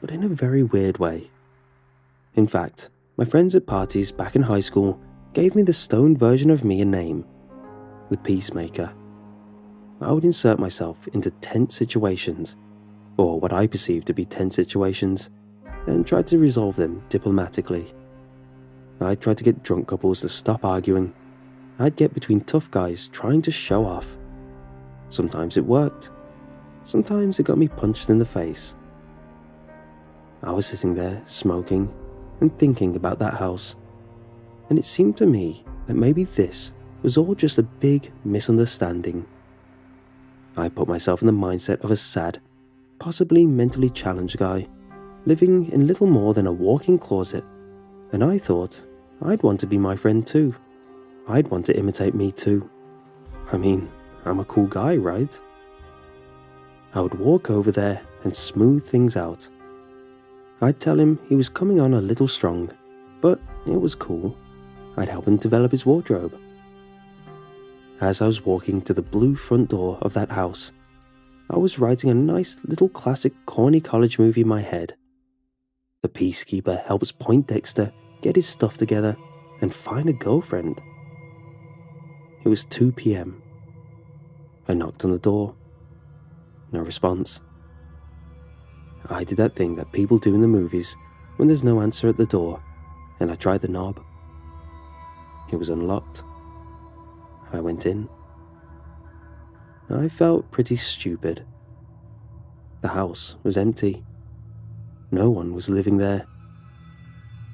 but in a very weird way. In fact, my friends at parties back in high school gave me the stoned version of me a name, the Peacemaker. I would insert myself into tense situations, or what I perceived to be tense situations, and try to resolve them diplomatically. I'd try to get drunk couples to stop arguing. I'd get between tough guys trying to show off. Sometimes it worked. Sometimes it got me punched in the face. I was sitting there, smoking, and thinking about that house, and it seemed to me that maybe this was all just a big misunderstanding. I put myself in the mindset of a sad, possibly mentally challenged guy, living in little more than a walk-in closet, and I thought I'd want to be my friend too. I'd want to imitate me too. I mean, I'm a cool guy, right? I would walk over there and smooth things out. I'd tell him he was coming on a little strong, but it was cool. I'd help him develop his wardrobe. As I was walking to the blue front door of that house, I was writing a nice little classic corny college movie in my head. The peacekeeper helps Poindexter get his stuff together and find a girlfriend. It was 2 p.m. I knocked on the door. No response. I did that thing that people do in the movies when there's no answer at the door, and I tried the knob. It was unlocked. I went in. I felt pretty stupid. The house was empty. No one was living there.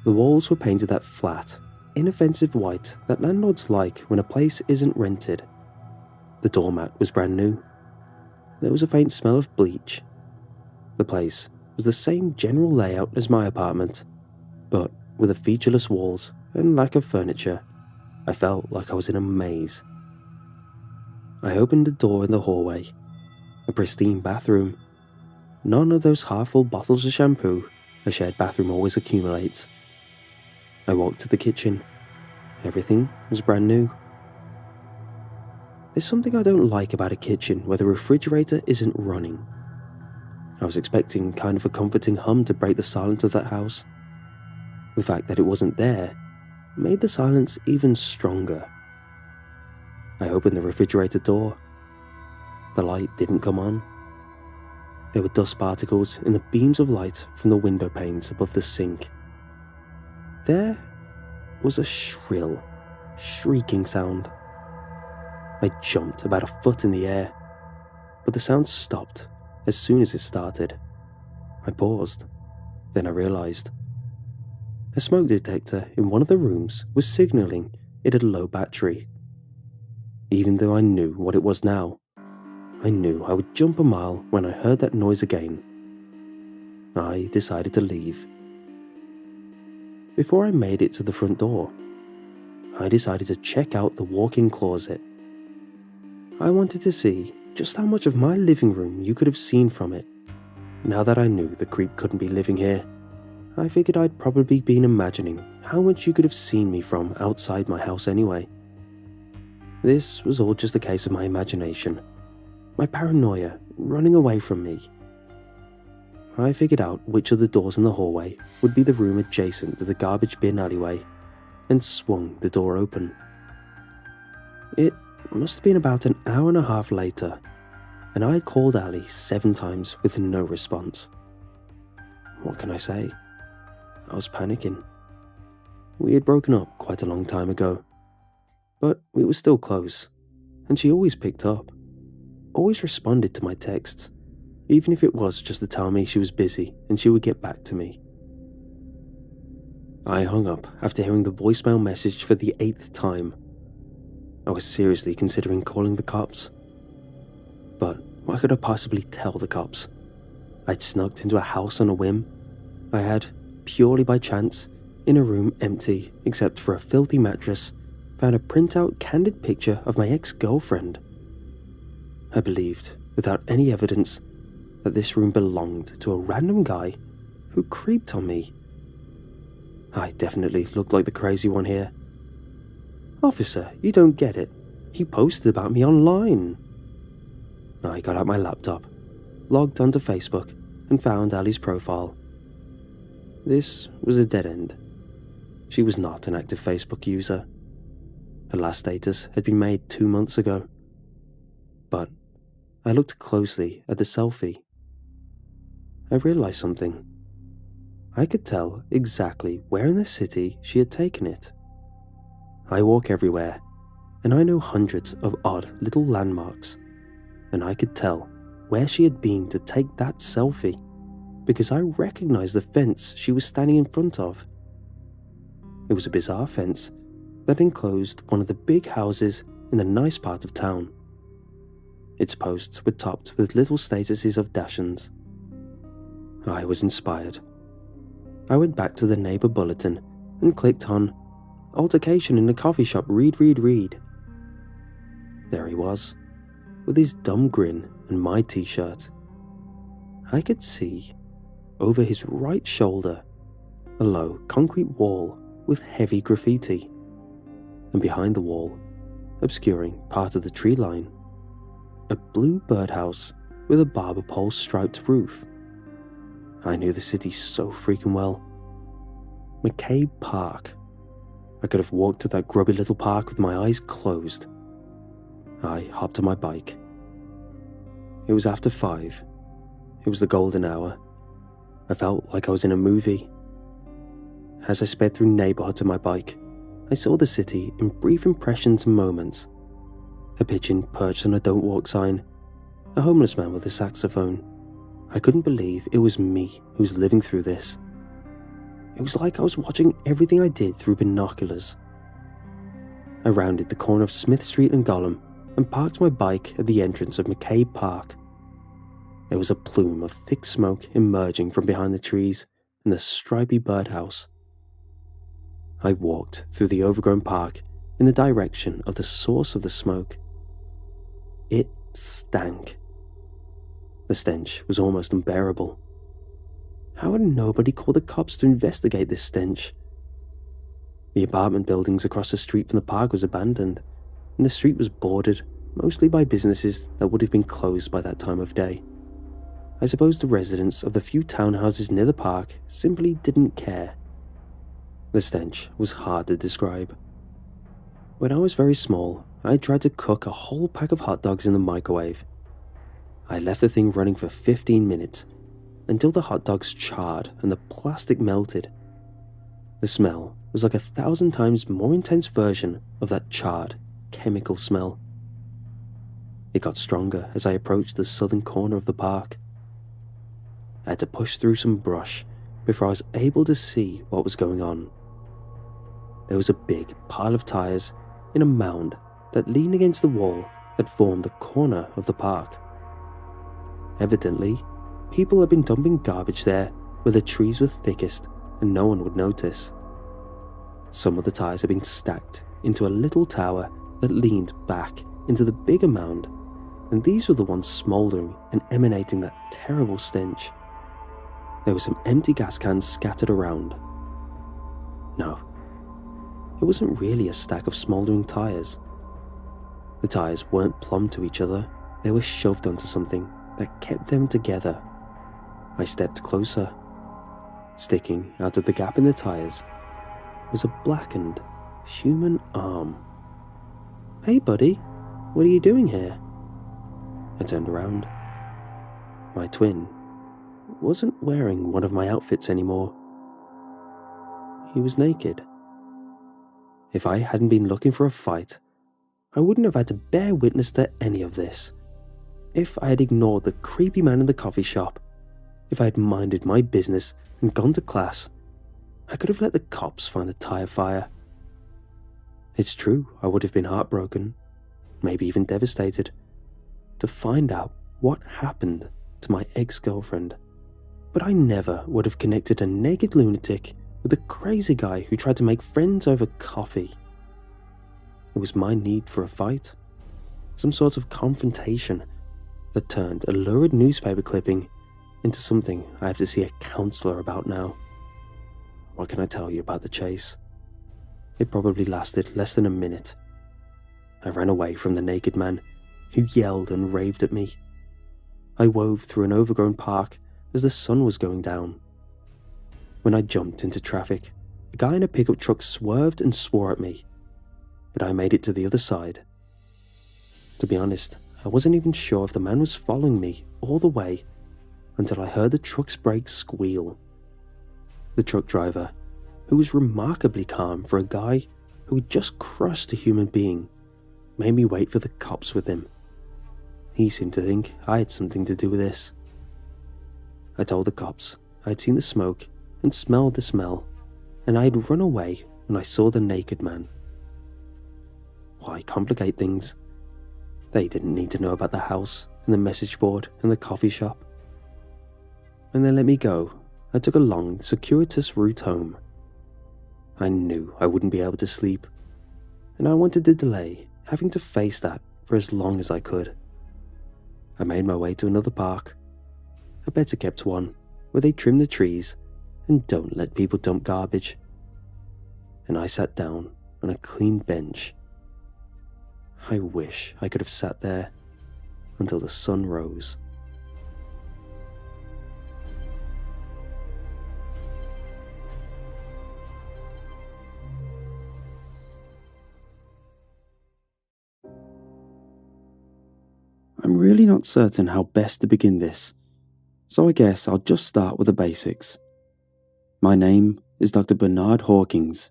The walls were painted that flat, inoffensive white that landlords like when a place isn't rented. The doormat was brand new. There was a faint smell of bleach. The place was the same general layout as my apartment, but with the featureless walls and lack of furniture, I felt like I was in a maze. I opened a door in the hallway, a pristine bathroom. None of those half-full bottles of shampoo a shared bathroom always accumulates. I walked to the kitchen. Everything was brand new. There's something I don't like about a kitchen where the refrigerator isn't running. I was expecting kind of a comforting hum to break the silence of that house. The fact that it wasn't there made the silence even stronger. I opened the refrigerator door. The light didn't come on. There were dust particles in the beams of light from the window panes above the sink. There was a shrill, shrieking sound. I jumped about a foot in the air, but the sound stopped as soon as it started. I paused. Then I realized. A smoke detector in one of the rooms was signaling it had a low battery. Even though I knew what it was now, I knew I would jump a mile when I heard that noise again. I decided to leave. Before I made it to the front door, I decided to check out the walk-in closet. I wanted to see just how much of my living room you could have seen from it. Now that I knew the creep couldn't be living here, I figured I'd probably been imagining how much you could have seen me from outside my house anyway. This was all just a case of my imagination, my paranoia running away from me. I figured out which of the doors in the hallway would be the room adjacent to the garbage bin alleyway and swung the door open. It must have been about an hour and a half later, and I called Ali 7 times with no response. What can I say? I was panicking. We had broken up quite a long time ago, but we were still close, and she always picked up, always responded to my texts, even if it was just to tell me she was busy and she would get back to me. I hung up after hearing the voicemail message for the 8th time. I was seriously considering calling the cops. But what could I possibly tell the cops? I'd snuck into a house on a whim. I had, purely by chance, in a room empty except for a filthy mattress, found a printout candid picture of my ex-girlfriend. I believed, without any evidence, that this room belonged to a random guy who creeped on me. I definitely looked like the crazy one here. Officer, you don't get it. He posted about me online. I got out my laptop, logged onto Facebook, and found Ali's profile. This was a dead end. She was not an active Facebook user. Her last status had been made 2 months ago. But I looked closely at the selfie. I realized something. I could tell exactly where in the city she had taken it. I walk everywhere, and I know hundreds of odd little landmarks, and I could tell where she had been to take that selfie because I recognized the fence she was standing in front of. It was a bizarre fence that enclosed one of the big houses in the nice part of town. Its posts were topped with little statuses of Dachshunds. I was inspired. I went back to the neighbor bulletin and clicked on Altercation in the coffee shop, read. There he was, with his dumb grin and my t-shirt. I could see, over his right shoulder, a low concrete wall with heavy graffiti, and behind the wall, obscuring part of the tree line, a blue birdhouse with a barber pole striped roof. I knew the city so freaking well. McCabe Park. I could have walked to that grubby little park with my eyes closed. I hopped on my bike. It was after 5. It was the golden hour. I felt like I was in a movie. As I sped through neighborhoods on my bike, I saw the city in brief impressions and moments. A pigeon perched on a don't walk sign, a homeless man with a saxophone. I couldn't believe it was me who was living through this. It was like I was watching everything I did through binoculars. I rounded the corner of Smith Street and Gollum and parked my bike at the entrance of McCabe Park. There was a plume of thick smoke emerging from behind the trees and the stripy birdhouse. I walked through the overgrown park in the direction of the source of the smoke. It stank. The stench was almost unbearable. How had nobody called the cops to investigate this stench? The apartment buildings across the street from the park was abandoned, and the street was bordered mostly by businesses that would have been closed by that time of day. I suppose the residents of the few townhouses near the park simply didn't care. The stench was hard to describe. When I was very small, I tried to cook a whole pack of hot dogs in the microwave. I left the thing running for 15 minutes, until the hot dogs charred and the plastic melted. The smell was like 1,000 times more intense version of that charred, chemical smell. It got stronger as I approached the southern corner of the park. I had to push through some brush before I was able to see what was going on. There was a big pile of tires in a mound that leaned against the wall that formed the corner of the park. Evidently, people had been dumping garbage there where the trees were thickest and no one would notice. Some of the tires had been stacked into a little tower that leaned back into the bigger mound, and these were the ones smouldering and emanating that terrible stench. There were some empty gas cans scattered around. No, it wasn't really a stack of smouldering tires. The tires weren't plumbed to each other, they were shoved onto something that kept them together. I stepped closer. Sticking out of the gap in the tires was a blackened human arm. "Hey buddy, what are you doing here?" I turned around. My twin wasn't wearing one of my outfits anymore. He was naked. If I hadn't been looking for a fight, I wouldn't have had to bear witness to any of this. If I had ignored the creepy man in the coffee shop, if I had minded my business and gone to class, I could have let the cops find the tire fire. It's true, I would have been heartbroken, maybe even devastated, to find out what happened to my ex-girlfriend. But I never would have connected a naked lunatic with a crazy guy who tried to make friends over coffee. It was my need for a fight, some sort of confrontation that turned a lurid newspaper clipping into something I have to see a counselor about now. What can I tell you about the chase? It probably lasted less than a minute. I ran away from the naked man, who yelled and raved at me. I wove through an overgrown park as the sun was going down. When I jumped into traffic, a guy in a pickup truck swerved and swore at me, but I made it to the other side. To be honest, I wasn't even sure if the man was following me all the way until I heard the truck's brakes squeal. The truck driver, who was remarkably calm for a guy who had just crushed a human being, made me wait for the cops with him. He seemed to think I had something to do with this. I told the cops I had seen the smoke and smelled the smell, and I had run away when I saw the naked man. Why complicate things? They didn't need to know about the house and the message board and the coffee shop. When they let me go, I took a long, circuitous route home. I knew I wouldn't be able to sleep, and I wanted to delay having to face that for as long as I could. I made my way to another park, a better kept one, where they trim the trees and don't let people dump garbage. And I sat down on a clean bench. I wish I could have sat there until the sun rose. I'm really not certain how best to begin this, so I guess I'll just start with the basics. My name is Dr. Bernard Hawkins.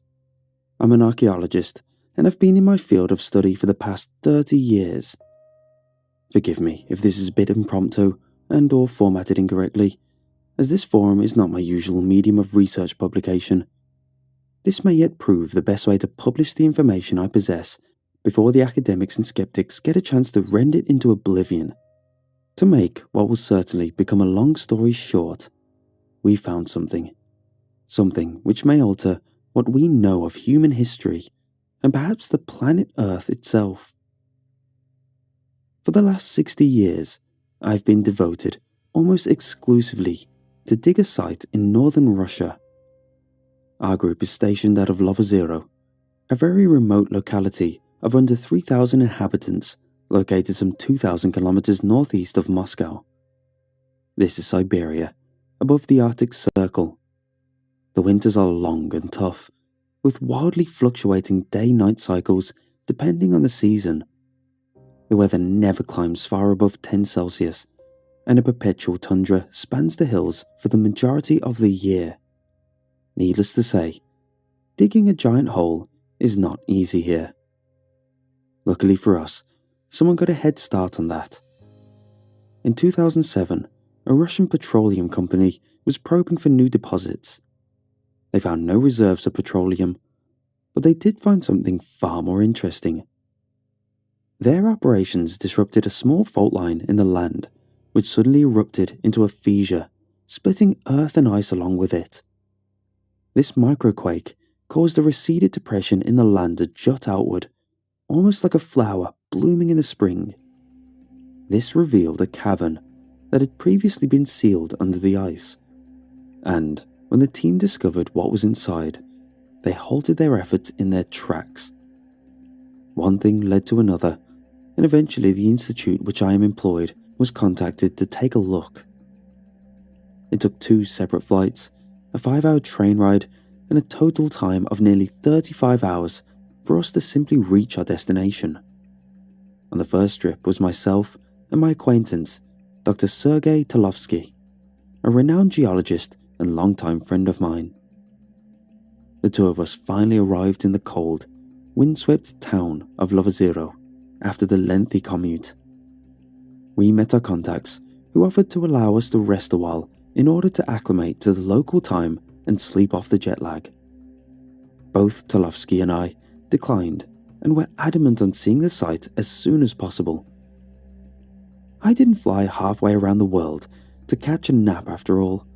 I'm an archaeologist and I've been in my field of study for the past 30 years. Forgive me if this is a bit impromptu and or formatted incorrectly, as this forum is not my usual medium of research publication. This may yet prove the best way to publish the information I possess before the academics and skeptics get a chance to rend it into oblivion. To make what will certainly become a long story short, we found something which may alter what we know of human history and perhaps the planet Earth itself. For the last 60 years, I've been devoted almost exclusively to dig a site in northern Russia. Our group is stationed out of Lovozero, a very remote locality of under 3,000 inhabitants located some 2,000 kilometers northeast of Moscow. This is Siberia, above the Arctic Circle. The winters are long and tough, with wildly fluctuating day-night cycles depending on the season. The weather never climbs far above 10 Celsius, and a perpetual tundra spans the hills for the majority of the year. Needless to say, digging a giant hole is not easy here. Luckily for us, someone got a head start on that. In 2007, a Russian petroleum company was probing for new deposits. They found no reserves of petroleum, but they did find something far more interesting. Their operations disrupted a small fault line in the land, which suddenly erupted into a fissure, splitting earth and ice along with it. This microquake caused a receded depression in the land to jut outward, almost like a flower blooming in the spring. This revealed a cavern that had previously been sealed under the ice, and when the team discovered what was inside, they halted their efforts in their tracks. One thing led to another, and eventually the institute which I am employed was contacted to take a look. It took 2 separate flights, a 5-hour train ride, and a total time of nearly 35 hours for us to simply reach our destination. On the first trip was myself and my acquaintance, Dr. Sergei Talovsky, a renowned geologist and longtime friend of mine. The two of us finally arrived in the cold, windswept town of Lovozero after the lengthy commute. We met our contacts, who offered to allow us to rest a while in order to acclimate to the local time and sleep off the jet lag. Both Talovsky and I declined and were adamant on seeing the site as soon as possible. I didn't fly halfway around the world to catch a nap after all,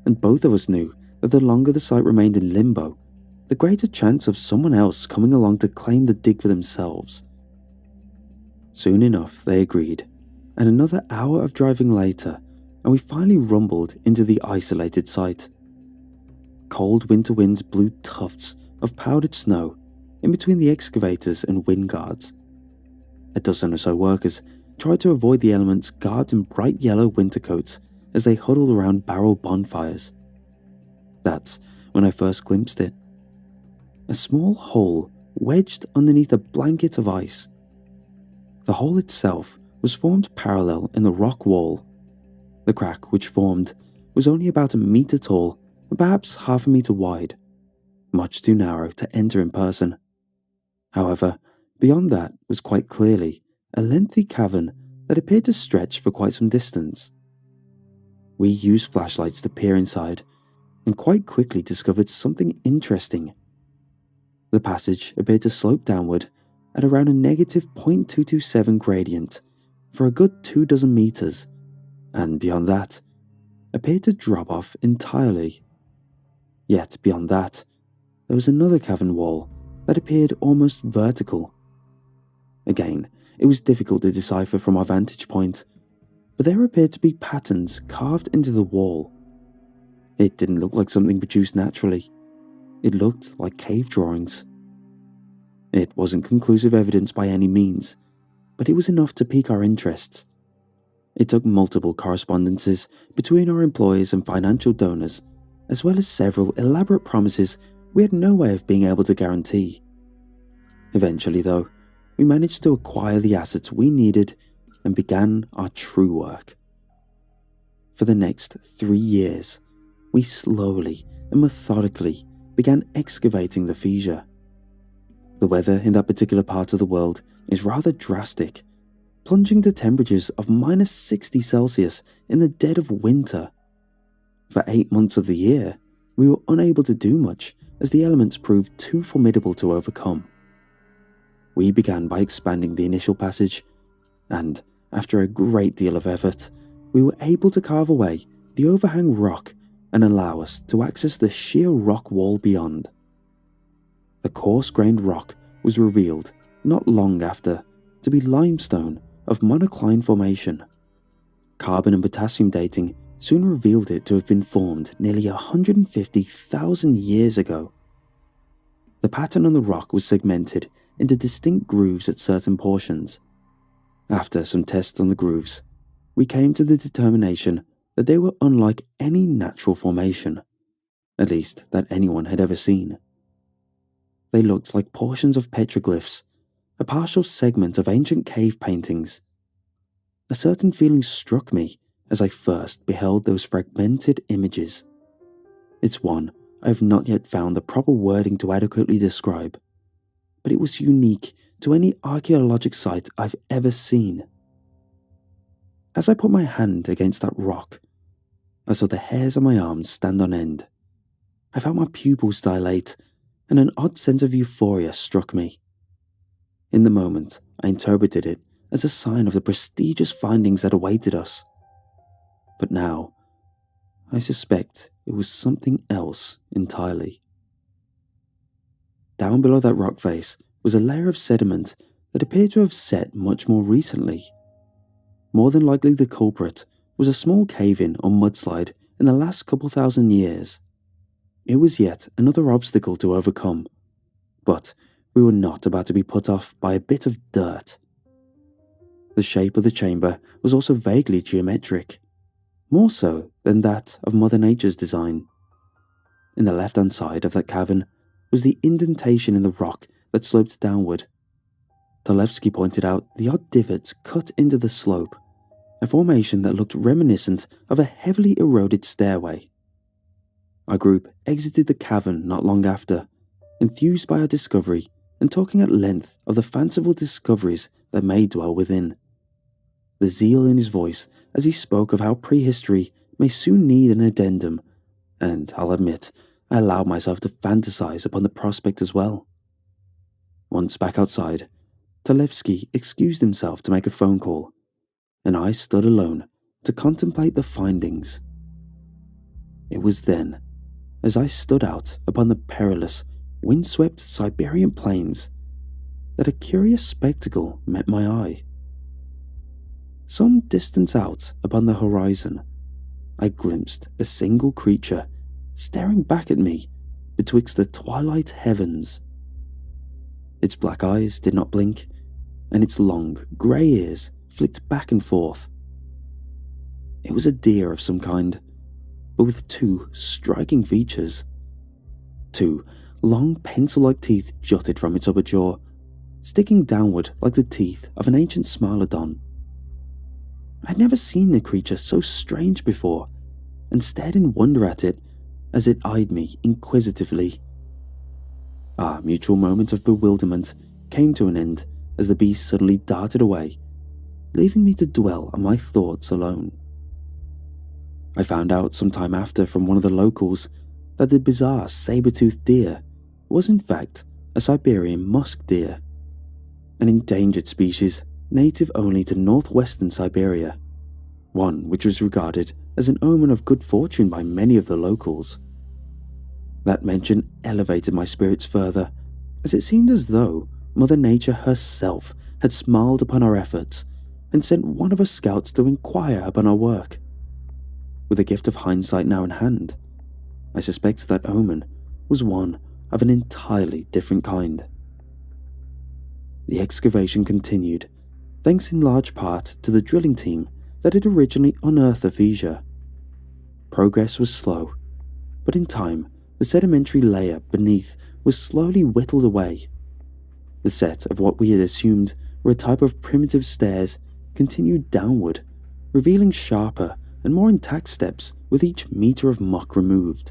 and both of us knew that the longer the site remained in limbo, the greater chance of someone else coming along to claim the dig for themselves. Soon enough they agreed, and another hour of driving later, and we finally rumbled into the isolated site. Cold winter winds blew tufts of powdered snow in between the excavators and wind guards. A dozen or so workers tried to avoid the elements garbed in bright yellow winter coats as they huddled around barrel bonfires. That's when I first glimpsed it. A small hole wedged underneath a blanket of ice. The hole itself was formed parallel in the rock wall. The crack which formed was only about a meter tall and perhaps half a meter wide, much too narrow to enter in person. However, beyond that was quite clearly a lengthy cavern that appeared to stretch for quite some distance. We used flashlights to peer inside and quite quickly discovered something interesting. The passage appeared to slope downward at around a negative 0.227 gradient for a good 24 meters, and beyond that, appeared to drop off entirely. Yet beyond that, there was another cavern wall that appeared almost vertical. Again, it was difficult to decipher from our vantage point, but there appeared to be patterns carved into the wall. It didn't look like something produced naturally. It looked like cave drawings. It wasn't conclusive evidence by any means, but it was enough to pique our interests. It took multiple correspondences between our employers and financial donors, as well as several elaborate promises we had no way of being able to guarantee. Eventually, though, we managed to acquire the assets we needed and began our true work. For the next 3 years, we slowly and methodically began excavating the fissure. The weather in that particular part of the world is rather drastic, plunging to temperatures of minus 60 Celsius in the dead of winter. For 8 months of the year, we were unable to do much as the elements proved too formidable to overcome. We began by expanding the initial passage, and after a great deal of effort, we were able to carve away the overhang rock and allow us to access the sheer rock wall beyond. The coarse-grained rock was revealed not long after to be limestone of monocline formation. Carbon and potassium dating soon revealed it to have been formed nearly 150,000 years ago. The pattern on the rock was segmented into distinct grooves at certain portions. After some tests on the grooves, we came to the determination that they were unlike any natural formation, at least that anyone had ever seen. They looked like portions of petroglyphs, a partial segment of ancient cave paintings. A certain feeling struck me as I first beheld those fragmented images. It's one I have not yet found the proper wording to adequately describe, but it was unique to any archaeologic site I've ever seen. As I put my hand against that rock, I saw the hairs on my arms stand on end. I felt my pupils dilate, and an odd sense of euphoria struck me. In the moment, I interpreted it as a sign of the prestigious findings that awaited us. But now, I suspect it was something else entirely. Down below that rock face was a layer of sediment that appeared to have set much more recently. More than likely the culprit was a small cave-in or mudslide in the last couple thousand years. It was yet another obstacle to overcome, but we were not about to be put off by a bit of dirt. The shape of the chamber was also vaguely geometric, more so than that of Mother Nature's design. In the left-hand side of that cavern was the indentation in the rock that sloped downward. Talevsky pointed out the odd divots cut into the slope, a formation that looked reminiscent of a heavily eroded stairway. Our group exited the cavern not long after, enthused by our discovery and talking at length of the fanciful discoveries that may dwell within. The zeal in his voice as he spoke of how prehistory may soon need an addendum, and I'll admit, I allowed myself to fantasize upon the prospect as well. Once back outside, Talevsky excused himself to make a phone call, and I stood alone to contemplate the findings. It was then, as I stood out upon the perilous, windswept Siberian plains, that a curious spectacle met my eye. Some distance out upon the horizon, I glimpsed a single creature staring back at me betwixt the twilight heavens. Its black eyes did not blink, and its long, grey ears flicked back and forth. It was a deer of some kind, but with two striking features. Two long pencil-like teeth jutted from its upper jaw, sticking downward like the teeth of an ancient smilodon. I'd never seen a creature so strange before, and stared in wonder at it as it eyed me inquisitively. Our mutual moment of bewilderment came to an end as the beast suddenly darted away, leaving me to dwell on my thoughts alone. I found out some time after from one of the locals that the bizarre saber-toothed deer was in fact a Siberian musk deer, an endangered species native only to northwestern Siberia, one which was regarded as an omen of good fortune by many of the locals. That mention elevated my spirits further, as it seemed as though Mother Nature herself had smiled upon our efforts and sent one of her scouts to inquire upon our work. With the gift of hindsight now in hand, I suspect that omen was one of an entirely different kind. The excavation continued, thanks in large part to the drilling team that had originally unearthed the fissure. Progress was slow, but in time the sedimentary layer beneath was slowly whittled away. The set of what we had assumed were a type of primitive stairs continued downward, revealing sharper and more intact steps with each meter of muck removed.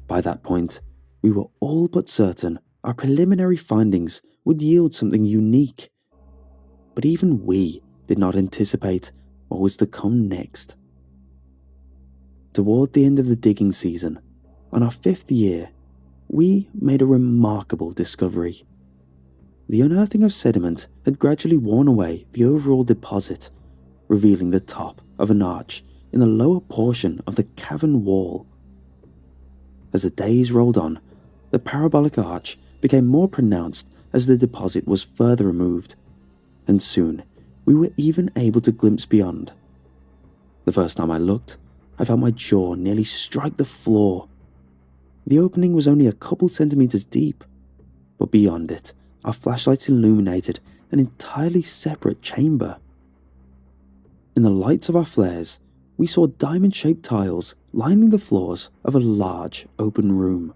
By that point, we were all but certain our preliminary findings would yield something unique. But even we did not anticipate what was to come next. Toward the end of the digging season, on our 5th year, we made a remarkable discovery. The unearthing of sediment had gradually worn away the overall deposit, revealing the top of an arch in the lower portion of the cavern wall. As the days rolled on, the parabolic arch became more pronounced as the deposit was further removed, and soon we were even able to glimpse beyond. The first time I looked, I felt my jaw nearly strike the floor. The opening was only a couple centimeters deep, but beyond it, our flashlights illuminated an entirely separate chamber. In the lights of our flares, we saw diamond-shaped tiles lining the floors of a large, open room.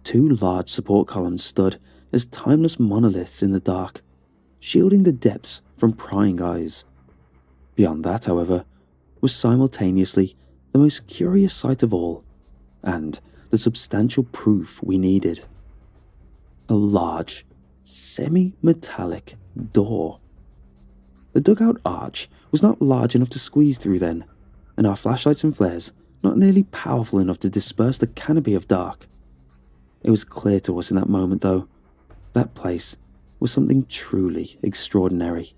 2 large support columns stood as timeless monoliths in the dark, shielding the depths from prying eyes. Beyond that, however, was simultaneously the most curious sight of all, and the substantial proof we needed. A large, semi-metallic door. The dugout arch was not large enough to squeeze through then, and our flashlights and flares not nearly powerful enough to disperse the canopy of dark. It was clear to us in that moment, though, that place was something truly extraordinary.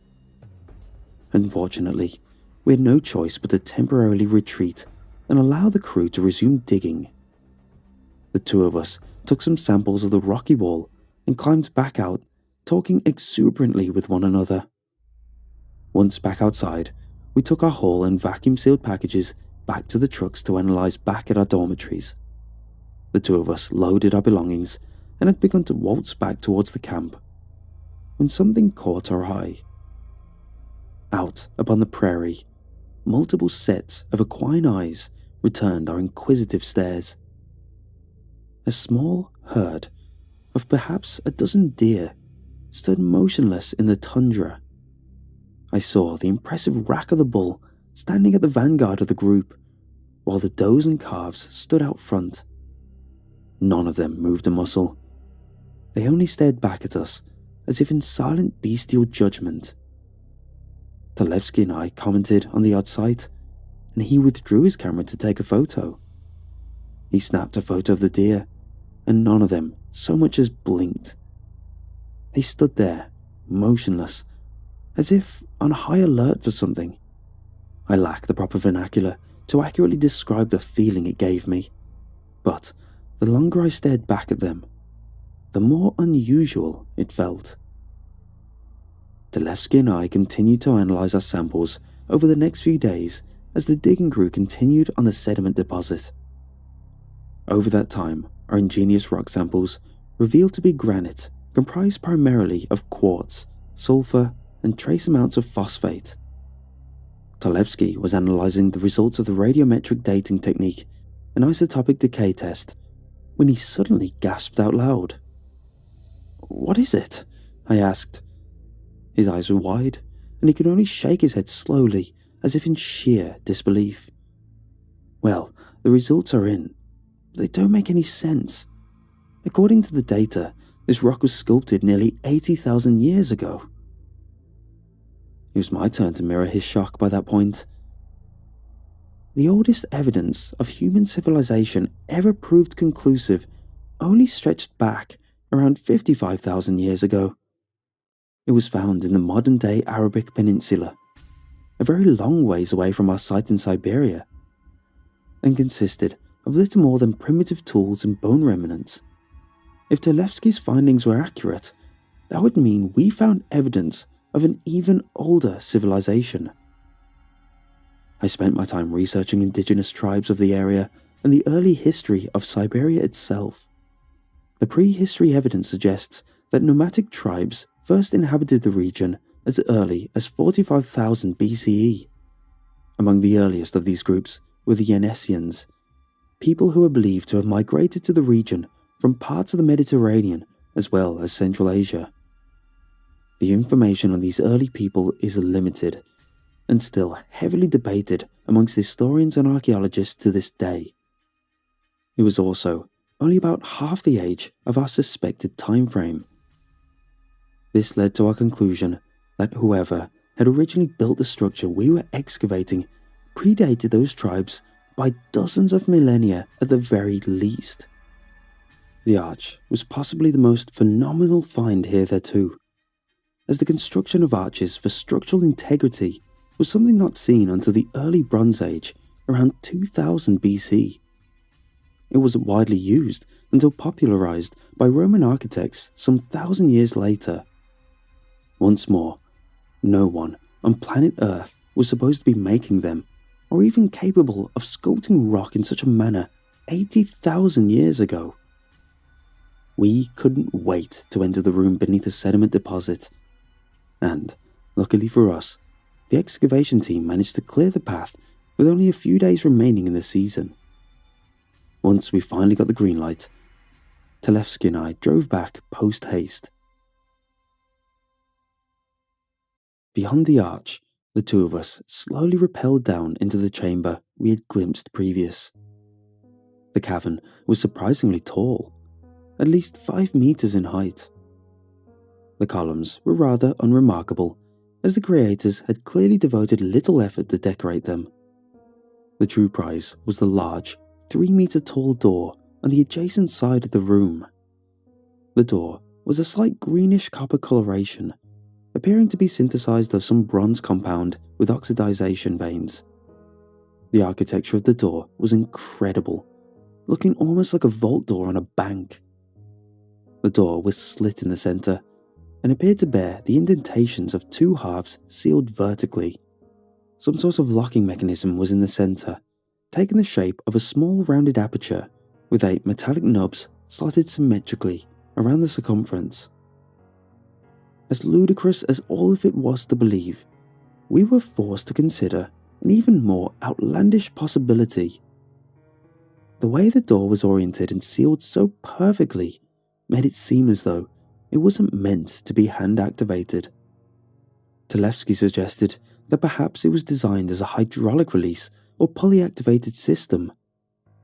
Unfortunately, we had no choice but to temporarily retreat and allow the crew to resume digging. The 2 of us took some samples of the rocky wall and climbed back out, talking exuberantly with one another. Once back outside, we took our haul and vacuum-sealed packages back to the trucks to analyze back at our dormitories. The 2 of us loaded our belongings and had begun to waltz back towards the camp, when something caught our eye. Out upon the prairie, multiple sets of equine eyes returned our inquisitive stares. A small herd of perhaps a dozen deer stood motionless in the tundra. I saw the impressive rack of the bull standing at the vanguard of the group, while the does and calves stood out front. None of them moved a muscle. They only stared back at us, as if in silent bestial judgment. Talevsky and I commented on the odd sight, and he withdrew his camera to take a photo. He snapped a photo of the deer, and none of them so much as blinked. They stood there, motionless, as if on high alert for something. I lack the proper vernacular to accurately describe the feeling it gave me, but the longer I stared back at them, the more unusual it felt. Talevsky and I continued to analyze our samples over the next few days as the digging crew continued on the sediment deposit. Over that time, our ingenious rock samples revealed to be granite, comprised primarily of quartz, sulfur, and trace amounts of phosphate. Talevsky was analysing the results of the radiometric dating technique, an isotopic decay test, when he suddenly gasped out loud. "What is it?" I asked. His eyes were wide, and he could only shake his head slowly, as if in sheer disbelief. "Well, the results are in. They don't make any sense. According to the data, this rock was sculpted nearly 80,000 years ago." It was my turn to mirror his shock by that point. The oldest evidence of human civilization ever proved conclusive only stretched back around 55,000 years ago. It was found in the modern-day Arabic Peninsula, a very long ways away from our site in Siberia, and consisted of little more than primitive tools and bone remnants. If Talevsky's findings were accurate, that would mean we found evidence of an even older civilization. I spent my time researching indigenous tribes of the area and the early history of Siberia itself. The prehistory evidence suggests that nomadic tribes first inhabited the region as early as 45,000 BCE. Among the earliest of these groups were the Yanesians, people who are believed to have migrated to the region from parts of the Mediterranean as well as Central Asia. The information on these early people is limited, and still heavily debated amongst historians and archaeologists to this day. It was also only about half the age of our suspected time frame. This led to our conclusion that whoever had originally built the structure we were excavating predated those tribes by dozens of millennia at the very least. The arch was possibly the most phenomenal find hitherto, as the construction of arches for structural integrity was something not seen until the early Bronze Age, around 2000 BC. It wasn't widely used until popularized by Roman architects some 1,000 years later. Once more, no one on planet Earth was supposed to be making them, or even capable of sculpting rock in such a manner 80,000 years ago. We couldn't wait to enter the room beneath the sediment deposit, and, luckily for us, the excavation team managed to clear the path with only a few days remaining in the season. Once we finally got the green light, Talevsky and I drove back post-haste. Beyond the arch, the two of us slowly rappelled down into the chamber we had glimpsed previous. The cavern was surprisingly tall, at least 5 meters in height. The columns were rather unremarkable, as the creators had clearly devoted little effort to decorate them. The true prize was the large, 3-meter tall door on the adjacent side of the room. The door was a slight greenish copper coloration, appearing to be synthesized of some bronze compound with oxidization veins. The architecture of the door was incredible, looking almost like a vault door on a bank. The door was slit in the center, and appeared to bear the indentations of 2 halves sealed vertically. Some sort of locking mechanism was in the center, taking the shape of a small rounded aperture with 8 metallic knobs slotted symmetrically around the circumference. As ludicrous as all of it was to believe, we were forced to consider an even more outlandish possibility. The way the door was oriented and sealed so perfectly made it seem as though it wasn't meant to be hand-activated. Talevsky suggested that perhaps it was designed as a hydraulic release or pulley-activated system.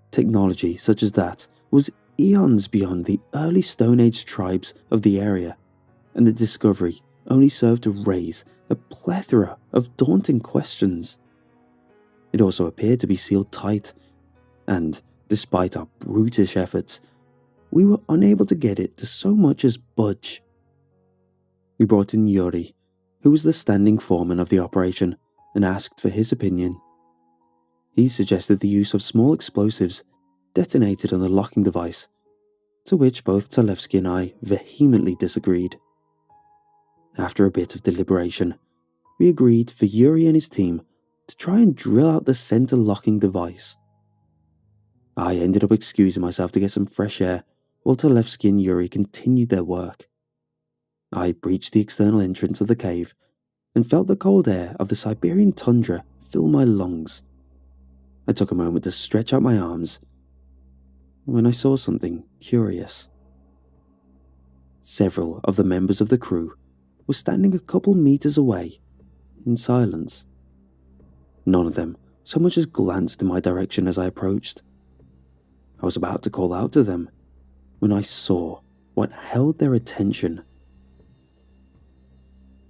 Technology such as that was eons beyond the early Stone Age tribes of the area, and the discovery only served to raise a plethora of daunting questions. It also appeared to be sealed tight, and, despite our brutish efforts, we were unable to get it to so much as budge. We brought in Yuri, who was the standing foreman of the operation, and asked for his opinion. He suggested the use of small explosives detonated on the locking device, to which both Talevsky and I vehemently disagreed. After a bit of deliberation, we agreed for Yuri and his team to try and drill out the center locking device. I ended up excusing myself to get some fresh air, while Talevsky and Yuri continued their work. I breached the external entrance of the cave and felt the cold air of the Siberian tundra fill my lungs. I took a moment to stretch out my arms when I saw something curious. Several of the members of the crew were standing a couple meters away in silence. None of them so much as glanced in my direction as I approached. I was about to call out to them when I saw what held their attention.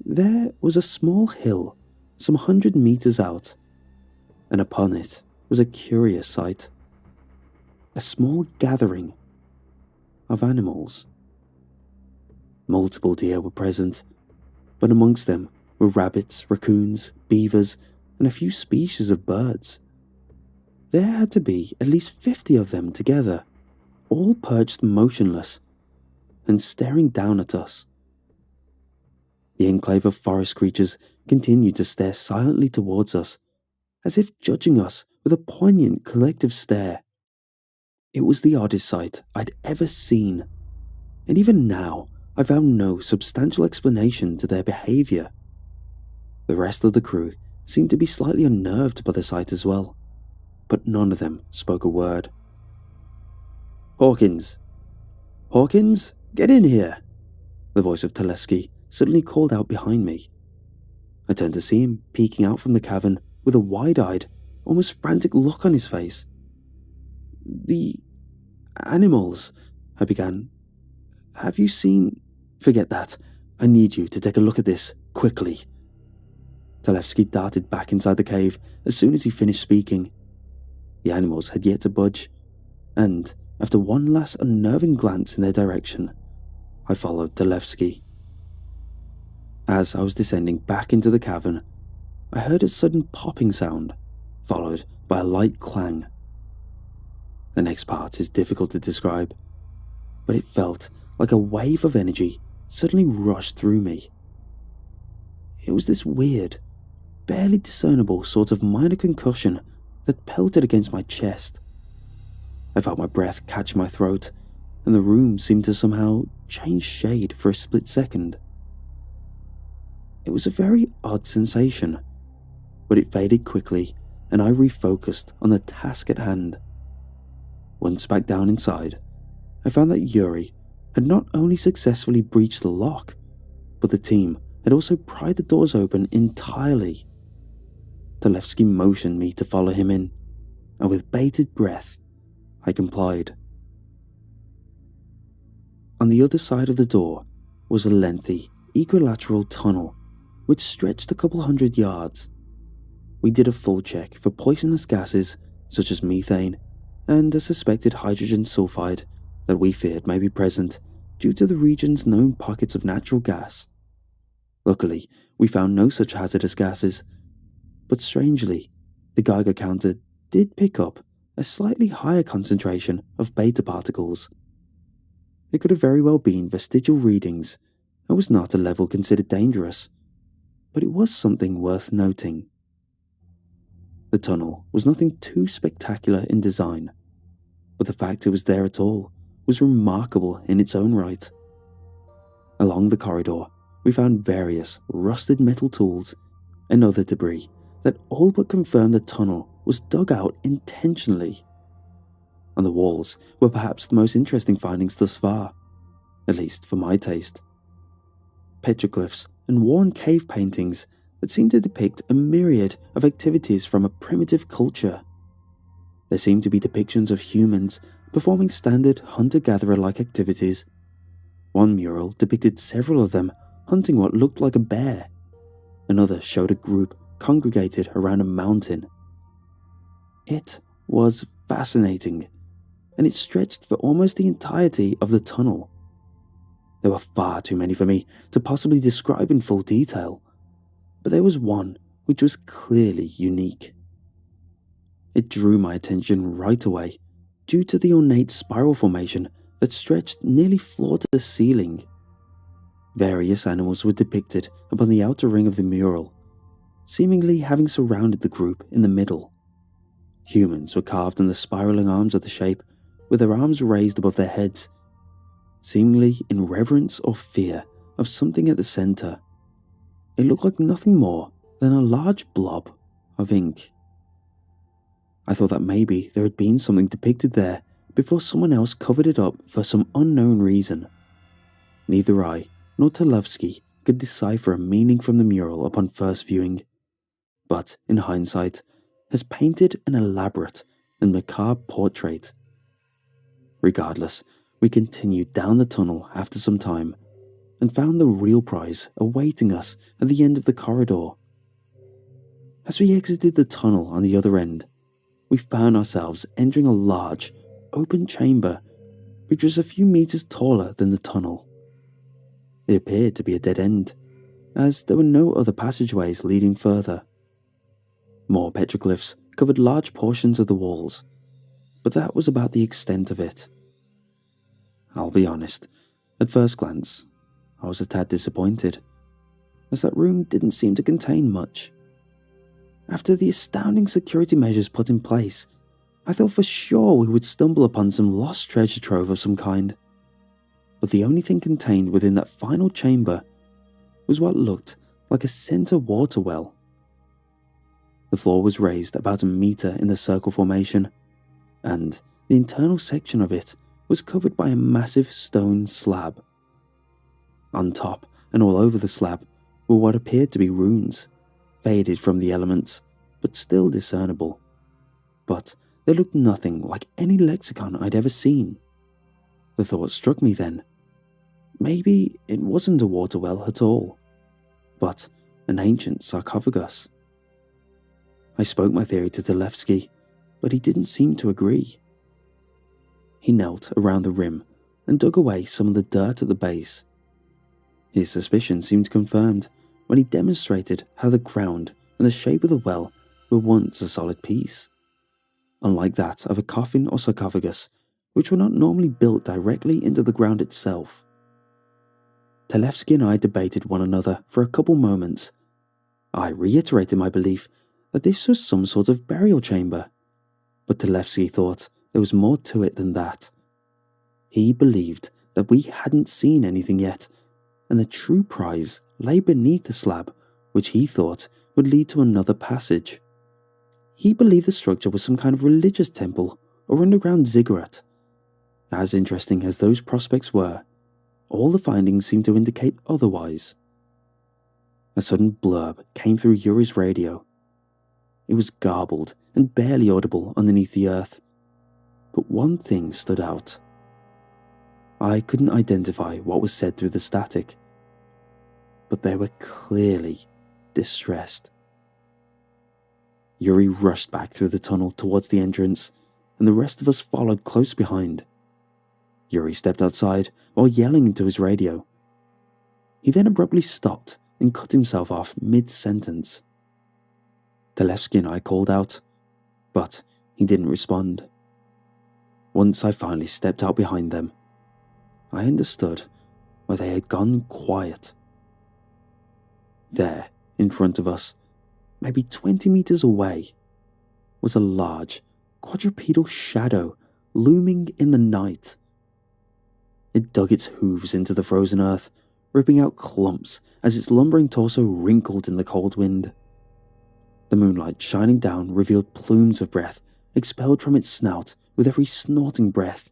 There was a small hill some 100 meters out, and upon it was a curious sight. A small gathering of animals. Multiple deer were present, but amongst them were rabbits, raccoons, beavers, and a few species of birds. There had to be at least 50 of them together, all perched motionless and staring down at us. The enclave of forest creatures continued to stare silently towards us, as if judging us with a poignant collective stare. It was the oddest sight I'd ever seen, and even now I found no substantial explanation to their behaviour. The rest of the crew seemed to be slightly unnerved by the sight as well, but none of them spoke a word. "Hawkins! Hawkins, get in here!" The voice of Telesky suddenly called out behind me. I turned to see him peeking out from the cavern with a wide-eyed, almost frantic look on his face. "The animals," I began. "Have you seen—" "Forget that. I need you to take a look at this, quickly." Telefsky darted back inside the cave as soon as he finished speaking. The animals had yet to budge, and after one last unnerving glance in their direction, I followed Telefsky. As I was descending back into the cavern, I heard a sudden popping sound, followed by a light clang. The next part is difficult to describe, but it felt like a wave of energy suddenly rushed through me. It was this weird, barely discernible sort of minor concussion that pelted against my chest. I felt my breath catch my throat, and the room seemed to somehow change shade for a split second. It was a very odd sensation, but it faded quickly and I refocused on the task at hand. Once back down inside, I found that Yuri had not only successfully breached the lock, but the team had also pried the doors open entirely. Telefsky motioned me to follow him in, and with bated breath, I complied. On the other side of the door was a lengthy, equilateral tunnel which stretched a couple 100 yards. We did a full check for poisonous gases such as methane and a suspected hydrogen sulfide that we feared may be present due to the region's known pockets of natural gas. Luckily, we found no such hazardous gases, but strangely, the Geiger counter did pick up a slightly higher concentration of beta particles. It could have very well been vestigial readings and was not a level considered dangerous, but it was something worth noting. The tunnel was nothing too spectacular in design, but the fact it was there at all was remarkable in its own right. Along the corridor, we found various rusted metal tools and other debris that all but confirmed the tunnel was dug out intentionally. On the walls were perhaps the most interesting findings thus far, at least for my taste. Petroglyphs and worn cave paintings that seemed to depict a myriad of activities from a primitive culture. There seemed to be depictions of humans performing standard hunter-gatherer-like activities. One mural depicted several of them hunting what looked like a bear. Another showed a group congregated around a mountain. It was fascinating, and it stretched for almost the entirety of the tunnel. There were far too many for me to possibly describe in full detail, but there was one which was clearly unique. It drew my attention right away due to the ornate spiral formation that stretched nearly floor to the ceiling. Various animals were depicted upon the outer ring of the mural, seemingly having surrounded the group in the middle. Humans were carved in the spiraling arms of the shape, with their arms raised above their heads, seemingly in reverence or fear of something at the center. It looked like nothing more than a large blob of ink. I thought that maybe there had been something depicted there before someone else covered it up for some unknown reason. Neither I nor Talevsky could decipher a meaning from the mural upon first viewing, but in hindsight has painted an elaborate and macabre portrait. Regardless, we continued down the tunnel after some time and found the real prize awaiting us at the end of the corridor. As we exited the tunnel on the other end, we found ourselves entering a large, open chamber which was a few meters taller than the tunnel. It appeared to be a dead end, as there were no other passageways leading further. More petroglyphs covered large portions of the walls, but that was about the extent of it. I'll be honest, at first glance, I was a tad disappointed, as that room didn't seem to contain much. After the astounding security measures put in place, I thought for sure we would stumble upon some lost treasure trove of some kind. But the only thing contained within that final chamber was what looked like a center water well. The floor was raised about a meter in the circle formation, and the internal section of it was covered by a massive stone slab. On top and all over the slab were what appeared to be runes, faded from the elements, but still discernible. But they looked nothing like any lexicon I'd ever seen. The thought struck me then. Maybe it wasn't a water well at all, but an ancient sarcophagus. I spoke my theory to Talevsky, but he didn't seem to agree. He knelt around the rim and dug away some of the dirt at the base. His suspicion seemed confirmed when he demonstrated how the ground and the shape of the well were once a solid piece, unlike that of a coffin or sarcophagus, which were not normally built directly into the ground itself. Talevsky and I debated one another for a couple moments. I reiterated my belief that this was some sort of burial chamber, but Talevsky thought there was more to it than that. He believed that we hadn't seen anything yet, and the true prize lay beneath the slab, which he thought would lead to another passage. He believed the structure was some kind of religious temple or underground ziggurat. As interesting as those prospects were, all the findings seemed to indicate otherwise. A sudden blurb came through Yuri's radio. It was garbled and barely audible underneath the earth, but one thing stood out. I couldn't identify what was said through the static, but they were clearly distressed. Yuri rushed back through the tunnel towards the entrance, and the rest of us followed close behind. Yuri stepped outside while yelling into his radio. He then abruptly stopped and cut himself off mid-sentence. Talevsky and I called out, but he didn't respond. Once I finally stepped out behind them, I understood why they had gone quiet. There, in front of us, maybe 20 meters away, was a large, quadrupedal shadow looming in the night. It dug its hooves into the frozen earth, ripping out clumps as its lumbering torso wrinkled in the cold wind. The moonlight shining down revealed plumes of breath expelled from its snout with every snorting breath,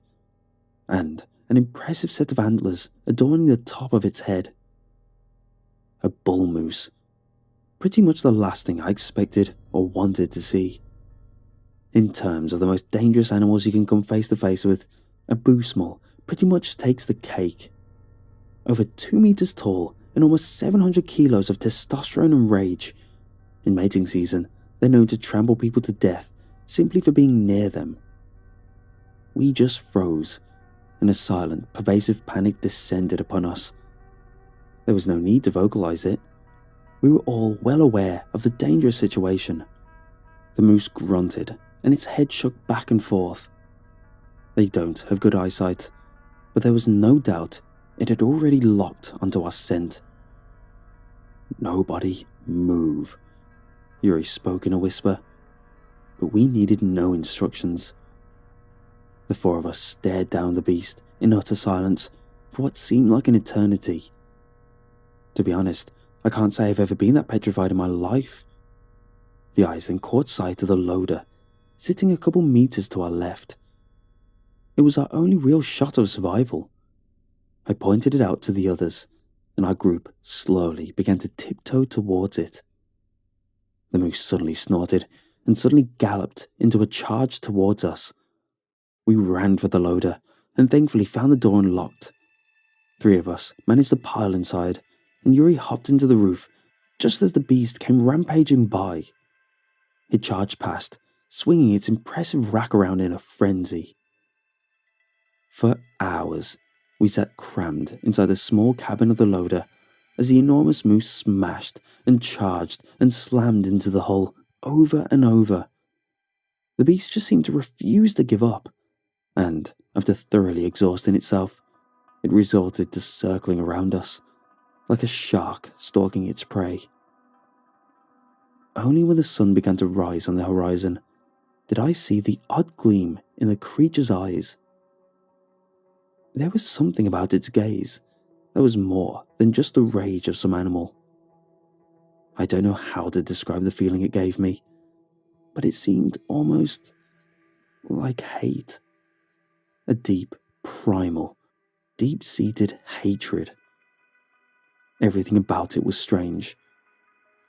and an impressive set of antlers adorning the top of its head. A bull moose, pretty much the last thing I expected or wanted to see. In terms of the most dangerous animals you can come face to face with, a boosmal pretty much takes the cake. Over 2 meters tall and almost 700 kilos of testosterone and rage. In mating season, they're known to trample people to death simply for being near them. We just froze, and a silent, pervasive panic descended upon us. There was no need to vocalize it. We were all well aware of the dangerous situation. The moose grunted, and its head shook back and forth. They don't have good eyesight, but there was no doubt it had already locked onto our scent. "Nobody move," Yuri spoke in a whisper, but we needed no instructions. The four of us stared down the beast in utter silence for what seemed like an eternity. To be honest, I can't say I've ever been that petrified in my life. The eyes then caught sight of the loader, sitting a couple meters to our left. It was our only real shot of survival. I pointed it out to the others, and our group slowly began to tiptoe towards it. The moose suddenly snorted and suddenly galloped into a charge towards us. We ran for the loader and thankfully found the door unlocked. 3 of us managed to pile inside, and Yuri hopped into the roof just as the beast came rampaging by. It charged past, swinging its impressive rack around in a frenzy. For hours, we sat crammed inside the small cabin of the loader as the enormous moose smashed and charged and slammed into the hull over and over. The beast just seemed to refuse to give up, and after thoroughly exhausting itself, it resorted to circling around us, like a shark stalking its prey. Only when the sun began to rise on the horizon did I see the odd gleam in the creature's eyes. There was something about its gaze that was more than just the rage of some animal. I don't know how to describe the feeling it gave me, but it seemed almost like hate. A deep, primal, deep-seated hatred. Everything about it was strange.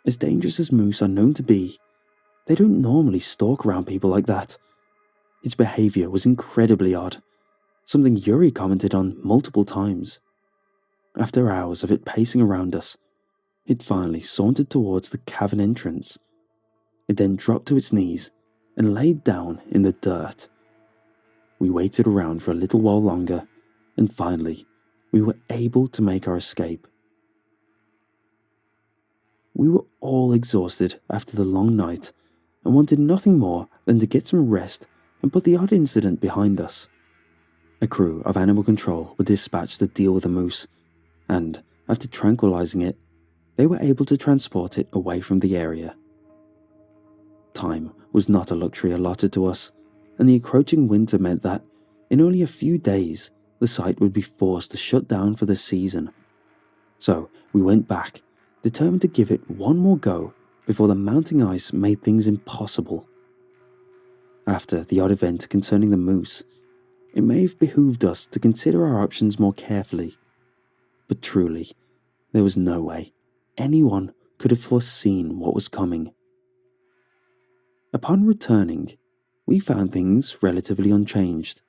As dangerous as moose are known to be, they don't normally stalk around people like that. Its behavior was incredibly odd, something Yuri commented on multiple times. After hours of it pacing around us, it finally sauntered towards the cavern entrance. It then dropped to its knees and laid down in the dirt. We waited around for a little while longer, and finally, we were able to make our escape. We were all exhausted after the long night and wanted nothing more than to get some rest and put the odd incident behind us. A crew of animal control were dispatched to deal with the moose, and after tranquilizing it, they were able to transport it away from the area. Time was not a luxury allotted to us, and the encroaching winter meant that, in only a few days, the site would be forced to shut down for the season. So we went back, determined to give it one more go before the mounting ice made things impossible. After the odd event concerning the moose, it may have behooved us to consider our options more carefully. But truly, there was no way anyone could have foreseen what was coming. Upon returning, we found things relatively unchanged.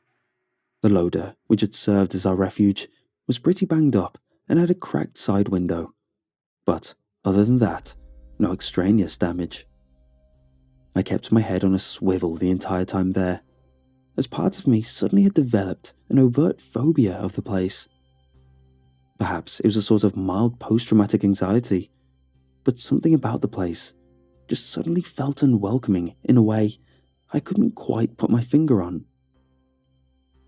The loader, which had served as our refuge, was pretty banged up and had a cracked side window. But other than that, no extraneous damage. I kept my head on a swivel the entire time there, as part of me suddenly had developed an overt phobia of the place. Perhaps it was a sort of mild post-traumatic anxiety, but something about the place just suddenly felt unwelcoming in a way I couldn't quite put my finger on.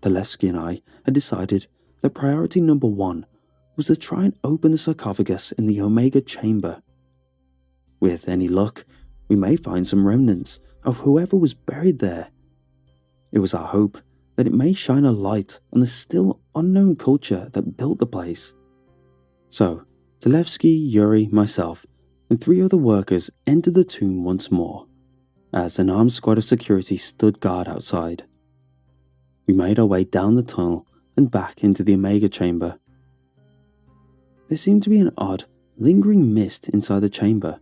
Televsky and I had decided that priority number 1 was to try and open the sarcophagus in the Omega chamber. With any luck, we may find some remnants of whoever was buried there. It was our hope that it may shine a light on the still unknown culture that built the place. So, Televsky, Yuri, myself, and 3 other workers entered the tomb once more, as an armed squad of security stood guard outside. We made our way down the tunnel and back into the Omega chamber. There seemed to be an odd, lingering mist inside the chamber.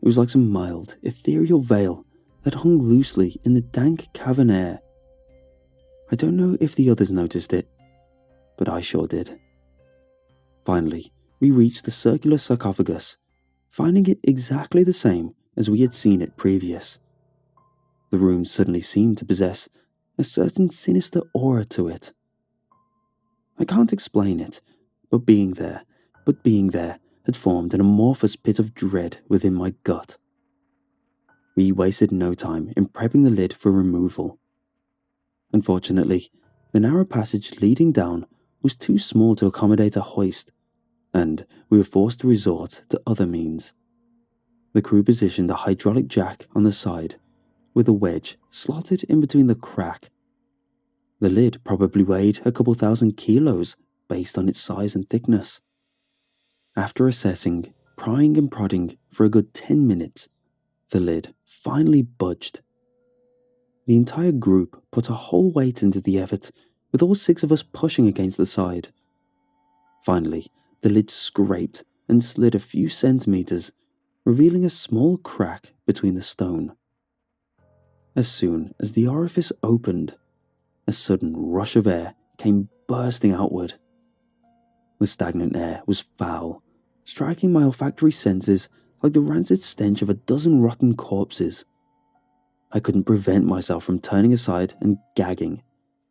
It was like some mild, ethereal veil that hung loosely in the dank cavern air. I don't know if the others noticed it, but I sure did. Finally, we reached the circular sarcophagus, finding it exactly the same as we had seen it previous. The room suddenly seemed to possess a certain sinister aura to it. I can't explain it, but being there had formed an amorphous pit of dread within my gut. We wasted no time in prepping the lid for removal. Unfortunately, the narrow passage leading down was too small to accommodate a hoist, and we were forced to resort to other means. The crew positioned a hydraulic jack on the side, with a wedge slotted in between the crack. The lid probably weighed a couple thousand kilos based on its size and thickness. After assessing, prying and prodding for a good 10 minutes, the lid finally budged. The entire group put our whole weight into the effort, with all 6 of us pushing against the side. Finally, the lid scraped and slid a few centimeters, revealing a small crack between the stone. As soon as the orifice opened, a sudden rush of air came bursting outward. The stagnant air was foul, striking my olfactory senses like the rancid stench of a dozen rotten corpses. I couldn't prevent myself from turning aside and gagging,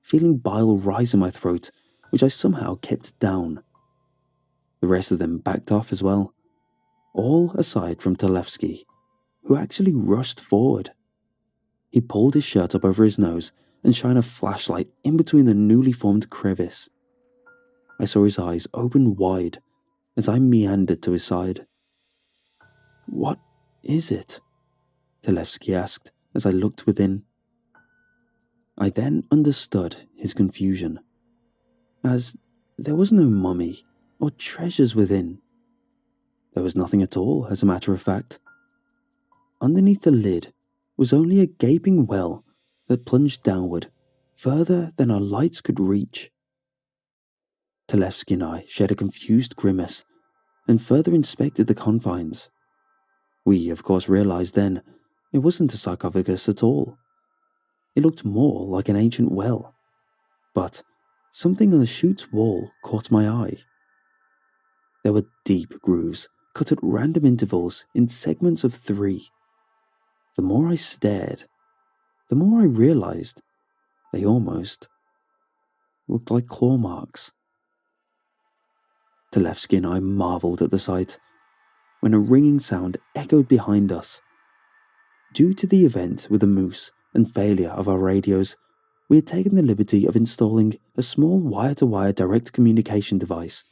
feeling bile rise in my throat, which I somehow kept down. The rest of them backed off as well, all aside from Talevsky, who actually rushed forward. He pulled his shirt up over his nose and shined a flashlight in between the newly formed crevice. I saw his eyes open wide as I meandered to his side. "What is it?" Talevsky asked as I looked within. I then understood his confusion, as there was no mummy or treasures within. There was nothing at all, as a matter of fact. Underneath the lid was only a gaping well that plunged downward further than our lights could reach. Talevsky and I shared a confused grimace and further inspected the confines. We, of course, realized then it wasn't a sarcophagus at all. It looked more like an ancient well, but something on the chute's wall caught my eye. There were deep grooves cut at random intervals in segments of 3. The more I stared, the more I realized they almost looked like claw marks. Talevsky and I marveled at the sight when a ringing sound echoed behind us. Due to the event with the moose and failure of our radios, we had taken the liberty of installing a small wire-to-wire direct communication device.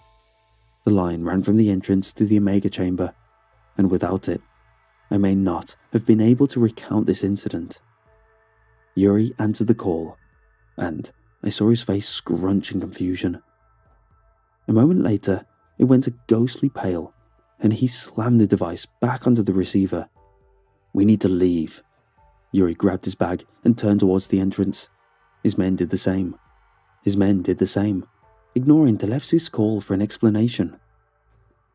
The line ran from the entrance to the Omega chamber, and without it, I may not have been able to recount this incident. Yuri answered the call, and I saw his face scrunch in confusion. A moment later, it went a ghostly pale, and he slammed the device back onto the receiver. "We need to leave." Yuri grabbed his bag and turned towards the entrance. His men did the same. Ignoring Talevsky's call for an explanation.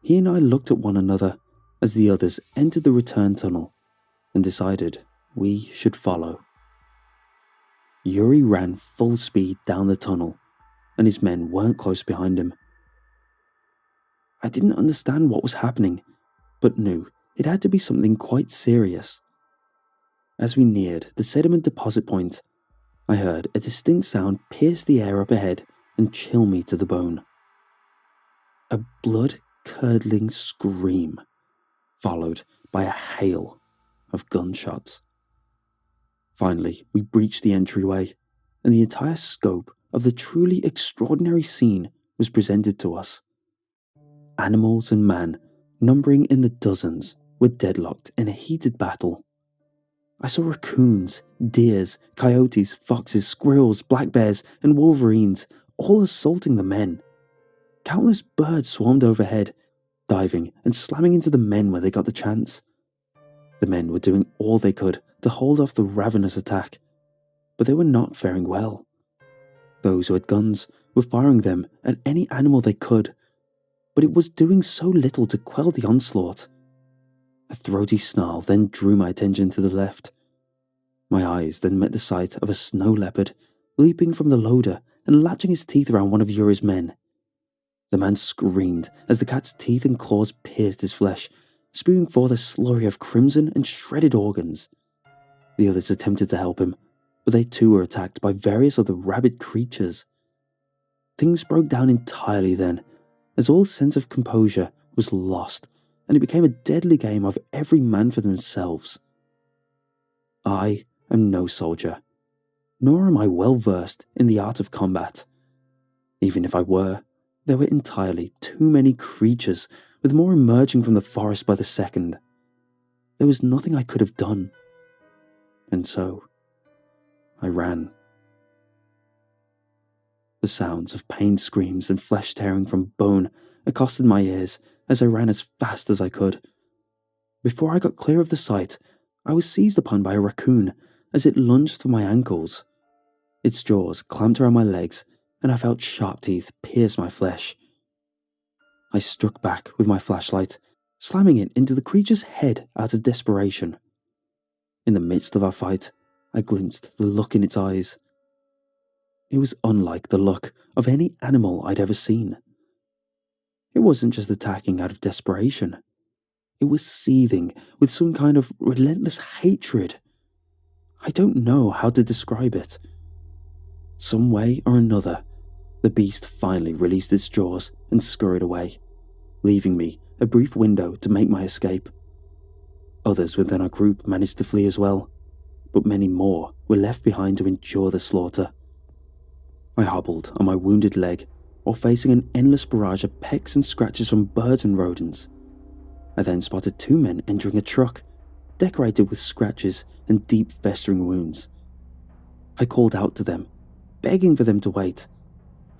He and I looked at one another as the others entered the return tunnel and decided we should follow. Yuri ran full speed down the tunnel, and his men weren't close behind him. I didn't understand what was happening, but knew it had to be something quite serious. As we neared the sediment deposit point, I heard a distinct sound pierce the air up ahead and chill me to the bone. A blood-curdling scream, followed by a hail of gunshots. Finally, we breached the entryway, and the entire scope of the truly extraordinary scene was presented to us. Animals and man, numbering in the dozens, were deadlocked in a heated battle. I saw raccoons, deers, coyotes, foxes, squirrels, black bears, and wolverines, all assaulting the men. Countless birds swarmed overhead, diving and slamming into the men when they got the chance. The men were doing all they could to hold off the ravenous attack, but they were not faring well. Those who had guns were firing them at any animal they could, but it was doing so little to quell the onslaught. A throaty snarl then drew my attention to the left. My eyes then met the sight of a snow leopard leaping from the loader and latching his teeth around one of Yuri's men. The man screamed as the cat's teeth and claws pierced his flesh, spewing forth a slurry of crimson and shredded organs. The others attempted to help him, but they too were attacked by various other rabid creatures. Things broke down entirely then, as all sense of composure was lost, and it became a deadly game of every man for themselves. I am no soldier, nor am I well versed in the art of combat. Even if I were, there were entirely too many creatures, with more emerging from the forest by the second. There was nothing I could have done. And so, I ran. The sounds of pain screams and flesh tearing from bone accosted my ears as I ran as fast as I could. Before I got clear of the site, I was seized upon by a raccoon as it lunged for my ankles. Its jaws clamped around my legs, and I felt sharp teeth pierce my flesh. I struck back with my flashlight, slamming it into the creature's head out of desperation. In the midst of our fight, I glimpsed the look in its eyes. It was unlike the look of any animal I'd ever seen. It wasn't just attacking out of desperation. It was seething with some kind of relentless hatred. I don't know how to describe it. Some way or another, the beast finally released its jaws and scurried away, leaving me a brief window to make my escape. Others within our group managed to flee as well, but many more were left behind to endure the slaughter. I hobbled on my wounded leg while facing an endless barrage of pecks and scratches from birds and rodents. I then spotted two men entering a truck, decorated with scratches and deep festering wounds. I called out to them, begging for them to wait,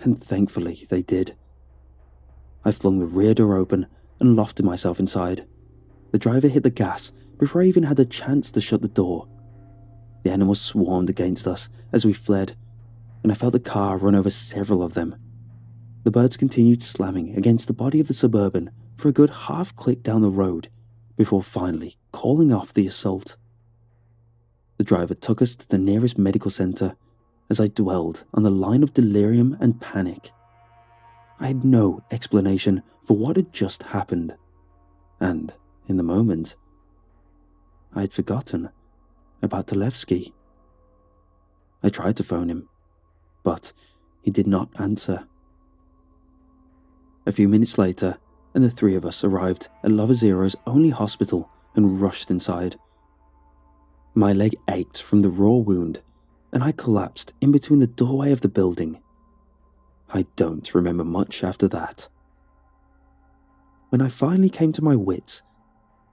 and thankfully they did. I flung the rear door open and lofted myself inside. The driver hit the gas before I even had a chance to shut the door. The animals swarmed against us as we fled, and I felt the car run over several of them. The birds continued slamming against the body of the Suburban for a good half-click down the road before finally calling off the assault. The driver took us to the nearest medical centre as I dwelled on the line of delirium and panic. I had no explanation for what had just happened, and, in the moment, I had forgotten about Talevsky. I tried to phone him, but he did not answer. A few minutes later, and the three of us arrived at Lavazero's only hospital and rushed inside. My leg ached from the raw wound, and I collapsed in between the doorway of the building. I don't remember much after that. When I finally came to my wits,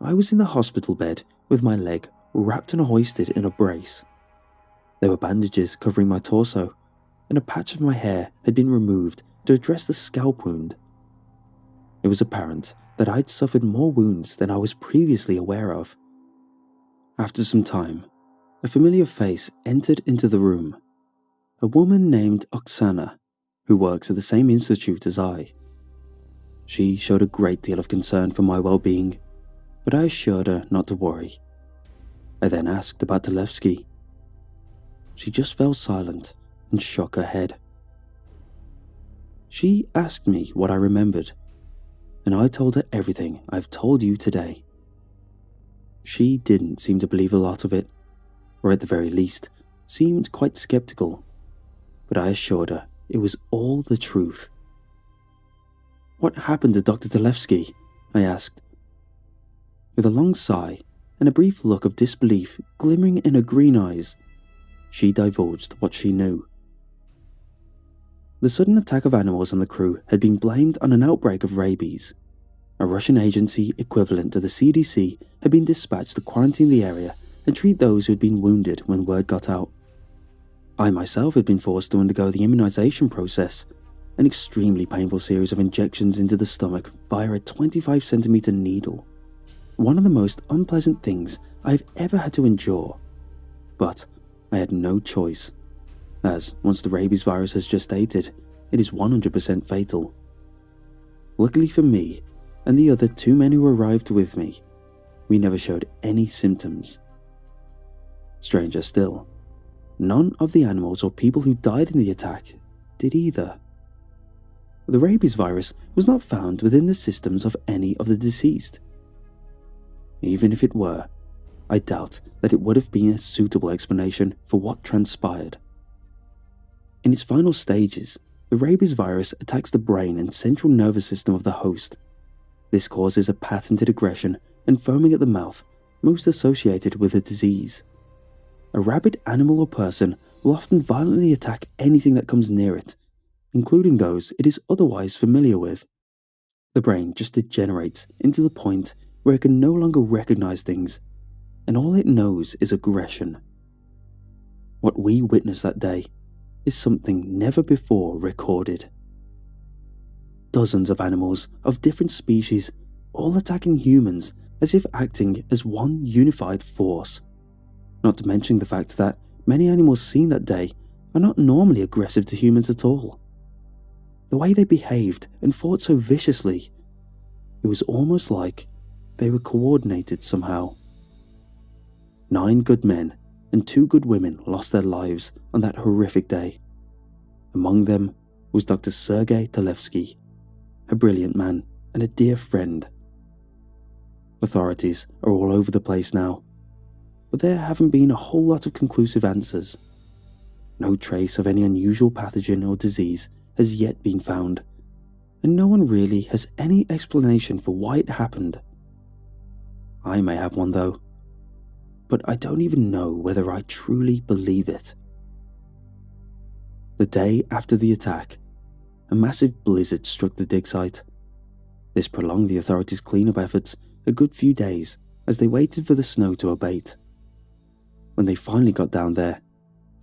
I was in the hospital bed with my leg wrapped and hoisted in a brace. There were bandages covering my torso, and a patch of my hair had been removed to address the scalp wound. It was apparent that I'd suffered more wounds than I was previously aware of. After some time, a familiar face entered into the room. A woman named Oksana, who works at the same institute as I. She showed a great deal of concern for my well-being, but I assured her not to worry. I then asked about Talevsky. She just fell silent and shook her head. She asked me what I remembered, and I told her everything I've told you today. She didn't seem to believe a lot of it, or at the very least, seemed quite skeptical, but I assured her it was all the truth. "What happened to Dr. Talevsky?" I asked. With a long sigh and a brief look of disbelief glimmering in her green eyes, she divulged what she knew. The sudden attack of animals on the crew had been blamed on an outbreak of rabies. A Russian agency equivalent to the CDC had been dispatched to quarantine the area and treat those who had been wounded when word got out. I myself had been forced to undergo the immunization process, an extremely painful series of injections into the stomach via a 25cm needle. One of the most unpleasant things I've ever had to endure. But I had no choice, as once the rabies virus has gestated, it is 100% fatal. Luckily for me, and the other two men who arrived with me, we never showed any symptoms. Stranger still, none of the animals or people who died in the attack did either. The rabies virus was not found within the systems of any of the deceased. Even if it were, I doubt that it would have been a suitable explanation for what transpired. In its final stages, the rabies virus attacks the brain and central nervous system of the host. This causes a patented aggression and foaming at the mouth, most associated with the disease. A rabid animal or person will often violently attack anything that comes near it, including those it is otherwise familiar with. The brain just degenerates into the point where it can no longer recognize things, and all it knows is aggression. What we witnessed that day is something never before recorded. Dozens of animals of different species all attacking humans as if acting as one unified force. Not to mention the fact that many animals seen that day are not normally aggressive to humans at all. The way they behaved and fought so viciously, it was almost like they were coordinated somehow. 9 good men and 2 good women lost their lives on that horrific day. Among them was Dr. Sergei Talevsky, a brilliant man and a dear friend. Authorities are all over the place now, but there haven't been a whole lot of conclusive answers. No trace of any unusual pathogen or disease has yet been found, and no one really has any explanation for why it happened. I may have one though, but I don't even know whether I truly believe it. The day after the attack, a massive blizzard struck the dig site. This prolonged the authorities' cleanup efforts a good few days as they waited for the snow to abate. When they finally got down there,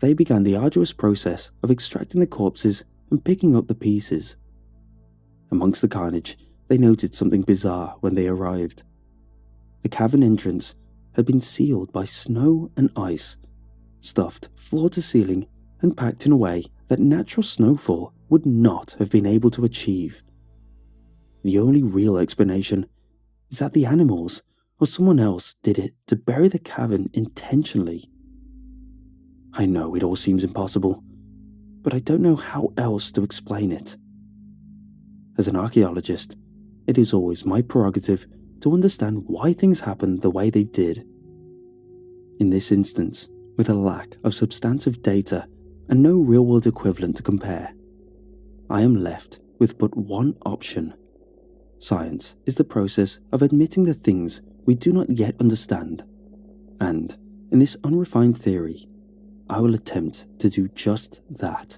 they began the arduous process of extracting the corpses and picking up the pieces. Amongst the carnage, they noted something bizarre when they arrived. The cavern entrance had been sealed by snow and ice, stuffed floor to ceiling and packed in a way that natural snowfall would not have been able to achieve. The only real explanation is that the animals or someone else did it to bury the cavern intentionally. I know it all seems impossible, but I don't know how else to explain it. As an archaeologist, it is always my prerogative to understand why things happened the way they did. In this instance, with a lack of substantive data and no real-world equivalent to compare, I am left with but one option. Science is the process of admitting the things we do not yet understand, and in this unrefined theory, I will attempt to do just that.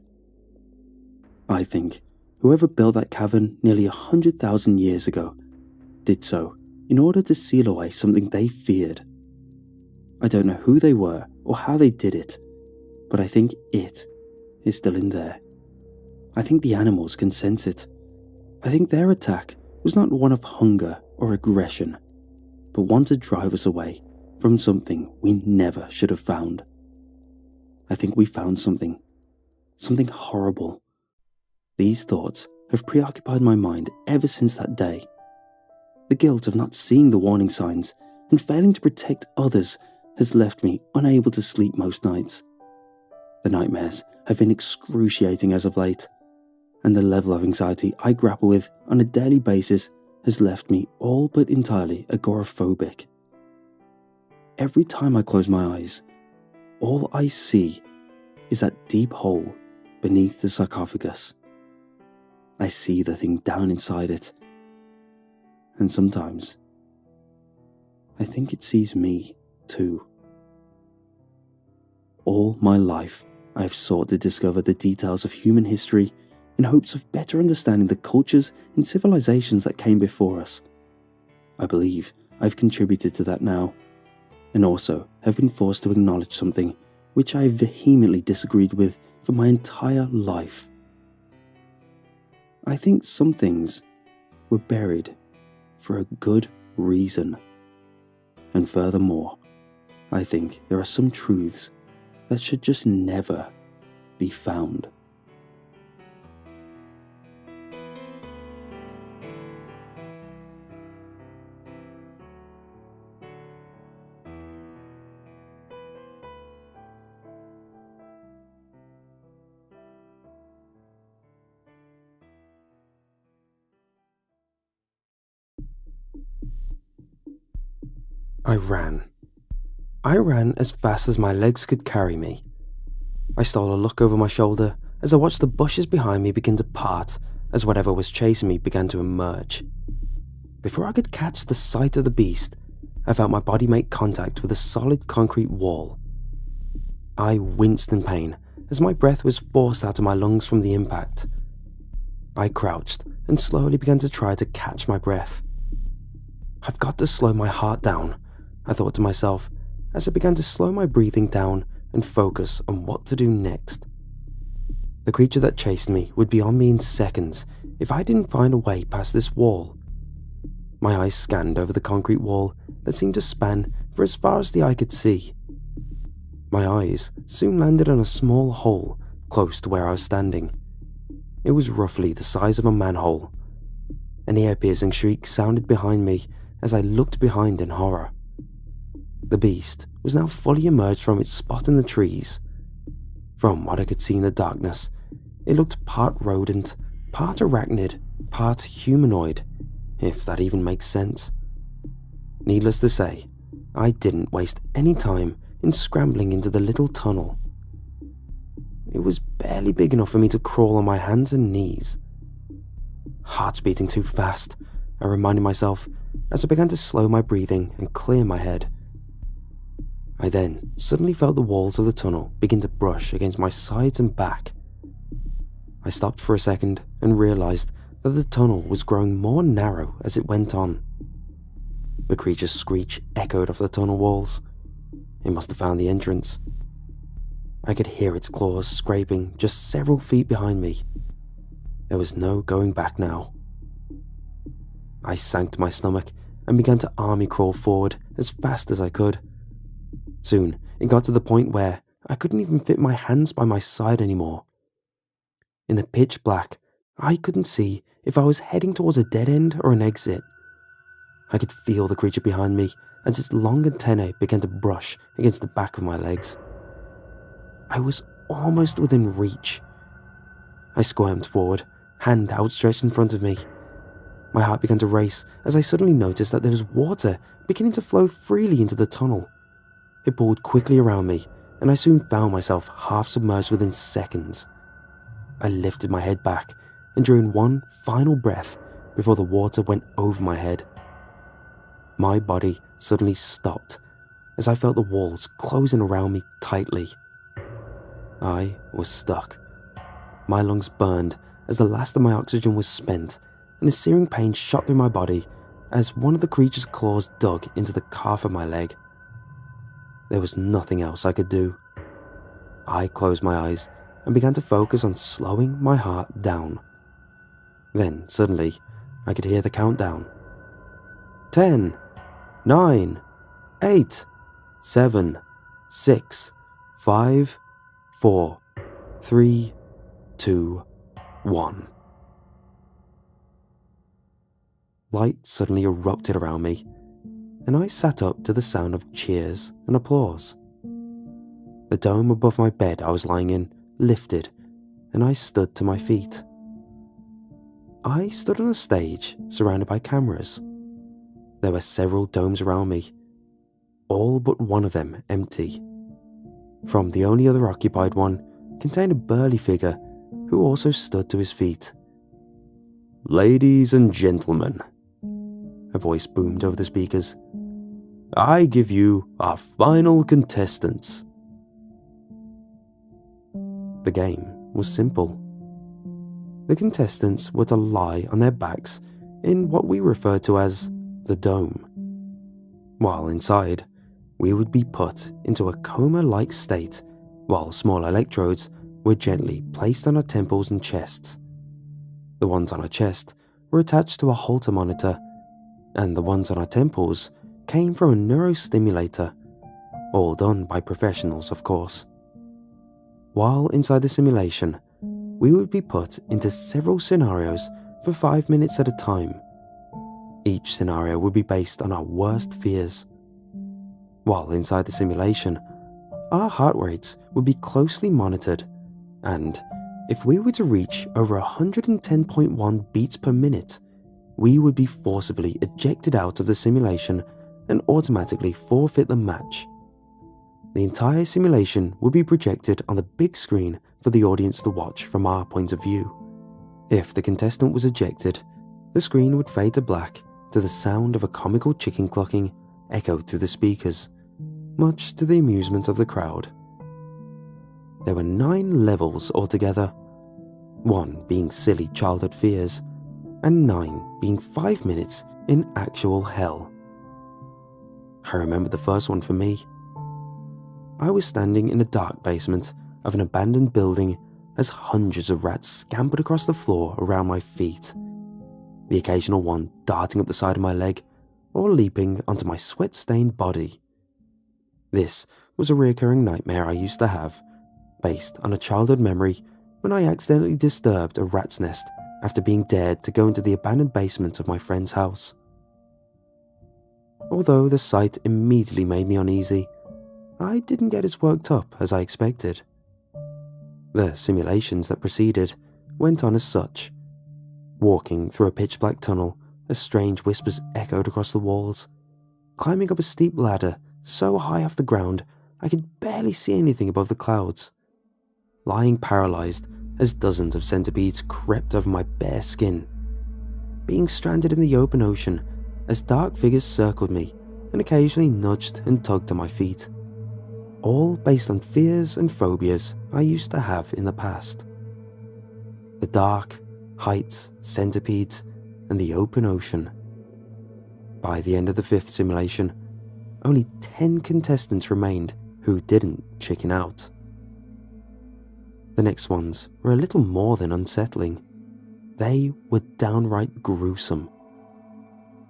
I think whoever built that cavern nearly 100,000 years ago did so in order to seal away something they feared. I don't know who they were or how they did it, but I think it is still in there. I think the animals can sense it. I think their attack was not one of hunger or aggression, but one to drive us away from something we never should have found. I think we found something horrible. These thoughts have preoccupied my mind ever since that day. The guilt of not seeing the warning signs and failing to protect others has left me unable to sleep most nights. The nightmares have been excruciating as of late, and the level of anxiety I grapple with on a daily basis has left me all but entirely agoraphobic. Every time I close my eyes, all I see is that deep hole beneath the sarcophagus. I see the thing down inside it, and sometimes I think it sees me too. All my life, I have sought to discover the details of human history in hopes of better understanding the cultures and civilizations that came before us. I believe I've contributed to that now, and also have been forced to acknowledge something which I vehemently disagreed with for my entire life. I think some things were buried for a good reason. And furthermore, I think there are some truths that should just never be found. I ran as fast as my legs could carry me. I stole a look over my shoulder as I watched the bushes behind me begin to part as whatever was chasing me began to emerge. Before I could catch the sight of the beast, I felt my body make contact with a solid concrete wall. I winced in pain as my breath was forced out of my lungs from the impact. I crouched and slowly began to try to catch my breath. I've got to slow my heart down, I thought to myself as I began to slow my breathing down and focus on what to do next. The creature that chased me would be on me in seconds if I didn't find a way past this wall. My eyes scanned over the concrete wall that seemed to span for as far as the eye could see. My eyes soon landed on a small hole close to where I was standing. It was roughly the size of a manhole. An ear-piercing shriek sounded behind me as I looked behind in horror. The beast was now fully emerged from its spot in the trees. From what I could see in the darkness, it looked part rodent, part arachnid, part humanoid, if that even makes sense. Needless to say, I didn't waste any time in scrambling into the little tunnel. It was barely big enough for me to crawl on my hands and knees. Heart's beating too fast, I reminded myself as I began to slow my breathing and clear my head. I then suddenly felt the walls of the tunnel begin to brush against my sides and back. I stopped for a second and realized that the tunnel was growing more narrow as it went on. The creature's screech echoed off the tunnel walls. It must have found the entrance. I could hear its claws scraping just several feet behind me. There was no going back now. I sank to my stomach and began to army crawl forward as fast as I could. Soon, it got to the point where I couldn't even fit my hands by my side anymore. In the pitch black, I couldn't see if I was heading towards a dead end or an exit. I could feel the creature behind me as its long antennae began to brush against the back of my legs. I was almost within reach. I squirmed forward, hand outstretched in front of me. My heart began to race as I suddenly noticed that there was water beginning to flow freely into the tunnel. It poured quickly around me, and I soon found myself half submerged within seconds. I lifted my head back and drew in one final breath before the water went over my head. My body suddenly stopped as I felt the walls closing around me tightly. I was stuck. My lungs burned as the last of my oxygen was spent, and a searing pain shot through my body as one of the creature's claws dug into the calf of my leg. There was nothing else I could do. I closed my eyes and began to focus on slowing my heart down. Then, suddenly, I could hear the countdown. 10, 9, 8, 7, 6, 5, 4, 3, 2, 1. Light suddenly erupted around me, and I sat up to the sound of cheers and applause. The dome above my bed I was lying in lifted, and I stood to my feet. I stood on a stage surrounded by cameras. There were several domes around me, all but one of them empty. From the only other occupied one contained a burly figure who also stood to his feet. "Ladies and gentlemen," a voice boomed over the speakers, "I give you our final contestants." The game was simple. The contestants were to lie on their backs in what we refer to as the dome. While inside, we would be put into a coma-like state while small electrodes were gently placed on our temples and chests. The ones on our chest were attached to a Holter monitor, and the ones on our temples came from a neurostimulator, all done by professionals, of course. While inside the simulation, we would be put into several scenarios for 5 minutes at a time. Each scenario would be based on our worst fears. While inside the simulation, our heart rates would be closely monitored, and if we were to reach over 110.1 beats per minute, we would be forcibly ejected out of the simulation and automatically forfeit the match. The entire simulation would be projected on the big screen for the audience to watch from our point of view. If the contestant was ejected, the screen would fade to black to the sound of a comical chicken clucking echoed through the speakers, much to the amusement of the crowd. There were 9 levels altogether, 1 being silly childhood fears, and 9 being 5 minutes in actual hell. I remember the first one for me. I was standing in a dark basement of an abandoned building as hundreds of rats scampered across the floor around my feet. the occasional one darting up the side of my leg or leaping onto my sweat-stained body. This was a recurring nightmare I used to have, based on a childhood memory when I accidentally disturbed a rat's nest after being dared to go into the abandoned basement of my friend's house. Although the sight immediately made me uneasy, I didn't get as worked up as I expected. The simulations that preceded went on as such. Walking through a pitch-black tunnel as strange whispers echoed across the walls, climbing up a steep ladder so high off the ground I could barely see anything above the clouds, lying paralysed as dozens of centipedes crept over my bare skin, being stranded in the open ocean as dark figures circled me and occasionally nudged and tugged at my feet, all based on fears and phobias I used to have in the past. The dark, heights, centipedes, and the open ocean. By the end of the 5th simulation, only 10 contestants remained who didn't chicken out. The next ones were a little more than unsettling. They were downright gruesome.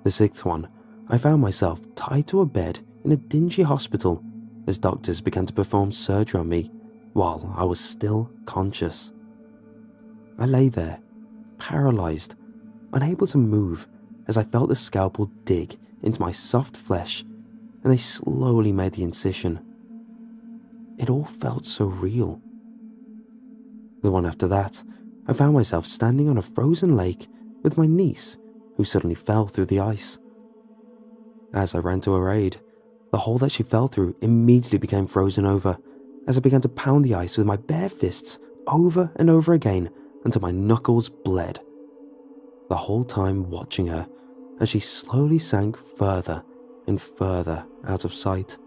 The 6th one, I found myself tied to a bed in a dingy hospital as doctors began to perform surgery on me while I was still conscious. I lay there, paralysed, unable to move as I felt the scalpel dig into my soft flesh and they slowly made the incision. It all felt so real. The one after that, I found myself standing on a frozen lake with my niece, who suddenly fell through the ice. As I ran to her aid, the hole that she fell through immediately became frozen over as I began to pound the ice with my bare fists over and over again until my knuckles bled, the whole time watching her as she slowly sank further and further out of sight.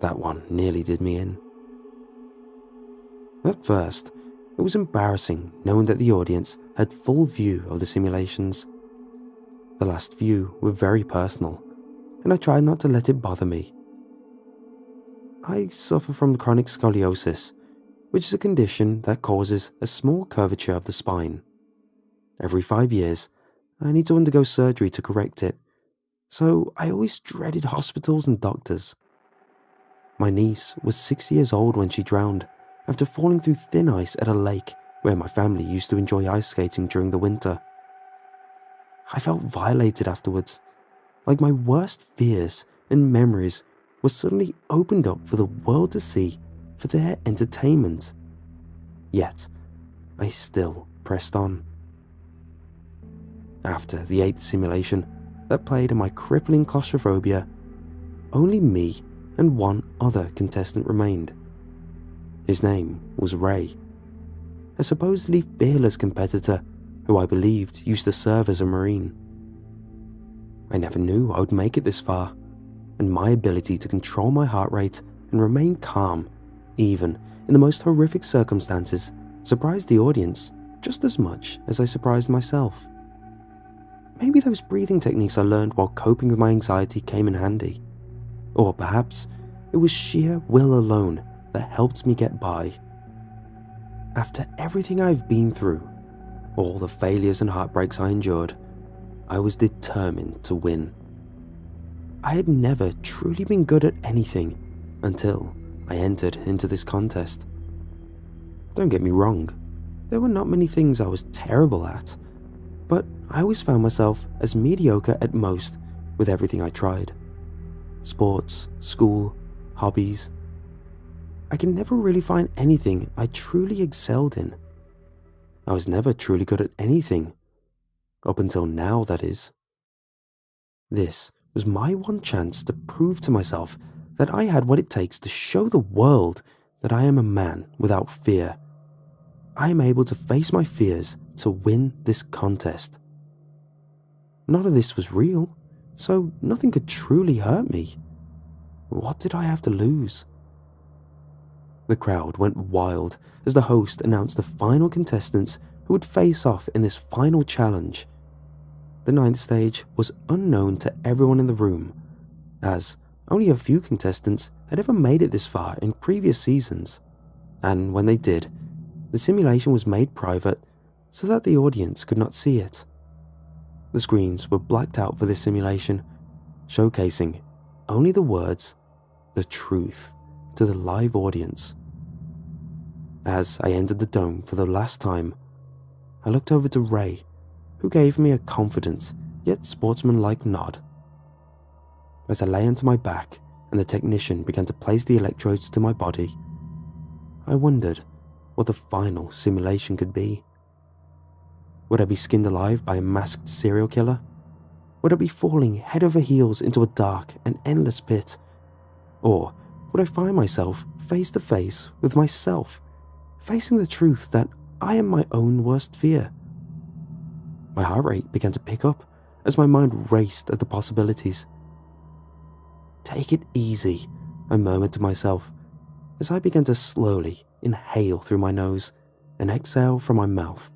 That one nearly did me in. At first, it was embarrassing knowing that the audience had full view of the simulations. The last few were very personal, and I tried not to let it bother me. I suffer from chronic scoliosis, which is a condition that causes a small curvature of the spine. Every 5 years, I need to undergo surgery to correct it, so I always dreaded hospitals and doctors. My niece was 6 years old when she drowned after falling through thin ice at a lake where my family used to enjoy ice skating during the winter. I felt violated afterwards, like my worst fears and memories were suddenly opened up for the world to see for their entertainment. Yet, I still pressed on. After the 8th simulation that played on my crippling claustrophobia, only me and one other contestant remained. His name was Ray, a supposedly fearless competitor who I believed used to serve as a Marine. I never knew I would make it this far, and my ability to control my heart rate and remain calm, even in the most horrific circumstances, surprised the audience just as much as I surprised myself. Maybe those breathing techniques I learned while coping with my anxiety came in handy, or perhaps it was sheer will alone that helped me get by. After everything I've been through, all the failures and heartbreaks I endured, I was determined to win. I had never truly been good at anything until I entered into this contest. Don't get me wrong, there were not many things I was terrible at, but I always found myself as mediocre at most with everything I tried. Sports, school, hobbies. I can never really find anything I truly excelled in. I was never truly good at anything. Up until now, that is. This was my one chance to prove to myself that I had what it takes to show the world that I am a man without fear. I am able to face my fears to win this contest. None of this was real, so nothing could truly hurt me. What did I have to lose? The crowd went wild as the host announced the final contestants who would face off in this final challenge. The 9th stage was unknown to everyone in the room, as only a few contestants had ever made it this far in previous seasons, and when they did, the simulation was made private so that the audience could not see it. The screens were blacked out for this simulation, showcasing only the words, "the truth," to the live audience. As I entered the dome for the last time, I looked over to Ray, who gave me a confident yet sportsmanlike nod. As I lay onto my back and the technician began to place the electrodes to my body, I wondered what the final simulation could be. Would I be skinned alive by a masked serial killer? Would I be falling head over heels into a dark and endless pit? Or would I find myself face to face with myself, facing the truth that I am my own worst fear? My heart rate began to pick up as my mind raced at the possibilities. "Take it easy," I murmured to myself as I began to slowly inhale through my nose and exhale from my mouth.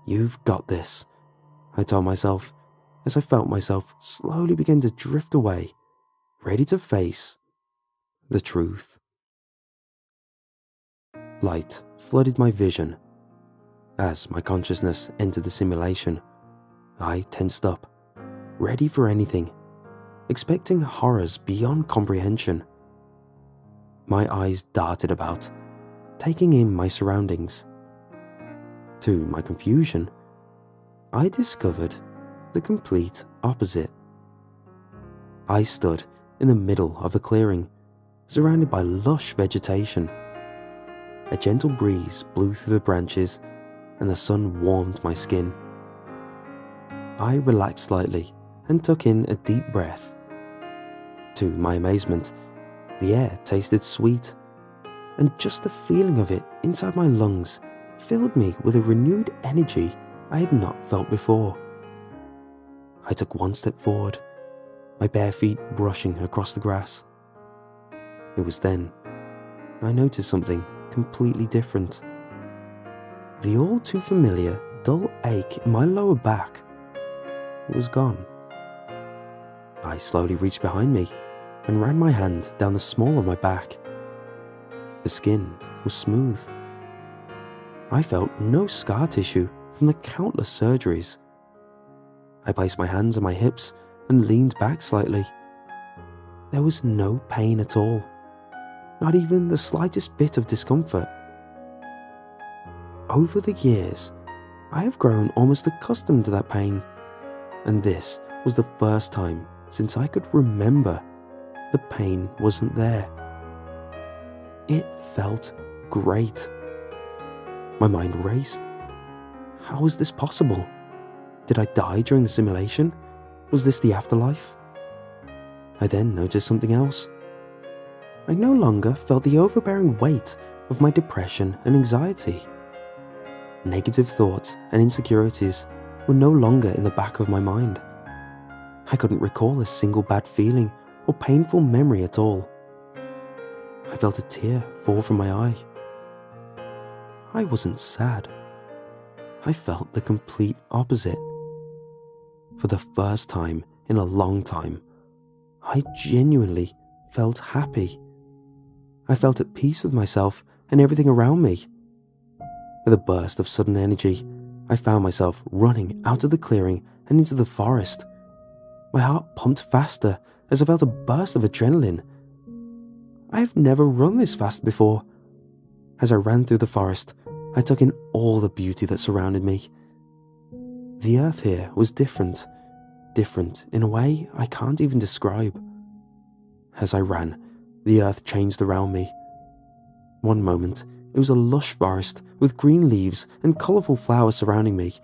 "You've got this," I told myself as I felt myself slowly begin to drift away, ready to face the truth. Light flooded my vision. As my consciousness entered the simulation, I tensed up, ready for anything, expecting horrors beyond comprehension. My eyes darted about, taking in my surroundings. To my confusion, I discovered the complete opposite. I stood in the middle of a clearing, surrounded by lush vegetation. A gentle breeze blew through the branches, and the sun warmed my skin. I relaxed slightly and took in a deep breath. To my amazement, the air tasted sweet, and just the feeling of it inside my lungs filled me with a renewed energy I had not felt before. I took one step forward, my bare feet brushing across the grass. It was then I noticed something completely different. The all too familiar dull ache in my lower back was gone. I slowly reached behind me and ran my hand down the small of my back. The skin was smooth. I felt no scar tissue from the countless surgeries. I placed my hands on my hips and leaned back slightly. There was no pain at all, not even the slightest bit of discomfort. Over the years, I have grown almost accustomed to that pain, and this was the first time since I could remember the pain wasn't there. It felt great. My mind raced. How was this possible? Did I die during the simulation? Was this the afterlife? I then noticed something else. I no longer felt the overbearing weight of my depression and anxiety. Negative thoughts and insecurities were no longer in the back of my mind. I couldn't recall a single bad feeling or painful memory at all. I felt a tear fall from my eye. I wasn't sad. I felt the complete opposite. For the first time in a long time, I genuinely felt happy. I felt at peace with myself and everything around me. With a burst of sudden energy, I found myself running out of the clearing and into the forest. My heart pumped faster as I felt a burst of adrenaline. I have never run this fast before. As I ran through the forest, I took in all the beauty that surrounded me. The earth here was different in a way I can't even describe. As I ran, the earth changed around me. One moment, it was a lush forest with green leaves and colourful flowers surrounding me.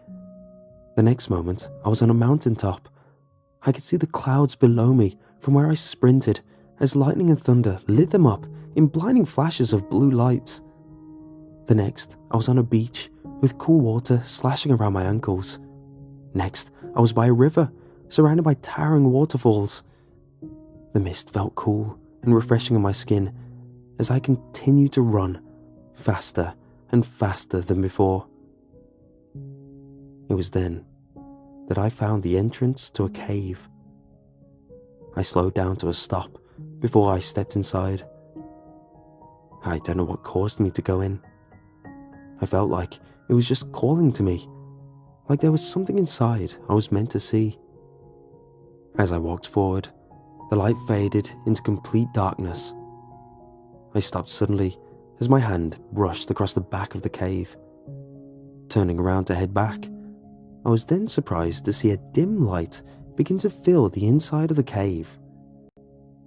The next moment, I was on a mountaintop. I could see the clouds below me from where I sprinted as lightning and thunder lit them up in blinding flashes of blue light. The next, I was on a beach with cool water slashing around my ankles. Next, I was by a river, surrounded by towering waterfalls. The mist felt cool and refreshing on my skin as I continued to run, faster and faster than before. It was then that I found the entrance to a cave. I slowed down to a stop before I stepped inside. I don't know what caused me to go in. I felt like it was just calling to me, like there was something inside I was meant to see. As I walked forward, the light faded into complete darkness. I stopped suddenly as my hand brushed across the back of the cave. Turning around to head back, I was then surprised to see a dim light begin to fill the inside of the cave.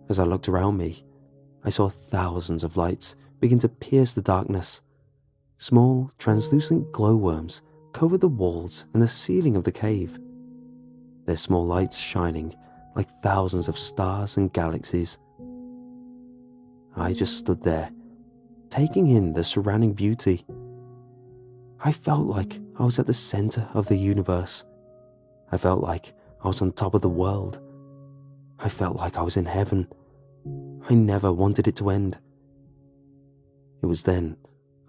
As I looked around me, I saw thousands of lights begin to pierce the darkness. Small, translucent glowworms covered the walls and the ceiling of the cave, their small lights shining like thousands of stars and galaxies. I just stood there, taking in the surrounding beauty. I felt like I was at the center of the universe. I felt like I was on top of the world. I felt like I was in heaven. I never wanted it to end. It was then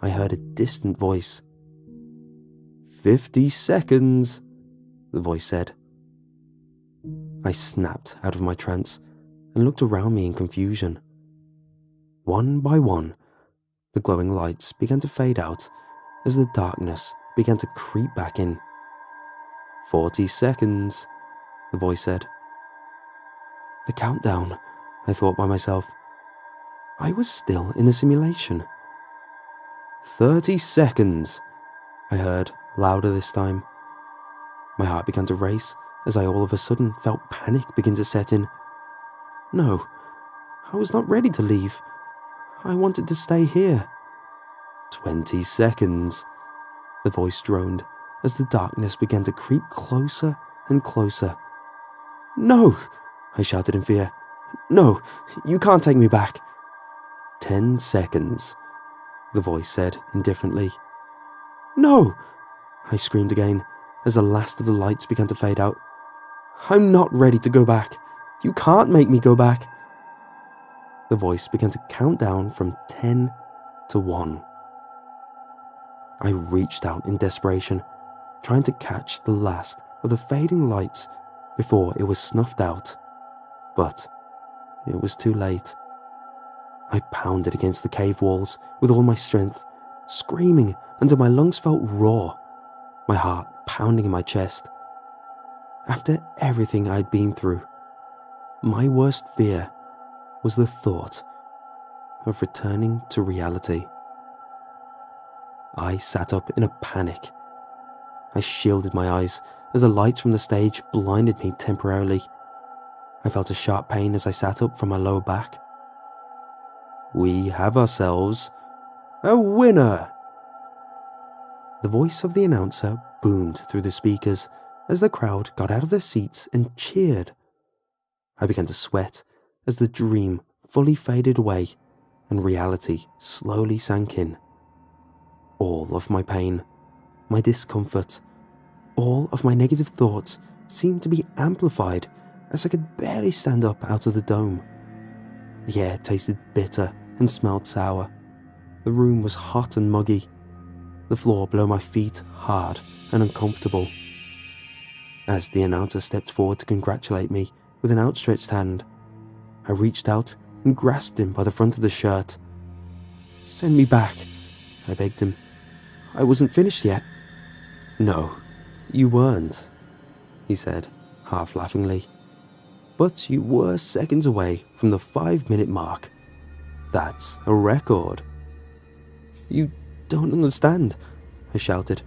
I heard a distant voice. 50 seconds, the voice said. I snapped out of my trance and looked around me in confusion. One by one, the glowing lights began to fade out as the darkness began to creep back in. 40 seconds, the voice said. The countdown, I thought by myself. I was still in the simulation. 30 seconds, I heard, louder this time. My heart began to race as I all of a sudden felt panic begin to set in. No, I was not ready to leave. I wanted to stay here. 20 seconds, the voice droned as the darkness began to creep closer and closer. No, I shouted in fear. No, you can't take me back. 10 seconds, the voice said indifferently. No, I screamed again as the last of the lights began to fade out. I'm not ready to go back. You can't make me go back. The voice began to count down from 10 to 1. I reached out in desperation, trying to catch the last of the fading lights before it was snuffed out. But it was too late. I pounded against the cave walls with all my strength, screaming until my lungs felt raw, my heart pounding in my chest. After everything I'd been through, my worst fear was the thought of returning to reality. I sat up in a panic. I shielded my eyes as the lights from the stage blinded me temporarily. I felt a sharp pain as I sat up from my lower back. We have ourselves a winner! The voice of the announcer boomed through the speakers as the crowd got out of their seats and cheered. I began to sweat as the dream fully faded away and reality slowly sank in. All of my pain, my discomfort, all of my negative thoughts seemed to be amplified as I could barely stand up out of the dome. The air tasted bitter and smelled sour. The room was hot and muggy. The floor below my feet hard and uncomfortable. As the announcer stepped forward to congratulate me with an outstretched hand, I reached out and grasped him by the front of the shirt. Send me back, I begged him. I wasn't finished yet. No, you weren't, he said, half laughingly. But you were seconds away from the 5-minute mark. That's a record. You don't understand, I shouted.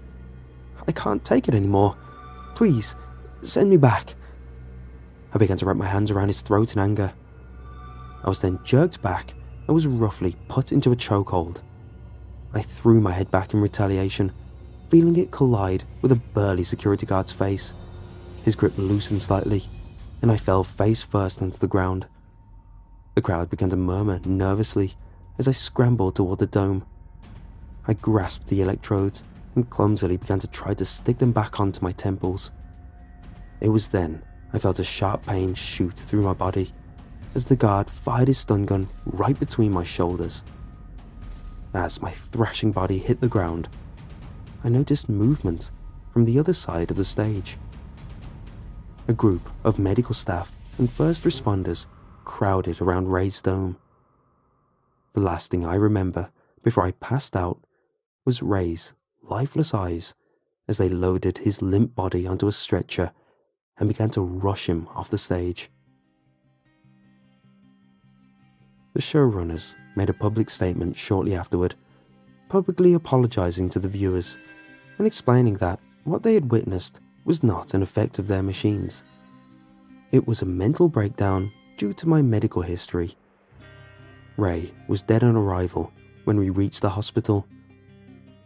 I can't take it anymore. Please, send me back. I began to wrap my hands around his throat in anger. I was then jerked back and was roughly put into a chokehold. I threw my head back in retaliation, feeling it collide with a burly security guard's face. His grip loosened slightly, and I fell face first onto the ground. The crowd began to murmur nervously as I scrambled toward the dome. I grasped the electrodes and clumsily began to try to stick them back onto my temples. It was then I felt a sharp pain shoot through my body as the guard fired his stun gun right between my shoulders. As my thrashing body hit the ground, I noticed movement from the other side of the stage. A group of medical staff and first responders crowded around Ray's dome. The last thing I remember before I passed out was Ray's lifeless eyes as they loaded his limp body onto a stretcher and began to rush him off the stage. The showrunners made a public statement shortly afterward, publicly apologizing to the viewers and explaining that what they had witnessed was not an effect of their machines. It was a mental breakdown due to my medical history. Ray was dead on arrival when we reached the hospital.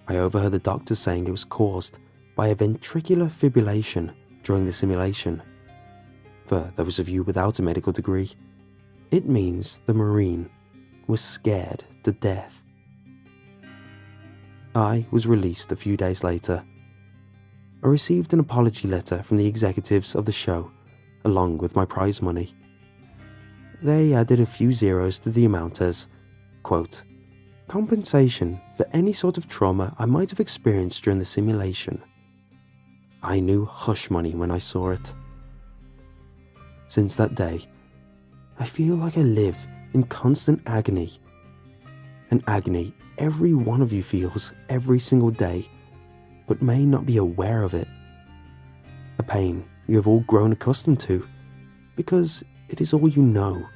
I overheard the doctor saying it was caused by a ventricular fibrillation during the simulation. For those of you without a medical degree, it means the Marine was scared to death. I was released a few days later. I received an apology letter from the executives of the show, along with my prize money. They added a few zeros to the amount as, quote, compensation for any sort of trauma I might have experienced during the simulation. I knew hush money when I saw it. Since that day, I feel like I live in constant agony. An agony every one of you feels every single day, but may not be aware of it. A pain you have all grown accustomed to, because it is all you know.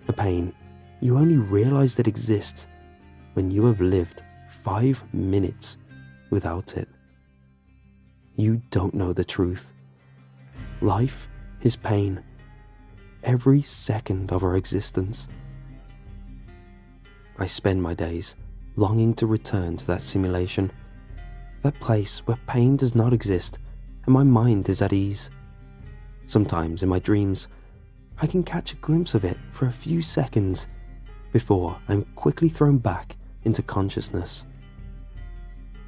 A pain you only realize that exists when you have lived 5 minutes without it. You don't know the truth. Life is pain. Every second of our existence. I spend my days longing to return to that simulation, that place where pain does not exist and my mind is at ease. Sometimes in my dreams, I can catch a glimpse of it for a few seconds before I'm quickly thrown back into consciousness.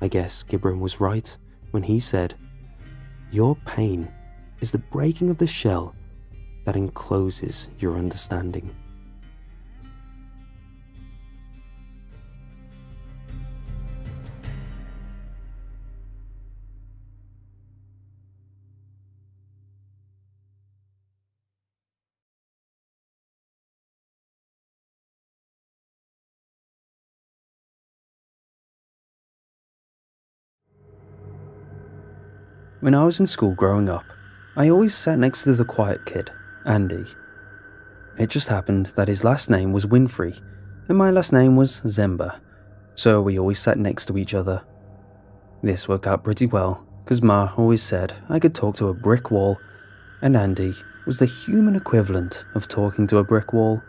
I guess Gibran was right when he said, your pain is the breaking of the shell that encloses your understanding. When I was in school growing up, I always sat next to the quiet kid, Andy. It just happened that his last name was Winfrey, and my last name was Zemba, so we always sat next to each other. This worked out pretty well, because Ma always said I could talk to a brick wall, and Andy was the human equivalent of talking to a brick wall.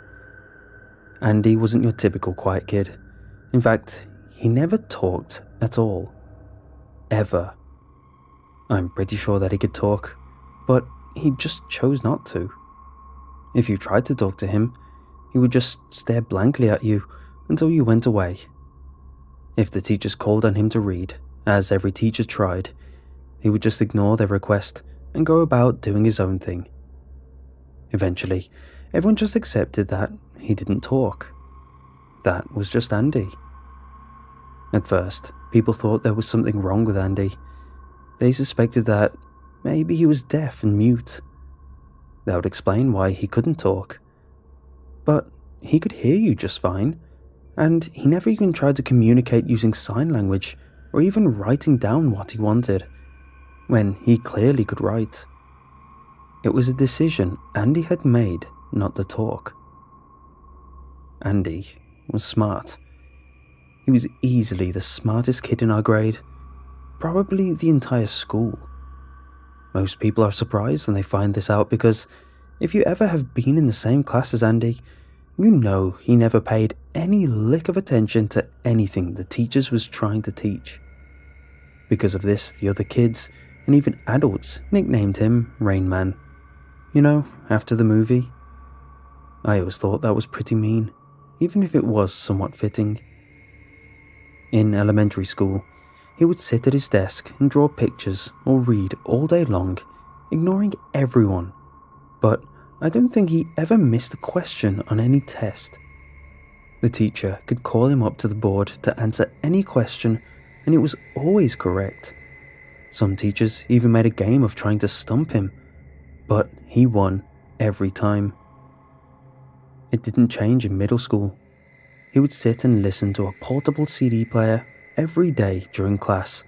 Andy wasn't your typical quiet kid. In fact, he never talked at all. Ever. I'm pretty sure that he could talk, but he just chose not to. If you tried to talk to him, he would just stare blankly at you until you went away. If the teachers called on him to read, as every teacher tried, he would just ignore their request and go about doing his own thing. Eventually, everyone just accepted that he didn't talk. That was just Andy. At first, people thought there was something wrong with Andy. They suspected that maybe he was deaf and mute. That would explain why he couldn't talk. But he could hear you just fine, and he never even tried to communicate using sign language or even writing down what he wanted, when he clearly could write. It was a decision Andy had made not to talk. Andy was smart. He was easily the smartest kid in our grade. Probably the entire school. Most people are surprised when they find this out because if you ever have been in the same class as Andy, you know he never paid any lick of attention to anything the teachers was trying to teach. Because of this, the other kids, and even adults, nicknamed him Rain Man. You know, after the movie. I always thought that was pretty mean, even if it was somewhat fitting. In elementary school, he would sit at his desk and draw pictures or read all day long, ignoring everyone. But I don't think he ever missed a question on any test. The teacher could call him up to the board to answer any question, and it was always correct. Some teachers even made a game of trying to stump him, but he won every time. It didn't change in middle school. He would sit and listen to a portable CD player every day during class,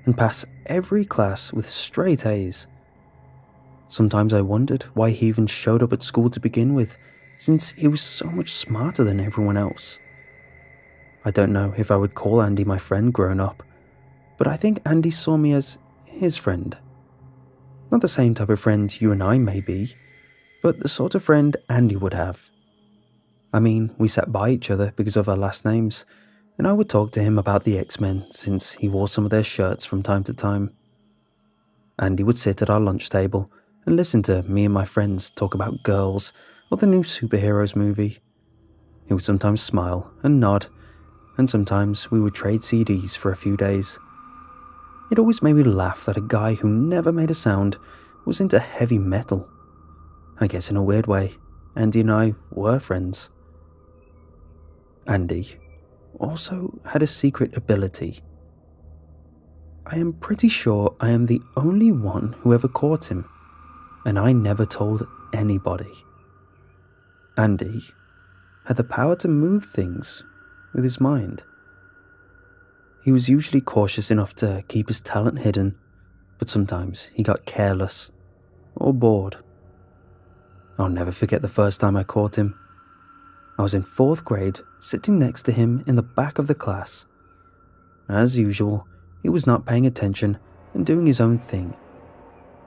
and pass every class with straight A's. Sometimes I wondered why he even showed up at school to begin with, since he was so much smarter than everyone else. I don't know if I would call Andy my friend growing up, but I think Andy saw me as his friend. Not the same type of friend you and I may be, but the sort of friend Andy would have. I mean, we sat by each other because of our last names, and I would talk to him about the X-Men since he wore some of their shirts from time to time. Andy would sit at our lunch table and listen to me and my friends talk about girls or the new superheroes movie. He would sometimes smile and nod, and sometimes we would trade CDs for a few days. It always made me laugh that a guy who never made a sound was into heavy metal. I guess in a weird way, Andy and I were friends. Andy also had a secret ability. I am pretty sure I am the only one who ever caught him, and I never told anybody. Andy had the power to move things with his mind. He was usually cautious enough to keep his talent hidden, but sometimes he got careless or bored. I'll never forget the first time I caught him. I was in 4th grade, sitting next to him in the back of the class. As usual, he was not paying attention and doing his own thing.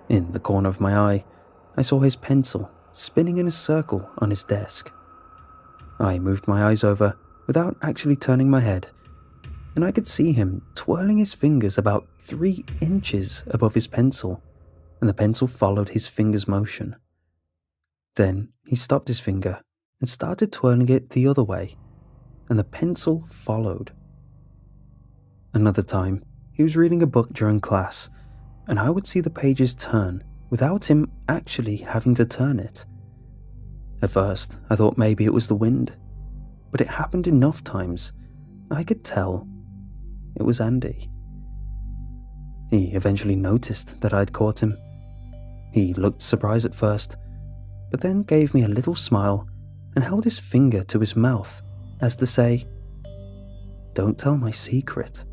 In the corner of my eye, I saw his pencil spinning in a circle on his desk. I moved my eyes over without actually turning my head, and I could see him twirling his fingers about 3 inches above his pencil, and the pencil followed his finger's motion. Then he stopped his finger and started twirling it the other way, and the pencil followed. Another time, he was reading a book during class, and I would see the pages turn without him actually having to turn it. At first, I thought maybe it was the wind, but it happened enough times, I could tell it was Andy. He eventually noticed that I'd caught him. He looked surprised at first, but then gave me a little smile and held his finger to his mouth as to say, "Don't tell my secret."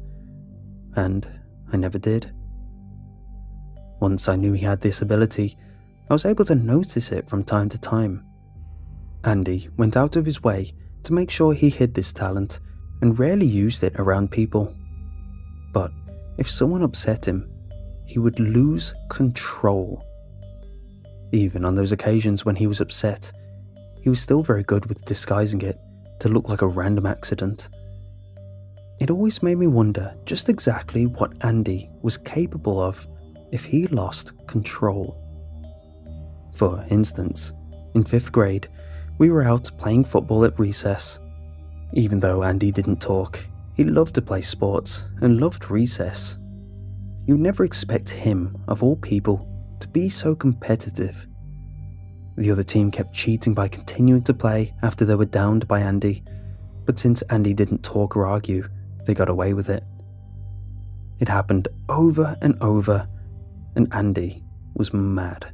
And I never did. Once I knew he had this ability, I was able to notice it from time to time. Andy went out of his way to make sure he hid this talent and rarely used it around people. But if someone upset him, he would lose control. Even on those occasions when he was upset, he was still very good with disguising it to look like a random accident. It always made me wonder just exactly what Andy was capable of if he lost control. For instance, in 5th grade, we were out playing football at recess. Even though Andy didn't talk, he loved to play sports and loved recess. You'd never expect him, of all people, to be so competitive. The other team kept cheating by continuing to play after they were downed by Andy, but since Andy didn't talk or argue, they got away with it. It happened over and over, and Andy was mad.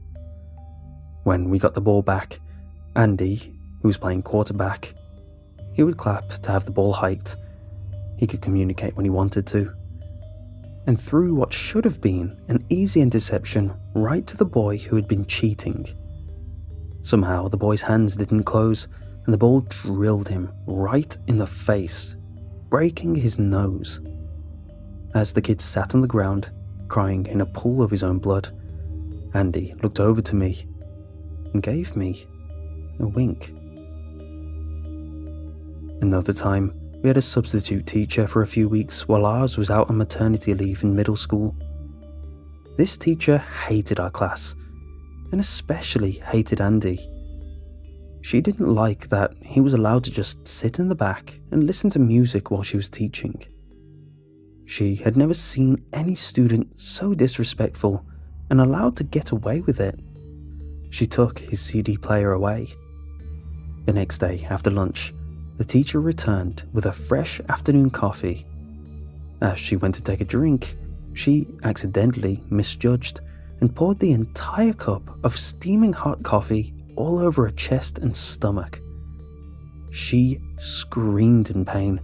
When we got the ball back, Andy, who was playing quarterback, he would clap to have the ball hiked. He could communicate when he wanted to, and threw what should have been an easy interception right to the boy who had been cheating. Somehow the boy's hands didn't close, and the ball drilled him right in the face, breaking his nose. As the kid sat on the ground, crying in a pool of his own blood, Andy looked over to me and gave me a wink. Another time, we had a substitute teacher for a few weeks while ours was out on maternity leave in middle school. This teacher hated our class, and especially hated Andy. She didn't like that he was allowed to just sit in the back and listen to music while she was teaching. She had never seen any student so disrespectful and allowed to get away with it. She took his CD player away. The next day, after lunch, the teacher returned with a fresh afternoon coffee. As she went to take a drink, she accidentally misjudged and poured the entire cup of steaming hot coffee all over her chest and stomach. She screamed in pain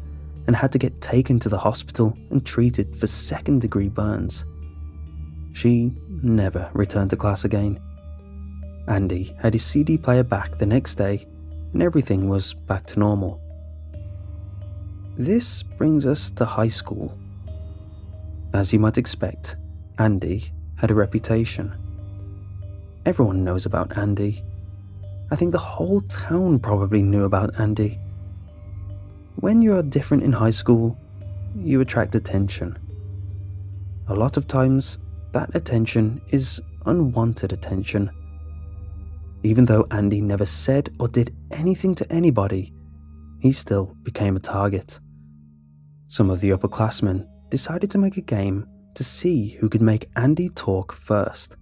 and had to get taken to the hospital and treated for second-degree burns. She never returned to class again. Andy had his CD player back the next day, and everything was back to normal. This brings us to high school. As you might expect, Andy had a reputation. Everyone knows about Andy. I think the whole town probably knew about Andy. When you are different in high school, you attract attention. A lot of times, that attention is unwanted attention. Even though Andy never said or did anything to anybody, he still became a target. Some of the upperclassmen decided to make a game to see who could make Andy talk first.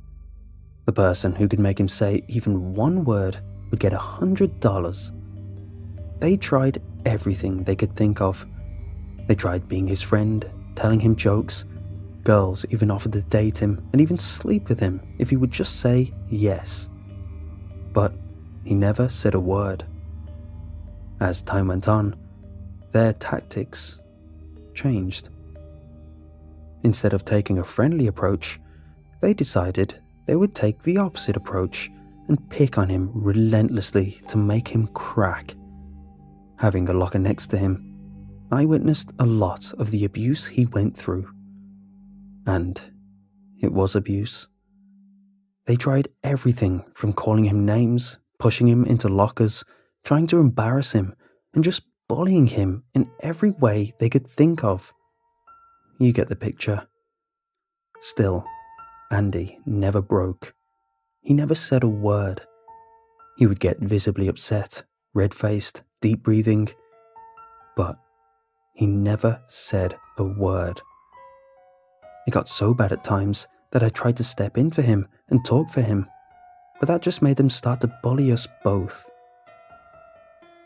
The person who could make him say even one word would get $100. They tried everything they could think of. They tried being his friend, telling him jokes. Girls even offered to date him and even sleep with him if he would just say yes. But he never said a word. As time went on, their tactics changed. Instead of taking a friendly approach, they decided they would take the opposite approach and pick on him relentlessly to make him crack. Having a locker next to him, I witnessed a lot of the abuse he went through. And it was abuse. They tried everything from calling him names, pushing him into lockers, trying to embarrass him, and just bullying him in every way they could think of. You get the picture. Still, Andy never broke. He never said a word. He would get visibly upset, red-faced, deep breathing, but he never said a word. It got so bad at times that I tried to step in for him and talk for him, but that just made them start to bully us both.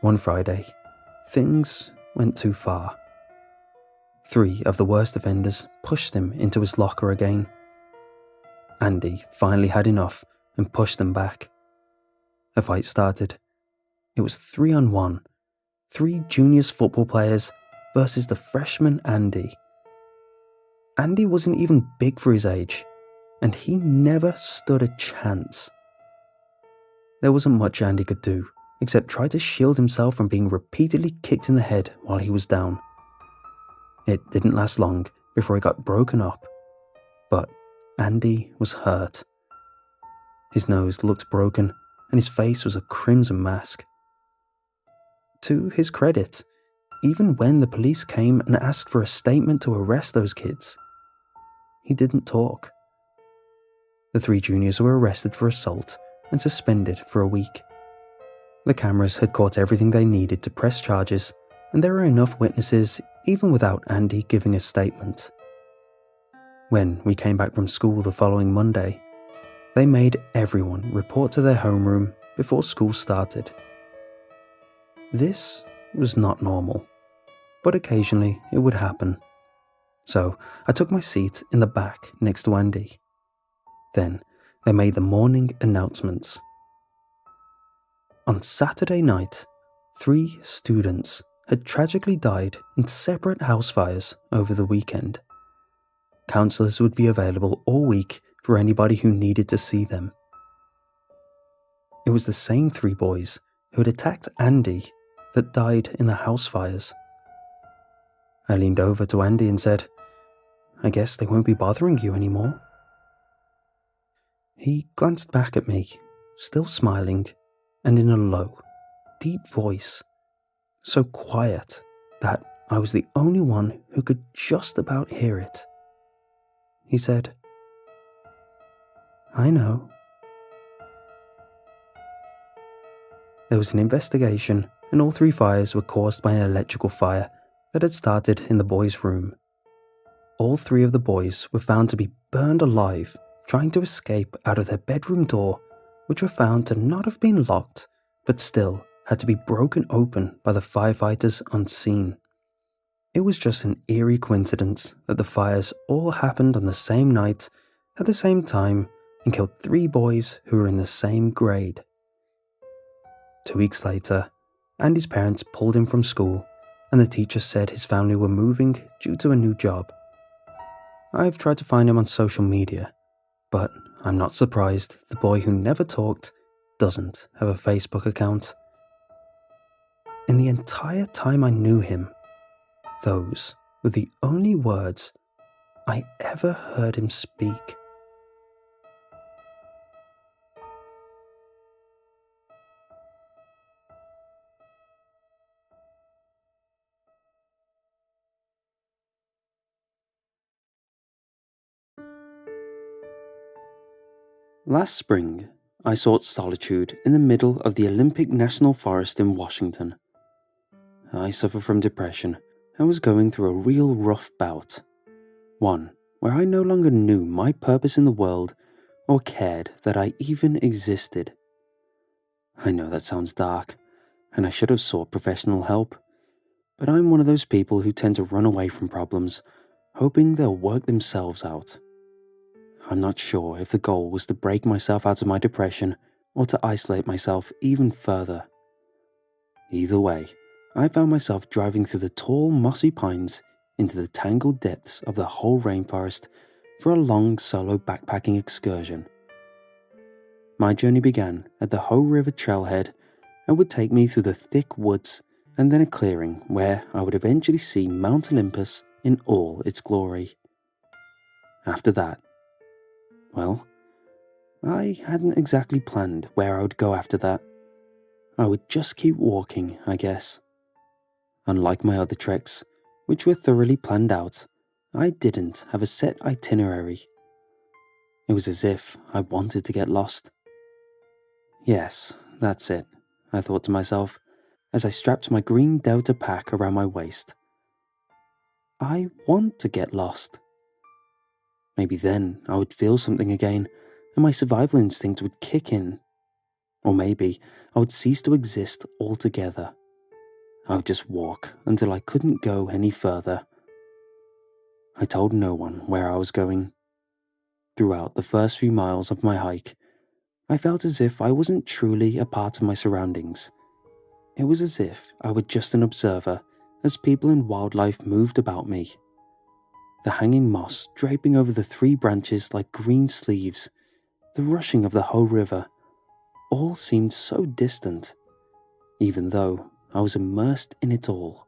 One Friday, things went too far. 3 of the worst offenders pushed him into his locker again. Andy finally had enough and pushed them back. A fight started. It was 3-on-1, 3 juniors football players versus the freshman Andy. Andy wasn't even big for his age, and he never stood a chance. There wasn't much Andy could do, except try to shield himself from being repeatedly kicked in the head while he was down. It didn't last long before he got broken up, but Andy was hurt. His nose looked broken, and his face was a crimson mask. To his credit, even when the police came and asked for a statement to arrest those kids, he didn't talk. The 3 juniors were arrested for assault and suspended for a week. The cameras had caught everything they needed to press charges, and there were enough witnesses even without Andy giving a statement. When we came back from school the following Monday, they made everyone report to their homeroom before school started. This was not normal, but occasionally it would happen. So I took my seat in the back next to Andy. Then they made the morning announcements. On Saturday night, 3 students had tragically died in separate house fires over the weekend. Counselors would be available all week for anybody who needed to see them. It was the same 3 boys who had attacked Andy that died in the house fires. I leaned over to Andy and said, "I guess they won't be bothering you anymore." He glanced back at me, still smiling, and in a low, deep voice, so quiet that I was the only one who could just about hear it. He said, "I know." There was an investigation, and all 3 fires were caused by an electrical fire that had started in the boys' room. All 3 of the boys were found to be burned alive, trying to escape out of their bedroom door, which were found to not have been locked, but still had to be broken open by the firefighters unseen. It was just an eerie coincidence that the fires all happened on the same night, at the same time, and killed 3 boys who were in the same grade. 2 weeks later, Andy's parents pulled him from school, and the teacher said his family were moving due to a new job. I've tried to find him on social media, but I'm not surprised the boy who never talked doesn't have a Facebook account. In the entire time I knew him, those were the only words I ever heard him speak. Last spring, I sought solitude in the middle of the Olympic National Forest in Washington. I suffer from depression and was going through a real rough bout. One where I no longer knew my purpose in the world or cared that I even existed. I know that sounds dark, and I should have sought professional help, but I'm one of those people who tend to run away from problems, hoping they'll work themselves out. I'm not sure if the goal was to break myself out of my depression or to isolate myself even further. Either way, I found myself driving through the tall, mossy pines into the tangled depths of the whole rainforest for a long solo backpacking excursion. My journey began at the Hoh River trailhead and would take me through the thick woods and then a clearing where I would eventually see Mount Olympus in all its glory. After that, well, I hadn't exactly planned where I would go after that. I would just keep walking, I guess. Unlike my other treks, which were thoroughly planned out, I didn't have a set itinerary. It was as if I wanted to get lost. Yes, that's it, I thought to myself as I strapped my green Delta pack around my waist. I want to get lost. Maybe then I would feel something again and my survival instinct would kick in. Or maybe I would cease to exist altogether. I would just walk until I couldn't go any further. I told no one where I was going. Throughout the first few miles of my hike, I felt as if I wasn't truly a part of my surroundings. It was as if I were just an observer as people and wildlife moved about me. The hanging moss draping over the 3 branches like green sleeves, the rushing of the Hoh River, all seemed so distant, even though I was immersed in it all.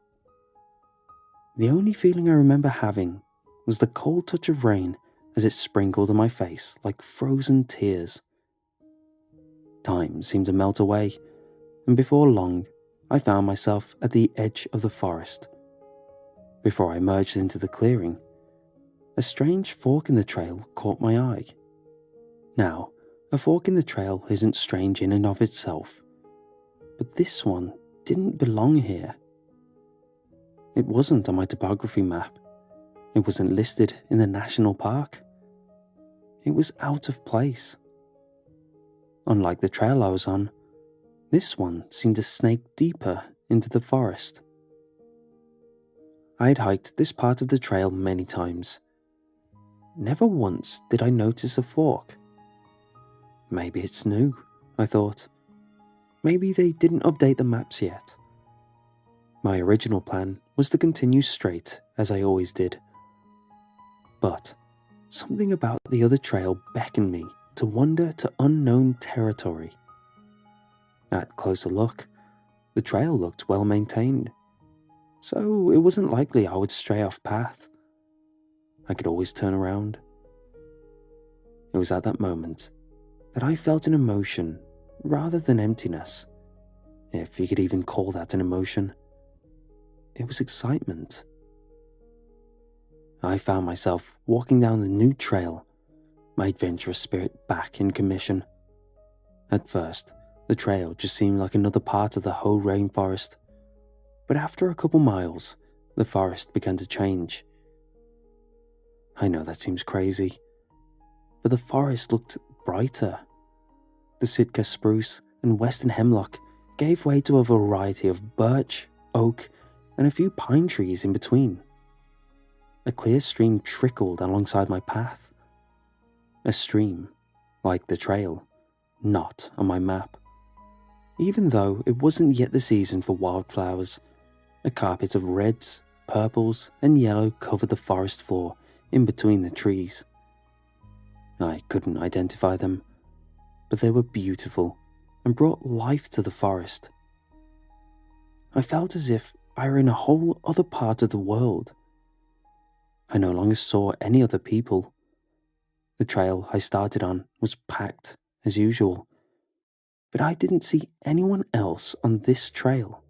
The only feeling I remember having was the cold touch of rain as it sprinkled on my face like frozen tears. Time seemed to melt away, and before long, I found myself at the edge of the forest. Before I emerged into the clearing, a strange fork in the trail caught my eye. Now, a fork in the trail isn't strange in and of itself, but this one didn't belong here. It wasn't on my topography map. It wasn't listed in the national park. It was out of place. Unlike the trail I was on, this one seemed to snake deeper into the forest. I had hiked this part of the trail many times. Never once did I notice a fork. Maybe it's new, I thought. Maybe they didn't update the maps yet. My original plan was to continue straight, as I always did. But something about the other trail beckoned me to wander to unknown territory. At closer look, the trail looked well maintained, so it wasn't likely I would stray off path. I could always turn around. It was at that moment that I felt an emotion rather than emptiness, if you could even call that an emotion. It was excitement. I found myself walking down the new trail, my adventurous spirit back in commission. At first, the trail just seemed like another part of the whole rainforest, but after a couple miles, the forest began to change. I know that seems crazy, but the forest looked brighter. The Sitka spruce and western hemlock gave way to a variety of birch, oak, and a few pine trees in between. A clear stream trickled alongside my path. A stream, like the trail, not on my map. Even though it wasn't yet the season for wildflowers, A carpet of reds, purples, and yellow covered the forest floor in between the trees. I couldn't identify them, but they were beautiful and brought life to the forest. I felt as if I were in a whole other part of the world. I no longer saw any other people. The trail I started on was packed, as usual, but I didn't see anyone else on this trail,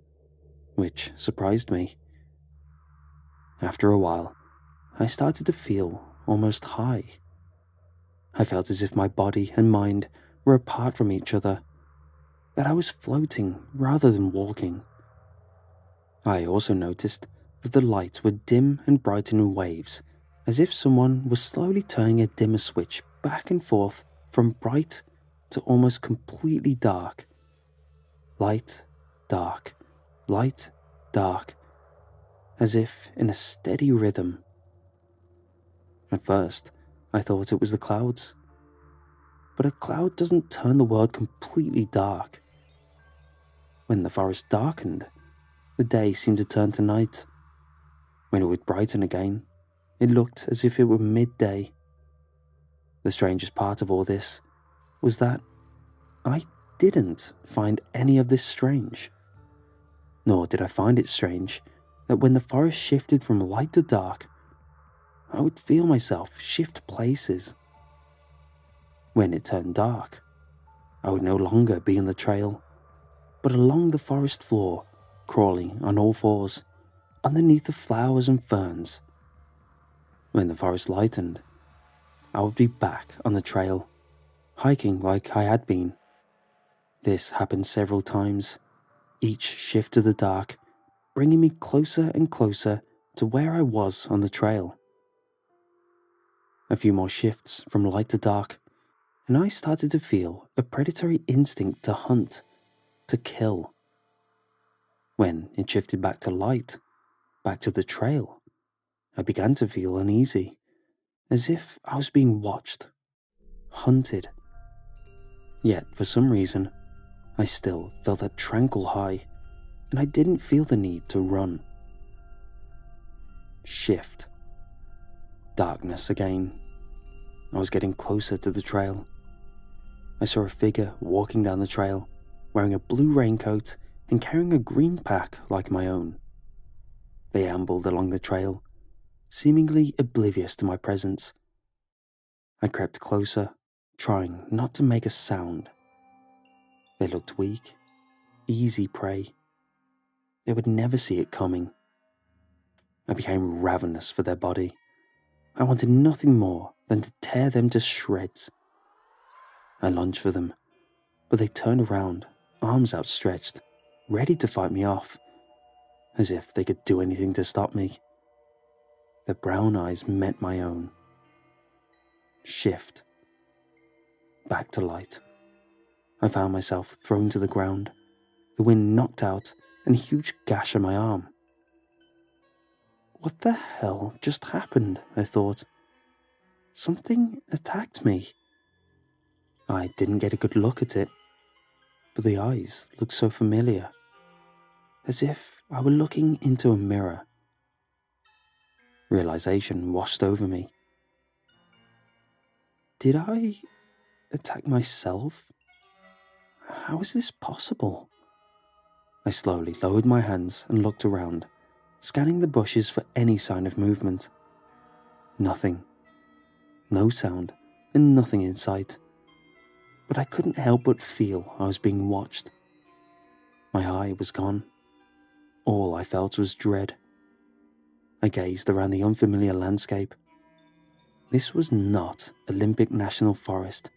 which surprised me. After a while, I started to feel almost high. I felt as if my body and mind were apart from each other, that I was floating rather than walking. I also noticed that the lights were dim and bright in waves, as if someone was slowly turning a dimmer switch back and forth from bright to almost completely dark. Light, dark, light, dark, as if in a steady rhythm. At first, I thought it was the clouds. But a cloud doesn't turn the world completely dark. When the forest darkened, the day seemed to turn to night. When it would brighten again, it looked as if it were midday. The strangest part of all this was that I didn't find any of this strange. Nor did I find it strange that when the forest shifted from light to dark, I would feel myself shift places. When it turned dark, I would no longer be in the trail, but along the forest floor, crawling on all fours, underneath the flowers and ferns. When the forest lightened, I would be back on the trail, hiking like I had been. This happened several times, each shift to the dark, bringing me closer and closer to where I was on the trail. A few more shifts from light to dark, and I started to feel a predatory instinct to hunt, to kill. When it shifted back to light, back to the trail, I began to feel uneasy, as if I was being watched, hunted. Yet, for some reason, I still felt that tranquil high, and I didn't feel the need to run. Shift. Darkness again. I was getting closer to the trail. I saw a figure walking down the trail, wearing a blue raincoat and carrying a green pack like my own. They ambled along the trail, seemingly oblivious to my presence. I crept closer, trying not to make a sound. They looked weak, easy prey. They would never see it coming. I became ravenous for their body. I wanted nothing more than to tear them to shreds. I lunged for them, but they turned around, arms outstretched, ready to fight me off, as if they could do anything to stop me. Their brown eyes met my own. Shift. Back to light. I found myself thrown to the ground, the wind knocked out, and a huge gash on my arm. What the hell just happened, I thought. Something attacked me. I didn't get a good look at it, but the eyes looked so familiar, as if I were looking into a mirror. Realization washed over me. Did I attack myself? How is this possible? I slowly lowered my hands and looked around, scanning the bushes for any sign of movement. Nothing. No sound, and nothing in sight. But I couldn't help but feel I was being watched. My eye was gone. All I felt was dread. I gazed around the unfamiliar landscape. This was not Olympic National Forest.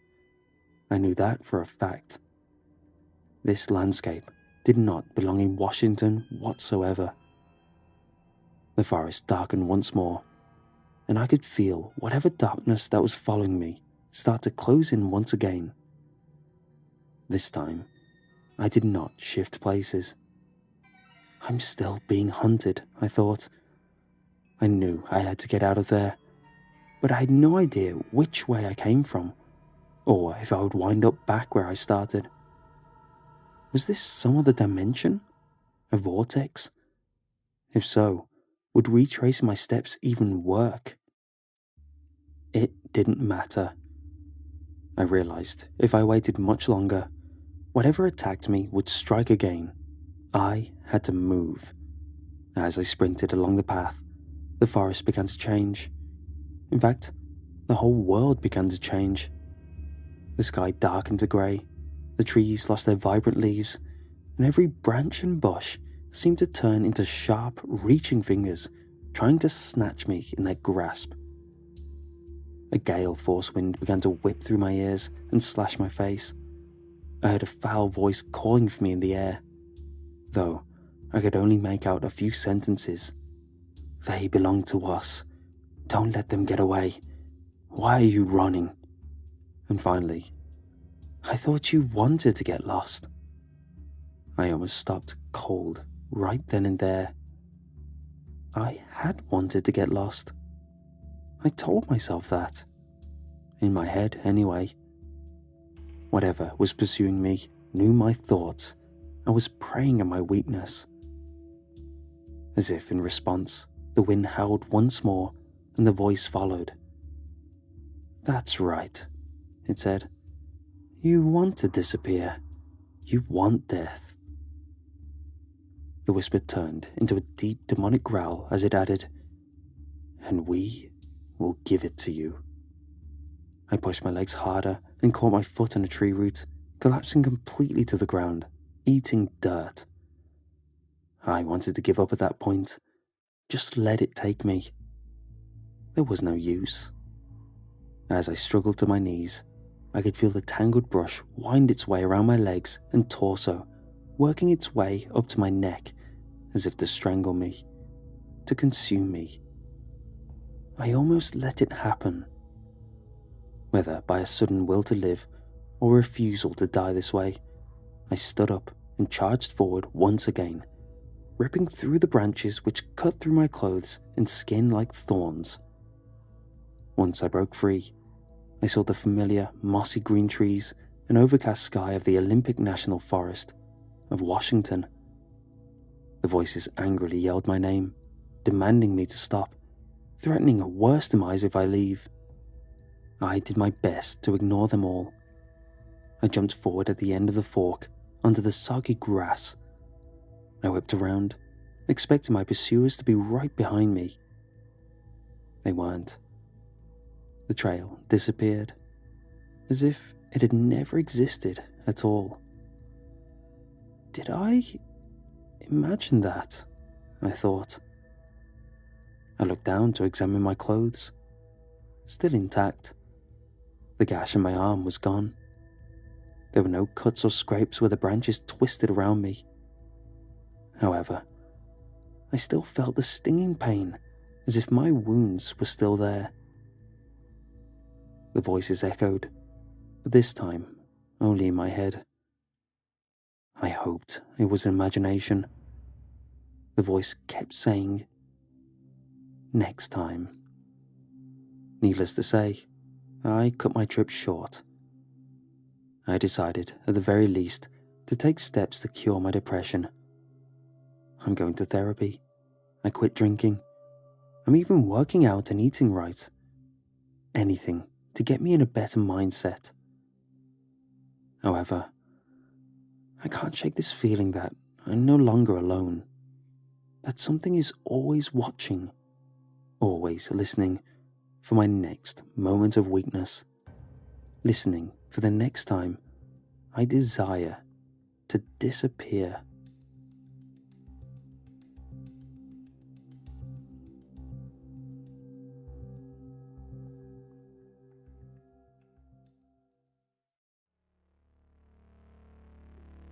I knew that for a fact. This landscape did not belong in Washington whatsoever. The forest darkened once more, and I could feel whatever darkness that was following me start to close in once again. This time, I did not shift places. I'm still being hunted, I thought. I knew I had to get out of there, but I had no idea which way I came from, or if I would wind up back where I started. Was this some other dimension? A vortex? If so, would retracing my steps even work? It didn't matter. I realized if I waited much longer, whatever attacked me would strike again. I had to move. As I sprinted along the path, the forest began to change. In fact, the whole world began to change. The sky darkened to grey, the trees lost their vibrant leaves, and every branch and bush seemed to turn into sharp, reaching fingers, trying to snatch me in their grasp. A gale force wind began to whip through my ears and slash my face. I heard a foul voice calling for me in the air, though I could only make out a few sentences. They belong to us. Don't let them get away. Why are you running? And finally, I thought you wanted to get lost. I almost stopped cold right then and there. I had wanted to get lost. I told myself that. In my head, anyway. Whatever was pursuing me knew my thoughts and was preying on my weakness. As if in response, the wind howled once more and the voice followed. That's right, it said. You want to disappear. You want death. The whisper turned into a deep demonic growl as it added, and we will give it to you. I pushed my legs harder and caught my foot on a tree root, collapsing completely to the ground, eating dirt. I wanted to give up at that point. Just let it take me. There was no use. As I struggled to my knees, I could feel the tangled brush wind its way around my legs and torso, working its way up to my neck, as if to strangle me, to consume me. I almost let it happen. Whether by a sudden will to live or a refusal to die this way, I stood up and charged forward once again, ripping through the branches which cut through my clothes and skin like thorns. Once I broke free, I saw the familiar mossy green trees and overcast sky of the Olympic National Forest of Washington. The voices angrily yelled my name, demanding me to stop, threatening a worse demise if I leave. I did my best to ignore them all. I jumped forward at the end of the fork onto the soggy grass. I whipped around, expecting my pursuers to be right behind me. They weren't. The trail disappeared, as if it had never existed at all. Did I imagine that? I thought. I looked down to examine my clothes. Still intact. The gash in my arm was gone. There were no cuts or scrapes where the branches twisted around me. However, I still felt the stinging pain, as if my wounds were still there. The voices echoed, but this time only in my head. I hoped it was imagination. The voice kept saying, next time. Needless to say, I cut my trip short. I decided, at the very least, to take steps to cure my depression. I'm going to therapy. I quit drinking. I'm even working out and eating right. Anything to get me in a better mindset. However, I can't shake this feeling that I'm no longer alone. That something is always watching, always listening for my next moment of weakness. Listening for the next time I desire to disappear.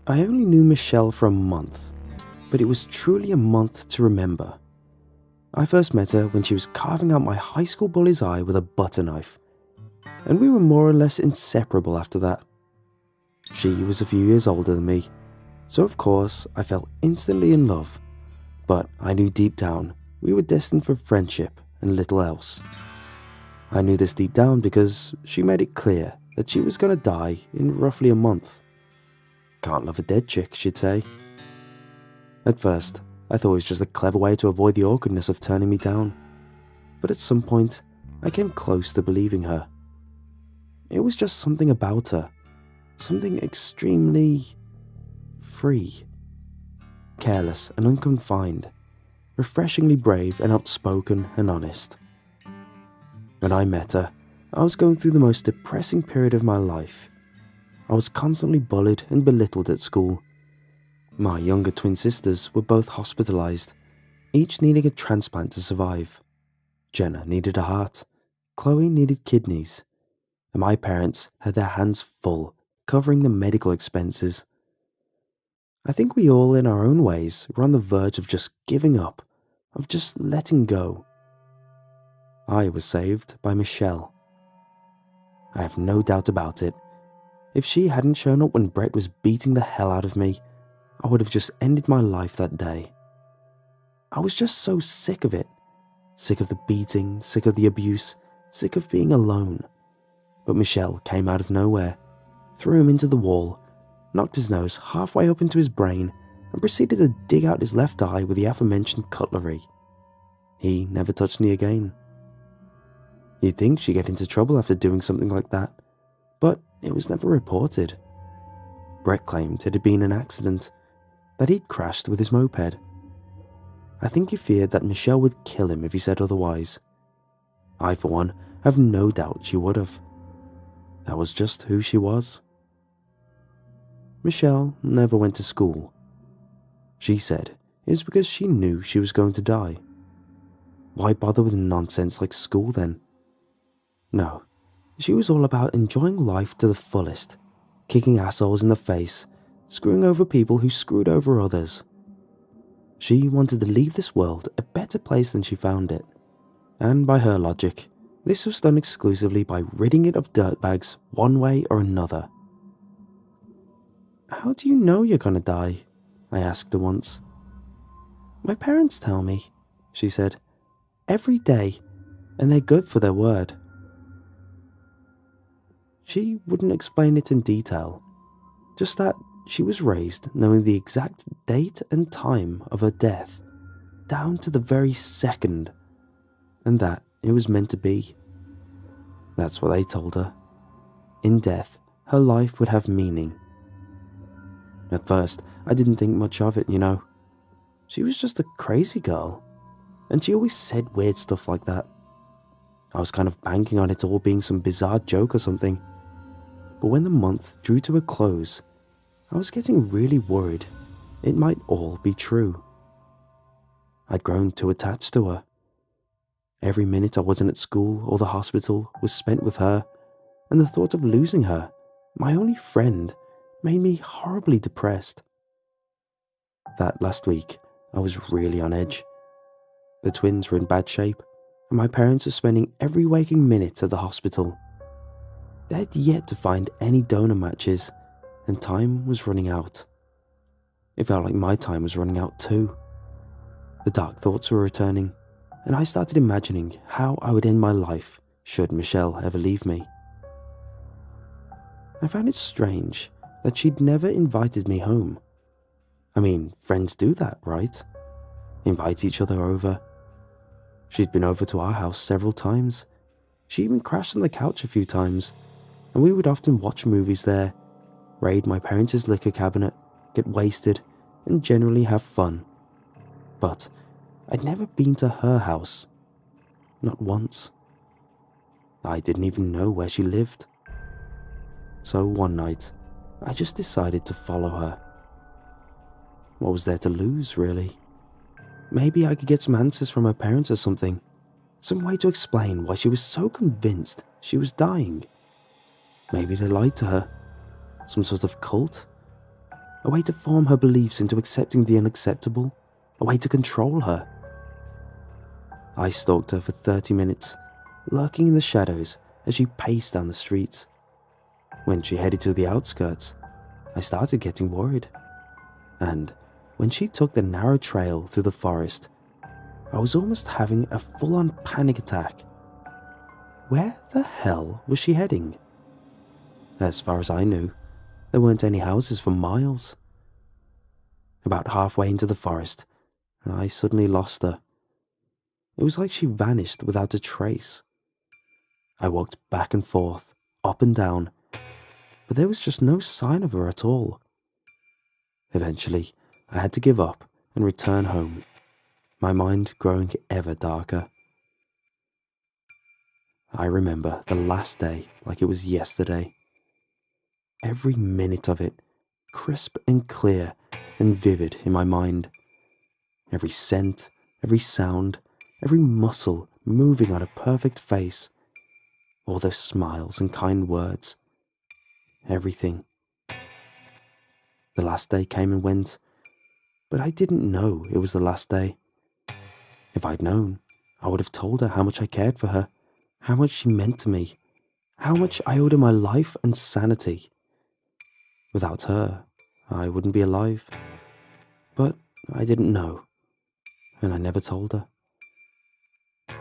I only knew Michelle for a month, but it was truly a month to remember. I first met her when she was carving out my high school bully's eye with a butter knife, and we were more or less inseparable after that. She was a few years older than me, so of course I fell instantly in love, but I knew deep down we were destined for friendship and little else. I knew this deep down because she made it clear that she was going to die in roughly a month. Can't love a dead chick, she'd say. At first, I thought it was just a clever way to avoid the awkwardness of turning me down. But at some point, I came close to believing her. It was just something about her. Something extremely free. Careless and unconfined. Refreshingly brave and outspoken and honest. When I met her, I was going through the most depressing period of my life. I was constantly bullied and belittled at school. My younger twin sisters were both hospitalized, each needing a transplant to survive. Jenna needed a heart, Chloe needed kidneys, and my parents had their hands full covering the medical expenses. I think we all, in our own ways, were on the verge of just giving up, of just letting go. I was saved by Michelle. I have no doubt about it. If she hadn't shown up when Brett was beating the hell out of me, I would have just ended my life that day. I was just so sick of it. Sick of the beating, sick of the abuse, sick of being alone. But Michelle came out of nowhere, threw him into the wall, knocked his nose halfway up into his brain, and proceeded to dig out his left eye with the aforementioned cutlery. He never touched me again. You'd think she'd get into trouble after doing something like that, but it was never reported. Brett claimed it had been an accident, that he'd crashed with his moped. I think he feared that Michelle would kill him if he said otherwise. I, for one, have no doubt she would have. That was just who she was. Michelle never went to school. She said it was because she knew she was going to die. Why bother with nonsense like school then? No, she was all about enjoying life to the fullest, kicking assholes in the face, screwing over people who screwed over others. She wanted to leave this world a better place than she found it, and by her logic, this was done exclusively by ridding it of dirtbags one way or another. "How do you know you're gonna die?" I asked her once. "My parents tell me," she said, "every day, and they're good for their word." She wouldn't explain it in detail, just that she was raised knowing the exact date and time of her death, down to the very second, and that it was meant to be. That's what they told her. In death, her life would have meaning. At first, I didn't think much of it, you know. She was just a crazy girl, and she always said weird stuff like that. I was kind of banking on it all being some bizarre joke or something. But when the month drew to a close, I was getting really worried it might all be true. I'd grown too attached to her. Every minute I wasn't at school or the hospital was spent with her, and the thought of losing her, my only friend, made me horribly depressed. That last week, I was really on edge. The twins were in bad shape, and my parents were spending every waking minute at the hospital. They had yet to find any donor matches, and time was running out. It felt like my time was running out too. The dark thoughts were returning, and I started imagining how I would end my life should Michelle ever leave me. I found it strange that she'd never invited me home. I mean, friends do that, right? Invite each other over. She'd been over to our house several times. She even crashed on the couch a few times, and we would often watch movies there, raid my parents' liquor cabinet, get wasted, and generally have fun. But I'd never been to her house. Not once. I didn't even know where she lived. So one night, I just decided to follow her. What was there to lose, really? Maybe I could get some answers from her parents or something. Some way to explain why she was so convinced she was dying. Maybe they lied to her. Some sort of cult? A way to form her beliefs into accepting the unacceptable? A way to control her? I stalked her for 30 minutes, lurking in the shadows as she paced down the streets. When she headed to the outskirts, I started getting worried. And when she took the narrow trail through the forest, I was almost having a full-on panic attack. Where the hell was she heading? As far as I knew, there weren't any houses for miles. About halfway into the forest, I suddenly lost her. It was like she vanished without a trace. I walked back and forth, up and down, but there was just no sign of her at all. Eventually, I had to give up and return home, my mind growing ever darker. I remember the last day like it was yesterday. Every minute of it, crisp and clear and vivid in my mind. Every scent, every sound, every muscle moving on a perfect face. All those smiles and kind words. Everything. The last day came and went, but I didn't know it was the last day. If I'd known, I would have told her how much I cared for her, how much she meant to me, how much I owed her my life and sanity. Without her, I wouldn't be alive. But I didn't know, and I never told her.